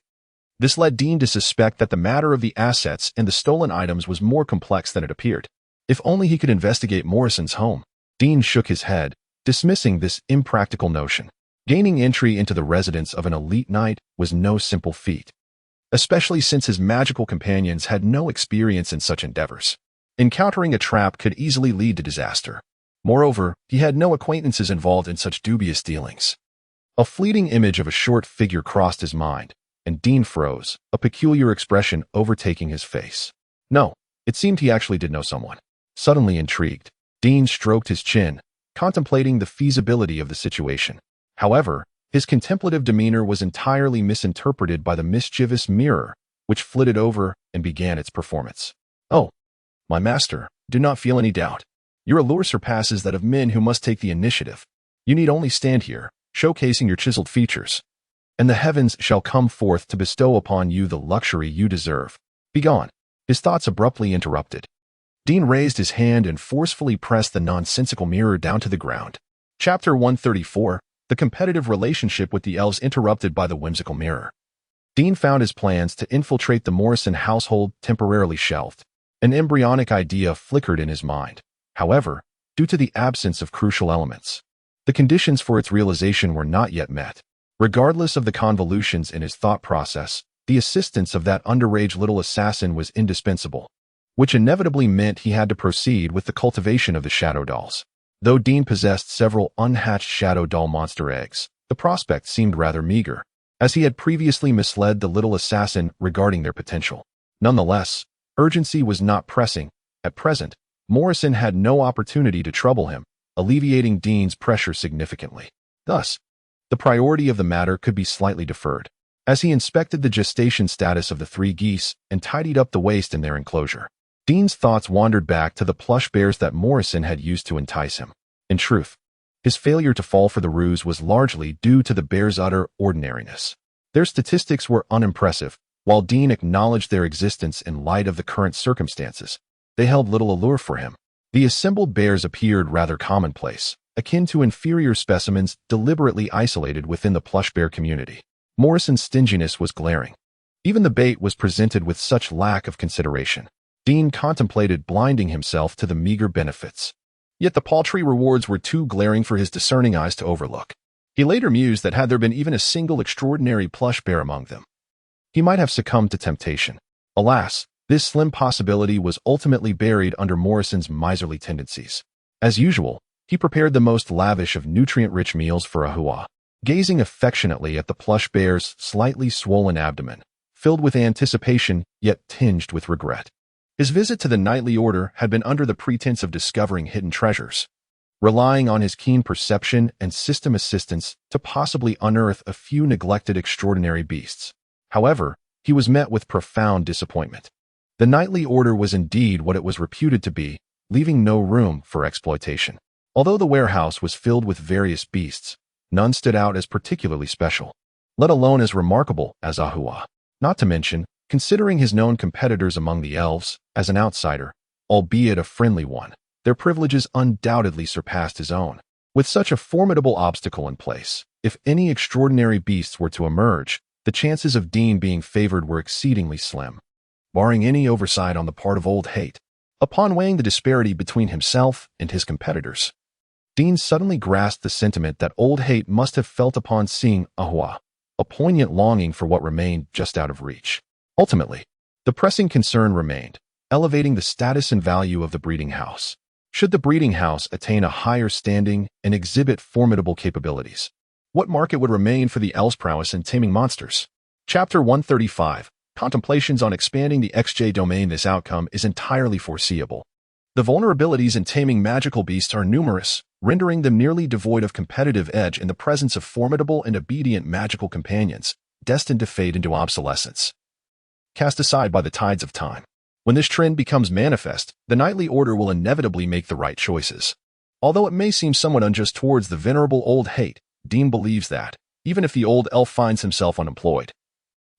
This led Dean to suspect that the matter of the assets and the stolen items was more complex than it appeared. If only he could investigate Morrison's home. Dean shook his head, dismissing this impractical notion. Gaining entry into the residence of an elite knight was no simple feat, especially since his magical companions had no experience in such endeavors. Encountering a trap could easily lead to disaster. Moreover, he had no acquaintances involved in such dubious dealings. A fleeting image of a short figure crossed his mind, and Dean froze, a peculiar expression overtaking his face. No, it seemed he actually did know someone. Suddenly intrigued, Dean stroked his chin, contemplating the feasibility of the situation. However, his contemplative demeanor was entirely misinterpreted by the mischievous mirror, which flitted over and began its performance. Oh, my master, do not feel any doubt. Your allure surpasses that of men who must take the initiative. You need only stand here, showcasing your chiseled features, and the heavens shall come forth to bestow upon you the luxury you deserve. Begone. His thoughts abruptly interrupted. Dean raised his hand and forcefully pressed the nonsensical mirror down to the ground. Chapter 134. The competitive relationship with the elves interrupted by the whimsical mirror. Dean found his plans to infiltrate the Morrison household temporarily shelved. An embryonic idea flickered in his mind. However, due to the absence of crucial elements, the conditions for its realization were not yet met. Regardless of the convolutions in his thought process, the assistance of that underage little assassin was indispensable, which inevitably meant he had to proceed with the cultivation of the shadow dolls. Though Dean possessed several unhatched shadow doll monster eggs, the prospect seemed rather meager, as he had previously misled the little assassin regarding their potential. Nonetheless, urgency was not pressing. At present, Morrison had no opportunity to trouble him, alleviating Dean's pressure significantly. Thus, the priority of the matter could be slightly deferred, as he inspected the gestation status of the 3 geese and tidied up the waste in their enclosure. Dean's thoughts wandered back to the plush bears that Morrison had used to entice him. In truth, his failure to fall for the ruse was largely due to the bears' utter ordinariness. Their statistics were unimpressive, while Dean acknowledged their existence in light of the current circumstances. They held little allure for him. The assembled bears appeared rather commonplace, akin to inferior specimens deliberately isolated within the plush bear community. Morrison's stinginess was glaring. Even the bait was presented with such lack of consideration. Dean contemplated blinding himself to the meager benefits. Yet the paltry rewards were too glaring for his discerning eyes to overlook. He later mused that had there been even a single extraordinary plush bear among them, he might have succumbed to temptation. Alas, this slim possibility was ultimately buried under Morrison's miserly tendencies. As usual, he prepared the most lavish of nutrient-rich meals for Ahua, gazing affectionately at the plush bear's slightly swollen abdomen, filled with anticipation yet tinged with regret. His visit to the Nightly Order had been under the pretense of discovering hidden treasures, relying on his keen perception and system assistance to possibly unearth a few neglected extraordinary beasts. However, he was met with profound disappointment. The Nightly Order was indeed what it was reputed to be, leaving no room for exploitation. Although the warehouse was filled with various beasts, none stood out as particularly special, let alone as remarkable as Ahua. Not to mention, considering his known competitors among the elves, as an outsider, albeit a friendly one, their privileges undoubtedly surpassed his own. With such a formidable obstacle in place, if any extraordinary beasts were to emerge, the chances of Dean being favored were exceedingly slim, barring any oversight on the part of Old Hate. Upon weighing the disparity between himself and his competitors, Dean suddenly grasped the sentiment that Old Hate must have felt upon seeing Ahua, a poignant longing for what remained just out of reach. Ultimately, the pressing concern remained, elevating the status and value of the breeding house. Should the breeding house attain a higher standing and exhibit formidable capabilities, what market would remain for the elves' prowess in taming monsters? Chapter 135, Contemplations on Expanding the XJ Domain. This outcome is entirely foreseeable. The vulnerabilities in taming magical beasts are numerous, rendering them nearly devoid of competitive edge in the presence of formidable and obedient magical companions, destined to fade into obsolescence, cast aside by the tides of time. When this trend becomes manifest, the Nightly Order will inevitably make the right choices. Although it may seem somewhat unjust towards the venerable Old Hate, Dean believes that, even if the old elf finds himself unemployed,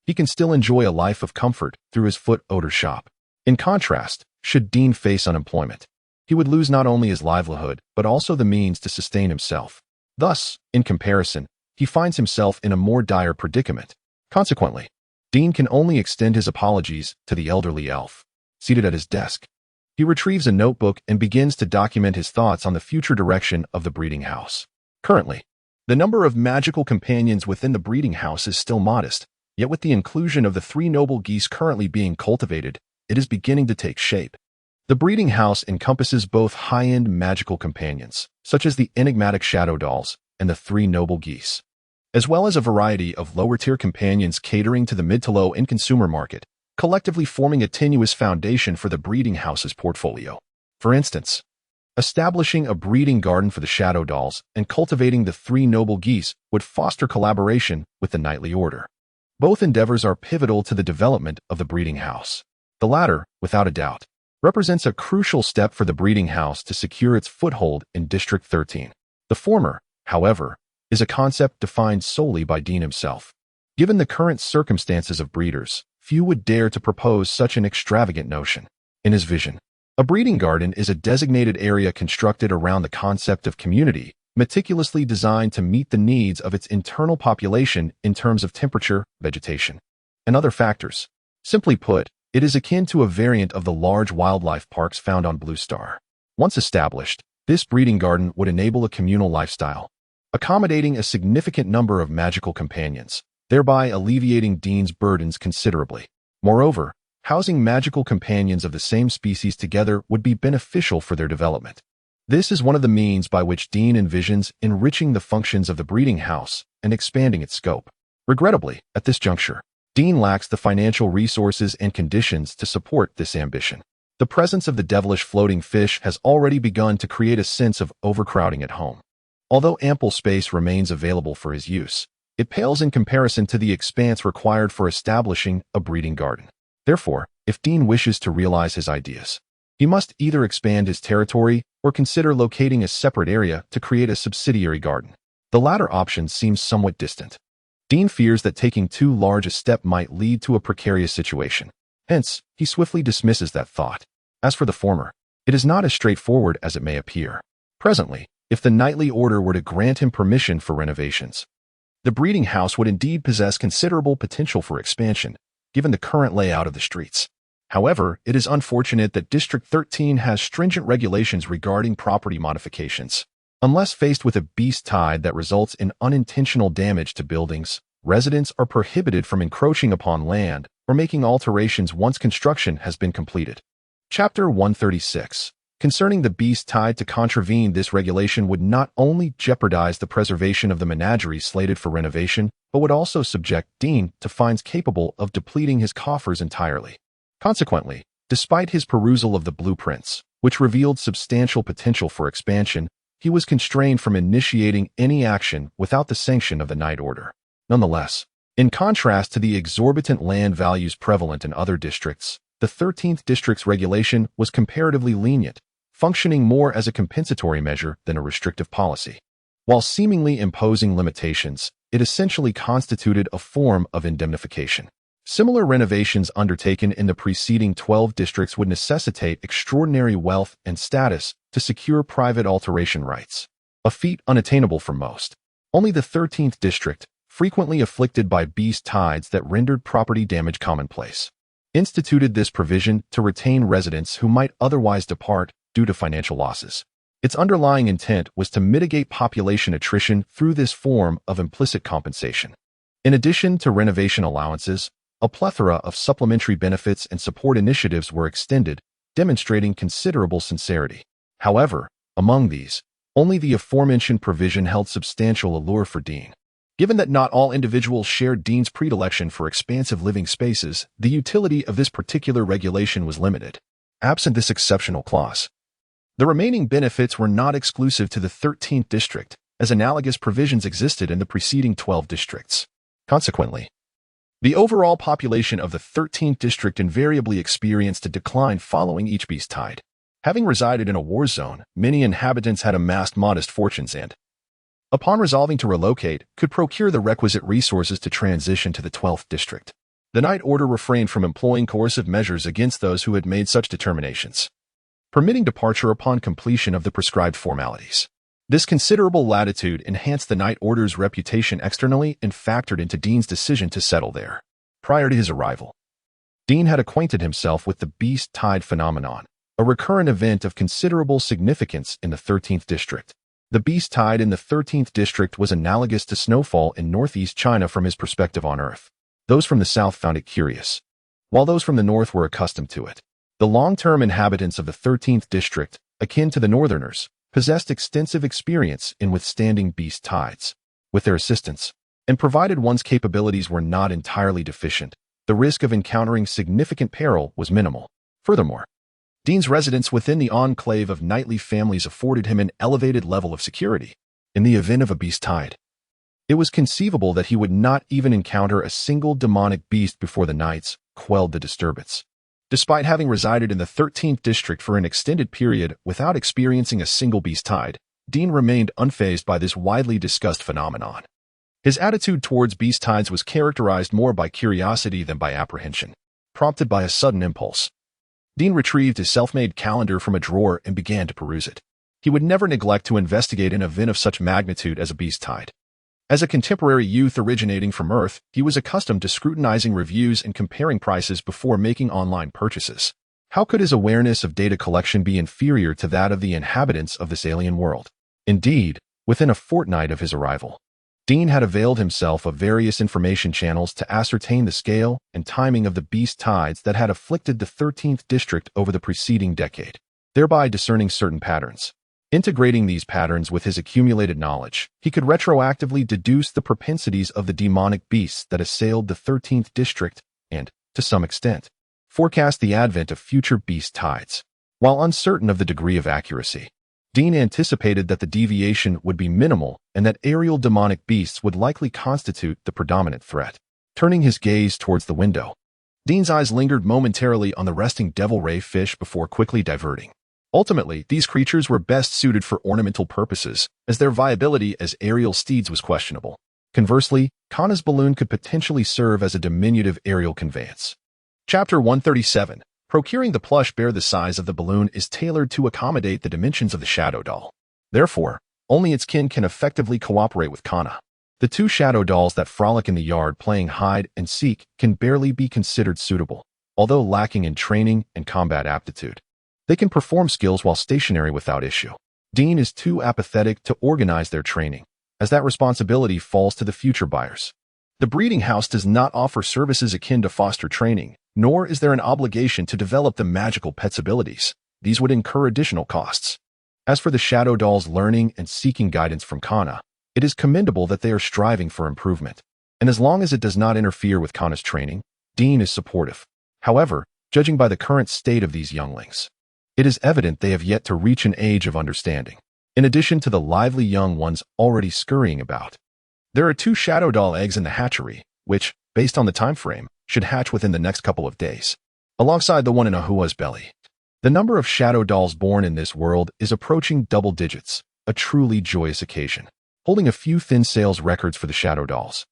he can still enjoy a life of comfort through his foot odor shop. In contrast, should Dean face unemployment, he would lose not only his livelihood, but also the means to sustain himself. Thus, in comparison, he finds himself in a more dire predicament. Consequently, Dean can only extend his apologies to the elderly elf. Seated at his desk, he retrieves a notebook and begins to document his thoughts on the future direction of the breeding house. Currently, the number of magical companions within the breeding house is still modest, yet with the inclusion of the 3 noble geese currently being cultivated, it is beginning to take shape. The breeding house encompasses both high-end magical companions, such as the enigmatic shadow dolls and the 3 noble geese, as well as a variety of lower-tier companions catering to the mid to low-end consumer market, collectively forming a tenuous foundation for the breeding house's portfolio. For instance, establishing a breeding garden for the shadow dolls and cultivating the 3 noble geese would foster collaboration with the Nightly Order. Both endeavors are pivotal to the development of the breeding house. The latter, without a doubt, represents a crucial step for the breeding house to secure its foothold in District 13. The former, however, is a concept defined solely by Dean himself. Given the current circumstances of breeders, few would dare to propose such an extravagant notion. In his vision, a breeding garden is a designated area constructed around the concept of community, meticulously designed to meet the needs of its internal population in terms of temperature, vegetation, and other factors. Simply put, it is akin to a variant of the large wildlife parks found on Blue Star. Once established, this breeding garden would enable a communal lifestyle, accommodating a significant number of magical companions, thereby alleviating Dean's burdens considerably. Moreover, housing magical companions of the same species together would be beneficial for their development. This is one of the means by which Dean envisions enriching the functions of the breeding house, and expanding its scope. Regrettably, at this juncture, Dean lacks the financial resources and conditions to support this ambition. The presence of the devilish floating fish has already begun to create a sense of overcrowding at home. Although ample space remains available for his use, it pales in comparison to the expanse required for establishing a breeding garden. Therefore, if Dean wishes to realize his ideas, he must either expand his territory or consider locating a separate area to create a subsidiary garden. The latter option seems somewhat distant. Dean fears that taking too large a step might lead to a precarious situation. Hence, he swiftly dismisses that thought. As for the former, it is not as straightforward as it may appear. Presently, if the knightly order were to grant him permission for renovations, the breeding house would indeed possess considerable potential for expansion, given the current layout of the streets. However, it is unfortunate that District 13 has stringent regulations regarding property modifications. Unless faced with a beast tide that results in unintentional damage to buildings, residents are prohibited from encroaching upon land or making alterations once construction has been completed. Chapter 136. Concerning the beast tide, to contravene this regulation would not only jeopardize the preservation of the menagerie slated for renovation, but would also subject Dean to fines capable of depleting his coffers entirely. Consequently, despite his perusal of the blueprints, which revealed substantial potential for expansion, he was constrained from initiating any action without the sanction of the Knight Order. Nonetheless, in contrast to the exorbitant land values prevalent in other districts, the 13th District's regulation was comparatively lenient, functioning more as a compensatory measure than a restrictive policy. While seemingly imposing limitations, it essentially constituted a form of indemnification. Similar renovations undertaken in the preceding 12 districts would necessitate extraordinary wealth and status to secure private alteration rights, a feat unattainable for most. Only the 13th District, frequently afflicted by beast tides that rendered property damage commonplace, instituted this provision to retain residents who might otherwise depart due to financial losses. Its underlying intent was to mitigate population attrition through this form of implicit compensation. In addition to renovation allowances, a plethora of supplementary benefits and support initiatives were extended, demonstrating considerable sincerity. However, among these, only the aforementioned provision held substantial allure for Dean. Given that not all individuals shared Dean's predilection for expansive living spaces, the utility of this particular regulation was limited. Absent this exceptional clause, the remaining benefits were not exclusive to the 13th District, as analogous provisions existed in the preceding 12 districts. Consequently, the overall population of the 13th District invariably experienced a decline following each beast tide. Having resided in a war zone, many inhabitants had amassed modest fortunes and, upon resolving to relocate, could procure the requisite resources to transition to the 12th District. The Knight Order refrained from employing coercive measures against those who had made such determinations, permitting departure upon completion of the prescribed formalities. This considerable latitude enhanced the Knight Order's reputation externally and factored into Dean's decision to settle there. Prior to his arrival, Dean had acquainted himself with the beast tide phenomenon, a recurrent event of considerable significance in the 13th District. The beast tide in the 13th District was analogous to snowfall in northeast China from his perspective on Earth. Those from the south found it curious, while those from the north were accustomed to it. The long-term inhabitants of the 13th District, akin to the northerners, possessed extensive experience in withstanding beast tides. With their assistance, and provided one's capabilities were not entirely deficient, the risk of encountering significant peril was minimal. Furthermore, Dean's residence within the enclave of knightly families afforded him an elevated level of security. In the event of a beast tide, it was conceivable that he would not even encounter a single demonic beast before the knights quelled the disturbance. Despite having resided in the 13th District for an extended period without experiencing a single beast tide, Dean remained unfazed by this widely discussed phenomenon. His attitude towards beast tides was characterized more by curiosity than by apprehension. Prompted by a sudden impulse, Dean retrieved his self-made calendar from a drawer and began to peruse it. He would never neglect to investigate an event of such magnitude as a beast tide. As a contemporary youth originating from Earth, he was accustomed to scrutinizing reviews and comparing prices before making online purchases. How could his awareness of data collection be inferior to that of the inhabitants of this alien world? Indeed, within a fortnight of his arrival, Dean had availed himself of various information channels to ascertain the scale and timing of the beast tides that had afflicted the 13th District over the preceding decade, thereby discerning certain patterns. Integrating these patterns with his accumulated knowledge, he could retroactively deduce the propensities of the demonic beasts that assailed the 13th district and, to some extent, forecast the advent of future beast tides. While uncertain of the degree of accuracy, Dean anticipated that the deviation would be minimal and that aerial demonic beasts would likely constitute the predominant threat. Turning his gaze towards the window, Dean's eyes lingered momentarily on the resting devil ray fish before quickly diverting. Ultimately, these creatures were best suited for ornamental purposes, as their viability as aerial steeds was questionable. Conversely, Kana's balloon could potentially serve as a diminutive aerial conveyance. Chapter 137. Procuring the plush bear. The size of the balloon is tailored to accommodate the dimensions of the shadow doll. Therefore, only its kin can effectively cooperate with Kana. The two shadow dolls that frolic in the yard playing hide and seek can barely be considered suitable, although lacking in training and combat aptitude. They can perform skills while stationary without issue. Dean is too apathetic to organize their training, as that responsibility falls to the future buyers. The breeding house does not offer services akin to foster training, nor is there an obligation to develop the magical pet's abilities. These would incur additional costs. As for the shadow dolls learning and seeking guidance from Kana, it is commendable that they are striving for improvement, and as long as it does not interfere with Kana's training, Dean is supportive. However, judging by the current state of these younglings, it is evident they have yet to reach an age of understanding. In addition to the lively young ones already scurrying about, there are two shadow doll eggs in the hatchery, which, based on the time frame, should hatch within the next couple of days, alongside the one in Ahua's belly. The number of shadow dolls born in this world is approaching double digits, a truly joyous occasion. Holding a few thin sales records for the shadow dolls,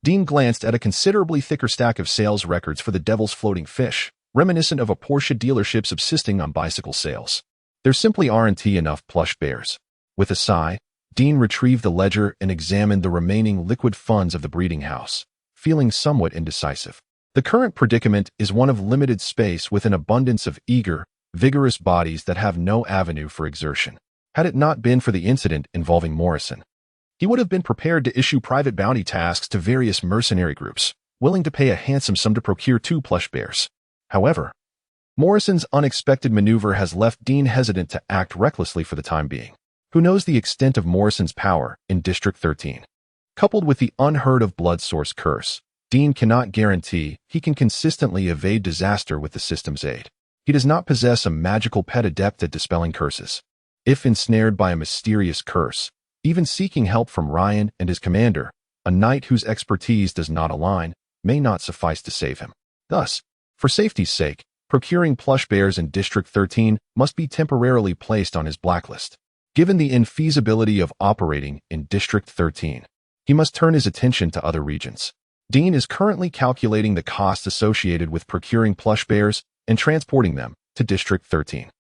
Dean glanced at a considerably thicker stack of sales records for the devil's floating fish, reminiscent of a Porsche dealership subsisting on bicycle sales. There simply aren't enough plush bears. With a sigh, Dean retrieved the ledger and examined the remaining liquid funds of the breeding house, feeling somewhat indecisive. The current predicament is one of limited space with an abundance of eager, vigorous bodies that have no avenue for exertion. Had it not been for the incident involving Morrison, he would have been prepared to issue private bounty tasks to various mercenary groups, willing to pay a handsome sum to procure 2 plush bears. However, Morrison's unexpected maneuver has left Dean hesitant to act recklessly for the time being. Who knows the extent of Morrison's power in District 13? Coupled with the unheard-of blood source curse, Dean cannot guarantee he can consistently evade disaster with the system's aid. He does not possess a magical pet adept at dispelling curses. If ensnared by a mysterious curse, even seeking help from Ryan and his commander, a knight whose expertise does not align, may not suffice to save him. Thus, for safety's sake, procuring plush bears in District 13 must be temporarily placed on his blacklist. Given the infeasibility of operating in District 13, he must turn his attention to other regions. Dean is currently calculating the costs associated with procuring plush bears and transporting them to District 13.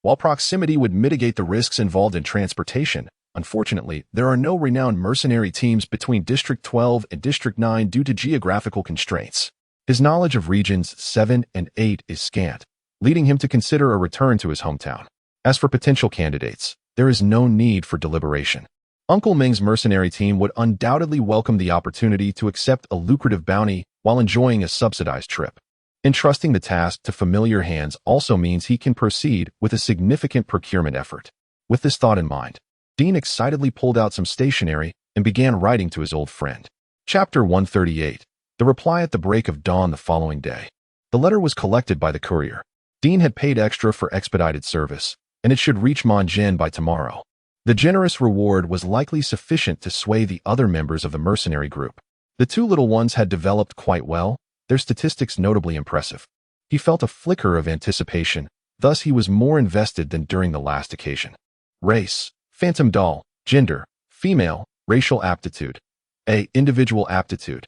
While proximity would mitigate the risks involved in transportation, unfortunately, there are no renowned mercenary teams between District 12 and District 9 due to geographical constraints. His knowledge of regions 7 and 8 is scant, leading him to consider a return to his hometown. As for potential candidates, there is no need for deliberation. Uncle Ming's mercenary team would undoubtedly welcome the opportunity to accept a lucrative bounty while enjoying a subsidized trip. Entrusting the task to familiar hands also means he can proceed with a significant procurement effort. With this thought in mind, Dean excitedly pulled out some stationery and began writing to his old friend. Chapter 138. The reply at the break of dawn the following day. The letter was collected by the courier. Dean had paid extra for expedited service, and it should reach Monjen by tomorrow. The generous reward was likely sufficient to sway the other members of the mercenary group. The two little ones had developed quite well, their statistics notably impressive. He felt a flicker of anticipation, thus he was more invested than during the last occasion. Race, phantom doll, gender, female, racial aptitude. A. Individual aptitude.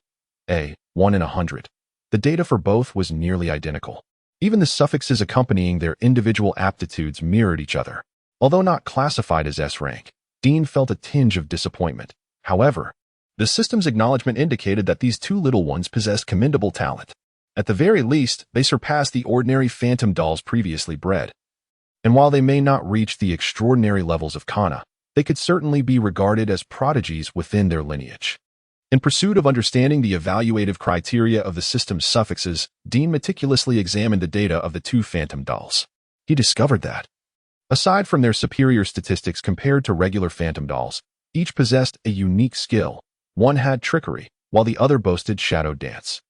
A. 1 in 100. The data for both was nearly identical. Even the suffixes accompanying their individual aptitudes mirrored each other. Although not classified as S rank, Dean felt a tinge of disappointment. However, the system's acknowledgement indicated that these two little ones possessed commendable talent. At the very least, they surpassed the ordinary phantom dolls previously bred. And while they may not reach the extraordinary levels of Kana, they could certainly be regarded as prodigies within their lineage. In pursuit of understanding the evaluative criteria of the system's suffixes, Dean meticulously examined the data of the two phantom dolls. He discovered that Aside from their superior statistics compared to regular phantom dolls, each possessed a unique skill. One had trickery, while the other boasted shadow dance.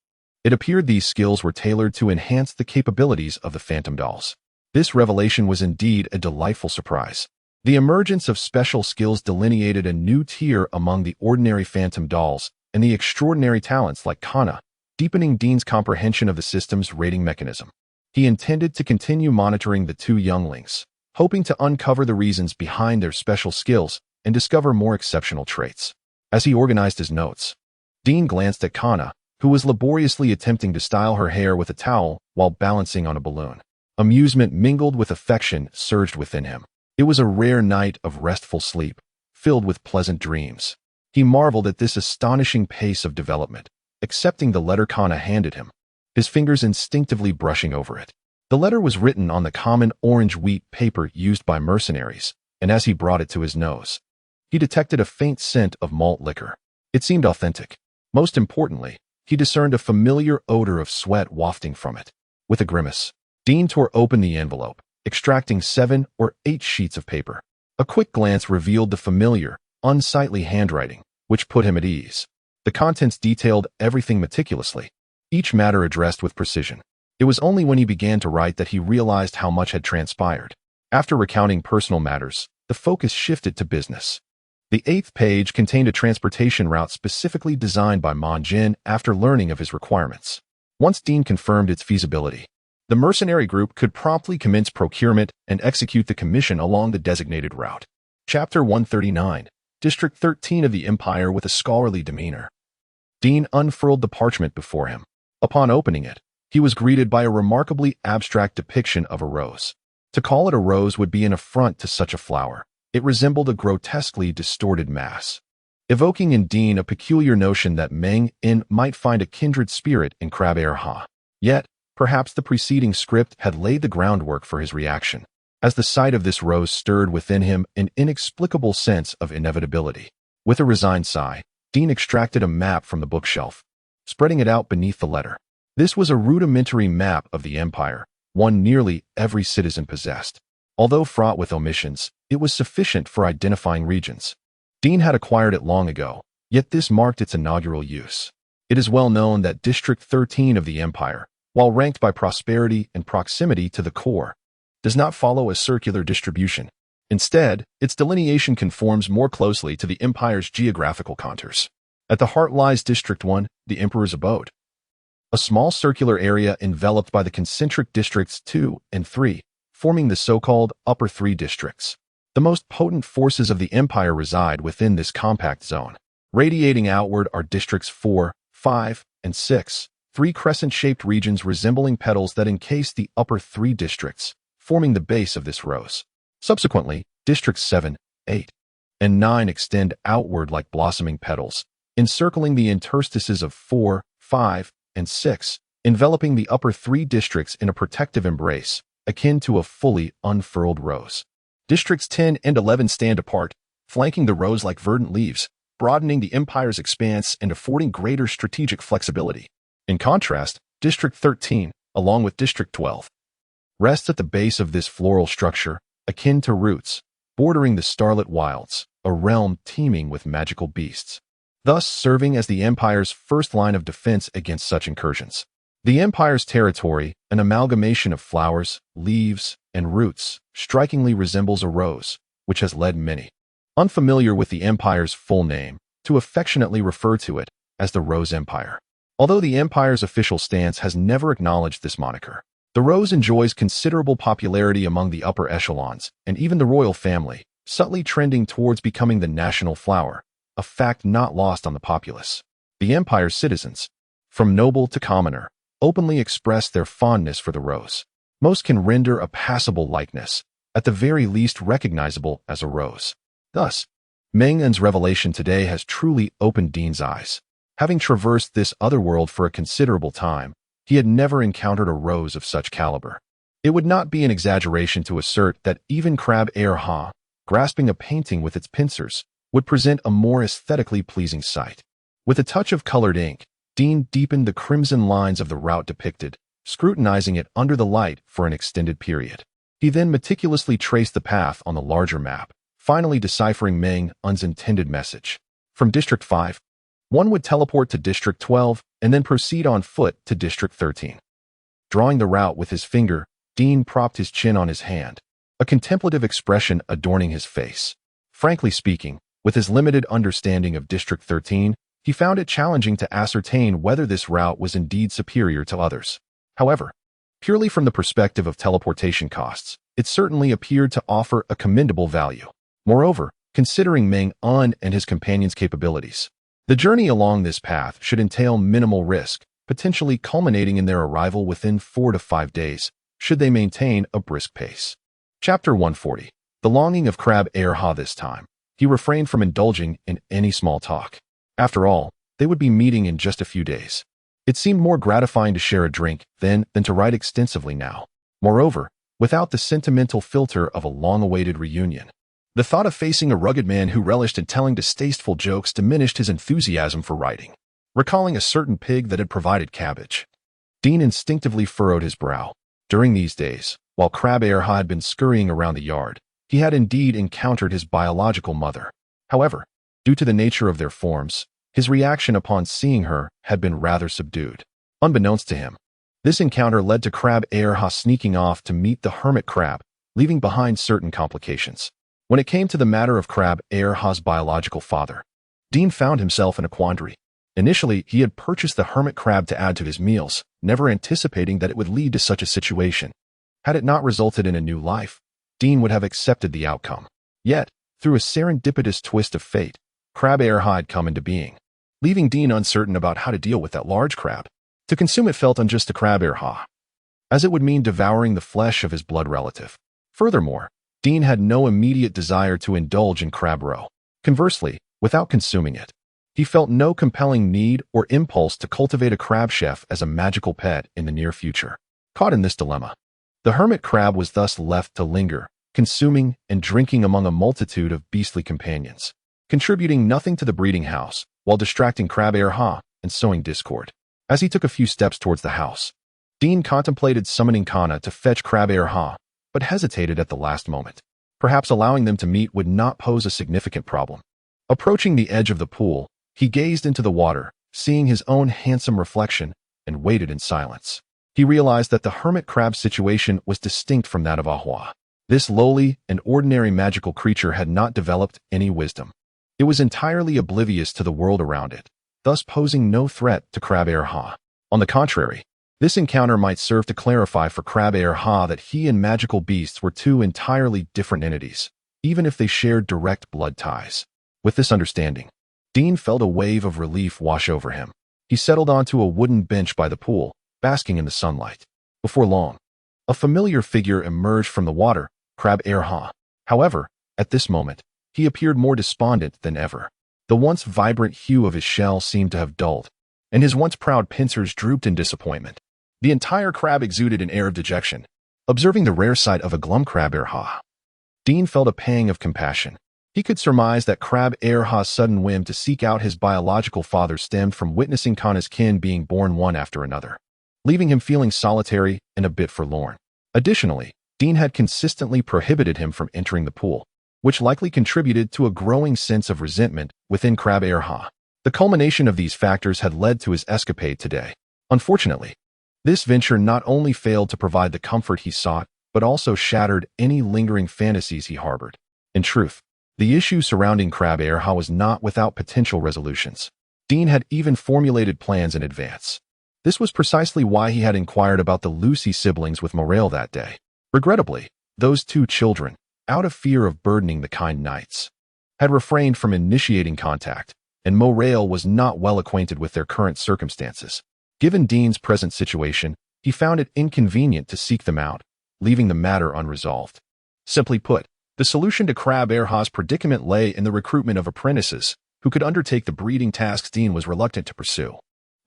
It appeared these skills were tailored to enhance the capabilities of the phantom dolls. This revelation was indeed a delightful surprise. The emergence of special skills delineated a new tier among the ordinary phantom dolls and the extraordinary talents like Kana, deepening Dean's comprehension of the system's rating mechanism. He intended to continue monitoring the two younglings, hoping to uncover the reasons behind their special skills and discover more exceptional traits. As he organized his notes, Dean glanced at Kana, who was laboriously attempting to style her hair with a towel while balancing on a balloon. Amusement mingled with affection surged within him. It was a rare night of restful sleep, filled with pleasant dreams. He marveled at this astonishing pace of development, accepting the letter Kana handed him, his fingers instinctively brushing over it. The letter was written on the common orange wheat paper used by mercenaries, and as he brought it to his nose, he detected a faint scent of malt liquor. It seemed authentic. Most importantly, he discerned a familiar odor of sweat wafting from it. With a grimace, Dean tore open the envelope, extracting 7 or 8 sheets of paper. A quick glance revealed the familiar, unsightly handwriting, which put him at ease. The contents detailed everything meticulously, each matter addressed with precision. It was only when he began to write that he realized how much had transpired. After recounting personal matters, the focus shifted to business. The 8th page contained a transportation route specifically designed by Mon Jin after learning of his requirements. Once Dean confirmed its feasibility, the mercenary group could promptly commence procurement and execute the commission along the designated route. Chapter 139, District 13 of the Empire with a scholarly demeanor. Dean unfurled the parchment before him. Upon opening it, he was greeted by a remarkably abstract depiction of a rose. To call it a rose would be an affront to such a flower. It resembled a grotesquely distorted mass, evoking in Dean a peculiar notion that Meng In might find a kindred spirit in Crab Air Ha. Yet, perhaps the preceding script had laid the groundwork for his reaction, as the sight of this rose stirred within him an inexplicable sense of inevitability. With a resigned sigh, Dean extracted a map from the bookshelf, spreading it out beneath the letter. This was a rudimentary map of the Empire, one nearly every citizen possessed. Although fraught with omissions, it was sufficient for identifying regions. Dean had acquired it long ago, yet this marked its inaugural use. It is well known that District 13 of the Empire, while ranked by prosperity and proximity to the core, does not follow a circular distribution. Instead, its delineation conforms more closely to the Empire's geographical contours. At the heart lies District 1, the Emperor's abode, a small circular area enveloped by the concentric districts 2 and 3, forming the so-called Upper 3 districts. The most potent forces of the Empire reside within this compact zone. Radiating outward are Districts 4, 5, and 6, 3 crescent-shaped regions resembling petals that encase the Upper 3 districts, forming the base of this rose. Subsequently, Districts 7, 8, and 9 extend outward like blossoming petals, encircling the interstices of 4, 5, and 6, enveloping the Upper 3 districts in a protective embrace, akin to a fully unfurled rose. Districts 10 and 11 stand apart, flanking the rose like verdant leaves, broadening the Empire's expanse and affording greater strategic flexibility. In contrast, District 13, along with District 12, rests at the base of this floral structure, akin to roots, bordering the starlit wilds, a realm teeming with magical beasts, thus serving as the Empire's first line of defense against such incursions. The Empire's territory, an amalgamation of flowers, leaves, and roots, strikingly resembles a rose, which has led many, unfamiliar with the Empire's full name, to affectionately refer to it as the Rose Empire. Although the Empire's official stance has never acknowledged this moniker, the rose enjoys considerable popularity among the upper echelons and even the royal family, subtly trending towards becoming the national flower, a fact not lost on the populace. The Empire's citizens, from noble to commoner, openly express their fondness for the rose. Most can render a passable likeness, at the very least recognizable as a rose. Thus, Meng En's revelation today has truly opened Dean's eyes. Having traversed this other world for a considerable time, he had never encountered a rose of such caliber. It would not be an exaggeration to assert that even Crab Air Ha, grasping a painting with its pincers, would present a more aesthetically pleasing sight. With a touch of colored ink, Dean deepened the crimson lines of the route depicted, scrutinizing it under the light for an extended period. He then meticulously traced the path on the larger map, finally deciphering Meng Un's intended message. From District 5, one would teleport to District 12 and then proceed on foot to District 13. Drawing the route with his finger, Dean propped his chin on his hand, a contemplative expression adorning his face. Frankly speaking, with his limited understanding of District 13, he found it challenging to ascertain whether this route was indeed superior to others. However, purely from the perspective of teleportation costs, it certainly appeared to offer a commendable value. Moreover, considering Meng Un and his companion's capabilities, the journey along this path should entail minimal risk, potentially culminating in their arrival within 4 to 5 days, should they maintain a brisk pace. Chapter 140. The longing of Crab Ha this time. He refrained from indulging in any small talk. After all, they would be meeting in just a few days. It seemed more gratifying to share a drink then than to write extensively now. Moreover, without the sentimental filter of a long-awaited reunion. The thought of facing a rugged man who relished in telling distasteful jokes diminished his enthusiasm for writing. Recalling a certain pig that had provided cabbage, Dean instinctively furrowed his brow. During these days, while Crab Ha had been scurrying around the yard, he had indeed encountered his biological mother. However, due to the nature of their forms, his reaction upon seeing her had been rather subdued. Unbeknownst to him, this encounter led to Crab Ha sneaking off to meet the hermit crab, leaving behind certain complications. When it came to the matter of Crab Ha's biological father, Dean found himself in a quandary. Initially, he had purchased the hermit crab to add to his meals, never anticipating that it would lead to such a situation. Had it not resulted in a new life, Dean would have accepted the outcome. Yet, through a serendipitous twist of fate, Crab Ha had come into being, leaving Dean uncertain about how to deal with that large crab. To consume it felt unjust to Crab Ha, as it would mean devouring the flesh of his blood relative. Furthermore, Dean had no immediate desire to indulge in crab roe. Conversely, without consuming it, he felt no compelling need or impulse to cultivate a crab chef as a magical pet in the near future. Caught in this dilemma, the hermit crab was thus left to linger, consuming and drinking among a multitude of beastly companions, contributing nothing to the breeding house, while distracting Crab Ha and sowing discord. As he took a few steps towards the house, Dean contemplated summoning Kana to fetch Crab Ha, but hesitated at the last moment. Perhaps allowing them to meet would not pose a significant problem. Approaching the edge of the pool, he gazed into the water, seeing his own handsome reflection, and waited in silence. He realized that the hermit crab situation was distinct from that of Ahua. This lowly and ordinary magical creature had not developed any wisdom. It was entirely oblivious to the world around it, thus posing no threat to Crab Ha. On the contrary, this encounter might serve to clarify for Crab Ha that he and magical beasts were two entirely different entities, even if they shared direct blood ties. With this understanding, Dean felt a wave of relief wash over him. He settled onto a wooden bench by the pool, basking in the sunlight. Before long, a familiar figure emerged from the water, Crab Ha. However, at this moment, he appeared more despondent than ever. The once vibrant hue of his shell seemed to have dulled, and his once proud pincers drooped in disappointment. The entire crab exuded an air of dejection. Observing the rare sight of a glum Crab Ha, Dean felt a pang of compassion. He could surmise that Crab Ha's sudden whim to seek out his biological father stemmed from witnessing Kana's kin being born one after another, leaving him feeling solitary and a bit forlorn. Additionally, Dean had consistently prohibited him from entering the pool, which likely contributed to a growing sense of resentment within Crab Ha. The culmination of these factors had led to his escapade today. Unfortunately, this venture not only failed to provide the comfort he sought, but also shattered any lingering fantasies he harbored. In truth, the issue surrounding Crab Ha was not without potential resolutions. Dean had even formulated plans in advance. This was precisely why he had inquired about the Lucy siblings with Morale that day. Regrettably, those two children, out of fear of burdening the kind knights, had refrained from initiating contact, and Morale was not well acquainted with their current circumstances. Given Dean's present situation, he found it inconvenient to seek them out, leaving the matter unresolved. Simply put, the solution to Crab Ha's predicament lay in the recruitment of apprentices who could undertake the breeding tasks Dean was reluctant to pursue.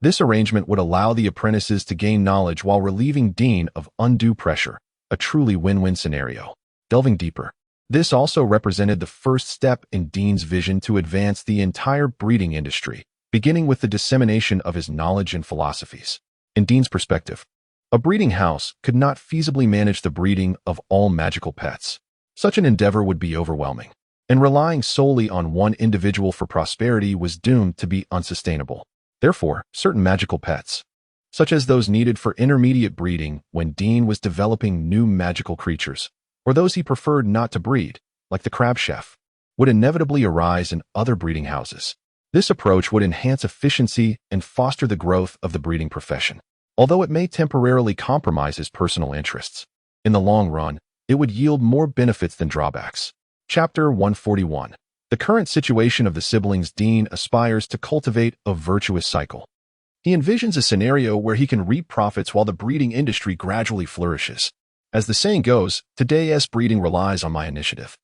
This arrangement would allow the apprentices to gain knowledge while relieving Dean of undue pressure, a truly win-win scenario. Delving deeper, this also represented the first step in Dean's vision to advance the entire breeding industry, beginning with the dissemination of his knowledge and philosophies. In Dean's perspective, A breeding house could not feasibly manage the breeding of all magical pets. Such an endeavor would be overwhelming, and relying solely on one individual for prosperity was doomed to be unsustainable. Therefore, certain magical pets, such as those needed for intermediate breeding when Dean was developing new magical creatures, or those he preferred not to breed, like the crab chef, would inevitably arise in other breeding houses. This approach would enhance efficiency and foster the growth of the breeding profession, although it may temporarily compromise his personal interests. In the long run, it would yield more benefits than drawbacks. Chapter 141. The current situation of the siblings. Dean aspires to cultivate a virtuous cycle. He envisions a scenario where he can reap profits while the breeding industry gradually flourishes. As the saying goes, today's breeding relies on my initiative,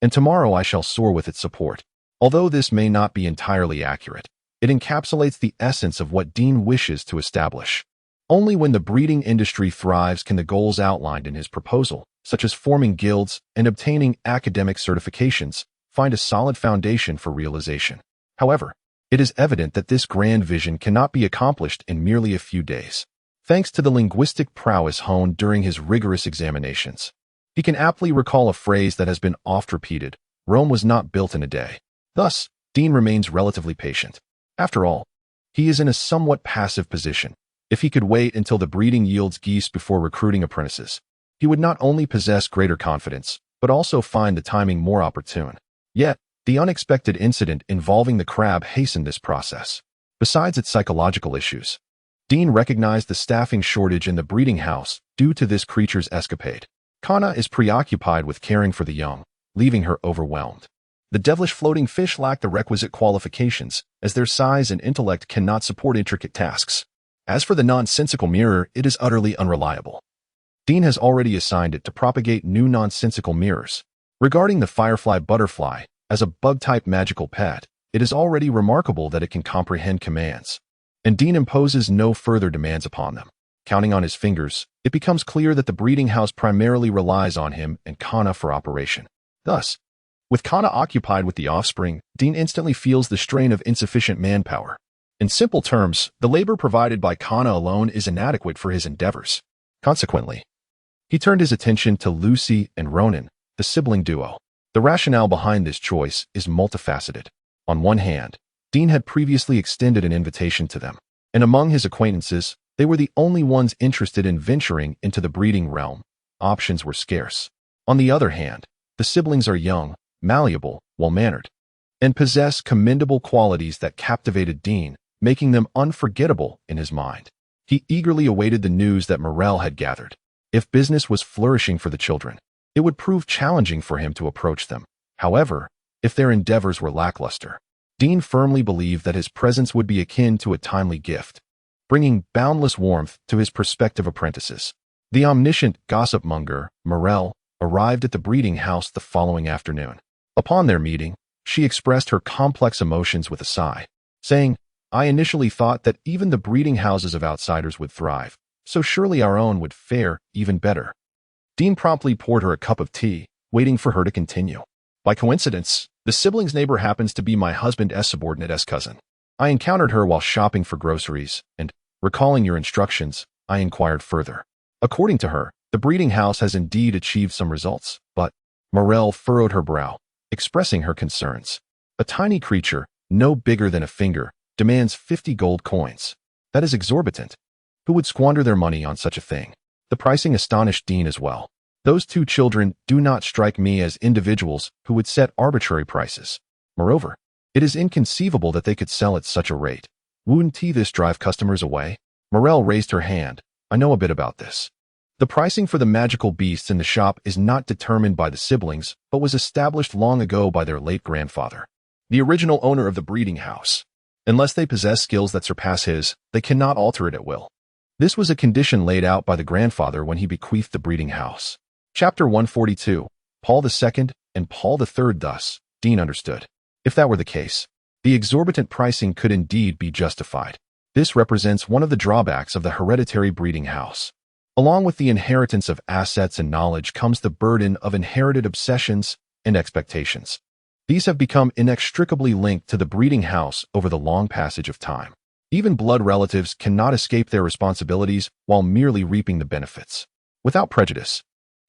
and tomorrow I shall soar with its support. Although this may not be entirely accurate, it encapsulates the essence of what Dean wishes to establish. Only when the breeding industry thrives can the goals outlined in his proposal, such as forming guilds and obtaining academic certifications, find a solid foundation for realization. However, it is evident that this grand vision cannot be accomplished in merely a few days. Thanks to the linguistic prowess honed during his rigorous examinations, he can aptly recall a phrase that has been oft repeated: Rome was not built in a day. Thus, Dean remains relatively patient. After all, he is in a somewhat passive position. If he could wait until the breeding yields geese before recruiting apprentices, he would not only possess greater confidence, but also find the timing more opportune. Yet, the unexpected incident involving the crab hastened this process. Besides its psychological issues, Dean recognized the staffing shortage in the breeding house due to this creature's escapade. Kana is preoccupied with caring for the young, leaving her overwhelmed. The devilish floating fish lack the requisite qualifications, as their size and intellect cannot support intricate tasks. As for the nonsensical mirror, it is utterly unreliable. Dean has already assigned it to propagate new nonsensical mirrors. Regarding the firefly butterfly, as a bug-type magical pet, it is already remarkable that it can comprehend commands, and Dean imposes no further demands upon them. Counting on his fingers, it becomes clear that the breeding house primarily relies on him and Kana for operation. Thus, with Kana occupied with the offspring, Dean instantly feels the strain of insufficient manpower. In simple terms, the labor provided by Kana alone is inadequate for his endeavors. Consequently, he turned his attention to Lucy and Ronan, the sibling duo. The rationale behind this choice is multifaceted. On one hand, Dean had previously extended an invitation to them, and among his acquaintances, they were the only ones interested in venturing into the breeding realm. Options were scarce. On the other hand, the siblings are young, malleable, well-mannered, and possess commendable qualities that captivated Dean, making them unforgettable in his mind. He eagerly awaited the news that Morel had gathered. If business was flourishing for the children, it would prove challenging for him to approach them. However, if their endeavors were lackluster, Dean firmly believed that his presence would be akin to a timely gift, bringing boundless warmth to his prospective apprentices. The omniscient gossip-monger, Morel, arrived at the breeding house the following afternoon. Upon their meeting, she expressed her complex emotions with a sigh, saying, "I initially thought that even the breeding houses of outsiders would thrive, so surely our own would fare even better." Dean promptly poured her a cup of tea, waiting for her to continue. "By coincidence, the sibling's neighbor happens to be my husband's subordinate's cousin. I encountered her while shopping for groceries, and, recalling your instructions, I inquired further. According to her, the breeding house has indeed achieved some results, but..." Morel furrowed her brow, expressing her concerns. "A tiny creature, no bigger than a finger, demands 50 gold coins. That is exorbitant. Who would squander their money on such a thing?" The pricing astonished Dean as well. Those two children do not strike me as individuals who would set arbitrary prices. Moreover, it is inconceivable that they could sell at such a rate. Wouldn't this drive customers away? Morel raised her hand. "I know a bit about this. The pricing for the magical beasts in the shop is not determined by the siblings, but was established long ago by their late grandfather, the original owner of the breeding house. Unless they possess skills that surpass his, they cannot alter it at will. This was a condition laid out by the grandfather when he bequeathed the breeding house." Chapter 142. Paul II and Paul III. Thus, Dean understood. If that were the case, the exorbitant pricing could indeed be justified. This represents one of the drawbacks of the hereditary breeding house. Along with the inheritance of assets and knowledge comes the burden of inherited obsessions and expectations. These have become inextricably linked to the breeding house over the long passage of time. Even blood relatives cannot escape their responsibilities while merely reaping the benefits. Without prejudice,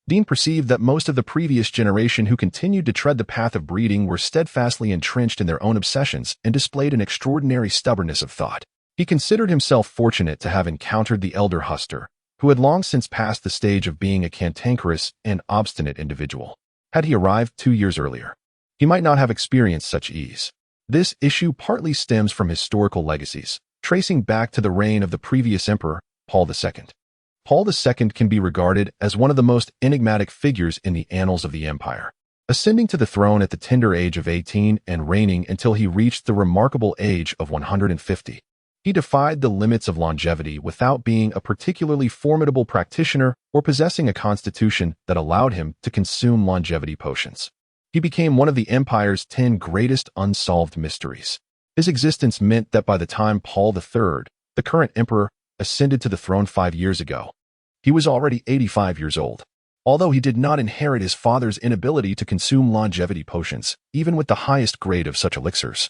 Dean perceived that most of the previous generation who continued to tread the path of breeding were steadfastly entrenched in their own obsessions and displayed an extraordinary stubbornness of thought. He considered himself fortunate to have encountered the elder Huster, who had long since passed the stage of being a cantankerous and obstinate individual. Had he arrived 2 years earlier, he might not have experienced such ease. This issue partly stems from historical legacies, tracing back to the reign of the previous emperor, Paul II. Paul II can be regarded as one of the most enigmatic figures in the annals of the empire. Ascending to the throne at the tender age of 18 and reigning until he reached the remarkable age of 150, he defied the limits of longevity without being a particularly formidable practitioner or possessing a constitution that allowed him to consume longevity potions. He became one of the empire's 10 greatest unsolved mysteries. His existence meant that by the time Paul III, the current emperor, ascended to the throne 5 years ago, he was already 85 years old. Although he did not inherit his father's inability to consume longevity potions, even with the highest grade of such elixirs,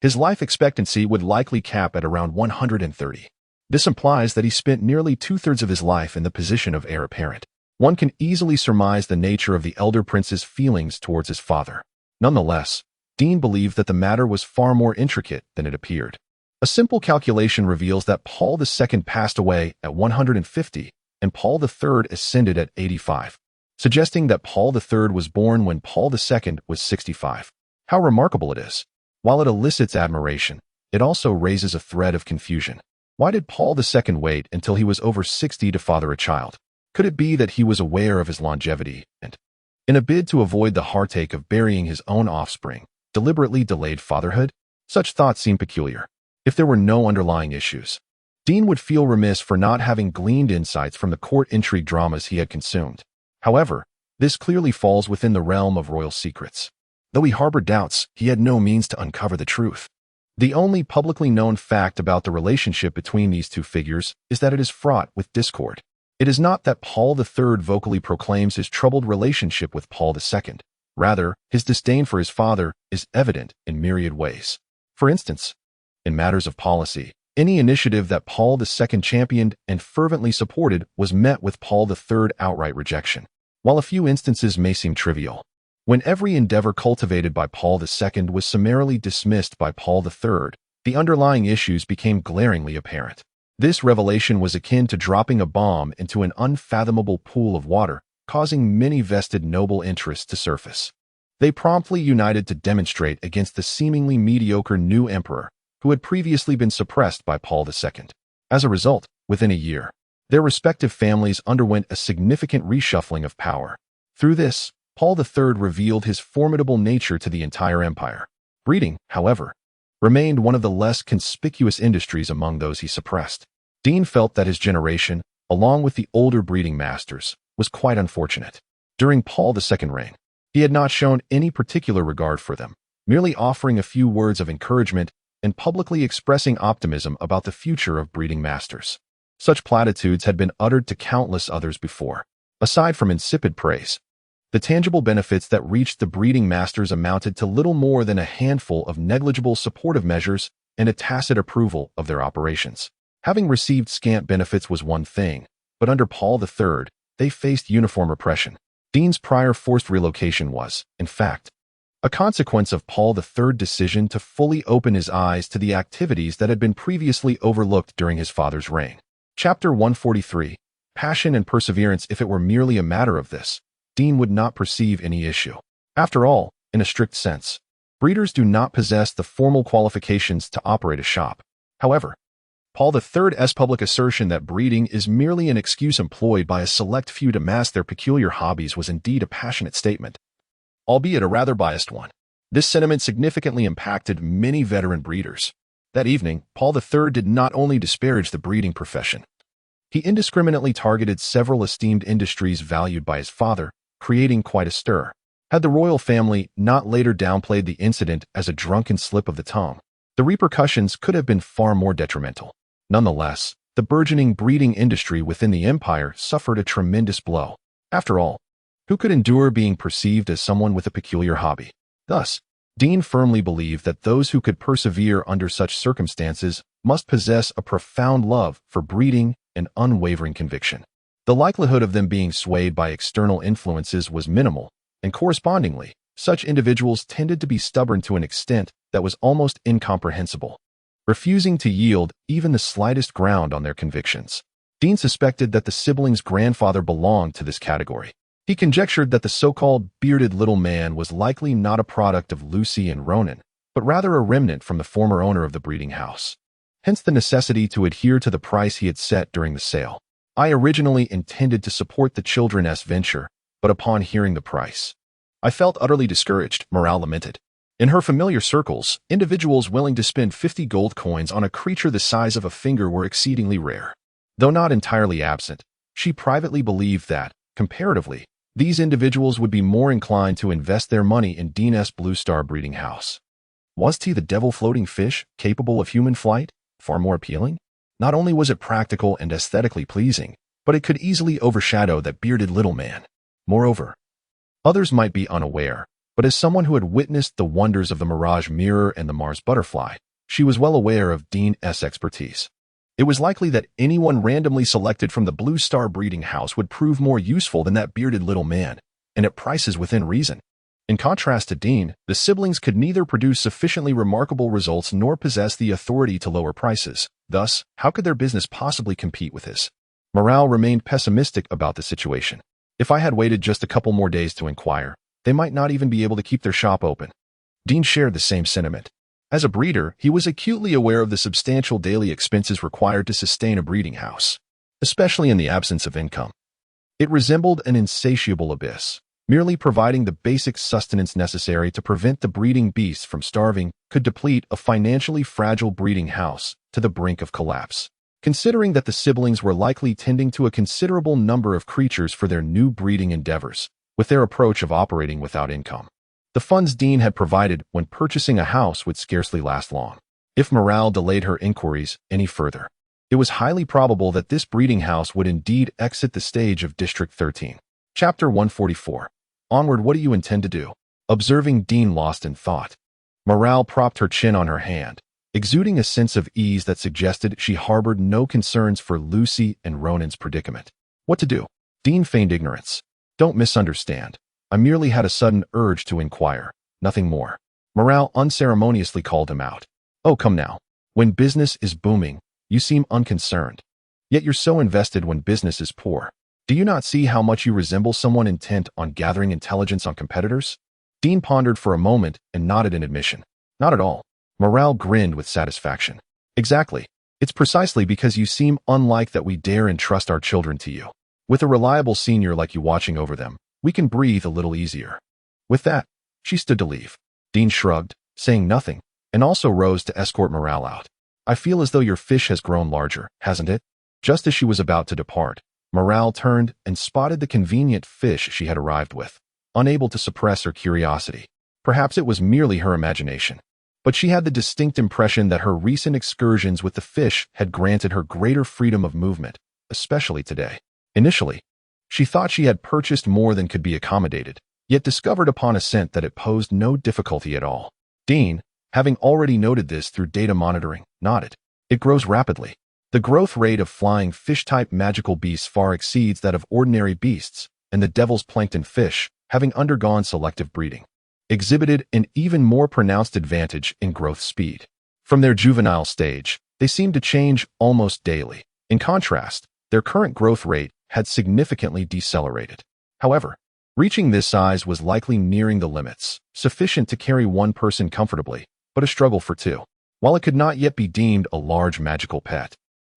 his life expectancy would likely cap at around 130. This implies that he spent nearly 2/3 of his life in the position of heir apparent. One can easily surmise the nature of the elder prince's feelings towards his father. Nonetheless, Dean believed that the matter was far more intricate than it appeared. A simple calculation reveals that Paul II passed away at 150 and Paul III ascended at 85, suggesting that Paul III was born when Paul II was 65. How remarkable it is! While it elicits admiration, it also raises a thread of confusion. Why did Paul II wait until he was over 60 to father a child? Could it be that he was aware of his longevity and, in a bid to avoid the heartache of burying his own offspring, deliberately delayed fatherhood? Such thoughts seem peculiar. If there were no underlying issues, Dean would feel remiss for not having gleaned insights from the court intrigue dramas he had consumed. However, this clearly falls within the realm of royal secrets. Though he harbored doubts, he had no means to uncover the truth. The only publicly known fact about the relationship between these two figures is that it is fraught with discord. It is not that Paul III vocally proclaims his troubled relationship with Paul II. Rather, his disdain for his father is evident in myriad ways. For instance, in matters of policy, any initiative that Paul II championed and fervently supported was met with Paul III's outright rejection. While a few instances may seem trivial, when every endeavor cultivated by Paul II was summarily dismissed by Paul III, the underlying issues became glaringly apparent. This revelation was akin to dropping a bomb into an unfathomable pool of water, causing many vested noble interests to surface. They promptly united to demonstrate against the seemingly mediocre new emperor, who had previously been suppressed by Paul II. As a result, within a year, their respective families underwent a significant reshuffling of power. Through this, Paul III revealed his formidable nature to the entire empire. Breeding, however, remained one of the less conspicuous industries among those he suppressed. Dean felt that his generation, along with the older breeding masters, was quite unfortunate. During Paul II's reign, he had not shown any particular regard for them, merely offering a few words of encouragement and publicly expressing optimism about the future of breeding masters. Such platitudes had been uttered to countless others before. Aside from insipid praise, the tangible benefits that reached the breeding masters amounted to little more than a handful of negligible supportive measures and a tacit approval of their operations. Having received scant benefits was one thing, but under Paul III, they faced uniform repression. Dean's prior forced relocation was, in fact, a consequence of Paul III's decision to fully open his eyes to the activities that had been previously overlooked during his father's reign. Chapter 143, Passion and Perseverance. If it were merely a matter of this, Dean would not perceive any issue. After all, in a strict sense, breeders do not possess the formal qualifications to operate a shop. However, Paul III's public assertion that breeding is merely an excuse employed by a select few to mask their peculiar hobbies was indeed a passionate statement, albeit a rather biased one. This sentiment significantly impacted many veteran breeders. That evening, Paul III did not only disparage the breeding profession. He indiscriminately targeted several esteemed industries valued by his father, creating quite a stir. Had the royal family not later downplayed the incident as a drunken slip of the tongue, the repercussions could have been far more detrimental. Nonetheless, the burgeoning breeding industry within the empire suffered a tremendous blow. After all, who could endure being perceived as someone with a peculiar hobby? Thus, Dean firmly believed that those who could persevere under such circumstances must possess a profound love for breeding and unwavering conviction. The likelihood of them being swayed by external influences was minimal, and correspondingly, such individuals tended to be stubborn to an extent that was almost incomprehensible, refusing to yield even the slightest ground on their convictions. Dean suspected that the siblings' grandfather belonged to this category. He conjectured that the so-called bearded little man was likely not a product of Lucy and Ronan, but rather a remnant from the former owner of the breeding house. Hence the necessity to adhere to the price he had set during the sale. I originally intended to support the children's venture, but upon hearing the price, I felt utterly discouraged, Morale lamented. In her familiar circles, individuals willing to spend 50 gold coins on a creature the size of a finger were exceedingly rare. Though not entirely absent, she privately believed that, comparatively, these individuals would be more inclined to invest their money in Dean's Blue Star breeding house. Was he the devil-floating fish, capable of human flight, far more appealing? Not only was it practical and aesthetically pleasing, but it could easily overshadow that bearded little man. Moreover, others might be unaware, but as someone who had witnessed the wonders of the Mirage Mirror and the Mars Butterfly, she was well aware of Dean's expertise. It was likely that anyone randomly selected from the Blue Star breeding house would prove more useful than that bearded little man, and at prices within reason. In contrast to Dean, the siblings could neither produce sufficiently remarkable results nor possess the authority to lower prices. Thus, how could their business possibly compete with his? Morale remained pessimistic about the situation. If I had waited just a couple more days to inquire, they might not even be able to keep their shop open. Dean shared the same sentiment. As a breeder, he was acutely aware of the substantial daily expenses required to sustain a breeding house, especially in the absence of income. It resembled an insatiable abyss. Merely providing the basic sustenance necessary to prevent the breeding beasts from starving could deplete a financially fragile breeding house to the brink of collapse. Considering that the siblings were likely tending to a considerable number of creatures for their new breeding endeavors, with their approach of operating without income, the funds Dean had provided when purchasing a house would scarcely last long. If Morale delayed her inquiries any further, it was highly probable that this breeding house would indeed exit the stage of District 13. Chapter 144. Onward, what do you intend to do? Observing Dean lost in thought, Morale propped her chin on her hand, exuding a sense of ease that suggested she harbored no concerns for Lucy and Ronan's predicament. What to do? Dean feigned ignorance. Don't misunderstand. I merely had a sudden urge to inquire, nothing more. Morale unceremoniously called him out. Oh, come now. When business is booming, you seem unconcerned. Yet you're so invested when business is poor. Do you not see how much you resemble someone intent on gathering intelligence on competitors? Dean pondered for a moment and nodded in admission. Not at all. Morale grinned with satisfaction. Exactly. It's precisely because you seem unlike that we dare entrust our children to you. With a reliable senior like you watching over them, we can breathe a little easier. With that, she stood to leave. Dean shrugged, saying nothing, and also rose to escort Morale out. I feel as though your fish has grown larger, hasn't it? Just as she was about to depart, Morale turned and spotted the convenient fish she had arrived with, unable to suppress her curiosity. Perhaps it was merely her imagination, but she had the distinct impression that her recent excursions with the fish had granted her greater freedom of movement, especially today. Initially, she thought she had purchased more than could be accommodated, yet discovered upon ascent that it posed no difficulty at all. Dean, having already noted this through data monitoring, nodded. It grows rapidly. The growth rate of flying fish-type magical beasts far exceeds that of ordinary beasts, and the devil's plankton fish, having undergone selective breeding, exhibited an even more pronounced advantage in growth speed. From their juvenile stage, they seemed to change almost daily. In contrast, their current growth rate had significantly decelerated. However, reaching this size was likely nearing the limits, sufficient to carry one person comfortably, but a struggle for two. While it could not yet be deemed a large magical pet,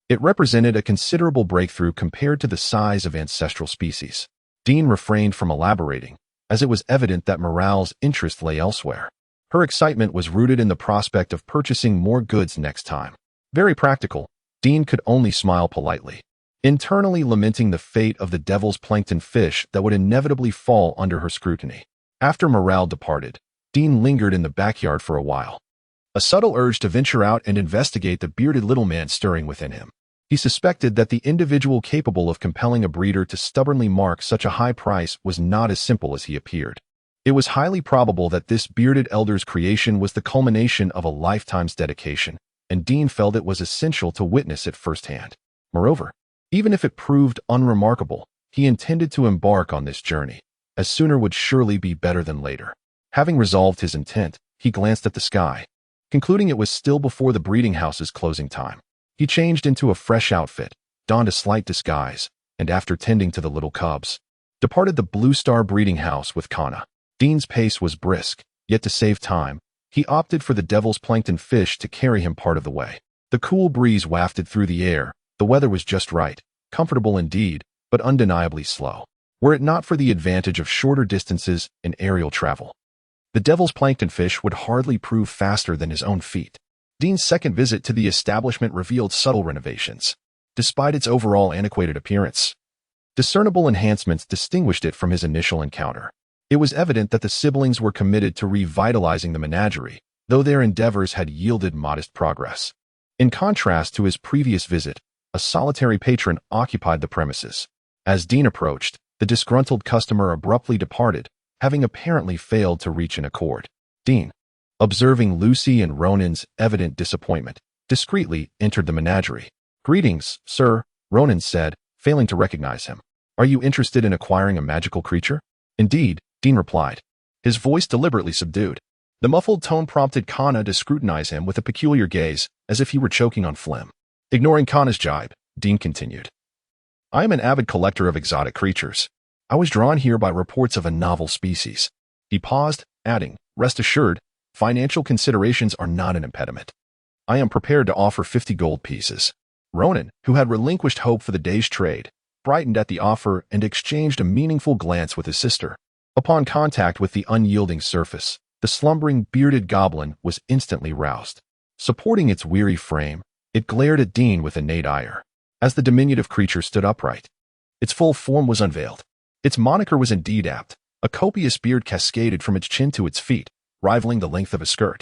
it represented a considerable breakthrough compared to the size of ancestral species. Dean refrained from elaborating, as it was evident that Morale's interest lay elsewhere. Her excitement was rooted in the prospect of purchasing more goods next time. Very practical, Dean could only smile politely, internally lamenting the fate of the devil's plankton fish that would inevitably fall under her scrutiny. After Morale departed, Dean lingered in the backyard for a while, a subtle urge to venture out and investigate the bearded little man stirring within him. He suspected that the individual capable of compelling a breeder to stubbornly mark such a high price was not as simple as he appeared. It was highly probable that this bearded elder's creation was the culmination of a lifetime's dedication, and Dean felt it was essential to witness it firsthand. Moreover, even if it proved unremarkable, he intended to embark on this journey, as sooner would surely be better than later. Having resolved his intent, he glanced at the sky. Concluding it was still before the breeding house's closing time, he changed into a fresh outfit, donned a slight disguise, and after tending to the little cubs, departed the Blue Star breeding house with Kana. Dean's pace was brisk, yet to save time, he opted for the devil's plankton fish to carry him part of the way. The cool breeze wafted through the air, the weather was just right, comfortable indeed, but undeniably slow, were it not for the advantage of shorter distances in aerial travel. The devil's plankton fish would hardly prove faster than his own feet. Dean's second visit to the establishment revealed subtle renovations. Despite its overall antiquated appearance, discernible enhancements distinguished it from his initial encounter. It was evident that the siblings were committed to revitalizing the menagerie, though their endeavors had yielded modest progress. In contrast to his previous visit, a solitary patron occupied the premises. As Dean approached, the disgruntled customer abruptly departed, having apparently failed to reach an accord. Dean, observing Lucy and Ronan's evident disappointment, discreetly entered the menagerie. "Greetings, sir," Ronan said, failing to recognize him. "Are you interested in acquiring a magical creature?" "Indeed," Dean replied, his voice deliberately subdued. The muffled tone prompted Kana to scrutinize him with a peculiar gaze, as if he were choking on phlegm. Ignoring Kana's jibe, Dean continued, "I am an avid collector of exotic creatures. I was drawn here by reports of a novel species." He paused, adding, "Rest assured, financial considerations are not an impediment. I am prepared to offer 50 gold pieces." Ronan, who had relinquished hope for the day's trade, brightened at the offer and exchanged a meaningful glance with his sister. Upon contact with the unyielding surface, the slumbering bearded goblin was instantly roused. Supporting its weary frame, it glared at Dean with innate ire. As the diminutive creature stood upright, its full form was unveiled. Its moniker was indeed apt. A copious beard cascaded from its chin to its feet, rivaling the length of a skirt.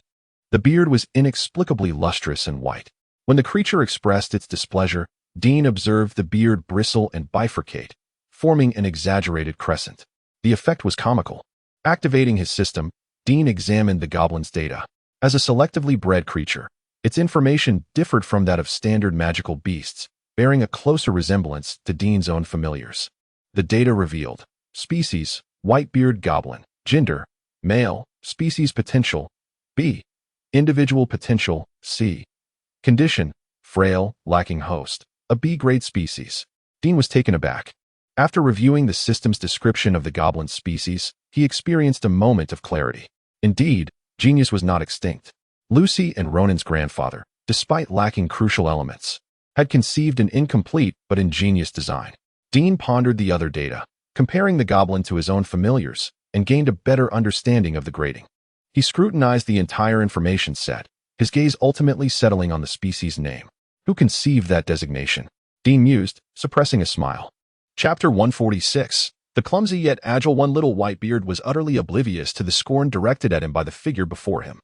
The beard was inexplicably lustrous and white. When the creature expressed its displeasure, Dean observed the beard bristle and bifurcate, forming an exaggerated crescent. The effect was comical. Activating his system, Dean examined the goblin's data. As a selectively bred creature, its information differed from that of standard magical beasts, bearing a closer resemblance to Dean's own familiars. The data revealed: species, white-beard goblin; gender, male; species potential, B; individual potential, C; condition, frail, lacking host, a B-grade species. Dean was taken aback. After reviewing the system's description of the goblin's species, he experienced a moment of clarity. Indeed, genius was not extinct. Lucy and Ronan's grandfather, despite lacking crucial elements, had conceived an incomplete but ingenious design. Dean pondered the other data, comparing the goblin to his own familiars, and gained a better understanding of the grading. He scrutinized the entire information set, his gaze ultimately settling on the species name. Who conceived that designation? Dean mused, suppressing a smile. Chapter 146. The clumsy yet agile one. Little Whitebeard was utterly oblivious to the scorn directed at him by the figure before him.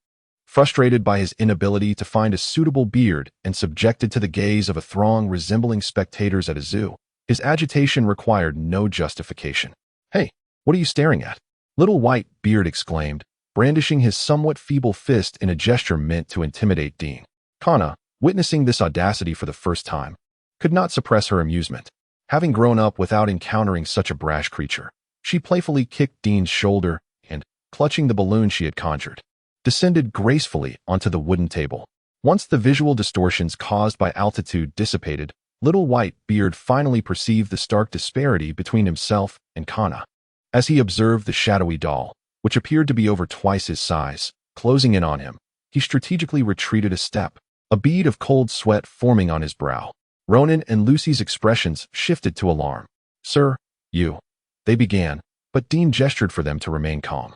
Frustrated by his inability to find a suitable beard and subjected to the gaze of a throng resembling spectators at a zoo, his agitation required no justification. "Hey, what are you staring at?" Little Whitebeard exclaimed, brandishing his somewhat feeble fist in a gesture meant to intimidate Dean. Kana, witnessing this audacity for the first time, could not suppress her amusement. Having grown up without encountering such a brash creature, she playfully kicked Dean's shoulder and, clutching the balloon she had conjured, descended gracefully onto the wooden table. Once the visual distortions caused by altitude dissipated, Little Whitebeard finally perceived the stark disparity between himself and Kana. As he observed the shadowy doll, which appeared to be over twice his size, closing in on him, he strategically retreated a step, a bead of cold sweat forming on his brow. Ronan and Lucy's expressions shifted to alarm. "Sir, you," they began, but Dean gestured for them to remain calm.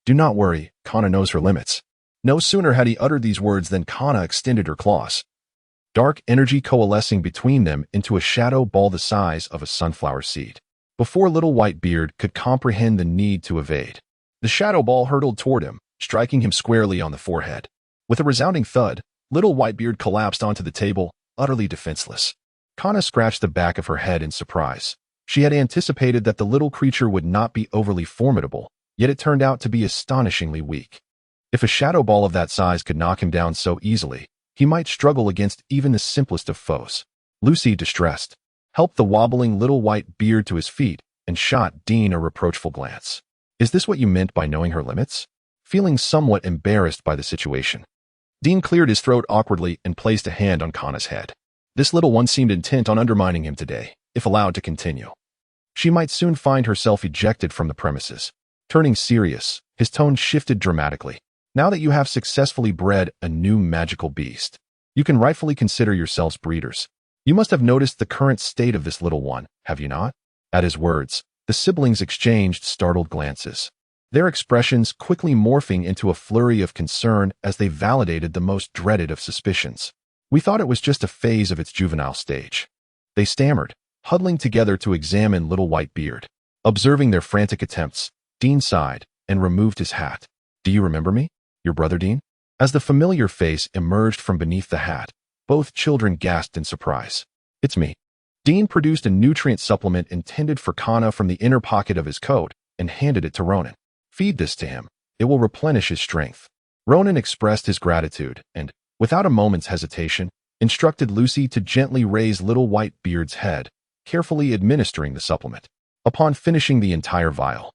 "Do not worry, Kana knows her limits." No sooner had he uttered these words than Kana extended her claws, dark energy coalescing between them into a shadow ball the size of a sunflower seed. Before Little Whitebeard could comprehend the need to evade, the shadow ball hurtled toward him, striking him squarely on the forehead. With a resounding thud, Little Whitebeard collapsed onto the table, utterly defenseless. Kana scratched the back of her head in surprise. She had anticipated that the little creature would not be overly formidable, yet it turned out to be astonishingly weak. If a shadow ball of that size could knock him down so easily, he might struggle against even the simplest of foes. Lucy, distressed, helped the wobbling little white beard to his feet and shot Dean a reproachful glance. Is this what you meant by knowing her limits? Feeling somewhat embarrassed by the situation, Dean cleared his throat awkwardly and placed a hand on Kana's head. This little one seemed intent on undermining him today, if allowed to continue. She might soon find herself ejected from the premises. Turning serious, his tone shifted dramatically. Now that you have successfully bred a new magical beast, you can rightfully consider yourselves breeders. You must have noticed the current state of this little one, have you not? At his words, the siblings exchanged startled glances, their expressions quickly morphing into a flurry of concern as they validated the most dreaded of suspicions. We thought it was just a phase of its juvenile stage. They stammered, huddling together to examine little white beard. Observing their frantic attempts, Dean sighed and removed his hat. Do you remember me? Your brother Dean? As the familiar face emerged from beneath the hat, both children gasped in surprise. It's me. Dean produced a nutrient supplement intended for Kana from the inner pocket of his coat and handed it to Ronan. Feed this to him. It will replenish his strength. Ronan expressed his gratitude and, without a moment's hesitation, instructed Lucy to gently raise little white beard's head, carefully administering the supplement. Upon finishing the entire vial,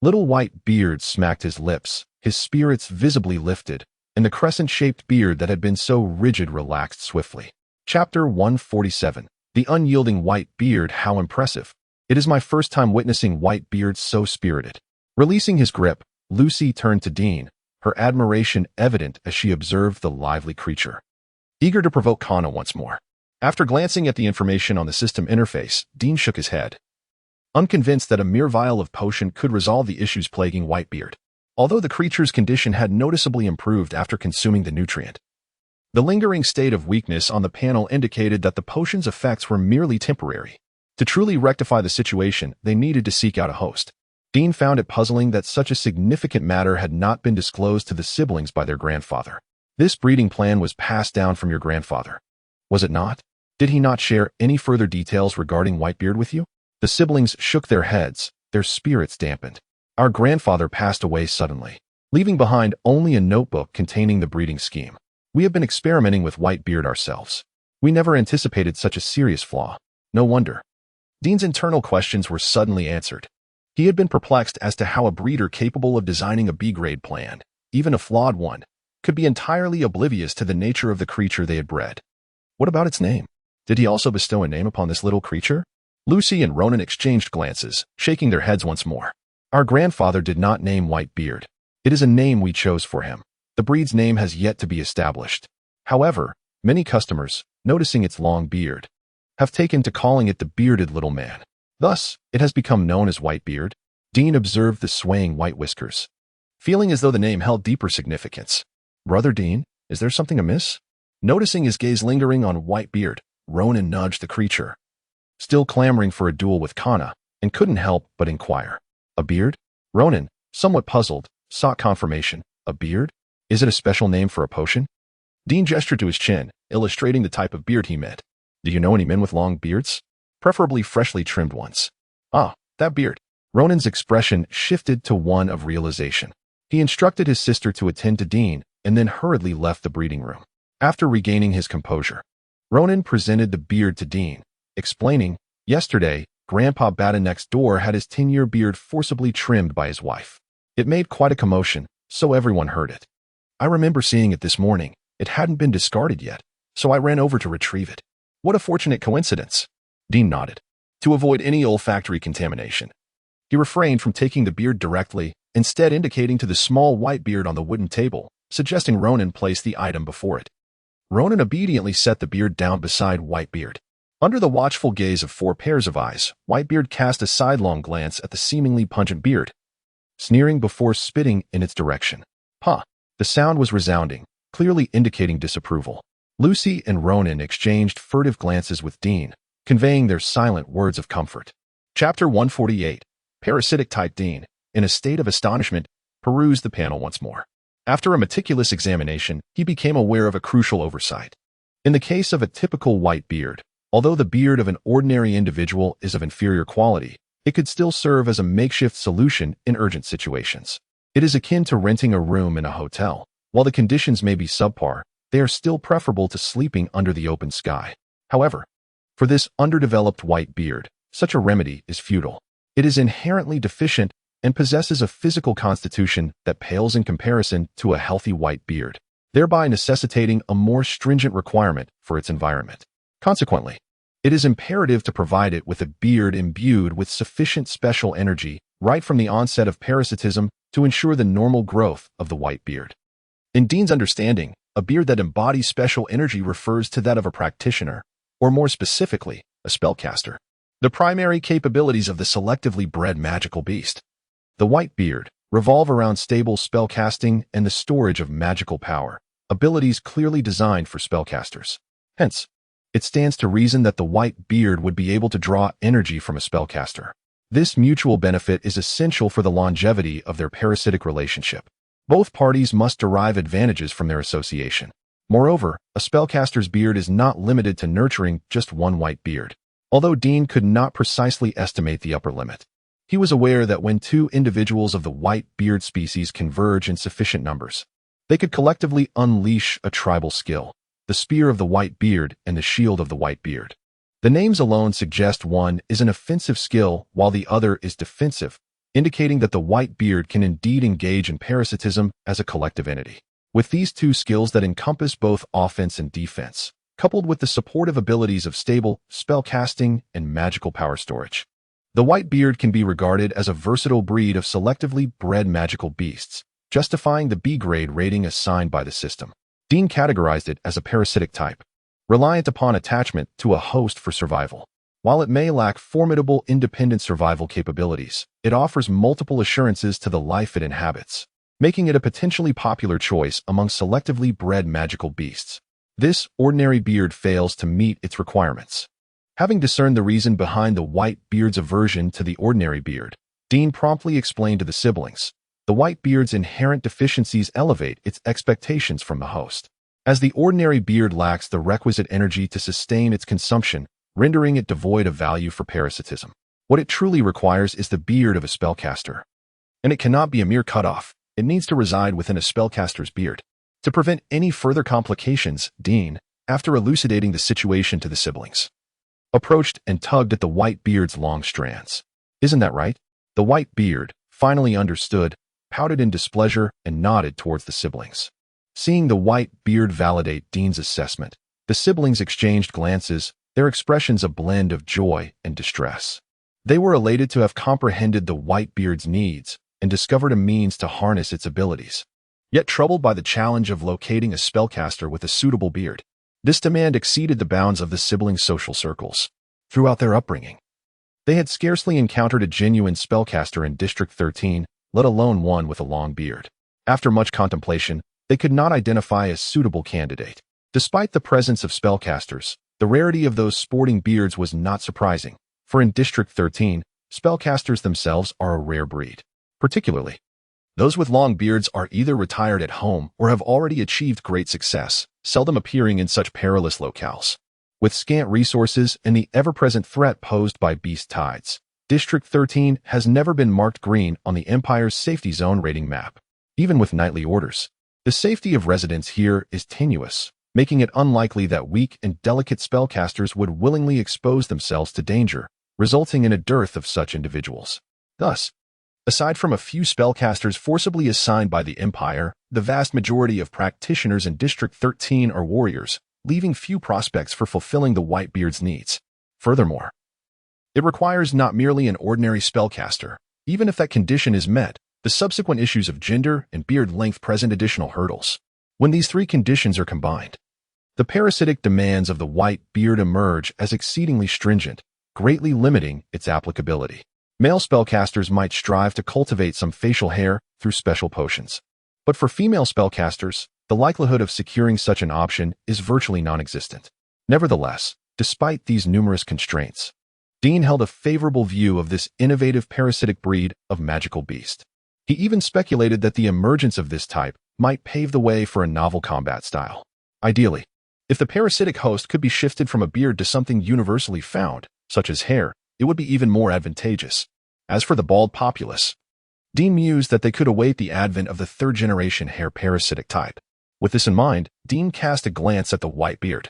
little white beard smacked his lips, his spirits visibly lifted, and the crescent-shaped beard that had been so rigid relaxed swiftly. Chapter 147. The unyielding white beard. How impressive. It is my first time witnessing white beard so spirited. Releasing his grip, Lucy turned to Dean, her admiration evident as she observed the lively creature. Eager to provoke Kana once more. After glancing at the information on the system interface, Dean shook his head, unconvinced that a mere vial of potion could resolve the issues plaguing Whitebeard, although the creature's condition had noticeably improved after consuming the nutrient. The lingering state of weakness on the panel indicated that the potion's effects were merely temporary. To truly rectify the situation, they needed to seek out a host. Dean found it puzzling that such a significant matter had not been disclosed to the siblings by their grandfather. This breeding plan was passed down from your grandfather, was it not? Did he not share any further details regarding Whitebeard with you? The siblings shook their heads, their spirits dampened. Our grandfather passed away suddenly, leaving behind only a notebook containing the breeding scheme. We have been experimenting with Whitebeard ourselves. We never anticipated such a serious flaw. No wonder. Dean's internal questions were suddenly answered. He had been perplexed as to how a breeder capable of designing a B-grade plan, even a flawed one, could be entirely oblivious to the nature of the creature they had bred. What about its name? Did he also bestow a name upon this little creature? Lucy and Ronan exchanged glances, shaking their heads once more. Our grandfather did not name Whitebeard. It is a name we chose for him. The breed's name has yet to be established. However, many customers, noticing its long beard, have taken to calling it the bearded little man. Thus, it has become known as Whitebeard. Dean observed the swaying white whiskers, feeling as though the name held deeper significance. Brother Dean, is there something amiss? Noticing his gaze lingering on Whitebeard, Ronan nudged the creature, still clamoring for a duel with Kana, and couldn't help but inquire. A beard? Ronan, somewhat puzzled, sought confirmation. A beard? Is it a special name for a potion? Dean gestured to his chin, illustrating the type of beard he meant. Do you know any men with long beards? Preferably freshly trimmed ones. Ah, that beard. Ronan's expression shifted to one of realization. He instructed his sister to attend to Dean and then hurriedly left the breeding room. After regaining his composure, Ronan presented the beard to Dean, explaining, yesterday, Grandpa Bata next door had his 10-year beard forcibly trimmed by his wife. It made quite a commotion, so everyone heard it. I remember seeing it this morning. It hadn't been discarded yet, so I ran over to retrieve it. What a fortunate coincidence. Dean nodded. To avoid any olfactory contamination, he refrained from taking the beard directly, instead indicating to the small white beard on the wooden table, suggesting Ronan place the item before it. Ronan obediently set the beard down beside Whitebeard. Under the watchful gaze of 4 pairs of eyes, Whitebeard cast a sidelong glance at the seemingly pungent beard, sneering before spitting in its direction. Huh. The sound was resounding, clearly indicating disapproval. Lucy and Ronan exchanged furtive glances with Dean, conveying their silent words of comfort. Chapter 148. Parasitic-type Dean, in a state of astonishment, perused the panel once more. After a meticulous examination, he became aware of a crucial oversight. In the case of a typical white beard, although the beard of an ordinary individual is of inferior quality, it could still serve as a makeshift solution in urgent situations. It is akin to renting a room in a hotel. While the conditions may be subpar, they are still preferable to sleeping under the open sky. However, for this underdeveloped white beard, such a remedy is futile. It is inherently deficient and possesses a physical constitution that pales in comparison to a healthy white beard, thereby necessitating a more stringent requirement for its environment. Consequently, it is imperative to provide it with a beard imbued with sufficient special energy right from the onset of parasitism to ensure the normal growth of the white beard. In Dean's understanding, a beard that embodies special energy refers to that of a practitioner, or more specifically, a spellcaster. The primary capabilities of the selectively bred magical beast, the white beard, revolve around stable spellcasting and the storage of magical power, abilities clearly designed for spellcasters. Hence, it stands to reason that the white beard would be able to draw energy from a spellcaster. This mutual benefit is essential for the longevity of their parasitic relationship. Both parties must derive advantages from their association. Moreover, a spellcaster's beard is not limited to nurturing just one white beard. Although Dean could not precisely estimate the upper limit, he was aware that when two individuals of the white beard species converge in sufficient numbers, they could collectively unleash a tribal skill, the spear of the white beard and the shield of the white beard. The names alone suggest one is an offensive skill while the other is defensive, indicating that the white beard can indeed engage in parasitism as a collective entity. With these two skills that encompass both offense and defense, coupled with the supportive abilities of stable spellcasting and magical power storage, the white beard can be regarded as a versatile breed of selectively bred magical beasts, justifying the B-grade rating assigned by the system. Dean categorized it as a parasitic type, reliant upon attachment to a host for survival. While it may lack formidable independent survival capabilities, it offers multiple assurances to the life it inhabits, making it a potentially popular choice among selectively bred magical beasts. This ordinary beard fails to meet its requirements. Having discerned the reason behind the white beard's aversion to the ordinary beard, Dean promptly explained to the siblings, the white beard's inherent deficiencies elevate its expectations from the host, as the ordinary beard lacks the requisite energy to sustain its consumption, rendering it devoid of value for parasitism. What it truly requires is the beard of a spellcaster. And it cannot be a mere cutoff. It needs to reside within a spellcaster's beard. To prevent any further complications, Dean, after elucidating the situation to the siblings, approached and tugged at the white beard's long strands. Isn't that right? The white beard, finally understood, pouted in displeasure and nodded towards the siblings. Seeing the white beard validate Dean's assessment, the siblings exchanged glances, their expressions a blend of joy and distress. They were elated to have comprehended the white beard's needs and discovered a means to harness its abilities, yet troubled by the challenge of locating a spellcaster with a suitable beard. This demand exceeded the bounds of the siblings' social circles. Throughout their upbringing, they had scarcely encountered a genuine spellcaster in District 13, let alone one with a long beard. After much contemplation, they could not identify a suitable candidate. Despite the presence of spellcasters, the rarity of those sporting beards was not surprising, for in District 13, spellcasters themselves are a rare breed. Particularly, those with long beards are either retired at home or have already achieved great success, seldom appearing in such perilous locales. With scant resources and the ever-present threat posed by beast tides, District 13 has never been marked green on the Empire's safety zone rating map. Even with nightly orders, the safety of residents here is tenuous, making it unlikely that weak and delicate spellcasters would willingly expose themselves to danger, resulting in a dearth of such individuals. Thus, aside from a few spellcasters forcibly assigned by the Empire, the vast majority of practitioners in District 13 are warriors, leaving few prospects for fulfilling the Whitebeard's needs. Furthermore, it requires not merely an ordinary spellcaster. Even if that condition is met, the subsequent issues of gender and beard length present additional hurdles. When these three conditions are combined, the parasitic demands of the white beard emerge as exceedingly stringent, greatly limiting its applicability. Male spellcasters might strive to cultivate some facial hair through special potions, but for female spellcasters, the likelihood of securing such an option is virtually non-existent. Nevertheless, despite these numerous constraints, Dean held a favorable view of this innovative parasitic breed of magical beast. He even speculated that the emergence of this type might pave the way for a novel combat style. Ideally, if the parasitic host could be shifted from a beard to something universally found, such as hair, it would be even more advantageous. As for the bald populace, Dean mused that they could await the advent of the third-generation hair parasitic type. With this in mind, Dean cast a glance at the Whitebeard,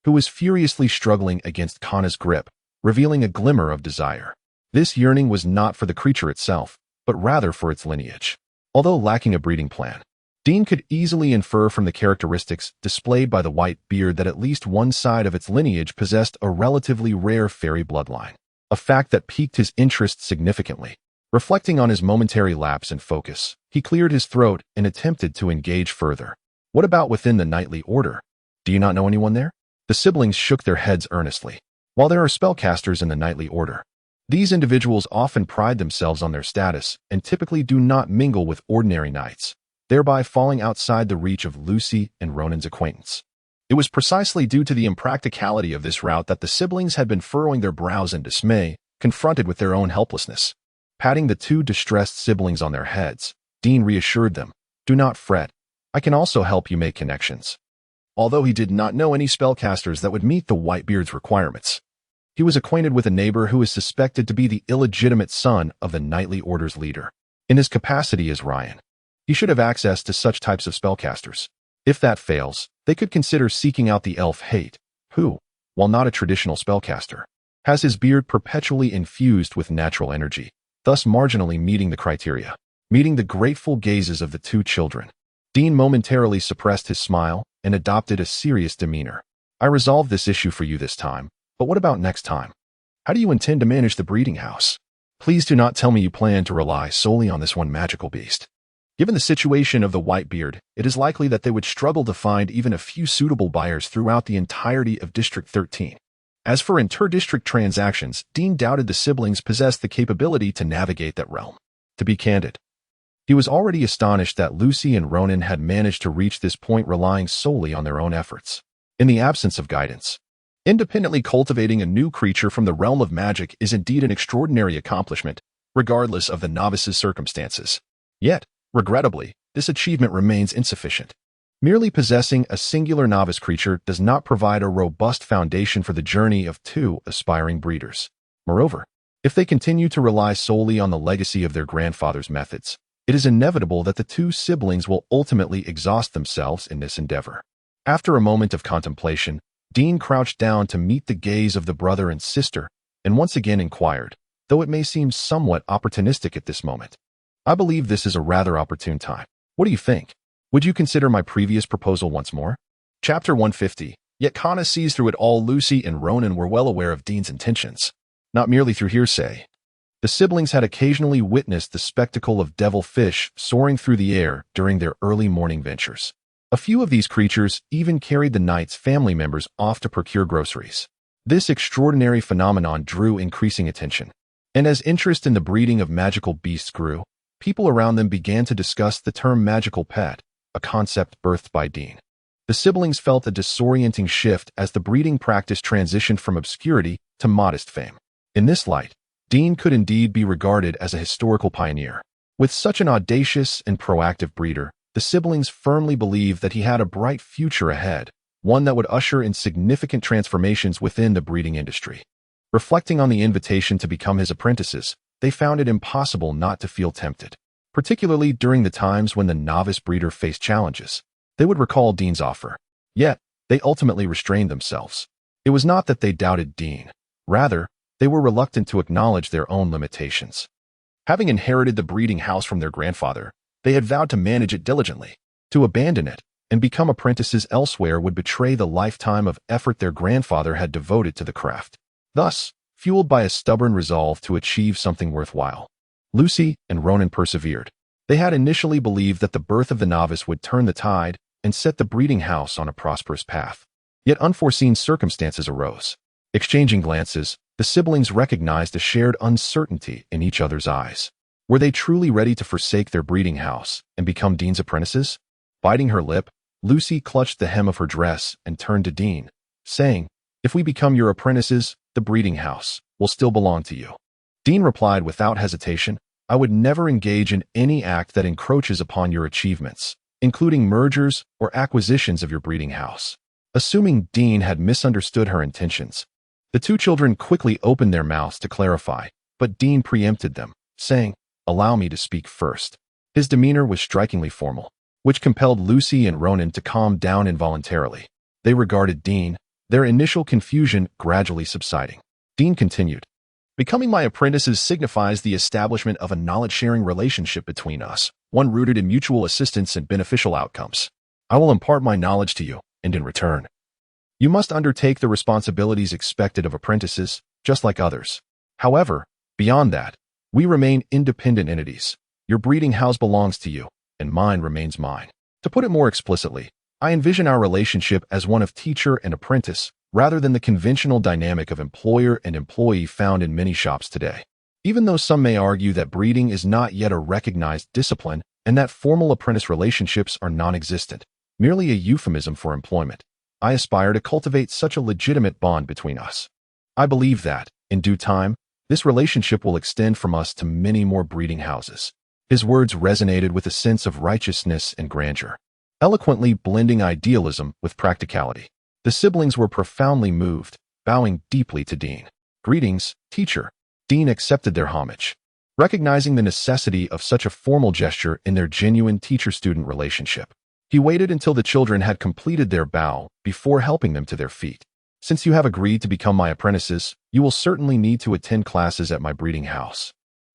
who was furiously struggling against Kana's grip, revealing a glimmer of desire. This yearning was not for the creature itself, but rather for its lineage. Although lacking a breeding plan, Dean could easily infer from the characteristics displayed by the Whitebeard that at least one side of its lineage possessed a relatively rare fairy bloodline, a fact that piqued his interest significantly. Reflecting on his momentary lapse in focus, he cleared his throat and attempted to engage further. What about within the knightly order? Do you not know anyone there? The siblings shook their heads earnestly. While there are spellcasters in the knightly order, these individuals often pride themselves on their status and typically do not mingle with ordinary knights, thereby falling outside the reach of Lucy and Ronan's acquaintance. It was precisely due to the impracticality of this route that the siblings had been furrowing their brows in dismay, confronted with their own helplessness. Patting the two distressed siblings on their heads, Dean reassured them, "Do not fret. I can also help you make connections." Although he did not know any spellcasters that would meet the Whitebeard's requirements, he was acquainted with a neighbor who is suspected to be the illegitimate son of the knightly order's leader. In his capacity as Ryan, he should have access to such types of spellcasters. If that fails, they could consider seeking out the elf Hate, who, while not a traditional spellcaster, has his beard perpetually infused with natural energy, thus marginally meeting the criteria. Meeting the grateful gazes of the two children, Dean momentarily suppressed his smile and adopted a serious demeanor. "I resolved this issue for you this time, but what about next time? How do you intend to manage the breeding house? Please do not tell me you plan to rely solely on this one magical beast." Given the situation of the Whitebeard, it is likely that they would struggle to find even a few suitable buyers throughout the entirety of District 13. As for inter-district transactions, Dean doubted the siblings possessed the capability to navigate that realm. To be candid, he was already astonished that Lucy and Ronan had managed to reach this point relying solely on their own efforts. In the absence of guidance, independently cultivating a new creature from the realm of magic is indeed an extraordinary accomplishment, regardless of the novice's circumstances. Yet, regrettably, this achievement remains insufficient. Merely possessing a singular novice creature does not provide a robust foundation for the journey of two aspiring breeders. Moreover, if they continue to rely solely on the legacy of their grandfather's methods, it is inevitable that the two siblings will ultimately exhaust themselves in this endeavor. After a moment of contemplation, Dean crouched down to meet the gaze of the brother and sister, and once again inquired, though it may seem somewhat opportunistic at this moment, "I believe this is a rather opportune time. What do you think? Would you consider my previous proposal once more?" Chapter 150. Yet Kana sees through it all. Lucy and Ronan were well aware of Dean's intentions, not merely through hearsay. The siblings had occasionally witnessed the spectacle of devil fish soaring through the air during their early morning ventures. A few of these creatures even carried the knight's family members off to procure groceries. This extraordinary phenomenon drew increasing attention, and as interest in the breeding of magical beasts grew, people around them began to discuss the term magical pet, a concept birthed by Dean. The siblings felt a disorienting shift as the breeding practice transitioned from obscurity to modest fame. In this light, Dean could indeed be regarded as a historical pioneer. With such an audacious and proactive breeder, the siblings firmly believed that he had a bright future ahead, one that would usher in significant transformations within the breeding industry. Reflecting on the invitation to become his apprentices, they found it impossible not to feel tempted, particularly during the times when the novice breeder faced challenges. They would recall Dean's offer. Yet, they ultimately restrained themselves. It was not that they doubted Dean. Rather, they were reluctant to acknowledge their own limitations. Having inherited the breeding house from their grandfather, they had vowed to manage it diligently. To abandon it and become apprentices elsewhere would betray the lifetime of effort their grandfather had devoted to the craft. Thus, fueled by a stubborn resolve to achieve something worthwhile, Lucy and Ronan persevered. They had initially believed that the birth of the novice would turn the tide and set the breeding house on a prosperous path. Yet unforeseen circumstances arose. Exchanging glances, the siblings recognized a shared uncertainty in each other's eyes. Were they truly ready to forsake their breeding house and become Dean's apprentices? Biting her lip, Lucy clutched the hem of her dress and turned to Dean, saying, "If we become your apprentices, the breeding house will still belong to you." Dean replied without hesitation, "I would never engage in any act that encroaches upon your achievements, including mergers or acquisitions of your breeding house." Assuming Dean had misunderstood her intentions, the two children quickly opened their mouths to clarify, but Dean preempted them, saying, "Allow me to speak first." His demeanor was strikingly formal, which compelled Lucy and Ronan to calm down involuntarily. They regarded Dean, their initial confusion gradually subsiding. Dean continued, "Becoming my apprentices signifies the establishment of a knowledge-sharing relationship between us, one rooted in mutual assistance and beneficial outcomes. I will impart my knowledge to you, and in return, you must undertake the responsibilities expected of apprentices, just like others. However, beyond that, we remain independent entities. Your breeding house belongs to you, and mine remains mine. To put it more explicitly, I envision our relationship as one of teacher and apprentice, rather than the conventional dynamic of employer and employee found in many shops today. Even though some may argue that breeding is not yet a recognized discipline and that formal apprentice relationships are non-existent, merely a euphemism for employment, I aspire to cultivate such a legitimate bond between us. I believe that, in due time, this relationship will extend from us to many more breeding houses." His words resonated with a sense of righteousness and grandeur, eloquently blending idealism with practicality. The siblings were profoundly moved, bowing deeply to Dean. "Greetings, teacher." Dean accepted their homage, recognizing the necessity of such a formal gesture in their genuine teacher-student relationship. He waited until the children had completed their bow before helping them to their feet. "Since you have agreed to become my apprentices, you will certainly need to attend classes at my breeding house.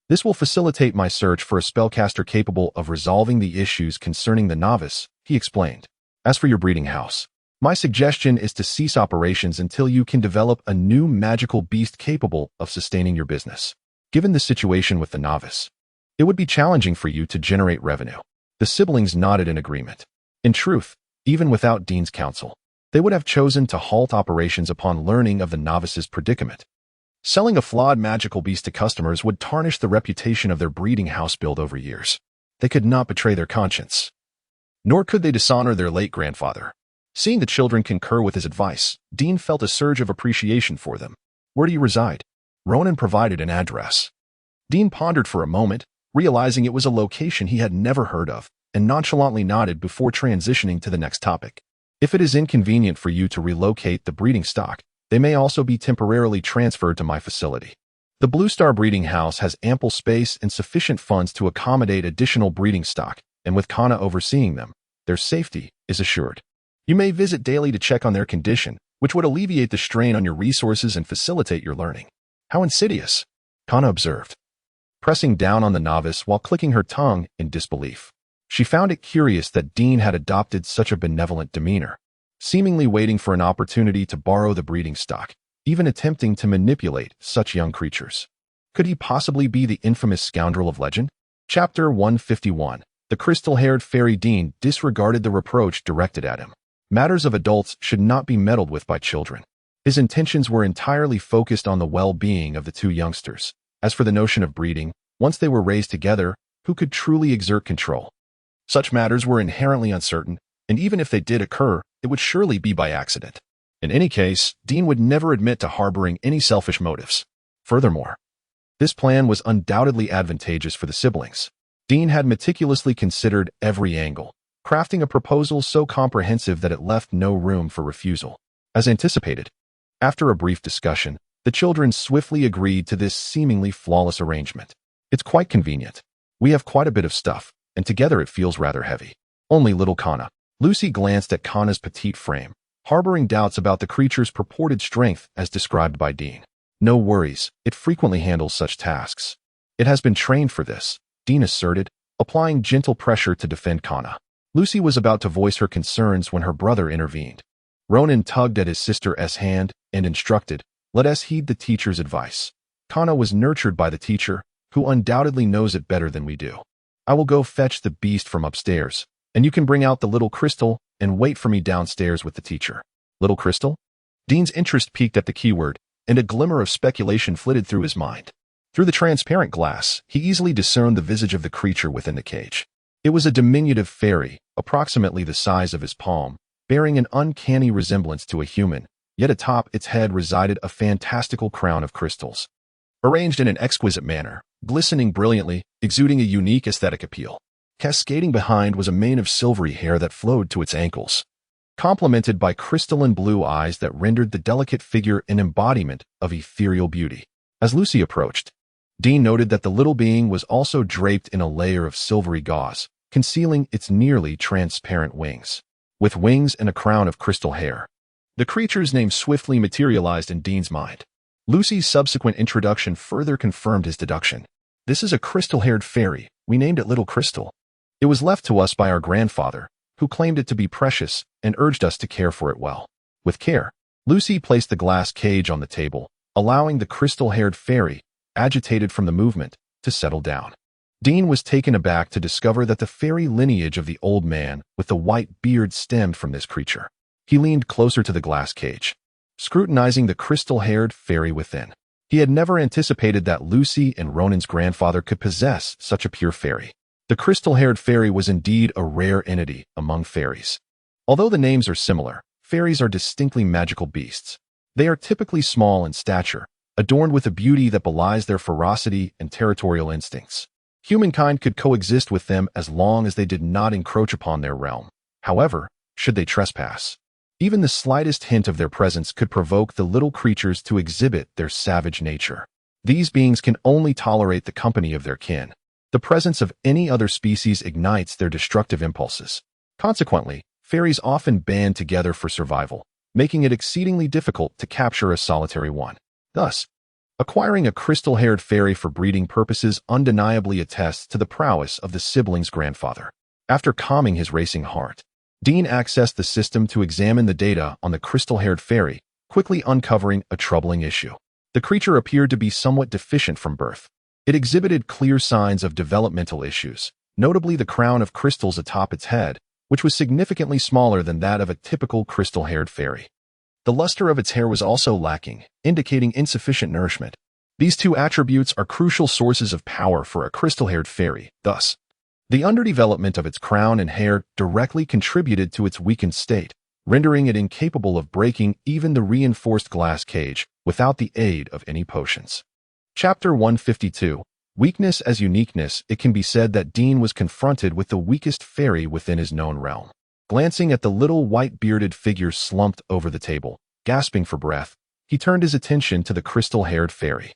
This will facilitate my search for a spellcaster capable of resolving the issues concerning the novice," he explained. "As for your breeding house, my suggestion is to cease operations until you can develop a new magical beast capable of sustaining your business. Given the situation with the novice, it would be challenging for you to generate revenue." The siblings nodded in agreement. In truth, even without Dean's counsel, they would have chosen to halt operations upon learning of the novice's predicament. Selling a flawed magical beast to customers would tarnish the reputation of their breeding house built over years. They could not betray their conscience, nor could they dishonor their late grandfather. Seeing the children concur with his advice, Dean felt a surge of appreciation for them. "Where do you reside?" Ronan provided an address. Dean pondered for a moment, realizing it was a location he had never heard of, and nonchalantly nodded before transitioning to the next topic. "If it is inconvenient for you to relocate the breeding stock, they may also be temporarily transferred to my facility. The Blue Star Breeding House has ample space and sufficient funds to accommodate additional breeding stock, and with Kana overseeing them, their safety is assured. You may visit daily to check on their condition, which would alleviate the strain on your resources and facilitate your learning." "How insidious," Kana observed, pressing down on the novice while clicking her tongue in disbelief. She found it curious that Dean had adopted such a benevolent demeanor, seemingly waiting for an opportunity to borrow the breeding stock, even attempting to manipulate such young creatures. Could he possibly be the infamous scoundrel of legend? Chapter 151. The crystal-haired fairy. Dean disregarded the reproach directed at him. Matters of adults should not be meddled with by children. His intentions were entirely focused on the well-being of the two youngsters. As for the notion of breeding, once they were raised together, who could truly exert control? Such matters were inherently uncertain, and even if they did occur, it would surely be by accident. In any case, Dean would never admit to harboring any selfish motives. Furthermore, this plan was undoubtedly advantageous for the siblings. Dean had meticulously considered every angle, crafting a proposal so comprehensive that it left no room for refusal. As anticipated, after a brief discussion, the children swiftly agreed to this seemingly flawless arrangement. "It's quite convenient. We have quite a bit of stuff, and together it feels rather heavy. Only little Kana." Lucy glanced at Kana's petite frame, harboring doubts about the creature's purported strength as described by Dean. "No worries, it frequently handles such tasks. It has been trained for this," Dean asserted, applying gentle pressure to defend Kana. Lucy was about to voice her concerns when her brother intervened. Ronan tugged at his sister's hand and instructed, "Let us heed the teacher's advice. Kana was nurtured by the teacher, who undoubtedly knows it better than we do. I will go fetch the beast from upstairs, and you can bring out the little crystal and wait for me downstairs with the teacher." "Little crystal?" Dean's interest piqued at the keyword, and a glimmer of speculation flitted through his mind. Through the transparent glass, he easily discerned the visage of the creature within the cage. It was a diminutive fairy, approximately the size of his palm, bearing an uncanny resemblance to a human, yet atop its head resided a fantastical crown of crystals, arranged in an exquisite manner, glistening brilliantly, exuding a unique aesthetic appeal. Cascading behind was a mane of silvery hair that flowed to its ankles, complemented by crystalline blue eyes that rendered the delicate figure an embodiment of ethereal beauty. As Lucy approached, Dean noted that the little being was also draped in a layer of silvery gauze, concealing its nearly transparent wings. With wings and a crown of crystal hair. The creature's name swiftly materialized in Dean's mind. Lucy's subsequent introduction further confirmed his deduction. This is a crystal-haired fairy. We named it Little Crystal. It was left to us by our grandfather, who claimed it to be precious and urged us to care for it well. With care, Lucy placed the glass cage on the table, allowing the crystal-haired fairy, agitated from the movement, to settle down. Dean was taken aback to discover that the fairy lineage of the old man with the white beard stemmed from this creature. He leaned closer to the glass cage, scrutinizing the crystal-haired fairy within. He had never anticipated that Lucy and Ronan's grandfather could possess such a pure fairy. The crystal-haired fairy was indeed a rare entity among fairies. Although the names are similar, fairies are distinctly magical beasts. They are typically small in stature, adorned with a beauty that belies their ferocity and territorial instincts. Humankind could coexist with them as long as they did not encroach upon their realm. However, should they trespass, even the slightest hint of their presence could provoke the little creatures to exhibit their savage nature. These beings can only tolerate the company of their kin. The presence of any other species ignites their destructive impulses. Consequently, fairies often band together for survival, making it exceedingly difficult to capture a solitary one. Thus, acquiring a crystal-haired fairy for breeding purposes undeniably attests to the prowess of the sibling's grandfather. After calming his racing heart, Dean accessed the system to examine the data on the crystal-haired fairy, quickly uncovering a troubling issue. The creature appeared to be somewhat deficient from birth. It exhibited clear signs of developmental issues, notably the crown of crystals atop its head, which was significantly smaller than that of a typical crystal-haired fairy. The luster of its hair was also lacking, indicating insufficient nourishment. These two attributes are crucial sources of power for a crystal-haired fairy. Thus, the underdevelopment of its crown and hair directly contributed to its weakened state, rendering it incapable of breaking even the reinforced glass cage without the aid of any potions. Chapter 152. Weakness as uniqueness. It can be said that Dean was confronted with the weakest fairy within his known realm. Glancing at the little white-bearded figure slumped over the table, gasping for breath, he turned his attention to the crystal-haired fairy.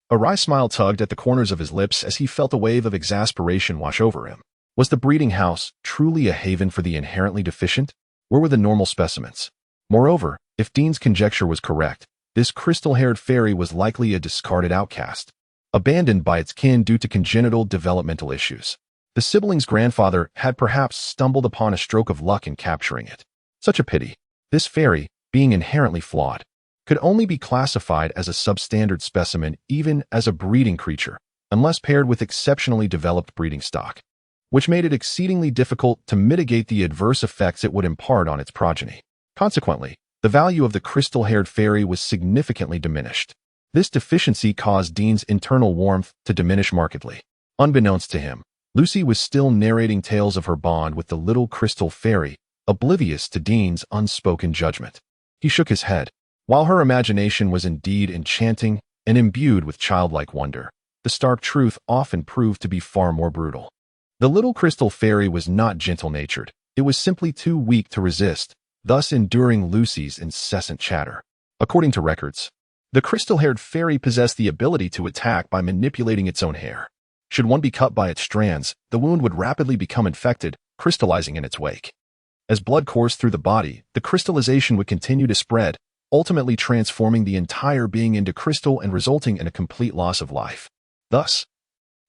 A wry smile tugged at the corners of his lips as he felt a wave of exasperation wash over him. Was the breeding house truly a haven for the inherently deficient? Where were the normal specimens? Moreover, if Dean's conjecture was correct, this crystal-haired fairy was likely a discarded outcast, abandoned by its kin due to congenital developmental issues. The sibling's grandfather had perhaps stumbled upon a stroke of luck in capturing it. Such a pity. This fairy, being inherently flawed, could only be classified as a substandard specimen even as a breeding creature, unless paired with exceptionally developed breeding stock, which made it exceedingly difficult to mitigate the adverse effects it would impart on its progeny. Consequently, the value of the crystal-haired fairy was significantly diminished. This deficiency caused Dean's internal warmth to diminish markedly. Unbeknownst to him, Lucy was still narrating tales of her bond with the little crystal fairy, oblivious to Dean's unspoken judgment. He shook his head. While her imagination was indeed enchanting and imbued with childlike wonder, the stark truth often proved to be far more brutal. The little crystal fairy was not gentle-natured. It was simply too weak to resist, thus enduring Lucy's incessant chatter. According to records, the crystal-haired fairy possessed the ability to attack by manipulating its own hair. Should one be cut by its strands, the wound would rapidly become infected, crystallizing in its wake. As blood coursed through the body, the crystallization would continue to spread, ultimately transforming the entire being into crystal and resulting in a complete loss of life. Thus,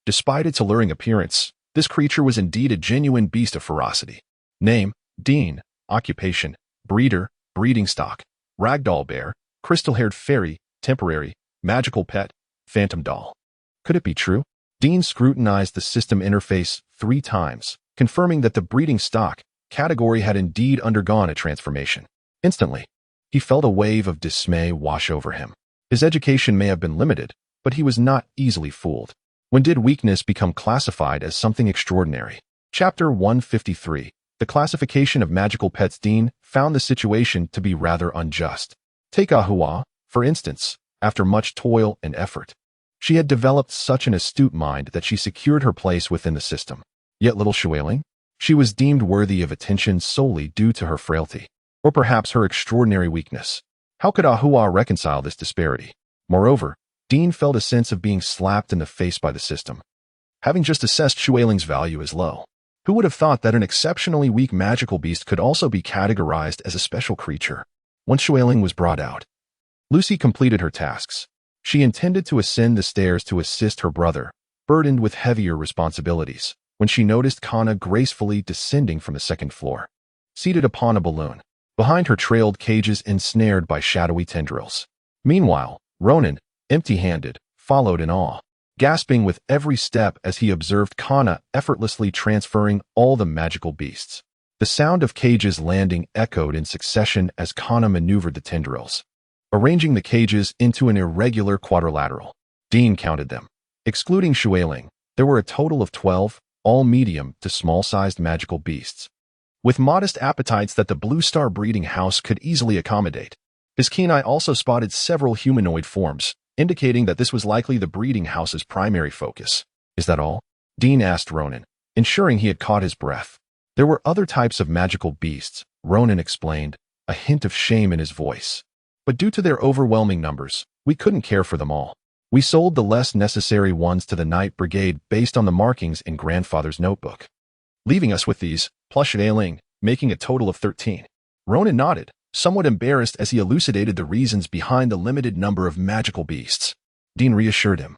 despite its alluring appearance, this creature was indeed a genuine beast of ferocity. Name: Dean. Occupation: breeder, breeding stock, ragdoll bear, crystal-haired fairy, temporary, magical pet, phantom doll. Could it be true? Dean scrutinized the system interface 3 times, confirming that the breeding stock category had indeed undergone a transformation. Instantly, he felt a wave of dismay wash over him. His education may have been limited, but he was not easily fooled. When did weakness become classified as something extraordinary? Chapter 153. The classification of magical pets. Dean found the situation to be rather unjust. Take Ahua, for instance. After much toil and effort, she had developed such an astute mind that she secured her place within the system. Yet little Shuailing? She was deemed worthy of attention solely due to her frailty, or perhaps her extraordinary weakness. How could Ahua reconcile this disparity? Moreover, Dean felt a sense of being slapped in the face by the system. Having just assessed Shuailing's value as low, who would have thought that an exceptionally weak magical beast could also be categorized as a special creature? Once Shuailing was brought out, Lucy completed her tasks. She intended to ascend the stairs to assist her brother, burdened with heavier responsibilities, when she noticed Kana gracefully descending from the second floor. Seated upon a balloon, behind her trailed cages ensnared by shadowy tendrils. Meanwhile, Ronan, empty-handed, followed in awe, gasping with every step as he observed Kana effortlessly transferring all the magical beasts. The sound of cages landing echoed in succession as Kana maneuvered the tendrils, arranging the cages into an irregular quadrilateral. Dean counted them. Excluding Shuailing, there were a total of 12, all medium to small-sized magical beasts, with modest appetites that the Blue Star breeding house could easily accommodate. His keen eye also spotted several humanoid forms, indicating that this was likely the breeding house's primary focus. Is that all? Dean asked Ronan, ensuring he had caught his breath. There were other types of magical beasts, Ronan explained, a hint of shame in his voice. But due to their overwhelming numbers, we couldn't care for them all. We sold the less necessary ones to the Night Brigade based on the markings in Grandfather's notebook, leaving us with these, plus Shuailing, making a total of 13. Ronan nodded, somewhat embarrassed as he elucidated the reasons behind the limited number of magical beasts. Dean reassured him.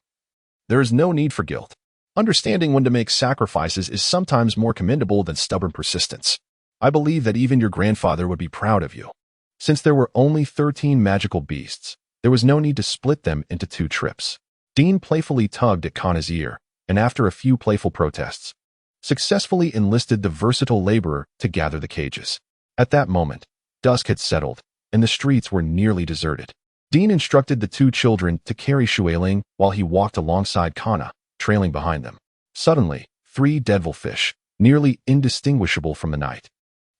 There is no need for guilt. Understanding when to make sacrifices is sometimes more commendable than stubborn persistence. I believe that even your grandfather would be proud of you. Since there were only 13 magical beasts, there was no need to split them into 2 trips. Dean playfully tugged at Kana's ear, and after a few playful protests, successfully enlisted the versatile laborer to gather the cages. At that moment, dusk had settled, and the streets were nearly deserted. Dean instructed the 2 children to carry Shuailing while he walked alongside Kana, trailing behind them. Suddenly, 3 devilfish, nearly indistinguishable from the night,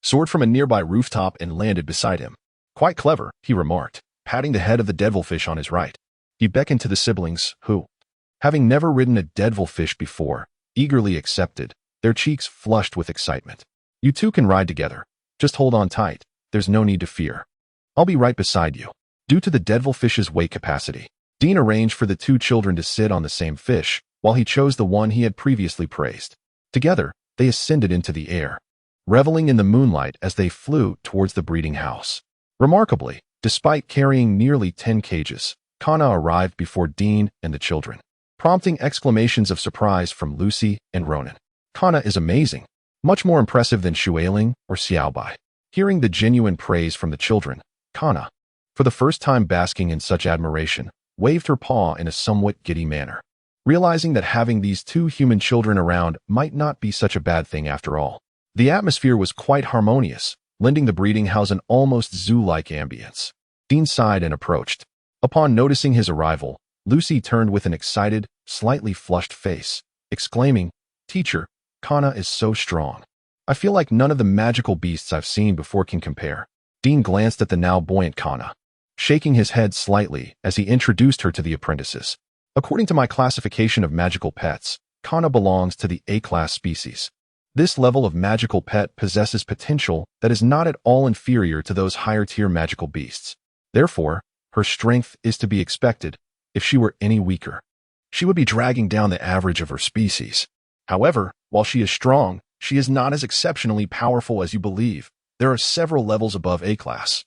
soared from a nearby rooftop and landed beside him. Quite clever, he remarked, patting the head of the devilfish on his right. He beckoned to the siblings, who, having never ridden a devilfish before, eagerly accepted, their cheeks flushed with excitement. You 2 can ride together. Just hold on tight. There's no need to fear. I'll be right beside you. Due to the devilfish's weight capacity, Dean arranged for the 2 children to sit on the same fish, while he chose the one he had previously praised. Together, they ascended into the air, reveling in the moonlight as they flew towards the breeding house. Remarkably, despite carrying nearly 10 cages, Kana arrived before Dean and the children, prompting exclamations of surprise from Lucy and Ronan. Kana is amazing, much more impressive than Shuailing or Xiaobai. Hearing the genuine praise from the children, Kana, for the first time basking in such admiration, waved her paw in a somewhat giddy manner, realizing that having these 2 human children around might not be such a bad thing after all. The atmosphere was quite harmonious, lending the breeding house an almost zoo-like ambience. Dean sighed and approached. Upon noticing his arrival, Lucy turned with an excited, slightly flushed face, exclaiming, "Teacher, Kana is so strong. I feel like none of the magical beasts I've seen before can compare." Dean glanced at the now buoyant Kana, shaking his head slightly as he introduced her to the apprentices. According to my classification of magical pets, Kana belongs to the A-class species. This level of magical pet possesses potential that is not at all inferior to those higher-tier magical beasts. Therefore, her strength is to be expected. If she were any weaker, she would be dragging down the average of her species. However, while she is strong, she is not as exceptionally powerful as you believe. There are several levels above A-class,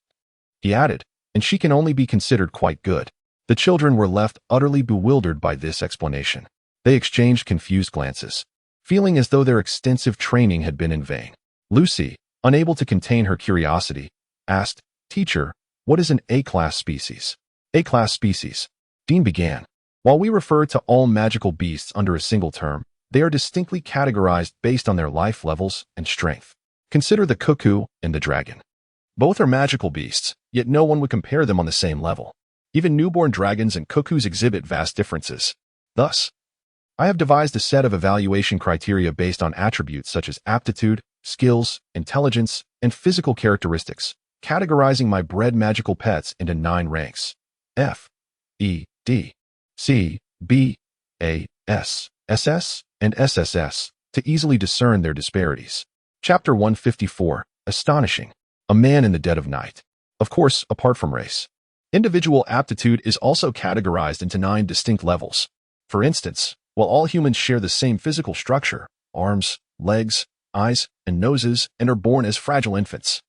he added, and she can only be considered quite good. The children were left utterly bewildered by this explanation. They exchanged confused glances, feeling as though their extensive training had been in vain. Lucy, unable to contain her curiosity, asked, "Teacher, what is an A-class species?" A-class species, Dean began. While we refer to all magical beasts under a single term, they are distinctly categorized based on their life levels and strength. Consider the cuckoo and the dragon. Both are magical beasts, yet no one would compare them on the same level. Even newborn dragons and cuckoos exhibit vast differences. Thus, I have devised a set of evaluation criteria based on attributes such as aptitude, skills, intelligence, and physical characteristics, categorizing my bred magical pets into 9 ranks: F, E, D, C, B, A, S, SS, and SSS, to easily discern their disparities. Chapter 154, Astonishing. A man in the dead of night. Of course, apart from race, Individual aptitude is also categorized into 9 distinct levels. For instance, while all humans share the same physical structure, arms, legs, eyes, and noses, and are born as fragile infants,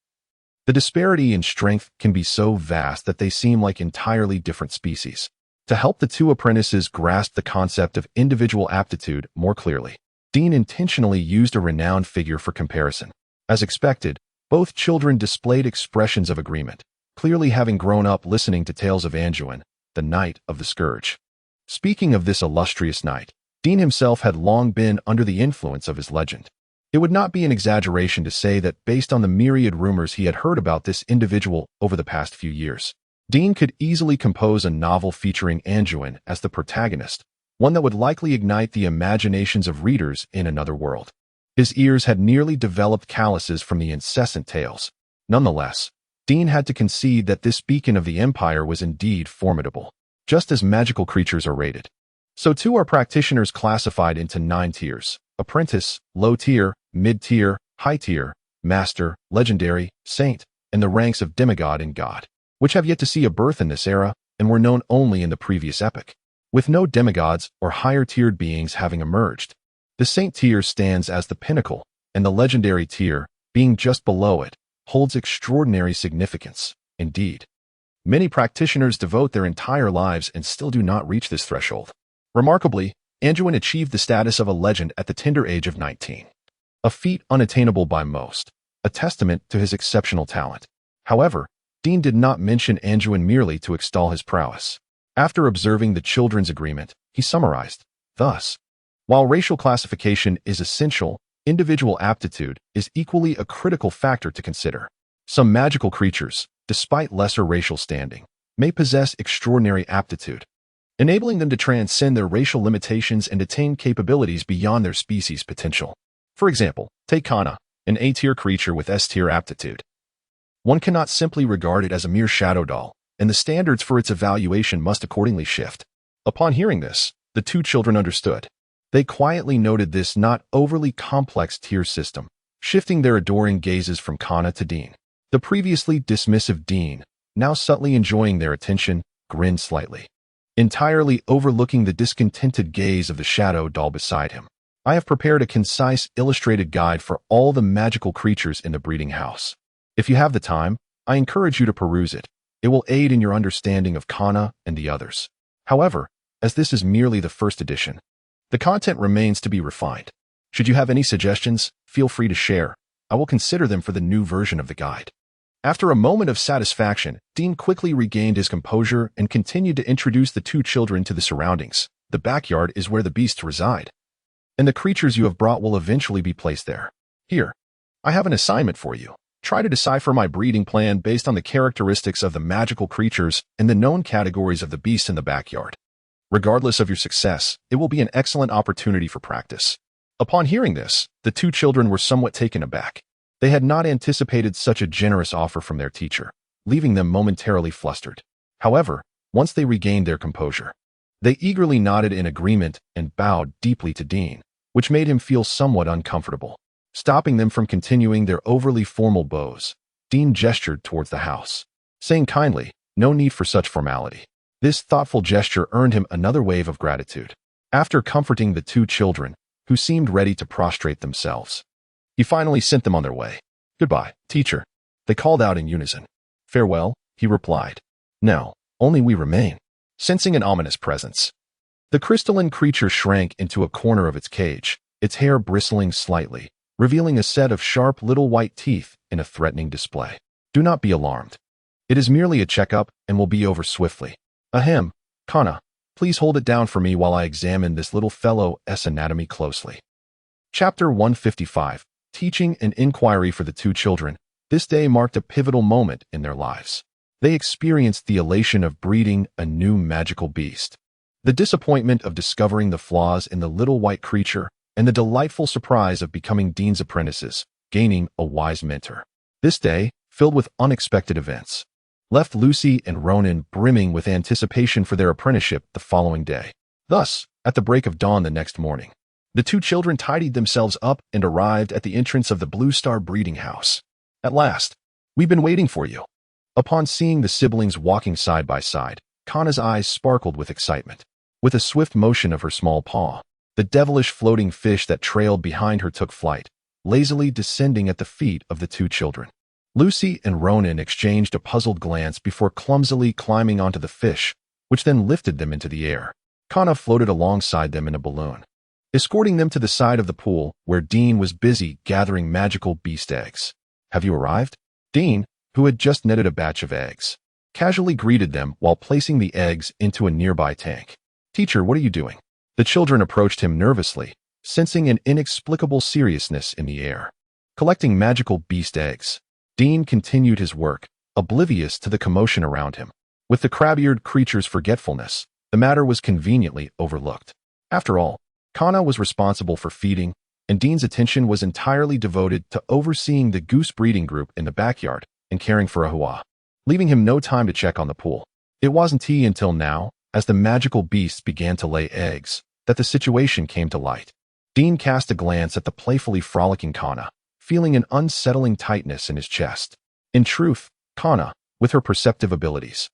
the disparity in strength can be so vast that they seem like entirely different species. To help the two apprentices grasp the concept of individual aptitude more clearly, Dean intentionally used a renowned figure for comparison. As expected, both children displayed expressions of agreement, clearly having grown up listening to tales of Anduin, the Knight of the Scourge. Speaking of this illustrious knight, Dean himself had long been under the influence of his legend. It would not be an exaggeration to say that based on the myriad rumors he had heard about this individual over the past few years, Dean could easily compose a novel featuring Anduin as the protagonist, one that would likely ignite the imaginations of readers in another world. His ears had nearly developed calluses from the incessant tales. Nonetheless, Dean had to concede that this beacon of the Empire was indeed formidable, just as magical creatures are rated. So too are practitioners classified into 9 tiers: apprentice, low tier, mid tier, high tier, master, legendary, saint, and the ranks of demigod and god, which have yet to see a birth in this era and were known only in the previous epoch, with no demigods or higher-tiered beings having emerged. The saint tier stands as the pinnacle, and the legendary tier, being just below it, holds extraordinary significance. Indeed, many practitioners devote their entire lives and still do not reach this threshold. Remarkably, Anduin achieved the status of a legend at the tender age of 19, a feat unattainable by most, a testament to his exceptional talent. However, Dean did not mention Anduin merely to extol his prowess. After observing the children's agreement, he summarized, thus: while racial classification is essential, individual aptitude is equally a critical factor to consider. Some magical creatures, despite lesser racial standing, may possess extraordinary aptitude, enabling them to transcend their racial limitations and attain capabilities beyond their species' potential. For example, take Kana, an A-tier creature with S-tier aptitude. One cannot simply regard it as a mere shadow doll, and the standards for its evaluation must accordingly shift. Upon hearing this, the two children understood. They quietly noted this not overly complex tier system, shifting their adoring gazes from Kana to Dean. The previously dismissive Dean, now subtly enjoying their attention, grinned slightly, entirely overlooking the discontented gaze of the shadow doll beside him. I have prepared a concise illustrated guide for all the magical creatures in the breeding house. If you have the time, I encourage you to peruse it. It will aid in your understanding of Kana and the others. However, as this is merely the first edition, the content remains to be refined. Should you have any suggestions, feel free to share. I will consider them for the new version of the guide. After a moment of satisfaction, Dean quickly regained his composure and continued to introduce the two children to the surroundings. The backyard is where the beasts reside, and the creatures you have brought will eventually be placed there. Here, I have an assignment for you. Try to decipher my breeding plan based on the characteristics of the magical creatures and the known categories of the beasts in the backyard. Regardless of your success, it will be an excellent opportunity for practice. Upon hearing this, the two children were somewhat taken aback. They had not anticipated such a generous offer from their teacher, leaving them momentarily flustered. However, once they regained their composure, they eagerly nodded in agreement and bowed deeply to Dean, which made him feel somewhat uncomfortable. Stopping them from continuing their overly formal bows, Dean gestured towards the house, saying kindly, "No need for such formality." This thoughtful gesture earned him another wave of gratitude. After comforting the two children, who seemed ready to prostrate themselves, he finally sent them on their way. "Goodbye, teacher," they called out in unison. "Farewell," he replied. "Now, only we remain." Sensing an ominous presence, the crystalline creature shrank into a corner of its cage, its hair bristling slightly, revealing a set of sharp little white teeth in a threatening display. "Do not be alarmed. It is merely a checkup and will be over swiftly. Ahem, Kana, please hold it down for me while I examine this little fellow's anatomy closely." Chapter 155, Teaching and Inquiry for the Two Children. This day marked a pivotal moment in their lives. They experienced the elation of breeding a new magical beast, the disappointment of discovering the flaws in the little white creature, and the delightful surprise of becoming Dean's apprentices, gaining a wise mentor. This day, filled with unexpected events, left Lucy and Ronan brimming with anticipation for their apprenticeship the following day. Thus, at the break of dawn the next morning, the two children tidied themselves up and arrived at the entrance of the Blue Star breeding house. "At last, we've been waiting for you," Upon seeing the siblings walking side by side, Kana's eyes sparkled with excitement. With a swift motion of her small paw, the devilish floating fish that trailed behind her took flight, lazily descending at the feet of the two children. Lucy and Ronan exchanged a puzzled glance before clumsily climbing onto the fish, which then lifted them into the air. Kana floated alongside them in a balloon, escorting them to the side of the pool where Dean was busy gathering magical beast eggs. "Have you arrived?" Dean, who had just netted a batch of eggs, casually greeted them while placing the eggs into a nearby tank. "Teacher, what are you doing?" The children approached him nervously, sensing an inexplicable seriousness in the air. "Collecting magical beast eggs." Dean continued his work, oblivious to the commotion around him. With the crab-eared creature's forgetfulness, the matter was conveniently overlooked. After all, Kana was responsible for feeding, and Dean's attention was entirely devoted to overseeing the goose breeding group in the backyard and caring for Ahua, leaving him no time to check on the pool. It wasn't until now, as the magical beasts began to lay eggs, that the situation came to light. Dean cast a glance at the playfully frolicking Kana, feeling an unsettling tightness in his chest. In truth, Kana, with her perceptive abilities,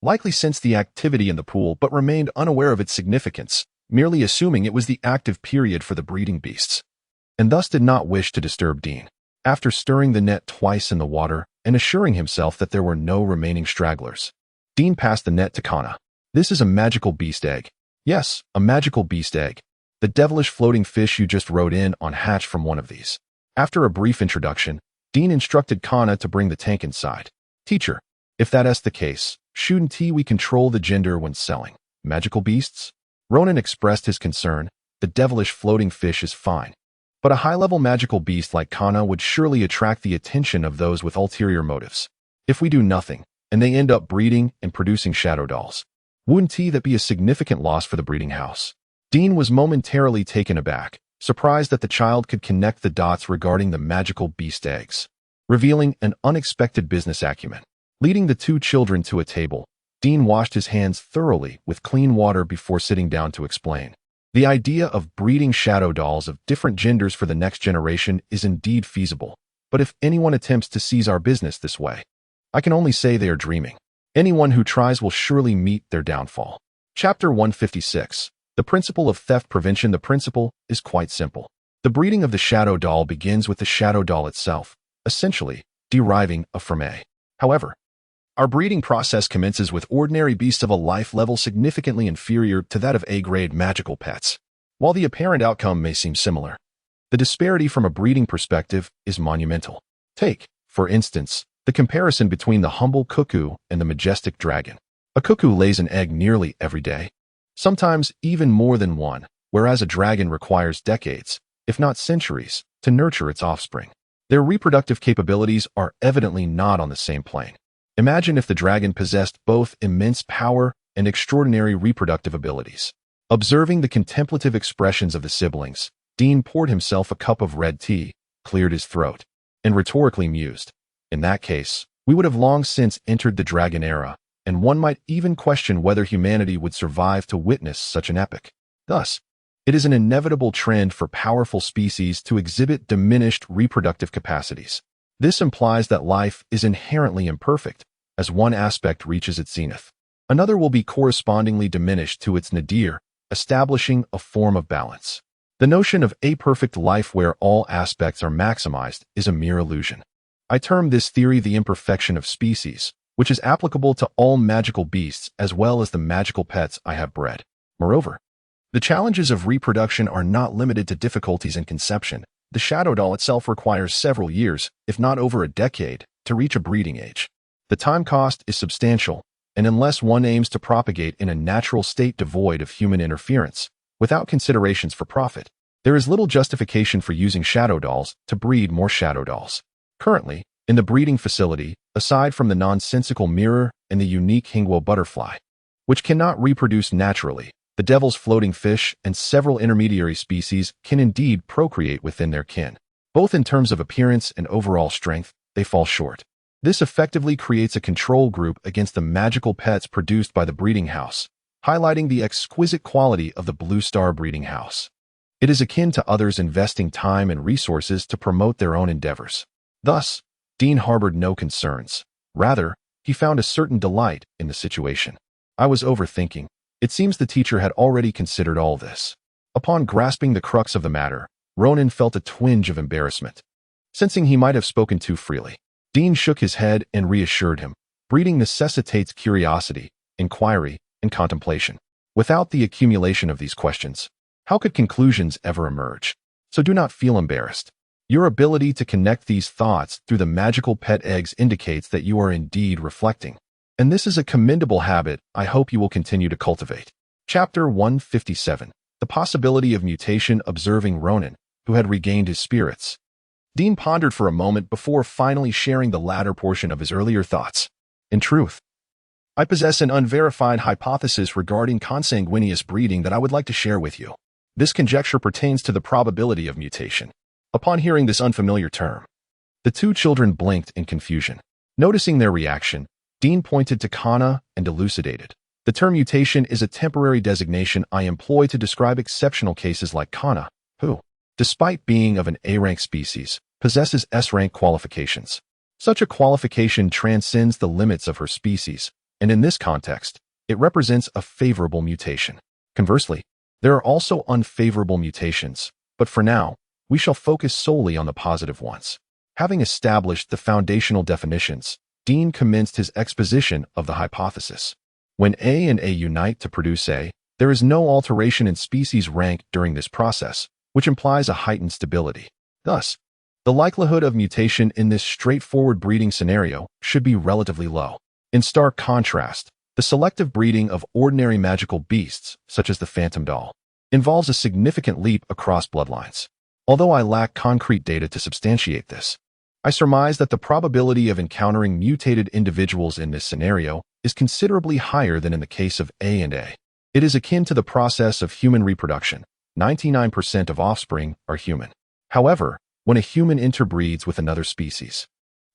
likely sensed the activity in the pool but remained unaware of its significance, merely assuming it was the active period for the breeding beasts, and thus did not wish to disturb Dean. After stirring the net twice in the water and assuring himself that there were no remaining stragglers, Dean passed the net to Kana. "This is a magical beast egg." "Yes, a magical beast egg. The devilish floating fish you just rode in on hatched from one of these." After a brief introduction, Dean instructed Kana to bring the tank inside. "Teacher, if that's the case, shouldn't we control the gender when selling magical beasts?" Ronan expressed his concern. "The devilish floating fish is fine, but a high-level magical beast like Kana would surely attract the attention of those with ulterior motives. If we do nothing, and they end up breeding and producing shadow dolls, wouldn't that be a significant loss for the breeding house?" Dean was momentarily taken aback, surprised that the child could connect the dots regarding the magical beast eggs, revealing an unexpected business acumen. Leading the two children to a table, Dean washed his hands thoroughly with clean water before sitting down to explain. "The idea of breeding shadow dolls of different genders for the next generation is indeed feasible, but if anyone attempts to seize our business this way, I can only say they are dreaming. Anyone who tries will surely meet their downfall." Chapter 156. The Principle of Theft Prevention. The principle is quite simple. The breeding of the shadow doll begins with the shadow doll itself, essentially deriving from A. However, our breeding process commences with ordinary beasts of a life level significantly inferior to that of A-grade magical pets. While the apparent outcome may seem similar, the disparity from a breeding perspective is monumental. Take, for instance, the comparison between the humble cuckoo and the majestic dragon. A cuckoo lays an egg nearly every day, sometimes even more than one, whereas a dragon requires decades, if not centuries, to nurture its offspring. Their reproductive capabilities are evidently not on the same plane. Imagine if the dragon possessed both immense power and extraordinary reproductive abilities. Observing the contemplative expressions of the siblings, Dean poured himself a cup of red tea, cleared his throat, and rhetorically mused. "In that case, we would have long since entered the dragon era, and one might even question whether humanity would survive to witness such an epoch. Thus, it is an inevitable trend for powerful species to exhibit diminished reproductive capacities. This implies that life is inherently imperfect. As one aspect reaches its zenith, another will be correspondingly diminished to its nadir, establishing a form of balance. The notion of a perfect life where all aspects are maximized is a mere illusion. I term this theory the imperfection of species, which is applicable to all magical beasts as well as the magical pets I have bred. Moreover, the challenges of reproduction are not limited to difficulties in conception. The shadow doll itself requires several years, if not over a decade, to reach a breeding age. The time cost is substantial, and unless one aims to propagate in a natural state devoid of human interference, without considerations for profit, there is little justification for using shadow dolls to breed more shadow dolls. Currently, in the breeding facility, aside from the nonsensical mirror and the unique Hingwo butterfly, which cannot reproduce naturally, the devil's floating fish and several intermediary species can indeed procreate within their kin. Both in terms of appearance and overall strength, they fall short. This effectively creates a control group against the magical pets produced by the breeding house, highlighting the exquisite quality of the Blue Star breeding house. It is akin to others investing time and resources to promote their own endeavors. Thus, Dean harbored no concerns. Rather, He found a certain delight in the situation. I was overthinking. It seems the teacher had already considered all this. Upon grasping the crux of the matter, Ronan felt a twinge of embarrassment. Sensing he might have spoken too freely, Dean shook his head and reassured him. Breeding necessitates curiosity, inquiry, and contemplation. Without the accumulation of these questions, how could conclusions ever emerge? So do not feel embarrassed. Your ability to connect these thoughts through the magical pet eggs indicates that you are indeed reflecting. And this is a commendable habit I hope you will continue to cultivate. Chapter 157. The possibility of mutation. Observing Ronan, who had regained his spirits, Dean pondered for a moment before finally sharing the latter portion of his earlier thoughts. In truth, I possess an unverified hypothesis regarding consanguineous breeding that I would like to share with you. This conjecture pertains to the probability of mutation. Upon hearing this unfamiliar term, the two children blinked in confusion. Noticing their reaction, Dean pointed to Kana and elucidated. The term mutation is a temporary designation I employ to describe exceptional cases like Kana, who, despite being of an A-rank species, possesses S-rank qualifications. Such a qualification transcends the limits of her species, and in this context, it represents a favorable mutation. Conversely, there are also unfavorable mutations, but for now, we shall focus solely on the positive ones. Having established the foundational definitions, Dean commenced his exposition of the hypothesis. When A and A unite to produce A, there is no alteration in species rank during this process, which implies a heightened stability. Thus, the likelihood of mutation in this straightforward breeding scenario should be relatively low. In stark contrast, the selective breeding of ordinary magical beasts, such as the phantom doll, involves a significant leap across bloodlines. Although I lack concrete data to substantiate this, I surmise that the probability of encountering mutated individuals in this scenario is considerably higher than in the case of A and A. It is akin to the process of human reproduction. 99% of offspring are human. However, when a human interbreeds with another species,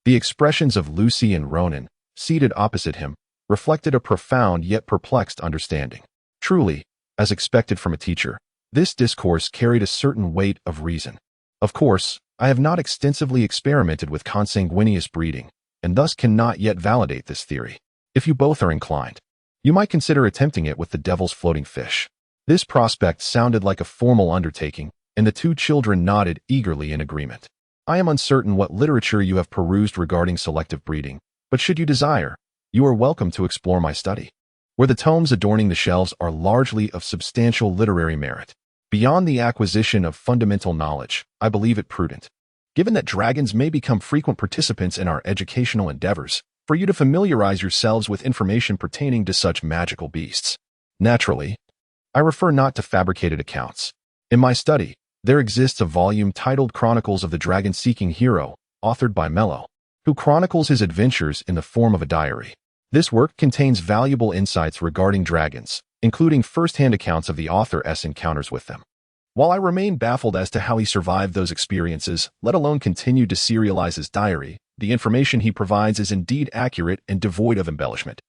the expressions of Lucy and Ronan, seated opposite him, reflected a profound yet perplexed understanding. Truly, as expected from a teacher, this discourse carried a certain weight of reason. Of course, I have not extensively experimented with consanguineous breeding, and thus cannot yet validate this theory. If you both are inclined, you might consider attempting it with the devil's floating fish. This prospect sounded like a formal undertaking, and the two children nodded eagerly in agreement. I am uncertain what literature you have perused regarding selective breeding, but should you desire, you are welcome to explore my study, where the tomes adorning the shelves are largely of substantial literary merit. Beyond the acquisition of fundamental knowledge, I believe it prudent, given that dragons may become frequent participants in our educational endeavors, for you to familiarize yourselves with information pertaining to such magical beasts. Naturally, I refer not to fabricated accounts. In my study, there exists a volume titled Chronicles of the Dragon-Seeking Hero, authored by Mello, who chronicles his adventures in the form of a diary. This work contains valuable insights regarding dragons, including first-hand accounts of the author's encounters with them. While I remain baffled as to how he survived those experiences, let alone continued to serialize his diary, the information he provides is indeed accurate and devoid of embellishment.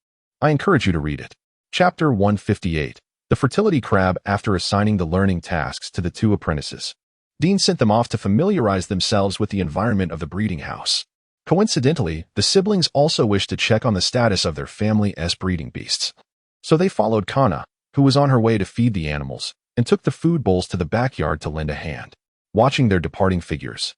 I encourage you to read it. Chapter 158. The Fertility Crab. After assigning the learning tasks to the two apprentices, Dean sent them off to familiarize themselves with the environment of the breeding house. Coincidentally, the siblings also wished to check on the status of their family's breeding beasts. So they followed Kana, who was on her way to feed the animals, and took the food bowls to the backyard to lend a hand. Watching their departing figures,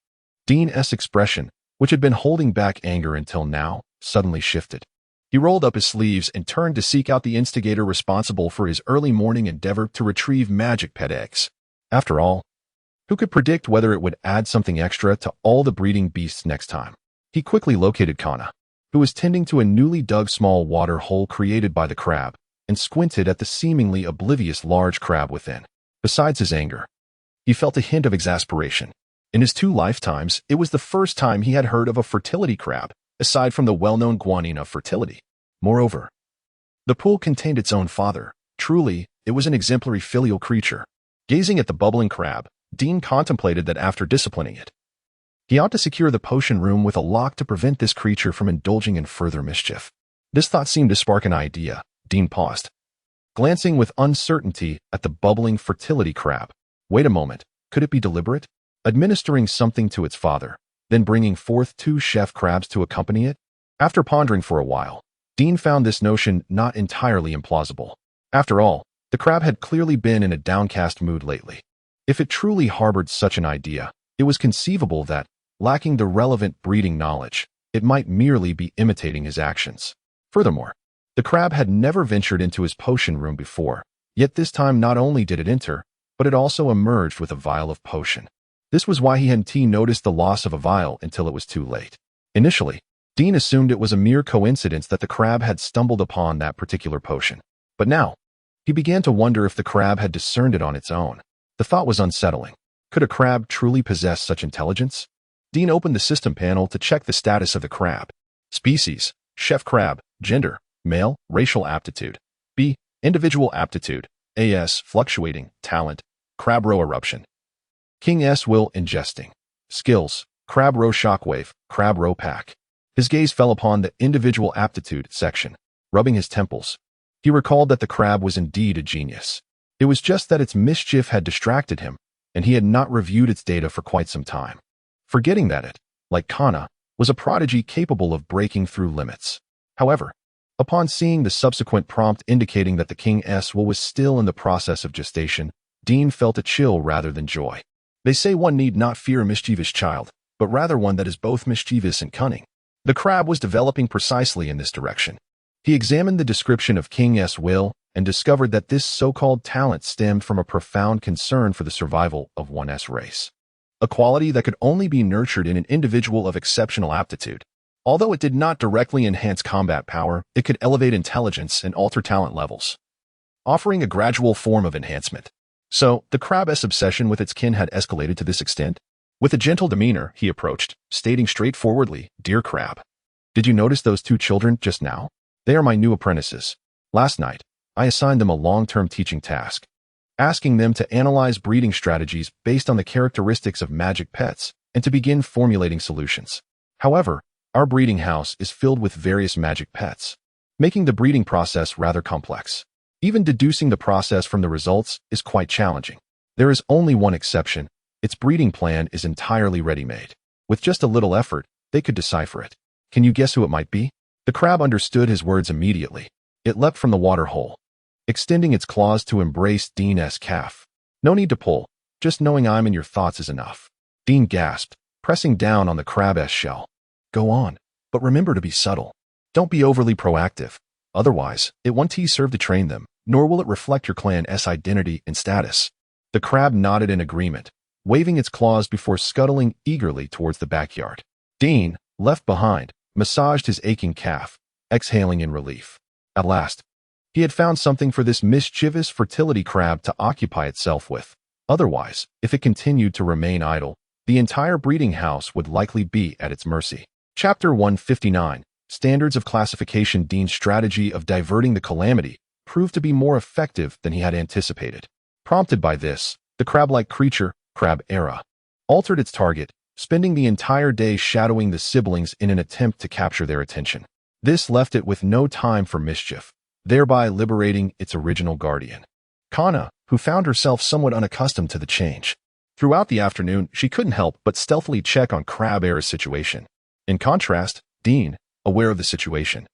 Dean's expression, which had been holding back anger until now, suddenly shifted. He rolled up his sleeves and turned to seek out the instigator responsible for his early morning endeavor to retrieve magic pet eggs. After all, who could predict whether it would add something extra to all the breeding beasts next time? He quickly located Kana, who was tending to a newly dug small water hole created by the crab, and squinted at the seemingly oblivious large crab within. Besides his anger, he felt a hint of exasperation. In his 2 lifetimes, it was the first time he had heard of a fertility crab, aside from the well-known guanine of fertility. Moreover, the pool contained its own father. Truly, it was an exemplary filial creature. Gazing at the bubbling crab, Dean contemplated that after disciplining it, he ought to secure the potion room with a lock to prevent this creature from indulging in further mischief. This thought seemed to spark an idea. Dean paused, glancing with uncertainty at the bubbling fertility crab. Wait a moment, could it be deliberate? Administering something to its father, then bringing forth 2 chef crabs to accompany it? After pondering for a while, Dean found this notion not entirely implausible. After all, the crab had clearly been in a downcast mood lately. If it truly harbored such an idea, it was conceivable that, lacking the relevant breeding knowledge, it might merely be imitating his actions. Furthermore, the crab had never ventured into his potion room before, yet this time not only did it enter, but it also emerged with a vial of potion. This was why he hadn't noticed the loss of a vial until it was too late. Initially, Dean assumed it was a mere coincidence that the crab had stumbled upon that particular potion. But now, he began to wonder if the crab had discerned it on its own. The thought was unsettling. Could a crab truly possess such intelligence? Dean opened the system panel to check the status of the crab. Species: chef crab. Gender: male. Racial aptitude: B. Individual aptitude: AS. Fluctuating. Talent: crab row eruption. King S. will ingesting. Skills: crab row shockwave. Crab row pack. His gaze fell upon the individual aptitude section. Rubbing his temples, he recalled that the crab was indeed a genius. It was just that its mischief had distracted him, and he had not reviewed its data for quite some time, forgetting that it, like Kana, was a prodigy capable of breaking through limits. However, upon seeing the subsequent prompt indicating that the King S. will was still in the process of gestation, Dean felt a chill rather than joy. They say one need not fear a mischievous child, but rather one that is both mischievous and cunning. The crab was developing precisely in this direction. He examined the description of King S. will and discovered that this so-called talent stemmed from a profound concern for the survival of one's race, a quality that could only be nurtured in an individual of exceptional aptitude. Although it did not directly enhance combat power, it could elevate intelligence and alter talent levels, offering a gradual form of enhancement. So, the crab's obsession with its kin had escalated to this extent. With a gentle demeanor, he approached, stating straightforwardly, "Dear crab, did you notice those two children just now? They are my new apprentices. Last night, I assigned them a long-term teaching task, asking them to analyze breeding strategies based on the characteristics of magic pets and to begin formulating solutions. However, our breeding house is filled with various magic pets, making the breeding process rather complex. Even deducing the process from the results is quite challenging. There is only one exception. Its breeding plan is entirely ready-made. With just a little effort, they could decipher it. Can you guess who it might be?" The crab understood his words immediately. It leapt from the water hole, extending its claws to embrace Dean's calf. "No need to pull. Just knowing I'm in your thoughts is enough." Dean gasped, pressing down on the crab's shell. "Go on, but remember to be subtle. Don't be overly proactive. Otherwise, it won't serve to train them, nor will it reflect your clan's identity and status." The crab nodded in agreement, waving its claws before scuttling eagerly towards the backyard. Dean, left behind, massaged his aching calf, exhaling in relief. At last, he had found something for this mischievous fertility crab to occupy itself with. Otherwise, if it continued to remain idle, the entire breeding house would likely be at its mercy. Chapter 159, Standards of Classification. Dean's strategy of diverting the calamity proved to be more effective than he had anticipated. Prompted by this, the crab-like creature, Crab Era, altered its target, spending the entire day shadowing the siblings in an attempt to capture their attention. This left it with no time for mischief, thereby liberating its original guardian, Kana, who found herself somewhat unaccustomed to the change. Throughout the afternoon, she couldn't help but stealthily check on Crab Era's situation. In contrast, Dean, aware of the situation,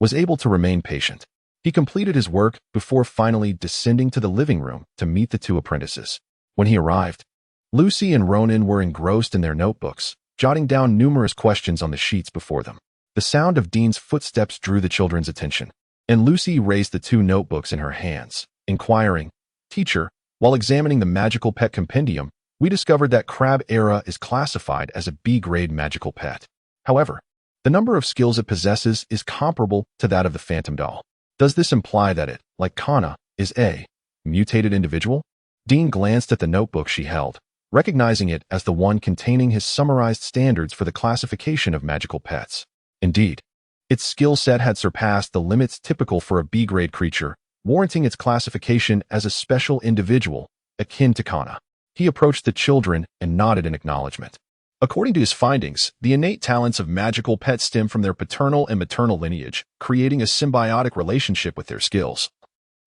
was able to remain patient. He completed his work before finally descending to the living room to meet the two apprentices. When he arrived, Lucy and Ronan were engrossed in their notebooks, jotting down numerous questions on the sheets before them. The sound of Dean's footsteps drew the children's attention, and Lucy raised the two notebooks in her hands, inquiring, "Teacher, while examining the magical pet compendium, we discovered that Crab Era is classified as a B-grade magical pet. However, the number of skills it possesses is comparable to that of the Phantom Doll. Does this imply that it, like Kana, is a mutated individual?" Dean glanced at the notebook she held, recognizing it as the one containing his summarized standards for the classification of magical pets. Indeed, its skill set had surpassed the limits typical for a B-grade creature, warranting its classification as a special individual, akin to Kana. He approached the children and nodded in acknowledgement. According to his findings, the innate talents of magical pets stem from their paternal and maternal lineage, creating a symbiotic relationship with their skills,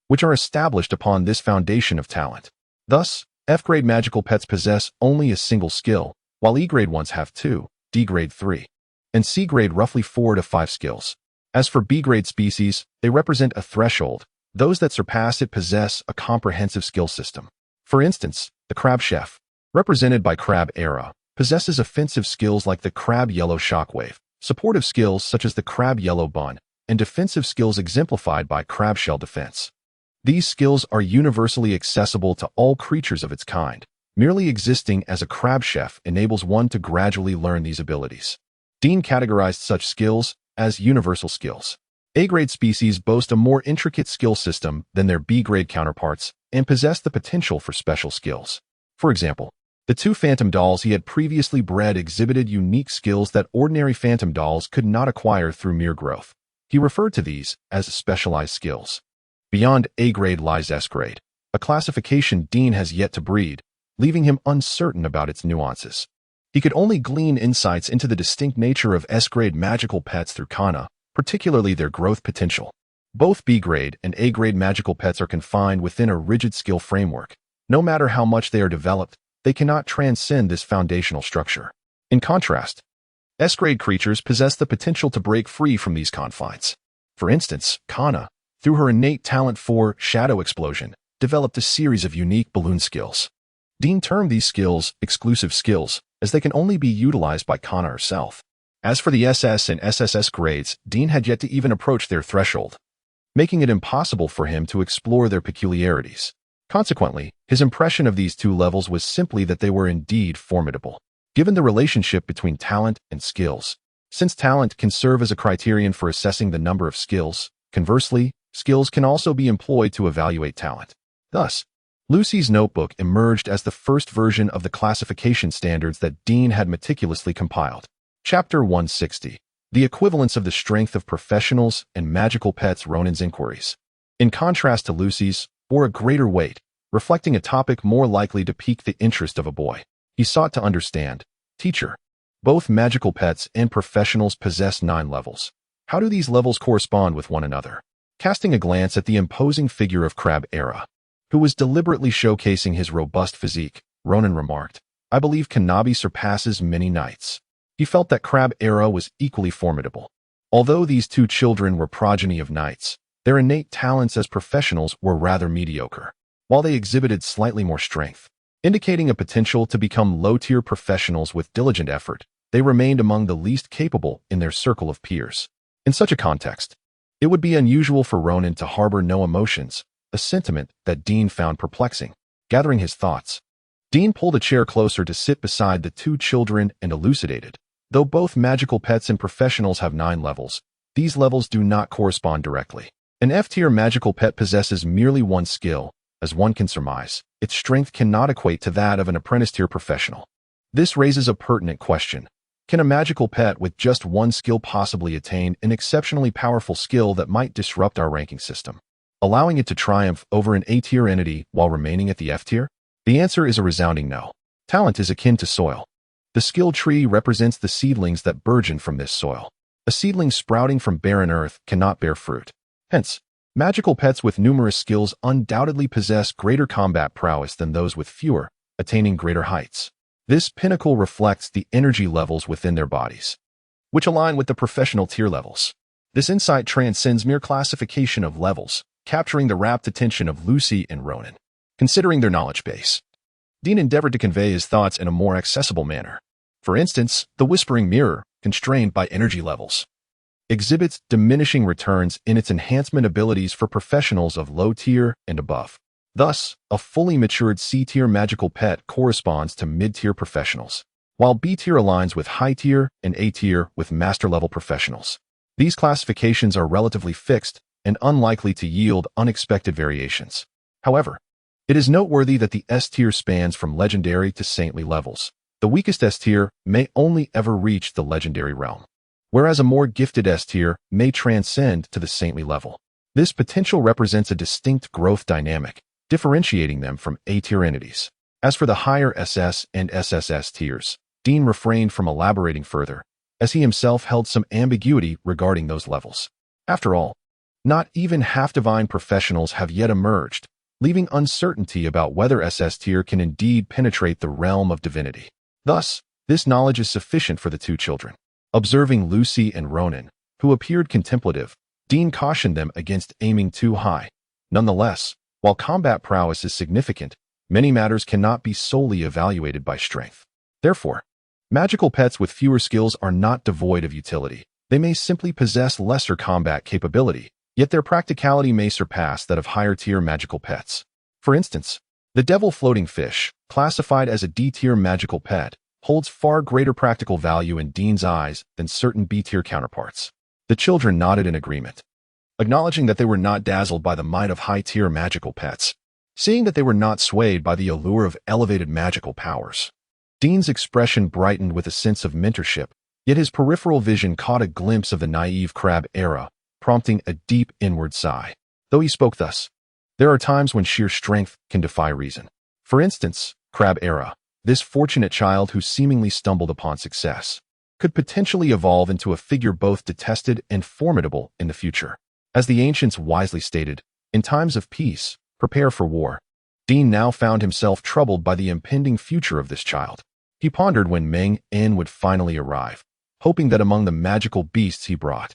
which are established upon this foundation of talent. Thus, F-grade magical pets possess only a single skill, while E-grade ones have 2, D-grade 3, and C-grade roughly 4 to 5 skills. As for B-grade species, they represent a threshold. Those that surpass it possess a comprehensive skill system. For instance, the crab chef, represented by Crab Era, possesses offensive skills like the crab yellow shockwave, supportive skills such as the crab yellow bun, and defensive skills exemplified by crab shell defense. These skills are universally accessible to all creatures of its kind. Merely existing as a crab chef enables one to gradually learn these abilities. Dean categorized such skills as universal skills. A-grade species boast a more intricate skill system than their B-grade counterparts and possess the potential for special skills. For example, the two phantom dolls he had previously bred exhibited unique skills that ordinary phantom dolls could not acquire through mere growth. He referred to these as specialized skills. Beyond A-grade lies S-grade, a classification Dean has yet to breed, leaving him uncertain about its nuances. He could only glean insights into the distinct nature of S-grade magical pets through Kana, particularly their growth potential. Both B-grade and A-grade magical pets are confined within a rigid skill framework. No matter how much they are developed, they cannot transcend this foundational structure. In contrast, S-grade creatures possess the potential to break free from these confines. For instance, Kana, through her innate talent for shadow explosion, developed a series of unique balloon skills. Dean termed these skills exclusive skills, as they can only be utilized by Kana herself. As for the SS and SSS grades, Dean had yet to even approach their threshold, making it impossible for him to explore their peculiarities. Consequently, his impression of these two levels was simply that they were indeed formidable, given the relationship between talent and skills. Since talent can serve as a criterion for assessing the number of skills, conversely, skills can also be employed to evaluate talent. Thus, Lucy's notebook emerged as the first version of the classification standards that Dean had meticulously compiled. Chapter 160. The equivalence of the strength of professionals and magical pets. Ronan's inquiries. In contrast to Lucy's, bore a greater weight, reflecting a topic more likely to pique the interest of a boy. He sought to understand. Teacher, both magical pets and professionals possess 9 levels. How do these levels correspond with one another? Casting a glance at the imposing figure of Crab Era, who was deliberately showcasing his robust physique, Ronan remarked, I believe Kanabi surpasses many knights. He felt that Crab Era was equally formidable. Although these two children were progeny of knights, their innate talents as professionals were rather mediocre, while they exhibited slightly more strength. Indicating a potential to become low-tier professionals with diligent effort, they remained among the least capable in their circle of peers. In such a context, it would be unusual for Ronan to harbor no emotions, a sentiment that Dean found perplexing. Gathering his thoughts, Dean pulled a chair closer to sit beside the two children and elucidated. Though both magical pets and professionals have 9 levels, these levels do not correspond directly. An F-tier magical pet possesses merely 1 skill. As one can surmise, its strength cannot equate to that of an apprentice-tier professional. This raises a pertinent question. Can a magical pet with just 1 skill possibly attain an exceptionally powerful skill that might disrupt our ranking system, allowing it to triumph over an A-tier entity while remaining at the F-tier? The answer is a resounding no. Talent is akin to soil. The skill tree represents the seedlings that burgeon from this soil. A seedling sprouting from barren earth cannot bear fruit. Hence, magical pets with numerous skills undoubtedly possess greater combat prowess than those with fewer, attaining greater heights. This pinnacle reflects the energy levels within their bodies, which align with the professional tier levels. This insight transcends mere classification of levels, capturing the rapt attention of Lucy and Ronan. Considering their knowledge base, Dean endeavored to convey his thoughts in a more accessible manner. For instance, the whispering mirror, constrained by energy levels, exhibits diminishing returns in its enhancement abilities for professionals of low tier and above. Thus, a fully matured C-tier magical pet corresponds to mid-tier professionals, while B-tier aligns with high-tier and A-tier with master-level professionals. These classifications are relatively fixed and unlikely to yield unexpected variations. However, it is noteworthy that the S-tier spans from legendary to saintly levels. The weakest S-tier may only ever reach the legendary realm, whereas a more gifted S-tier may transcend to the saintly level. This potential represents a distinct growth dynamic, differentiating them from A-tier entities. As for the higher SS and SSS tiers, Dean refrained from elaborating further, as he himself held some ambiguity regarding those levels. After all, not even half-divine professionals have yet emerged, leaving uncertainty about whether SS tier can indeed penetrate the realm of divinity. Thus, this knowledge is sufficient for the two children. Observing Lucy and Ronan, who appeared contemplative. Dean cautioned them against aiming too high. Nonetheless, while combat prowess is significant, many matters cannot be solely evaluated by strength. Therefore, magical pets with fewer skills are not devoid of utility. They may simply possess lesser combat capability, yet their practicality may surpass that of higher-tier magical pets. For instance, the devil floating fish, classified as a D-tier magical pet, holds far greater practical value in Dean's eyes than certain B-tier counterparts. The children nodded in agreement, acknowledging that they were not dazzled by the might of high-tier magical pets, seeing that they were not swayed by the allure of elevated magical powers. Dean's expression brightened with a sense of mentorship, yet his peripheral vision caught a glimpse of the naive crab era, prompting a deep inward sigh. Though he spoke thus, there are times when sheer strength can defy reason. For instance, crab era, this fortunate child who seemingly stumbled upon success, could potentially evolve into a figure both detested and formidable in the future. As the ancients wisely stated, in times of peace, prepare for war. Dean now found himself troubled by the impending future of this child. He pondered when Meng En would finally arrive, hoping that among the magical beasts he brought,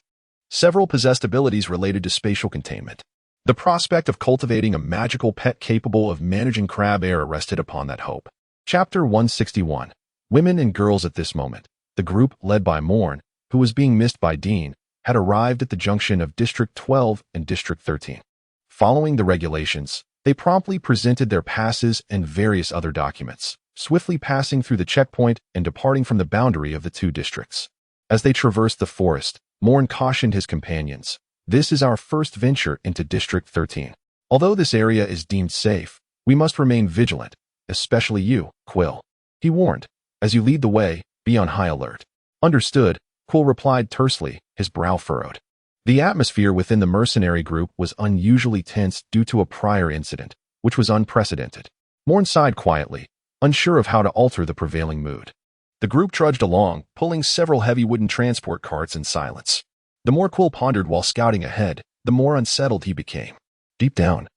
several possessed abilities related to spatial containment. The prospect of cultivating a magical pet capable of managing crab air rested upon that hope. Chapter 161. Women and Girls. At this moment, the group led by Morn, who was being missed by Dean, had arrived at the junction of District 12 and District 13. Following the regulations, they promptly presented their passes and various other documents, swiftly passing through the checkpoint and departing from the boundary of the two districts. As they traversed the forest, Morn cautioned his companions, "This is our first venture into District 13. Although this area is deemed safe, we must remain vigilant, especially you, Quill." He warned, "As you lead the way, be on high alert." "Understood," Quill replied tersely, his brow furrowed. The atmosphere within the mercenary group was unusually tense due to a prior incident, which was unprecedented. Morn sighed quietly, unsure of how to alter the prevailing mood. The group trudged along, pulling several heavy wooden transport carts in silence. The more Quill pondered while scouting ahead, the more unsettled he became. Deep down,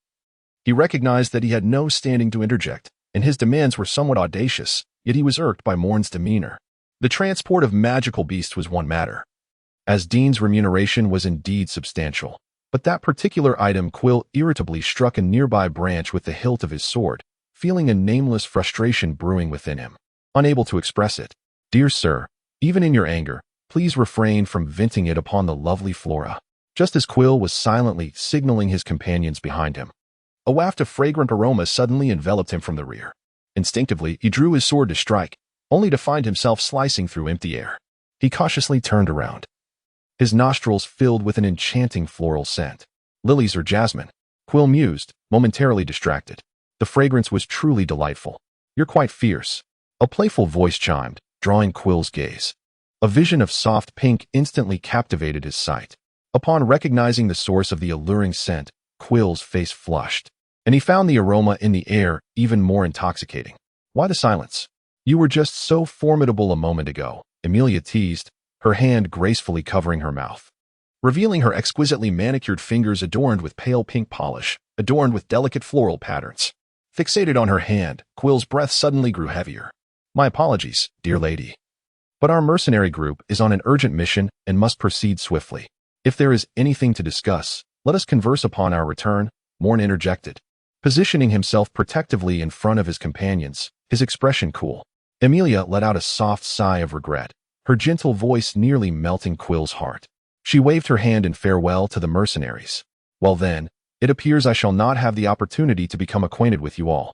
he recognized that he had no standing to interject, and his demands were somewhat audacious, yet he was irked by Morn's demeanor. The transport of magical beasts was one matter, as Dean's remuneration was indeed substantial. But that particular item, Quill irritably struck a nearby branch with the hilt of his sword, feeling a nameless frustration brewing within him. Unable to express it, "Dear sir, even in your anger, please refrain from venting it upon the lovely Flora." Just as Quill was silently signaling his companions behind him, a waft of fragrant aroma suddenly enveloped him from the rear. Instinctively, he drew his sword to strike, only to find himself slicing through empty air. He cautiously turned around, his nostrils filled with an enchanting floral scent. "Lilies or jasmine?" Quill mused, momentarily distracted. The fragrance was truly delightful. "You're quite fierce," a playful voice chimed, drawing Quill's gaze. A vision of soft pink instantly captivated his sight. Upon recognizing the source of the alluring scent, Quill's face flushed, and he found the aroma in the air even more intoxicating. "Why the silence? You were just so formidable a moment ago," Amelia teased, her hand gracefully covering her mouth, revealing her exquisitely manicured fingers adorned with pale pink polish, adorned with delicate floral patterns. Fixated on her hand, Quill's breath suddenly grew heavier. "My apologies, dear lady, but our mercenary group is on an urgent mission and must proceed swiftly. If there is anything to discuss, let us converse upon our return," Morn interjected, positioning himself protectively in front of his companions, his expression cool. Amelia let out a soft sigh of regret, her gentle voice nearly melting Quill's heart. She waved her hand in farewell to the mercenaries. "Well then, it appears I shall not have the opportunity to become acquainted with you all.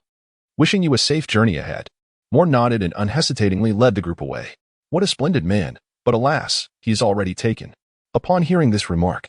Wishing you a safe journey ahead." Morn nodded and unhesitatingly led the group away. What a splendid man, but alas, he is already taken. Upon hearing this remark,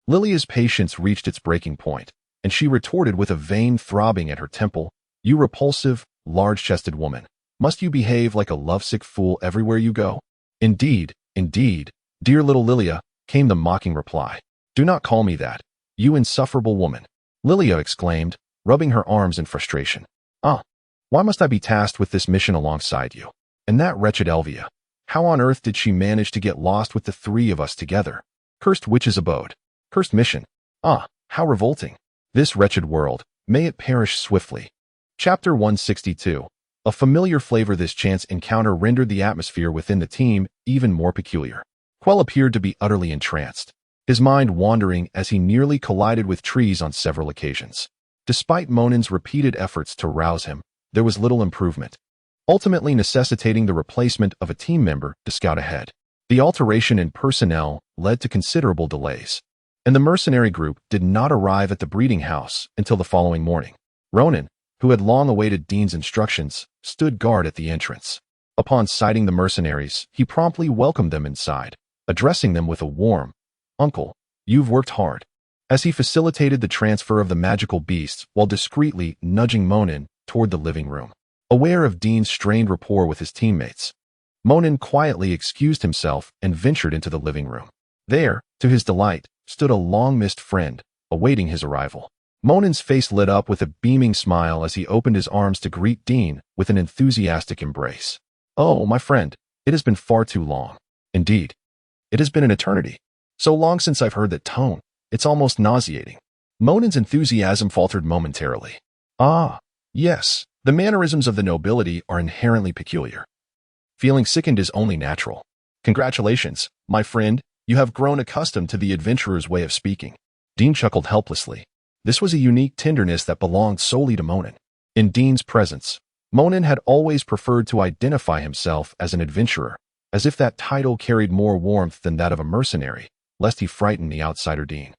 Lilia's patience reached its breaking point, and she retorted with a vein throbbing at her temple, "You repulsive, large-chested woman. Must you behave like a lovesick fool everywhere you go?" Indeed, dear little Lilia," came the mocking reply. "Do not call me that, you insufferable woman," Lilia exclaimed, rubbing her arms in frustration. "Ah, why must I be tasked with this mission alongside you? And that wretched Elvia. How on earth did she manage to get lost with the three of us together? Cursed witch's abode. Cursed mission. Ah, how revolting. This wretched world, may it perish swiftly." Chapter 162. A familiar flavor. This chance encounter rendered the atmosphere within the team even more peculiar. Quell appeared to be utterly entranced, his mind wandering as he nearly collided with trees on several occasions. Despite Monen's repeated efforts to rouse him, there was little improvement, ultimately necessitating the replacement of a team member to scout ahead. The alteration in personnel led to considerable delays, and the mercenary group did not arrive at the breeding house until the following morning. Ronan, who had long awaited Dean's instructions, stood guard at the entrance. Upon sighting the mercenaries, he promptly welcomed them inside, addressing them with a warm, "Uncle, you've worked hard," as he facilitated the transfer of the magical beasts while discreetly nudging Monen toward the living room. Aware of Dean's strained rapport with his teammates, Monen quietly excused himself and ventured into the living room. There, to his delight, stood a long-missed friend, awaiting his arrival. Monen's face lit up with a beaming smile as he opened his arms to greet Dean with an enthusiastic embrace. "Oh, my friend, it has been far too long. Indeed, it has been an eternity. So long since I've heard that tone, it's almost nauseating." Monen's enthusiasm faltered momentarily. "Ah, yes, the mannerisms of the nobility are inherently peculiar. Feeling sickened is only natural. Congratulations, my friend, you have grown accustomed to the adventurer's way of speaking." Dean chuckled helplessly. This was a unique tenderness that belonged solely to Monen. In Dean's presence, Monen had always preferred to identify himself as an adventurer, as if that title carried more warmth than that of a mercenary, lest he frighten the outsider Dean.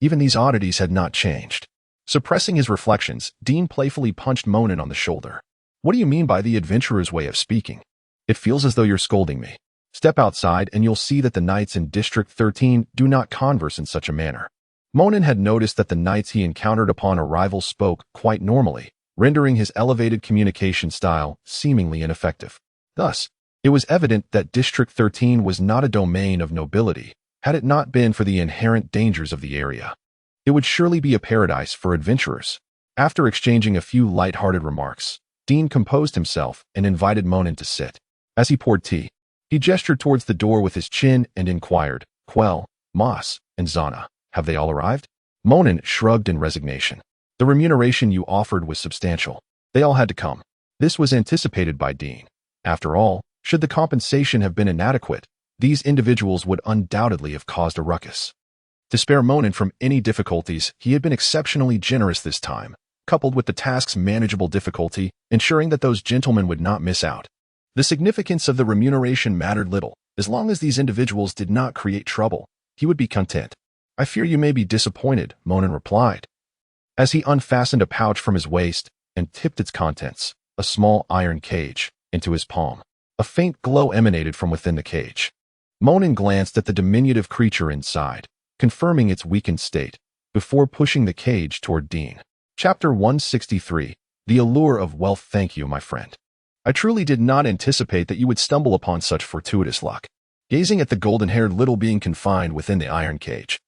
Even these oddities had not changed. Suppressing his reflections, Dean playfully punched Monen on the shoulder. "What do you mean by the adventurer's way of speaking? It feels as though you're scolding me. Step outside and you'll see that the knights in District 13 do not converse in such a manner." Monen had noticed that the knights he encountered upon arrival spoke quite normally, rendering his elevated communication style seemingly ineffective. Thus, it was evident that District 13 was not a domain of nobility, had it not been for the inherent dangers of the area. It would surely be a paradise for adventurers. After exchanging a few light-hearted remarks, Dean composed himself and invited Monen to sit. As he poured tea, he gestured towards the door with his chin and inquired, "Quell, Moss, and Zana, have they all arrived?" Monen shrugged in resignation. "The remuneration you offered was substantial. They all had to come." This was anticipated by Dean. After all, should the compensation have been inadequate, these individuals would undoubtedly have caused a ruckus. To spare Monen from any difficulties, he had been exceptionally generous this time, coupled with the task's manageable difficulty, ensuring that those gentlemen would not miss out. The significance of the remuneration mattered little. As long as these individuals did not create trouble, he would be content. "I fear you may be disappointed," Monen replied, as he unfastened a pouch from his waist and tipped its contents, a small iron cage, into his palm. A faint glow emanated from within the cage. Monen glanced at the diminutive creature inside, confirming its weakened state, before pushing the cage toward Dean. Chapter 163, The Allure of Wealth. "Thank you, my friend. I truly did not anticipate that you would stumble upon such fortuitous luck." Gazing at the golden-haired little being confined within the iron cage,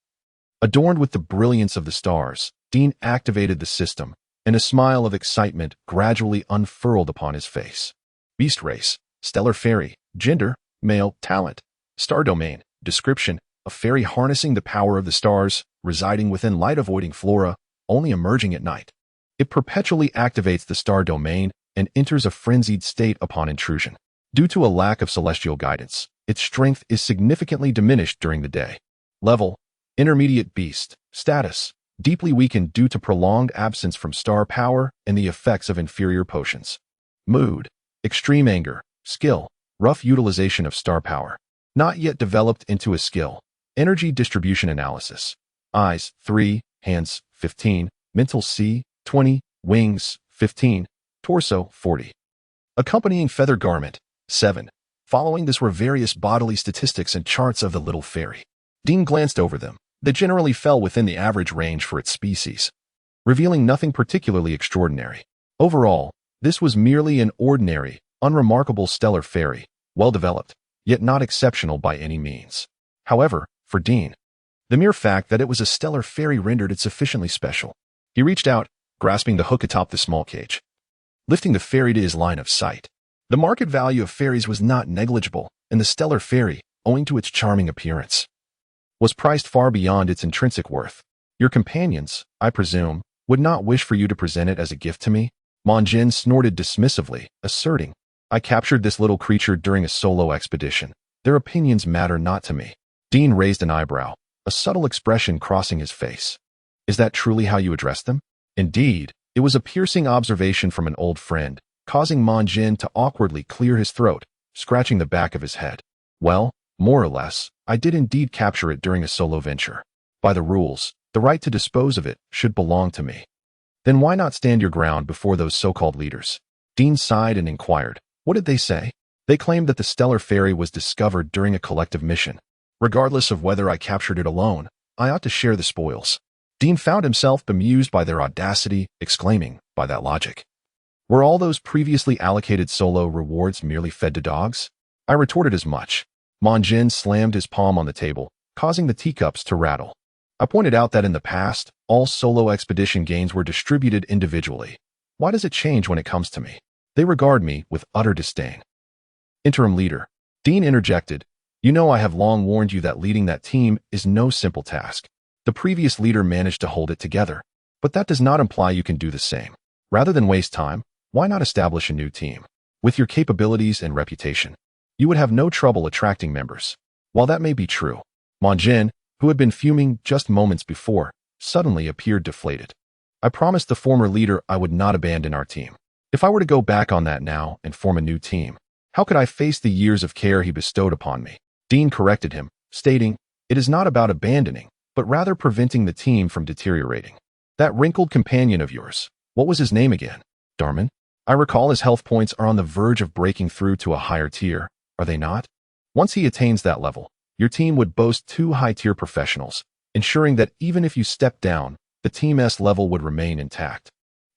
adorned with the brilliance of the stars, Dean activated the system, and a smile of excitement gradually unfurled upon his face. Beast race, stellar fairy, gender, male, talent, star domain, description, a fairy harnessing the power of the stars, residing within light-avoiding flora, only emerging at night. It perpetually activates the star domain and enters a frenzied state upon intrusion. Due to a lack of celestial guidance, its strength is significantly diminished during the day. Level, intermediate beast. Status, deeply weakened due to prolonged absence from star power and the effects of inferior potions. Mood, extreme anger. Skill, rough utilization of star power. Not yet developed into a skill. Energy distribution analysis. Eyes, 3, hands, 15, mental C, 20, wings, 15, torso, 40. Accompanying feather garment, 7. Following this were various bodily statistics and charts of the little fairy. Dean glanced over them. They generally fell within the average range for its species, revealing nothing particularly extraordinary. Overall, this was merely an ordinary, unremarkable stellar fairy, well-developed, yet not exceptional by any means. However, for Dean, the mere fact that it was a stellar fairy rendered it sufficiently special. He reached out, grasping the hook atop the small cage, lifting the fairy to his line of sight. The market value of fairies was not negligible, and the stellar fairy, owing to its charming appearance, was priced far beyond its intrinsic worth. "Your companions, I presume, would not wish for you to present it as a gift to me?" Monjin snorted dismissively, asserting, "I captured this little creature during a solo expedition. Their opinions matter not to me." Dean raised an eyebrow, a subtle expression crossing his face. Is that truly how you address them? Indeed, it was a piercing observation from an old friend, causing Jin to awkwardly clear his throat, scratching the back of his head. Well, more or less, I did indeed capture it during a solo venture. By the rules, the right to dispose of it should belong to me. Then why not stand your ground before those so-called leaders? Dean sighed and inquired, what did they say? They claimed that the stellar fairy was discovered during a collective mission. Regardless of whether I captured it alone, I ought to share the spoils. Dean found himself bemused by their audacity, exclaiming, by that logic. Were all those previously allocated solo rewards merely fed to dogs? I retorted as much. Jin slammed his palm on the table, causing the teacups to rattle. I pointed out that in the past, all solo expedition gains were distributed individually. Why does it change when it comes to me? They regard me with utter disdain. Interim leader. Dean interjected, you know I have long warned you that leading that team is no simple task. The previous leader managed to hold it together, but that does not imply you can do the same. Rather than waste time, why not establish a new team? With your capabilities and reputation, you would have no trouble attracting members. While that may be true, Jin, who had been fuming just moments before, suddenly appeared deflated. I promised the former leader I would not abandon our team. If I were to go back on that now and form a new team, how could I face the years of care he bestowed upon me? Dean corrected him, stating, it is not about abandoning, but rather preventing the team from deteriorating. That wrinkled companion of yours, what was his name again? Darman? I recall his health points are on the verge of breaking through to a higher tier, are they not? Once he attains that level, your team would boast 2 high-tier professionals, ensuring that even if you step down, the team's level would remain intact.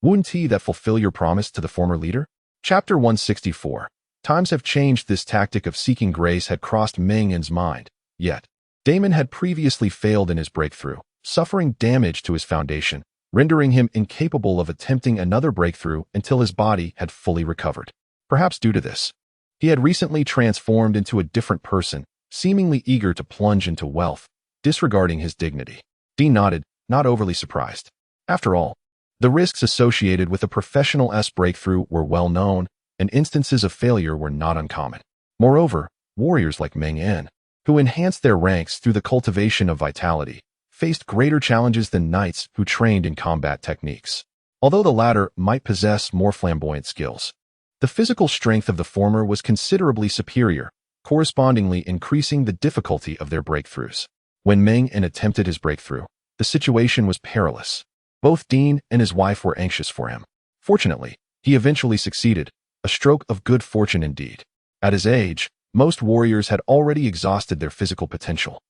Wouldn't that fulfill your promise to the former leader? Chapter 164. Times have changed. This tactic of seeking grace had crossed Meng-En's mind, yet Damon had previously failed in his breakthrough, suffering damage to his foundation, rendering him incapable of attempting another breakthrough until his body had fully recovered. Perhaps due to this, he had recently transformed into a different person, seemingly eager to plunge into wealth, disregarding his dignity. Dean nodded, not overly surprised. After all, the risks associated with a professional breakthrough were well known, and instances of failure were not uncommon. Moreover, warriors like Meng-En, who enhanced their ranks through the cultivation of vitality, faced greater challenges than knights who trained in combat techniques. Although the latter might possess more flamboyant skills, the physical strength of the former was considerably superior, correspondingly increasing the difficulty of their breakthroughs. When Meng-En attempted his breakthrough, the situation was perilous. Both Dean and his wife were anxious for him. Fortunately, he eventually succeeded, a stroke of good fortune indeed. At his age, most warriors had already exhausted their physical potential,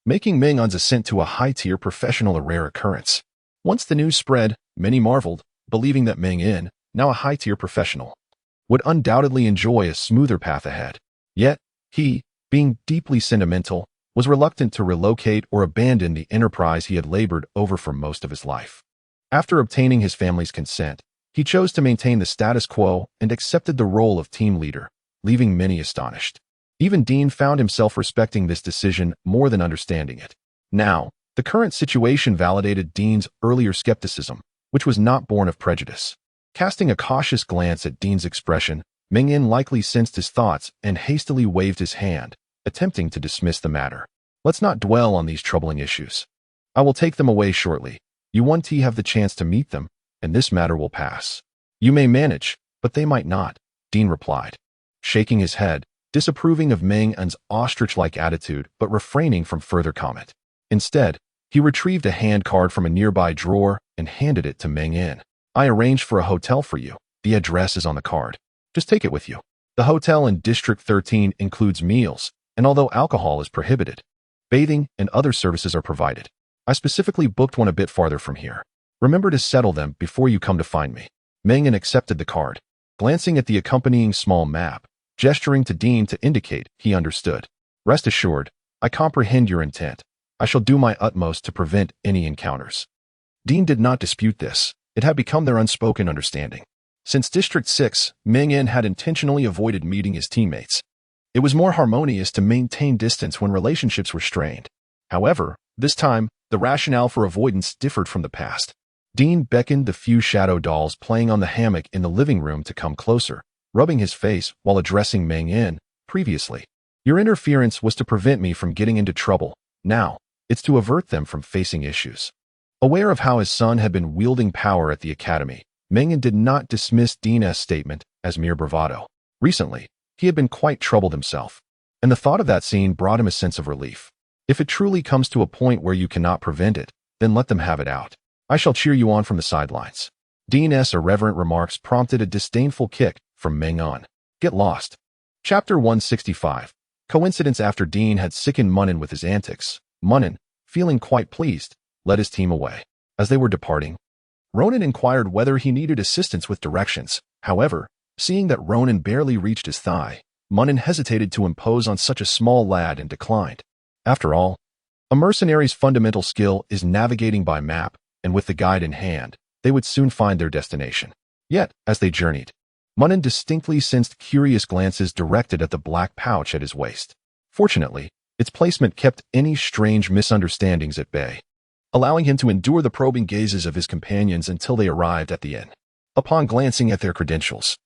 making Meng-En's ascent to a high-tier professional a rare occurrence. Once the news spread, many marveled, believing that Meng-En, now a high-tier professional, would undoubtedly enjoy a smoother path ahead. Yet, he, being deeply sentimental, was reluctant to relocate or abandon the enterprise he had labored over for most of his life. After obtaining his family's consent, he chose to maintain the status quo and accepted the role of team leader, leaving many astonished. Even Dean found himself respecting this decision more than understanding it. Now, the current situation validated Dean's earlier skepticism, which was not born of prejudice. Casting a cautious glance at Dean's expression, Meng-En likely sensed his thoughts and hastily waved his hand, attempting to dismiss the matter. Let's not dwell on these troubling issues. I will take them away shortly. You won't have the chance to meet them, and this matter will pass. You may manage, but they might not, Dean replied, shaking his head, disapproving of Meng-En's ostrich-like attitude but refraining from further comment. Instead, he retrieved a hand card from a nearby drawer and handed it to Meng-En. I arranged for a hotel for you. The address is on the card. Just take it with you. The hotel in District 13 includes meals, and although alcohol is prohibited, bathing and other services are provided. I specifically booked one a bit farther from here. Remember to settle them before you come to find me. Meng-En accepted the card, glancing at the accompanying small map, gesturing to Dean to indicate he understood. Rest assured, I comprehend your intent. I shall do my utmost to prevent any encounters. Dean did not dispute this. It had become their unspoken understanding. Since District 6, Meng-En had intentionally avoided meeting his teammates. It was more harmonious to maintain distance when relationships were strained. However, this time, the rationale for avoidance differed from the past. Dean beckoned the few shadow dolls playing on the hammock in the living room to come closer, rubbing his face while addressing Meng-En. Previously, Your interference was to prevent me from getting into trouble. Now, it's to avert them from facing issues. Aware of how his son had been wielding power at the academy, Mengen did not dismiss Dean's statement as mere bravado. Recently, he had been quite troubled himself, and the thought of that scene brought him a sense of relief. If it truly comes to a point where you cannot prevent it, then let them have it out. I shall cheer you on from the sidelines. Dean's irreverent remarks prompted a disdainful kick from Mengen. Get lost. Chapter 165. Coincidence. After Dean had sickened Munin with his antics, Munin, feeling quite pleased, led his team away. As they were departing, Ronan inquired whether he needed assistance with directions. However, seeing that Ronan barely reached his thigh, Munin hesitated to impose on such a small lad and declined. After all, a mercenary's fundamental skill is navigating by map, and with the guide in hand, they would soon find their destination. Yet, as they journeyed, Munin distinctly sensed curious glances directed at the black pouch at his waist. Fortunately, its placement kept any strange misunderstandings at bay, allowing him to endure the probing gazes of his companions until they arrived at the inn. Upon glancing at their credentials,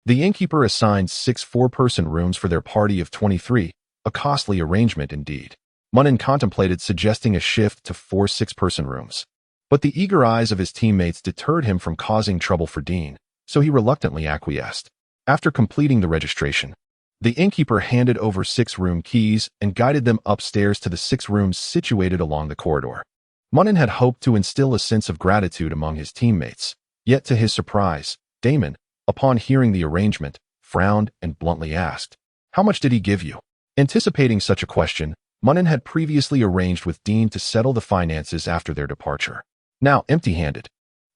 the innkeeper assigned 6 four-person rooms for their party of 23, a costly arrangement indeed. Munin contemplated suggesting a shift to 4 six-person rooms, but the eager eyes of his teammates deterred him from causing trouble for Dean, so he reluctantly acquiesced. After completing the registration, the innkeeper handed over 6 room keys and guided them upstairs to the 6 rooms situated along the corridor. Munin had hoped to instill a sense of gratitude among his teammates, yet to his surprise, Damon, upon hearing the arrangement, frowned and bluntly asked, "How much did he give you?" Anticipating such a question, Munin had previously arranged with Dean to settle the finances after their departure. Now empty-handed,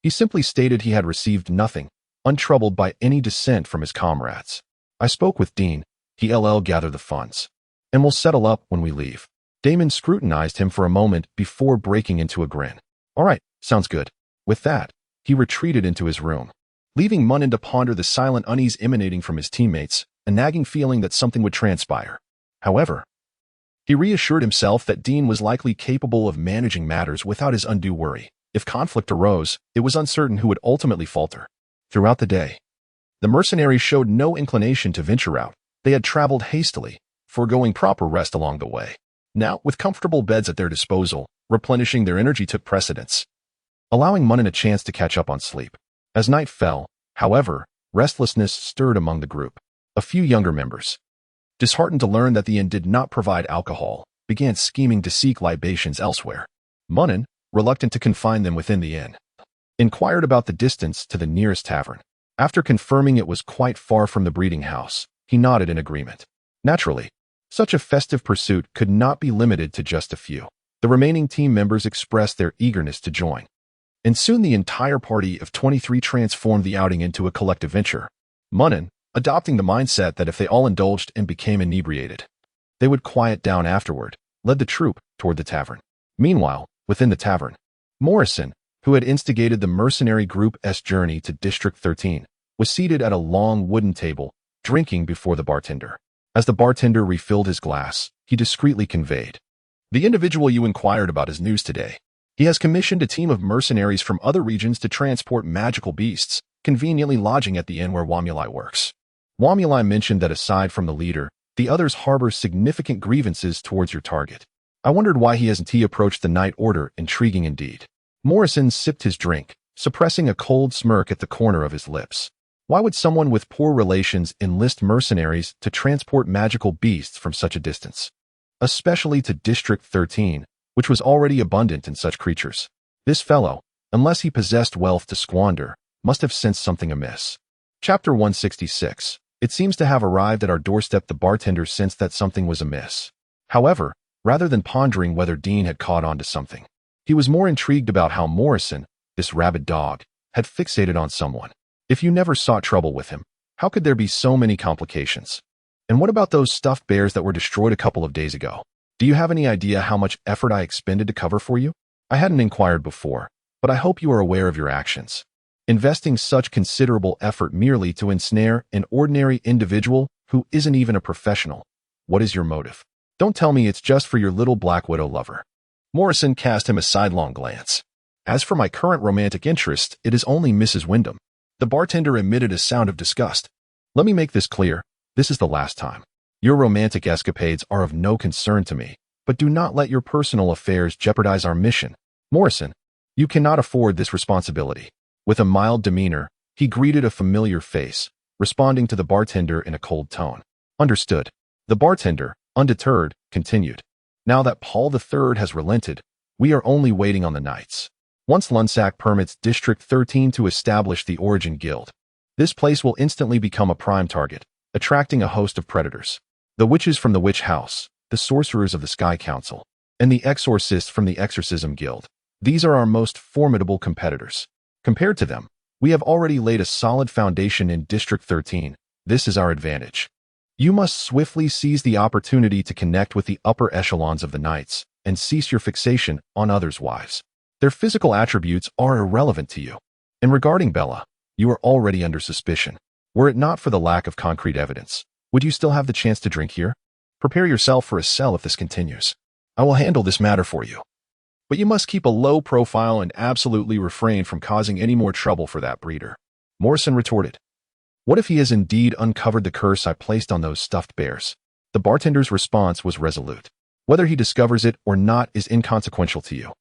he simply stated he had received nothing, untroubled by any dissent from his comrades. "I spoke with Dean, he'll gather the funds, and we'll settle up when we leave." Damon scrutinized him for a moment before breaking into a grin. "All right, sounds good." With that, he retreated into his room, leaving Munin to ponder the silent unease emanating from his teammates, a nagging feeling that something would transpire. However, he reassured himself that Dean was likely capable of managing matters without his undue worry. If conflict arose, it was uncertain who would ultimately falter. Throughout the day, the mercenaries showed no inclination to venture out. They had traveled hastily, foregoing proper rest along the way. Now, with comfortable beds at their disposal, replenishing their energy took precedence, allowing Munin a chance to catch up on sleep. As night fell, however, restlessness stirred among the group. A few younger members, disheartened to learn that the inn did not provide alcohol, began scheming to seek libations elsewhere. Munin, reluctant to confine them within the inn, inquired about the distance to the nearest tavern. After confirming it was quite far from the breeding house, he nodded in agreement. Naturally, such a festive pursuit could not be limited to just a few. The remaining team members expressed their eagerness to join, and soon the entire party of 23 transformed the outing into a collective venture. Munin, adopting the mindset that if they all indulged and became inebriated, they would quiet down afterward, led the troop toward the tavern. Meanwhile, within the tavern, Morrison, who had instigated the mercenary group's journey to District 13, was seated at a long wooden table, drinking before the bartender. As the bartender refilled his glass, he discreetly conveyed, "The individual you inquired about is news today. He has commissioned a team of mercenaries from other regions to transport magical beasts, conveniently lodging at the inn where Wamuli works." Wamuli mentioned that aside from the leader, the others harbor significant grievances towards your target. I wondered why he hasn't approached the Night Order. Intriguing indeed. Morrison sipped his drink, suppressing a cold smirk at the corner of his lips. Why would someone with poor relations enlist mercenaries to transport magical beasts from such a distance? Especially to District 13, which was already abundant in such creatures. This fellow, unless he possessed wealth to squander, must have sensed something amiss. Chapter 166. It seems to have arrived at our doorstep. The bartender sensed that something was amiss. However, rather than pondering whether Dean had caught on to something, he was more intrigued about how Morrison, this rabid dog, had fixated on someone. If you never sought trouble with him, how could there be so many complications? And what about those stuffed bears that were destroyed a couple of days ago? Do you have any idea how much effort I expended to cover for you? I hadn't inquired before, but I hope you are aware of your actions. Investing such considerable effort merely to ensnare an ordinary individual who isn't even a professional. What is your motive? Don't tell me it's just for your little Black Widow lover. Morrison cast him a sidelong glance. As for my current romantic interest, it is only Mrs. Wyndham. The bartender emitted a sound of disgust. Let me make this clear. This is the last time. Your romantic escapades are of no concern to me, but do not let your personal affairs jeopardize our mission. Morrison, you cannot afford this responsibility. With a mild demeanor, he greeted a familiar face, responding to the bartender in a cold tone. Understood. The bartender, undeterred, continued. Now that Paul III has relented, we are only waiting on the knights. Once Lunsac permits District 13 to establish the Origin Guild, this place will instantly become a prime target, attracting a host of predators. The witches from the Witch House, the sorcerers of the Sky Council, and the exorcists from the Exorcism Guild. These are our most formidable competitors. Compared to them, we have already laid a solid foundation in District 13. This is our advantage. You must swiftly seize the opportunity to connect with the upper echelons of the knights and cease your fixation on others' wives. Their physical attributes are irrelevant to you. And regarding Bella, you are already under suspicion. Were it not for the lack of concrete evidence, would you still have the chance to drink here? Prepare yourself for a cell if this continues. I will handle this matter for you. But you must keep a low profile and absolutely refrain from causing any more trouble for that breeder. Morrison retorted. What if he has indeed uncovered the curse I placed on those stuffed bears? The bartender's response was resolute. Whether he discovers it or not is inconsequential to you.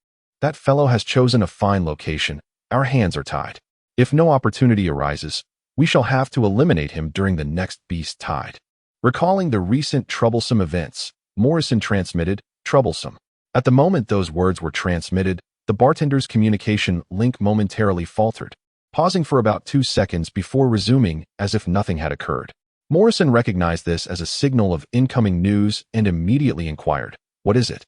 That fellow has chosen a fine location. Our hands are tied. If no opportunity arises, we shall have to eliminate him during the next beast tide. Recalling the recent troublesome events, Morrison transmitted, troublesome. At the moment those words were transmitted, the bartender's communication link momentarily faltered, pausing for about 2 seconds before resuming as if nothing had occurred. Morrison recognized this as a signal of incoming news and immediately inquired, "What is it?"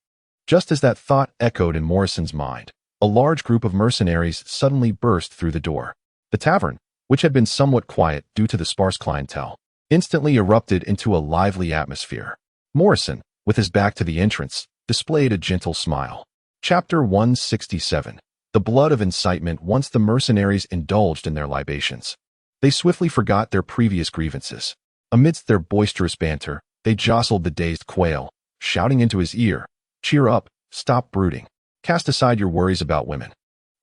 Just as that thought echoed in Morrison's mind, a large group of mercenaries suddenly burst through the door. The tavern, which had been somewhat quiet due to the sparse clientele, instantly erupted into a lively atmosphere. Morrison, with his back to the entrance, displayed a gentle smile. Chapter 167. The blood of incitement. Once the mercenaries indulged in their libations, they swiftly forgot their previous grievances. Amidst their boisterous banter, they jostled the dazed Quail, shouting into his ear, "Cheer up, stop brooding. Cast aside your worries about women.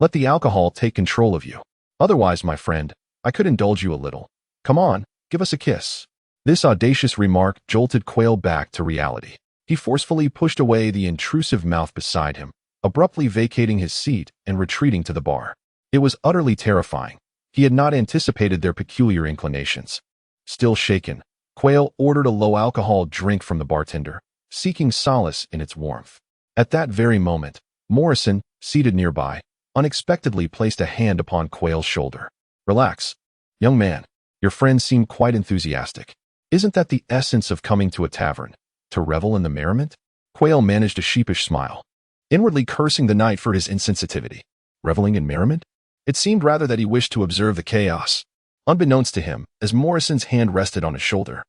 Let the alcohol take control of you. Otherwise, my friend, I could indulge you a little. Come on, give us a kiss." This audacious remark jolted Quail back to reality. He forcefully pushed away the intrusive mouth beside him, abruptly vacating his seat and retreating to the bar. It was utterly terrifying. He had not anticipated their peculiar inclinations. Still shaken, Quail ordered a low-alcohol drink from the bartender, seeking solace in its warmth. At that very moment, Morrison, seated nearby, unexpectedly placed a hand upon Quail's shoulder. "Relax, young man. Your friends seem quite enthusiastic. Isn't that the essence of coming to a tavern? To revel in the merriment?" Quail managed a sheepish smile, inwardly cursing the knight for his insensitivity. Reveling in merriment? It seemed rather that he wished to observe the chaos. Unbeknownst to him, as Morrison's hand rested on his shoulder,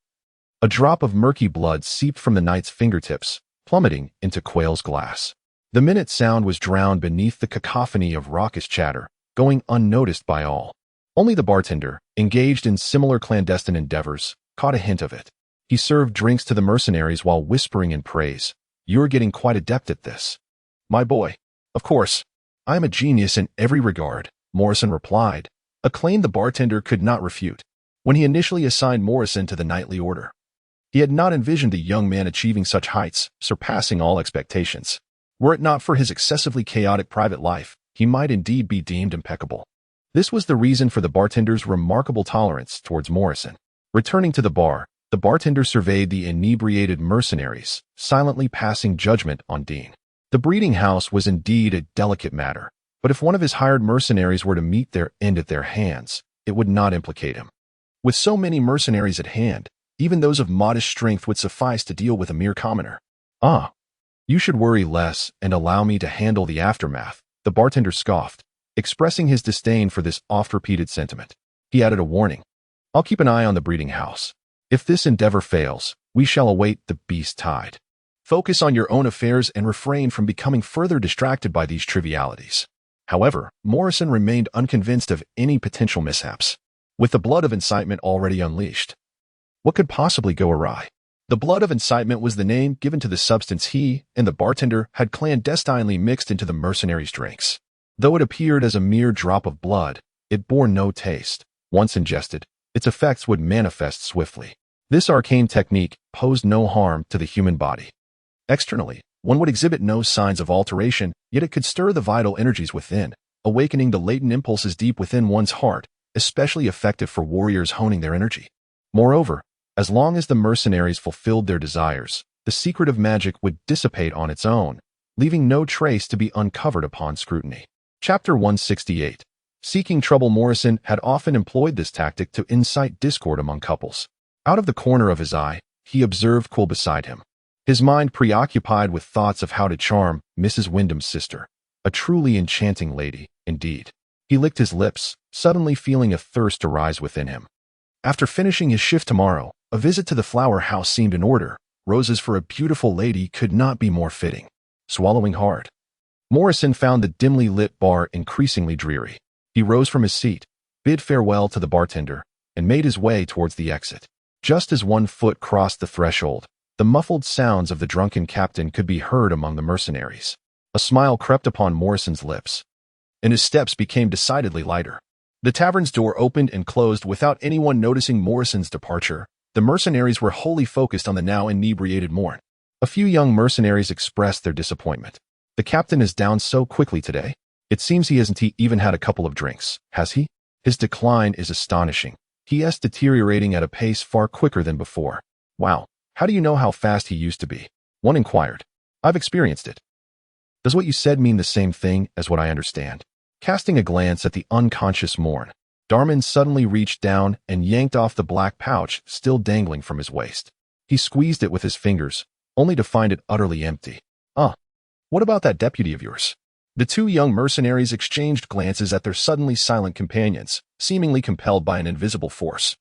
a drop of murky blood seeped from the knight's fingertips, plummeting into Quail's glass. The minute sound was drowned beneath the cacophony of raucous chatter, going unnoticed by all. Only the bartender, engaged in similar clandestine endeavors, caught a hint of it. He served drinks to the mercenaries while whispering in praise. "You're getting quite adept at this, my boy." "Of course, I am a genius in every regard," Morrison replied, a claim the bartender could not refute. When he initially assigned Morrison to the knightly order, he had not envisioned the young man achieving such heights, surpassing all expectations. Were it not for his excessively chaotic private life, he might indeed be deemed impeccable. This was the reason for the bartender's remarkable tolerance towards Morrison. Returning to the bar, the bartender surveyed the inebriated mercenaries, silently passing judgment on Dean. The breeding house was indeed a delicate matter, but if one of his hired mercenaries were to meet their end at their hands, it would not implicate him. With so many mercenaries at hand, even those of modest strength would suffice to deal with a mere commoner. "Ah, you should worry less and allow me to handle the aftermath," the bartender scoffed, expressing his disdain for this oft-repeated sentiment. He added a warning. "I'll keep an eye on the breeding house. If this endeavor fails, we shall await the beast tide. Focus on your own affairs and refrain from becoming further distracted by these trivialities." However, Morrison remained unconvinced of any potential mishaps. With the blood of incitement already unleashed, what could possibly go awry? The blood of incitement was the name given to the substance he and the bartender had clandestinely mixed into the mercenaries' drinks. Though it appeared as a mere drop of blood, it bore no taste. Once ingested, its effects would manifest swiftly. This arcane technique posed no harm to the human body. Externally, one would exhibit no signs of alteration, yet it could stir the vital energies within, awakening the latent impulses deep within one's heart, especially effective for warriors honing their energy. Moreover, as long as the mercenaries fulfilled their desires, the secret of magic would dissipate on its own, leaving no trace to be uncovered upon scrutiny. Chapter 168. Seeking trouble. Morrison had often employed this tactic to incite discord among couples. Out of the corner of his eye, he observed Quill beside him, his mind preoccupied with thoughts of how to charm Mrs. Wyndham's sister, a truly enchanting lady, indeed. He licked his lips, suddenly feeling a thirst arise within him. After finishing his shift tomorrow, a visit to the flower house seemed in order. Roses for a beautiful lady could not be more fitting. Swallowing hard, Morrison found the dimly lit bar increasingly dreary. He rose from his seat, bid farewell to the bartender, and made his way towards the exit. Just as one foot crossed the threshold, the muffled sounds of the drunken captain could be heard among the mercenaries. A smile crept upon Morrison's lips, and his steps became decidedly lighter. The tavern's door opened and closed without anyone noticing Morrison's departure. The mercenaries were wholly focused on the now inebriated Morn. A few young mercenaries expressed their disappointment. The captain is down so quickly today. It seems he hasn't even had a couple of drinks, has he? His decline is astonishing. He is deteriorating at a pace far quicker than before. Wow, how do you know how fast he used to be? One inquired. I've experienced it. Does what you said mean the same thing as what I understand? Casting a glance at the unconscious Morn, Darman suddenly reached down and yanked off the black pouch still dangling from his waist. He squeezed it with his fingers, only to find it utterly empty. What about that deputy of yours? The two young mercenaries exchanged glances at their suddenly silent companions, seemingly compelled by an invisible force.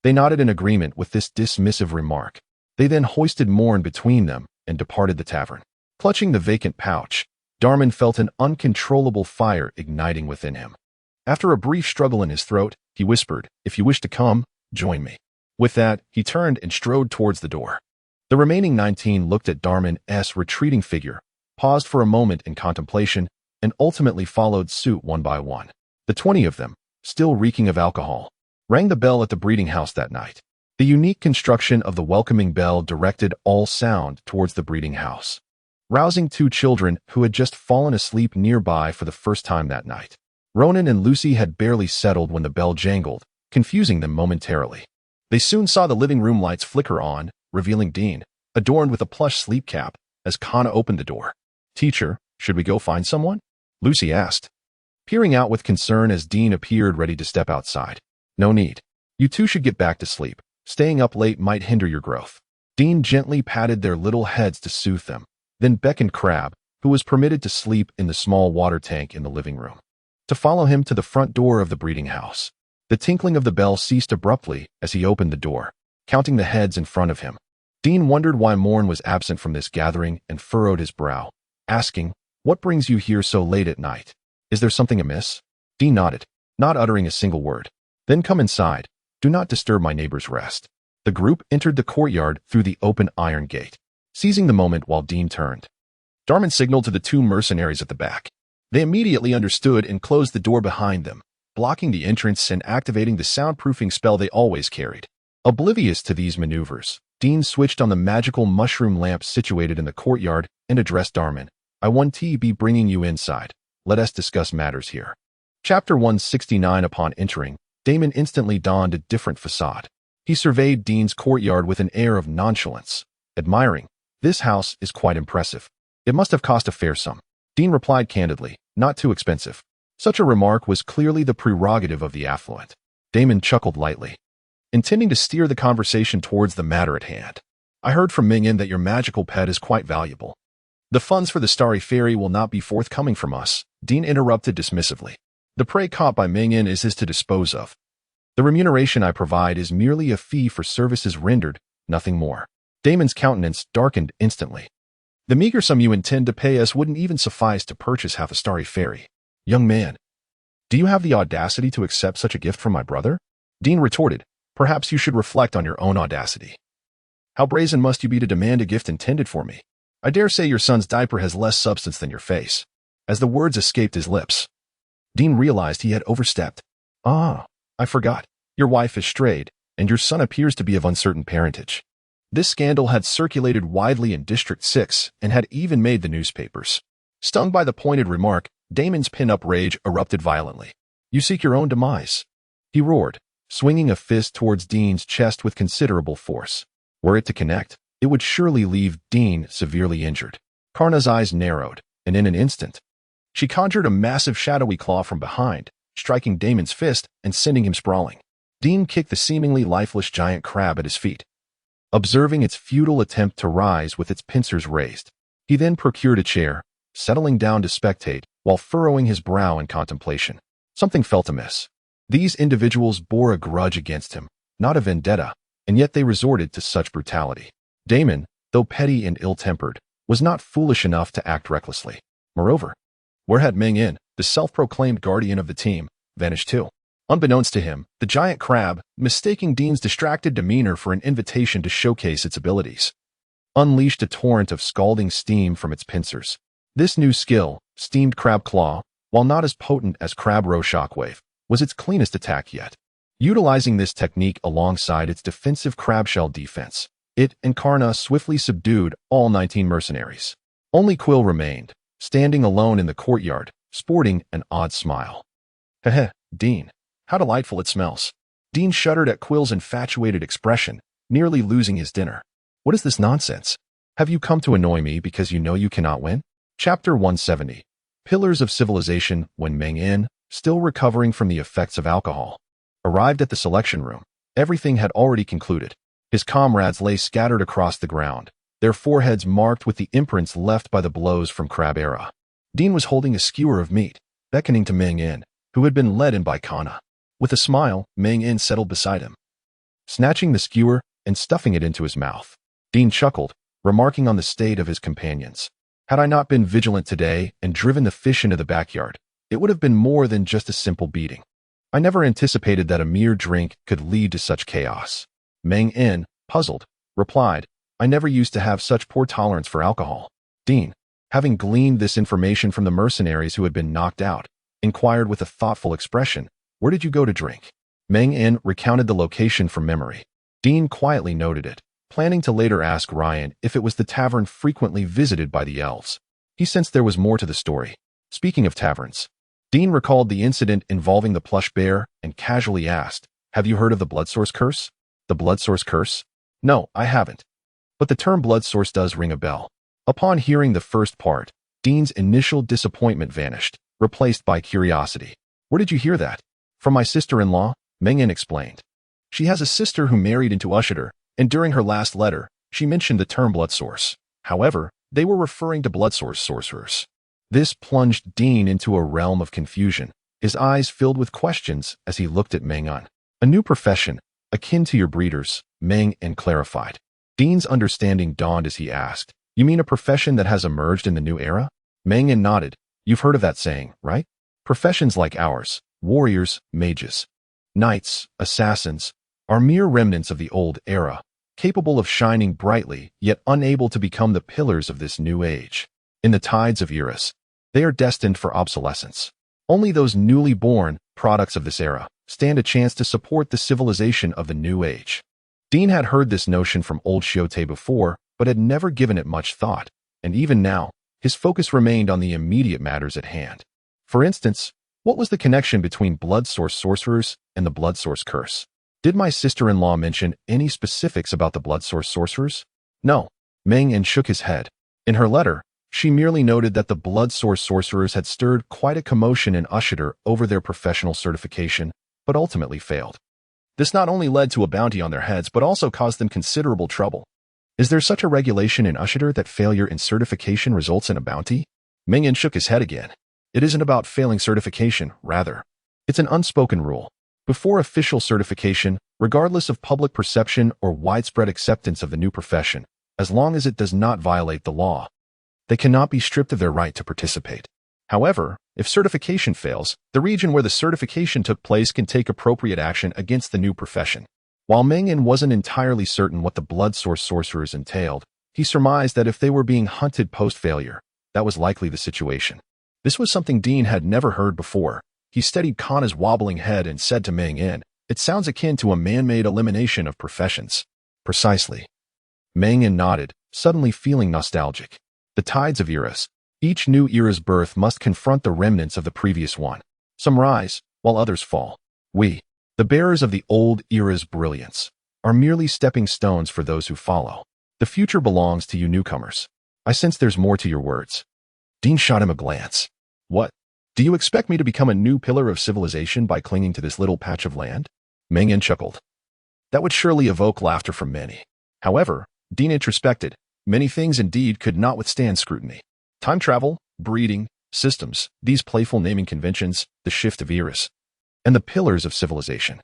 They nodded in agreement with this dismissive remark. They then hoisted Morn between them and departed the tavern. Clutching the vacant pouch, Darman felt an uncontrollable fire igniting within him. After a brief struggle in his throat, he whispered, "If you wish to come, join me." With that, he turned and strode towards the door. The remaining 19 looked at Darman's retreating figure, paused for a moment in contemplation, and ultimately followed suit one by one. The 20 of them, still reeking of alcohol, rang the bell at the breeding house that night. The unique construction of the welcoming bell directed all sound towards the breeding house, rousing two children who had just fallen asleep nearby for the first time that night. Ronan and Lucy had barely settled when the bell jangled, confusing them momentarily. They soon saw the living room lights flicker on, revealing Dean, adorned with a plush sleep cap, as Kana opened the door. "Teacher, should we go find someone?" Lucy asked, peering out with concern as Dean appeared ready to step outside. "No need. You two should get back to sleep. Staying up late might hinder your growth." Dean gently patted their little heads to soothe them, then beckoned Crab, who was permitted to sleep in the small water tank in the living room, to follow him to the front door of the breeding house. The tinkling of the bell ceased abruptly as he opened the door, counting the heads in front of him. Dean wondered why Morn was absent from this gathering and furrowed his brow, asking, "What brings you here so late at night? Is there something amiss?" Dean nodded, not uttering a single word. "Then come inside. Do not disturb my neighbor's rest." The group entered the courtyard through the open iron gate, seizing the moment while Dean turned. Darman signaled to the two mercenaries at the back. They immediately understood and closed the door behind them, blocking the entrance and activating the soundproofing spell they always carried. Oblivious to these maneuvers, Dean switched on the magical mushroom lamp situated in the courtyard and addressed Darman. "I want to be bringing you inside. Let us discuss matters here." Chapter 169. Upon entering, Damon instantly donned a different facade. He surveyed Dean's courtyard with an air of nonchalance, admiring, "This house is quite impressive. It must have cost a fair sum." Dean replied candidly, "Not too expensive." Such a remark was clearly the prerogative of the affluent. Damon chuckled lightly, intending to steer the conversation towards the matter at hand. "I heard from Ming-Yin that your magical pet is quite valuable." "The funds for the Starry Fairy will not be forthcoming from us," Dean interrupted dismissively. "The prey caught by Ming-Yin is his to dispose of. The remuneration I provide is merely a fee for services rendered, nothing more." Damon's countenance darkened instantly. "The meager sum you intend to pay us wouldn't even suffice to purchase half a Starry Fairy. Young man, do you have the audacity to accept such a gift from my brother?" Dean retorted, "Perhaps you should reflect on your own audacity. How brazen must you be to demand a gift intended for me? I dare say your son's diaper has less substance than your face." As the words escaped his lips, Dean realized he had overstepped. "I forgot. Your wife has strayed, and your son appears to be of uncertain parentage. This scandal had circulated widely in District 6 and had even made the newspapers. Stung by the pointed remark, Damon's pin-up rage erupted violently. "You seek your own demise," he roared, swinging a fist towards Dean's chest with considerable force. Were it to connect, it would surely leave Dean severely injured. Karna's eyes narrowed, and in an instant, she conjured a massive shadowy claw from behind, striking Damon's fist and sending him sprawling. Dean kicked the seemingly lifeless giant crab at his feet, observing its futile attempt to rise with its pincers raised. He then procured a chair, settling down to spectate while furrowing his brow in contemplation. Something felt amiss. These individuals bore a grudge against him, not a vendetta, and yet they resorted to such brutality. Damon, though petty and ill-tempered, was not foolish enough to act recklessly. Moreover, where had Meng In, the self-proclaimed guardian of the team, vanished too? Unbeknownst to him, the giant crab, mistaking Dean's distracted demeanor for an invitation to showcase its abilities, unleashed a torrent of scalding steam from its pincers. This new skill, steamed crab claw, while not as potent as crab row shockwave, was its cleanest attack yet. Utilizing this technique alongside its defensive crabshell defense, it and Karna swiftly subdued all 19 mercenaries. Only Quill remained, standing alone in the courtyard, sporting an odd smile. "Heh, Dean, how delightful it smells." Dean shuddered at Quill's infatuated expression, nearly losing his dinner. "What is this nonsense? Have you come to annoy me because you know you cannot win?" Chapter 170. Pillars of Civilization. When Meng In, still recovering from the effects of alcohol, arrived at the selection room, everything had already concluded. His comrades lay scattered across the ground, their foreheads marked with the imprints left by the blows from Crab Era. Dean was holding a skewer of meat, beckoning to Meng In, who had been led in by Kana. With a smile, Meng In settled beside him, snatching the skewer and stuffing it into his mouth. Dean chuckled, remarking on the state of his companions. "Had I not been vigilant today and driven the fish into the backyard, it would have been more than just a simple beating. I never anticipated that a mere drink could lead to such chaos." Meng In, puzzled, replied, "I never used to have such poor tolerance for alcohol." Dean, having gleaned this information from the mercenaries who had been knocked out, inquired with a thoughtful expression, "Where did you go to drink?" Meng In recounted the location from memory. Dean quietly noted it, planning to later ask Ryan if it was the tavern frequently visited by the elves. He sensed there was more to the story. Speaking of taverns, Dean recalled the incident involving the plush bear and casually asked, "Have you heard of the blood source curse?" "The blood source curse? No, I haven't. But the term blood source does ring a bell." Upon hearing the first part, Dean's initial disappointment vanished, replaced by curiosity. "Where did you hear that?" "From my sister-in-law," Meng In explained. "She has a sister who married into Usher, and during her last letter, she mentioned the term blood source. However, they were referring to blood source sorcerers." This plunged Dean into a realm of confusion, his eyes filled with questions as he looked at Meng In. "A new profession, akin to your breeders," Meng In clarified. Dean's understanding dawned as he asked, "You mean a profession that has emerged in the new era?" Meng In nodded. "You've heard of that saying, right? Professions like ours, warriors, mages, knights, assassins, are mere remnants of the old era, capable of shining brightly, yet unable to become the pillars of this new age. In the tides of eras, they are destined for obsolescence. Only those newly born, products of this era, stand a chance to support the civilization of the new age." Dean had heard this notion from old Shote before, but had never given it much thought, and even now, his focus remained on the immediate matters at hand. For instance, what was the connection between blood source sorcerers and the blood source curse? Did my sister-in-law mention any specifics about the blood source sorcerers? No. Meng In shook his head. In her letter, she merely noted that the blood source sorcerers had stirred quite a commotion in Usher over their professional certification, but ultimately failed. This not only led to a bounty on their heads, but also caused them considerable trouble. Is there such a regulation in Usher that failure in certification results in a bounty? Meng In shook his head again. It isn't about failing certification, rather. It's an unspoken rule. Before official certification, regardless of public perception or widespread acceptance of the new profession, as long as it does not violate the law, they cannot be stripped of their right to participate. However, if certification fails, the region where the certification took place can take appropriate action against the new profession. While Meng In wasn't entirely certain what the blood source sorcerers entailed, he surmised that if they were being hunted post-failure, that was likely the situation. This was something Dean had never heard before. He steadied Kana's wobbling head and said to Meng In, It sounds akin to a man-made elimination of professions. Precisely. Meng nodded, suddenly feeling nostalgic. The tides of eras. Each new era's birth must confront the remnants of the previous one. Some rise, while others fall. We, the bearers of the old era's brilliance, are merely stepping stones for those who follow. The future belongs to you newcomers. I sense there's more to your words. Dean shot him a glance. What? Do you expect me to become a new pillar of civilization by clinging to this little patch of land? Meng chuckled. That would surely evoke laughter from many. However, Dean introspected. Many things indeed could not withstand scrutiny. Time travel, breeding, systems, these playful naming conventions, the shift of eras, and the pillars of civilization.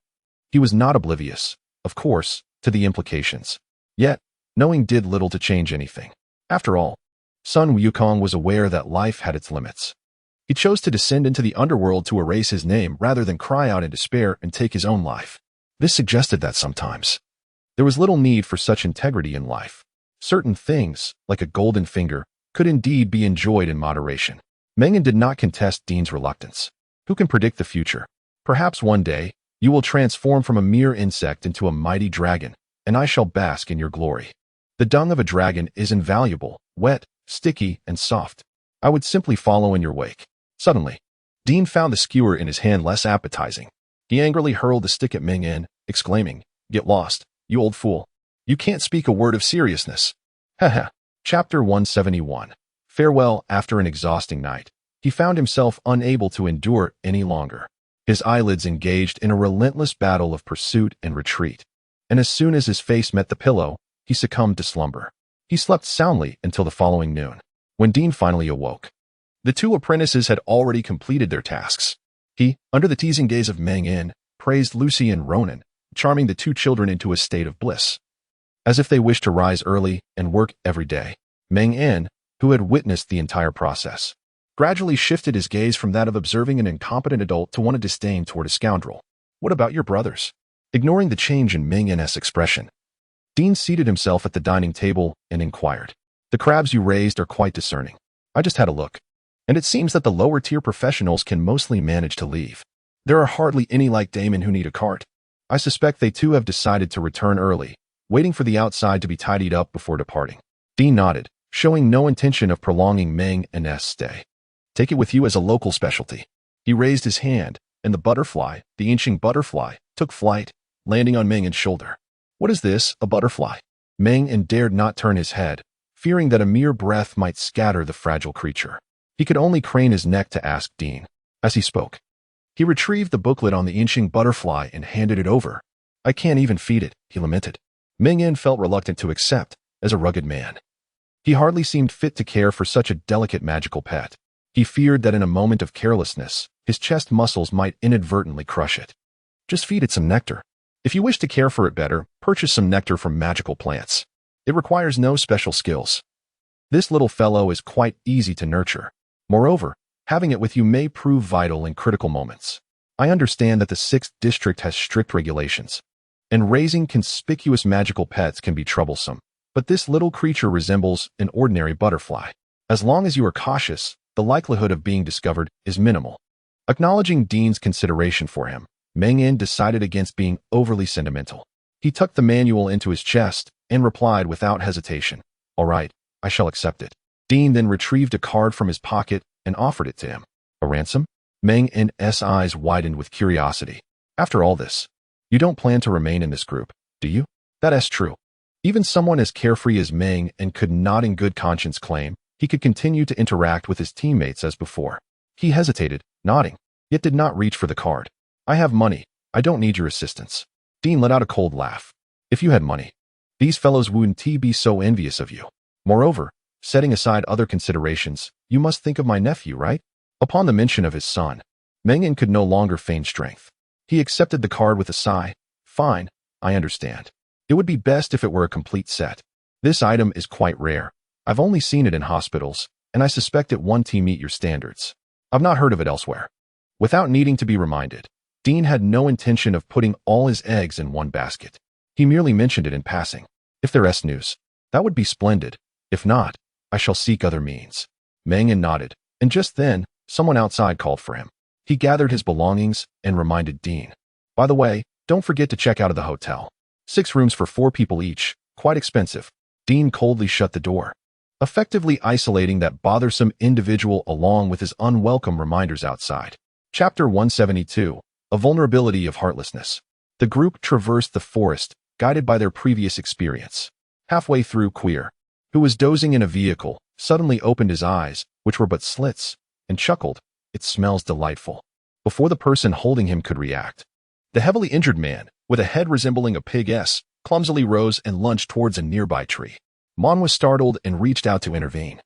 He was not oblivious, of course, to the implications. Yet, knowing did little to change anything. After all, Sun Wukong was aware that life had its limits. He chose to descend into the underworld to erase his name rather than cry out in despair and take his own life. This suggested that sometimes there was little need for such integrity in life. Certain things, like a golden finger, could indeed be enjoyed in moderation. Meng did not contest Dean's reluctance. Who can predict the future? Perhaps one day, you will transform from a mere insect into a mighty dragon, and I shall bask in your glory. The dung of a dragon is invaluable, wet, sticky, and soft. I would simply follow in your wake. Suddenly, Dean found the skewer in his hand less appetizing. He angrily hurled the stick at Meng, exclaiming, "Get lost, you old fool. You can't speak a word of seriousness." Haha. Chapter 171. Farewell. After an exhausting night, he found himself unable to endure any longer. His eyelids engaged in a relentless battle of pursuit and retreat, and as soon as his face met the pillow, he succumbed to slumber. He slept soundly until the following noon, when Dean finally awoke. The two apprentices had already completed their tasks. He, under the teasing gaze of Meng, praised Lucy and Ronan, charming the two children into a state of bliss, as if they wished to rise early and work every day. Meng, who had witnessed the entire process, gradually shifted his gaze from that of observing an incompetent adult to one of disdain toward a scoundrel. What about your brothers? Ignoring the change in Meng's expression, Dean seated himself at the dining table and inquired. The crabs you raised are quite discerning. I just had a look, and it seems that the lower-tier professionals can mostly manage to leave. There are hardly any like Damon who need a cart. I suspect they too have decided to return early, waiting for the outside to be tidied up before departing. Dean nodded, showing no intention of prolonging Meng's stay. Take it with you as a local specialty. He raised his hand, and the butterfly, the inching butterfly, took flight, landing on Meng's shoulder. What is this, a butterfly? Meng dared not turn his head, fearing that a mere breath might scatter the fragile creature. He could only crane his neck to ask Dean. As he spoke, he retrieved the booklet on the inching butterfly and handed it over. I can't even feed it, he lamented. Meng felt reluctant to accept, as a rugged man. He hardly seemed fit to care for such a delicate magical pet. He feared that in a moment of carelessness, his chest muscles might inadvertently crush it. Just feed it some nectar. If you wish to care for it better, purchase some nectar from magical plants. It requires no special skills. This little fellow is quite easy to nurture. Moreover, having it with you may prove vital in critical moments. I understand that the 6th district has strict regulations, and raising conspicuous magical pets can be troublesome, but this little creature resembles an ordinary butterfly. As long as you are cautious, the likelihood of being discovered is minimal. Acknowledging Dean's consideration for him, Meng decided against being overly sentimental. He tucked the manual into his chest and replied without hesitation, "All right, I shall accept it." Dean then retrieved a card from his pocket and offered it to him. A ransom? Meng's eyes widened with curiosity. After all this, you don't plan to remain in this group, do you? That is true. Even someone as carefree as Meng could not in good conscience claim he could continue to interact with his teammates as before. He hesitated, nodding, yet did not reach for the card. I have money. I don't need your assistance. Dean let out a cold laugh. If you had money, these fellows wouldn't be so envious of you. Moreover, setting aside other considerations, you must think of my nephew, right? Upon the mention of his son, Meng could no longer feign strength. He accepted the card with a sigh. Fine, I understand. It would be best if it were a complete set. This item is quite rare. I've only seen it in hospitals, and I suspect it won't meet your standards. I've not heard of it elsewhere. Without needing to be reminded, Dean had no intention of putting all his eggs in one basket. He merely mentioned it in passing. If there's news, that would be splendid. If not, I shall seek other means. Meng nodded, and just then, someone outside called for him. He gathered his belongings and reminded Dean. By the way, Don't forget to check out of the hotel. 6 rooms for 4 people each, quite expensive. Dean coldly shut the door, effectively isolating that bothersome individual along with his unwelcome reminders outside. Chapter 172. A Vulnerability of Heartlessness. The group traversed the forest, guided by their previous experience. Halfway through, Queer, who was dozing in a vehicle, suddenly opened his eyes, which were but slits, and chuckled, "It smells delightful," before the person holding him could react. The heavily injured man, with a head resembling a pig's, clumsily rose and lunged towards a nearby tree. Mon was startled and reached out to intervene.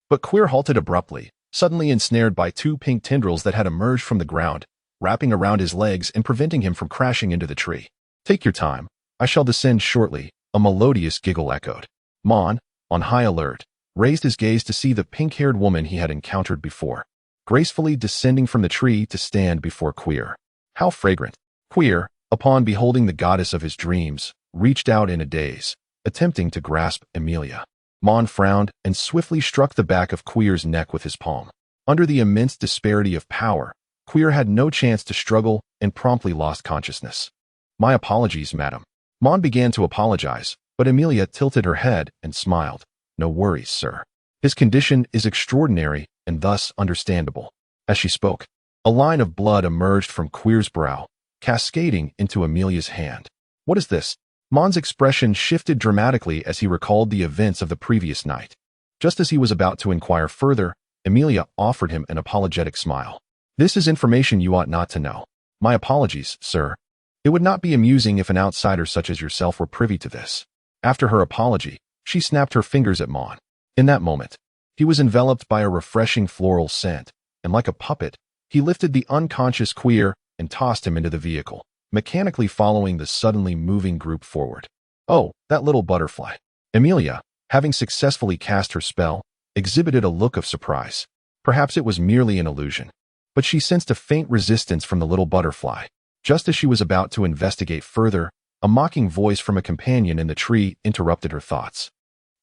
But Queer halted abruptly, suddenly ensnared by 2 pink tendrils that had emerged from the ground, wrapping around his legs and preventing him from crashing into the tree. "Take your time. I shall descend shortly," a melodious giggle echoed. Mon, on high alert, raised his gaze to see the pink-haired woman he had encountered before, gracefully descending from the tree to stand before Queer. How fragrant! Queer, upon beholding the goddess of his dreams, reached out in a daze, attempting to grasp Emilia. Mon frowned and swiftly struck the back of Queer's neck with his palm. Under the immense disparity of power, Queer had no chance to struggle and promptly lost consciousness. "My apologies, madam." Mon began to apologize, but Emilia tilted her head and smiled. "No worries, sir. His condition is extraordinary and thus understandable." As she spoke, a line of blood emerged from Queer's brow, cascading into Emilia's hand. "What is this?" Mon's expression shifted dramatically as he recalled the events of the previous night. Just as he was about to inquire further, Emilia offered him an apologetic smile. "This is information you ought not to know. My apologies, sir. It would not be amusing if an outsider such as yourself were privy to this." After her apology, she snapped her fingers at Mon. In that moment, he was enveloped by a refreshing floral scent, and like a puppet, he lifted the unconscious Queer and tossed him into the vehicle, mechanically following the suddenly moving group forward. "Oh, that little butterfly." Emilia, having successfully cast her spell, exhibited a look of surprise. Perhaps it was merely an illusion, but she sensed a faint resistance from the little butterfly. Just as she was about to investigate further, a mocking voice from a companion in the tree interrupted her thoughts.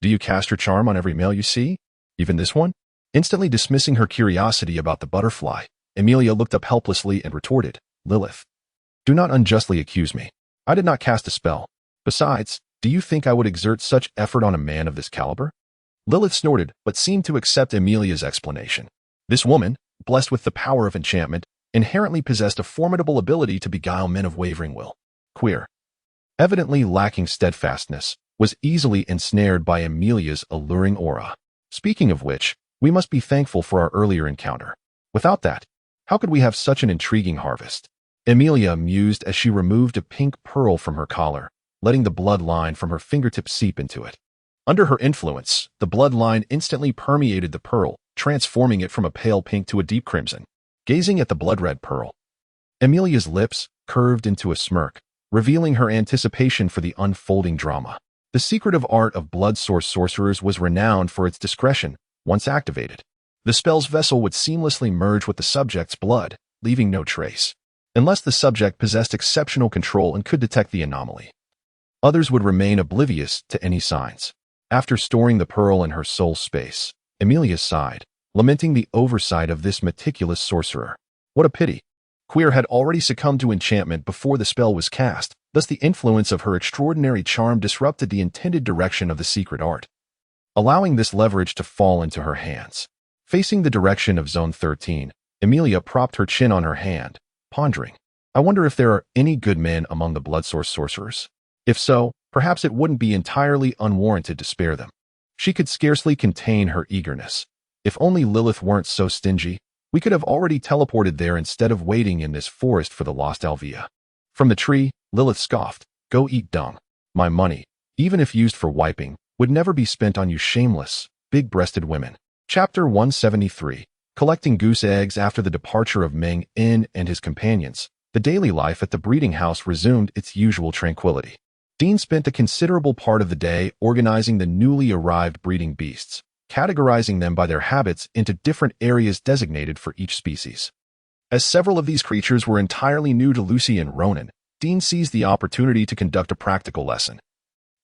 "Do you cast your charm on every male you see? Even this one?" Instantly dismissing her curiosity about the butterfly, Emilia looked up helplessly and retorted, "Lilith, do not unjustly accuse me. I did not cast a spell. Besides, do you think I would exert such effort on a man of this caliber?" Lilith snorted, but seemed to accept Emilia's explanation. This woman, blessed with the power of enchantment, inherently possessed a formidable ability to beguile men of wavering will. Queer, evidently lacking steadfastness, was easily ensnared by Emilia's alluring aura. Speaking of which, we must be thankful for our earlier encounter. Without that, how could we have such an intriguing harvest? Emilia mused as she removed a pink pearl from her collar, letting the blood line from her fingertips seep into it. Under her influence, the blood line instantly permeated the pearl, transforming it from a pale pink to a deep crimson. Gazing at the blood-red pearl, Emilia's lips curved into a smirk, revealing her anticipation for the unfolding drama. The secretive art of blood source sorcerers was renowned for its discretion. Once activated, the spell's vessel would seamlessly merge with the subject's blood, leaving no trace, unless the subject possessed exceptional control and could detect the anomaly. Others would remain oblivious to any signs. After storing the pearl in her soul space, Emilia sighed, lamenting the oversight of this meticulous sorcerer. What a pity. Queer had already succumbed to enchantment before the spell was cast, thus the influence of her extraordinary charm disrupted the intended direction of the secret art, allowing this leverage to fall into her hands. Facing the direction of Zone 13, Emilia propped her chin on her hand, pondering. I wonder if there are any good men among the blood source sorcerers. If so, perhaps it wouldn't be entirely unwarranted to spare them. She could scarcely contain her eagerness. If only Lilith weren't so stingy, we could have already teleported there instead of waiting in this forest for the lost Alvia. From the tree, Lilith scoffed, "Go eat dung. My money, even if used for wiping, would never be spent on you shameless, big-breasted women." Chapter 173. Collecting goose eggs. After the departure of Meng In and his companions, the daily life at the breeding house resumed its usual tranquility. Dean spent a considerable part of the day organizing the newly arrived breeding beasts, categorizing them by their habits into different areas designated for each species. As several of these creatures were entirely new to Lucy and Ronan, Dean seized the opportunity to conduct a practical lesson,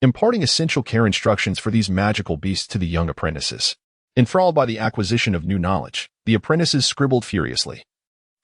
imparting essential care instructions for these magical beasts to the young apprentices. Enthralled by the acquisition of new knowledge, the apprentices scribbled furiously,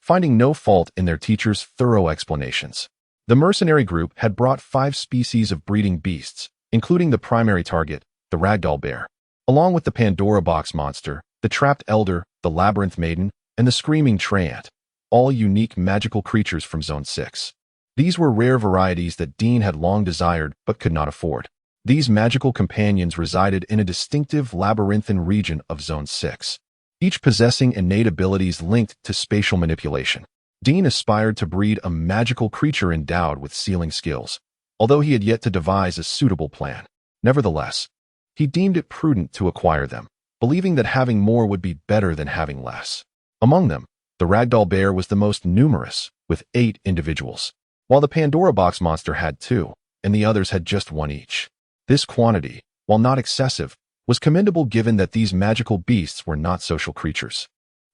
finding no fault in their teacher's thorough explanations. The mercenary group had brought 5 species of breeding beasts, including the primary target, the ragdoll bear, along with the Pandora box monster, the trapped elder, the labyrinth maiden, and the screaming treant, all unique magical creatures from Zone 6. These were rare varieties that Dean had long desired but could not afford. These magical companions resided in a distinctive labyrinthine region of Zone 6, each possessing innate abilities linked to spatial manipulation. Dean aspired to breed a magical creature endowed with sealing skills, although he had yet to devise a suitable plan. Nevertheless, he deemed it prudent to acquire them, believing that having more would be better than having less. Among them, the ragdoll bear was the most numerous, with 8 individuals, while the Pandora box monster had 2, and the others had just 1 each. This quantity, while not excessive, was commendable given that these magical beasts were not social creatures.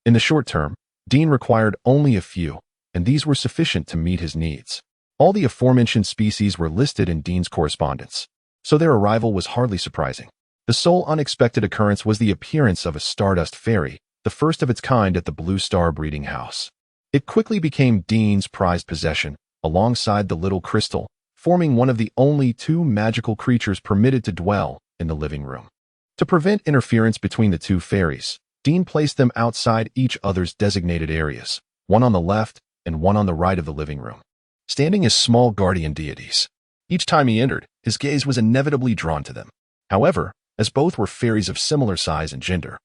In the short term, Dean required only a few, and these were sufficient to meet his needs. All the aforementioned species were listed in Dean's correspondence, so their arrival was hardly surprising. The sole unexpected occurrence was the appearance of a stardust fairy, the first of its kind at the Blue Star breeding house. It quickly became Dean's prized possession, alongside the little crystal, forming one of the only 2 magical creatures permitted to dwell in the living room. To prevent interference between the 2 fairies, Dean placed them outside each other's designated areas, one on the left and one on the right of the living room, standing as small guardian deities. Each time he entered, his gaze was inevitably drawn to them. However, as both were fairies of similar size and gender,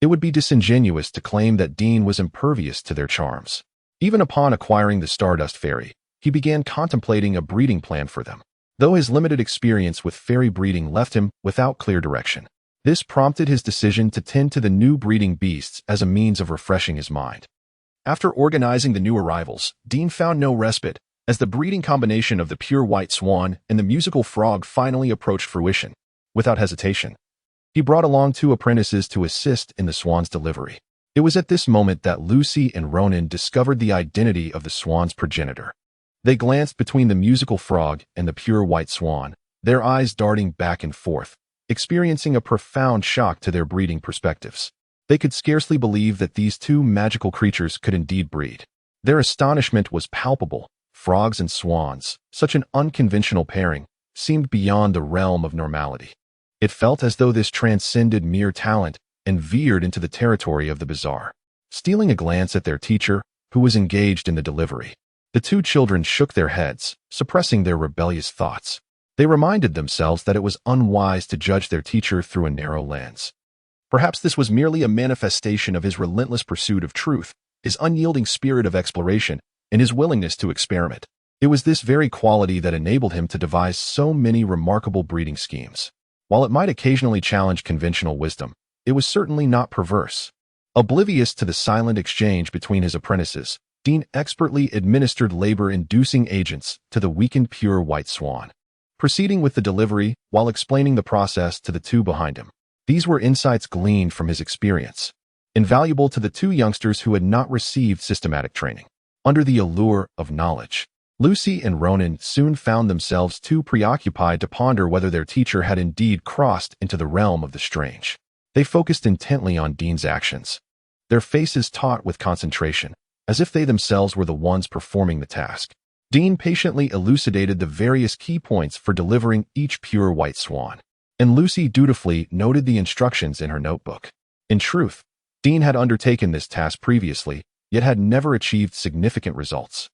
it would be disingenuous to claim that Dean was impervious to their charms. Even upon acquiring the Stardust Fairy, he began contemplating a breeding plan for them, though his limited experience with fairy breeding left him without clear direction. This prompted his decision to tend to the new breeding beasts as a means of refreshing his mind. After organizing the new arrivals, Dean found no respite, as the breeding combination of the pure white swan and the musical frog finally approached fruition. Without hesitation, he brought along 2 apprentices to assist in the swan's delivery. It was at this moment that Lucy and Ronan discovered the identity of the swan's progenitor. They glanced between the musical frog and the pure white swan, their eyes darting back and forth, experiencing a profound shock to their breeding perspectives. They could scarcely believe that these 2 magical creatures could indeed breed. Their astonishment was palpable. Frogs and swans, such an unconventional pairing, seemed beyond the realm of normality. It felt as though this transcended mere talent and veered into the territory of the bizarre. Stealing a glance at their teacher, who was engaged in the delivery, the 2 children shook their heads, suppressing their rebellious thoughts. They reminded themselves that it was unwise to judge their teacher through a narrow lens. Perhaps this was merely a manifestation of his relentless pursuit of truth, his unyielding spirit of exploration, and his willingness to experiment. It was this very quality that enabled him to devise so many remarkable breeding schemes. While it might occasionally challenge conventional wisdom, it was certainly not perverse. Oblivious to the silent exchange between his apprentices, Dean expertly administered labor-inducing agents to the weakened pure white swan, proceeding with the delivery while explaining the process to the 2 behind him. These were insights gleaned from his experience, invaluable to the 2 youngsters who had not received systematic training. Under the allure of knowledge, Lucy and Ronan soon found themselves too preoccupied to ponder whether their teacher had indeed crossed into the realm of the strange. They focused intently on Dean's actions, their faces taut with concentration, as if they themselves were the ones performing the task. Dean patiently elucidated the various key points for delivering each pure white swan, and Lucy dutifully noted the instructions in her notebook. In truth, Dean had undertaken this task previously, yet had never achieved significant results.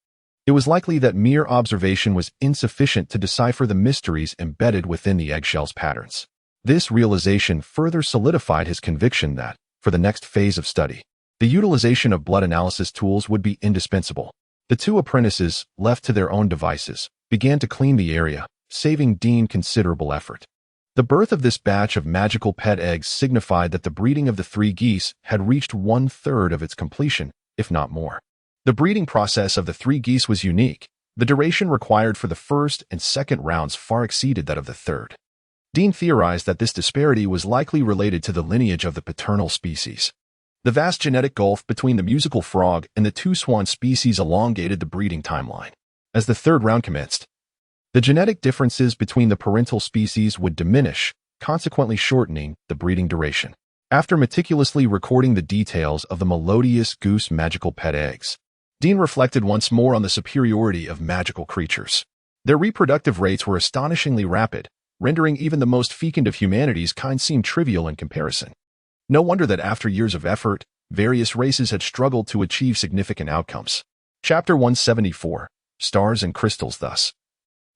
It was likely that mere observation was insufficient to decipher the mysteries embedded within the eggshell's patterns. This realization further solidified his conviction that, for the next phase of study, the utilization of blood analysis tools would be indispensable. The 2 apprentices, left to their own devices, began to clean the area, saving Dean considerable effort. The birth of this batch of magical pet eggs signified that the breeding of the 3 geese had reached 1/3 of its completion, if not more. The breeding process of the 3 geese was unique. The duration required for the first and second rounds far exceeded that of the third. Dean theorized that this disparity was likely related to the lineage of the paternal species. The vast genetic gulf between the musical frog and the 2 swan species elongated the breeding timeline. As the 3rd round commenced, the genetic differences between the parental species would diminish, consequently shortening the breeding duration. After meticulously recording the details of the melodious goose magical pet eggs, Dean reflected once more on the superiority of magical creatures. Their reproductive rates were astonishingly rapid, rendering even the most fecund of humanity's kind seem trivial in comparison. No wonder that after years of effort, various races had struggled to achieve significant outcomes. Chapter 174. Stars and Crystals. Thus,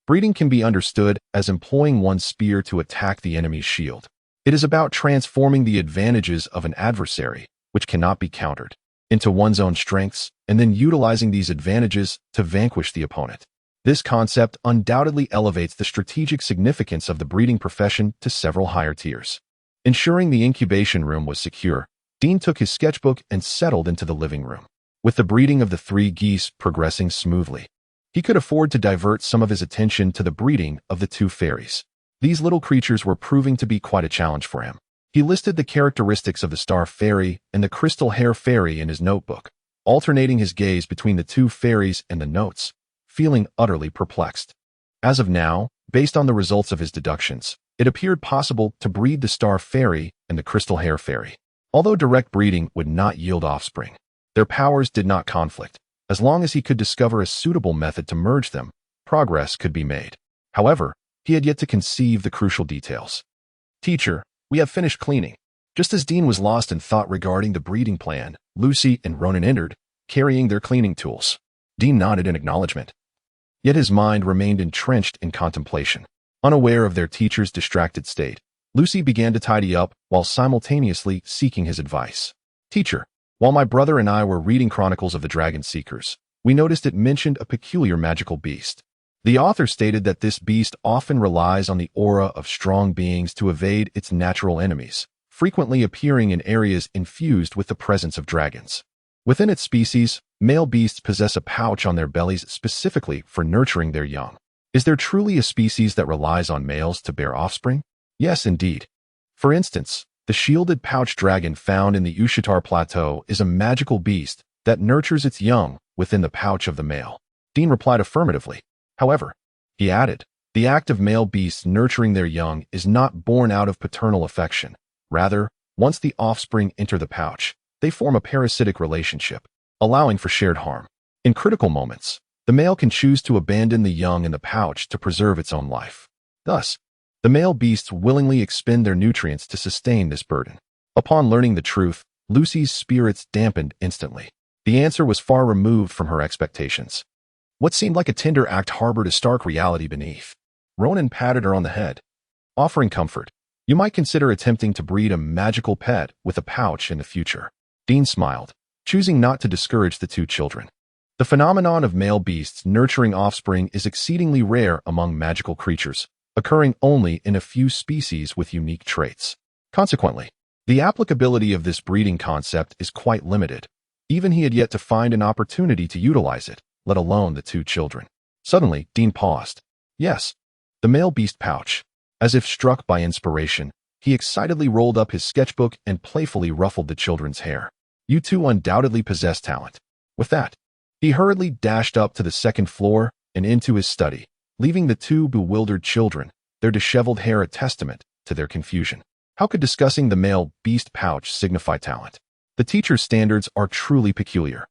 breeding can be understood as employing one's spear to attack the enemy's shield. It is about transforming the advantages of an adversary, which cannot be countered, into one's own strengths, and then utilizing these advantages to vanquish the opponent. This concept undoubtedly elevates the strategic significance of the breeding profession to several higher tiers. Ensuring the incubation room was secure, Dean took his sketchbook and settled into the living room. With the breeding of the 3 geese progressing smoothly, he could afford to divert some of his attention to the breeding of the 2 fairies. These little creatures were proving to be quite a challenge for him. He listed the characteristics of the star fairy and the crystal hair fairy in his notebook, alternating his gaze between the 2 fairies and the notes, feeling utterly perplexed. As of now, based on the results of his deductions, it appeared possible to breed the star fairy and the crystal hair fairy. Although direct breeding would not yield offspring, their powers did not conflict. As long as he could discover a suitable method to merge them, progress could be made. However, he had yet to conceive the crucial details. "Teacher, we have finished cleaning." Just as Dean was lost in thought regarding the breeding plan, Lucy and Ronan entered, carrying their cleaning tools. Dean nodded in acknowledgement. Yet his mind remained entrenched in contemplation. Unaware of their teacher's distracted state, Lucy began to tidy up while simultaneously seeking his advice. "Teacher, while my brother and I were reading Chronicles of the Dragon Seekers, we noticed it mentioned a peculiar magical beast. The author stated that this beast often relies on the aura of strong beings to evade its natural enemies, frequently appearing in areas infused with the presence of dragons. Within its species, male beasts possess a pouch on their bellies specifically for nurturing their young. Is there truly a species that relies on males to bear offspring? Yes, indeed. For instance, the shielded pouch dragon found in the Ushitar Plateau is a magical beast that nurtures its young within the pouch of the male." Dean replied affirmatively. However, he added, the act of male beasts nurturing their young is not born out of paternal affection. Rather, once the offspring enter the pouch, they form a parasitic relationship, allowing for shared harm. In critical moments, the male can choose to abandon the young in the pouch to preserve its own life. Thus, the male beasts willingly expend their nutrients to sustain this burden. Upon learning the truth, Lucy's spirits dampened instantly. The answer was far removed from her expectations. What seemed like a tender act harbored a stark reality beneath. Ronan patted her on the head, offering comfort. "You might consider attempting to breed a magical pet with a pouch in the future." Dean smiled, choosing not to discourage the 2 children. The phenomenon of male beasts nurturing offspring is exceedingly rare among magical creatures, occurring only in a few species with unique traits. Consequently, the applicability of this breeding concept is quite limited. Even he had yet to find an opportunity to utilize it, let alone the 2 children. Suddenly, Dean paused. "Yes, the male beast pouch." As if struck by inspiration, he excitedly rolled up his sketchbook and playfully ruffled the children's hair. "You 2 undoubtedly possess talent." With that, he hurriedly dashed up to the 2nd floor and into his study, leaving the 2 bewildered children, their disheveled hair a testament to their confusion. How could discussing the male beast pouch signify talent? The teacher's standards are truly peculiar.